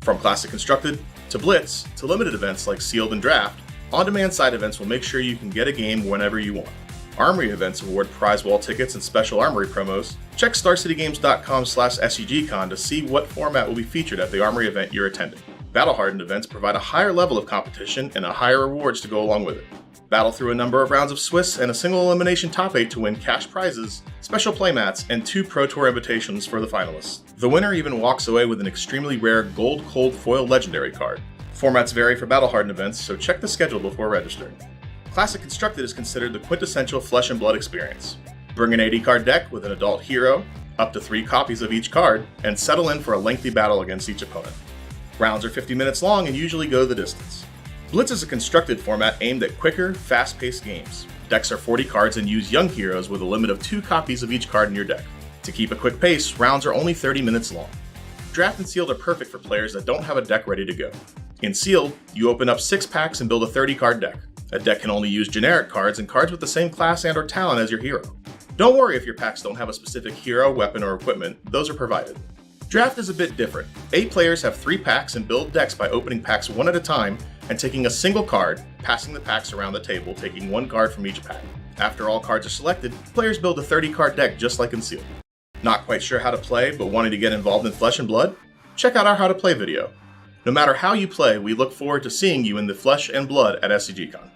From Classic Constructed, to Blitz, to limited events like Sealed and Draft, on-demand side events will make sure you can get a game whenever you want. Armory events award prize wall tickets and special Armory promos. Check StarCityGames.com/SCGCon to see what format will be featured at the Armory event you're attending. Battle Hardened events provide a higher level of competition and a higher rewards to go along with it. Battle through a number of rounds of Swiss and a single elimination top 8 to win cash prizes, special playmats, and 2 Pro Tour invitations for the finalists. The winner even walks away with an extremely rare Gold Cold Foil Legendary card. Formats vary for Battle Hardened events, so check the schedule before registering. Classic Constructed is considered the quintessential Flesh and Blood experience. Bring an 80-card deck with an adult hero, up to 3 copies of each card, and settle in for a lengthy battle against each opponent. Rounds are 50 minutes long and usually go the distance. Blitz is a constructed format aimed at quicker, fast-paced games. Decks are 40 cards and use young heroes with a limit of 2 copies of each card in your deck. To keep a quick pace, rounds are only 30 minutes long. Draft and Sealed are perfect for players that don't have a deck ready to go. In Sealed, you open up 6 packs and build a 30-card deck. A deck can only use generic cards and cards with the same class and or talent as your hero. Don't worry if your packs don't have a specific hero, weapon, or equipment, those are provided. Draft is a bit different. 8 players have 3 packs and build decks by opening packs one at a time and taking a single card, passing the packs around the table, taking 1 card from each pack. After all cards are selected, players build a 30-card deck just like in Sealed. Not quite sure how to play, but wanting to get involved in Flesh and Blood? Check out our How to Play video. No matter how you play, we look forward to seeing you in the Flesh and Blood at SCGCon.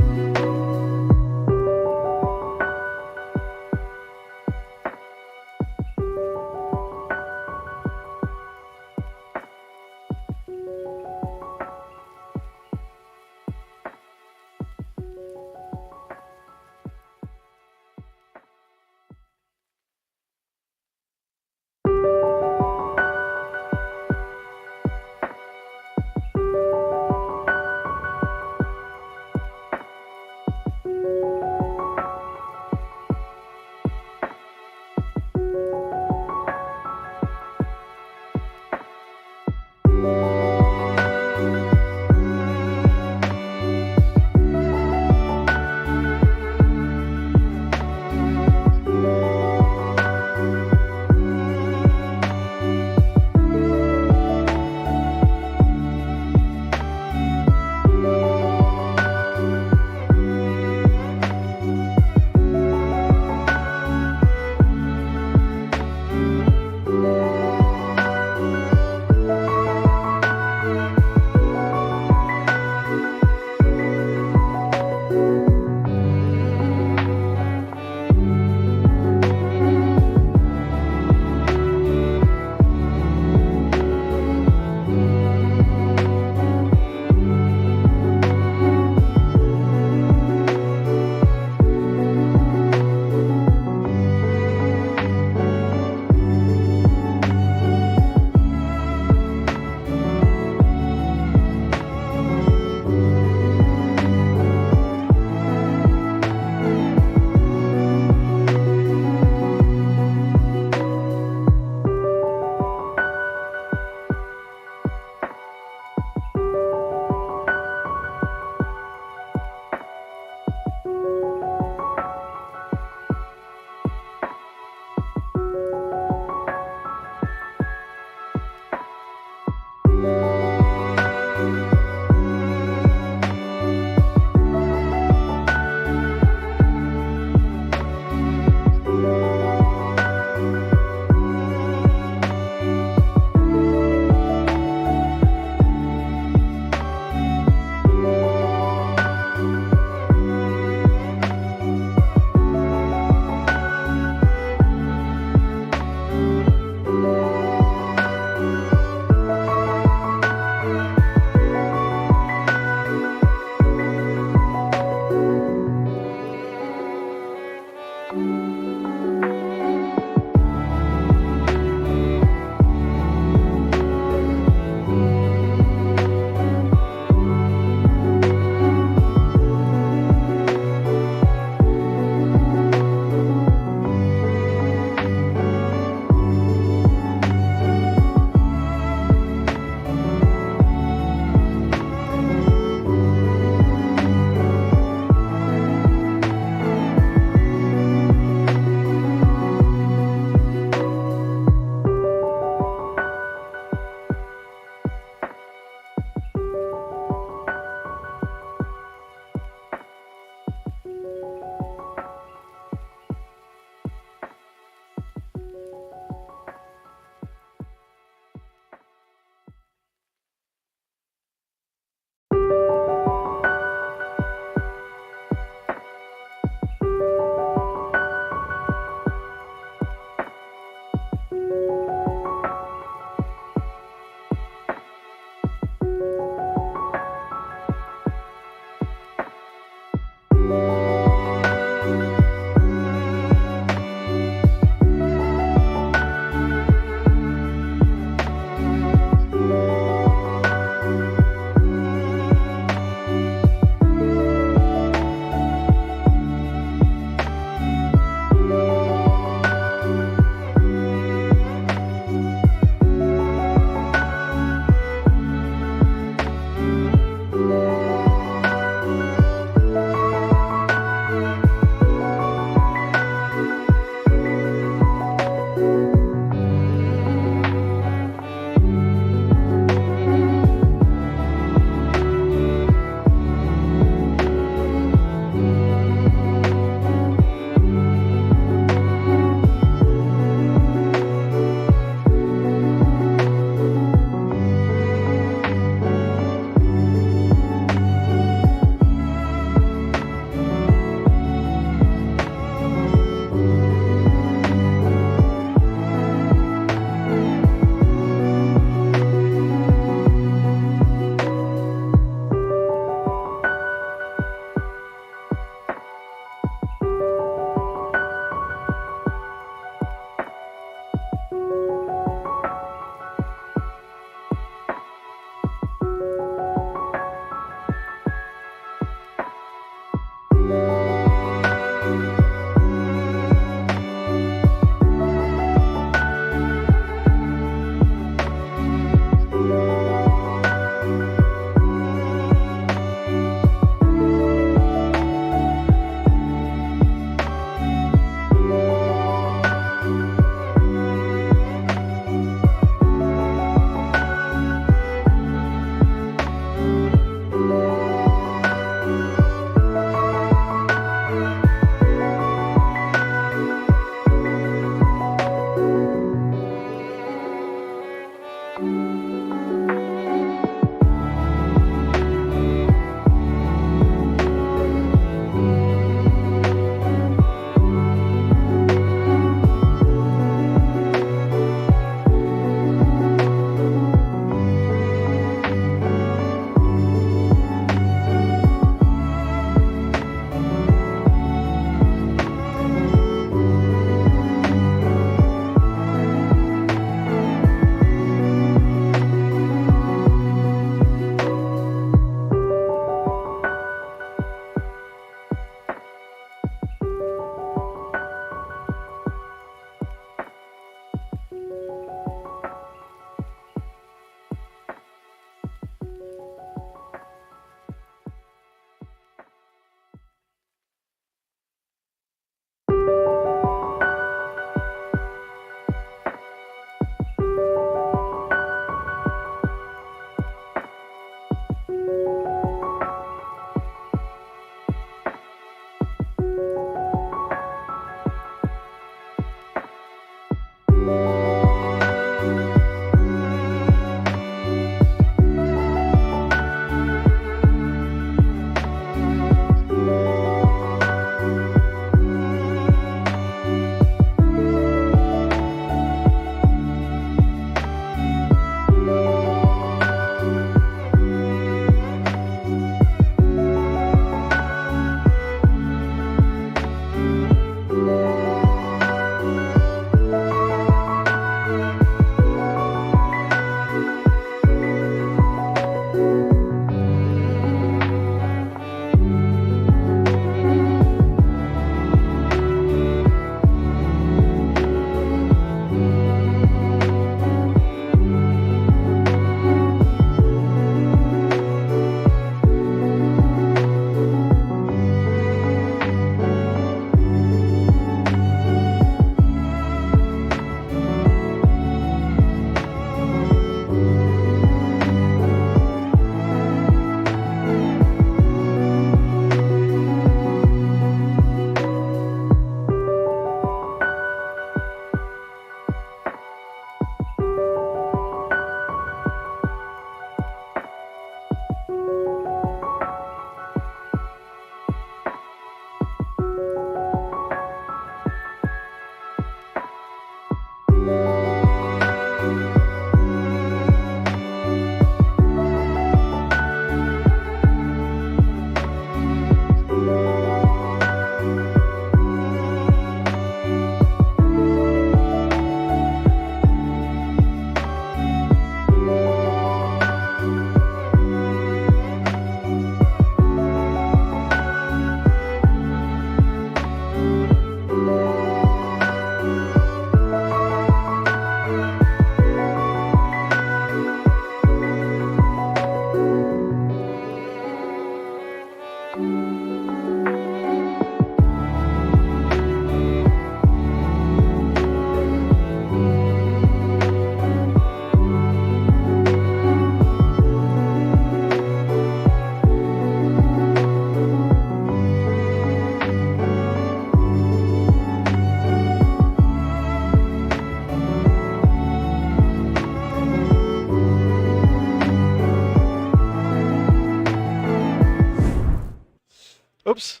Oops.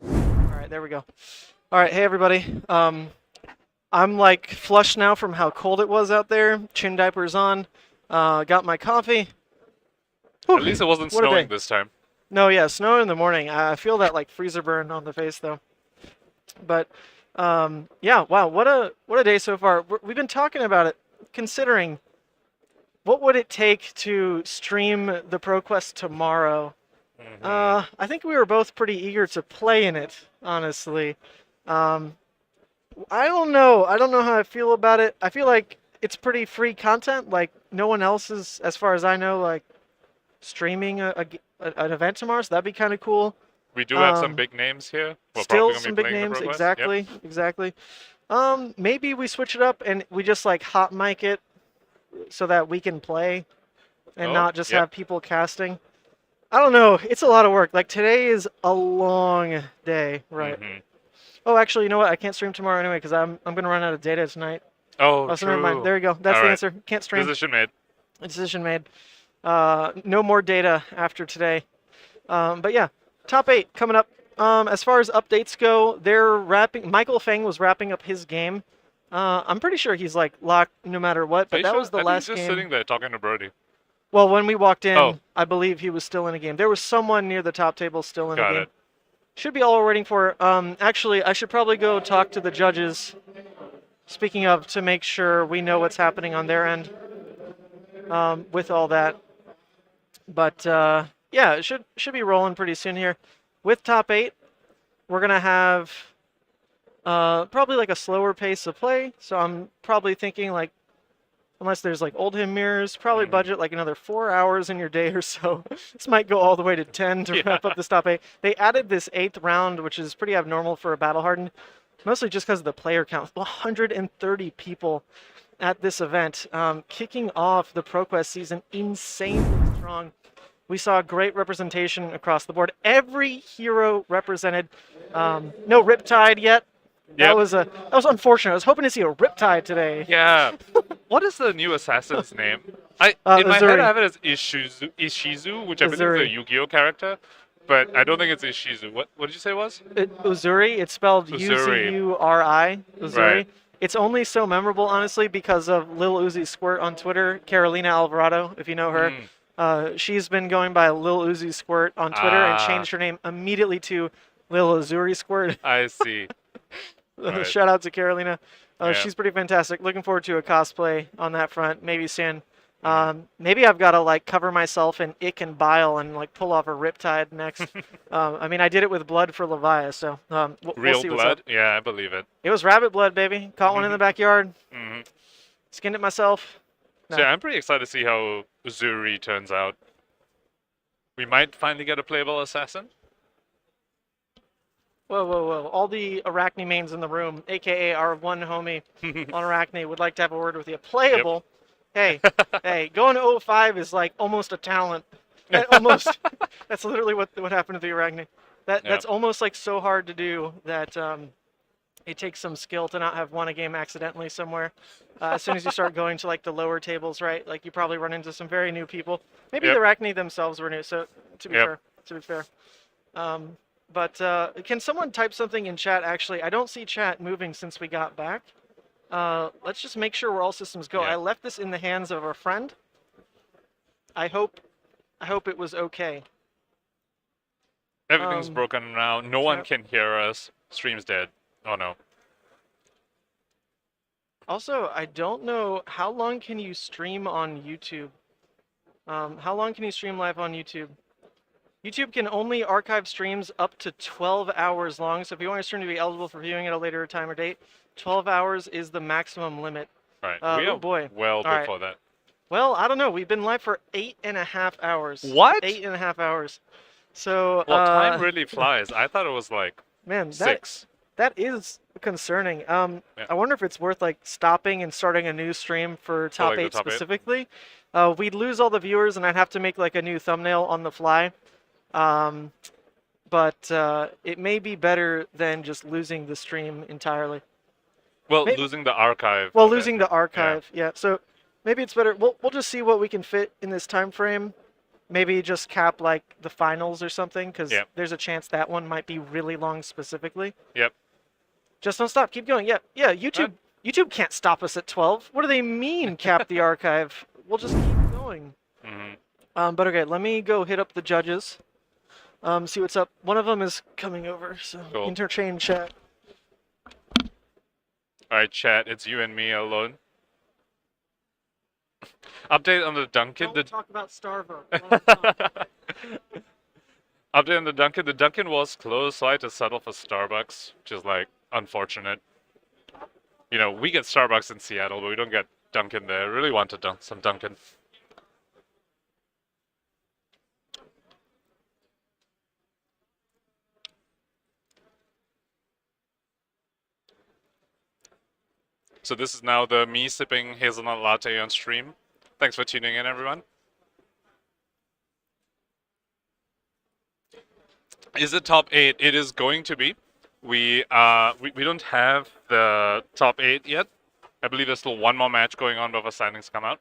All right, there we go. All right, hey everybody. I'm like flushed now from how cold it was out there. Chin diapers on. Got my coffee. Whew, At least it wasn't what a snowing day. this time. No, yeah, snow in the morning. I feel that like freezer burn on the face though. But yeah, wow, what a day so far. We've been talking about it, considering what would it take to stream the ProQuest tomorrow. I think we were both pretty eager to play in it, honestly. I don't know. I don't know how I feel about it. I feel like it's pretty free content. Like no one else is, as far as I know, like streaming an event tomorrow. So that'd be kind of cool. We do have some big names here. We're Still probably gonna some be big playing the names, ProQuest. exactly, Yep. exactly. Maybe we switch it up and we just like hot mic it so that we can play and not just have people casting. I don't know. It's a lot of work. Like today is a long day, right? Oh, actually, you know what? I can't stream tomorrow anyway because I'm gonna run out of data tonight. Oh, so never mind. true. There you go. That's All the right. answer. Can't stream. Decision made. Decision made. No more data after today. But yeah, top 8 coming up. As far as updates go, they're wrapping. Michael Feng was wrapping up his game. I'm pretty sure he's like locked no matter what. But Are you that sure? was the I think last he's just game. sitting there talking to Brody. Well, when we walked in, Oh. I believe he was still in a game. There was someone near the top table still in a Got game. it. Should be all we're waiting for. Actually, I should probably go talk to the judges. Speaking of, to make sure we know what's happening on their end with all that. But yeah, it should be rolling pretty soon here. With top 8, we're gonna have probably like a slower pace of play. So I'm probably thinking like, unless there's like Oldhim mirrors, probably budget like another 4 hours in your day or so. This might go all the way to 10 to wrap up this top 8. They added this 8th round, which is pretty abnormal for a Battle Hardened, mostly just because of the player count. 130 people at this event, kicking off the ProQuest season insanely strong. We saw great representation across the board. Every hero represented. No Riptide yet. That was unfortunate. I was hoping to see a Riptide today. Yeah. What is the new assassin's name? In my head, I have it as Ishizu, which I believe is a Yu-Gi-Oh character, but I don't think it's Ishizu. What did you say it was? Uzuri. It's spelled Uzuri. U-Z-U-R-I. Uzuri. Right. It's only so memorable, honestly, because of Lil Uzi Squirt on Twitter, Carolina Alvarado, if you know her. She's been going by Lil Uzi Squirt on Twitter and changed her name immediately to Lil Uzuri Squirt. I see. Right. Shout out to Carolina. She's pretty fantastic. Looking forward to a cosplay on that front, maybe soon. Maybe I've got to like cover myself in ick and bile and like pull off a Riptide next. I mean, I did it with blood for Levias, so we'll see what's blood? up. Yeah, I believe it. It was rabbit blood, baby. Caught one in the backyard. Skinned it myself. So yeah, I'm pretty excited to see how Uzuri turns out. We might finally get a playable assassin. Whoa. All the Arachne mains in the room, a.k.a. our one homie on Arachne, would like to have a word with you. Playable? Yep. Hey, going to 05 is like almost a talent. Almost. That's literally what happened to the Arachne. That's almost like so hard to do that it takes some skill to not have won a game accidentally somewhere. As soon as you start going to like the lower tables, right? Like you probably run into some very new people. Maybe the Arachne themselves were new, so to be fair. But can someone type something in chat? Actually, I don't see chat moving since we got back. Let's just make sure we're all systems go. I left this in the hands of our friend. I hope it was okay. Everything's broken now. No one can hear us. Stream's dead. Oh no. Also, I don't know how long can you stream on YouTube. How long can you stream live on YouTube? YouTube can only archive streams up to 12 hours long, so if you want your stream to be eligible for viewing at a later time or date, 12 hours is the maximum limit. All right. We are well before that. Well, I don't know. We've been live for 8.5 hours. What? 8.5 hours. So. Well, time really flies. I thought it was like 6. That is concerning. I wonder if it's worth like stopping and starting a new stream for top 8 specifically. We'd lose all the viewers, and I'd have to make like a new thumbnail on the fly. But it may be better than just losing the stream entirely. Well, losing the archive. Well, losing the archive, yeah. So maybe it's better. We'll just see what we can fit in this time frame. Maybe just cap like the finals or something, because there's a chance that one might be really long specifically. Yep. Just don't stop. Keep going. Yeah. YouTube can't stop us at 12. What do they mean, cap the archive? We'll just keep going. But okay, let me go hit up the judges. See what's up. One of them is coming over, so interchange chat. All right, chat. It's you and me alone. Update on the Dunkin'. Don't talk about Starvo. Update on the Dunkin'. The Dunkin' was closed, so I had to settle for Starbucks, which is like unfortunate. You know, we get Starbucks in Seattle, but we don't get Dunkin' there. I really wanted some Dunkin'. So this is now the me sipping hazelnut latte on stream. Thanks for tuning in, everyone. Is it top 8? It is going to be. We don't have the top 8 yet. I believe there's still one more match going on before standings come out.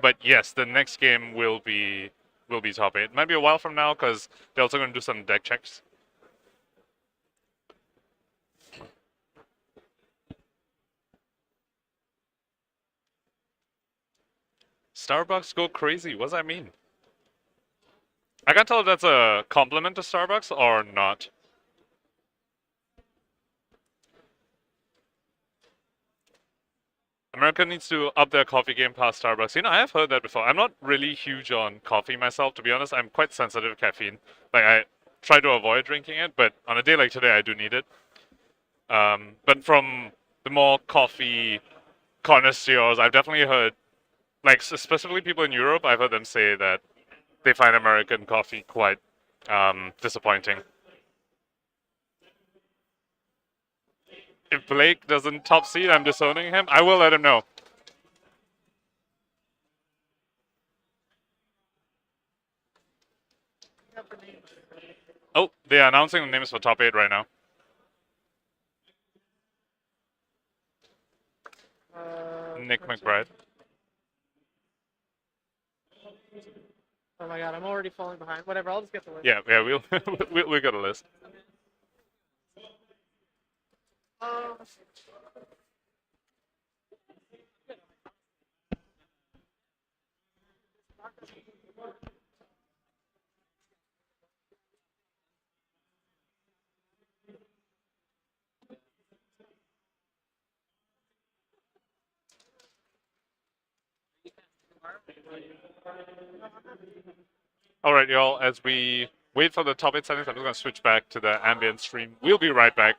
But yes, the next game will be top 8. It might be a while from now because they're also going to do some deck checks. Starbucks go crazy. What does that mean? I can't tell if that's a compliment to Starbucks or not. America needs to up their coffee game past Starbucks. You know, I have heard that before. I'm not really huge on coffee myself, to be honest. I'm quite sensitive to caffeine. Like, I try to avoid drinking it, but on a day like today, I do need it. But from the more coffee connoisseurs, I've definitely heard, like, specifically people in Europe, I've heard them say that they find American coffee quite disappointing. If Blake doesn't top seed, I'm disowning him. I will let him know. Oh, they are announcing the names for top 8 right now. Nick McBride. Oh my god, I'm already falling behind. Whatever, I'll just get the list. Yeah, we got a list. All right, y'all. As we wait for the top 8 settings, I'm just gonna switch back to the ambient stream. We'll be right back.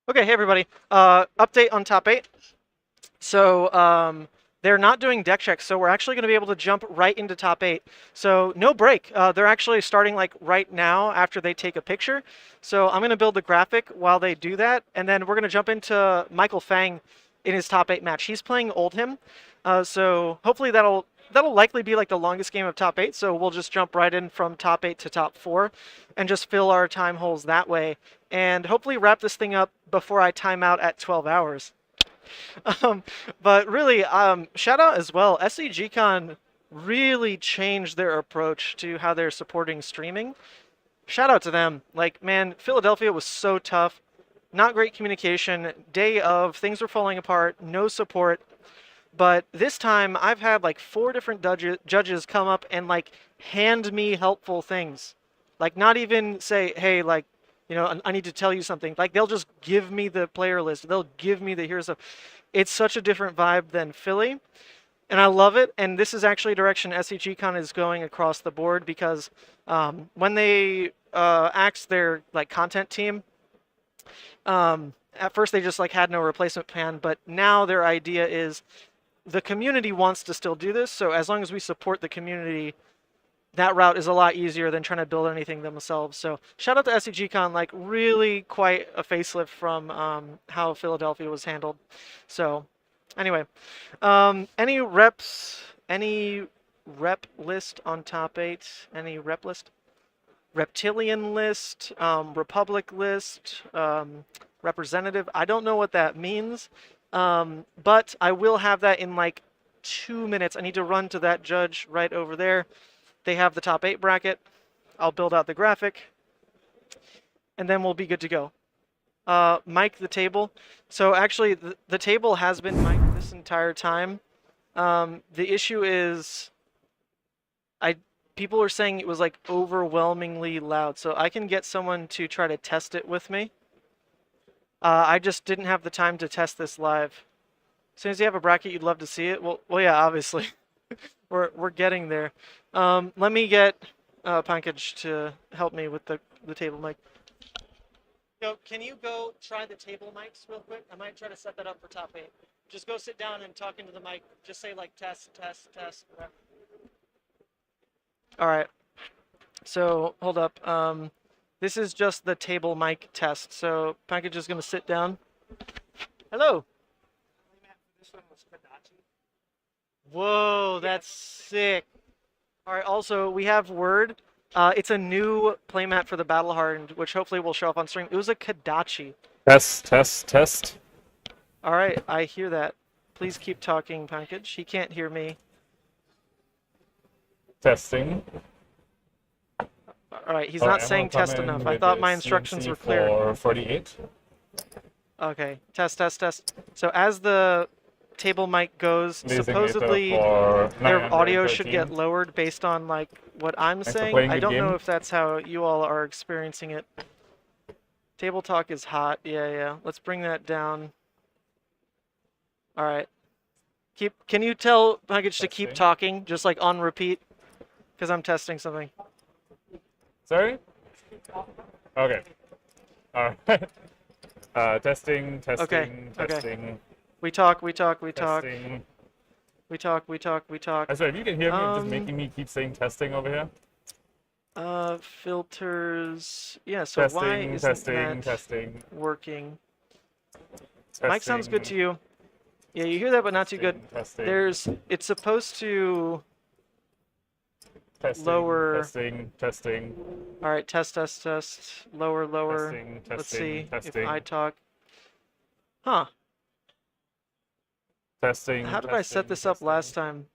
Okay, hey everybody. Update on top 8. So they're not doing deck checks, so we're actually going to be able to jump right into top 8. So no break. They're actually starting like right now after they take a picture. So I'm going to build the graphic while they do that, and then we're going to jump into Michael Fang in his top 8 match. He's playing Oldhim, so hopefully that'll likely be like the longest game of top 8. So we'll just jump right in from top 8 to top 4, and just fill our time holes that way, and hopefully wrap this thing up before I time out at 12 hours. But really, shout out as well. SCGCon really changed their approach to how they're supporting streaming. Shout out to them. Like, man, Philadelphia was so tough. Not great communication. Day of, things were falling apart. No support. But this time, I've had like 4 different judges come up and like hand me helpful things. Like, not even say, hey, like, you know, I need to tell you something. Like, they'll just give me the player list. They'll give me the here's stuff. It's such a different vibe than Philly, and I love it. And this is actually a direction SCGCon is going across the board, because when they axed their like content team, at first they just like had no replacement plan, but now their idea is the community wants to still do this. So as long as we support the community, that route is a lot easier than trying to build anything themselves. So shout out to SCGCon, like really quite a facelift from how Philadelphia was handled. So anyway, any reps, any rep list on top 8, any rep list? Reptilian list, Republic list, representative. I don't know what that means, but I will have that in like 2 minutes. I need to run to that judge right over there. They have the top 8 bracket. I'll build out the graphic, and then we'll be good to go. Mic the table. So actually, the table has been mic'd this entire time. The issue is, people are saying it was like overwhelmingly loud. So I can get someone to try to test it with me. I just didn't have the time to test this live. As soon as you have a bracket, you'd love to see it. Well, yeah, obviously. We're getting there. Let me get Pankaj to help me with the table mic. Yo, can you go try the table mics real quick? I might try to set that up for top 8. Just go sit down and talk into the mic. Just say like test, test, test. All right. So hold up. This is just the table mic test. So Pankaj is going to sit down. Hello. Whoa, that's sick. All right, also, we have word. It's a new playmat for the Battle Hardened, which hopefully will show up on stream. It was a Kadachi. Test, test, test. All right, I hear that. Please keep talking, Pankaj. He can't hear me. Testing. All right, he's not saying test enough. I thought my instructions were clear. For 48. Okay, test, test, test. So as the table mic goes, supposedly their audio should get lowered based on like what I'm saying. I don't know if that's how you all are experiencing it. Table talk is hot. Yeah. Let's bring that down. All right. Can you tell Pankaj to keep talking, just like on repeat? Because I'm testing something. Sorry? Okay. All right. Testing, testing, testing. Okay. We talk. Testing. We talk. Sorry, if you can hear me, just making me keep saying testing over here. Filters. Yeah, so testing, why isn't testing, that testing. working? Testing. Mic sounds good to you. Yeah, you hear that, but not too good. Testing. It's supposed to testing, lower. Testing. All right, test. Lower. Testing, Let's see testing. if I talk. Huh. Testing. How did I set this up last time?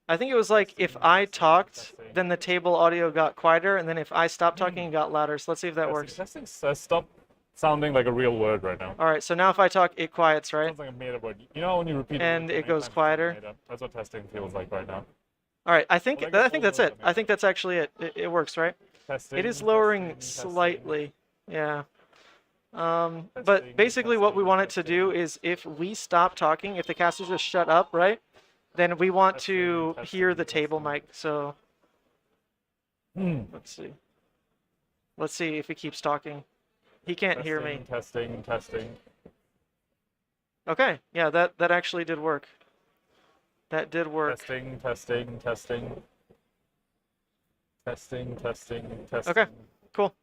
I think it was like if I talked, then the table audio got quieter, and then if I stopped talking, it got louder. So let's see if that works. Testing. Stop sounding like a real word right now. All right, so now if I talk, it quiets, right? Sounds like a made-up word. You know when you repeat and it goes quieter. That's what testing feels like right now. All right, I think that's it. I think that's actually it. It works, right? Testing, it is lowering slightly. Yeah. But basically what we want it to do is if we stop talking, if the casters just shut up, right? Then we want to hear the table mic. So let's see. Let's see if he keeps talking. He can't hear me. Testing. Okay, yeah, that actually did work. That did work. Testing. Okay, cool.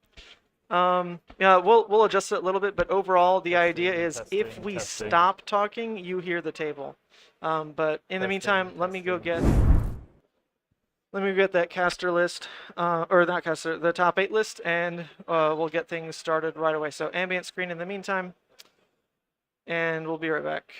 Yeah, we'll adjust it a little bit, but overall, the idea is if we stop talking, you hear the table. But in the meantime, let me go get that caster list, or not caster, the top 8 list, and we'll get things started right away. So ambient screen in the meantime, and we'll be right back.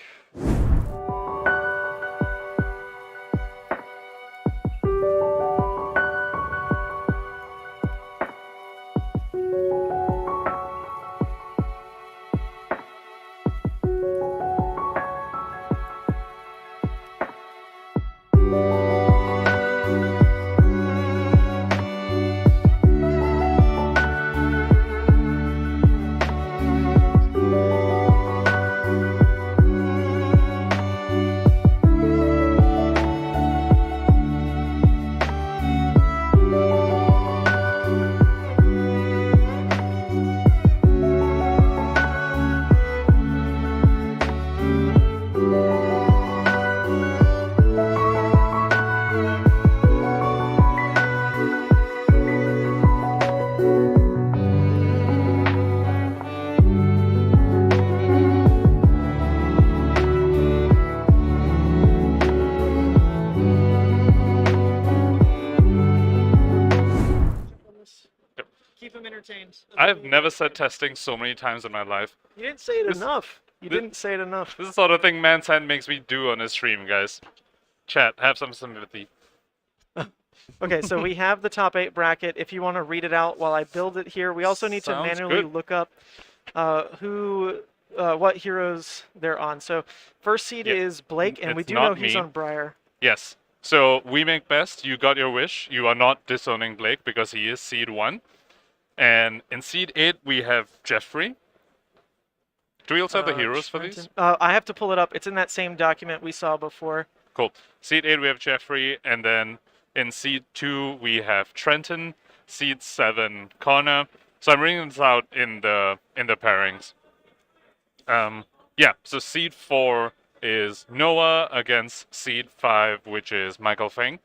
Keep them entertained. I've never said testing so many times in my life. You didn't say it enough. You didn't say it enough. This is the sort of thing Sant makes me do on his stream, guys. Chat, have some sympathy. Okay, so we have the top 8 bracket. If you want to read it out while I build it here, we also need to manually look up what heroes they're on. So first seed is Blake, and we do know he's on Briar. Yes. So we make best. You got your wish. You are not disowning Blake because he is seed 1. And in seed 8 we have Jeffrey. Do we also have the heroes for these? I have to pull it up. It's in that same document we saw before. Cool. Seed 8 we have Jeffrey, and then in seed 2 we have Trenton. Seed 7 Connor. So I'm reading this out in the pairings. Yeah. So seed 4 is Noah against seed 5, which is Michael Feng.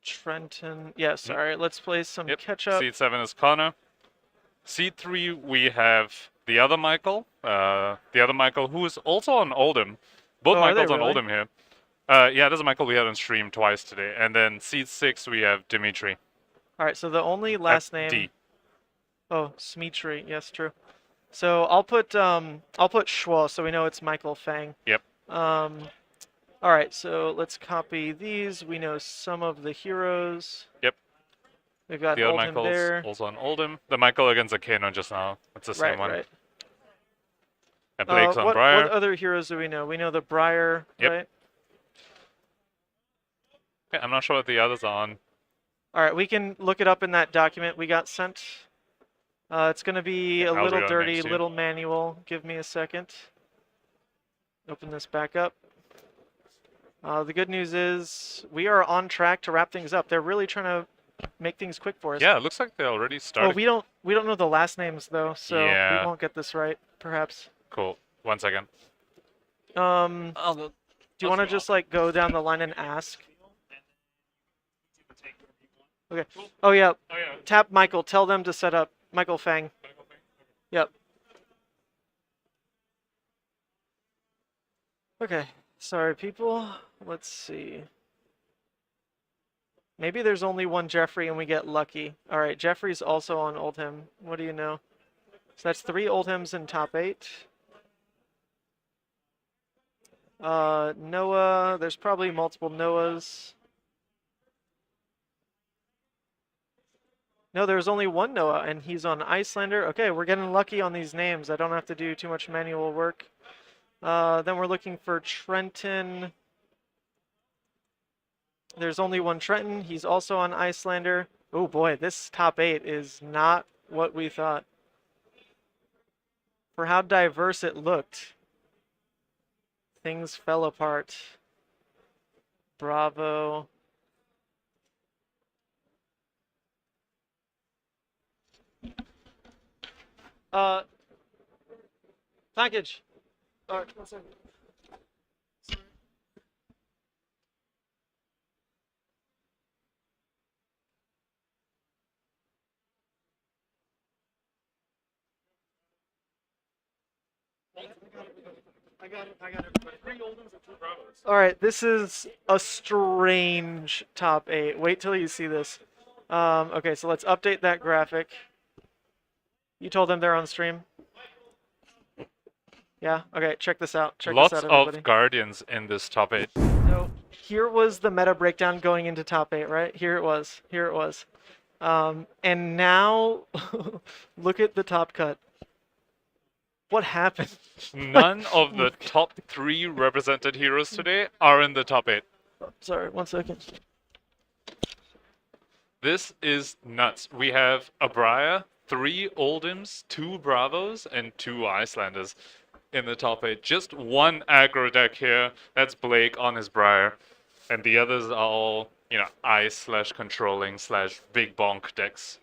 Trenton. Yeah, sorry. Let's play some catch up. Seed 7 is Connor. Seed 3 we have the other Michael. The other Michael who is also on Oldhim. Both Michaels on Oldhim here. Yeah, there's a Michael we had on stream twice today. And then seed 6 we have Dimitri. All right, so the only last name. D. Oh, Smitri. Yes, true. So I'll put Schwa so we know it's Michael Feng. Yep. All right, so let's copy these. We know some of the heroes. Yep. We've got the other Oldhim Michael's there. also on Oldhim. The Michael against the Kano just now. It's the same one. Right. And Blake's on Briar. What other heroes do we know? We know the Briar, right? Okay, I'm not sure what the others are on. All right, we can look it up in that document we got sent. It's going to be a little dirty, little manual. Give me a second. Open this back up. The good news is we are on track to wrap things up. They're really trying to make things quick for us. Yeah, it looks like they already started. Oh, we don't know the last names though, so we won't get this right, perhaps. Cool. 1 second. Do you want to just like go down the line and ask? Okay. Oh yeah. Tap Michael. Tell them to set up Michael Feng. Yep. Okay. Sorry, people. Let's see. Maybe there's only one Jeffrey and we get lucky. All right, Jeffrey's also on Oldhim. What do you know? So that's 3 Oldhims in top 8. Noah. There's probably multiple Noahs. No, there's only one Noah, and he's on Iyslander. Okay, we're getting lucky on these names. I don't have to do too much manual work. Then we're looking for Trenton. There's only one Trenton. He's also on Iyslander. Oh boy, this top 8 is not what we thought. For how diverse it looked, things fell apart. Bravo. Package. All right, 1 second. I got everybody. 3 Oldhims and 2 Bravos. All right, this is a strange top 8. Wait till you see this. Okay, so let's update that graphic. You told them they're on stream? Yeah? Okay, check this out. Check Lots this out, everybody. of Guardians in this top 8. So here was the meta breakdown going into top 8, right? Here it was. Here it was. And now, look at the top cut. What happened? None of the top 3 represented heroes today are in the top 8. Sorry, 1 second. This is nuts. We have a Briar, 3 Oldhims, 2 Bravos, and 2 Icelanders in the top 8. Just one aggro deck here. That's Blake on his Briar. And the others are all, you know, ice/controlling/big bonk decks.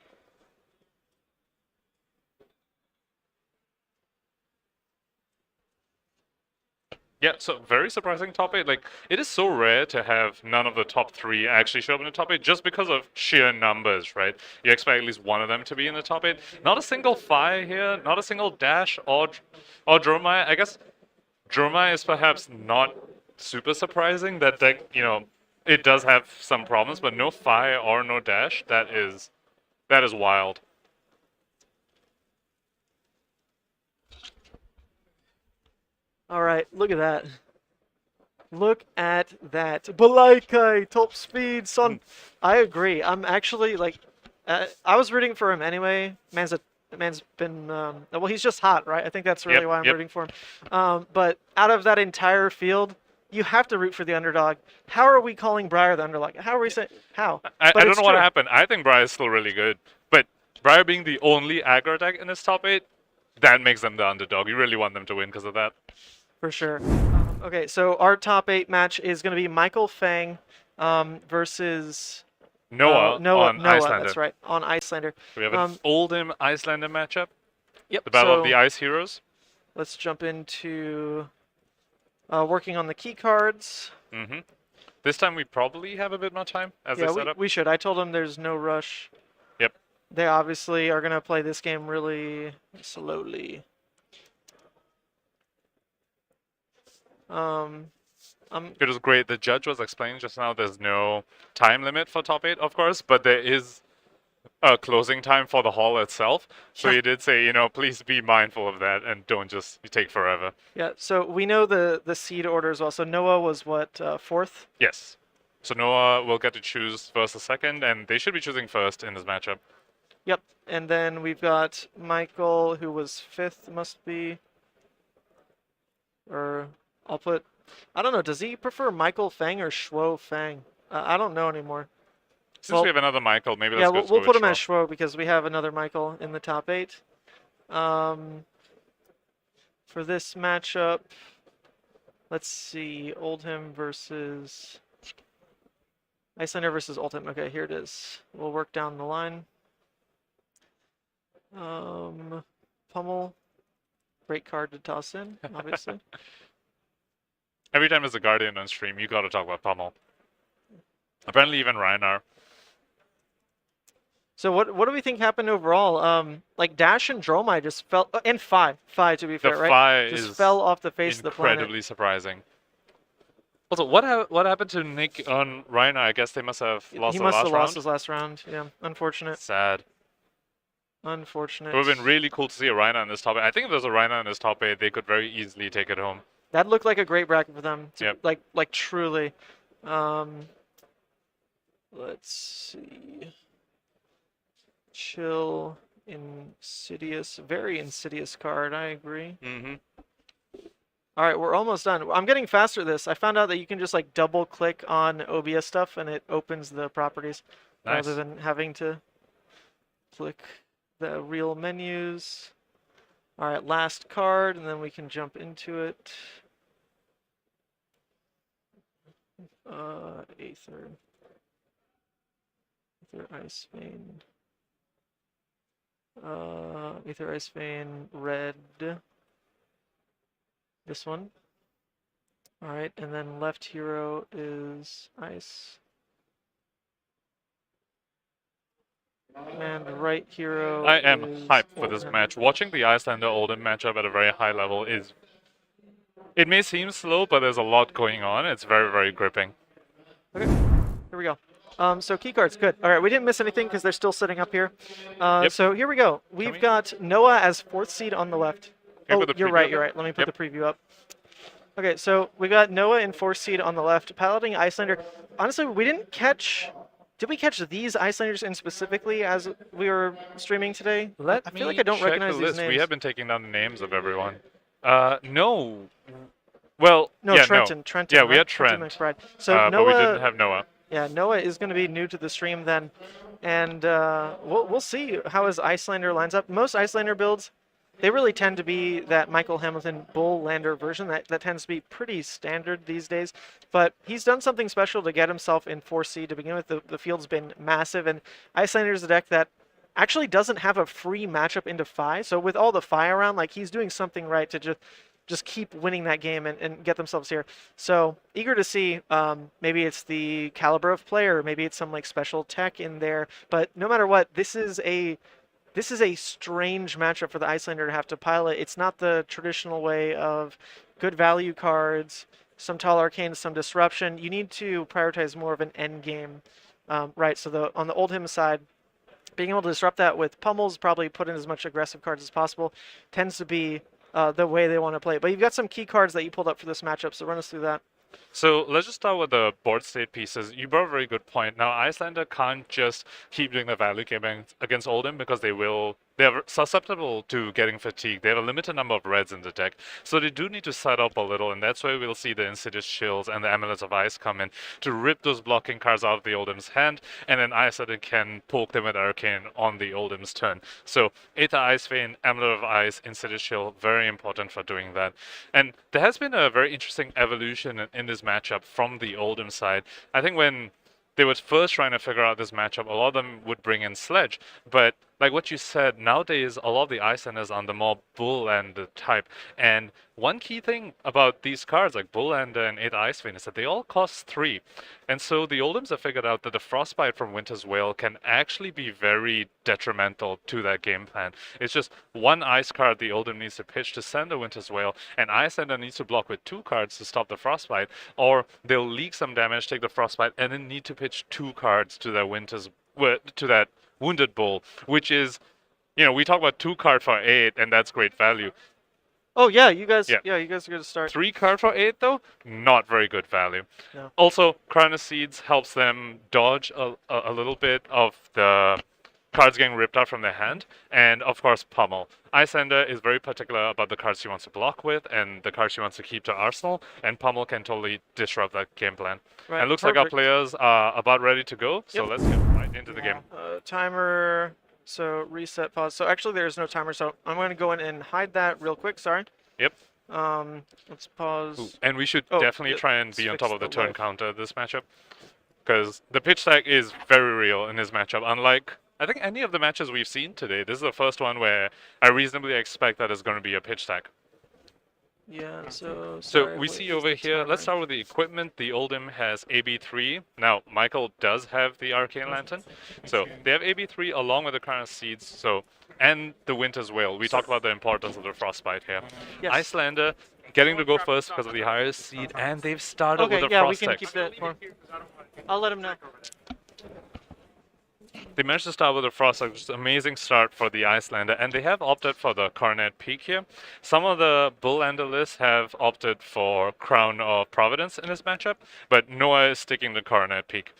Yeah, so very surprising top 8. Like, it is so rare to have none of the top 3 actually show up in the top 8 just because of sheer numbers, right? You expect at least one of them to be in the top 8. Not a single Fire here, not a single Dash or Dromai. I guess Dromai is perhaps not super surprising. That deck, you know, it does have some problems, but no Fire or no Dash. That is wild. All right, look at that. Look at that. Balaikai, top speed, son. I agree. I'm actually, like, I was rooting for him anyway. Man's been, well, he's just hot, right? I think that's really why I'm rooting for him. But out of that entire field, you have to root for the underdog. How are we calling Briar the underdog? How are we saying, how? I don't know what happened. I think Briar is still really good. But Briar being the only aggro deck in this top 8, that makes them the underdog. You really want them to win because of that. For sure. Okay, so our top 8 match is going to be Michael Fang versus Noah on Iyslander. That's right, on Iyslander. We have an Oldhim Iyslander matchup. Yep. The Battle of the Ice Heroes. Let's jump into working on the key cards. Mm-hmm. This time we probably have a bit more time as they set up. We should. I told them there's no rush. Yep. They obviously are going to play this game really slowly. It was great. The judge was explaining just now there's no time limit for top 8, of course, but there is a closing time for the hall itself. So he did say, you know, please be mindful of that and don't just take forever. Yeah, so we know the seed order as well. So Noah was what, 4th? Yes. So Noah will get to choose first or second, and they should be choosing first in this matchup. Yep, and then we've got Michael, who was 5th, must be. Or I'll put, I don't know, does he prefer Michael Fang or Shuo Fang? I don't know anymore. Since we have another Michael, maybe let's we'll put him as Shuo because we have another Michael in the top 8. For this matchup, let's see, Oldhim versus Iyslander versus Oldhim. Okay, here it is. We'll work down the line. Pummel, great card to toss in, obviously. Every time there's a Guardian on stream, you gotta talk about Pummel. Apparently even Rhinar. So what do we think happened overall? Like Dash and Dromai just fell, and Fi to be fair, right? Just fell off the face of the planet. Incredibly surprising. Also, what happened to Nick on Rhinar? I guess they must have lost. He must have lost his last round. Yeah, unfortunate. Sad. Unfortunate. It would have been really cool to see a Rhinar in this top 8. I think if there's a Rhinar in this top 8, they could very easily take it home. That looked like a great bracket for them. Yep. Like truly. Let's see. Chill, Insidious, very insidious card. I agree. Mm-hmm. All right, we're almost done. I'm getting faster at this. I found out that you can just like double click on OBS stuff and it opens the properties rather than having to click the real menus. All right, last card, and then we can jump into it. Aether Ice Vein. Aether Ice Vein, red. This one. Alright, and then left hero is ice. And right hero. I am is hyped for this Oldhim. match. Watching the Iyslander Oldhim matchup at a very high level is... It may seem slow, but there's a lot going on. It's very, very gripping. Okay, here we go. So keycards, good. All right, we didn't miss anything because they're still sitting up here. So here we go. We've got Noah as 4th seed on the left. Oh, you're right, you're right. Let me put the preview up. Okay, so we got Noah in 4th seed on the left, piloting Iyslander. Honestly, we didn't catch... Did we catch these Icelanders in specifically as we were streaming today? I feel like I don't recognize these names. We have been taking down the names of everyone. No. Well, no, yeah, Trenton. no. Trenton. Yeah, right? we had Trenton Trent. McBride. So Noah, but we didn't have Noah. Yeah, Noah is going to be new to the stream then, and we'll see how his Iyslander lines up. Most Iyslander builds, they really tend to be that Michael Hamilton Bull-Lander version. That tends to be pretty standard these days. But he's done something special to get himself in 4C to begin with. The field's been massive, and Icelander's a deck that actually doesn't have a free matchup into Phi. So with all the Phi around, like, he's doing something right to just keep winning that game and get themselves here. So eager to see. Maybe it's the caliber of player, maybe it's some like special tech in there. But no matter what, this is a strange matchup for the Iyslander to have to pilot. It's not the traditional way of good value cards, some tall arcane, some disruption. You need to prioritize more of an end game, right? So on the Oldhim side, being able to disrupt that with pummels, probably put in as much aggressive cards as possible, tends to be the way they want to play. But you've got some key cards that you pulled up for this matchup, so run us through that. So let's just start with the board state pieces. You brought a very good point. Now, Iyslander can't just keep doing the value gaming against Oldhim because they're susceptible to getting fatigued. They have a limited number of reds in the deck. So they do need to set up a little, and that's where we'll see the Insidious Chills and the Amulets of Ice come in to rip those blocking cards out of the Oldhim's hand, and then Iyslander can poke them with Arcane on the Oldhim's turn. So Aether Ice Vein, Amulet of Ice, Insidious Chill, very important for doing that. And there has been a very interesting evolution in this matchup from the Oldhim side. I think when they were first trying to figure out this matchup, a lot of them would bring in Sledge. But like what you said, nowadays a lot of the Icelanders are the more Bull-Lander type. And one key thing about these cards, like Bull-Lander and 8 Ice Vein, is that they all cost 3. And so the Oldhims have figured out that the Frostbite from Winter's Wail can actually be very detrimental to that game plan. It's just one ice card the Oldhim needs to pitch to send a Winter's Wail, and Iyslander needs to block with 2 cards to stop the Frostbite, or they'll leak some damage, take the Frostbite, and then need to pitch 2 cards to that Wounded Bull, which is, we talk about 2 card for 8, and that's great value. Oh yeah, you guys are going to start. 3 card for 8 though, not very good value. No. Also, Crown of Seeds helps them dodge a little bit of the cards getting ripped out from their hand, and of course Pummel. Iyslander is very particular about the cards she wants to block with and the cards she wants to keep to arsenal, and Pummel can totally disrupt that game plan. Right, and it looks like our players are about ready to go, so let's get right into the game. Timer. So reset, pause. So actually there's no timer, so I'm going to go in and hide that real quick, sorry. Yep. Let's pause. Ooh, and we should definitely try and be on top of the turn counter this matchup, because the pitch stack is very real in this matchup. Unlike, I think, any of the matches we've seen today, this is the first one where I reasonably expect that there's going to be a pitch stack. Yeah, so we see over here, let's start with the equipment. The Oldhim has AB3. Now, Michael does have the Arcane Lantern. So they have AB3 along with the Crown of Seeds, and the Winter's Wail. We talked about the importance of the Frostbite here. Yes. Iyslander getting to go first because of the highest seed, and they've started with the yeah, Frost we can Text. keep that for. I'll let him know. They managed to start with a Frost Text, which is an amazing start for the Iyslander, and they have opted for the Coronet Peak here. Some of the Bull-Lander lists have opted for Crown of Providence in this matchup, but Noah is sticking to Coronet Peak.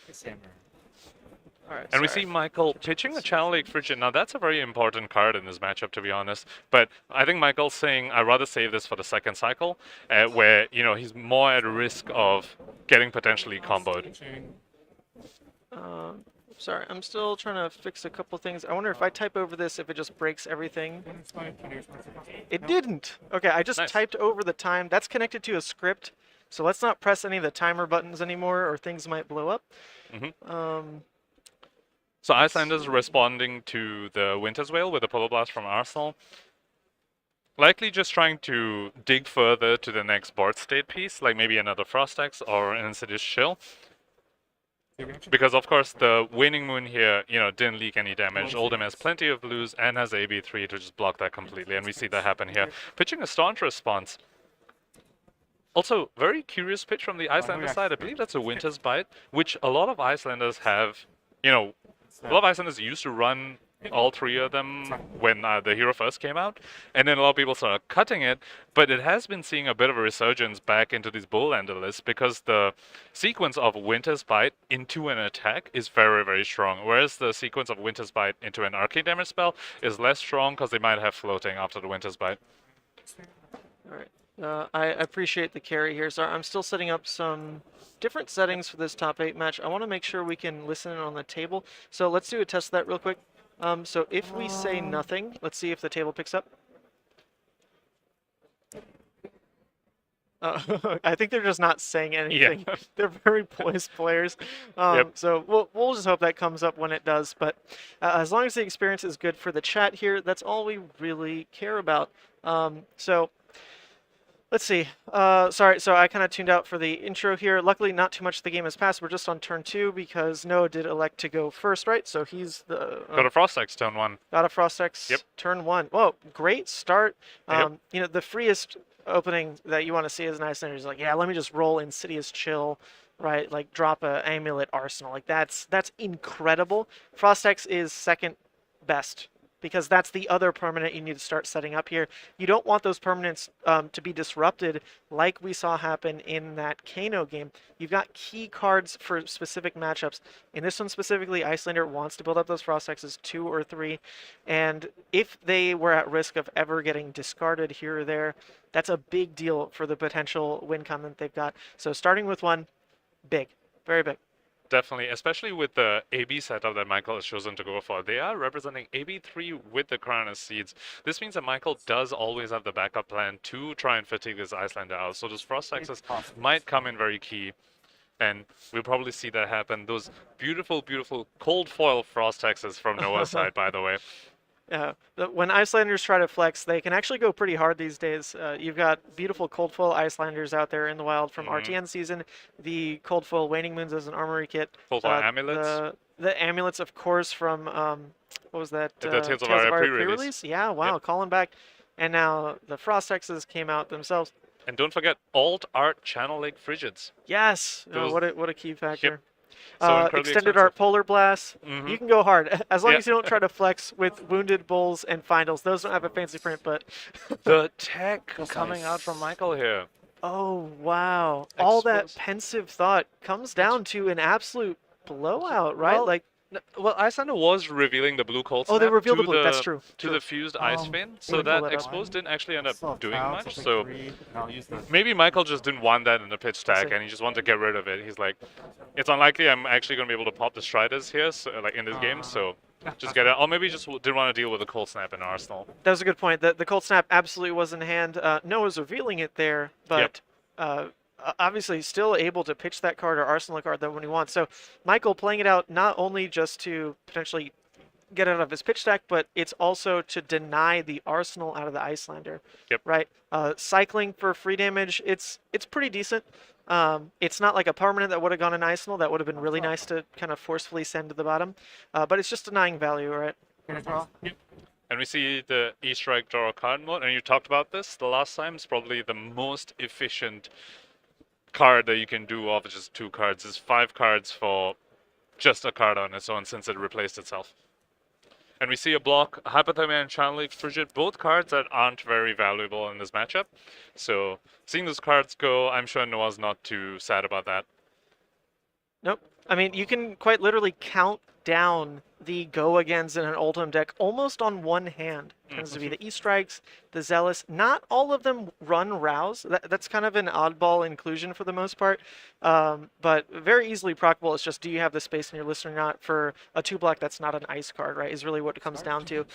Alright, and we see Michael pitching a Channel Lake Frigid. Now, that's a very important card in this matchup, to be honest. But I think Michael's saying, I'd rather save this for the second cycle, where, he's more at risk of getting potentially comboed. Sorry, I'm still trying to fix a couple things. I wonder if I type over this, if it just breaks everything. It didn't. Okay, I just typed over the time. That's connected to a script, so let's not press any of the timer buttons anymore, or things might blow up. So Icelander's responding to the Winter's Wail with a Polar Blast from Arsenal. Likely just trying to dig further to the next board state piece, like maybe another Frost Text or an Insidious Chill. Because of course the Waning Moon here, didn't leak any damage. Oldhim has plenty of blues and has AB3 to just block that completely, and we see that happen here. Pitching a staunch response. Also, very curious pitch from the Iyslander side. I believe that's a Winter's Bite, which a lot of Icelanders have, a lot of Icelanders used to run all three of them when the hero first came out, and then a lot of people started cutting it, but it has been seeing a bit of a resurgence back into these Bowlander lists because the sequence of Winter's Bite into an attack is very, very strong, whereas the sequence of Winter's Bite into an arcane damage spell is less strong because they might have floating after the Winter's Bite. All right. I appreciate the carry here. So I'm still setting up some different settings for this top 8 match. I want to make sure we can listen in on the table. So let's do a test of that real quick. So if we say nothing, let's see if the table picks up. I think they're just not saying anything. Yeah. They're very poised players. So we'll just hope that comes up when it does. But as long as the experience is good for the chat here, that's all we really care about. So let's see. Sorry, so I kind of tuned out for the intro here. Luckily, not too much of the game has passed. We're just on turn 2 because Noah did elect to go first, right? So he's the... Got a Frost X turn 1. Got a Frost X turn 1. Whoa, great start. The freest opening that you want to see as an Iyslander is like, yeah, let me just roll Insidious Chill, right? Like drop a Amulet Arsenal. Like that's incredible. Frost X is second best, because that's the other permanent you need to start setting up here. You don't want those permanents to be disrupted like we saw happen in that Kano game. You've got key cards for specific matchups. In this one specifically, Iyslander wants to build up those Frost X's 2 or 3, and if they were at risk of ever getting discarded here or there, that's a big deal for the potential win con that they've got. So starting with 1, big, very big. Definitely, especially with the AB setup that Michael has chosen to go for. They are representing AB3 with the Crown Seeds. This means that Michael does always have the backup plan to try and fatigue this Iyslander out. So those Frost Axes might come in very key, and we'll probably see that happen. Those beautiful, beautiful cold foil Frost Axes from Noah's side, by the way. When Icelanders try to flex, they can actually go pretty hard these days. You've got beautiful cold foil Icelanders out there in the wild from RTN season. The cold foil Waning Moons as an armory kit. Cold foil amulets. The amulets, of course, from what was that? The Tales of Briar pre-release. Yeah, wow, calling back. And now the Frost X's came out themselves. And don't forget Alt Art Channel Lake Frigids. Yes, what a key factor. So extended art Polar Blast. You can go hard as long as you don't try to flex with Wounded Bulls and Finals. Those don't have a fancy print, but the tech coming out from Michael here. Oh wow! All that pensive thought comes down to an absolute blowout, right? Well, Iyslander was revealing the blue cold snap. Oh, they revealed the blue. That's true. To the fused Ice Vein, so that exposed didn't actually end up doing much. So maybe Michael just didn't want that in the pitch tag, and he just wanted to get rid of it. He's like, it's unlikely I'm actually going to be able to pop the Striders here, so, like in this game, so just get it. Or maybe just didn't want to deal with the cold snap in Arsenal. That was a good point. The cold snap absolutely was in hand. Noah's revealing it there, but obviously still able to pitch that card or arsenal card that when he wants. So Michael playing it out not only just to potentially get out of his pitch stack, but it's also to deny the arsenal out of the Iyslander. Right? Cycling for free damage, it's pretty decent. It's not like a permanent that would have gone in arsenal. That would have been really nice to kind of forcefully send to the bottom. But it's just denying value, right? And we see the E-Strike draw a card mode, and you talked about this the last time. It's probably the most efficient card that you can do off of just 2 cards. Is 5 cards for just a card on its own since it replaced itself. And we see a block, Hypothermia and Channel Lake Frigid, both cards that aren't very valuable in this matchup. So seeing those cards go, I'm sure Noah's not too sad about that. Nope. I mean, you can quite literally count down the go-agains in an Oldhim deck almost on one hand. Tends to be the E-Strikes, the Zealous. Not all of them run Rouse. That's kind of an oddball inclusion for the most part, but very easily proccable. It's just, do you have the space in your list or not for a 2-block that's not an ice card, right, is really what it comes down to.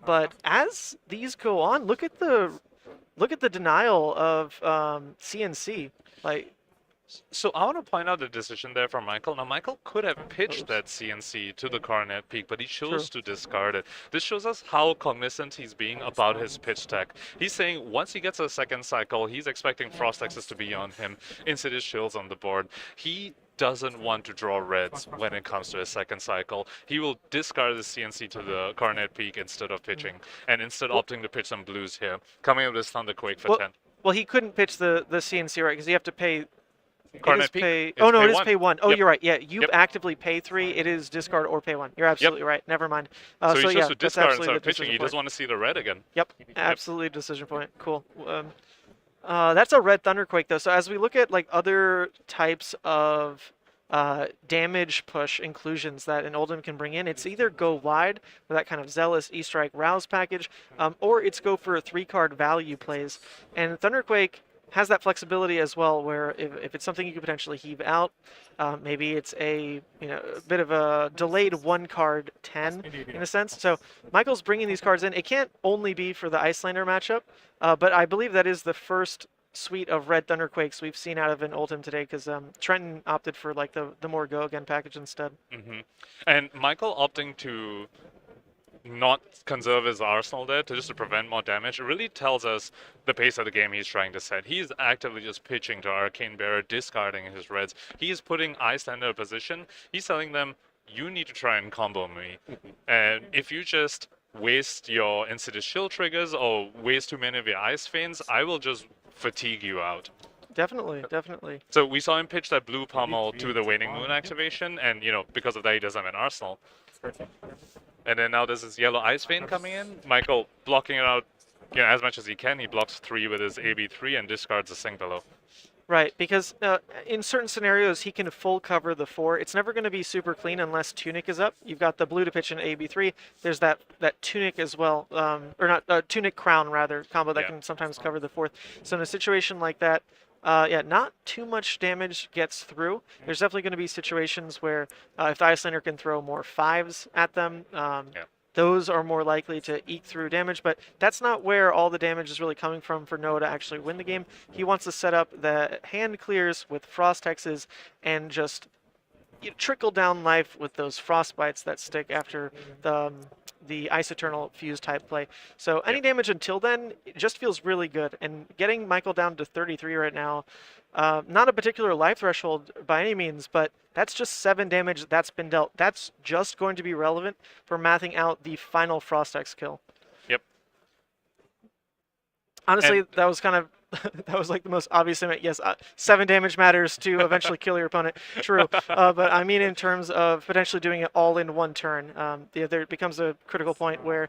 But as these go on, look at the denial of CNC. Like, so I want to point out the decision there from Michael. Now, Michael could have pitched that CNC to the Coronet Peak, but he chose to discard it. This shows us how cognizant he's being about his pitch tech. He's saying once he gets a second cycle, he's expecting Frost Axes to be on him, Insidious Chills on the board. He doesn't want to draw reds when it comes to his second cycle. He will discard the CNC to the Coronet Peak instead of pitching, and instead opting to pitch some blues here, coming up with this Thunderquake for 10. Well, he couldn't pitch the CNC, right? Because you have to pay. Coronet Peak. Pay, It's oh no, pay it is one. pay 1. Oh, Yep. you're right. Yeah, you Yep. actively pay 3. It is discard or pay 1. You're absolutely right. Never mind. So he so chose yeah, to that's discard absolutely instead the of pitching. decision He point. doesn't want to see the red again. Yep, absolutely decision point. Cool. That's a red Thunderquake though. So as we look at like other types of damage push inclusions that an Oldhim can bring in, it's either go wide with that kind of zealous E-Strike Rouse package, or it's go for 3-card value plays. And Thunderquake has that flexibility as well, where if it's something you could potentially heave out, maybe it's a bit of a delayed 1-card 10 in a sense. So Michael's bringing these cards in. It can't only be for the Iyslander matchup, but I believe that is the first suite of red Thunderquakes we've seen out of an Oldhim today, because Trenton opted for like the more go again package instead. And Michael opting to not conserve his arsenal there to prevent more damage, it really tells us the pace of the game he's trying to set. He's actively just pitching to Arcane Bearer, discarding his reds. He is putting Iyslander in a position. He's telling them, you need to try and combo me. And if you just waste your Insidious Shield triggers or waste too many of your Ice Fiends, I will just fatigue you out. Definitely. So we saw him pitch that blue pummel to the Waning Moon activation, and because of that he doesn't have an arsenal. And then now there's this yellow Ice Vein coming in. Michael blocking it out as much as he can. He blocks 3 with his AB3 and discards the Sink Below. Right, because in certain scenarios he can full cover the 4. It's never going to be super clean unless Tunic is up. You've got the blue to pitch in AB3. There's that Tunic as well, or not Tunic Crown rather combo that can sometimes cover the 4th. So in a situation like that, not too much damage gets through. There's definitely going to be situations where if the Iyslander can throw more 5s at them, those are more likely to eke through damage, but that's not where all the damage is really coming from for Noah to actually win the game. He wants to set up the hand clears with Frost Hexes and just trickle down life with those Frostbites that stick after the Ice Eternal Fuse type play. So any damage until then, it just feels really good. And getting Michael down to 33 right now, not a particular life threshold by any means, but that's just 7 damage that's been dealt. That's just going to be relevant for mathing out the final Frost Hex kill. Yep. Honestly, that was kind of that was like the most obvious thing. Yes, 7 damage matters to eventually kill your opponent. True, but I mean in terms of potentially doing it all in one turn. There becomes a critical point where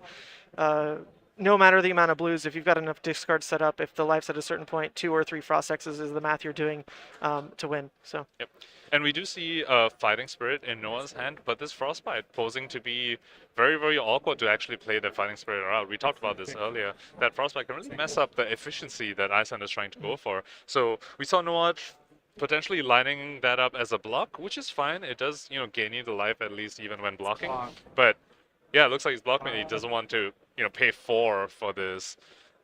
no matter the amount of blues, if you've got enough discards set up, if the life's at a certain point, 2 or 3 Frost Hexes is the math you're doing to win. So. Yep. And we do see a Fighting Spirit in Noah's hand, but this Frostbite posing to be very, very awkward to actually play the Fighting Spirit out. We talked about this earlier, that Frostbite can really mess up the efficiency that Iyslander is trying to go for. So we saw Noah potentially lining that up as a block, which is fine. It does, gain you the life at least even when blocking. But yeah, it looks like he's blocking. He doesn't want to, pay 4 for this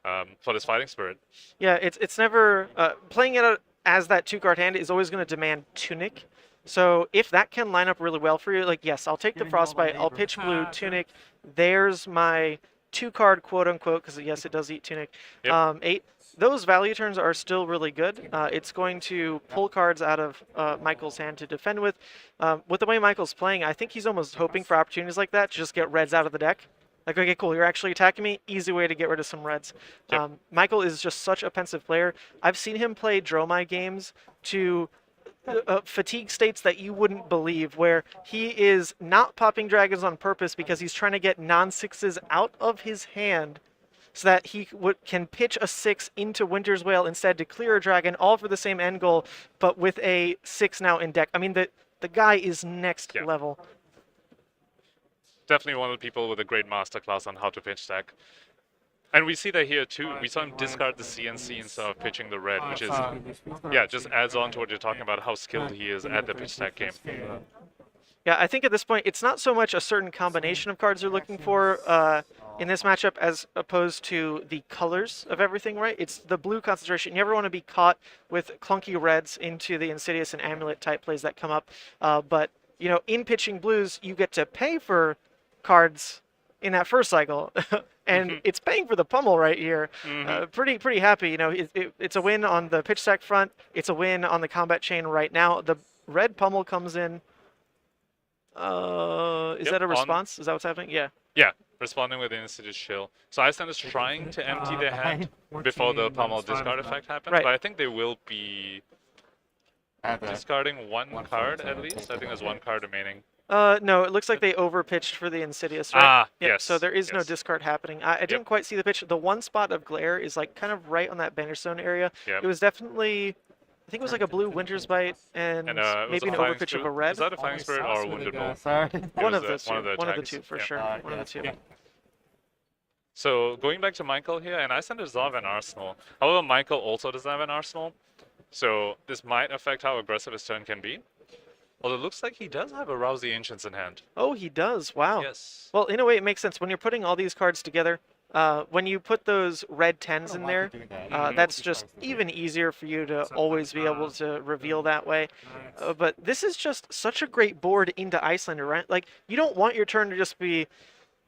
Fighting Spirit. Yeah, it's never playing it as that 2-card hand is always going to demand Tunic. So if that can line up really well for you, like, yes, I'll take the Frostbite, I'll pitch blue, Tunic, there's my 2-card quote-unquote, because yes, it does eat Tunic, 8. Those value turns are still really good. It's going to pull cards out of Michael's hand to defend with. With the way Michael's playing, I think he's almost hoping for opportunities like that to just get reds out of the deck. Like, okay, cool, you're actually attacking me. Easy way to get rid of some reds. Yep. Michael is just such a pensive player. I've seen him play Dromai games to fatigue states that you wouldn't believe, where he is not popping dragons on purpose because he's trying to get non-6s out of his hand so that he can pitch a 6 into Winter's Wail instead to clear a dragon, all for the same end goal, but with a 6 now in deck. I mean, the guy is next level. Definitely one of the people with a great masterclass on how to pitch deck. And we see that here too. We saw him discard the CNC instead of pitching the red, which is, just adds on to what you're talking about, how skilled he is at the pitch deck game. Yeah, I think at this point, it's not so much a certain combination of cards you're looking for in this matchup as opposed to the colors of everything, right? It's the blue concentration. You never want to be caught with clunky reds into the Insidious and Amulet type plays that come up. But, in pitching blues, you get to pay for cards in that first cycle, and it's paying for the pummel right here. Pretty happy. It's a win on the pitch stack front. It's a win on the combat chain right now. The red pummel comes in. Is that a response? Is that what's happening? Yeah. Yeah, responding with the Insidious Chill. So Iceland is trying to empty their hand before the pummel discard effect happens, Right. but I think they will be discarding one card at least. I think there's one card remaining. No, it looks like they overpitched for the Insidious, right? Ah, Yep, yes. So there is no discard happening. I didn't quite see the pitch. The one spot of glare is like kind of right on that Bannerstone area. Yep. It was definitely, I think it was like a blue Winter's Bite and maybe an overpitch of a red. Is that a Fighting Spirit or a Wounded Bull? One of the two. One of the tags. two for Yeah. sure. One of the two. So going back to Michael here, and Iceland does not have an arsenal. However, Michael also doesn't have an arsenal. So this might affect how aggressive his turn can be. Although it looks like he does have a Rouse the Ancients in hand. Oh, he does. Wow. Yes. Well, in a way, it makes sense. When you're putting all these cards together, when you put those red 10s in there, that's just even easier for you to always be able to reveal that way. But this is just such a great board into Iyslander, right? Like, you don't want your turn to just be,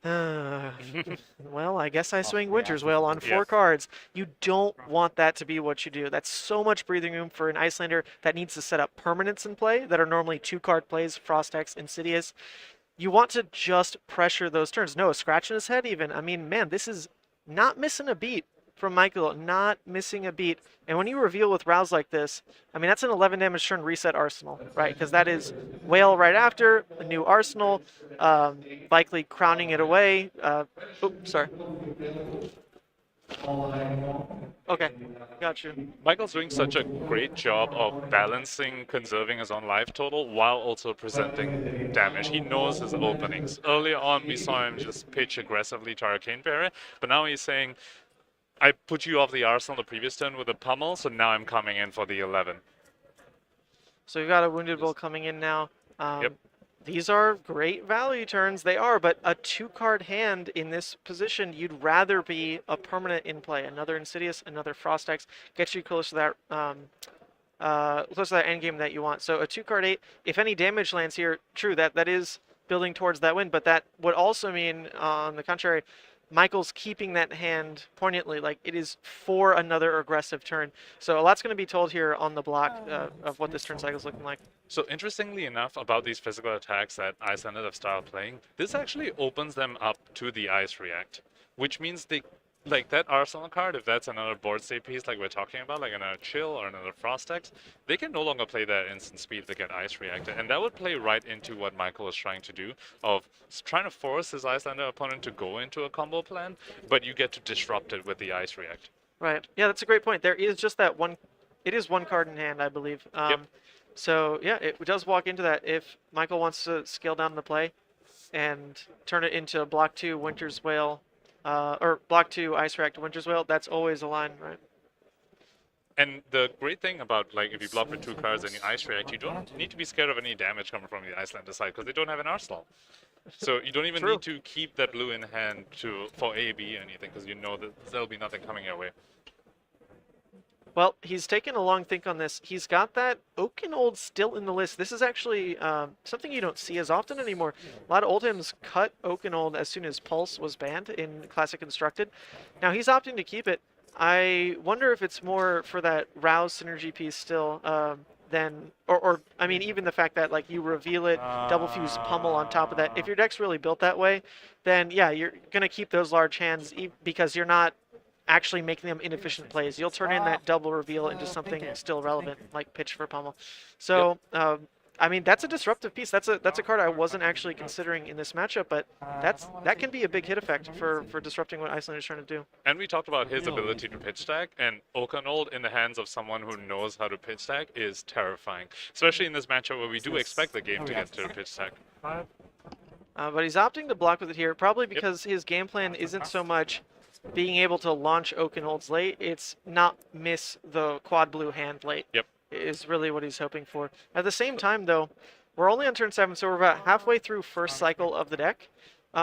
well, I guess I swing Winter's Wail on 4 cards. You don't want that to be what you do. That's so much breathing room for an Iyslander that needs to set up permanents in play that are normally 2-card plays, Frost Hex, Insidious. You want to just pressure those turns. No, a scratch in his head even. I mean, man, this is not missing a beat from Michael. Not missing a beat. And when you reveal with Rouse like this, I mean, that's an 11 damage turn reset arsenal, right? Because that is Whale right after, a new arsenal, likely crowning it away. Oops, sorry. Okay, got you. Michael's doing such a great job of balancing, conserving his own life total while also presenting damage. He knows his openings. Earlier on, we saw him just pitch aggressively to Arcane Barrier, but now he's saying, I put you off the arsenal the previous turn with a pummel, so now I'm coming in for the 11. So we've got a Wounded Bull coming in now. Yep. These are great value turns. They are, but a 2-card hand in this position, you'd rather be a permanent in play. Another Insidious, another Frost Hex, gets you close to that close to that end game that you want. So a 2-card 8, if any damage lands here, true, that is building towards that win, but that would also mean, on the contrary, Michael's keeping that hand poignantly, like it is for another aggressive turn. So a lot's going to be told here on the block of what this turn cycle is looking like. So interestingly enough, about these physical attacks that Iyslander have started playing, this actually opens them up to the Ice React, which means they, like that Arsenal card, if that's another board state piece like we're talking about, like another Chill or another Frost Hex, they can no longer play that instant speed to get Ice Reacted. And that would play right into what Michael is trying to do, of trying to force his Iyslander opponent to go into a combo plan, but you get to disrupt it with the Ice React. Right. Yeah, that's a great point. There is just that one, it is 1 card in hand, I believe. Yep. So yeah, it does walk into that. If Michael wants to scale down the play and turn it into block 2 Winter's Wail, or block 2 Ice React Winter's Wail, that's always a line, right? And the great thing about, like, if you block with 2 cards and you Ice React, you don't need to be scared of any damage coming from the Iyslander side, because they don't have an arsenal. So you don't even need to keep that blue in hand for A, B, or anything, because you know that there'll be nothing coming your way. Well, he's taken a long think on this. He's got that Oakenold still in the list. This is actually something you don't see as often anymore. A lot of Oldhims cut Oakenold as soon as Pulse was banned in Classic Constructed. Now he's opting to keep it. I wonder if it's more for that Rouse synergy piece still than, or I mean, even the fact that like you reveal it, double fuse pummel on top of that. If your deck's really built that way, then yeah, you're gonna keep those large hands because you're not actually making them inefficient plays. You'll turn in that double reveal into something still relevant, like pitch for pummel. So, I mean, that's a disruptive piece. That's a card I wasn't actually considering in this matchup, but that can be a big hit effect for disrupting what Iyslander is trying to do. And we talked about his ability to pitch stack, and Oakenold in the hands of someone who knows how to pitch stack is terrifying, especially in this matchup where we do expect the game to get to the pitch stack. But he's opting to block with it here, probably because his game plan isn't so much being able to launch Oakenolds late, it's not miss the quad blue hand late. Yep. Is really what he's hoping for. At the same time, though, we're only on turn 7, so we're about halfway through first cycle of the deck.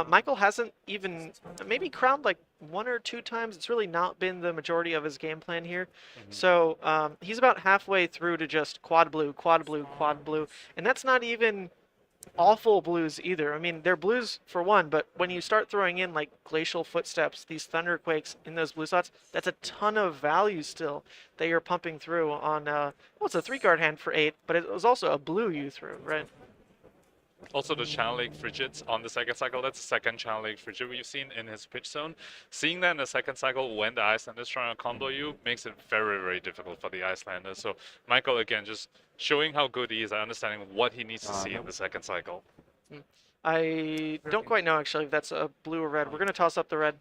Michael hasn't even maybe crowned like 1 or 2 times. It's really not been the majority of his game plan here. So he's about halfway through to just quad blue, quad blue, quad blue. And that's not even awful blues either. I mean, they're blues for one, but when you start throwing in like glacial footsteps, these thunderquakes in those blue slots, that's a ton of value still that you're pumping through on. Well, it's a 3-card hand for 8, but it was also a blue you threw, right? Also, the Channel Lake Frigids on the second cycle, that's the second Channel Lake Frigid we've seen in his pitch zone. Seeing that in the second cycle when the Iyslander is trying to combo you makes it very, very difficult for the Iyslander. So Michael, again, just showing how good he is at understanding what he needs to see in the second cycle. I don't quite know, actually, if that's a blue or red. We're going to toss up the red.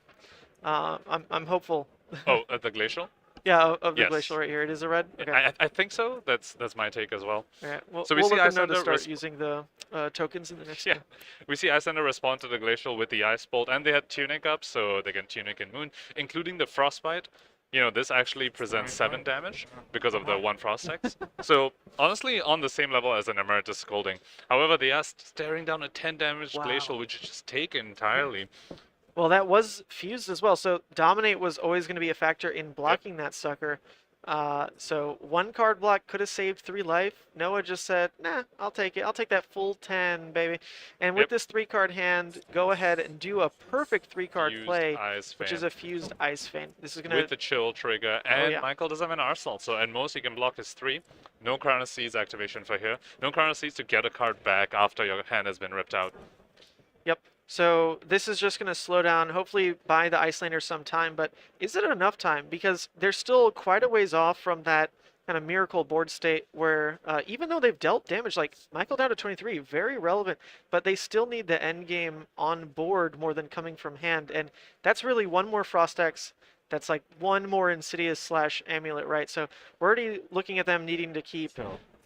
I'm hopeful. Oh, at the Glacial? Yeah, of the Yes. glacial right here. It is a red? Okay. I think so. That's my take as well. Okay. Well, So we'll see let them know to Iyslander start using the tokens in the next game. We see Iyslander respond to the Glacial with the Ice Bolt, and they had Tunic up, so they can Tunic and Moon, including the Frostbite. You know, this actually presents 7 damage because of the 1 Frost Hex. So, honestly, on the same level as an Emeritus Scolding. However, they are staring down a 10 damage Glacial, which you just take entirely. Well, that was fused as well, so Dominate was always going to be a factor in blocking that sucker. So 1 card block could have saved 3 life. Noah just said, nah, I'll take it. I'll take that full 10, baby. And with this 3-card hand, go ahead and do a perfect 3-card play, which is a fused Ice Feint. This is going to... With the Chill trigger, and Michael doesn't have an Arsenal, so at most he can block his 3. No Crown of Seas activation for here. No Crown of Seas to get a card back after your hand has been ripped out. Yep. So this is just going to slow down, hopefully buy the Iyslander some time, but is it enough time? Because they're still quite a ways off from that kind of miracle board state where even though they've dealt damage, like Michael down to 23, very relevant, but they still need the end game on board more than coming from hand. And that's really 1 more Frost X. That's like 1 more Insidious / Amulet, right? So we're already looking at them needing to keep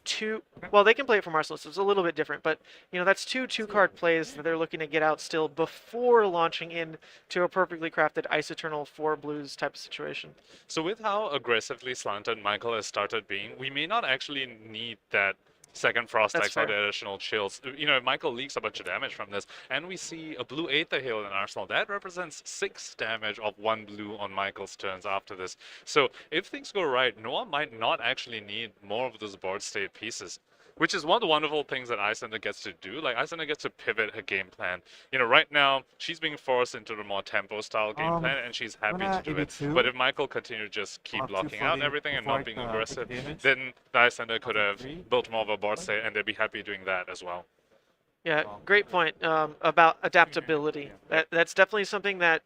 2, well, they can play it from Arsenal, so it's a little bit different, but you know, that's 2 2-card plays that they're looking to get out still before launching in to a perfectly crafted Ice Eternal 4 blues type of situation. So with how aggressively slanted Michael has started being, we may not actually need that second Frost Hex or the additional chills. You know, Michael leaks a bunch of damage from this, and we see a blue Aether Hail in Arsenal. That represents 6 damage of 1 blue on Michael's turns after this. So if things go right, Noah might not actually need more of those board state pieces, which is one of the wonderful things that Iyslander gets to do. Like, Iyslander gets to pivot her game plan. You know, right now, she's being forced into the more tempo-style game plan, and she's happy to do it. But if Michael continued to just keep blocking out everything and not being aggressive, then the Iyslander could have built more of a board state, and they'd be happy doing that as well. Yeah, great point about adaptability. That's definitely something that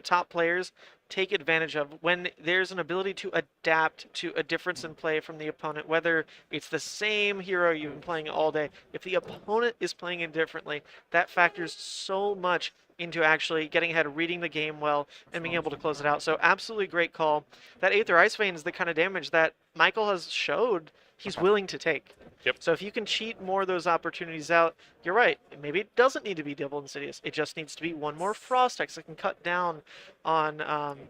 top players take advantage of when there's an ability to adapt to a difference in play from the opponent, whether it's the same hero you've been playing all day. If the opponent is playing it differently, that factors so much into actually getting ahead, reading the game well, and being able to close it out. So absolutely great call. That Aether Ice Vein is the kind of damage that Michael has showed he's willing to take. Yep. So if you can cheat more of those opportunities out, you're right. Maybe it doesn't need to be double Insidious. It just needs to be 1 more Frost Hex that can cut down on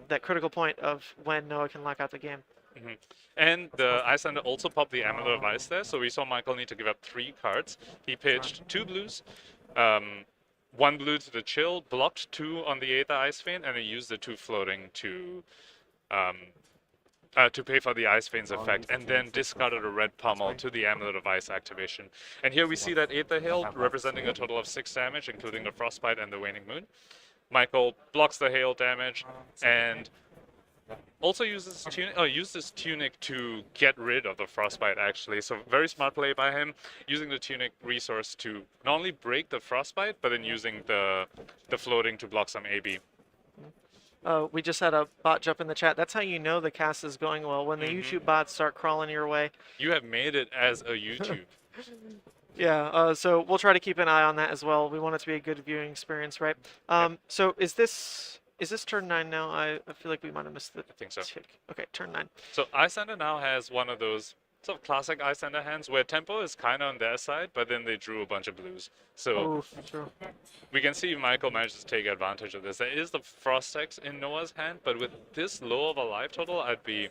that critical point of when Noah can lock out the game. Mm-hmm. And the Iyslander also popped the Amulet of Ice there, so we saw Michael need to give up 3 cards. He pitched 2 blues, 1 blue to the Chill, blocked 2 on the Aether Ice Vein, and he used the 2 floating to pay for the Ice Vein's effect, and then discarded a red pummel to the Amulet of Ice activation. And here we see that Aether Hail representing a total of 6 damage, including the Frostbite and the Waning Moon. Michael blocks the hail damage, and also uses this Tunic to get rid of the Frostbite, actually. So very smart play by him, using the Tunic resource to not only break the Frostbite, but then using the floating to block some AB. We just had a bot jump in the chat. That's how you know the cast is going well, when the YouTube bots start crawling your way. You have made it as a YouTube. Yeah, so we'll try to keep an eye on that as well. We want it to be a good viewing experience, right? So is this turn 9 now? I feel like we might have missed the tick. Okay, turn 9. So Iyslander now has one of those sort of classic Iyslander hands where tempo is kind of on their side, but then they drew a bunch of blues. So we can see Michael manages to take advantage of this. There is the Frost Hex in Noah's hand, but with this low of a life total, I'd be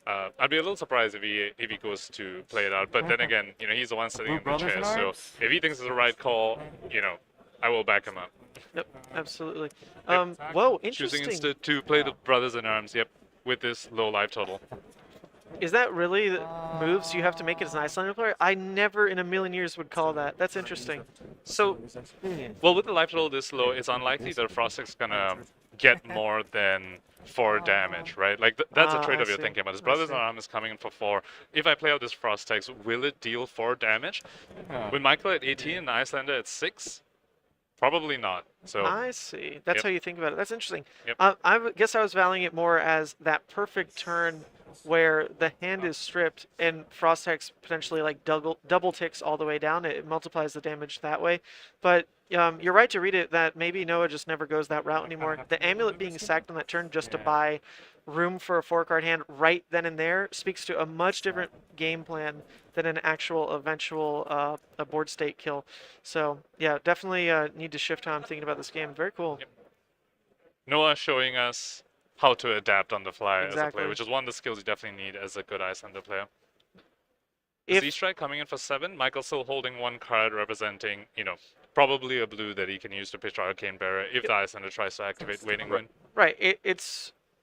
a little surprised if he goes to play it out. But then again, you know, he's the one sitting in the chair, so if he thinks it's the right call, you know, I will back him up. Yep, absolutely. Whoa, interesting. Choosing instead to play the Brothers in Arms, with this low life total. Is that really the moves you have to make it as an Iyslander player? I never in a million years would call that. That's interesting. So, well, with the life total this low, it's unlikely that Frostix gonna get more than 4 damage, right? Like, that's a trade-off you're thinking about. His Brothers in Arms is coming in for 4. If I play out this Frostix, will it deal 4 damage? With Michael at 18 and Iyslander at 6? Probably not. So I see. That's how you think about it. That's interesting. Yep. I guess I was valuing it more as that perfect turn where the hand is stripped and Frost Hex potentially like double ticks all the way down. It multiplies the damage that way. But you're right to read it that maybe Noah just never goes that route anymore. The amulet being sacked on that turn just to buy room for a 4-card hand right then and there speaks to a much different game plan than an actual eventual a board state kill. So yeah, definitely need to shift how I'm thinking about this game. Very cool. Yep. Noah showing us how to adapt on the fly as a Exactly. player, which is one of the skills you definitely need as a good Iyslander player. Z-Strike coming in for 7. Michael's still holding 1 card representing, you know, probably a blue that he can use to pitch Arcane Bearer if the Iyslander tries to activate Waning Moon. Right.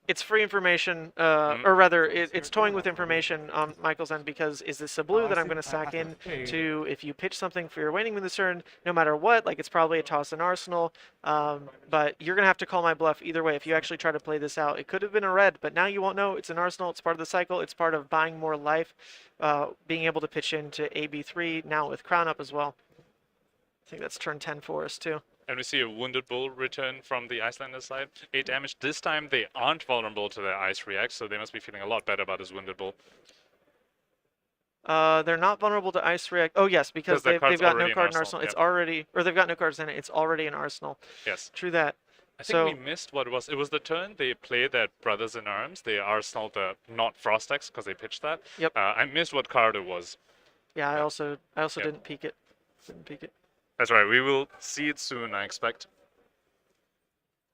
It's free information, or rather, it's toying with information on Michael's end because is this a blue that I'm going to sack in to if you pitch something for your Waning Moon this turn, no matter what, like it's probably a toss in Arsenal, but you're going to have to call my bluff either way if you actually try to play this out. It could have been a red, but now you won't know. It's an Arsenal. It's part of the cycle. It's part of buying more life, being able to pitch into AB3 now with Crown up as well. I think that's turn 10 for us too. And we see a Wounded Bull return from the Iyslander side. 8 damage. This time they aren't vulnerable to their Ice React, so they must be feeling a lot better about this Wounded Bull. They're not vulnerable to Ice React. Oh, yes, because they've got no card in Arsenal. It's already, or they've got no cards in it. It's already an Arsenal. Yes. True that. I think we missed what it was. It was the turn they played that Brothers in Arms. They Arsenal the not Frostex because they pitched that. Yep. I missed what card it was. Yeah, I also didn't peek it. That's right. We will see it soon, I expect.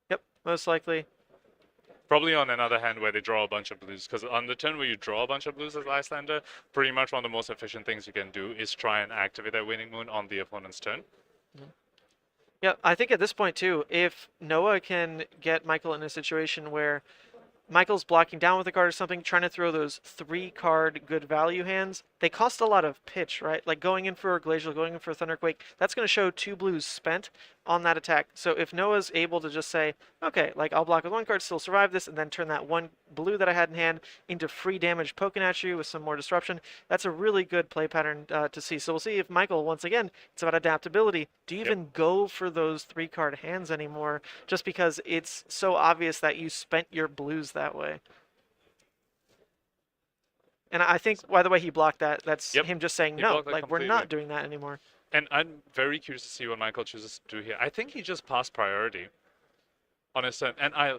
Yep, most likely. Probably on another hand where they draw a bunch of blues. Because on the turn where you draw a bunch of blues as Iyslander, pretty much one of the most efficient things you can do is try and activate that Waning Moon on the opponent's turn. Yeah, I think at this point too, if Noah can get Michael in a situation where Michael's blocking down with a card or something, trying to throw those 3-card good value hands. They cost a lot of pitch, right? Like going in for a Glacial, going in for a Thunderquake, that's going to show 2 blues spent on that attack. So if Noah's able to just say, okay, like I'll block with 1 card, still survive this, and then turn that 1 blue that I had in hand into free damage poking at you with some more disruption, that's a really good play pattern to see. So we'll see if Michael, once again, it's about adaptability. Do you even go for those 3-card hands anymore just because it's so obvious that you spent your blues that way? And I think, by the way he blocked that, that's him just saying, no, like we're not doing that anymore. And I'm very curious to see what Michael chooses to do here. I think he just passed priority on his turn. And I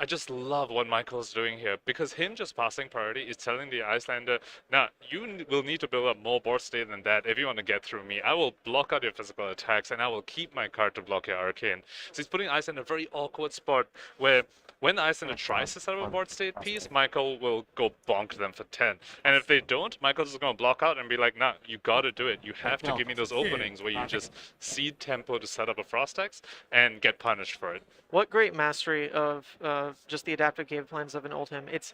just love what Michael's doing here, because him just passing priority is telling the Iyslander, now, you will need to build up more board state than that if you want to get through me. I will block out your physical attacks, and I will keep my card to block your Arcane. So he's putting Iyslander in a very awkward spot where when the Iyslander tries to set up a board state piece, Michael will go bonk them for 10. And if they don't, Michael's just going to block out and be like, nah, you got to do it. You have to give me those openings where you just cede tempo to set up a Frostex and get punished for it. What great mastery of just the adaptive game plans of an Oldhim. It's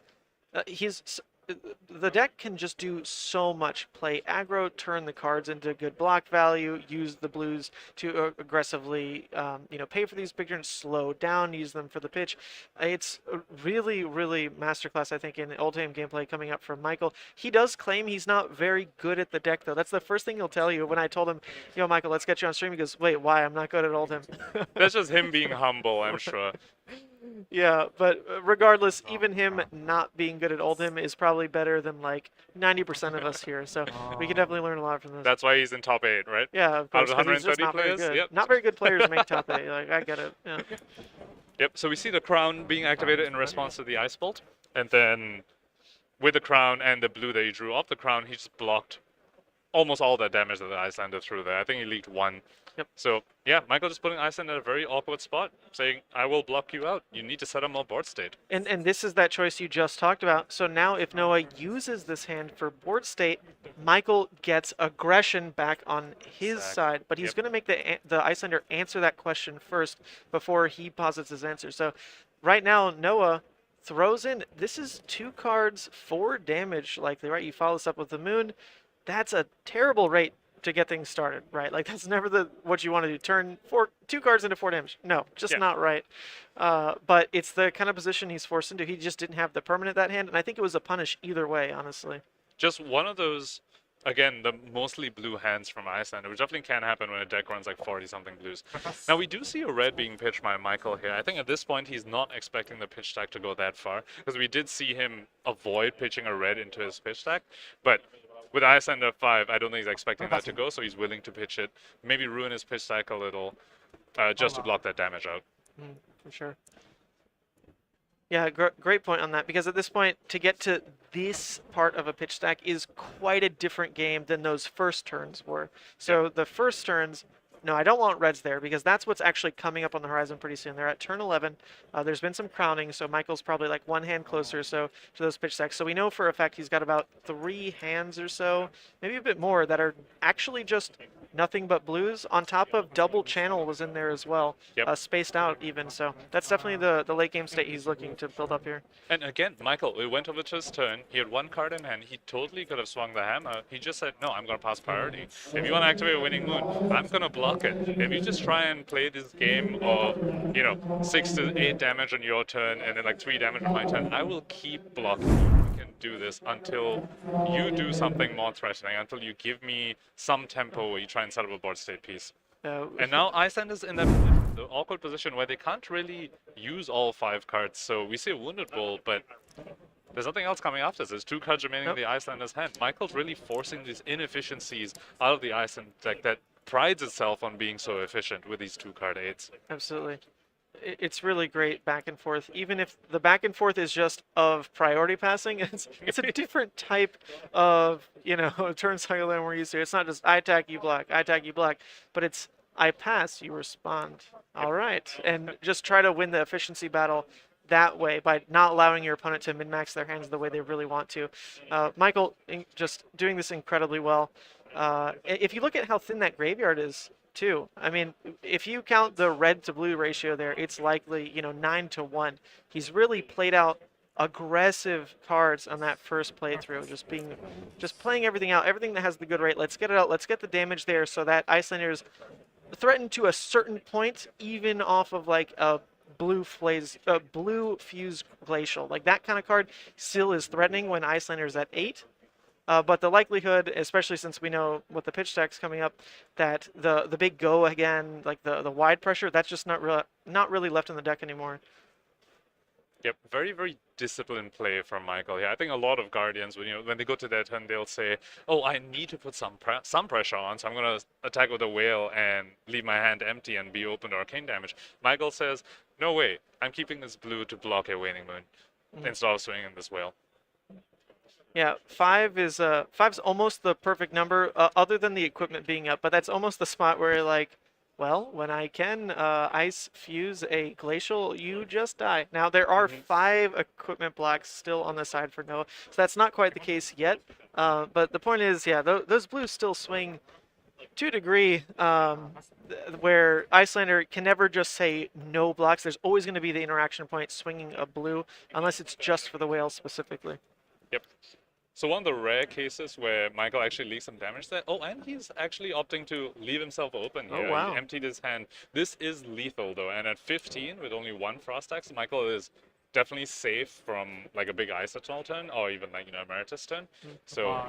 the deck can just do so much. Play aggro, turn the cards into good block value, use the blues to aggressively pay for these big turns, slow down, use them for the pitch. It's really, really masterclass, I think, in Oldhim gameplay coming up from Michael. He does claim he's not very good at the deck, though. That's the first thing he'll tell you. When I told him, yo, Michael, let's get you on stream, he goes, wait, why? I'm not good at Oldhim. That's just him being humble, I'm sure. Yeah, but regardless, even him not being good at Oldhim is probably better than like 90% of us here. So we can definitely learn a lot from this. That's why he's in top 8, right? Yeah, of course. Out of 'Cause he's just 130 not very players? good. Yep. Not very good players make top 8. Like I get it. Yeah. Yep. So we see the crown being activated in response to the Ice Bolt, and then with the crown and the blue that he drew off the crown, he just blocked almost all that damage that the Iyslander threw there. I think he leaked 1. Yep. So, yeah, Michael just putting Iyslander in a very awkward spot, saying, I will block you out. You need to set up more board state. And this is that choice you just talked about. So now if Noah uses this hand for board state, Michael gets aggression back on his side, but he's going to make the Iyslander answer that question first before he posits his answer. So right now, Noah, throws in, this is 2 cards, 4 damage likely, right? You follow this up with the Moon. That's a terrible rate to get things started, right? Like that's never what you want to do. Turn 2 cards into 4 damage. No, just not right. But it's the kind of position he's forced into. He just didn't have the permanent that hand, and I think it was a punish either way, honestly. Just one of those, again, the mostly blue hands from Iyslander, which definitely can happen when a deck runs like 40-something blues. Now, we do see a red being pitched by Michael here. I think at this point, he's not expecting the pitch stack to go that far, because we did see him avoid pitching a red into his pitch stack, but with Iyslander 5, I don't think he's expecting that to go, so he's willing to pitch it, maybe ruin his pitch stack a little, just to block that damage out. For sure. Yeah, great point on that, because at this point, to get to this part of a pitch stack is quite a different game than those first turns were. So the first turns, no, I don't want reds there, because that's what's actually coming up on the horizon pretty soon. They're at turn 11. There's been some crowning, so Michael's probably like 1 hand closer to those pitch stacks. So we know for a fact he's got about 3 hands or so, maybe a bit more, that are actually just nothing but blues, on top of double channel was in there as well, spaced out even. So that's definitely the late game state he's looking to build up here. And again, Michael, we went over to his turn. He had 1 card in hand. He totally could have swung the hammer. He just said, no, I'm going to pass priority. If you want to activate a Winning Moon, I'm going to block it. If you just try and play this game of, 6 to 8 damage on your turn and then like 3 damage on my turn, I will keep blocking you. We can do this until you do something more threatening, until you give me some tempo where you try and set up a board state piece. And now Iyslander is in the awkward position where they can't really use all 5 cards. So we see a Wounded Bull, but there's nothing else coming after this. There's 2 cards remaining in the Icelander's hand. Michael's really forcing these inefficiencies out of the Iceland deck that prides itself on being so efficient with these 2-card 8s. Absolutely. It's really great back and forth. Even if the back and forth is just of priority passing, it's a different type of, turn cycle than we're used to. It's not just I attack, you block, I attack, you block, but it's I pass, you respond. All right. And just try to win the efficiency battle that way by not allowing your opponent to min-max their hands the way they really want to. Michael just doing this incredibly well. If you look at how thin that graveyard is, too. I mean, if you count the red to blue ratio there, it's likely, 9 to 1. He's really played out aggressive cards on that first playthrough, just playing everything out, everything that has the good rate. Let's get it out. Let's get the damage there so that Icelander's threatened to a certain point, even off of like a blue fuse glacial. Like that kind of card still is threatening when Icelander's at 8. But the likelihood, especially since we know what the pitch stack's coming up, that the big go again, like the wide pressure, that's just not really left in the deck anymore. Yep, very, very disciplined play from Michael here. I think a lot of Guardians, when they go to their turn, they'll say, oh, I need to put some pressure on, so I'm going to attack with a whale and leave my hand empty and be open to arcane damage. Michael says, no way, I'm keeping this blue to block a Waning Moon instead of swinging this whale. Yeah, 5's almost the perfect number, other than the equipment being up, but that's almost the spot where you're like, well, when I can ice fuse a glacial, you just die. Now, there are 5 equipment blocks still on the side for Noah, so that's not quite the case yet. But the point is, yeah, those blues still swing to a degree where Iyslander can never just say no blocks. There's always going to be the interaction point swinging a blue, unless it's just for the whale specifically. Yep. So one of the rare cases where Michael actually leaks some damage there. Oh, and he's actually opting to leave himself open here. Oh, wow. He emptied his hand. This is lethal, though. And at 15, with only 1 Frost Axe, Michael is definitely safe from like a big Isotonal turn or even like, Emeritus turn. So...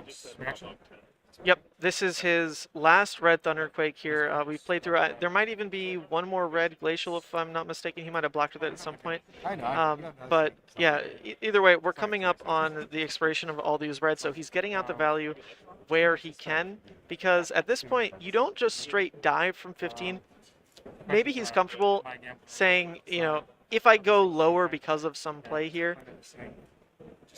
Yep, this is his last red Thunderquake here. We played through. There might even be 1 more red Glacial, if I'm not mistaken. He might have blocked with it at some point. But yeah, either way, we're coming up on the expiration of all these reds, so he's getting out the value where he can, because at this point, you don't just straight dive from 15. Maybe he's comfortable saying, if I go lower because of some play here,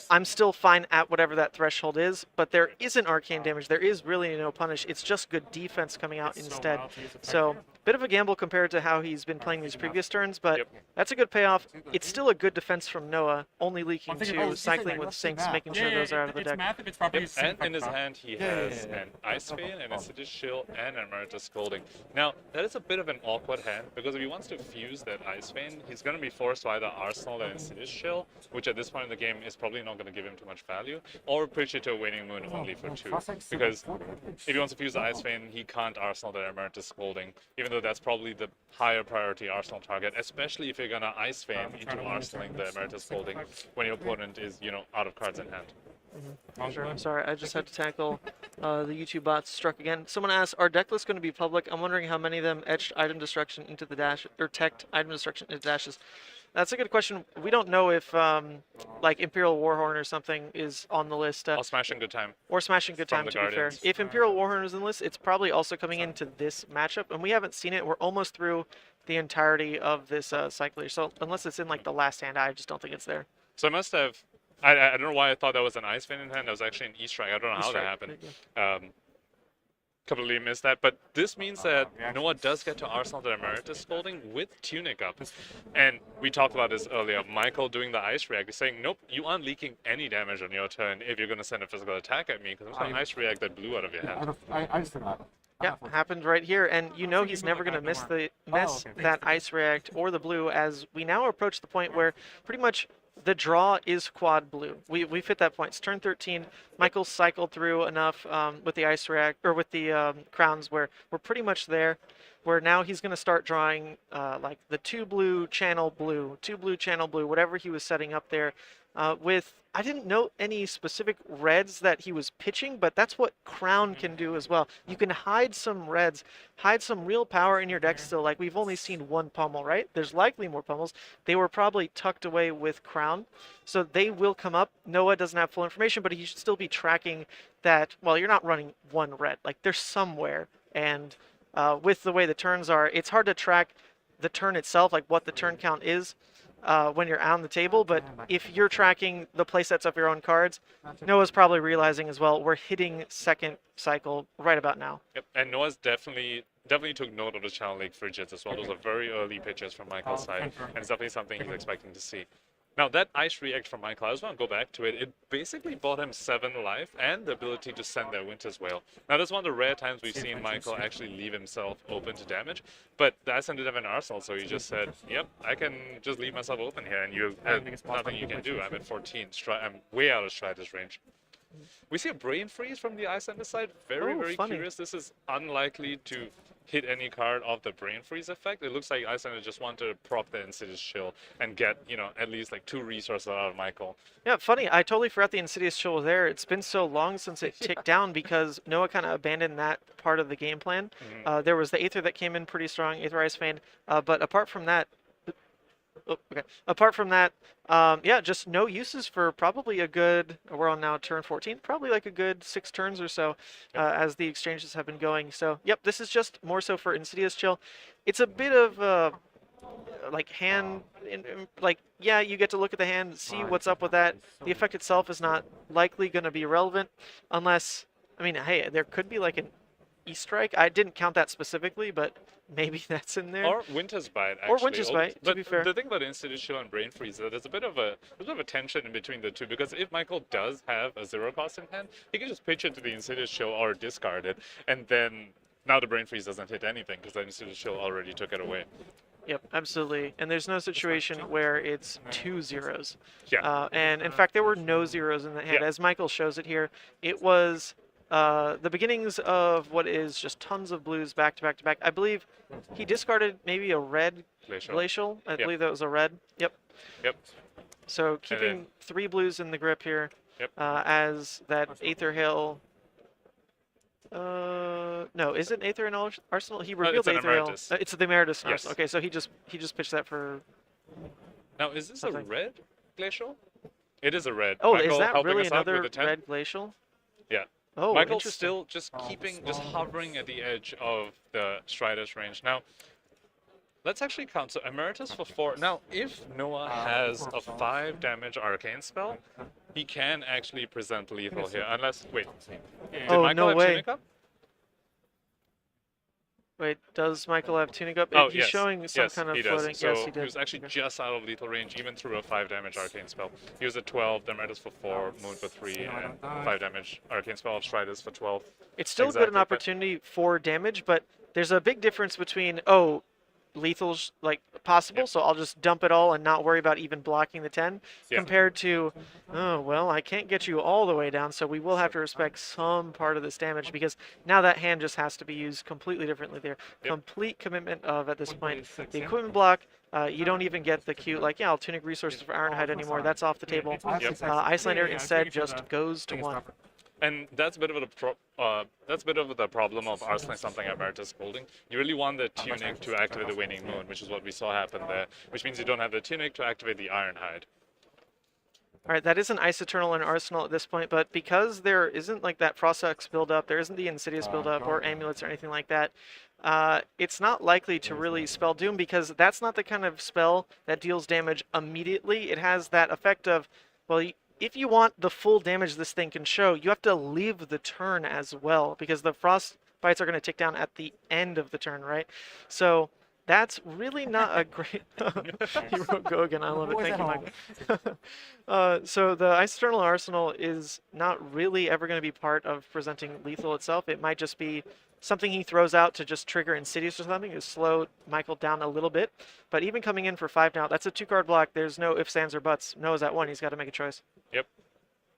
I'm still fine at whatever that threshold is, but there isn't arcane damage. There is really no punish. It's just good defense coming out instead. So, bit of a gamble compared to how he's been playing these previous turns, but that's a good payoff. It's still a good defense from Noah, only leaking to cycling with sinks, making sure those are out of the deck. And in his hand, he has an Ice Vein, an Insidious Shield, and an Emeritus Scolding. Now, that is a bit of an awkward hand, because if he wants to fuse that Ice Vein, he's going to be forced to either Arsenal and Insidious Shield, which at this point in the game is probably not going to give him too much value, or pitch it to a Waning Moon only for 2. Because if he wants to fuse the Ice Vein, he can't Arsenal the Emeritus Scolding, even though that's probably the higher priority Arsenal target, especially if you're going to Ice Vein into Arsenaling the Emeritus Scolding when your opponent is, out of cards in hand. Sure, I'm sorry, I just had to tackle the YouTube bots struck again. Someone asked, are deck lists going to be public? I'm wondering how many of them etched item destruction into the dash, or teched item destruction into dashes. That's a good question. We don't know if, like, Imperial Warhorn or something is on the list. Or Smashing Good Time. Or Smashing Good Time, to be fair. If Imperial Warhorn is on the list, it's probably also coming into this matchup, and we haven't seen it. We're almost through the entirety of this cycle here, so unless it's in, like, the last hand, I just don't think it's there. So I must have... I don't know why I thought that was an Ice Vein in hand. That was actually an E-Strike. I don't know how that happened. Completely missed that. But this means that Noah does get to Arsenal the Emeritus Scolding with Tunic up. And we talked about this earlier. Michael doing the Ice React is saying, nope, you aren't leaking any damage on your turn if you're going to send a physical attack at me, because I'm an Ice React that blew out of your hand. I just forgot. Yeah, happened right here, and he's never going to miss that Ice React or the blue, as we now approach the point where pretty much the draw is quad blue. We've hit that point. It's turn 13. Michael's cycled through enough with the Ice React, or with the crowns, where we're pretty much there, where now he's going to start drawing like the 2 blue, channel blue, 2 blue, channel blue, whatever he was setting up there. With, I didn't note any specific reds that he was pitching, but that's what Crown can do as well. You can hide some reds, hide some real power in your deck still. Like, we've only seen 1 pummel, right? There's likely more pummels. They were probably tucked away with Crown, so they will come up. Noah doesn't have full information, but he should still be tracking that. Well, you're not running 1 red. Like, they're somewhere, and with the way the turns are, it's hard to track the turn itself, like what the turn count is. When you're on the table, but if you're tracking the playsets of your own cards, Noah's probably realizing as well, we're hitting second cycle right about now. Yep, and Noah's definitely took note of the Channel Lake Frigates as well. Those are very early pitches from Michael's side, and it's definitely something he's expecting to see. Now, that Ice React from Michael, I just want to go back to it. It basically bought him 7 life and the ability to send their Winter's Wail. Now, that's one of the rare times we've seen Michael actually leave himself open to damage, but the Iceland did have an arsenal, so he just said, yep, I can just leave myself open here, and you have nothing you can do. I'm at 14. I'm way out of Strider's range. We see a Brain Freeze from the Iyslander side. Very funny. Curious. This is unlikely to hit any card of the Brain Freeze effect. It looks like Iyslander just wanted to prop the Insidious Chill and get, at least like 2 resources out of Michael. Yeah, funny. I totally forgot the Insidious Chill was there. It's been so long since it ticked down because Noah kind of abandoned that part of the game plan. There was the Aether that came in pretty strong, Aether Ice Vein, but apart from that, yeah, just no uses for probably a good, we're on now turn 14, probably like a good 6 turns or so as the exchanges have been going. So, yep, this is just more so for Insidious Chill. It's a bit of like hand, like, yeah, you get to look at the hand, see what's up with that. The effect itself is not likely going to be relevant unless, I mean, hey, there could be like an E-Strike. I didn't count that specifically, but maybe that's in there. Or Winter's Bite, actually. Or Winter's Bite, to be fair. The thing about Insidious Chill and Brain Freeze is that there's a bit of a tension in between the two, because if Michael does have a 0 cost in hand, he can just pitch it to the Insidious Chill or discard it, and then now the Brain Freeze doesn't hit anything because the Insidious Chill already took it away. Yep, absolutely. And there's no situation where it's 2 zeros. Yeah. And in fact, there were no zeros in the hand. Yeah. As Michael shows it here, it was the beginnings of what is just tons of blues back to back to back. I believe he discarded maybe a red glacial. I believe that was a red. Yep. So keeping 3 blues in the grip here as that Aether Hill. No, is it Aether in Arsenal? He revealed Aether Hill. It's the Emeritus. Yes. Okay, so he just pitched that for. Now, is this a red glacial? It is a red. Oh, Michael is that helping really us out another with the 10? red glacial? Yeah. Oh, Michael's interesting. still just hovering at the edge of the Strider's range. Now, let's actually count. So Emeritus for 4. Now, if Noah has a 5 damage arcane spell, He can actually present lethal here, unless... Wait. Did Oh, Michael no have way. tunic up? Wait, does Michael have tunic up? Oh, He's yes. showing some Yes, kind of he floating. does. So Yes, he did. was actually just out of lethal range, even through a 5 damage arcane spell. He was at 12, Demetrius for 4, Moon for 3, and 5 damage arcane spell of Striders for 12. It's still exactly, good an opportunity for damage, but there's a big difference between, oh, lethal's like possible, so I'll just dump it all and not worry about even blocking the 10, compared to, oh, well, I can't get you all the way down, so we will have to respect some part of this damage, because now that hand just has to be used completely differently there. Complete commitment of, at this point, the equipment block. You don't even get the cute, like, yeah, I'll tunic resources for Ironhide anymore. That's off the table. Iyslander instead just goes to 1. And that's a bit of the problem of arsenaling something Emeritus holding. You really want the tunic to activate the Waning Moon, which is what we saw happen there, which means you don't have the tunic to activate the Ironhide. All right, that is an Ice Eternal in Arsenal at this point, but because there isn't like that Frost-X build-up, there isn't the Insidious build-up or Amulets or anything like that, it's not likely to really spell Doom, because that's not the kind of spell that deals damage immediately. It has that effect of, well, if you want the full damage this thing can show, you have to live the turn as well, because the Frost bites are going to tick down at the end of the turn, right? So that's really not a great... You wrote go again. I love it. Thank you, Michael. So the Ice Eternal Arsenal is not really ever going to be part of presenting lethal itself. It might just be something he throws out to just trigger Insidious or something to slow Michael down a little bit. But even coming in for 5 now, that's a 2-card block. There's no ifs, ands, or buts. Noah's at 1. He's got to make a choice. Yep.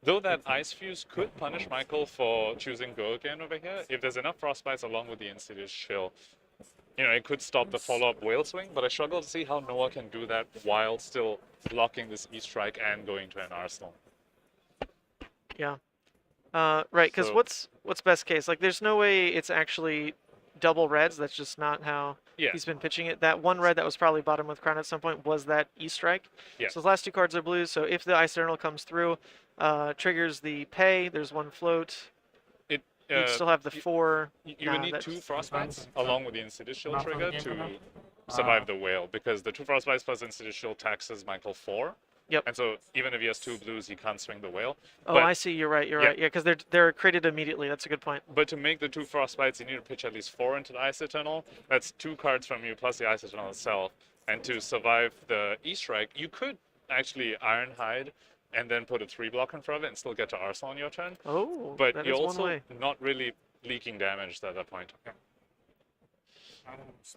Though that Ice Fuse could punish Michael for choosing go again over here, if there's enough Frostbites along with the Insidious Chill, you know, it could stop the follow-up Whale Swing, but I struggle to see how Noah can do that while still blocking this E-Strike and going to an Arsenal. Yeah. Right, because what's best case? Like, there's no way it's actually double reds. That's just not how he's been pitching it. That one red that was probably bottom with Crown at some point was that E-Strike. Yeah. So his last 2 cards are blues, so if the Ice Eternal comes through, triggers the pay, there's 1 float. You'd still have the 4. You would need 2 Frostbites along with the Insidious Shield trigger to survive the Whale, because the 2 Frostbites plus Insidious Shield taxes Michael 4. Yep. And so even if he has 2 blues, he can't swing the Whale. Oh, but, I see. You're right. You're right. Yeah, because they're created immediately. That's a good point. But to make the 2 Frostbites, you need to pitch at least 4 into the Ice Eternal. That's 2 cards from you plus the Ice Eternal itself. And to survive the E-Strike, you could actually Ironhide and then put a 3 block in front of it and still get to Arsenal on your turn. Oh, but that you're is one also way. not really leaking damage at that point.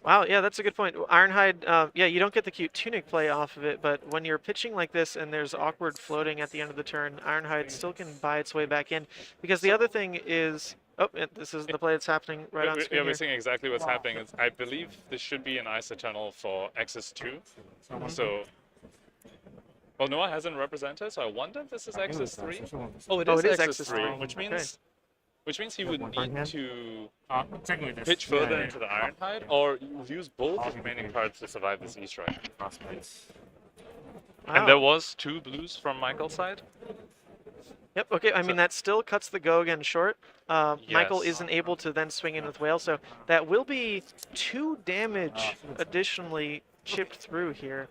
Wow, yeah, that's a good point. Ironhide, yeah, you don't get the cute tunic play off of it, but when you're pitching like this and there's awkward floating at the end of the turn, Ironhide still can buy its way back in. Because the other thing is... Oh, this is the play that's happening right on screen. Yeah, we're seeing exactly what's happening. I believe this should be an Ice Eternal for X's2. So... Well, Noah hasn't represented, so I wonder if this is X's3. Oh, it is X's3, which means he would need to pitch further into the Ironhide, or use both the remaining cards to survive this E-Strike. Wow. And there was 2 blues from Michael's side. Yep, okay, I mean, that still cuts the go again short. Michael isn't able to then swing in with Whale, so that will be 2 damage additionally chipped through here.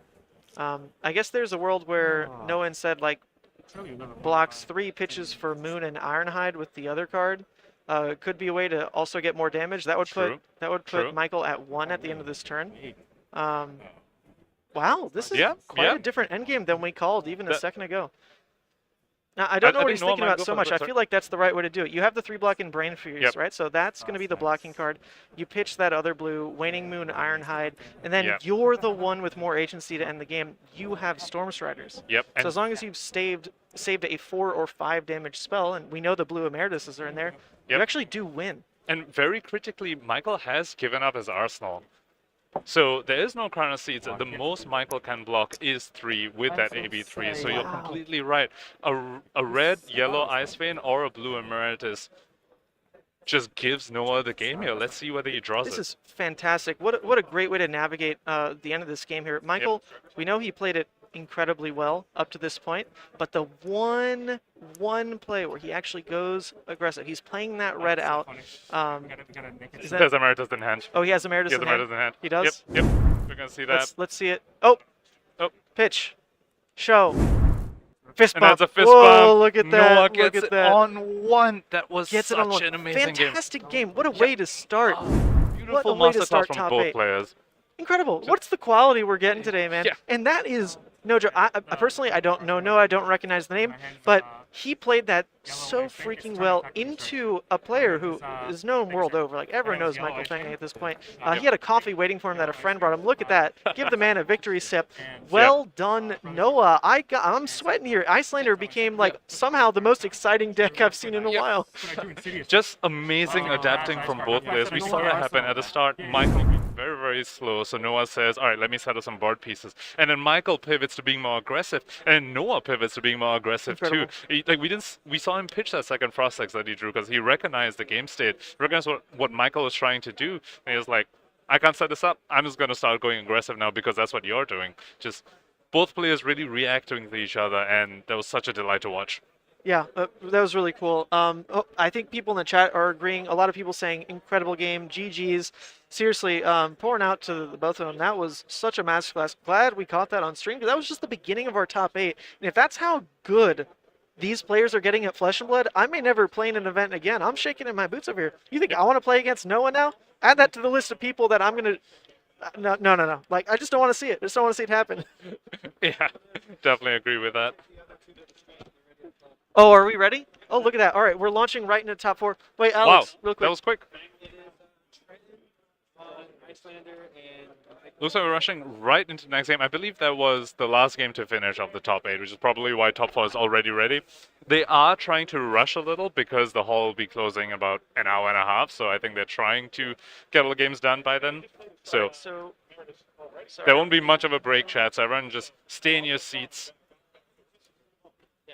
I guess there's a world where Noah instead, like, blocks 3 pitches for Moon and Ironhide with the other card. Could be a way to also get more damage. That would put Michael at 1 at the end of this turn. Wow, this is quite a different endgame than we called even a second ago. Now, I don't know what he's thinking about so much. I feel like that's the right way to do it. You have the 3 blocking Brain Freeze, right? So that's going to be the blocking card. You pitch that other blue, Waning Moon, Ironhide, and then you're the one with more agency to end the game. You have Storm Striders. Yep. So as long as you've saved a 4 or 5 damage spell, and we know the blue Emerituses are in there, you actually do win. And very critically, Michael has given up his arsenal. So there is no Chrono Seeds. The most Michael can block is 3 with that AB3. So you're completely right. A red, yellow Ice Vein or a blue Emeritus just gives Noah the game here. Let's see whether he draws it. This is fantastic. What a great way to navigate the end of this game here. Michael, we know he played it incredibly well up to this point, but the one play where he actually goes aggressive, he's playing that red out. He has Emeritus in hand. Oh, he has Emeritus in hand. He does? Yep. We're going to see that. Let's see it. Oh, pitch. Show. Fist And bump. that's a fist Whoa, bump. look at that. Noah look gets at it that. on one. That was Gets it on such one. an amazing game. Fantastic game. What a way to start. Beautiful what a way to masterclass start from top both 8. players. Incredible. What's the quality we're getting today, man? Yeah. And that is no joke. I personally, I don't know. No, I don't recognize the name, but he played that so freaking well into a player who is known world over. Like everyone knows Michael Fengney at this point. He had a coffee waiting for him that a friend brought him. Look at that. Give the man a victory sip. Well done, Noah. I'm sweating here. Iyslander became like somehow the most exciting deck I've seen in a while. Just amazing adapting from both players. We saw that happen at the start. Michael being very, very slow, so Noah says, all right, let me settle some board pieces. And then Michael pivots to being more aggressive, and Noah pivots to being more aggressive too. We saw him pitch that second Frost X that he drew because he recognized the game state, recognized what Michael was trying to do, and he was like, I can't set this up. I'm just going to start going aggressive now because that's what you're doing. Just both players really reacting to each other, and that was such a delight to watch. Yeah, that was really cool. I think people in the chat are agreeing. A lot of people saying incredible game, GG's. Seriously, pouring out to the both of them. That was such a masterclass. Glad we caught that on stream because that was just the beginning of our top 8. And if that's how good these players are getting at Flesh and Blood, I may never play in an event again. I'm shaking in my boots over here. You think I want to play against Noah now? Add that to the list of people that I'm going to... No. Like, I just don't want to see it. I just don't want to see it happen. Yeah, definitely agree with that. Oh, are we ready? Oh, look at that. All right, we're launching right into top 4. Wait, Alex, wow, real quick. That was quick. Looks like we're rushing right into the next game. I believe that was the last game to finish of the top 8, which is probably why top 4 is already ready. They are trying to rush a little because the hall will be closing about an hour and a half, so I think they're trying to get all the games done by then. So there won't be much of a break, chat, so everyone just stay in your seats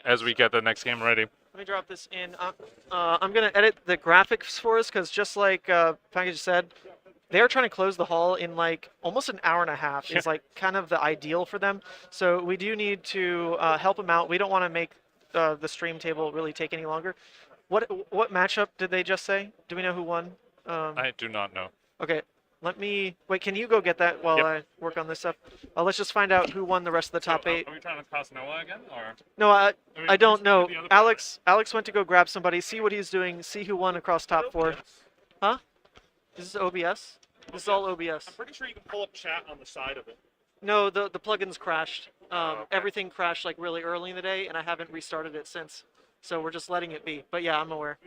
as we get the next game ready. Let me drop this in. I'm going to edit the graphics for us because just like Package said, they're trying to close the hall in like almost an hour and a half. Is like kind of the ideal for them. So we do need to help them out. We don't want to make the stream table really take any longer. What matchup did they just say? Do we know who won? I do not know. Okay. Let me... Wait, can you go get that while I work on this stuff? Let's just find out who won the rest of the top 8. Are we trying to cast Noah again? Or? No, I don't know. Alex went to go grab somebody, see what he's doing, see who won across top 4. Huh? This is OBS? This is all OBS. I'm pretty sure you can pull up chat on the side of it. No, the plugins crashed. Everything crashed like really early in the day, and I haven't restarted it since. So we're just letting it be. But yeah, I'm aware.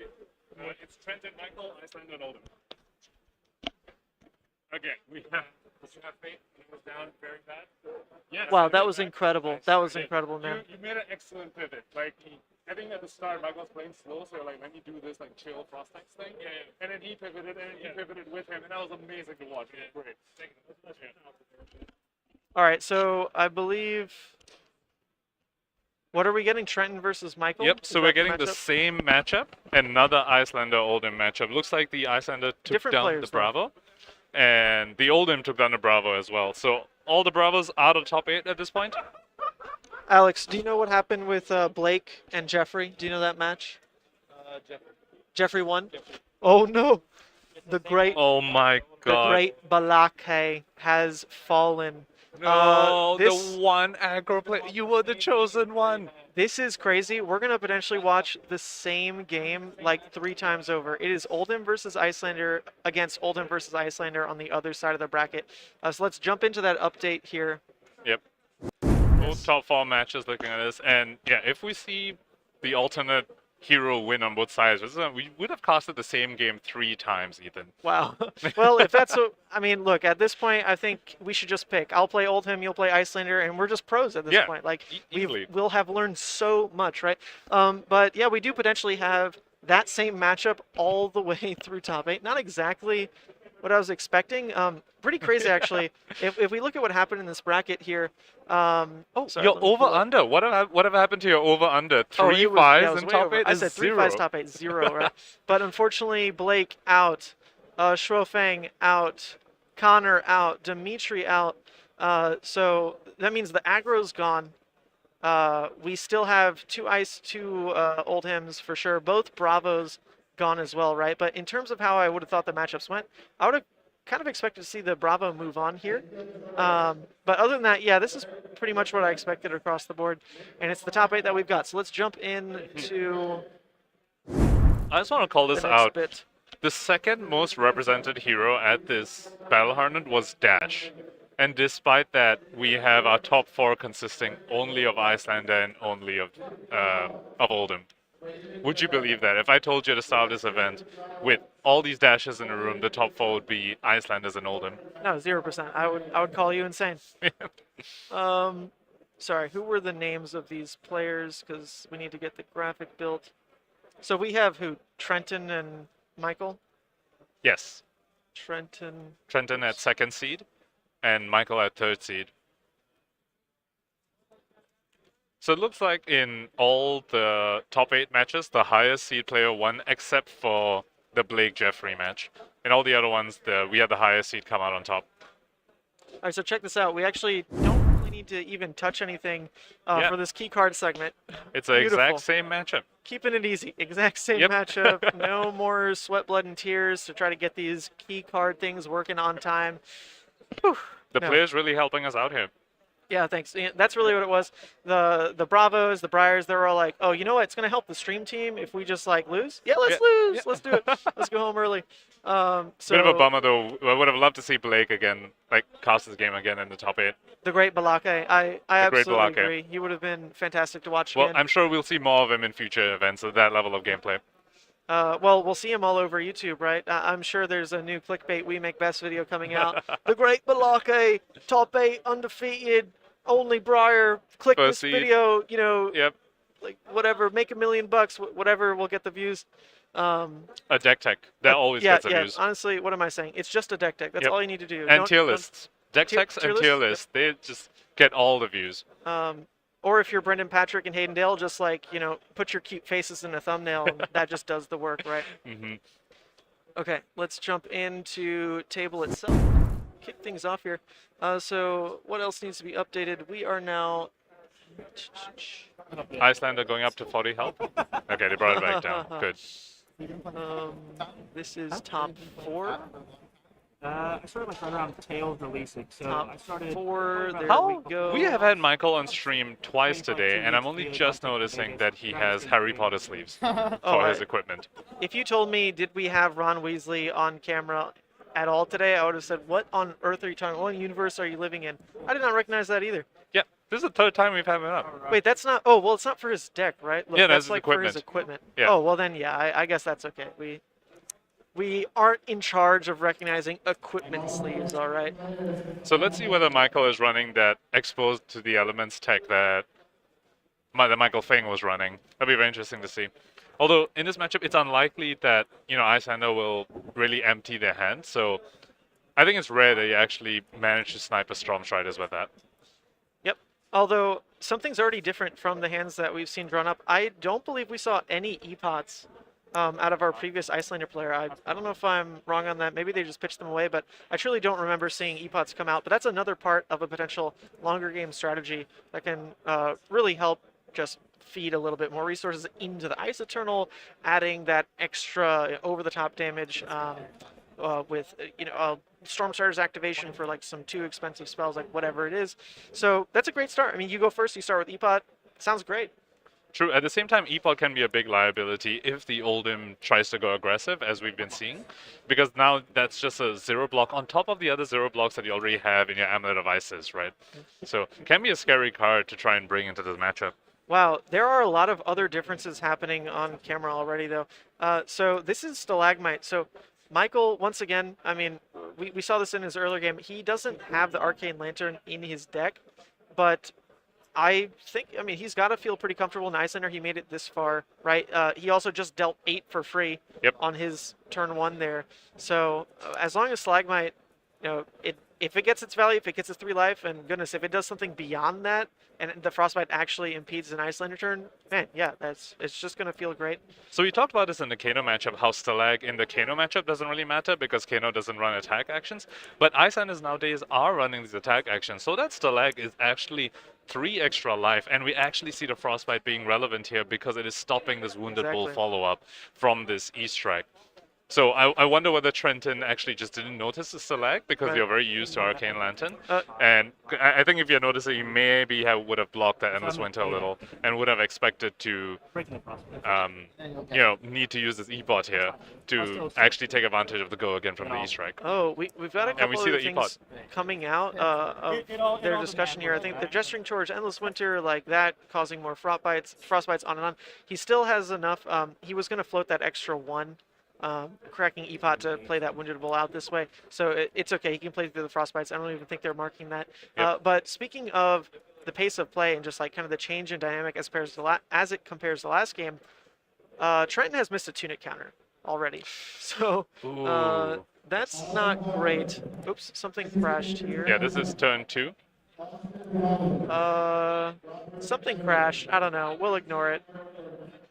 It's Trent and Michael, Iyslander and Oldhim. Okay, we have faith. It was down very bad. Yes, wow, that was incredible. That was incredible, man. You made an excellent pivot. Like, I think at the start, Michael was playing slow, so like, let me do this like chill Frost X thing. Yeah. And then he pivoted, and he pivoted with him, and that was amazing to watch. It was great. All right, so I believe. What are we getting? Trenton versus Michael? Yep, so we're getting the same matchup. Another Iyslander Oldhim matchup. Looks like the Iyslander took down the Bravo. And the Oldhim took down the Bravo as well. So all the Bravos out of top 8 at this point. Alex, do you know what happened with Blake and Jeffrey? Do you know that match? Jeffrey won? Oh no! The great... Oh my god. The great Balake has fallen. No, the one aggro player. You were the chosen one. This is crazy. We're going to potentially watch the same game like 3 times over. It is Oldhim versus Iyslander against Oldhim versus Iyslander on the other side of the bracket. So let's jump into that update here. Yep. Both top 4 matches looking at this. And yeah, if we see the alternate hero win on both sides, we would have casted the same game 3 times, Ethan. Wow. Well, if that's what... I mean, look, at this point, I think we should just pick. I'll play Oldhim, you'll play Iyslander, and we're just pros at this point. Like, we'll have learned so much, right? But yeah, we do potentially have that same matchup all the way through top 8. Not exactly what I was expecting. Pretty crazy, actually. If we look at what happened in this bracket here... sorry. Your over-under. Whatever happened to your over-under? 3 5s in top 8 I is said 3 0. 5s top 8, 0, right? But unfortunately, Blake out. Shuofeng out. Connor out. Dimitri out. So that means the aggro's gone. We still have 2 ice, 2 Oldhims for sure. Both Bravos gone as well, right? But in terms of how I would have thought the matchups went, I would have kind of expected to see the Bravo move on here. But other than that, yeah, this is pretty much what I expected across the board. And it's the top 8 that we've got. So let's jump into I just want to call this the next out. bit. The second most represented hero at this Battle Hardened was Dash. And despite that, we have our top 4 consisting only of Iyslander and only of Oldhim. Would you believe that? If I told you at the start of this event, with all these dashes in the room, the top 4 would be Icelanders and Oldhim? No, 0%. I would call you insane. Sorry, who were the names of these players? Because we need to get the graphic built. So we have who? Trenton and Michael? Yes. Trenton at 2nd seed, and Michael at 3rd seed. So it looks like in all the top 8 matches, the highest seed player won, except for the Blake Jeffrey match. In all the other ones, we had the highest seed come out on top. All right, so check this out. We actually don't really need to even touch anything for this key card segment. It's the exact same matchup. Keeping it easy. Exact same matchup. No more sweat, blood, and tears to try to get these key card things working on time. Whew. The players really helping us out here. Yeah, thanks. Yeah, that's really what it was. The Bravos, the Briars, they were all like, oh, you know what? It's going to help the stream team if we just, like, lose? Yeah, let's lose. Yeah. Let's do it. Let's go home early. Bit of a bummer, though. I would have loved to see Blake again, like, cast his game again in the top 8. The great Balake. I absolutely agree. He would have been fantastic to watch again. Well, I'm sure we'll see more of him in future events at that level of gameplay. Well, we'll see him all over YouTube, right? I'm sure there's a new clickbait We Make Best video coming out. The great Balake, top 8, undefeated, only Briar, click this video, you know, like whatever, make $1 million, whatever, we'll get the views. A deck tech, that always gets the views. Honestly, what am I saying? It's just a deck tech. That's all you need to do. And tier lists. Deck techs and tier lists, they just get all the views. Or if you're Brendan Patrick and Hayden Dale, just like, you know, put your cute faces in a thumbnail. And that just does the work, right? Okay, let's jump into table itself. Kick things off here. So what else needs to be updated? We are now... Iyslander going up to 40 health. Okay, they brought it back down. Good. This is top 4. I started like right around tail of the LASIK, so top I started 4. There we go. We have had Michael on stream twice today, and I'm only just noticing that he has Harry Potter sleeves for his equipment. If you told me, did we have Ron Weasley on camera at all today, I would have said, what on earth are you talking about? What universe are you living in? I did not recognize that either. Yeah, this is the 3rd time we've had him up. Wait, that's not... Oh, well, it's not for his deck, right? Look, yeah, that's like equipment. For his equipment. Yeah. Oh, well then, yeah, I guess that's okay. We aren't in charge of recognizing equipment sleeves, all right? So let's see whether Michael is running that exposed to the elements tech that Michael Fang was running. That'd be very interesting to see. Although, in this matchup, it's unlikely that, you know, Iyslander will really empty their hand, so I think it's rare that you actually manage to snipe a Storm Striders with that. Yep. Although, something's already different from the hands that we've seen drawn up. I don't believe we saw any E-Pots out of our previous Iyslander player. I don't know if I'm wrong on that. Maybe they just pitched them away, but I truly don't remember seeing E-Pots come out. But that's another part of a potential longer game strategy that can really help just feed a little bit more resources into the Ice Eternal, adding that extra over-the-top damage with, you know, Storm Starter's activation for like some too expensive spells, like whatever it is. So that's a great start. I mean, you go first, you start with E-Pot. Sounds great. True. At the same time, E-Pot can be a big liability if the Oldhim tries to go aggressive, as we've been seeing, because now that's just a 0 block on top of the other 0 blocks that you already have in your Amulet of Isis, right? So it can be a scary card to try and bring into this matchup. Wow, there are a lot of other differences happening on camera already, though. So this is Stalagmite. So Michael, once again, I mean, we saw this in his earlier game. He doesn't have the Arcane Lantern in his deck, but I think, I mean, he's got to feel pretty comfortable in Iyslander. He made it this far, right? He also just dealt 8 for free on his turn 1 there. So as long as Stalagmite, you know, if it gets its value, if it gets its 3 life, and goodness, if it does something beyond that, and the Frostbite actually impedes an Iyslander turn, man, yeah, it's just going to feel great. So we talked about this in the Kano matchup, how Stalag in the Kano matchup doesn't really matter because Kano doesn't run attack actions, but Iylanders nowadays are running these attack actions, so that Stalag is actually 3 extra life, and we actually see the Frostbite being relevant here because it is stopping this Wounded Bull follow-up from this E-Strike. So I wonder whether Trenton actually just didn't notice the select because Right. you're very used to Arcane Lantern. And I think if you notice it, you maybe would have blocked that Endless Winter a little and would have expected to, need to use this E-Bot here to actually take advantage of the go again from the E-Strike. Oh, we've got a couple And we see other the things E-Pod. coming out of their discussion here. I think they're gesturing towards Endless Winter like that, causing more frostbites on and on. He still has enough. He was going to float that extra one. Cracking E-Pot to play that Wounded Bull out this way. So it's okay. He can play through the frostbites. I don't even think they're marking that. Yep. But speaking of the pace of play and just like kind of the change in dynamic as it compares to last game, Trenton has missed a tunic counter already. So that's not great. Oops, something crashed here. Yeah, this is turn 2. Something crashed. I don't know. We'll ignore it.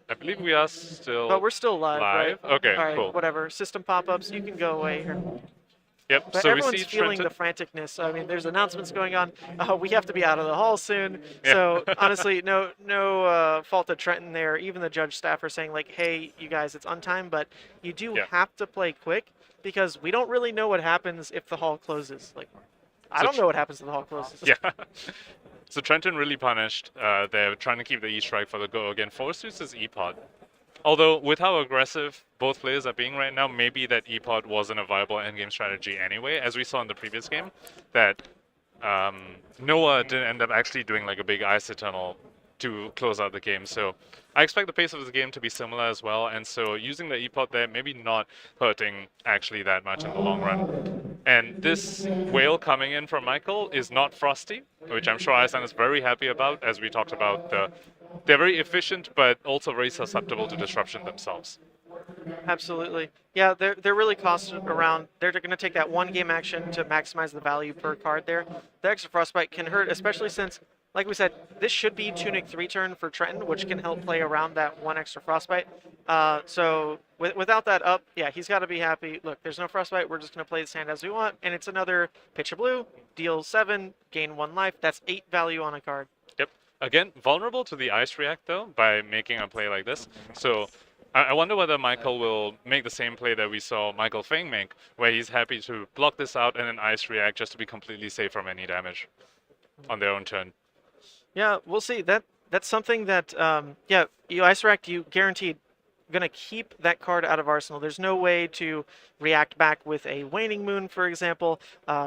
I believe we are still But we're still live, right? Okay, All right, cool. whatever. System pop-ups, you can go away here. Yep, But so we everyone's see feeling Trenton. the franticness. I mean, there's announcements going on. We have to be out of the hall soon. Yeah. So honestly, no fault of Trenton there. Even the judge staff are saying like, hey, you guys, it's on time, but you do have to play quick because we don't really know what happens if the hall closes. Like, I don't know what happens if the hall closes. Yeah. So Trenton really punished. They're trying to keep the E-Strike for the go again. Force uses E-Pod. Although, with how aggressive both players are being right now, maybe that E-Pod wasn't a viable endgame strategy anyway, as we saw in the previous game, that Noah didn't end up actually doing like a big Ice Eternal to close out the game. So I expect the pace of the game to be similar as well, and so using the E-Pod there, maybe not hurting actually that much in the long run. And this whale coming in from Michael is not Frosty, which I'm sure Iyslander is very happy about, as we talked about. They're very efficient, but also very susceptible to disruption themselves. Absolutely. Yeah, they're really costed around. They're going to take that one game action to maximize the value per card there. The extra frostbite can hurt, especially since, like we said, this should be Tunic 3 turn for Trenton, which can help play around that one extra frostbite. So without that up, yeah, he's got to be happy. Look, there's no frostbite. We're just going to play this hand as we want, and it's another pitch of blue, deal 7, gain 1 life. That's 8 value on a card. Yep. Again, vulnerable to the ice react though by making a play like this. So I wonder whether Michael will make the same play that we saw Michael Feng make, where he's happy to block this out and then ice react just to be completely safe from any damage on their own turn. Yeah, we'll see. That's something that you ice react, you guaranteed going to keep that card out of Arsenal. There's no way to react back with a Waning Moon, for example.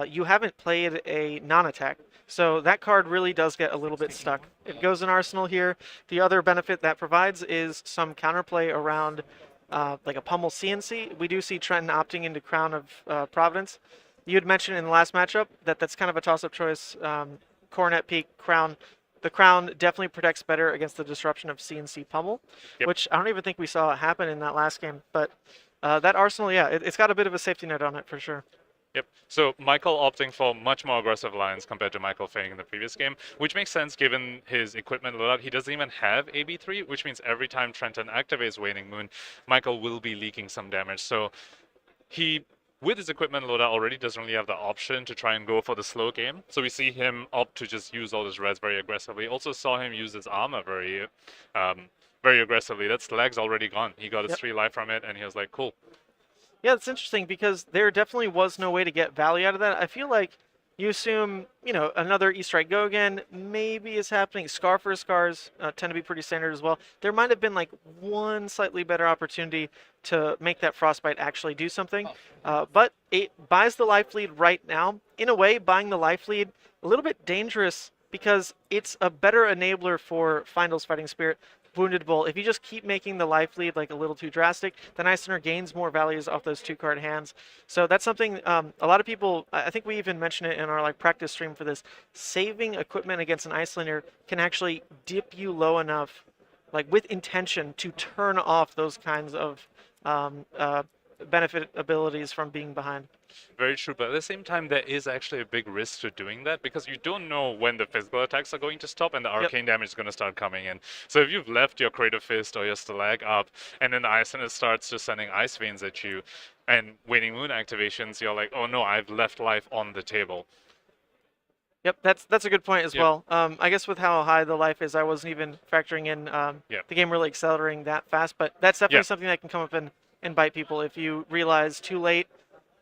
You haven't played a non-attack. So that card really does get a little bit stuck. It goes in Arsenal here. The other benefit that provides is some counterplay around like a Pummel CNC. We do see Trenton opting into Crown of Providence. You had mentioned in the last matchup that that's kind of a toss-up choice. Coronet Peak, Crown. The Crown definitely protects better against the disruption of CNC Pummel, which I don't even think we saw happen in that last game. But that Arsenal, yeah, it's got a bit of a safety net on it for sure. Yep. So Michael opting for much more aggressive lines compared to Michael Feng in the previous game, which makes sense given his equipment loadout. He doesn't even have AB3, which means every time Trenton activates Waning Moon, Michael will be leaking some damage. So he, with his equipment loadout, already doesn't really have the option to try and go for the slow game. So we see him opt to just use all his res very aggressively. Also saw him use his armor very aggressively. That slag's already gone. He got his 3 life from it, and he was like, cool. Yeah, it's interesting because there definitely was no way to get value out of that. I feel like you assume, another E-Strike Go again maybe is happening. Scar for Scars tend to be pretty standard as well. There might have been like one slightly better opportunity to make that Frostbite actually do something. But it buys the life lead right now. In a way, buying the life lead, a little bit dangerous because it's a better enabler for Feindel's Fighting Spirit. Wounded Bull, if you just keep making the life lead like a little too drastic, then Iyslander gains more values off those 2-card hands. So that's something a lot of people, I think we even mentioned it in our practice stream for this, saving equipment against an Iyslander can actually dip you low enough, with intention, to turn off those kinds of benefit abilities from being behind. Very true, but at the same time, there is actually a big risk to doing that because you don't know when the physical attacks are going to stop and the arcane damage is going to start coming in. So if you've left your Creative Fist or your Stalag up and then the Iyslander starts just sending Ice Veins at you and Waning Moon activations, you're like, oh no, I've left life on the table. Yep, that's a good point as well. I guess with how high the life is, I wasn't even factoring in the game really accelerating that fast, but that's definitely something that can come up in and bite people if you realize too late,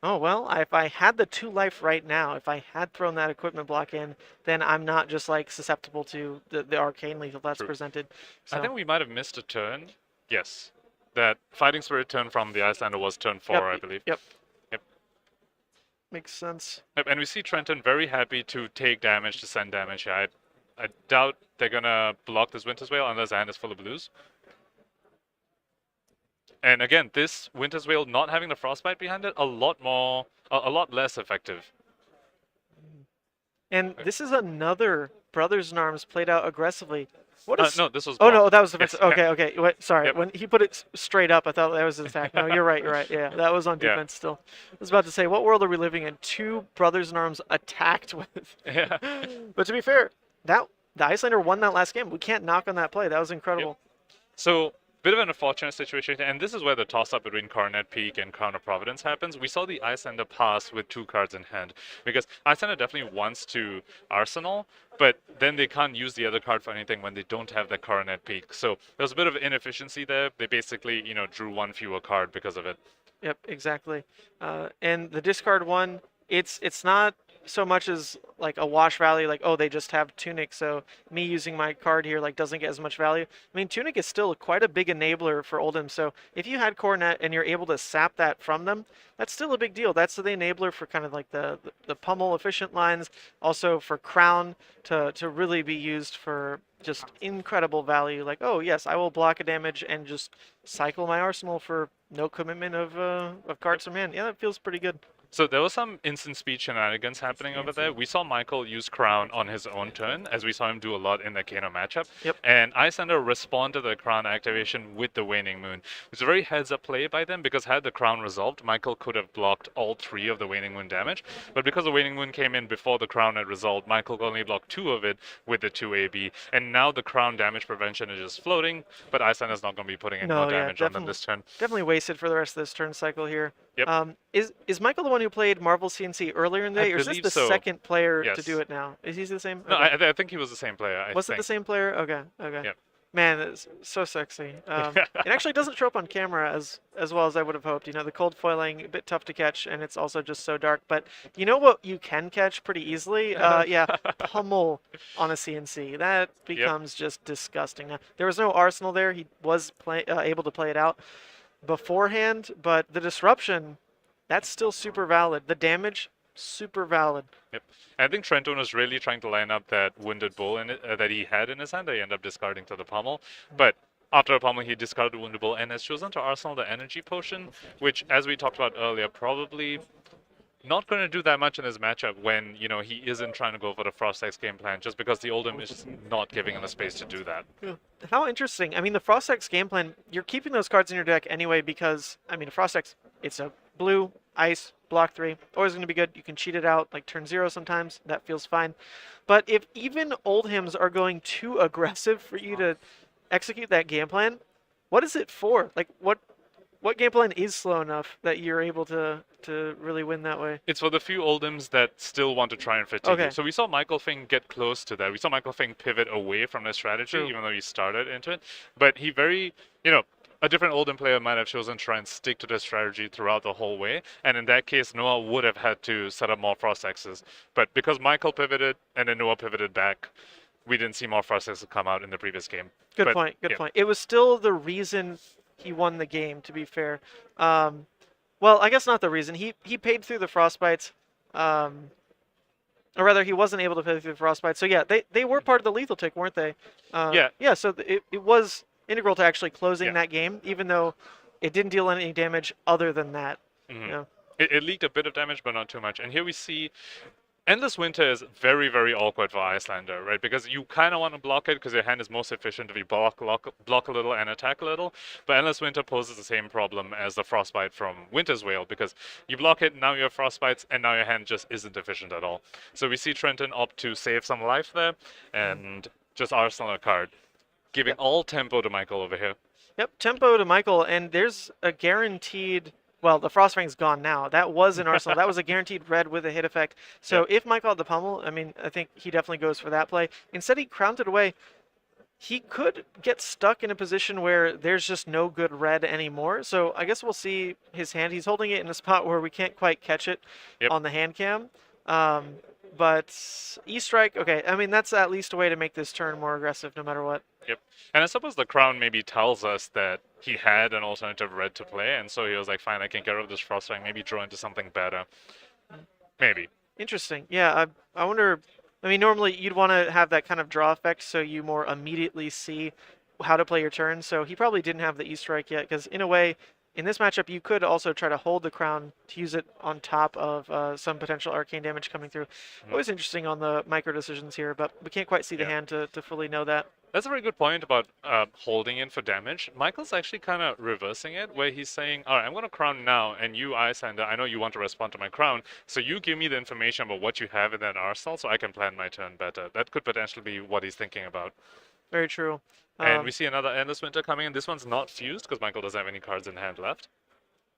oh, well, if I had the 2 life right now, if I had thrown that equipment block in, then I'm not just like susceptible to the arcane lethal that's presented. So. I think we might have missed a turn. Yes. That Fighting Spirit turn from the Iyslander was turn 4, I believe. Yep. Makes sense. Yep, and we see Trenton very happy to take damage, to send damage. I doubt they're gonna block this Winter's Veil unless the hand is full of blues. And again, this Winter's Veil not having the Frostbite behind it, a lot less effective. And this is another Brothers in Arms played out aggressily. What is... No, this was... Oh, no, that was defensive. Yes. Okay. Wait, sorry. Yep. When he put it straight up, I thought that was an attack. No, you're right. Yeah, that was on defense still. I was about to say, what world are we living in? 2 Brothers in Arms attacked with. Yeah. But to be fair, the Iyslander won that last game. We can't knock on that play. That was incredible. Yep. So... bit of an unfortunate situation, and this is where the toss-up between Coronet Peak and Crown of Providence happens. We saw the Iyslander pass with 2 cards in hand, because Iyslander definitely wants to Arsenal, but then they can't use the other card for anything when they don't have the Coronet Peak. So there's a bit of inefficiency there. They basically, drew 1 fewer card because of it. Yep, exactly. And the discard one, it's not so much as like a wash value, like, oh, they just have Tunic, so me using my card here like doesn't get as much value. I mean, Tunic is still quite a big enabler for Oldhim, so if you had Coronet and you're able to sap that from them, that's still a big deal. That's the enabler for kind of like the pummel efficient lines, also for Crown to really be used for just incredible value. Like, oh yes, I will block a damage and just cycle my arsenal for no commitment of cards from hand. Yeah, that feels pretty good. So there was some instant speed shenanigans happening over there. We saw Michael use Crown on his own turn, as we saw him do a lot in the Kano matchup. Yep. And Iyslander responded to the Crown activation with the Waning Moon. It was a very heads-up play by them, because had the Crown resolved, Michael could have blocked all 3 of the Waning Moon damage. But because the Waning Moon came in before the Crown had resolved, Michael could only block 2 of it with the 2 AB. And now the Crown damage prevention is just floating, but Iyslander's not going to be putting any more damage on them this turn. Definitely wasted for the rest of this turn cycle here. Yep. Is Michael the one who played Marvel CNC earlier in the day, or is this the second player to do it now? Is he the same? No, okay. I think he was the same player. Was it the same player? Okay. Yep. Man, it's so sexy. It actually doesn't show up on camera as well as I would have hoped. The cold foiling, a bit tough to catch, and it's also just so dark. But you know what you can catch pretty easily? Pummel on a CNC. That becomes just disgusting. Now, there was no Arsenal there. He was able to play it out beforehand, but the disruption, that's still super valid. The damage, super valid. Yep. I think Trenton was really trying to line up that Wounded Bull in it, that he had in his hand that he ended up discarding to the Pummel. But after a Pummel, he discarded Wounded Bull and has chosen to Arsenal the Energy Potion, which, as we talked about earlier, probably not going to do that much in his matchup when, he isn't trying to go for the Frost-X game plan, just because the Oldhim is not giving him the space to do that. How interesting. I mean, the Frost-X game plan, you're keeping those cards in your deck anyway because, I mean, Frost-X, it's a blue, ice, block 3. Always going to be good. You can cheat it out like turn 0 sometimes. That feels fine. But if even Oldhims are going too aggressive for you to execute that game plan, what is it for? Like, what game plan is slow enough that you're able to really win that way? It's for the few Oldhims that still want to try and fatigue you. So we saw Michael Fink get close to that. We saw Michael Fink pivot away from the strategy, even though he started into it. But he very, a different Oldhim player might have chosen to try and stick to the strategy throughout the whole way. And in that case, Noah would have had to set up more Frost X's. But because Michael pivoted and then Noah pivoted back, we didn't see more Frost X's come out in the previous game. Good point. It was still the reason he won the game, to be fair. Well, I guess not the reason. He paid through the Frostbites. Or rather, he wasn't able to pay through the Frostbites. So yeah, they were part of the lethal tick, weren't they? Yeah, so it was integral to actually closing that game, even though it didn't deal any damage other than that. It leaked a bit of damage, but not too much. And here we see Endless Winter is very, very awkward for Iyslander, right? Because you kind of want to block it because your hand is most efficient if you block a little and attack a little. But Endless Winter poses the same problem as the Frostbite from Winter's Wail, because you block it, now you have Frostbites, and now your hand just isn't efficient at all. So we see Trenton opt to save some life there and just Arsenal a card, giving all tempo to Michael over here. Yep, tempo to Michael, and there's a guaranteed... Well, the Frostfang's gone now. That was an Arsenal. That was a guaranteed red with a hit effect. So if Michael had the Pummel, I mean, I think he definitely goes for that play. Instead, he crowned it away. he could get stuck in a position where there's just no good red anymore. So I guess we'll see his hand. He's holding it in a spot where we can't quite catch it on the hand cam. But E-Strike, okay, I mean, that's at least a way to make this turn more aggressive no matter what. Yep. And I suppose the crown maybe tells us that he had an alternative red to play, and so he was like, fine, I can get rid of this Froststrike, maybe draw into something better. Maybe. Interesting. Yeah, I wonder, I mean, normally you'd want to have that kind of draw effect so you more immediately see how to play your turn. So he probably didn't have the E-Strike yet, because in a way, in this matchup, you could also try to hold the crown to use it on top of some potential arcane damage coming through. Always interesting on the micro decisions here, but we can't quite see the hand to fully know that. That's a very good point about holding in for damage. Michael's actually kind of reversing it, where he's saying, all right, I'm going to crown now, and you, Iyslander, I know you want to respond to my crown, so you give me the information about what you have in that arsenal so I can plan my turn better. That could potentially be what he's thinking about. Very true. And we see another Endless Winter coming in. This one's not fused, because Michael doesn't have any cards in hand left.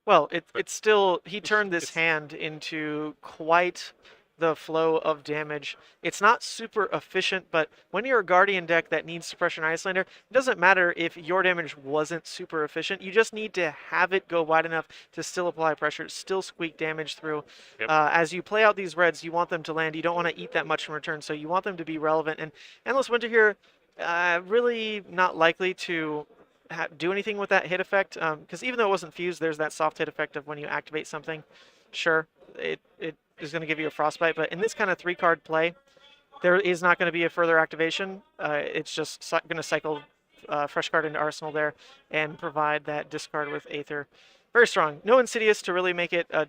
Well, it's still, he turned this hand into quite the flow of damage. It's not super efficient, but when you're a Guardian deck that needs Suppression Iyslander, it doesn't matter if your damage wasn't super efficient. You just need to have it go wide enough to still apply pressure, still squeak damage through. As you play out these reds, you want them to land. You don't want to eat that much in return, so you want them to be relevant. And Endless Winter here, really not likely to do anything with that hit effect, because even though it wasn't fused, there's that soft hit effect of when you activate something. Sure, it is going to give you a frostbite, but in this kind of 3-card play, there is not going to be a further activation. It's just going to cycle fresh card into Arsenal there and provide that discard with Aether. Very strong. No Insidious to really make it a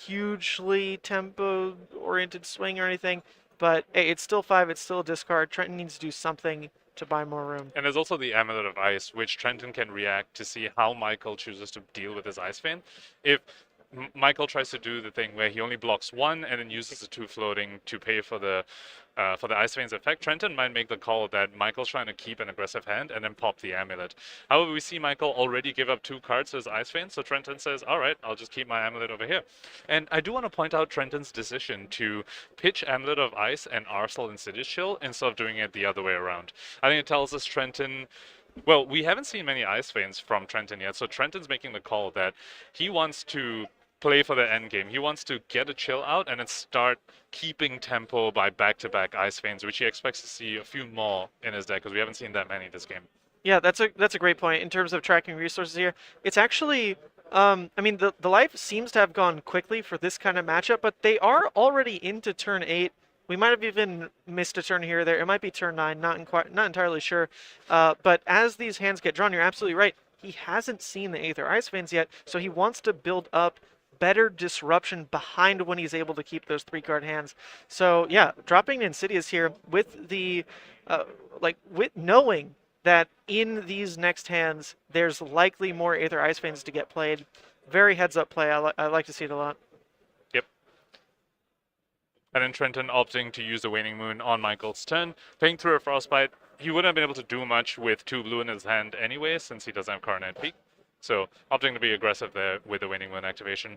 hugely tempo-oriented swing or anything, but hey, it's still 5, it's still a discard. Trenton needs to do something to buy more room. And there's also the Amulet of Ice, which Trenton can react to see how Michael chooses to deal with his Ice Vein. If Michael tries to do the thing where he only blocks 1 and then uses the 2 floating to pay for the Ice Vein's effect, Trenton might make the call that Michael's trying to keep an aggressive hand and then pop the Amulet. However, we see Michael already give up 2 cards to his Ice Vein, so Trenton says, all right, I'll just keep my Amulet over here. And I do want to point out Trenton's decision to pitch Amulet of Ice and Arsenal Insidious Chill instead of doing it the other way around. I think it tells us Trenton... Well, we haven't seen many Ice Veins from Trenton yet, so Trenton's making the call that he wants to play for the end game. He wants to get a chill out and then start keeping tempo by back-to-back Ice Veins, which he expects to see a few more in his deck, because we haven't seen that many this game. Yeah, that's a great point in terms of tracking resources here. It's actually, I mean, the life seems to have gone quickly for this kind of matchup, but they are already into turn 8. We might have even missed a turn here or there. It might be turn 9, not entirely sure. But as these hands get drawn, you're absolutely right. He hasn't seen the Aether Ice Veins yet, so he wants to build up better disruption behind when he's able to keep those 3-card hands. So yeah, dropping Insidious here with the, with knowing that in these next hands, there's likely more Aether Ice Veins to get played. Very heads-up play. I like to see it a lot. Yep. And then Trenton opting to use the Waning Moon on Michael's turn, paying through a Frostbite. He wouldn't have been able to do much with 2 blue in his hand anyway, since he doesn't have Coronet Peak. So opting to be aggressive there with the Waning Moon activation.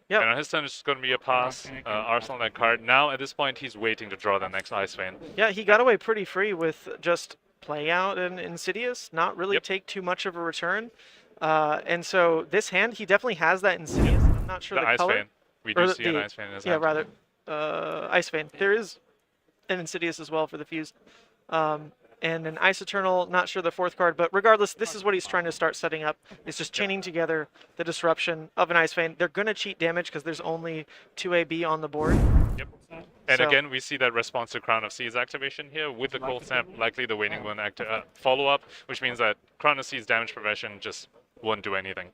Yep. And on his turn, it's just going to be a pass. Arsenal that card. Now, at this point, he's waiting to draw the next Ice Vein. Yeah, he got away pretty free with just play out an Insidious, not really take too much of a return. And so this hand, he definitely has that Insidious. I'm not sure the Ice color. Vein. We do see an Ice Vein in his hand. Yeah, rather. Ice Vein. There is an Insidious as well for the fuse. And an Ice Eternal, not sure the 4th card, but regardless, this is what he's trying to start setting up. It's just chaining together the disruption of an Ice Vein. They're going to cheat damage because there's only 2 AB on the board. Yep. And again, we see that response to Crown of Seas activation here with the Cold Snap, likely the Waning Moon follow-up, which means that Crown of Seas damage prevention just won't do anything.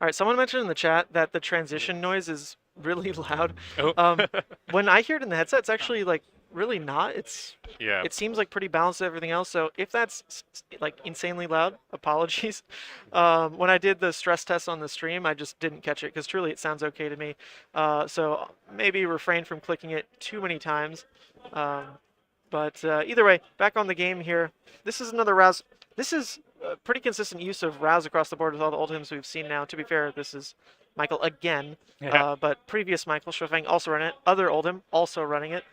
All right, someone mentioned in the chat that the transition noise is really loud. Oh. When I hear it in the headset, it's actually like really not. It seems like pretty balanced to everything else. So if that's like insanely loud, apologies. When I did the stress test on the stream, I just didn't catch it because truly it sounds okay to me. So maybe refrain from clicking it too many times. But either way, back on the game here. This is another rouse. This is a pretty consistent use of rouse across the board with all the Oldhims we've seen now. To be fair, this is Michael again. But previous Michael Shofang also running it. Other Oldhim also running it.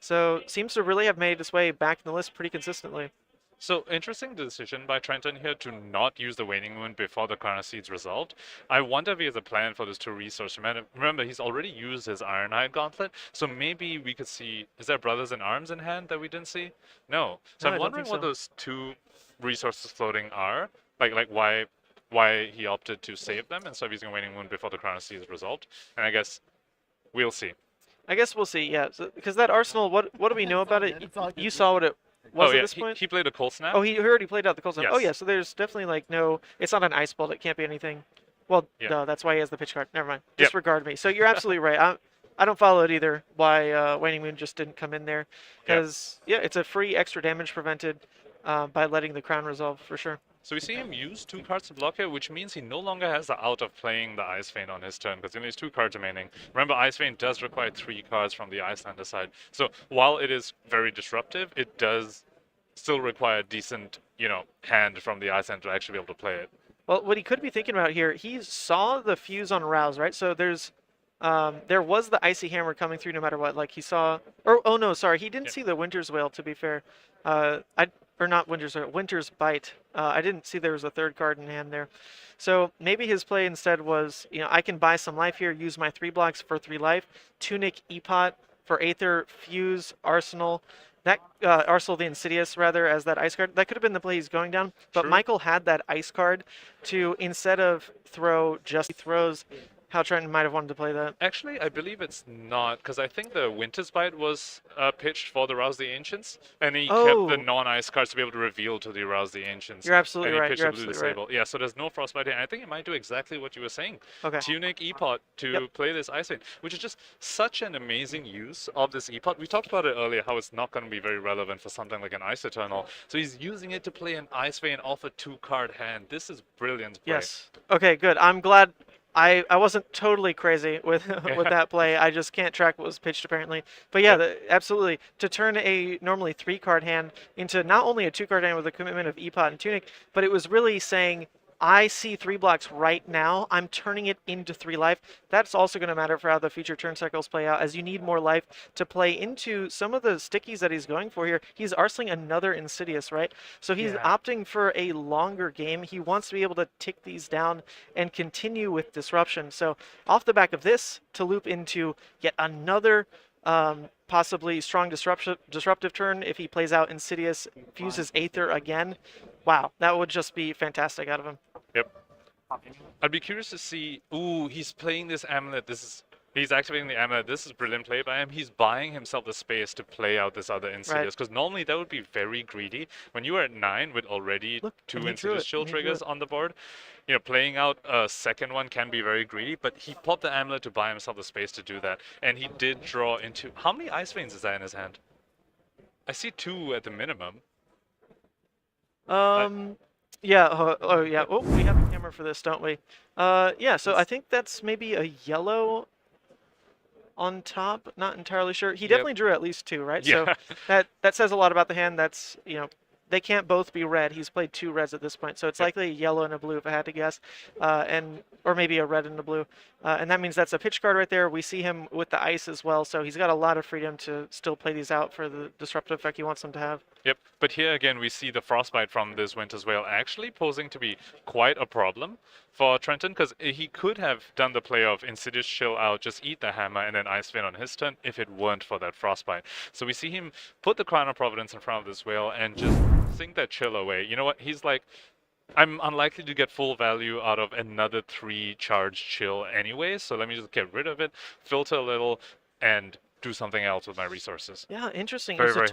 So seems to really have made its way back in the list pretty consistently. So, interesting decision by Trenton here to not use the Waning Moon before the Chrono Seed's resolved. I wonder if he has a plan for this 2 resource. Remember, he's already used his Ironhide Gauntlet, so maybe we could see... Is there Brothers in Arms in hand that we didn't see? No. So No, I I'm don't wondering think what so. those 2 resources floating are. Like why he opted to save them instead of using a Waning Moon before the Chrono Seed is resolved. And I guess we'll see. I guess we'll see, yeah. Because that Arsenal, what do we know about it? You saw what it was at this point? He played a Cold Snap. Oh, he already played out the Cold Snap. Yes. Oh, yeah, so there's definitely, like, no... It's not an Ice Bolt. It can't be anything. Well, Yeah. no, that's why he has the pitch card. Never mind. Yep. Disregard me. So you're absolutely right. I don't follow it either, why Waning Moon just didn't come in there. Because, yeah, it's a free extra damage prevented by letting the Crown resolve, for sure. So we see him use 2 cards to block here, which means he no longer has the out of playing the Ice Vein on his turn, because he only has 2 cards remaining. Remember, Ice Vein does require 3 cards from the Iyslander side. So while it is very disruptive, it does still require a decent, hand from the Iyslander to actually be able to play it. Well, what he could be thinking about here, he saw the fuse on Rouse, right? So there was the Icy Hammer coming through no matter what. Like he saw, oh no, sorry, he didn't see the Winter's Wail, to be fair. Not Winter's Wail, Winter's Bite. I didn't see there was a 3rd card in hand there. So maybe his play instead was, I can buy some life here, use my 3 blocks for 3 life, Tunic, Epot for Aether, Fuse, Arsenal. That Arsenal the Insidious, rather, as that ice card. That could have been the play he's going down. But True. Michael had that ice card to, instead of throw, just throws. How Trenton might have wanted to play that. Actually, I believe it's not, because I think the Winter's Bite was pitched for the Rouse the Ancients, and he kept the non-ice cards to be able to reveal to the Rouse the Ancients. You're absolutely and he right. pitched You're the Blue absolutely right. Disable. Yeah, so there's no Frostbite here, and I think it might do exactly what you were saying. Okay. Tunic Epot to play this Ice Vein, which is just such an amazing use of this Epot. We talked about it earlier, how it's not going to be very relevant for something like an Ice Eternal. So he's using it to play an Ice Vein off a 2-card hand. This is brilliant play. Yes. Okay, good. I'm glad. I wasn't totally crazy with with that play. I just can't track what was pitched apparently. But yeah, absolutely. To turn a normally 3-card hand into not only a 2-card hand with a commitment of Epot and Tunic, but it was really saying, I see 3 blocks right now. I'm turning it into 3 life. That's also going to matter for how the future turn cycles play out, as you need more life to play into some of the stickies that he's going for here. He's arseling another Insidious, right? So he's opting for a longer game. He wants to be able to tick these down and continue with disruption. So off the back of this, to loop into yet another possibly strong disruptive turn if he plays out Insidious, fuses Aether again. Wow, that would just be fantastic out of him. Yep. I'd be curious to see. Ooh, he's playing this amulet. He's activating the amulet. This is brilliant play by him. He's buying himself the space to play out this other Insidious, because normally that would be very greedy. When you are at 9 with already 2 Insidious chill triggers on the board, playing out a second one can be very greedy, but he popped the amulet to buy himself the space to do that, and he did draw into... How many Ice Veins is that in his hand? I see 2 at the minimum. Yeah. Oh, yeah. Oh, we have a camera for this, don't we? Yeah. So I think that's maybe a yellow on top. Not entirely sure. He definitely drew at least 2, right? Yeah. So that says a lot about the hand. That's they can't both be red. He's played 2 reds at this point, so it's likely a yellow and a blue if I had to guess, or maybe a red and a blue, and that means that's a pitch card right there. We see him with the ice as well, so he's got a lot of freedom to still play these out for the disruptive effect he wants them to have. Yep, but here again we see the Frostbite from this Winter's Wail actually posing to be quite a problem for Trenton, because he could have done the play of Insidious chill out, just eat the hammer, and then Ice Vein on his turn if it weren't for that Frostbite. So we see him put the Crown of Providence in front of this Wail and just sink that chill away. You know what? He's like, I'm unlikely to get full value out of another 3 charge chill anyway, so let me just get rid of it, filter a little, and do something else with my resources. Yeah, interesting. Very, It's a very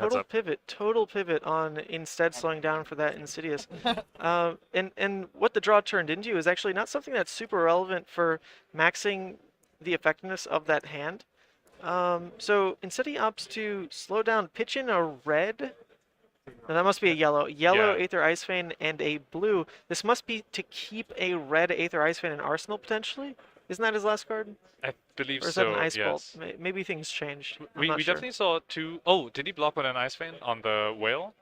total pivot on instead slowing down for that Insidious. And what the draw turned into is actually not something that's super relevant for maxing the effectiveness of that hand. So instead he opts to slow down, pitch in a red. No, that must be a yellow. Yellow Aether Ice Vein and a blue. This must be to keep a red Aether Ice Vein in Arsenal, potentially? Isn't that his last card? I believe so, Or is that an Ice yes. Bolt? Maybe things changed. We definitely saw 2... Oh, did he block with an Ice Vein on the Whale?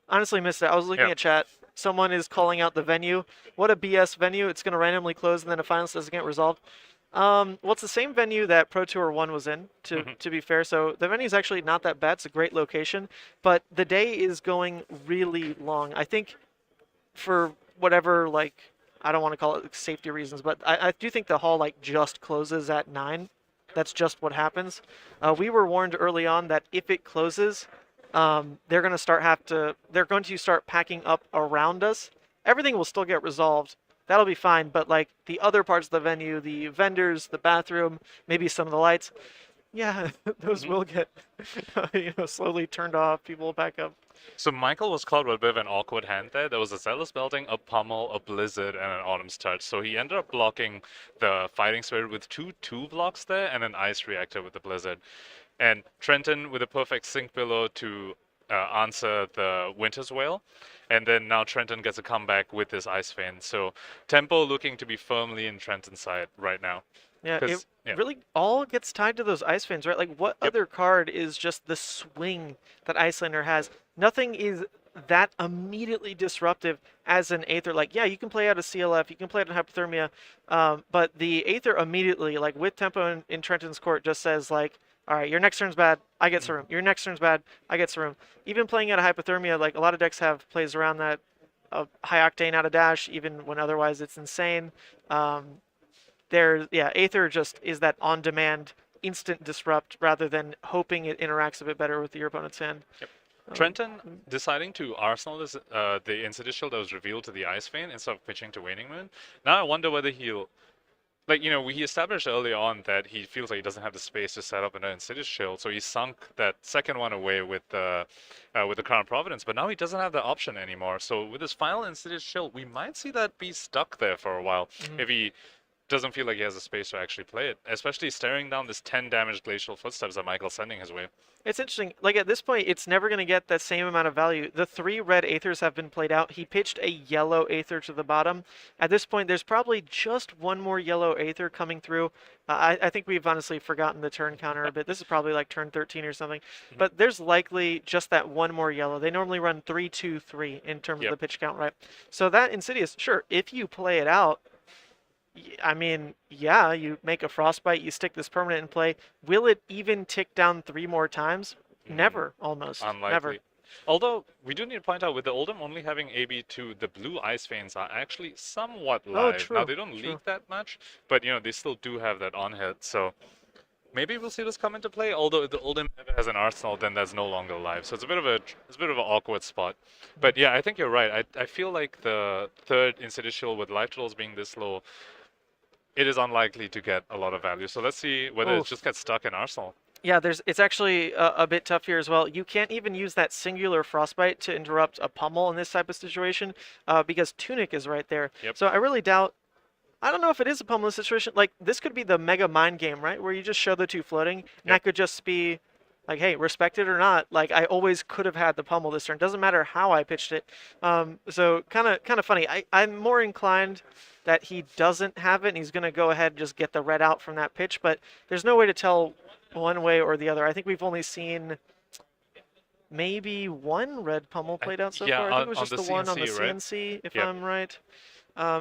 Honestly missed it. I was looking at chat. Someone is calling out the venue. What a BS venue. It's going to randomly close and then a finalist doesn't get resolved. Well, it's the same venue that Pro Tour 1 was in, to be fair. So the venue is actually not that bad. It's a great location. But the day is going really long. I think for whatever, like, I don't want to call it safety reasons, but I do think the hall, like, just closes at 9. That's just what happens. We were warned early on that if it closes, they're going to start packing up around us. Everything will still get resolved. That'll be fine, but like the other parts of the venue, the vendors, the bathroom, maybe some of the lights, yeah, those will get slowly turned off. People will back up. So Michael was caught with a bit of an awkward hand there. There was a Zealous Belting, a Pummel, a Blizzard, and an Autumn's Touch. So he ended up blocking the Fighting Spirit with two blocks there and an Ice Reactor with the Blizzard. And Trenton with a perfect Sync Billow to answer the Winter's Wail. And then now Trenton gets a comeback with this Ice Vein. So tempo looking to be firmly in Trenton's side right now. Yeah, it really all gets tied to those Ice Veins, right? Like, what other card is just the swing that Iyslander has? Nothing is that immediately disruptive as an Aether. Like, yeah, you can play out a CLF, you can play out a Hypothermia, but the Aether immediately, like, with tempo in Trenton's court, just says, like, all right, your next turn's bad, I get Serum. Your next turn's bad, I get Serum. Even playing out a Hypothermia, like, a lot of decks have plays around that, high Octane out of dash, even when otherwise it's insane. Aether just is that on-demand instant disrupt rather than hoping it interacts a bit better with your opponent's hand. Yep. Trenton deciding to Arsenal this, the Insidious that was revealed to the Ice Vein instead of pitching to Waning Moon. Now I wonder whether he'll... Like, he established early on that he feels like he doesn't have the space to set up an Insidious Shield, so he sunk that second one away with the Crown of Providence, but now he doesn't have the option anymore. So with his final Insidious Shield, we might see that be stuck there for a while if he doesn't feel like he has the space to actually play it, especially staring down this 10 damage Glacial Footsteps that Michael's sending his way. It's interesting. Like, at this point, it's never going to get the same amount of value. The 3 red Aethers have been played out. He pitched a yellow Aether to the bottom. At this point, there's probably just one more yellow Aether coming through. I think we've honestly forgotten the turn counter a bit. This is probably like turn 13 or something. But there's likely just that one more yellow. They normally run 3, 2, 3 in terms of the pitch count, right? So that Insidious, sure, if you play it out, I mean, yeah, you make a Frostbite, you stick this permanent in play. Will it even tick down 3 more times? Never, almost. Unlikely. Never. Although, we do need to point out, with the Oldhim only having AB2, the blue Ice Veins are actually somewhat live. Oh, true. Now, they don't leak that much, but, they still do have that on-hit, so maybe we'll see this come into play. Although, if the Oldhim has an Arsenal, then that's no longer live, so it's a bit of an awkward spot. But, yeah, I think you're right. I feel like the third Insidious Shield with life totals being this low, it is unlikely to get a lot of value. So let's see whether it just gets stuck in Arsenal. Yeah, it's actually a bit tough here as well. You can't even use that singular Frostbite to interrupt a Pummel in this type of situation because Tunic is right there. Yep. So I really doubt... I don't know if it is a Pummel situation. Like, this could be the Mega Mind Game, right? Where you just show the 2 floating, and that could just be... Like, hey, respect it or not, like, I always could have had the Pummel this turn. Doesn't matter how I pitched it. So kind of funny. I'm more inclined that he doesn't have it, and he's going to go ahead and just get the red out from that pitch. But there's no way to tell one way or the other. I think we've only seen maybe 1 red Pummel played out so far. I think it was just the one on the CNC, if I'm right.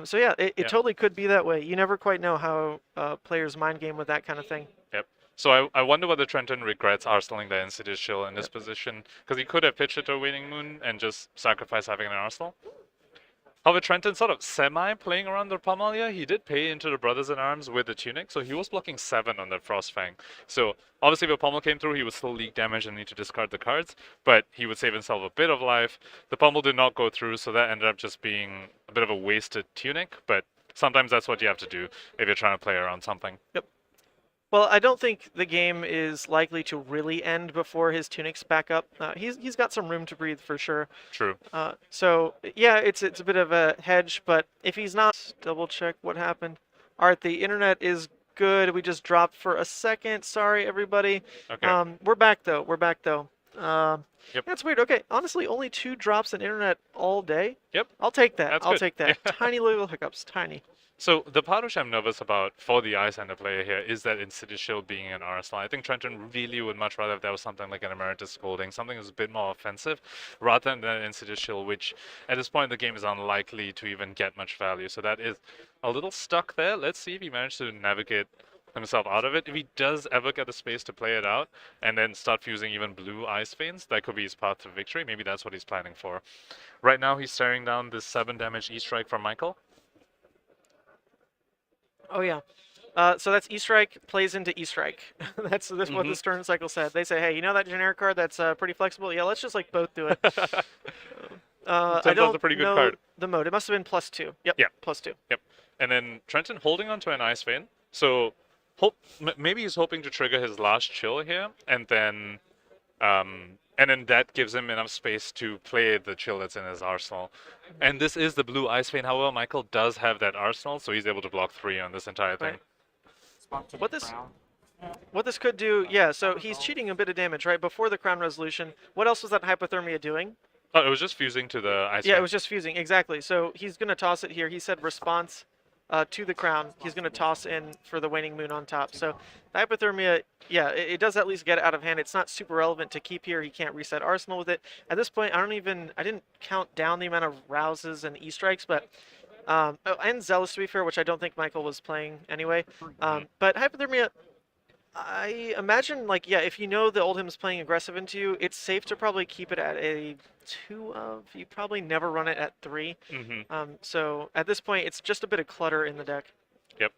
So yeah, it totally could be that way. You never quite know how players mind game with that kind of thing. Yep. So I wonder whether Trenton regrets arsenaling the Insidious Shield in this position, because he could have pitched it to a Waning Moon and just sacrifice having an Arsenal. However, Trenton sort of semi-playing around the Pummelia. He did pay into the Brothers in Arms with the Tunic, so he was blocking 7 on that Frostfang. So obviously if a Pummel came through, he would still leak damage and need to discard the cards, but he would save himself a bit of life. The Pummel did not go through, so that ended up just being a bit of a wasted Tunic, but sometimes that's what you have to do if you're trying to play around something. Yep. Well, I don't think the game is likely to really end before his Tunic's back up. He's got some room to breathe for sure. True. So yeah, it's a bit of a hedge, but if he's not, double check what happened. All right, the internet is good. We just dropped for a second. Sorry, everybody. Okay. We're back though. Yep. That's weird. Okay, honestly, only 2 drops in internet all day. Yep. I'll take that. That's I'll good. take that. Tiny little hiccups, tiny. So the part which I'm nervous about for the Iyslander player here is that Insidious Shield being an arsenal. I think Trenton really would much rather if there was something like an Emeritus Scolding, something that's a bit more offensive, rather than an Insidious Shield, which at this point in the game is unlikely to even get much value. So that is a little stuck there. Let's see if he manages to navigate himself out of it. If he does ever get the space to play it out and then start fusing even blue Ice Veins, that could be his path to victory. Maybe that's what he's planning for. Right now he's staring down this 7 damage E-Strike from Michael. Oh yeah. So that's E-Strike plays into E-Strike. That's what the Stern Cycle said. They say, hey, you know that generic card that's pretty flexible? Yeah, let's just like both do it. I don't a pretty good know card. the mode. It must have been +2. Yep. Yeah. +2. Yep. And then Trenton holding onto an Ice Vein. So maybe he's hoping to trigger his last chill here, and then that gives him enough space to play the chill that's in his arsenal. And this is the blue Ice Vein. However, Michael does have that arsenal, so he's able to block 3 on this entire thing. Right. What this could do, yeah, so he's cheating a bit of damage, right? Before the Crown Resolution, what else was that Hypothermia doing? Oh, it was just fusing to the Ice Vein. Yeah, it was just fusing, exactly. So he's going to toss it here. He said response to the Crown. He's going to toss in for the Waning Moon on top. So the Hypothermia, yeah, it does at least get it out of hand. It's not super relevant to keep here. He can't reset Arsenal with it. At this point, I didn't count down the amount of rouses and E-Strikes, but and Zealous, to be fair, which I don't think Michael was playing anyway. But Hypothermia, I imagine, like, yeah, if you know the Oldhim is playing aggressive into you, it's safe to probably keep it at a 2 of. You probably never run it at 3. So at this point, it's just a bit of clutter in the deck. Yep.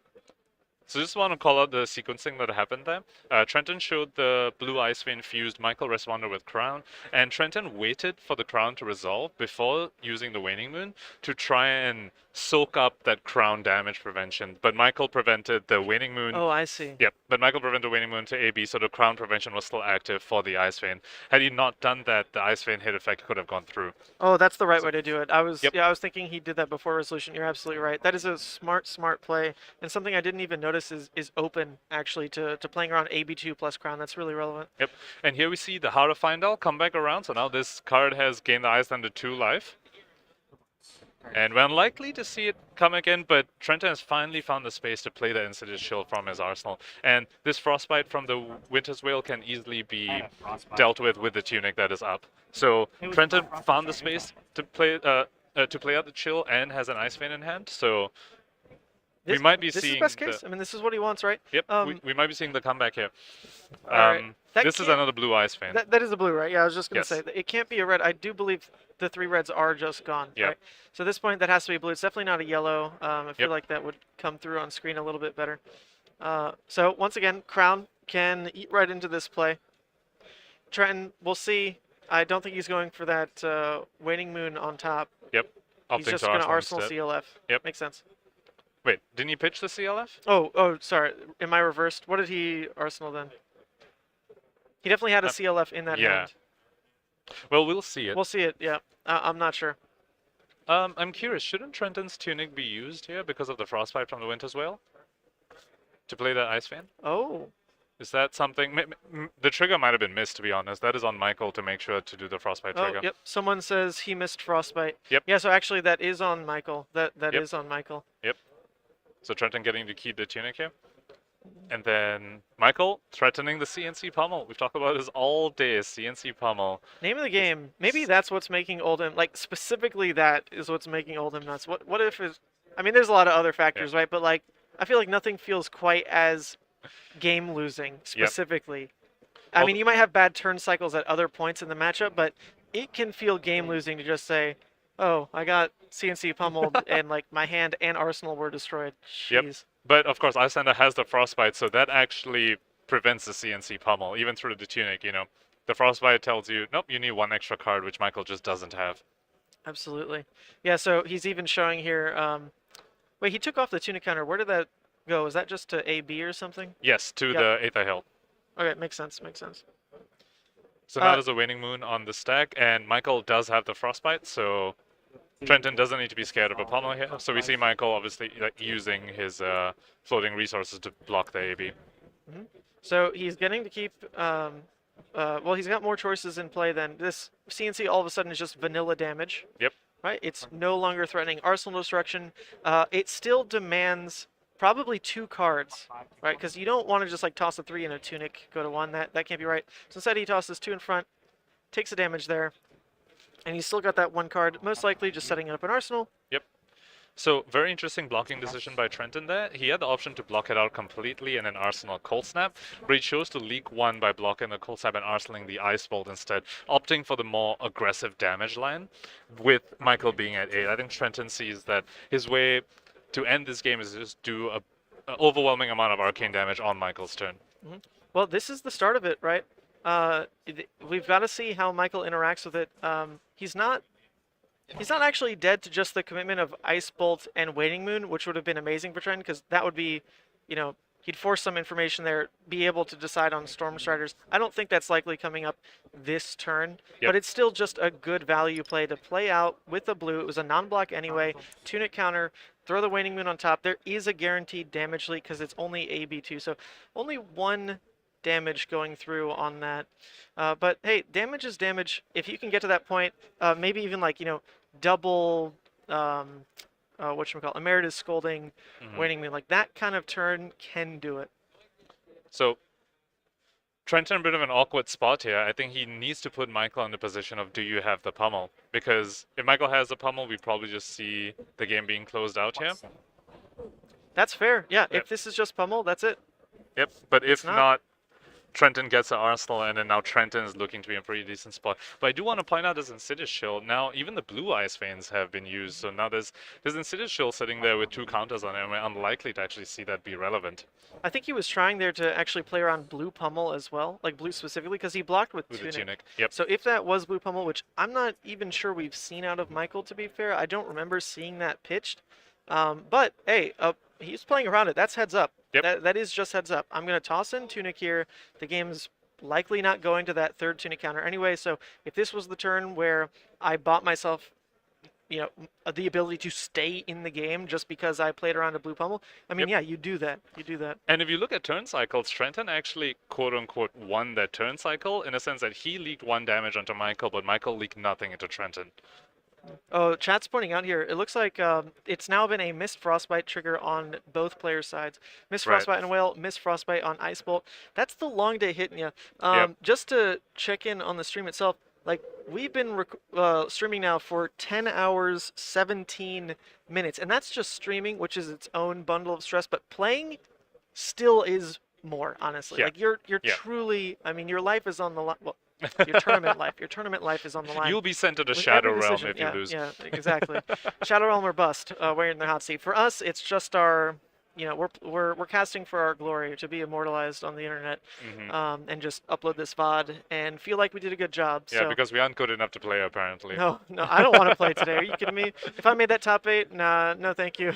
So just want to call out the sequencing that happened there. Trenton showed the blue Ice Vein fused, Michael responded with Crown, and Trenton waited for the Crown to resolve before using the Waning Moon to try and soak up that Crown damage prevention. But Michael prevented the Waning Moon. Oh, I see. Yep, but Michael prevented Waning Moon to AB, so the Crown prevention was still active for the Ice Vein. Had he not done that, the Ice Vein hit effect could have gone through. Oh, that's the right way to do it. I was thinking he did that before Resolution. You're absolutely right. That is a smart play, and something I didn't even notice is open, actually, to playing around AB2 plus Crown. That's really relevant. Yep, and here we see the Heart of Findal come back around, so now this card has gained the Iyslander 2 life. And we're unlikely to see it come again, but Trenton has finally found the space to play the Insidious Shield from his arsenal. And this Frostbite from the Winter's Wail can easily be dealt with the Tunic that is up. So Trenton found the space to play out the chill and has an Ice Vein in hand, so we might be seeing... This is best case? I mean, this is what he wants, right? Yep, we might be seeing the comeback here. This is can't- another blue Ice Vein. That is a blue, right? Yeah, I was just going to Yes. say, that it can't be a red. I do believe the 3 reds are just gone, Yep. right? So at this point, that has to be blue. It's definitely not a yellow. I feel like that would come through on screen a little bit better. So once again, Crown can eat right into this play. Trenton, we'll see. I don't think he's going for that Waning Moon on top. Yep. He's just going to Arsenal instead. CLF. Yep. Makes sense. Wait, didn't he pitch the CLF? Oh, sorry. Am I reversed? What did he Arsenal then? He definitely had a CLF in that hand. Well, we'll see it. We'll see it, yeah. I'm not sure. I'm curious, shouldn't Trenton's Tunic be used here because of the Frostbite from the Winter's Wail? To play that Ice Vein? Oh. Is that something... The trigger might have been missed, to be honest. That is on Michael to make sure to do the Frostbite trigger. Oh, yep. Someone says he missed Frostbite. Yep. Yeah, so actually that is on Michael. That is on Michael. Yep. So Trenton getting to keep the Tunic here. And then Michael threatening the CNC Pummel. We've talked about this all day, CNC Pummel. Name of the game. Maybe that's what's making Oldhim, like specifically that is what's making Oldhim nuts. What if it's, I mean, there's a lot of other factors, right? But like, I feel like nothing feels quite as game losing specifically. I mean, you might have bad turn cycles at other points in the matchup, but it can feel game losing to just say, oh, I got CNC pummeled and like my hand and arsenal were destroyed. Jeez. Yep. But of course, Iyslander has the Frostbite, so that actually prevents the CNC pummel, even through the Tunic, you know. The Frostbite tells you, nope, you need 1 extra card, which Michael just doesn't have. Absolutely. Yeah, so he's even showing here, wait, he took off the Tunic counter. Where did that go? Is that just to AB or something? Yes, to the Aether Hill. Okay, makes sense, makes sense. So now there's a Waning Moon on the stack, and Michael does have the Frostbite, so Trenton doesn't need to be scared of a pummel here. So we see Michael obviously using his floating resources to block the AB. Mm-hmm. So he's getting to keep, well, he's got more choices in play than this. CNC all of a sudden is just vanilla damage. Yep. right? It's no longer threatening arsenal destruction. It still demands probably 2 cards, right? Because you don't want to just like toss a 3 and a tunic, go to 1. That can't be right. So instead he tosses 2 in front, takes the damage there, and he's still got that 1 card, most likely just setting it up an arsenal. Yep. So very interesting blocking decision by Trenton there. He had the option to block it out completely and then arsenal Cold Snap, but he chose to leak 1 by blocking the Cold Snap and arsenaling the Ice Bolt instead, opting for the more aggressive damage line, with Michael being at 8. I think Trenton sees that his way to end this game is just do an overwhelming amount of arcane damage on Michael's turn. Well, this is the start of it, right? We've got to see how Michael interacts with it. He's not actually dead to just the commitment of Ice Bolt and Waning Moon, which would have been amazing for Trent, because that would be, he'd force some information there, be able to decide on Storm Striders. I don't think that's likely coming up this turn, but it's still just a good value play to play out with the blue. It was a non-block anyway, tunic counter, throw the Waning Moon on top. There is a guaranteed damage leak because it's only AB2, so only 1 damage going through on that. But hey, damage is damage. If you can get to that point, maybe even like, double Emeritus Scolding, Waning Moon, like that kind of turn can do it. So Trenton in a bit of an awkward spot here. I think he needs to put Michael in the position of, do you have the pummel? Because if Michael has the pummel, we probably just see the game being closed out here. That's fair. Yeah, if this is just pummel, that's it. Yep, but if not, Trenton gets the arsenal, and then now Trenton is looking to be in a pretty decent spot. But I do want to point out this Insidious Shield. Now, even the blue Ice Veins have been used, so now there's Insidious Shield sitting there with 2 counters on it, and we're unlikely to actually see that be relevant. I think he was trying there to actually play around blue pummel as well, like blue specifically, because he blocked with the tunic. tunic. Yep. So if that was blue pummel, which I'm not even sure we've seen out of Michael, to be fair, I don't remember seeing that pitched. But hey, he's playing around it. That's heads up. Yep. That is just heads up. I'm going to toss in tunic here. The game's likely not going to that 3rd tunic counter anyway, so if this was the turn where I bought myself the ability to stay in the game just because I played around a blue pummel, I mean, yeah, you do that. You do that. And if you look at turn cycles, Trenton actually quote-unquote won that turn cycle in a sense that he leaked 1 damage onto Michael, but Michael leaked nothing into Trenton. Oh, chat's pointing out here, it looks like it's now been a Mist Frostbite trigger on both players' sides. Mist Frostbite on Whale, Mist Frostbite on Ice Bolt. That's the long day hitting you. Just to check in on the stream itself, like, we've been streaming now for 10 hours, 17 minutes, and that's just streaming, which is its own bundle of stress, but playing still is more, honestly. Like, you're truly, I mean, your life is on the line. Well, your tournament life is on the line. You'll be sent to the Shadow Realm if you lose. Yeah, exactly. Shadow Realm or bust, wearing the hot seat. For us, it's just our, we're casting for our glory, to be immortalized on the internet, and just upload this VOD and feel like we did a good job. Yeah, because we aren't good enough to play, apparently. No, I don't want to play today. Are you kidding me? If I made that top 8, nah, no thank you.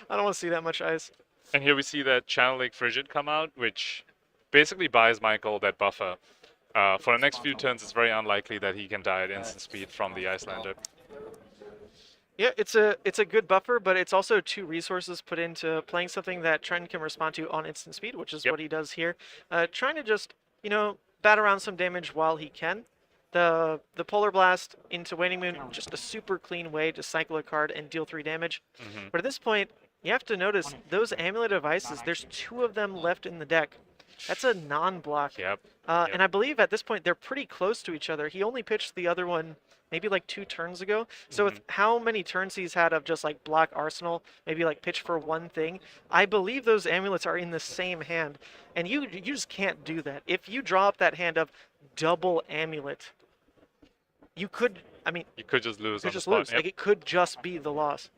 I don't want to see that much ice. And here we see that Channel Lake Frigid come out, which basically buys Michael that buffer. For the next few turns, it's very unlikely that he can die at instant speed from the Iyslander. Yeah, it's a good buffer, but it's also 2 resources put into playing something that Trent can respond to on instant speed, which is what he does here. Trying to just, bat around some damage while he can. The Polar Blast into Waning Moon, just a super clean way to cycle a card and deal 3 damage. But at this point, you have to notice those Amulet of Ices, there's 2 of them left in the deck. That's a non-block. And I believe at this point they're pretty close to each other. He only pitched the other one maybe like 2 turns ago. So with how many turns he's had of just like block Arsenal, maybe like pitch for 1 thing, I believe those amulets are in the same hand. And you just can't do that. If you draw up that hand of double amulet, you could, I mean... You could just lose on the spot. Like, it could just be the loss.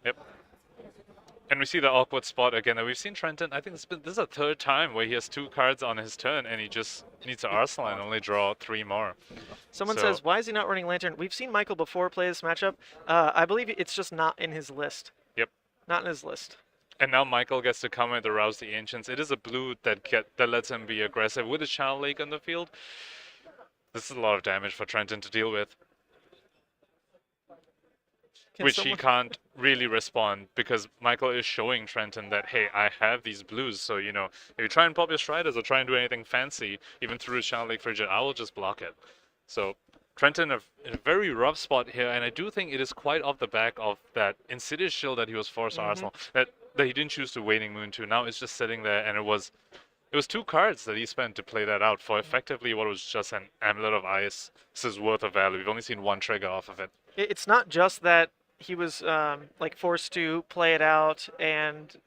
And we see the awkward spot again. And we've seen Trenton, I think this is a 3rd time where he has 2 cards on his turn and he just needs to Arsenal and only draw 3 more. Someone says, why is he not running Lantern? We've seen Michael before play this matchup. I believe it's just not in his list. Not in his list. And now Michael gets to come and arouse the Ancients. It is a blue that lets him be aggressive with a Channel Lake on the field. This is a lot of damage for Trenton to deal with. Which he can't really respond, because Michael is showing Trenton that, hey, I have these blues, so, if you try and pop your Striders or try and do anything fancy, even through Channel Lake Frigid, I will just block it. So Trenton in a very rough spot here, and I do think it is quite off the back of that Insidious Shield that he was forced to Arsenal, that he didn't choose to Waning Moon to. Now it's just sitting there, and it was 2 cards that he spent to play that out for effectively what was just an Amulet of Ice's worth of value. We've only seen 1 trigger off of it. It's not just that he was like forced to play it out and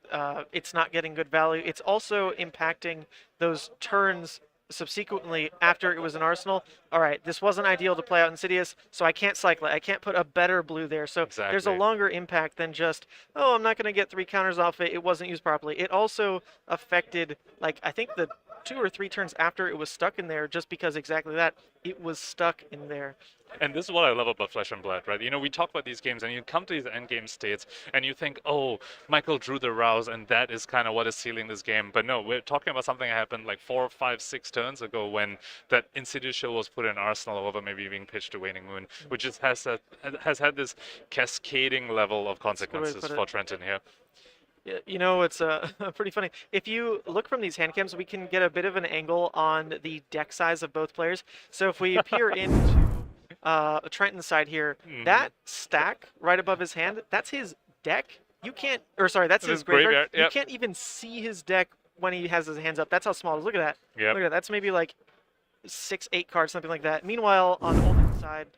it's not getting good value. It's also impacting those turns subsequently after it was in Arsenal. All right, this wasn't ideal to play out Insidious, so I can't cycle it. I can't put a better blue there. So there's a longer impact than just, oh, I'm not going to get 3 counters off it. It wasn't used properly. It also affected, like, I think the 2 or 3 turns after it was stuck in there, just because exactly that, it was stuck in there. And this is what I love about Flesh and Blood, right? You know, we talk about these games, and you come to these endgame states, and you think, oh, Michael drew the rouse, and that is kind of what is sealing this game. But no, we're talking about something that happened like 4, 5, 6 turns ago when that Insidious Shield was put in Arsenal over maybe being pitched to Waning Moon, which has had this cascading level of consequences for Trenton here. You know, it's pretty funny. If you look from these hand cams, we can get a bit of an angle on the deck size of both players. So if we peer into Trenton's side here, that stack right above his hand, that's his deck. You can't, or sorry, that's his graveyard. You can't even see his deck when he has his hands up. That's how small it is. Look at that. Look at that. That's maybe like 6, 8 cards, something like that. Meanwhile, on Oldhim's side,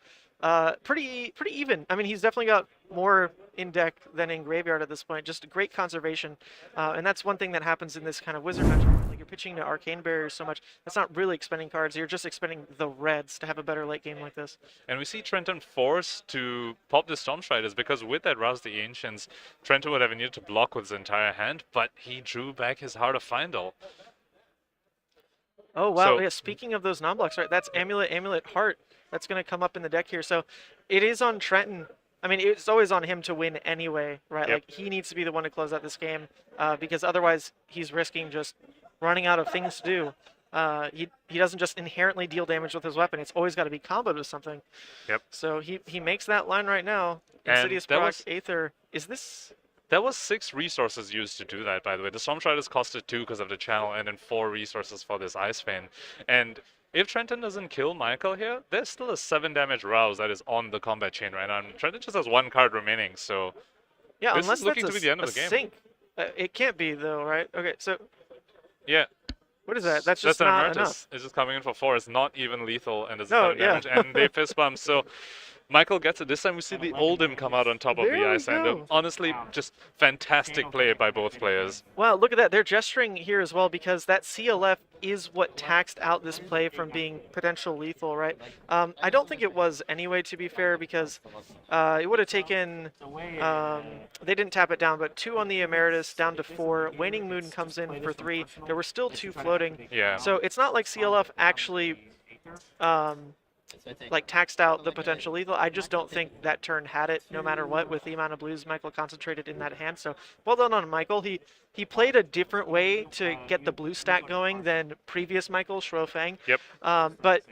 pretty even. I mean, he's definitely got more in deck than in graveyard at this point. Just great conservation, and that's one thing that happens in this kind of wizard matchup. Like, you're pitching to arcane barriers so much, that's not really expending cards. You're just expending the reds to have a better late game like this. And we see Trenton forced to pop the Stormstriders because with that Rouse the Ancients, Trenton would have needed to block with his entire hand, but he drew back his Heart of Findle. Oh wow! So, yeah. Speaking of those non-blocks, right? That's Amulet, Heart. That's going to come up in the deck here. So it is on Trenton. I mean, it's always on him to win anyway, right? Like, he needs to be the one to close out this game because otherwise he's risking just running out of things to do. He doesn't just inherently deal damage with his weapon. It's always got to be comboed with something. Yep. So he makes that line right now. Insidious proc, Aether. Is this... That was 6 resources used to do that, by the way. The Stormstriders costed 2 because of the channel, and then 4 resources for this Ice Vein. And if Trenton doesn't kill Michael here, there's still a 7 damage Rouse that is on the combat chain right now. And Trenton just has 1 card remaining, so yeah, this unless is looking that's to be the end of the game. Sync. It can't be, though, right? Okay, so... Yeah. What is that? That's just not enough. It's just coming in for 4. It's not even lethal, and it's 7 damage, and they fist bump, so... Michael gets it. This time we see the Oldhim come out on top of the Iyslander. Honestly, just fantastic play by both players. Wow, look at that. They're gesturing here as well because that CLF is what taxed out this play from being potential lethal, right? I don't think it was anyway, to be fair, because it would have taken... they didn't tap it down, but 2 on the Emeritus, down to 4. Waning Moon comes in for 3. There were still 2 floating. Yeah. So it's not like CLF actually... like taxed out the potential lethal. I just don't think that turn had it no matter what with the amount of blues Michael concentrated in that hand. So well done on Michael. He played a different way to get the blue stack going than previous Michael, Shuofeng. Yep. But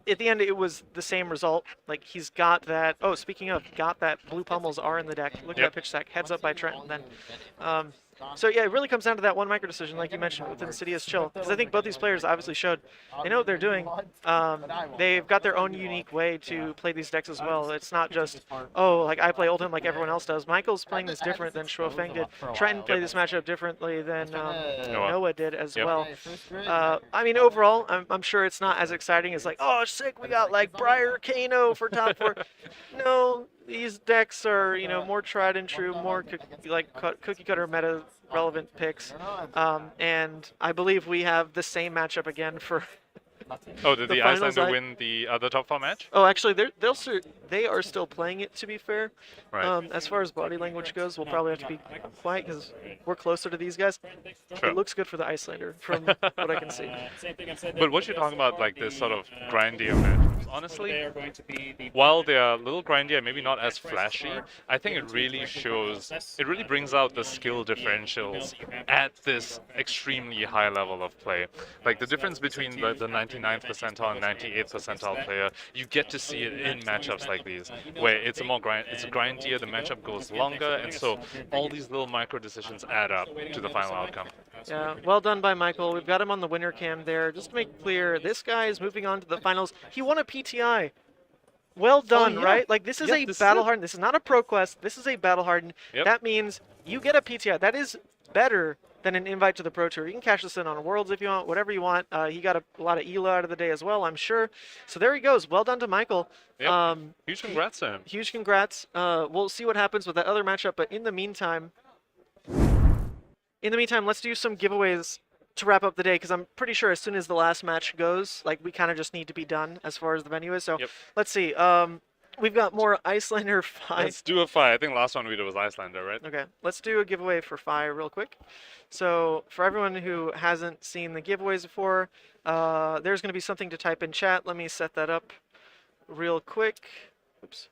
at the end it was the same result. Like he's got that, oh speaking of, got that blue pummels are in the deck. Look at that pitch stack, heads up by Trenton then. So yeah, it really comes down to that one micro decision, like you mentioned, with Insidious Chill. Because I think both these players obviously showed they know what they're doing. They've got their own unique way to play these decks as well. It's not just, oh, like I play Oldhim like everyone else does. Michael's playing this different than Shuofeng did. Trenton played this matchup differently than Noah did as well. I mean, overall, I'm sure it's not as exciting as like, oh, sick, we got like Briar, Kano for top 4. No. These decks are, you know, more tried and true, more cookie cutter meta relevant picks, and I believe we have the same matchup again for. Oh, did the Iyslander win the other top 4 match? Oh, actually, they are still playing it, to be fair. Right. As far as body language goes, we'll probably have to be quiet because we're closer to these guys. Sure. It looks good for the Iyslander from what I can see. But what you're talking about, like this sort of grindier matchups, honestly, while they are a little grindier, maybe not as flashy, I think it really shows, it really brings out the skill differentials at this extremely high level of play. Like the difference between the 99th percentile and 98th percentile player, you get to see it in matchups like these, where it's a more grindier, the matchup goes longer, and so all these little micro decisions add up to the final outcome. Yeah, well done by Michael. We've got him on the winner cam there. Just to make clear, this guy is moving on to the finals. He won a PTI. Well done, yeah. right? Like, this is Yeah, a this is Battle it. Hardened. This is not a Pro Quest. This is a Battle Hardened. Yep. That means you get a PTI. That is better than an invite to the Pro Tour. You can cash this in on Worlds if you want, whatever you want. He got a lot of ELO out of the day as well, I'm sure. So there he goes. Well done to Michael. Yep. Huge congrats to him. Huge congrats. We'll see what happens with that other matchup, but in the meantime, let's do some giveaways to wrap up the day, because I'm pretty sure as soon as the last match goes, like, we kind of just need to be done as far as the venue is. So let's see. We've got more Iyslander Fi. Let's do a Fi. I think last one we did was Iyslander, right? Okay, let's do a giveaway for Fi real quick. So for everyone who hasn't seen the giveaways before, there's going to be something to type in chat. Let me set that up real quick. Oops.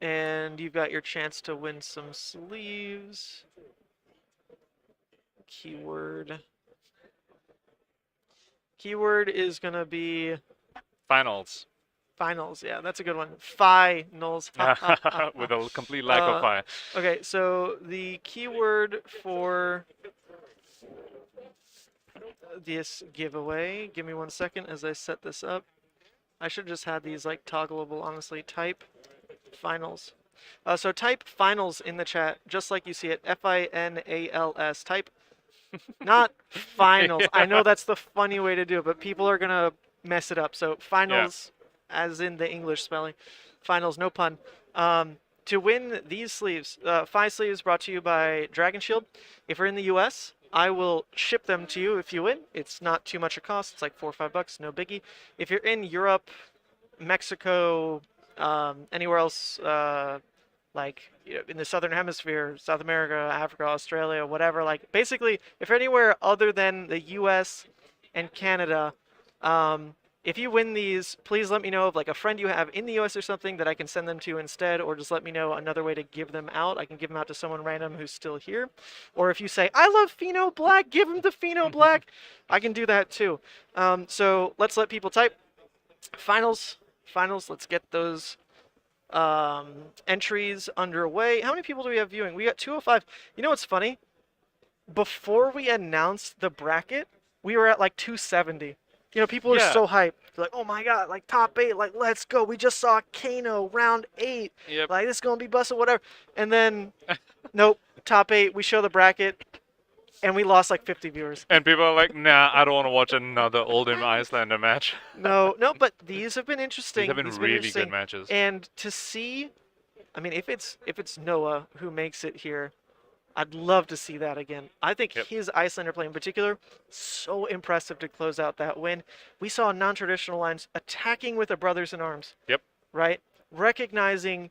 And you've got your chance to win some sleeves. Keyword. Keyword is going to be... Finals. Finals, yeah, that's a good one. Finals. With a complete lack of Fi. Okay, so the keyword for this giveaway, give me 1 second as I set this up. I should have just had these like toggleable, honestly. Type finals. So type finals in the chat, just like you see it, Finals. Type, not finals. I know that's the funny way to do it, but people are going to mess it up. So finals, as in the English spelling. Finals, no pun. To win these sleeves, 5 sleeves brought to you by Dragon Shield. If you're in the US, I will ship them to you if you win. It's not too much a cost. It's like $4 or $5, no biggie. If you're in Europe, Mexico, anywhere else, like in the Southern Hemisphere, South America, Africa, Australia, whatever, like basically, if you're anywhere other than the US and Canada, if you win these, please let me know of like a friend you have in the US or something that I can send them to instead, or just let me know another way to give them out. I can give them out to someone random who's still here. Or if you say, I love Pheno Black, give them to Pheno Black, I can do that too. So let's let people type. Finals, let's get those entries underway. How many people do we have viewing? We got 205. You know what's funny? Before we announced the bracket, we were at like 270. You know, people are so hyped. They're like, oh my god, like top 8, like let's go. We just saw Kano round 8. Yep. Like this is gonna be busted, whatever. And then, nope, top 8. We show the bracket, and we lost like 50 viewers. And people are like, nah, I don't want to watch another Oldhim Iyslander match. No, but these have been interesting. These have been really good matches. And to see, I mean, if it's Noah who makes it here, I'd love to see that again. I think his Iyslander play in particular, so impressive to close out that win. We saw non-traditional lines attacking with the brothers in arms. Yep. Right? Recognizing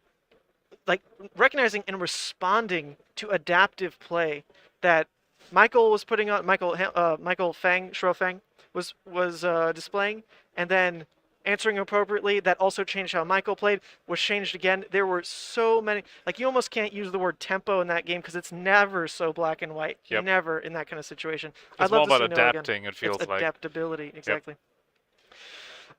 and responding to adaptive play that Michael was putting on, Michael Fang, Shro Fang was displaying, and then answering appropriately. That also changed how Michael played, was changed again. There were so many, like you almost can't use the word tempo in that game because it's never so black and white. Yep. Never in that kind of situation. It's more about adapting, it feels it's like. Adaptability, exactly.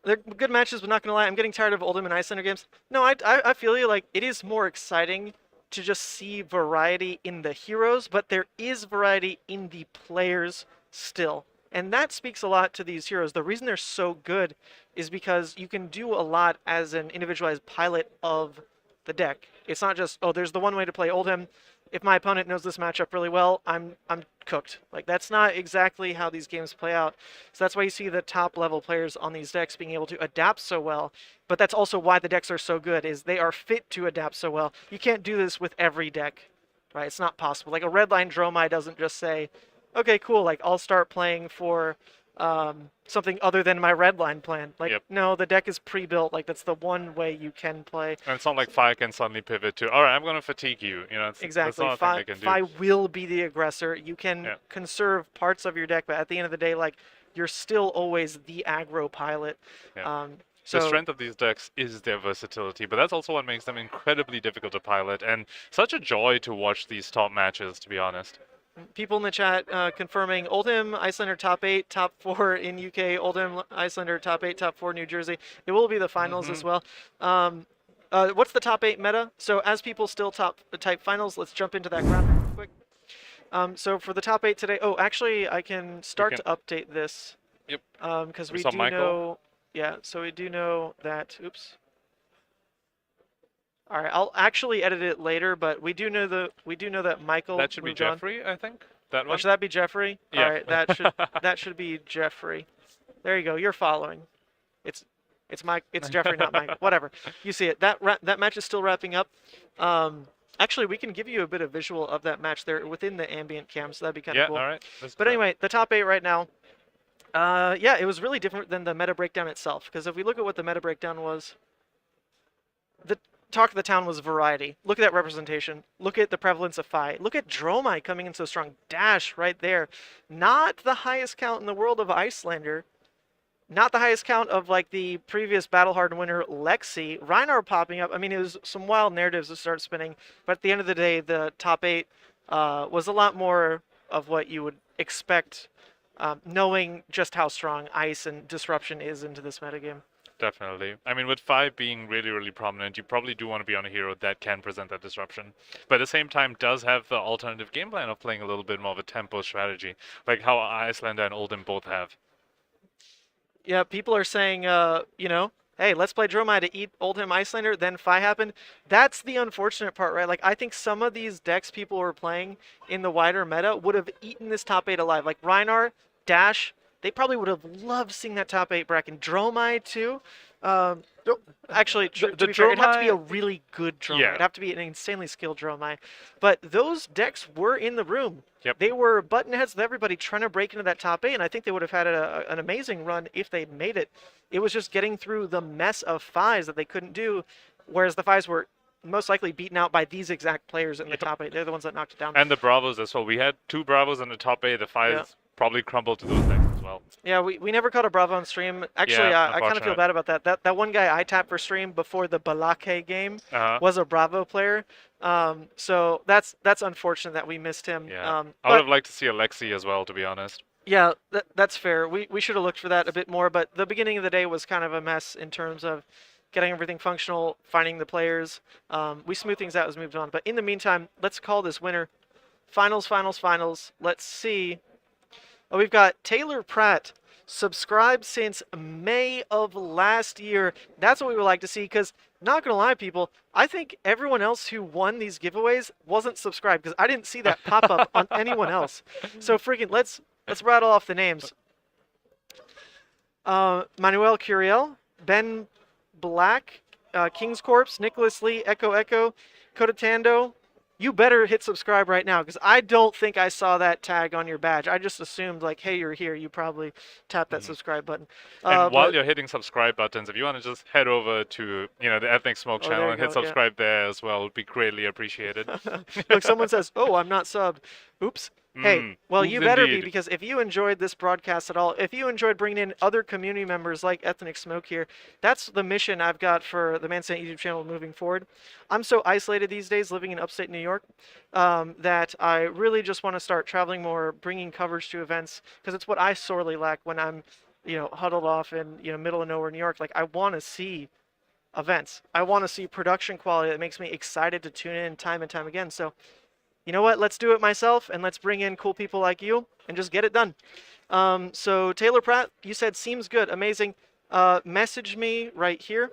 They're good matches, but not going to lie, I'm getting tired of Oldhim and Iyslander games. No, I feel you, like, it is more exciting to just see variety in the heroes, but there is variety in the players still. And that speaks a lot to these heroes. The reason they're so good is because you can do a lot as an individualized pilot of the deck. It's not just, oh, there's the one way to play Oldhim. If my opponent knows this matchup really well, I'm cooked. Like, that's not exactly how these games play out. So that's why you see the top level players on these decks being able to adapt so well. But that's also why the decks are so good, is they are fit to adapt so well. You can't do this with every deck, right? It's not possible. Like, a redline Dromai doesn't just say, okay, cool, like, I'll start playing for something other than my redline plan. Like, no, the deck is pre-built. Like, that's the one way you can play. And it's not like Fi can suddenly pivot to, all right, I'm going to fatigue you. You know, exactly. That's not a thing they can do. Fi will be the aggressor. You can conserve parts of your deck, but at the end of the day, like, you're still always the aggro pilot. Yeah. So the strength of these decks is their versatility, but that's also what makes them incredibly difficult to pilot, and such a joy to watch these top matches, to be honest. People in the chat confirming Oldhim, Iyslander top 8, top 4 in UK, Oldhim, Iyslander top 8, top 4 New Jersey. It will be the finals as well. What's the top 8 meta? So as people still type finals, let's jump into that ground real quick. So for the top 8 today, oh, actually I can start to update this. Yep. Because we do know Yeah, so we do know that. Oops. All right, I'll actually edit it later, but we do know that Michael. That should be moved on. Jeffrey, I think. That Oh, one. should that be Jeffrey? Yeah. All right, that should be Jeffrey. There you go. You're following. It's Mike. It's Jeffrey, not Mike. Whatever. You see it. That match is still wrapping up. Actually, we can give you a bit of visual of that match there within the ambient cam, so that'd be kind of cool. Yeah. All right. But anyway, the top 8 right now. Yeah, it was really different than the meta breakdown itself. Because if we look at what the meta breakdown was, the talk of the town was variety. Look at that representation. Look at the prevalence of Phi. Look at Dromai coming in so strong. Dash right there. Not the highest count in the world of Iyslander. Not the highest count of like the previous Battle Hardened winner, Lexi. Rhinar popping up. I mean, it was some wild narratives that start spinning. But at the end of the day, the top 8 was a lot more of what you would expect, knowing just how strong Ice and Disruption is into this metagame. Definitely. I mean, with 5 being really, really prominent, you probably do want to be on a hero that can present that disruption. But at the same time, does have the alternative game plan of playing a little bit more of a tempo strategy, like how Iyslander and Oldhim both have. Yeah, people are saying, you know, hey, let's play Dromai to eat Oldhim Iyslander, then Phi happened. That's the unfortunate part, right? Like, I think some of these decks people were playing in the wider meta would have eaten this top 8 alive. Like Rhinar, Dash, they probably would have loved seeing that top 8 bracket. Dromai, too. Actually, to be fair, it'd have to be a really good Dromai. Yeah. It'd have to be an insanely skilled Dromai. But those decks were in the room. Yep. They were button heads with everybody trying to break into that top 8, and I think they would have had an amazing run if they made it. It was just getting through the mess of Phis that they couldn't do, whereas the Phis were most likely beaten out by these exact players in the top 8. They're the ones that knocked it down. And the Bravos as well. We had 2 Bravos in the top 8. The 5s probably crumbled to those decks as well. Yeah, we never caught a Bravo on stream. Actually, Yeah, I kind of feel bad about that. That one guy I tapped for stream before the Balake game was a Bravo player. So that's unfortunate that we missed him. Yeah. I would have liked to see Alexi as well, to be honest. Yeah, that's fair. We should have looked for that a bit more, but the beginning of the day was kind of a mess in terms of getting everything functional, finding the players. We smoothed things out as we moved on. But in the meantime, let's call this winner. Finals. Let's see. Oh, we've got Taylor Pratt, subscribed since May of last year. That's what we would like to see, because not going to lie, people, I think everyone else who won these giveaways wasn't subscribed, because I didn't see that pop up on anyone else. So freaking, let's rattle off the names. Manuel Curiel, Ben Black, King's Corpse, Nicholas Lee, Echo, Kodotando. You better hit subscribe right now, because I don't think I saw that tag on your badge. I just assumed, like, hey, you're here. You probably tapped that subscribe button. And while you're hitting subscribe buttons, if you want to just head over to, the Ethnic Smoke channel and hit subscribe there as well, it would be greatly appreciated. Look, someone says, oh, I'm not subbed. Oops. Hey, well, you better be, because if you enjoyed this broadcast at all, if you enjoyed bringing in other community members like Ethnic Smoke here, that's the mission I've got for the Sant YouTube channel moving forward. I'm so isolated these days living in upstate New York that I really just want to start traveling more, bringing coverage to events, because it's what I sorely lack when I'm, huddled off in, middle of nowhere New York. Like, I want to see events. I want to see production quality that makes me excited to tune in time and time again. So, you know what? Let's do it myself, and let's bring in cool people like you and just get it done. So Taylor Pratt, you said seems good, amazing. Message me right here.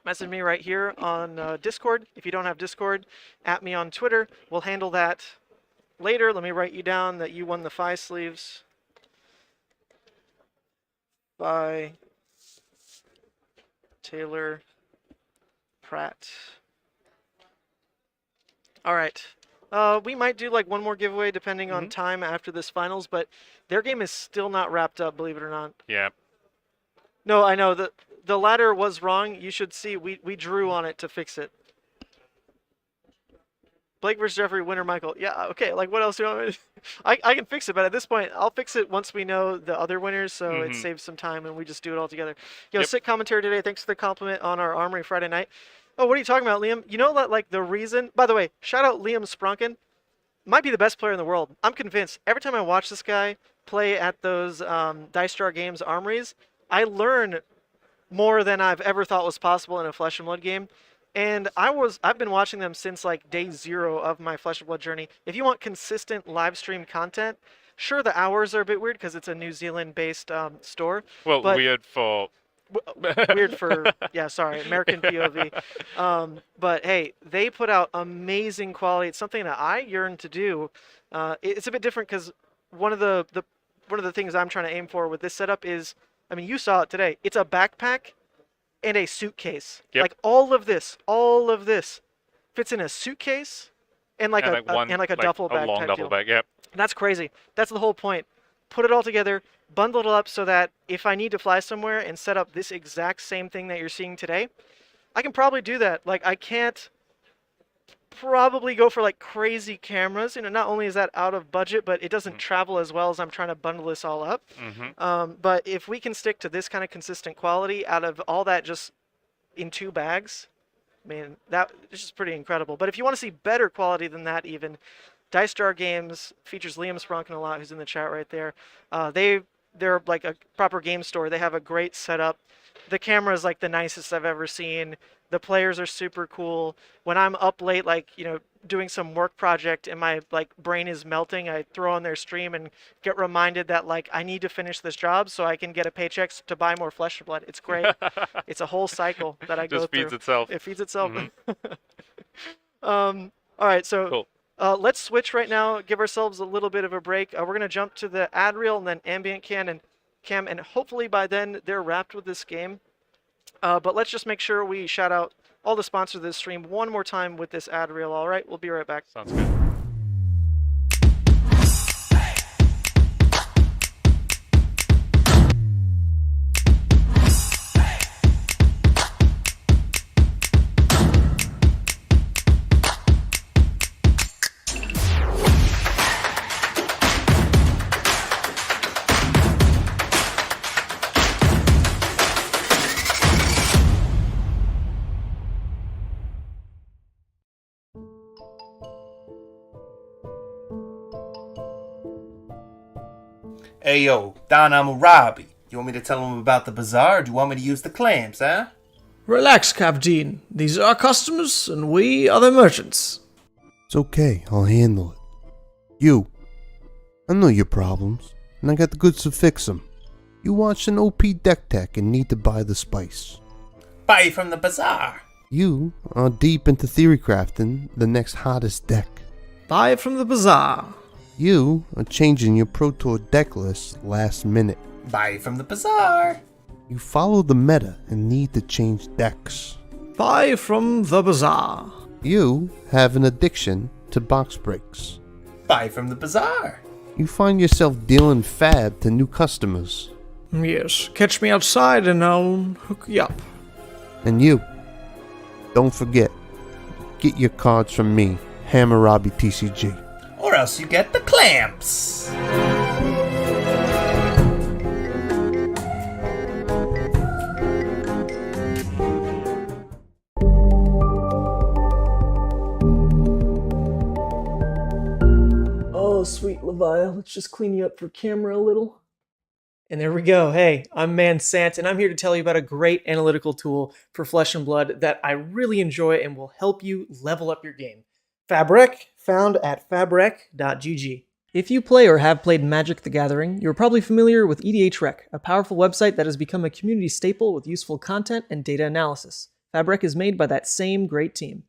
Message me right here on Discord. If you don't have Discord, at me on Twitter. We'll handle that later. Let me write you down that you won the 5 sleeves. By Taylor Pratt. All right. We might do like one more giveaway depending on time after this finals, but their game is still not wrapped up, believe it or not. Yeah. No, I know. The ladder was wrong. You should see we drew on it to fix it. Blake versus Jeffrey, winner Michael. Yeah, okay. Like, what else do you want me to I can fix it, but at this point, I'll fix it once we know the other winners, so it saves some time and we just do it all together. Yo, sick commentary today. Thanks for the compliment on our Armory Friday night. Oh, what are you talking about, Liam? You know that, like, the reason... By the way, shout out Liam Sprunken. Might be the best player in the world. I'm convinced. Every time I watch this guy play at those Dice Jar Games armories, I learn more than I've ever thought was possible in a Flesh and Blood game. And I've been watching them since, like, day 0 of my Flesh and Blood journey. If you want consistent live stream content, sure, the hours are a bit weird because it's a New Zealand-based store. Well, but weird for weird for American POV. But hey, they put out amazing quality. It's something that I yearn to do. It's a bit different because one of the things I'm trying to aim for with this setup is, I mean, you saw it today. It's a backpack and a suitcase. Yep. Like all of this fits in a suitcase and like a duffel bag. A long type duffel deal. bag. Yep. That's crazy. That's the whole point. Put it all together, bundle it up so that if I need to fly somewhere and set up this exact same thing that you're seeing today, I can probably do that. Like, I can't probably go for like crazy cameras. You know, not only is that out of budget, but it doesn't travel as well as I'm trying to bundle this all up. But if we can stick to this kind of consistent quality out of all that just in 2 bags, man, that is just pretty incredible. But if you want to see better quality than that even, Dice Jar Games features Liam Spronkin a lot, who's in the chat right there. They're like a proper game store. They have a great setup. The camera is like the nicest I've ever seen. The players are super cool. When I'm up late, like, you know, doing some work project and my like brain is melting, I throw on their stream and get reminded that like I need to finish this job so I can get a paycheck to buy more Flesh and Blood. It's great. It's a whole cycle that I go through. Just feeds itself. It feeds itself. All right, so cool. Let's switch right now. Give ourselves a little bit of a break. We're gonna jump to the ad reel and then ambient cam, and hopefully by then they're wrapped with this game. But let's just make sure we shout out all the sponsors of this stream one more time with this ad reel. All right, we'll be right back. Sounds good. Hey yo, Don Amurabi. You want me to tell him about the bazaar, or do you want me to use the clams, huh? Relax, Captain. These are our customers, and we are their merchants. It's okay, I'll handle it. You, I know your problems, and I got the goods to fix them. You watched an OP deck tech and need to buy the spice. Buy it from the bazaar. You are deep into theory crafting the next hottest deck. Buy it from the bazaar. You are changing your Pro Tour deck list last minute. Buy it from the bazaar. You follow the meta and need to change decks. Buy from the bazaar. You have an addiction to box breaks. Buy from the bazaar. You find yourself dealing fab to new customers. Yes, catch me outside and I'll hook you up. And you, don't forget, get your cards from me, Hammurabi TCG. Or else you get the clamps. Oh, sweet Levi, let's just clean you up for camera a little. And there we go. Hey, I'm Sant, and I'm here to tell you about a great analytical tool for Flesh and Blood that I really enjoy and will help you level up your game. Fabric, found at fabric.gg. If you play or have played Magic the Gathering, you're probably familiar with EDHREC, a powerful website that has become a community staple with useful content and data analysis. Fabric is made by that same great team.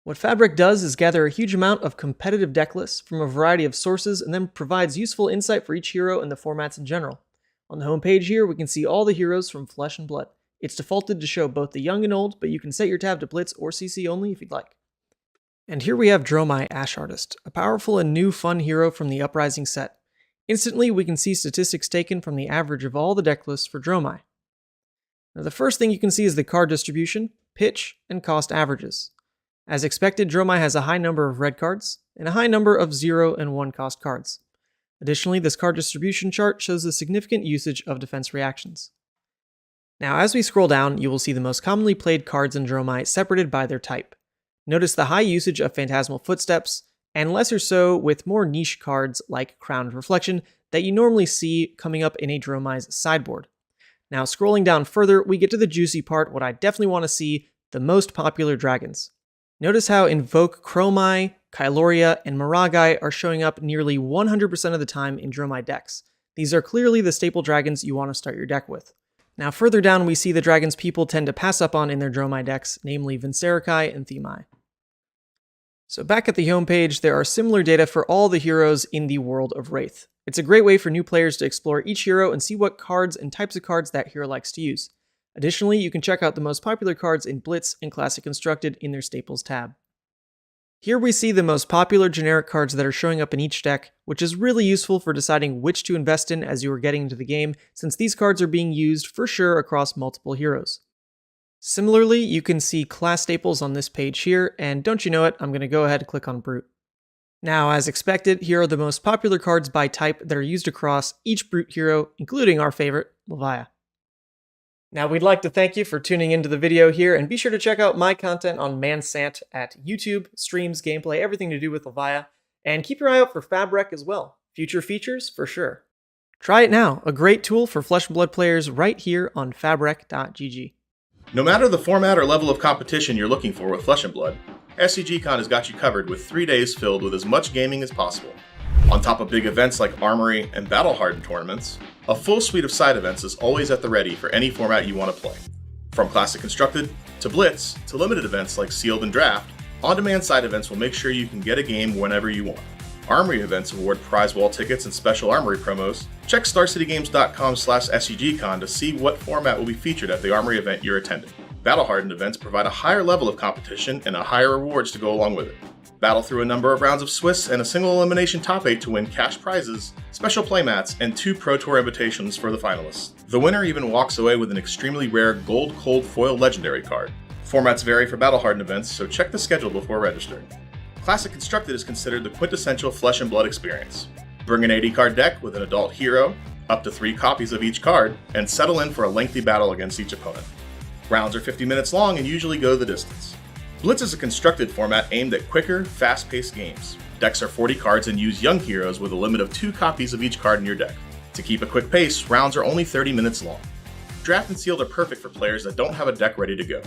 What Fabric does is gather a huge amount of competitive deck lists from a variety of sources and then provides useful insight for each hero and the formats in general. On the homepage here, we can see all the heroes from Flesh and Blood. It's defaulted to show both the young and old, but you can set your tab to Blitz or CC only if you'd like. And here we have Dromai, Ash Artist, a powerful and new fun hero from the Uprising set. Instantly, we can see statistics taken from the average of all the deck lists for Dromai. Now, the first thing you can see is the card distribution, pitch, and cost averages. As expected, Dromai has a high number of red cards, and a high number of 0 and 1 cost cards. Additionally, this card distribution chart shows the significant usage of defense reactions. Now, as we scroll down, you will see the most commonly played cards in Dromai separated by their type. Notice the high usage of Phantasmal Footsteps, and lesser so with more niche cards like Crowned Reflection that you normally see coming up in a Dromai's sideboard. Now, scrolling down further, we get to the juicy part, what I definitely want to see, the most popular dragons. Notice how Invoke Chromai, Kyloria, and Miragai are showing up nearly 100% of the time in Dromai decks. These are clearly the staple dragons you want to start your deck with. Now further down we see the dragons people tend to pass up on in their Dromai decks, namely Vincerikai and Themai. So back at the homepage, there are similar data for all the heroes in the world of Wraith. It's a great way for new players to explore each hero and see what cards and types of cards that hero likes to use. Additionally, you can check out the most popular cards in Blitz and Classic Constructed in their Staples tab. Here we see the most popular generic cards that are showing up in each deck, which is really useful for deciding which to invest in as you are getting into the game, since these cards are being used for sure across multiple heroes. Similarly, you can see class staples on this page here, and don't you know it, I'm going to go ahead and click on Brute. Now, as expected, here are the most popular cards by type that are used across each Brute hero, including our favorite, Levia. Now, we'd like to thank you for tuning into the video here, and be sure to check out my content on Sant at YouTube, streams, gameplay, everything to do with Levia, and keep your eye out for Fabrec as well. Future features for sure. Try it now, a great tool for Flesh and Blood players right here on fabrec.gg. No matter the format or level of competition you're looking for with Flesh and Blood, SCGCon has got you covered with 3 days filled with as much gaming as possible. On top of big events like Armory and Battle Hardened tournaments, a full suite of side events is always at the ready for any format you want to play. From Classic Constructed, to Blitz, to limited events like Sealed and Draft, on-demand side events will make sure you can get a game whenever you want. Armory events award prize wall tickets and special Armory promos. Check StarCityGames.com/SCGCon to see what format will be featured at the Armory event you're attending. Battle Hardened events provide a higher level of competition and a higher rewards to go along with it. Battle through a number of rounds of Swiss and a single elimination top 8 to win cash prizes, special playmats, and 2 Pro Tour invitations for the finalists. The winner even walks away with an extremely rare Gold Cold Foil Legendary card. Formats vary for Battle Hardened events, so check the schedule before registering. Classic Constructed is considered the quintessential Flesh and Blood experience. Bring an 80-card deck with an adult hero, up to 3 copies of each card, and settle in for a lengthy battle against each opponent. Rounds are 50 minutes long and usually go the distance. Blitz is a constructed format aimed at quicker, fast-paced games. Decks are 40 cards and use young heroes with a limit of 2 copies of each card in your deck. To keep a quick pace, rounds are only 30 minutes long. Draft and Sealed are perfect for players that don't have a deck ready to go.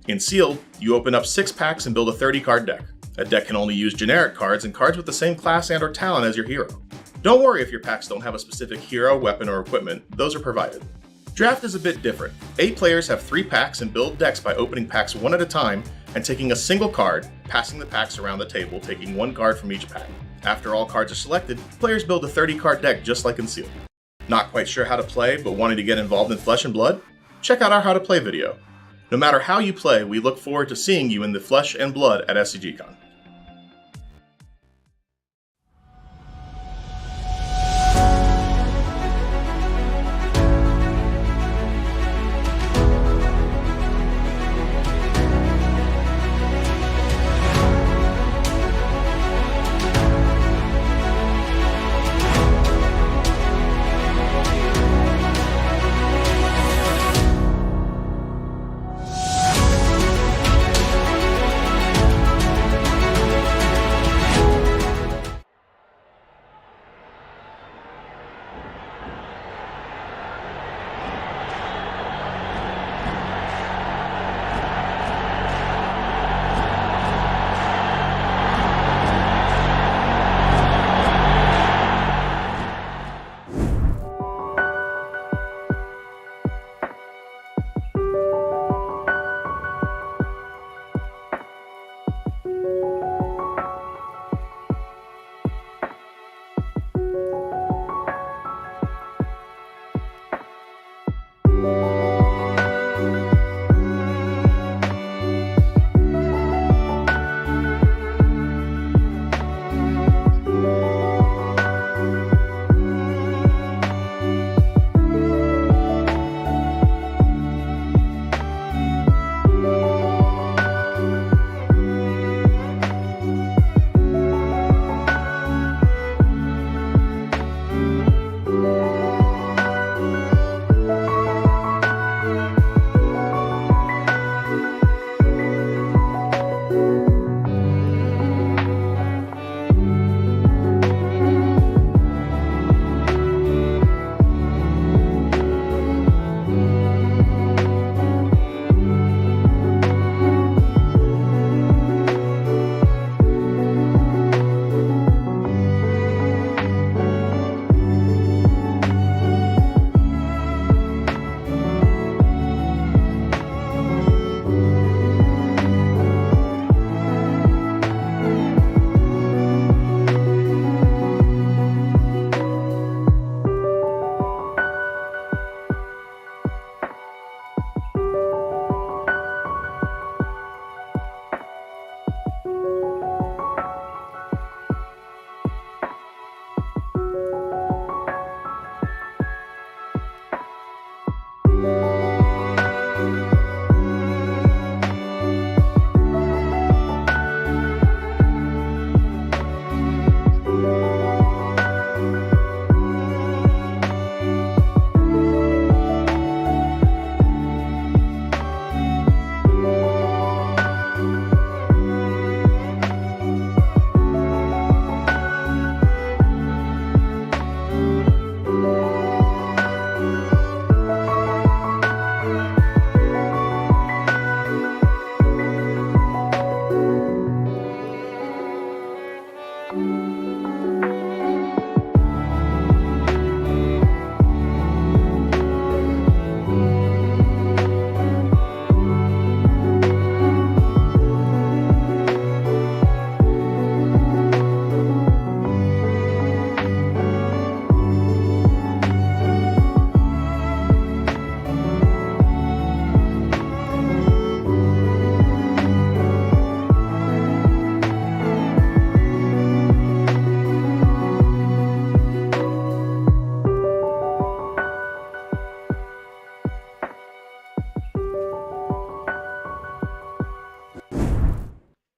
In Sealed, you open up 6 packs and build a 30-card deck. A deck can only use generic cards and cards with the same class and or talent as your hero. Don't worry if your packs don't have a specific hero, weapon, or equipment, those are provided. Draft is a bit different. 8 players have 3 packs and build decks by opening packs one at a time and taking a single card, passing the packs around the table, taking 1 card from each pack. After all cards are selected, players build a 30-card deck just like in Sealed. Not quite sure how to play but wanting to get involved in Flesh and Blood? Check out our How to Play video. No matter how you play, we look forward to seeing you in the Flesh and Blood at SCGCon.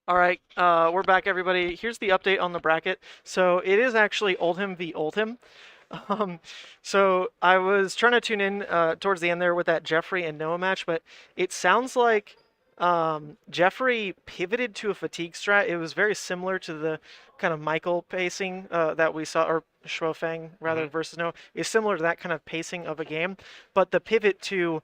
All right, we're back, everybody. Here's the update on the bracket. So it is actually Oldhim v. Oldhim. So I was trying to tune in towards the end there with that Jeffrey and Noah match, but it sounds like Jeffrey pivoted to a fatigue strat. It was very similar to the kind of Michael pacing that we saw, or Shuofeng rather, versus Noah. Is similar to that kind of pacing of a game, but the pivot to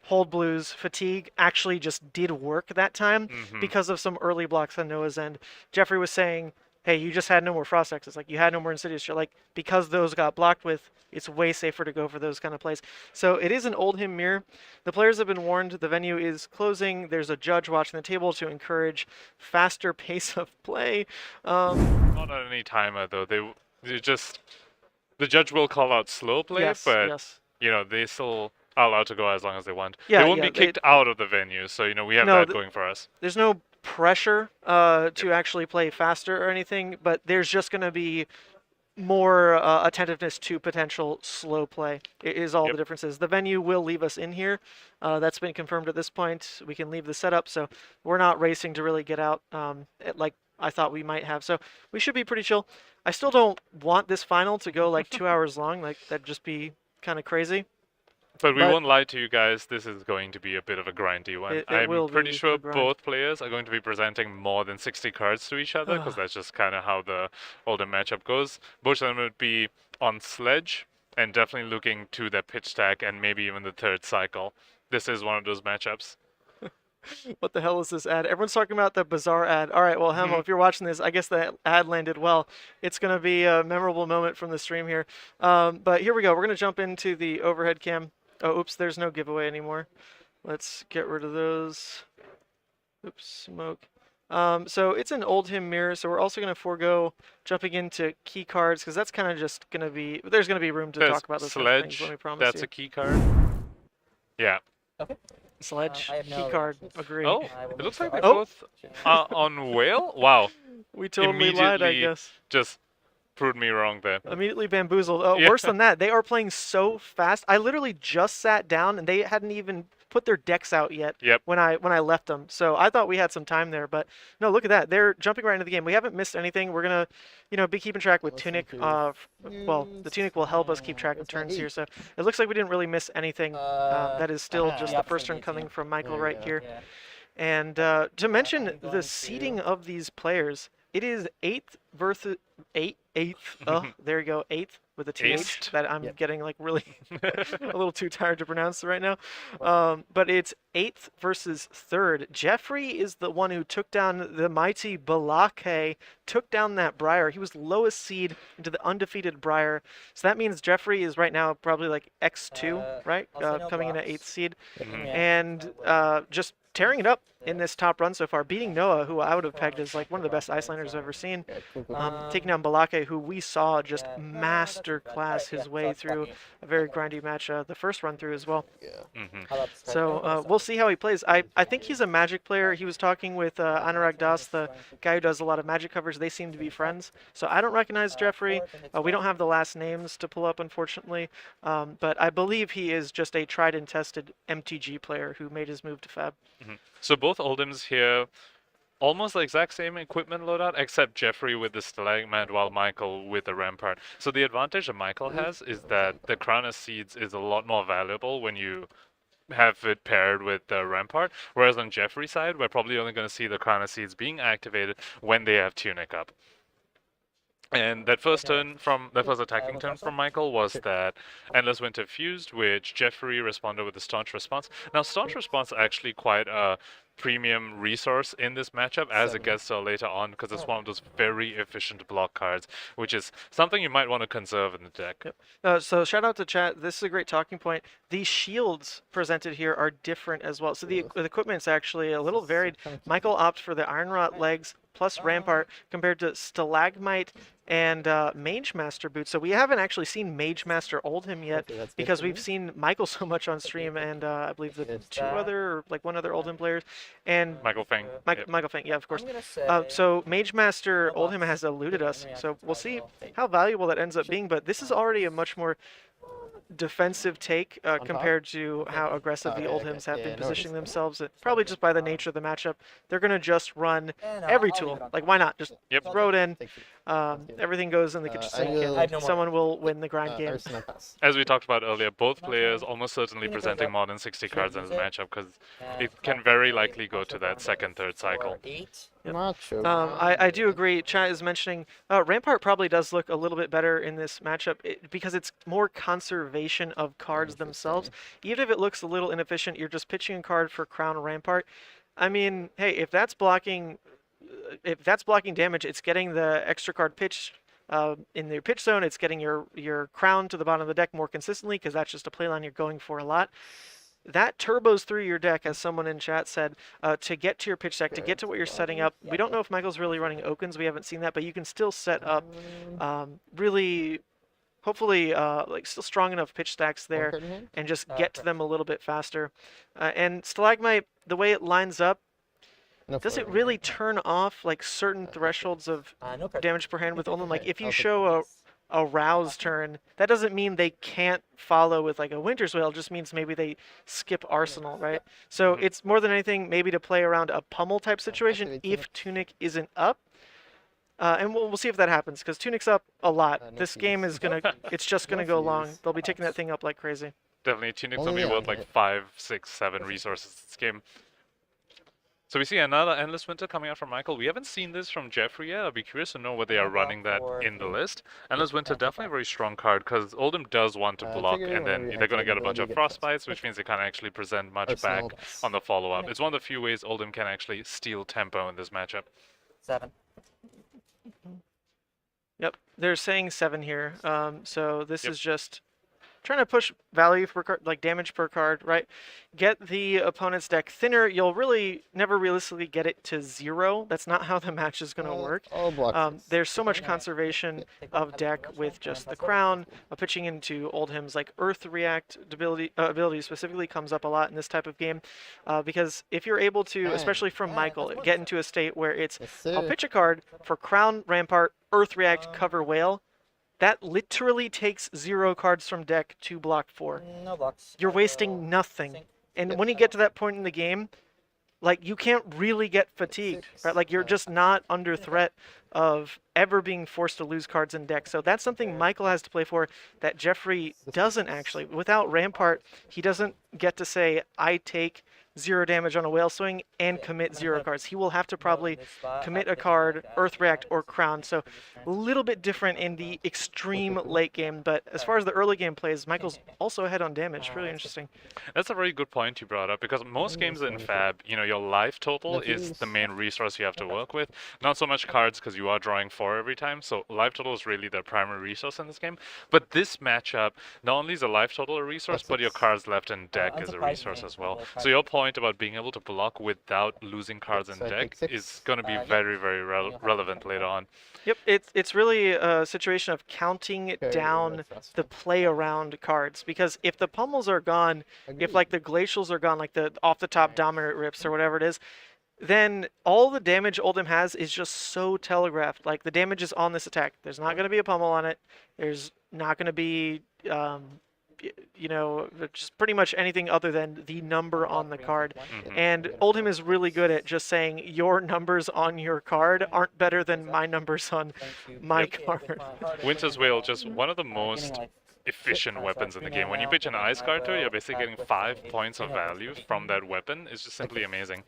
Hold Blues fatigue actually just did work that time because of some early blocks on Noah's end. Jeffrey was saying, hey, you just had no more Frost X's. Like, you had no more Insidious. You're like, because those got blocked with, it's way safer to go for those kind of plays. So it is an Oldhim mirror. The players have been warned the venue is closing. There's a judge watching the table to encourage faster pace of play. Not at any timer, though. They just... The judge will call out slow play, but, you know, they still... are allowed to go as long as they want. Yeah, they won't be kicked out of the venue, so you know we have that going for us. There's no pressure to actually play faster or anything, but there's just going to be more attentiveness to potential slow play. It is all the differences. The venue will leave us in here. That's been confirmed at this point. We can leave the setup, so we're not racing to really get out like I thought we might have. So we should be pretty chill. I still don't want this final to go like 2 hours long. Like, that'd just be kind of crazy. But we won't lie to you guys, this is going to be a bit of a grindy one. I'm pretty sure both players are going to be presenting more than 60 cards to each other, because that's just kind of how the older matchup goes. Both of them would be on Sledge, and definitely looking to their pitch stack, and maybe even the third cycle. This is one of those matchups. What the hell is this ad? Everyone's talking about the Bazaar ad. All right, well, Hemo, if you're watching this, I guess that ad landed well. It's going to be a memorable moment from the stream here. But here we go. We're going to jump into the overhead cam. Oh, oops, there's no giveaway anymore. Let's get rid of those. Oops, smoke. So it's an Oldhim mirror, so we're also going to forego jumping into key cards, because that's kind of just going to be... There's going to be room to talk about those Sledge, things, let me promise that's you. a key card. Yeah. Okay. Sledge, key card, agree. Oh, it looks like we're both on Whale? Wow. We totally lied, I guess. Just proved me wrong there. Immediately bamboozled. Oh, worse than that, they are playing so fast. I literally just sat down and they hadn't even put their decks out yet when I left them. So I thought we had some time there, but no, look at that. They're jumping right into the game. We haven't missed anything. We're gonna, be keeping track with Tunic. Well, the Tunic will help us keep track of turns here. So it looks like we didn't really miss anything. That is still just the first turn coming from Michael right here. And to mention the seeding of these players, it is 8th versus 8th. There you go, 8th with a TH that I'm getting like really a little too tired to pronounce right now. But it's 8th versus 3rd. Jeffrey is the one who took down the mighty Balake, took down that Briar. He was lowest seed into the undefeated Briar. So that means Jeffrey is right now probably like X2, right? Coming in at 8th seed. And just tearing it up in this top run so far, beating Noah, who I would have pegged as like one of the best Icelanders I've ever seen, taking down Balake, who we saw just masterclass his way through a very grindy match the first run through as well. So we'll see how he plays. I think he's a Magic player. He was talking with Anurag Das, the guy who does a lot of Magic covers. They seem to be friends. So I don't recognize Jeffrey. We don't have the last names to pull up, unfortunately. But I believe he is just a tried and tested MTG player who made his move to Fab. So both Oldhims here, almost the exact same equipment loadout, except Jeffrey with the Stalagmite while Michael with the Rampart. So the advantage that Michael has is that the Crown of Seeds is a lot more valuable when you have it paired with the Rampart, whereas on Jeffrey's side, we're probably only going to see the Crown of Seeds being activated when they have Tunic up. And that first attacking turn from Michael was that Endless Winter Fused, which Jeffrey responded with a Staunch Response. Now, Staunch Response is actually quite a premium resource in this matchup as it gets to later on, because it's one of those very efficient block cards, which is something you might want to conserve in the deck. So shout out to chat. This is a great talking point. These shields presented here are different as well. So the equipment's actually a little varied. Michael opted for the Iron Rot legs plus Rampart compared to Stalagmite and Mage Master boots. So we haven't actually seen Mage Master Oldhim yet because we've seen Michael so much on stream, and I believe the one other Oldhim players, and Michael Feng. Michael Feng, yeah, of course. So Mage Master Oldhim has eluded us. So we'll see how valuable that ends up being. But this is already a much more defensive take compared to how aggressive the Oldhims have been positioning themselves. Probably just by the nature of the matchup, they're going to just run every tool. Like, why not? Just throw it in. Everything goes in the kitchen sink, and someone will win the grind game. As we talked about earlier, both players almost certainly presenting more than 60 cards in this matchup because it can very likely go to that second, third cycle. I do agree. Chat is mentioning Rampart probably does look a little bit better in this matchup because it's more conservation of cards themselves. Even if it looks a little inefficient, you're just pitching a card for Crown Rampart. I mean, hey, if that's blocking damage, it's getting the extra card pitched in your pitch zone. It's getting your Crown to the bottom of the deck more consistently because that's just a playline you're going for a lot. That turbos through your deck, as someone in chat said, to get to your pitch deck, to get to what you're setting up. We don't know if Michael's really running Okins. We haven't seen that, but you can still set up really, hopefully, like still strong enough pitch stacks there and just get to them a little bit faster. And Stalagmite, the way it lines up, does it really turn off like certain thresholds of damage per hand with Oldhim? Like if you show a rouse turn, that doesn't mean they can't follow with like a Winter's Wail. It just means maybe they skip Arsenal, right? So it's more than anything maybe to play around a pummel type situation if Tunic isn't up. And we'll see if that happens because Tunic's up a lot. This game is it's just gonna go long. They'll be taking that thing up like crazy. Definitely, Tunic's will be worth like 5, 6, 7 resources this game. So we see another Endless Winter coming out from Michael. We haven't seen this from Jeffrey yet. I'll be curious to know what they are running that in the list. Endless Winter, definitely a very strong card because Oldhim does want to block, and then they're going to get a bunch of Frostbites, which means they can't actually present much back on the follow-up. It's one of the few ways Oldhim can actually steal tempo in this matchup. 7. Yep, they're saying 7 here. So this is just trying to push value per card, like damage per card, right? Get the opponent's deck thinner. You'll really never realistically get it to 0. That's not how the match is going to work. There's so much conservation of deck with just the Crown. Pitching into Oldhim's like Earth React ability specifically comes up a lot in this type of game because if you're able to, especially from Michael, get into a state where it's I'll pitch a card for Crown Rampart, Earth React, cover Whale. That literally takes 0 cards from deck to block 4. No blocks. You're wasting nothing. And when you get to that point in the game, like you can't really get fatigued, right? Like you're just not under threat of ever being forced to lose cards in deck. So that's something Michael has to play for that Jeffrey doesn't actually. Without Rampart, he doesn't get to say, I take 0 damage on a Whale Swing and commit 0 cards. He will have to probably commit a card, Earth React, or Crown. So a little bit different in the extreme late game. But as far as the early game plays, Michael's also ahead on damage. Really interesting. That's a very good point you brought up because most games in Fab, you know, your life total is the main resource you have to work with. Not so much cards because you are drawing 4 every time. So life total is really the primary resource in this game. But this matchup, not only is a life total a resource, but your cards left in deck is a resource as well. So your point about being able to block without losing cards in deck is going to be very, very relevant later on. Yep, it's really a situation of counting down the play around cards because if the pummels are gone, if like the glacials are gone, like the off the top dominant rips or whatever it is, then all the damage Oldhim has is just so telegraphed. Like the damage is on this attack. There's not going to be a pummel on it. There's not going to be you know, just pretty much anything other than the number on the card. And Oldhim is really good at just saying your numbers on your card aren't better than my numbers on my card. Winter's Wail, just one of the most efficient weapons in the game. When you pitch an ice card to it, you're basically getting 5 points of value from that weapon. It's just simply amazing.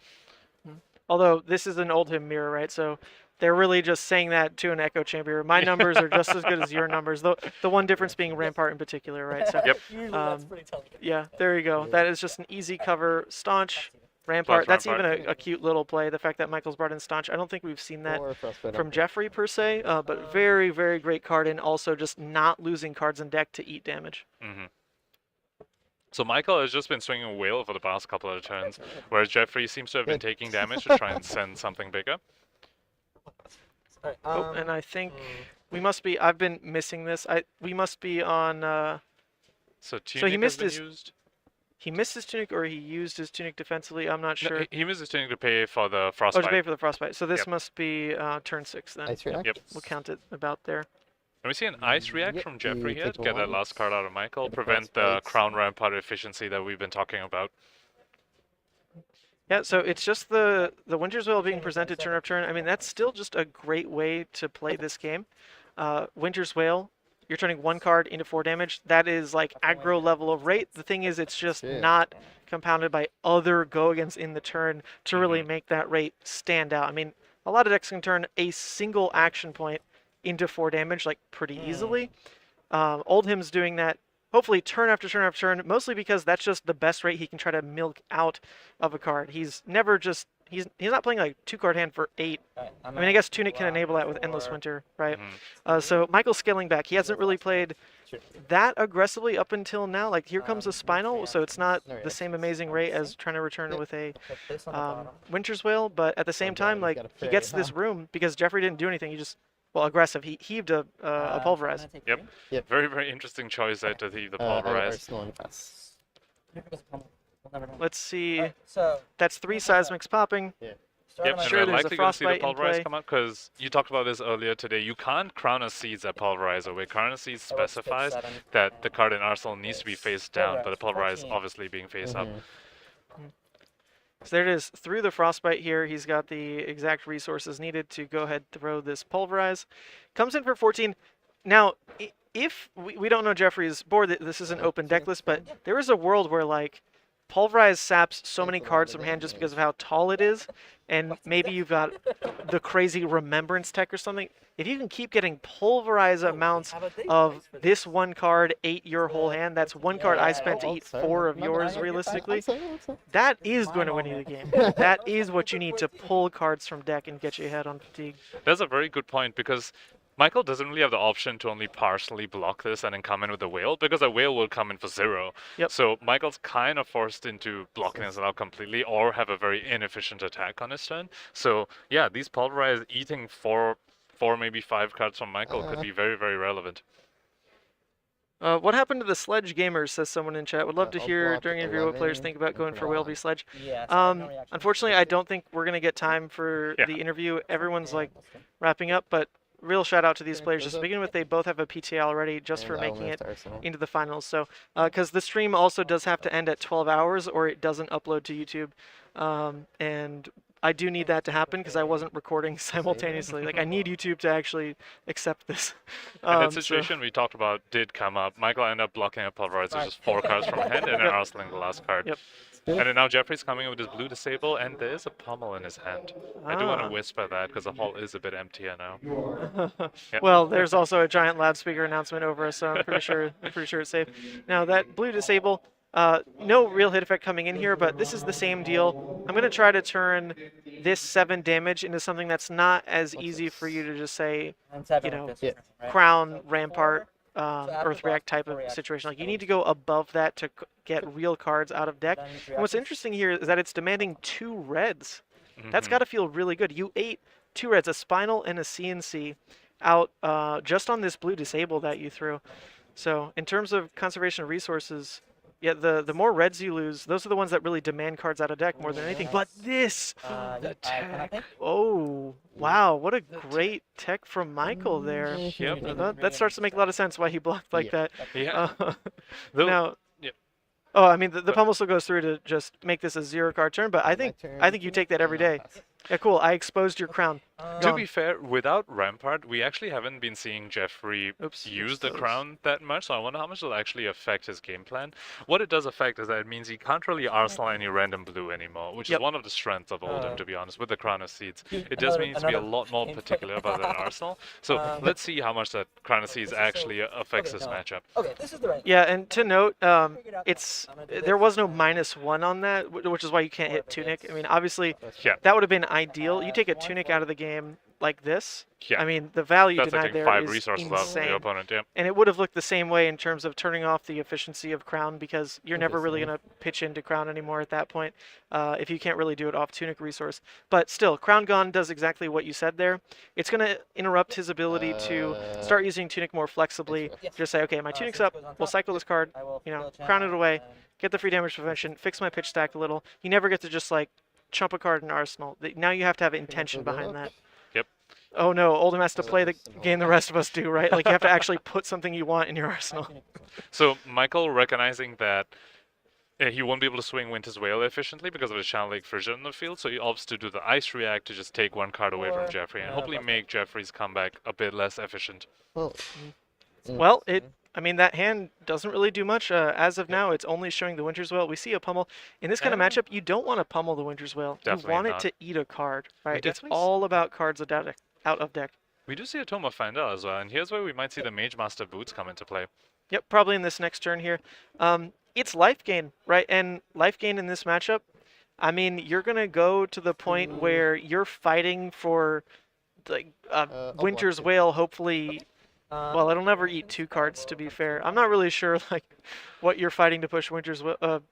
Although this is an Oldhim mirror, right? So they're really just saying that to an echo chamber. My numbers are just as good as your numbers. The one difference being Rampart in particular, right? So, yeah, there you go. That is just an easy cover. Staunch, Rampart. That's even a cute little play. The fact that Michael's brought in Staunch. I don't think we've seen that from Jeffrey per se, but very, very great card. And also just not losing cards in deck to eat damage. So Michael has just been swinging a whale for the past couple of turns, whereas Jeffrey seems to have been taking damage to try and send something bigger. Oh, and I think we must be. I've been missing this. We must be on. So he missed his. He missed his tunic, or he used his tunic defensively. I'm not sure. No, he missed his tunic to pay for the frostbite. Oh, to pay for the frostbite. So this must be turn 6 then. Yep. We'll count it about there. And we see an ice react from Jeffrey here to get that last card out of Michael, prevent the Crown Rampart efficiency that we've been talking about. Yeah, so it's just the Winter's Wail being presented turn after turn. I mean, that's still just a great way to play this game. Winter's Wail, you're turning one card into 4 damage. That is like aggro level of rate. The thing is, it's just not compounded by other go-against in the turn to really make that rate stand out. I mean, a lot of decks can turn a single action point into 4 damage like pretty easily. Oldhim's doing that hopefully turn after turn after turn, mostly because that's just the best rate he can try to milk out of a card. He's never just he's not playing like 2-card hand for 8. I mean, I guess Tunic can enable that with Endless Winter, right? So Michael's scaling back. He hasn't really played that aggressively up until now. Like, here comes a Spinal, so it's not the same amazing rate as trying to return with a Winter's Wail, but at the same time, like, he gets this room because Jeffrey didn't do anything. He just, well, aggressive. He heaved a Pulverize. Yep. Very, very interesting choice there to heave the Pulverize. Let's see. That's 3 Seismics popping. Yep, and sure, we're there's likely a going to see the Frostbite in Pulverize play. come out, because you talked about this earlier today. You can't Crown of Seeds at Pulverizer, where Crown of Seeds specifies that the card in Arsenal needs to be face down, but the Pulverize obviously being face up. So there it is. Through the Frostbite here, he's got the exact resources needed to go ahead and throw this Pulverize. Comes in for 14. Now, if we don't know Jeffrey's board, this is an open deck list, but there is a world where, like, Pulverize saps so many cards from hand just because of how tall it is, and maybe you've got the crazy Remembrance tech or something. If you can keep getting Pulverize amounts of this one card ate your whole hand, that's one card I spent to eat 4 of yours realistically, that is going to win you the game. That is what you need to pull cards from deck and get you ahead on Fatigue. That's a very good point, because Michael doesn't really have the option to only partially block this and then come in with a Whale, because a Whale will come in for 0. So Michael's kind of forced into blocking this out completely, or have a very inefficient attack on his turn. So yeah, these Pulverize eating 4, maybe 5 cards from Michael could be very, very relevant. What happened to the Sledge Gamers, says someone in chat. Would love to hear during interview what players think about going for Whale v Sledge. Unfortunately, I don't think we're going to get time for the interview. Everyone's like wrapping up, but real shout out to these players. Just to begin with, they both have a PTA already just for making it into the finals. So, because the stream also does have to end at 12 hours or it doesn't upload to YouTube. And I do need that to happen because I wasn't recording simultaneously. Like, I need YouTube to actually accept this. And that situation we talked about did come up. Michael ended up blocking a Pulverizer, just 4 cards from hand, and then arseling the last card. And then now Jeffrey's coming in with his blue disable, and there is a pommel in his hand. I do want to whisper that because the hall is a bit emptier now. Well, there's also a giant loudspeaker announcement over us, so I'm pretty sure it's safe. Now that blue disable, no real hit effect coming in here, but this is the same deal. I'm going to try to turn this 7 damage into something that's not as easy for you to just say, you know, Crown, Rampart, Earth React type of situation. Like, you need to go above that to get real cards out of deck. And what's interesting here is that it's demanding 2 reds. That's got to feel really good. You ate 2 reds, a Spinal and a CNC, out just on this blue disable that you threw. So in terms of conservation of resources, yeah, the more reds you lose, those are the ones that really demand cards out of deck more than anything. But this, the tech, oh, wow, what a great tech from Michael there. That starts to make a lot of sense why he blocked like that. Now, oh, I mean, the pummel still goes through to just make this a 0-card turn, but I think you take that every day. Yeah, cool. I exposed your crown. To be fair, without Rampart, we actually haven't been seeing Jeffrey use the crown that much, so I wonder how much it'll actually affect his game plan. What it does affect is that it means he can't really arsenal any random blue anymore, which is one of the strengths of Oldhim, to be honest, with the Crown of Seeds. It does mean to be a lot more particular about that arsenal. So let's see how much that Crown of Seeds actually affects this matchup. Yeah, and to note, there was no -1 on that, which is why you can't hit Tunic. I mean, obviously, that would have been ideal. You take a Tunic out of the game like this. I mean, the value denied there is resources insane. Out of the opponent, and it would have looked the same way in terms of turning off the efficiency of Crown, because you're never really going to pitch into Crown anymore at that point if you can't really do it off Tunic resource. But still, Crown Gone does exactly what you said there. It's going to interrupt his ability to start using Tunic more flexibly. Just say, okay, my Tunic's up, we'll cycle this card, you know, crown it away, get the free damage prevention, fix my pitch stack a little. You never get to just, like, chump a card in Arsenal. Now you have to have intention behind that. Oh no, Oldhim has to play the game the rest of us do, right? Like you have to actually put something you want in your arsenal. So Michael, recognizing that he won't be able to swing Winter's Wail efficiently because of his Channel Lake Fissure in the field, so he opts to do the Ice React to just take one card away from Jeffrey and hopefully make Jeffrey's comeback a bit less efficient. Well, I mean, that hand doesn't really do much. As of now, it's only showing the Winter's Wail. We see a pummel. In this kind of matchup, you don't want to pummel the Winter's Wail. Definitely you want not. it to eat a card, right? It's definitely all about cards out of deck. We do see a Tome of Fandel as well, and here's where we might see the Mage Master Boots come into play. Yep, probably in this next turn here. It's life gain, right? And life gain in this matchup, I mean, you're going to go to the point where you're fighting for like Winter's Wail, hopefully. Well, it'll never eat 2 cards, to be fair. I'm not really sure like what you're fighting to push Winter's Wail,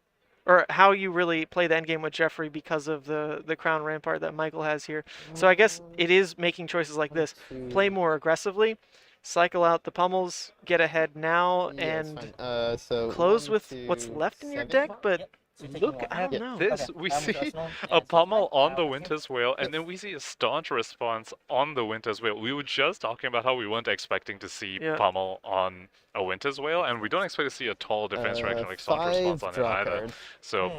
or how you really play the endgame with Jeffrey because of the Crown Rampart that Michael has here. So I guess it is making choices like this. Play more aggressively. Cycle out the pummels, get ahead now, and close with what's left in your deck, but look, I don't know. This, we see a pummel on the Winter's Wail, and then we see a staunch response on the Winter's Wail. We were just talking about how we weren't expecting to see pummel on a Winter's Wail, and we don't expect to see a tall defense reaction like staunch response on it either. So,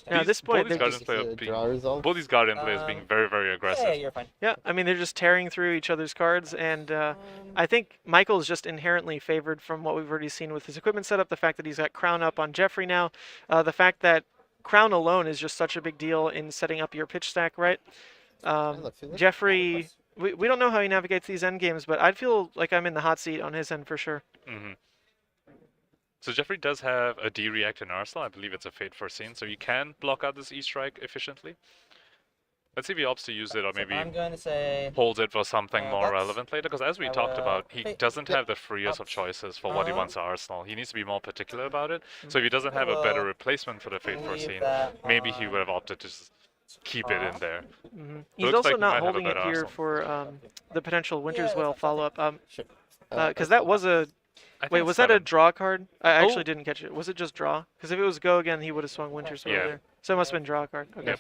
at this point, both these Guardian players being very, very aggressive. Yeah, I mean, they're just tearing through each other's cards, and I think Michael is just inherently favored from what we've already seen with his equipment setup, the fact that he's got Crown up on Jeffrey now, the fact that Crown alone is just such a big deal in setting up your pitch stack, right? Jeffrey, we don't know how he navigates these end games, but I'd feel like I'm in the hot seat on his end for sure. So Jeffrey does have a D-React in Arsenal. I believe it's a Fate Foreseen, so you can block out this E-Strike efficiently. Let's see if he opts to use it, or maybe holds it for something more relevant later, because as we talked about, he doesn't have the freest of choices for what he wants to Arsenal. He needs to be more particular about it. So if he doesn't have a better replacement for the Fate Foreseen, maybe he would have opted to just keep it in there. He's also not holding it here for the potential Winter's Wail follow-up, because that was a... Wait, was that a draw card? I actually didn't catch it. Was it just draw? Because if it was go again, he would have swung Winter's Wail there. So it must have been draw card. Okay.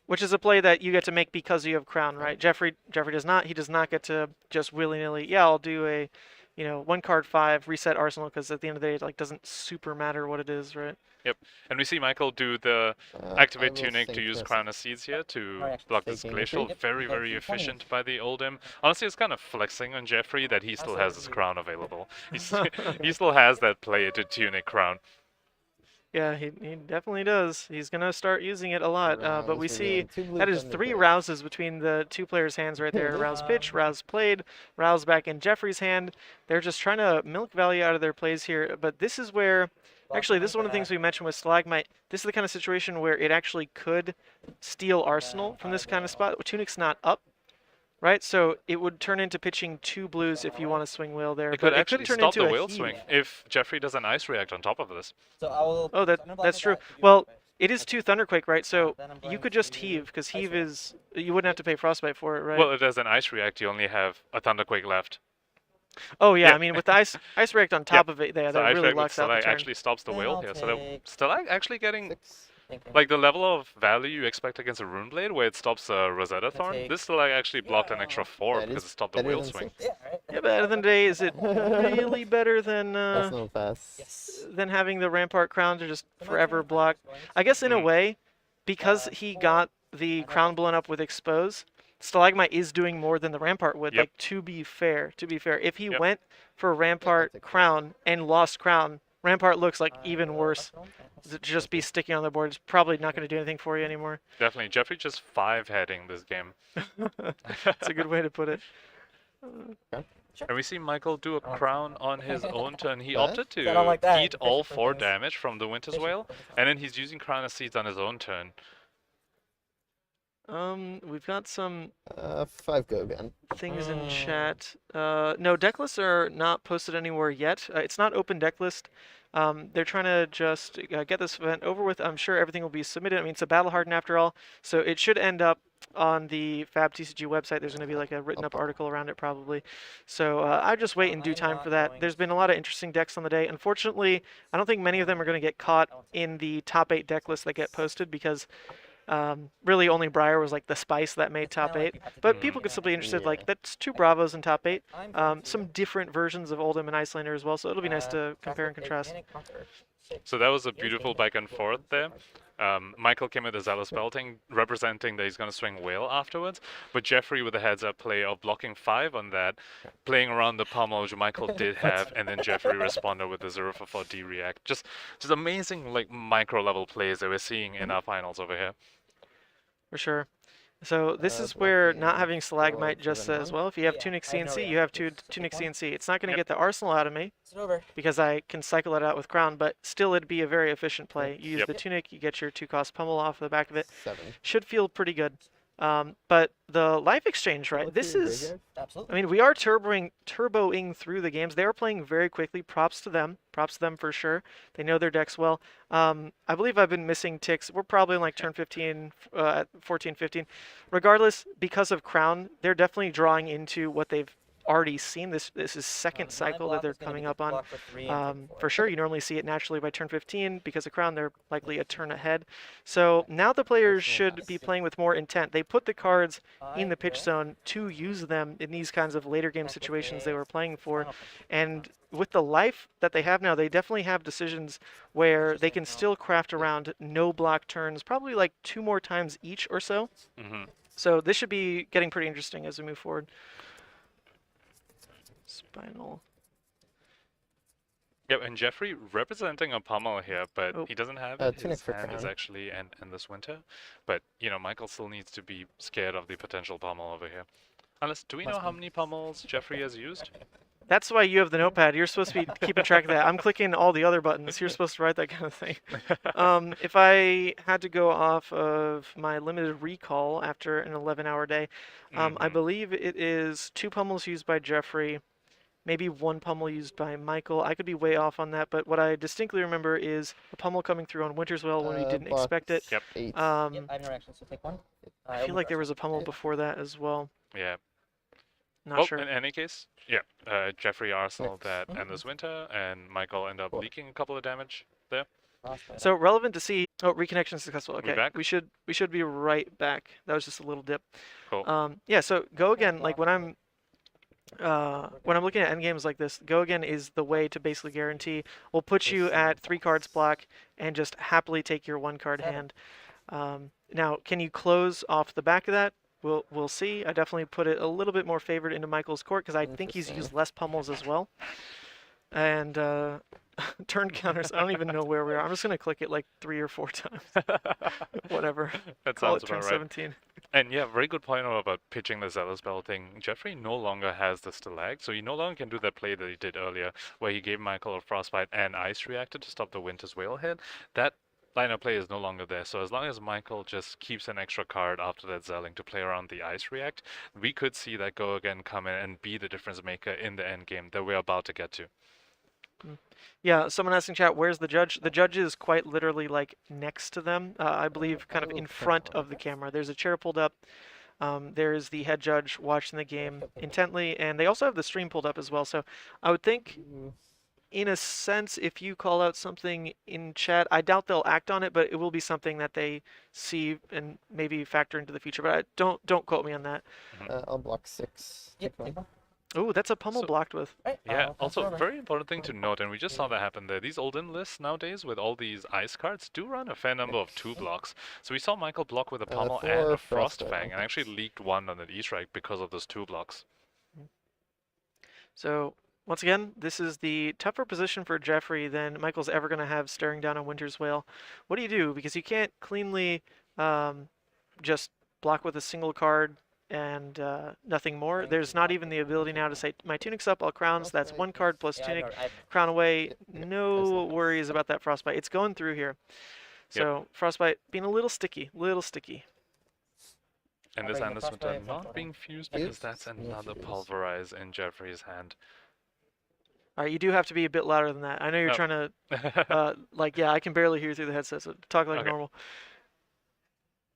Which is a play that you get to make because you have Crown, right? Jeffrey does not. He does not get to just willy-nilly, yeah, I'll do a, 1 card 5, reset Arsenal, because at the end of the day, it like doesn't super matter what it is, right? Yep. And we see Michael do the activate Tunic to use Crown of Seeds here to block this Glacial. Very, very efficient by the Oldhim. Honestly, it's kind of flexing on Jeffrey that he still has his Crown available. He still has that play to Tunic Crown. Yeah, he definitely does. He's going to start using it a lot. But we see that is 3 rouses between the 2 players' hands right there. Rouse pitch, rouse played, rouse back in Jeffrey's hand. They're just trying to milk value out of their plays here. But this is where, actually, this is one of the things we mentioned with Stalagmite. This is the kind of situation where it actually could steal Arsenal from this kind of spot. Tunic's not up. Right, so it would turn into pitching 2 blues if you want to swing whale there. It could actually stop the whale swing if Jeffrey does an Ice React on top of this. Oh, that's true. Well, it is 2 Thunderquake, right? So you could just heave, because heave is... You wouldn't have to pay Frostbite for it, right? Well, if there's an Ice React, you only have a Thunderquake left. Oh, yeah, I mean, with the Ice React on top of it, that really locks out the turn. Actually stops the whale here. So they're still actually getting... Like the level of value you expect against a Runeblade, where it stops a Rosetta Thorn, this still actually blocked an extra 4 because it stopped the whale swing. Yeah, but at the end of the day, is it really better than having the Rampart Crown to just forever block? I guess in a way, because he got the Crown blown up with Expose, Stalagmite is doing more than the Rampart would. Like, to be fair, if he went for Rampart Crown and lost Crown, Rampart looks like even worse. Just be sticking on the board is probably not going to do anything for you anymore. Definitely. Jeffrey just 5-heading this game. That's a good way to put it. And we see Michael do a Crown on his own turn. He opted to eat all 4 damage from the Winter's Wail, and then he's using Crown of Seeds on his own turn. We've got some 5 go again. Things in chat. No, deck lists are not posted anywhere yet. It's not open deck list. They're trying to just get this event over with. I'm sure everything will be submitted. I mean, it's a Battle Hardened after all, so it should end up on the Fab TCG website. There's going to be like a written up article around it probably. So I'll just wait in due time for that. There's been a lot of interesting decks on the day. Unfortunately, I don't think many of them are going to get caught in the top 8 deck lists that get posted because Really, only Briar was like the spice that made top 8, but people could still be interested. Like, that's 2 Bravos in top 8. Some different versions of Oldhim and Iyslander as well, so it'll be nice to compare and contrast. So that was a beautiful back and forth there. Michael came with the Zealous Belting, representing that he's going to swing Whale afterwards, but Jeffrey with the heads-up play of blocking 5 on that, playing around the pommel, which Michael did have, and then Jeffrey responded with the 0 for 4 D-React. Just amazing, like, micro-level plays that we're seeing in our finals over here. For sure. So this is where not having Stalagmite just says, well, if you have Tunic CNC, you have Tunic CNC. It's not going to get the Arsenal out of me because I can cycle it out with Crown, but still it'd be a very efficient play. You use the Tunic, you get your 2-cost pummel off the back of it. Should feel pretty good. But the life exchange, right? This is, I mean, we are turboing through the games. They are playing very quickly. Props to them for sure. They know their decks well. I believe I've been missing ticks. We're probably in like turn 15, 14, 15. Regardless, because of Crown, they're definitely drawing into what they've already seen. This is second cycle that they're coming up on. For sure, you normally see it naturally by turn 15. Because of Crown, they're likely a turn ahead. So now the players should be playing with more intent. They put the cards in the pitch zone to use them in these kinds of later game situations they were playing for. And with the life that they have now, they definitely have decisions where they can still craft around no block turns, probably like 2 more times each or so. So this should be getting pretty interesting as we move forward. Spinal. Yep, and Jeffrey representing a pummel here, but he doesn't have it. His hand is actually and this winter. But, you know, Michael still needs to be scared of the potential pummel over here. Unless, do we know how many pummels Jeffrey has used? That's why you have the notepad. You're supposed to be keeping track of that. I'm clicking all the other buttons. You're supposed to write that kind of thing. If I had to go off of my limited recall after an 11-hour day, I believe it is 2 pummels used by Jeffrey, maybe 1 pummel used by Michael. I could be way off on that, but what I distinctly remember is a pummel coming through on Winter's Well when we didn't expect it. Yep. I feel like there was a pummel before that as well. Yeah. Not sure. In any case, yeah, Jeffrey Arsenal that Endless Winter, and Michael end up leaking a couple of damage there. So relevant to see. Oh, reconnection successful. Okay, back? we should be right back. That was just a little dip. Cool. Yeah. So go again. Like when I'm looking at endgames like this, go again is the way to basically guarantee we'll put you at 3 cards block and just happily take your 1-card hand. Now, can you close off the back of that? We'll see. I definitely put it a little bit more favored into Michael's court because I think he's used less pummels as well. And turn counters, I don't even know where we are. I'm just going to click it like 3 or 4 times. Whatever. That Call sounds it turn about right. 17. And yeah, very good point about pitching the Zealous Belting. Jeffrey no longer has the Stalag, so he no longer can do that play that he did earlier where he gave Michael a Frostbite and Ice Reactor to stop the Winter's Whale hit. That line of play is no longer there, so as long as Michael just keeps an extra card after that Zelling to play around the Ice React, we could see that Go Again come in and be the difference maker in the end game that we're about to get to. Yeah, someone asking chat, where's the judge? The judge is quite literally like next to them, I believe kind of in front of the camera. There's a chair pulled up. There's the head judge watching the game intently, and they also have the stream pulled up as well. So I would think, in a sense, if you call out something in chat, I doubt they'll act on it, but it will be something that they see and maybe factor into the future. But don't quote me on that. I'll block 6. Oh, that's a pummel blocked with. Yeah, also very important thing to note, and we just saw that happen there. These Oldhim lists nowadays with all these ice cards do run a fair number of 2 blocks. So we saw Michael block with a pummel and a Frostfang, and actually leaked 1 on the Easter egg because of those 2 blocks. So once again, this is the tougher position for Jeffrey than Michael's ever going to have staring down on Winter's Whale. What do you do? Because you can't cleanly just block with a single card and nothing more. There's not even the ability now to say, my Tunic's up, I'll crown, so that's 1 card plus Tunic, crown away. No worries about that Frostbite. It's going through here. So Frostbite being a little sticky, And this Endless Winter not being fused because that's another Pulverize in Jeffrey's hand. All right, you do have to be a bit louder than that. I know you're trying to, like, yeah, I can barely hear through the headset, so talk like normal.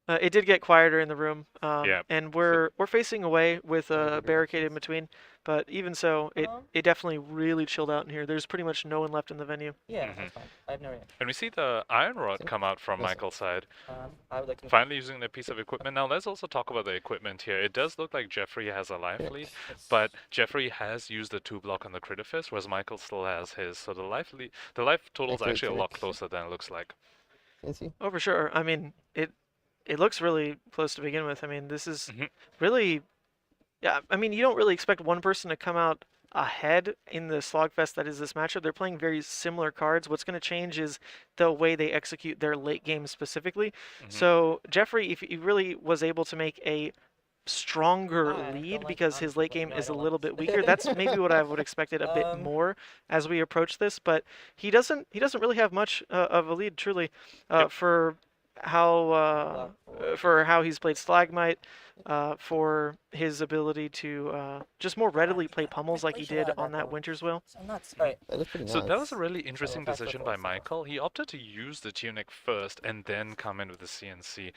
It did get quieter in the room, Yeah. and we're facing away with a barricade in between. But even so, it definitely really chilled out in here. There's pretty much no one left in the venue. Yeah, that's fine. I have no reaction. And we see the iron rod come out from Michael's side. I would like to Finally using a piece of equipment. Now let's also talk about the equipment here. It does look like Jeffrey has a life lead, but Jeffrey has used the 2 block on the critter fist, whereas Michael still has his. So the life total is actually a lot closer than it looks like. Oh, for sure. I mean, it looks really close to begin with. I mean, this is really, yeah. I mean, you don't really expect one person to come out ahead in the slogfest that is this matchup. They're playing very similar cards. What's going to change is the way they execute their late game specifically. So Jeffrey, if he really was able to make a stronger lead because his late game is a little bit weaker, that's maybe what I would expected a bit more as we approach this. But he doesn't really have much of a lead truly for how he's played Stalagmite, for his ability to just more readily play pummels like he did on that Winter's Will. So that was a really interesting decision by Michael. He opted to use the tunic first and then come in with the CNC,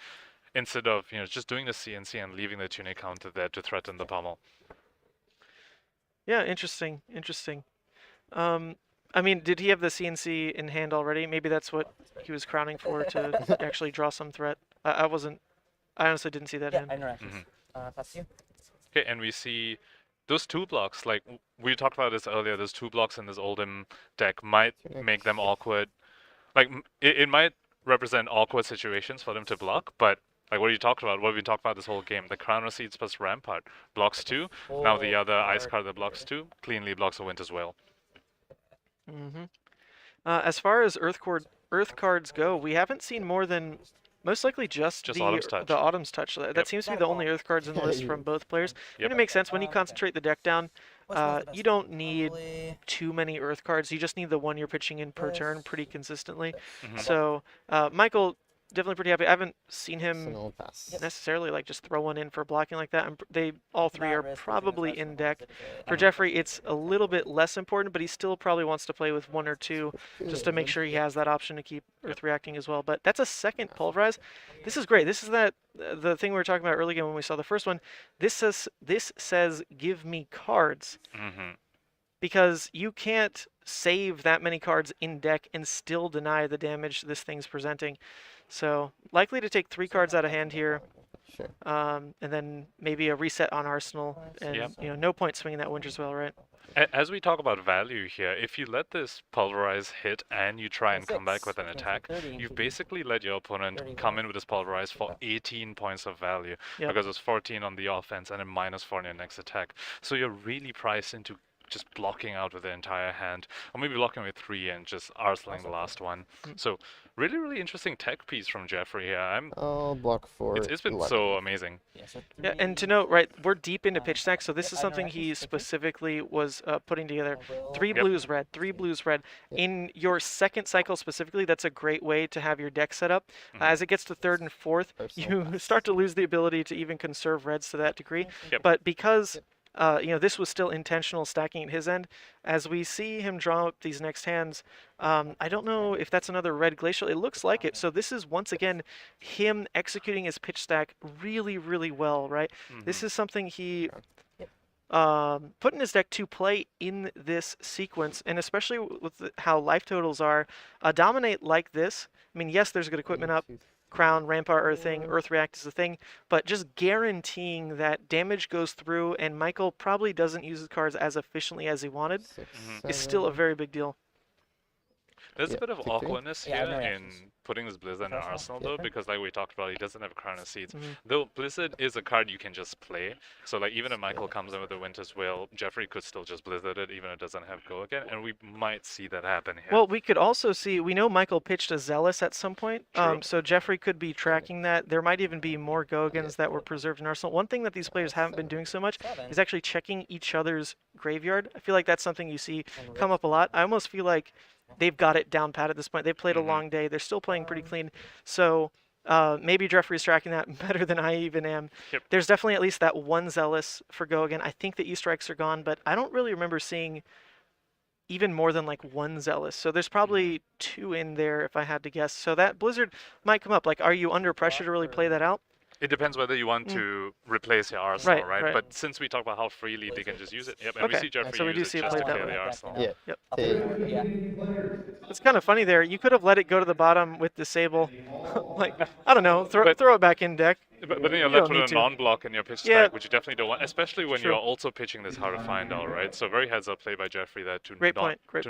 instead of just doing the CNC and leaving the tunic counter there to threaten the pummel. Yeah, interesting. I mean, did he have the CNC in hand already? Maybe that's what he was crowning for, to actually draw some threat. I honestly didn't see that hand. Pass you. Okay, and we see those 2 blocks, like we talked about this earlier, those 2 blocks in this Oldhim deck might make them awkward. Like, it might represent awkward situations for them to block, but like what we talked about this whole game, the Crown of Seeds plus Rampart blocks 2, now the other ice card that blocks 2 cleanly blocks a Winter's Will. As far as Earth cards go, we haven't seen more than most likely just the Autumn's Touch. That seems to be the only Earth cards in the list from both players. And it makes sense when you concentrate the deck down. You don't need too many Earth cards. You just need the one you're pitching in per turn pretty consistently. So Michael, definitely pretty happy. I haven't seen him necessarily like just throw one in for blocking like that. They all 3 are probably in deck. For Jeffrey, it's a little bit less important, but he still probably wants to play with 1 or 2 just to make sure he has that option to keep Earth reacting as well. But that's a second Pulverize. This is great. This is the thing we were talking about early game when we saw the first one. This says give me cards. Because you can't save that many cards in deck and still deny the damage this thing's presenting. So likely to take 3 cards out of hand here, and then maybe a reset on Arsenal, and no point swinging that Winter's Will, right? As we talk about value here, if you let this Pulverize hit and you try and come back with an attack, you've basically let your opponent come in with this Pulverize for 18 points of value, because it's 14 on the offense and a -4 on your next attack. So you're really priced into just blocking out with the entire hand, or maybe blocking with 3 and just arseling the last one. So really, really interesting tech piece from Jeffrey here. I'll block 4. It's been so amazing. Yeah, and to note, right, we're deep into pitch stack, so this is something he specifically was putting together. 3 blues, red, 3 blues, red. In your second cycle specifically, that's a great way to have your deck set up. As it gets to 3rd and 4th, you start to lose the ability to even conserve reds to that degree. But because this was still intentional stacking at his end. As we see him draw up these next hands, I don't know if that's another red glacial. It looks like it. So this is once again him executing his pitch stack really, really well, right? This is something he put in his deck to play in this sequence, and especially with how life totals are, dominate like this. I mean, yes, there's good equipment up. Crown, Rampart, Earth React is the thing, but just guaranteeing that damage goes through and Michael probably doesn't use his cards as efficiently as he wanted is still a very big deal. There's a bit of awkwardness here in putting this Blizzard in Arsenal, though, because like we talked about, he doesn't have Crown of Seeds. Though Blizzard is a card you can just play, so like even if Michael comes in with the Winter's Will, Jeffrey could still just Blizzard it, even if it doesn't have Go again, and we might see that happen here. Well, we could also see, we know Michael pitched a Zealous at some point, so Jeffrey could be tracking that. There might even be more Go-Agans that were preserved in Arsenal. One thing that these players haven't been doing so much is actually checking each other's graveyard. I feel like that's something you see come up a lot. I almost feel like they've got it down pat at this point. They've played a long day. They're still playing pretty clean. So maybe Jeffrey's tracking that better than I even am. There's definitely at least that 1 Zealous for Go again. I think the E-Strikes are gone, but I don't really remember seeing even more than like one Zealous. So there's probably 2 in there if I had to guess. So that Blizzard might come up. Like, are you under pressure to really play that out? It depends whether you want to replace your arsenal, right? But since we talk about how freely they can just use it, and we see Jeffrey so we do use see it it just to played clear that the way. arsenal. It's kind of funny there. You could have let it go to the bottom with Disable. Like, I don't know, throw it back in deck. But then you're left with a non-block in your pitch stack, which you definitely don't want, especially when you're also pitching this hard to find out, right? So very heads up play by Jeffrey that to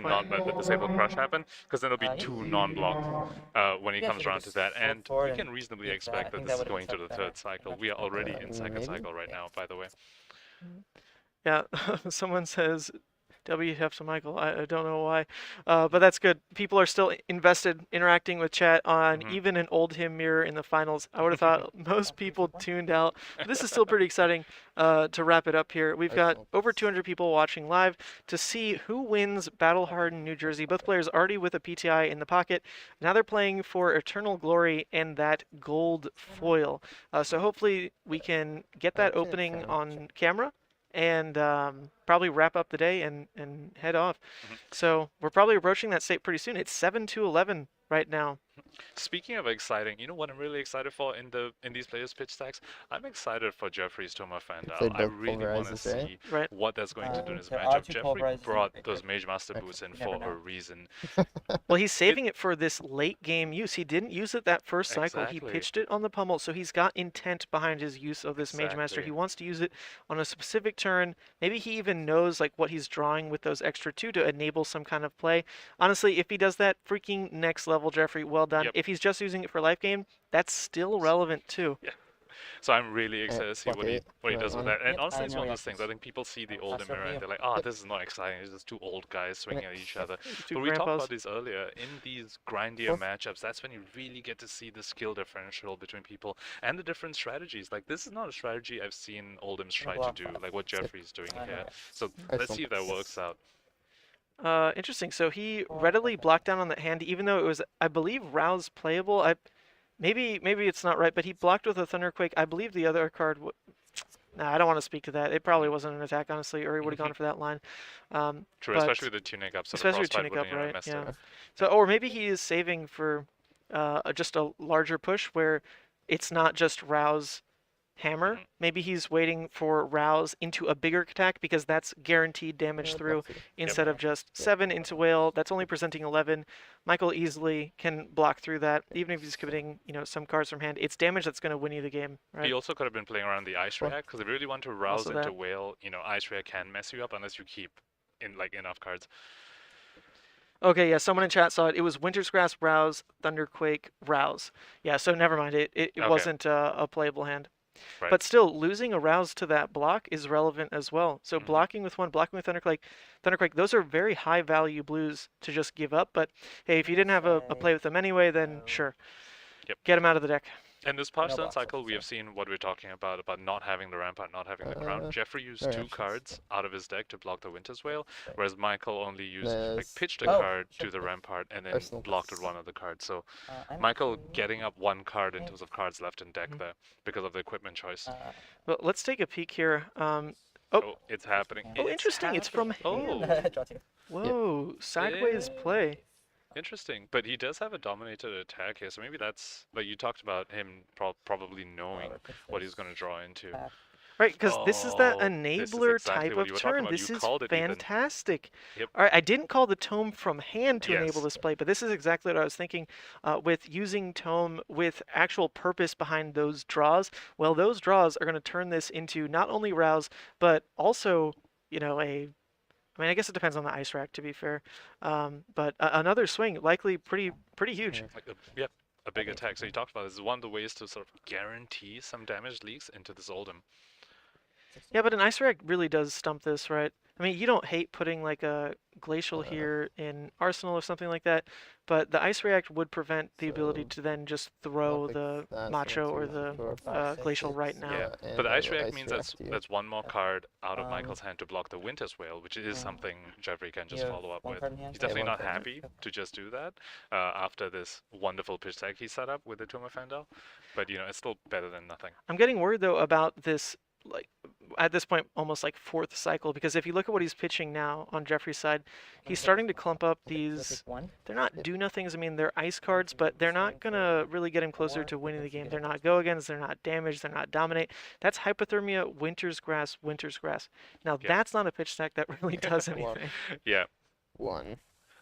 not let the Disable Crush happen, because then there'll be 2 non-blocked when he comes around to that. And we can reasonably expect that this is going to the 3rd cycle. We are already in 2nd cycle right now, by the way. Yeah, someone says WTF to Michael. I don't know why, but that's good. People are still invested, interacting with chat on even an Oldhim mirror in the finals. I would have thought most people tuned out. But this is still pretty exciting. To wrap it up here, we've got over 200 people watching live to see who wins Battle Hardened New Jersey. Both players already with a PTI in the pocket. Now they're playing for Eternal Glory and that gold foil. So hopefully we can get that opening on camera and probably wrap up the day and head off. So we're probably approaching that state pretty soon. It's 7-11 right now. Speaking of exciting, you know what I'm really excited for in these players' pitch stacks? I'm excited for Jeffrey's Toma Fandal. I really want to see what that's going to do in his matchup. Jeffrey brought those Mage Master boots in for a reason. Well, he's saving it for this late game use. He didn't use it that first cycle. He pitched it on the pummel, so he's got intent behind his use of this Mage Master. He wants to use it on a specific turn. Maybe he even knows like what he's drawing with those extra 2 to enable some kind of play. Honestly, if he does that, freaking next level, Jeffrey, well done. If he's just using it for life game, that's still relevant too. Yeah. So I'm really excited to see what he does with that. And honestly, it's one of those things. I think people see the Oldhim mirror and they're like, oh, this is not exciting. It's just 2 old guys swinging at each other. But we talked about this earlier. In these grindier matchups, that's when you really get to see the skill differential between people and the different strategies. Like, this is not a strategy I've seen Oldhims try to do, like what Jeffrey's doing here. So let's see if that works out. Interesting. So he readily blocked down on that hand, even though it was, I believe, Rouse playable. Maybe it's not right, but he blocked with a Thunderquake. I believe the other card. Nah, I don't want to speak to that. It probably wasn't an attack, honestly, or he would have gone for that line. True, especially with the tunic up. So especially with tunic up, right? Yeah. So, or maybe he is saving for just a larger push where it's not just Rouse Hammer. Maybe he's waiting for Rouse into a bigger attack because that's guaranteed damage through instead of just 7 into Whale. That's only presenting 11. Michael easily can block through that, even if he's committing, some cards from hand. It's damage that's going to win you the game, right? He also could have been playing around the Ice React because if you really want to Rouse into Whale, Ice React can mess you up unless you keep in enough cards. Okay, yeah, someone in chat saw it. It was Winter's Grasp, Rouse, Thunderquake, Rouse. Yeah, so never mind. It wasn't a playable hand. Right. But still, losing a Rouse to that block is relevant as well. So blocking with one, blocking with Thunderquake, those are very high value blues to just give up. But hey, if you didn't have a play with them anyway, then sure. Get them out of the deck. And this past cycle, we have seen what we're talking about not having the Rampart, not having the Crown. Jeffrey used 2 cards out of his deck to block the Winter's Whale, whereas Michael only used, pitched a card to the Rampart and then blocked with one of the cards. So Michael getting up 1 card in terms of cards left in deck there because of the equipment choice. Well, let's take a peek here. Oh, it's happening. Oh, interesting. It's from hand. Whoa, sideways play. Interesting, but he does have a dominated attack here, so maybe that's. But you talked about him probably knowing what he's going to draw into. Right, because this is that enabler type of turn. This is fantastic. All right, I didn't call the tome from hand to enable this play, but this is exactly what I was thinking with using tome with actual purpose behind those draws. Well, those draws are going to turn this into not only Rouse, but also, I mean, I guess it depends on the ice rack, to be fair. But another swing, likely pretty huge. A big attack. So you talked about this is one of the ways to sort of guarantee some damage leaks into this Oldhim. Yeah, but an ice rack really does stump this, right? I mean, you don't hate putting like a glacial here in Arsenal or something like that, but the ice react would prevent the ability to then just throw the macho or the glacial right now. Yeah, but the ice react means that's 1 more card out of Michael's hand to block the Winter's Whale, which is something Jeffrey can just follow up with. He's definitely not happy to just do that after this wonderful pitch tag he set up with the Toma Fandal, but it's still better than nothing. I'm getting worried though about this at this point almost like 4th cycle, because if you look at what he's pitching now on Jeffrey's side, he's starting to clump up these. They're not do nothings. I mean, they're ice cards, but they're not gonna really get him closer to winning the game. They're not go agains. They're not damage. They're not dominate. That's hypothermia, winter's grass, winter's grass. Now that's not a pitch stack that really does anything. Yeah. 1.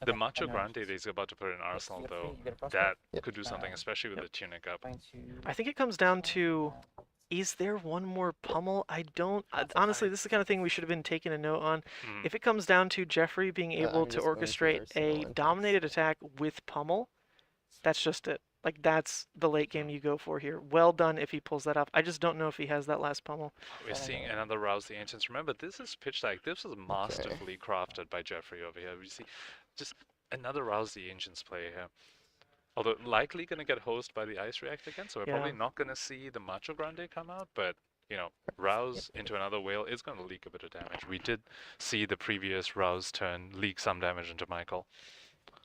The Macho Grande that he's about to put in Arsenal, though, that could do something, especially with the tunic up. I think it comes down to, is there one more pummel? I don't... honestly, this is the kind of thing we should have been taking a note on. If it comes down to Jeffrey being able to orchestrate a dominated attack with pummel, that's just it. Like, that's the late game you go for here. Well done if he pulls that off. I just don't know if he has that last pummel. We're seeing another Rouse the Ancients. Remember, this is pitch stack. This was masterfully crafted by Jeffrey over here. We see just another Rouse the Ancients play here. Although likely going to get hosed by the Ice React again, so we're probably not going to see the Macho Grande come out, but, you know, Rouse into another whale is going to leak a bit of damage. We did see the previous Rouse turn leak some damage into Michael.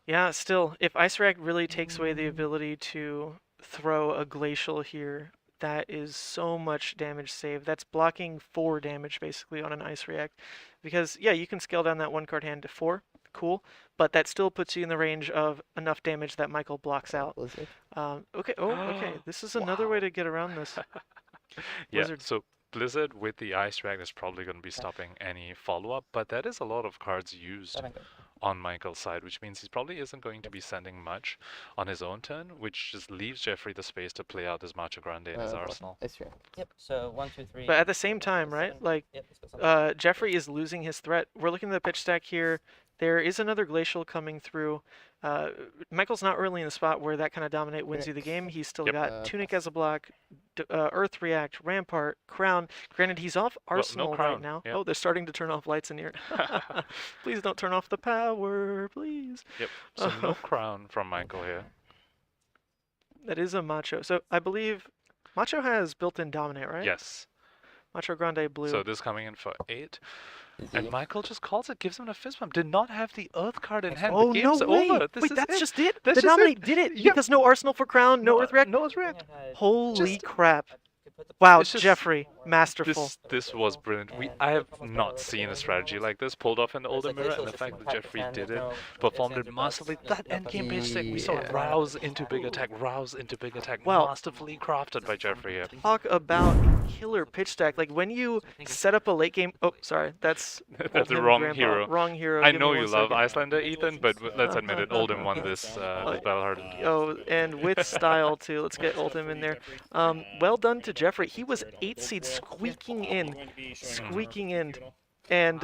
Yeah, still, if Ice React really takes away the ability to throw a Glacial here, that is so much damage saved. That's blocking 4 damage, basically, on an Ice React. Because, yeah, you can scale down that 1-card hand to 4. Cool. But that still puts you in the range of enough damage that Michael blocks out. Okay. Oh, okay. This is another way to get around this. Yeah, so Blizzard with the Ice React is probably going to be stopping any follow-up, but that is a lot of cards used on Michael's side, which means he probably isn't going to be sending much on his own turn, which just leaves Jeffrey the space to play out his Macho Grande in his arsenal. Yep, so 1, 2, 3. But at the same time, right? Like, Jeffrey is losing his threat. We're looking at the pitch stack here. There is another Glacial coming through. Michael's not really in the spot where that kind of dominate wins you the game. He's still got Tunic as a block, Earth React, Rampart, Crown. Granted, he's off Arsenal right now. Yep. Oh, they're starting to turn off lights in here. Please don't turn off the power, please. Yep, so no Crown from Michael here. That is a Macho. So I believe Macho has built-in dominate, right? Yes. Macho Grande blue. So this coming in for 8. And Michael just calls it, gives him a fist bump. Did not have the Earth card in hand. Oh, the game's no way. over. Wait, that's just it? The Dominate did it because no Arsenal for Crown, no Earth React? No Earth React. Holy crap. Wow, Jeffrey, masterful. This was brilliant. I have not seen a strategy like this pulled off in the Oldhim mirror, and the fact that Jeffrey did it, performed it masterfully. That endgame pitch stick, we saw Rouse into big attack, Rouse into big attack, masterfully crafted by Jeffrey here. Talk about killer pitch stack. Like when you set up a late game. Oh, sorry, that's the wrong hero. Wrong hero. I know you love Iyslander, Ethan, but let's admit it, Oldhim won this Battle Hardened. Oh, and with style too. Let's get Oldhim in there. Well done to Jeffrey. He was 8 seed squeaking in, and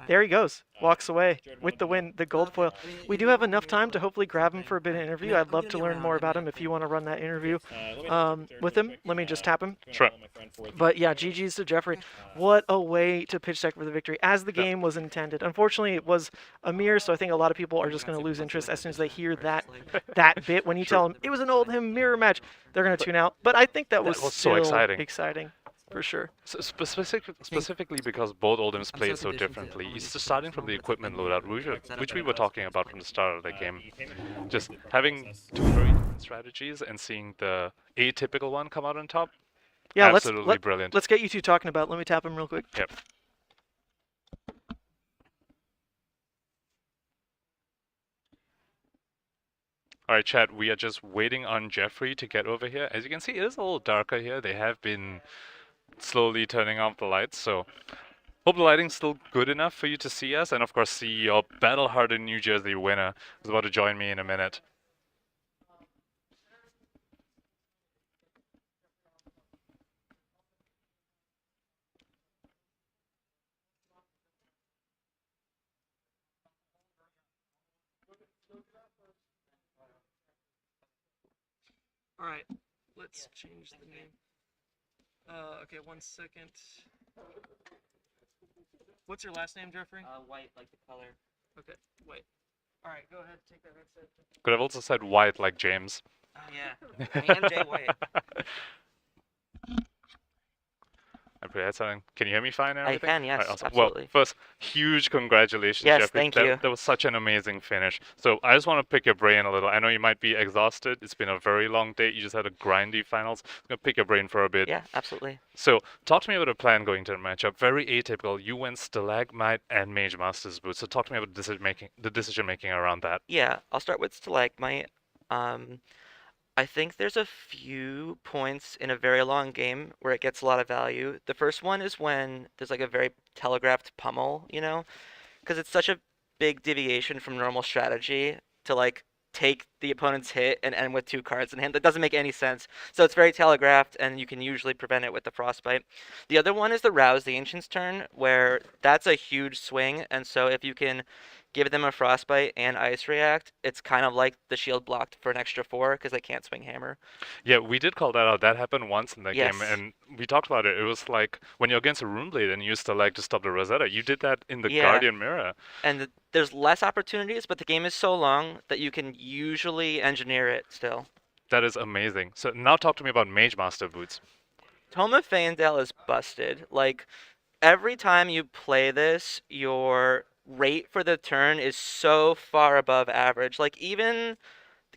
there he goes, walks away with the win, the gold foil. We do have enough time to hopefully grab him for a bit of interview. I'd love to learn more about him if you want to run that interview with him. Let me just tap him. Sure. But yeah, GG's to Jeffrey. What a way to pitch deck for the victory, as the game was intended. Unfortunately, it was a mirror, so I think a lot of people are just going to lose interest as soon as they hear that bit. When you tell them it was an Oldhim mirror match, they're going to tune out. But I think that was so exciting. For sure. So specifically because both Oldhims played so differently. It's starting from the equipment loadout, which we were talking about from the start of the game. Just having 2 very different strategies and seeing the atypical one come out on top. Yeah, absolutely brilliant. Let's get you two talking about it. Let me tap him real quick. Yep. Alright, chat, we are just waiting on Jeffrey to get over here. As you can see, it is a little darker here. They have been slowly turning off the lights, so hope the lighting's still good enough for you to see us, and of course see your Battle Hardened New Jersey winner who's about to join me in a minute. Alright, let's change the name. Okay, 1 second. What's your last name, Jeffrey? White, like the color. Okay, white. Alright, go ahead, take that headset. Could have also said white like James. Oh yeah, I am Jay White. I'm quick. Can you hear me fine and I everything? can, yes, Alright, awesome. absolutely. Well, first, huge congratulations, Yes, Jeffrey. thank you. That was such an amazing finish. So I just want to pick your brain a little. I know you might be exhausted. It's been a very long day. You just had a grindy finals. I'm going to pick your brain for a bit. Yeah, absolutely. So talk to me about a plan going to the matchup. Very atypical. You went Stalagmite and Mage Master's Boots. So talk to me about the decision making around that. Yeah, I'll start with Stalagmite. I think there's a few points in a very long game where it gets a lot of value. The first one is when there's like a very telegraphed pummel, you know, because it's such a big deviation from normal strategy to like take the opponent's hit and end with 2 cards in hand. That doesn't make any sense. So it's very telegraphed, and you can usually prevent it with the Frostbite. The other one is the Rouse the Ancient's turn, where that's a huge swing, and so if you can give them a Frostbite and Ice React, it's kind of like the shield blocked for an extra 4 because they can't swing Hammer. Yeah, we did call that out. That happened once in the game, Yes. and we talked about it. It was like when you're against a Runeblade and you used to stop the Rosetta. You did that in the Yeah. Guardian Mirror. And there's less opportunities, but the game is so long that you can usually engineer it still. That is amazing. So now talk to me about Mage Master Boots. Tome of Fandale is busted. Like, every time you play this, your rate for the turn is so far above average. Like, even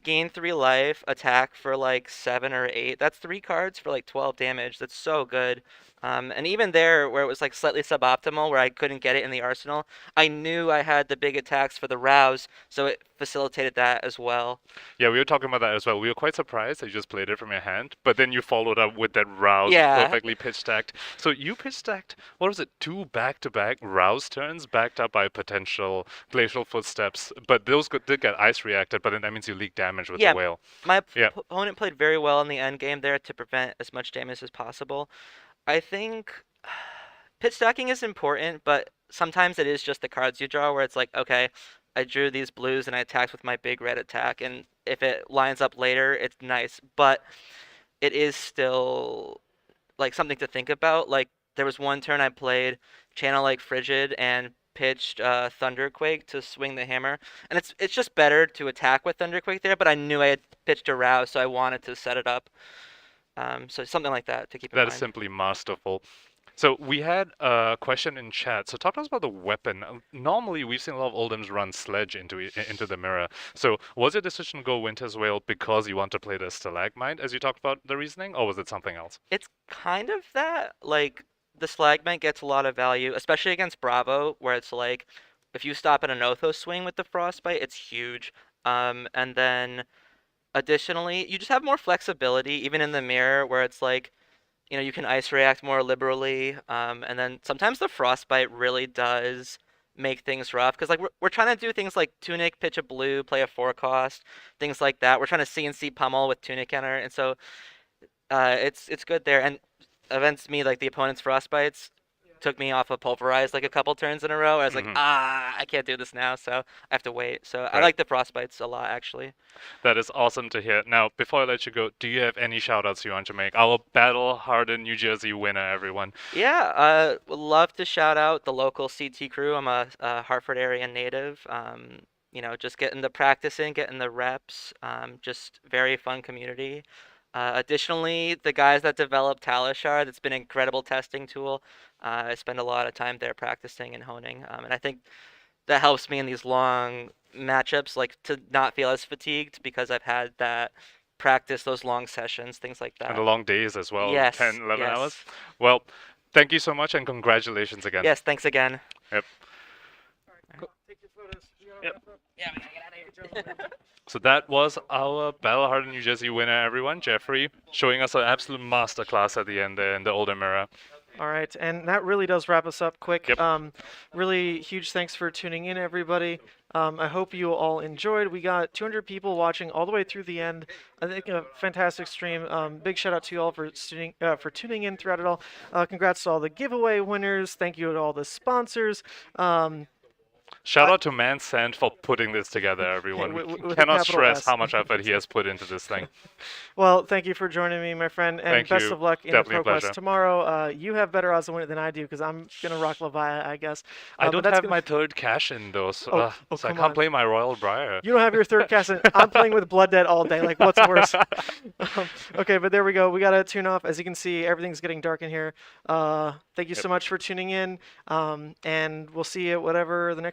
gain 3 life, attack for like 7 or 8, that's 3 cards for like 12 damage. That's so good. And even there, where it was like slightly suboptimal, where I couldn't get it in the arsenal, I knew I had the big attacks for the Rouse, so it facilitated that as well. Yeah, we were talking about that as well. We were quite surprised that you just played it from your hand, but then you followed up with that Rouse Yeah. perfectly pitch stacked. So you pitch stacked, what was it, 2 back-to-back Rouse turns backed up by potential Glacial Footsteps, but those did get ice reacted, but then that means you leak damage with Yeah, the whale. my Yeah. opponent played very well in the end game there to prevent as much damage as possible. I think pit stacking is important, but sometimes it is just the cards you draw where it's like, okay, I drew these blues and I attacked with my big red attack, and if it lines up later, it's nice, but it is still like something to think about. Like, there was one turn I played Channel like Frigid and pitched Thunderquake to swing the Hammer, and it's just better to attack with Thunderquake there, but I knew I had pitched a Rouse, so I wanted to set it up. So something like that to keep in mind. That is simply masterful. So we had a question in chat. So talk to us about the weapon. Normally, we've seen a lot of Oldhims run Sledge into the mirror. So was your decision to go Winter's Wail because you want to play the Stalagmite, as you talked about the reasoning, or was it something else? It's kind of that. Like, the Stalagmite gets a lot of value, especially against Bravo, where it's like, if you stop at an Othos swing with the Frostbite, it's huge. And then, additionally, you just have more flexibility, even in the mirror, where it's like, you know, you can ice react more liberally, and then sometimes the Frostbite really does make things rough, because like we're trying to do things like Tunic, pitch a blue, play a 4-cost, things like that. We're trying to CNC pummel with Tunic enter, and so it's good there. And against me, like the opponent's Frostbites took me off of Pulverize like a couple turns in a row. I was like, I can't do this now, so I have to wait. So I like the Frostbites a lot, actually. That is awesome to hear. Now, before I let you go, do you have any shout-outs you want to make? Our Battle Hardened New Jersey winner, everyone. Yeah, would love to shout out the local CT crew. I'm a Hartford area native. You know, just getting the practice in, getting the reps. Just very fun community. Additionally, the guys that developed Talishar, that's been an incredible testing tool. I spend a lot of time there practicing and honing, and I think that helps me in these long matchups, like to not feel as fatigued because I've had that practice, those long sessions, things like that. And the long days as well, Yes, 10, 11 yes. hours. Well, thank you so much and congratulations again. Yes, thanks again. Yep. Take your photos. Yep. Yeah, we gotta get out of here, Joe. So that was our Battle Hardened New Jersey winner, everyone, Jeffrey, showing us an absolute masterclass at the end there in the Oldhim mirror. All right, and that really does wrap us up quick. Yep. Really huge thanks for tuning in, everybody. I hope you all enjoyed. We got 200 people watching all the way through the end. I think a fantastic stream. Big shout out to you all for tuning in throughout it all. Congrats to all the giveaway winners. Thank you to all the sponsors. Shout out to Man Sant for putting this together, everyone. with a Cannot capital stress S. how much effort he has put into this thing. Well, thank you for joining me, my friend, and Thank best you. of luck in Definitely the a Pro Quest pleasure. tomorrow. You have better odds to win it than I do because I'm gonna rock Levi, I guess. I but don't that's have gonna- my third cash in though, so, Oh, so I come can't on. play my Royal Briar. You don't have your third cast, and I'm playing with Blood Dead all day. Like, what's worse? Okay, but there we go. We gotta tune off. As you can see, everything's getting dark in here. Thank you so much for tuning in, and we'll see you at whatever the next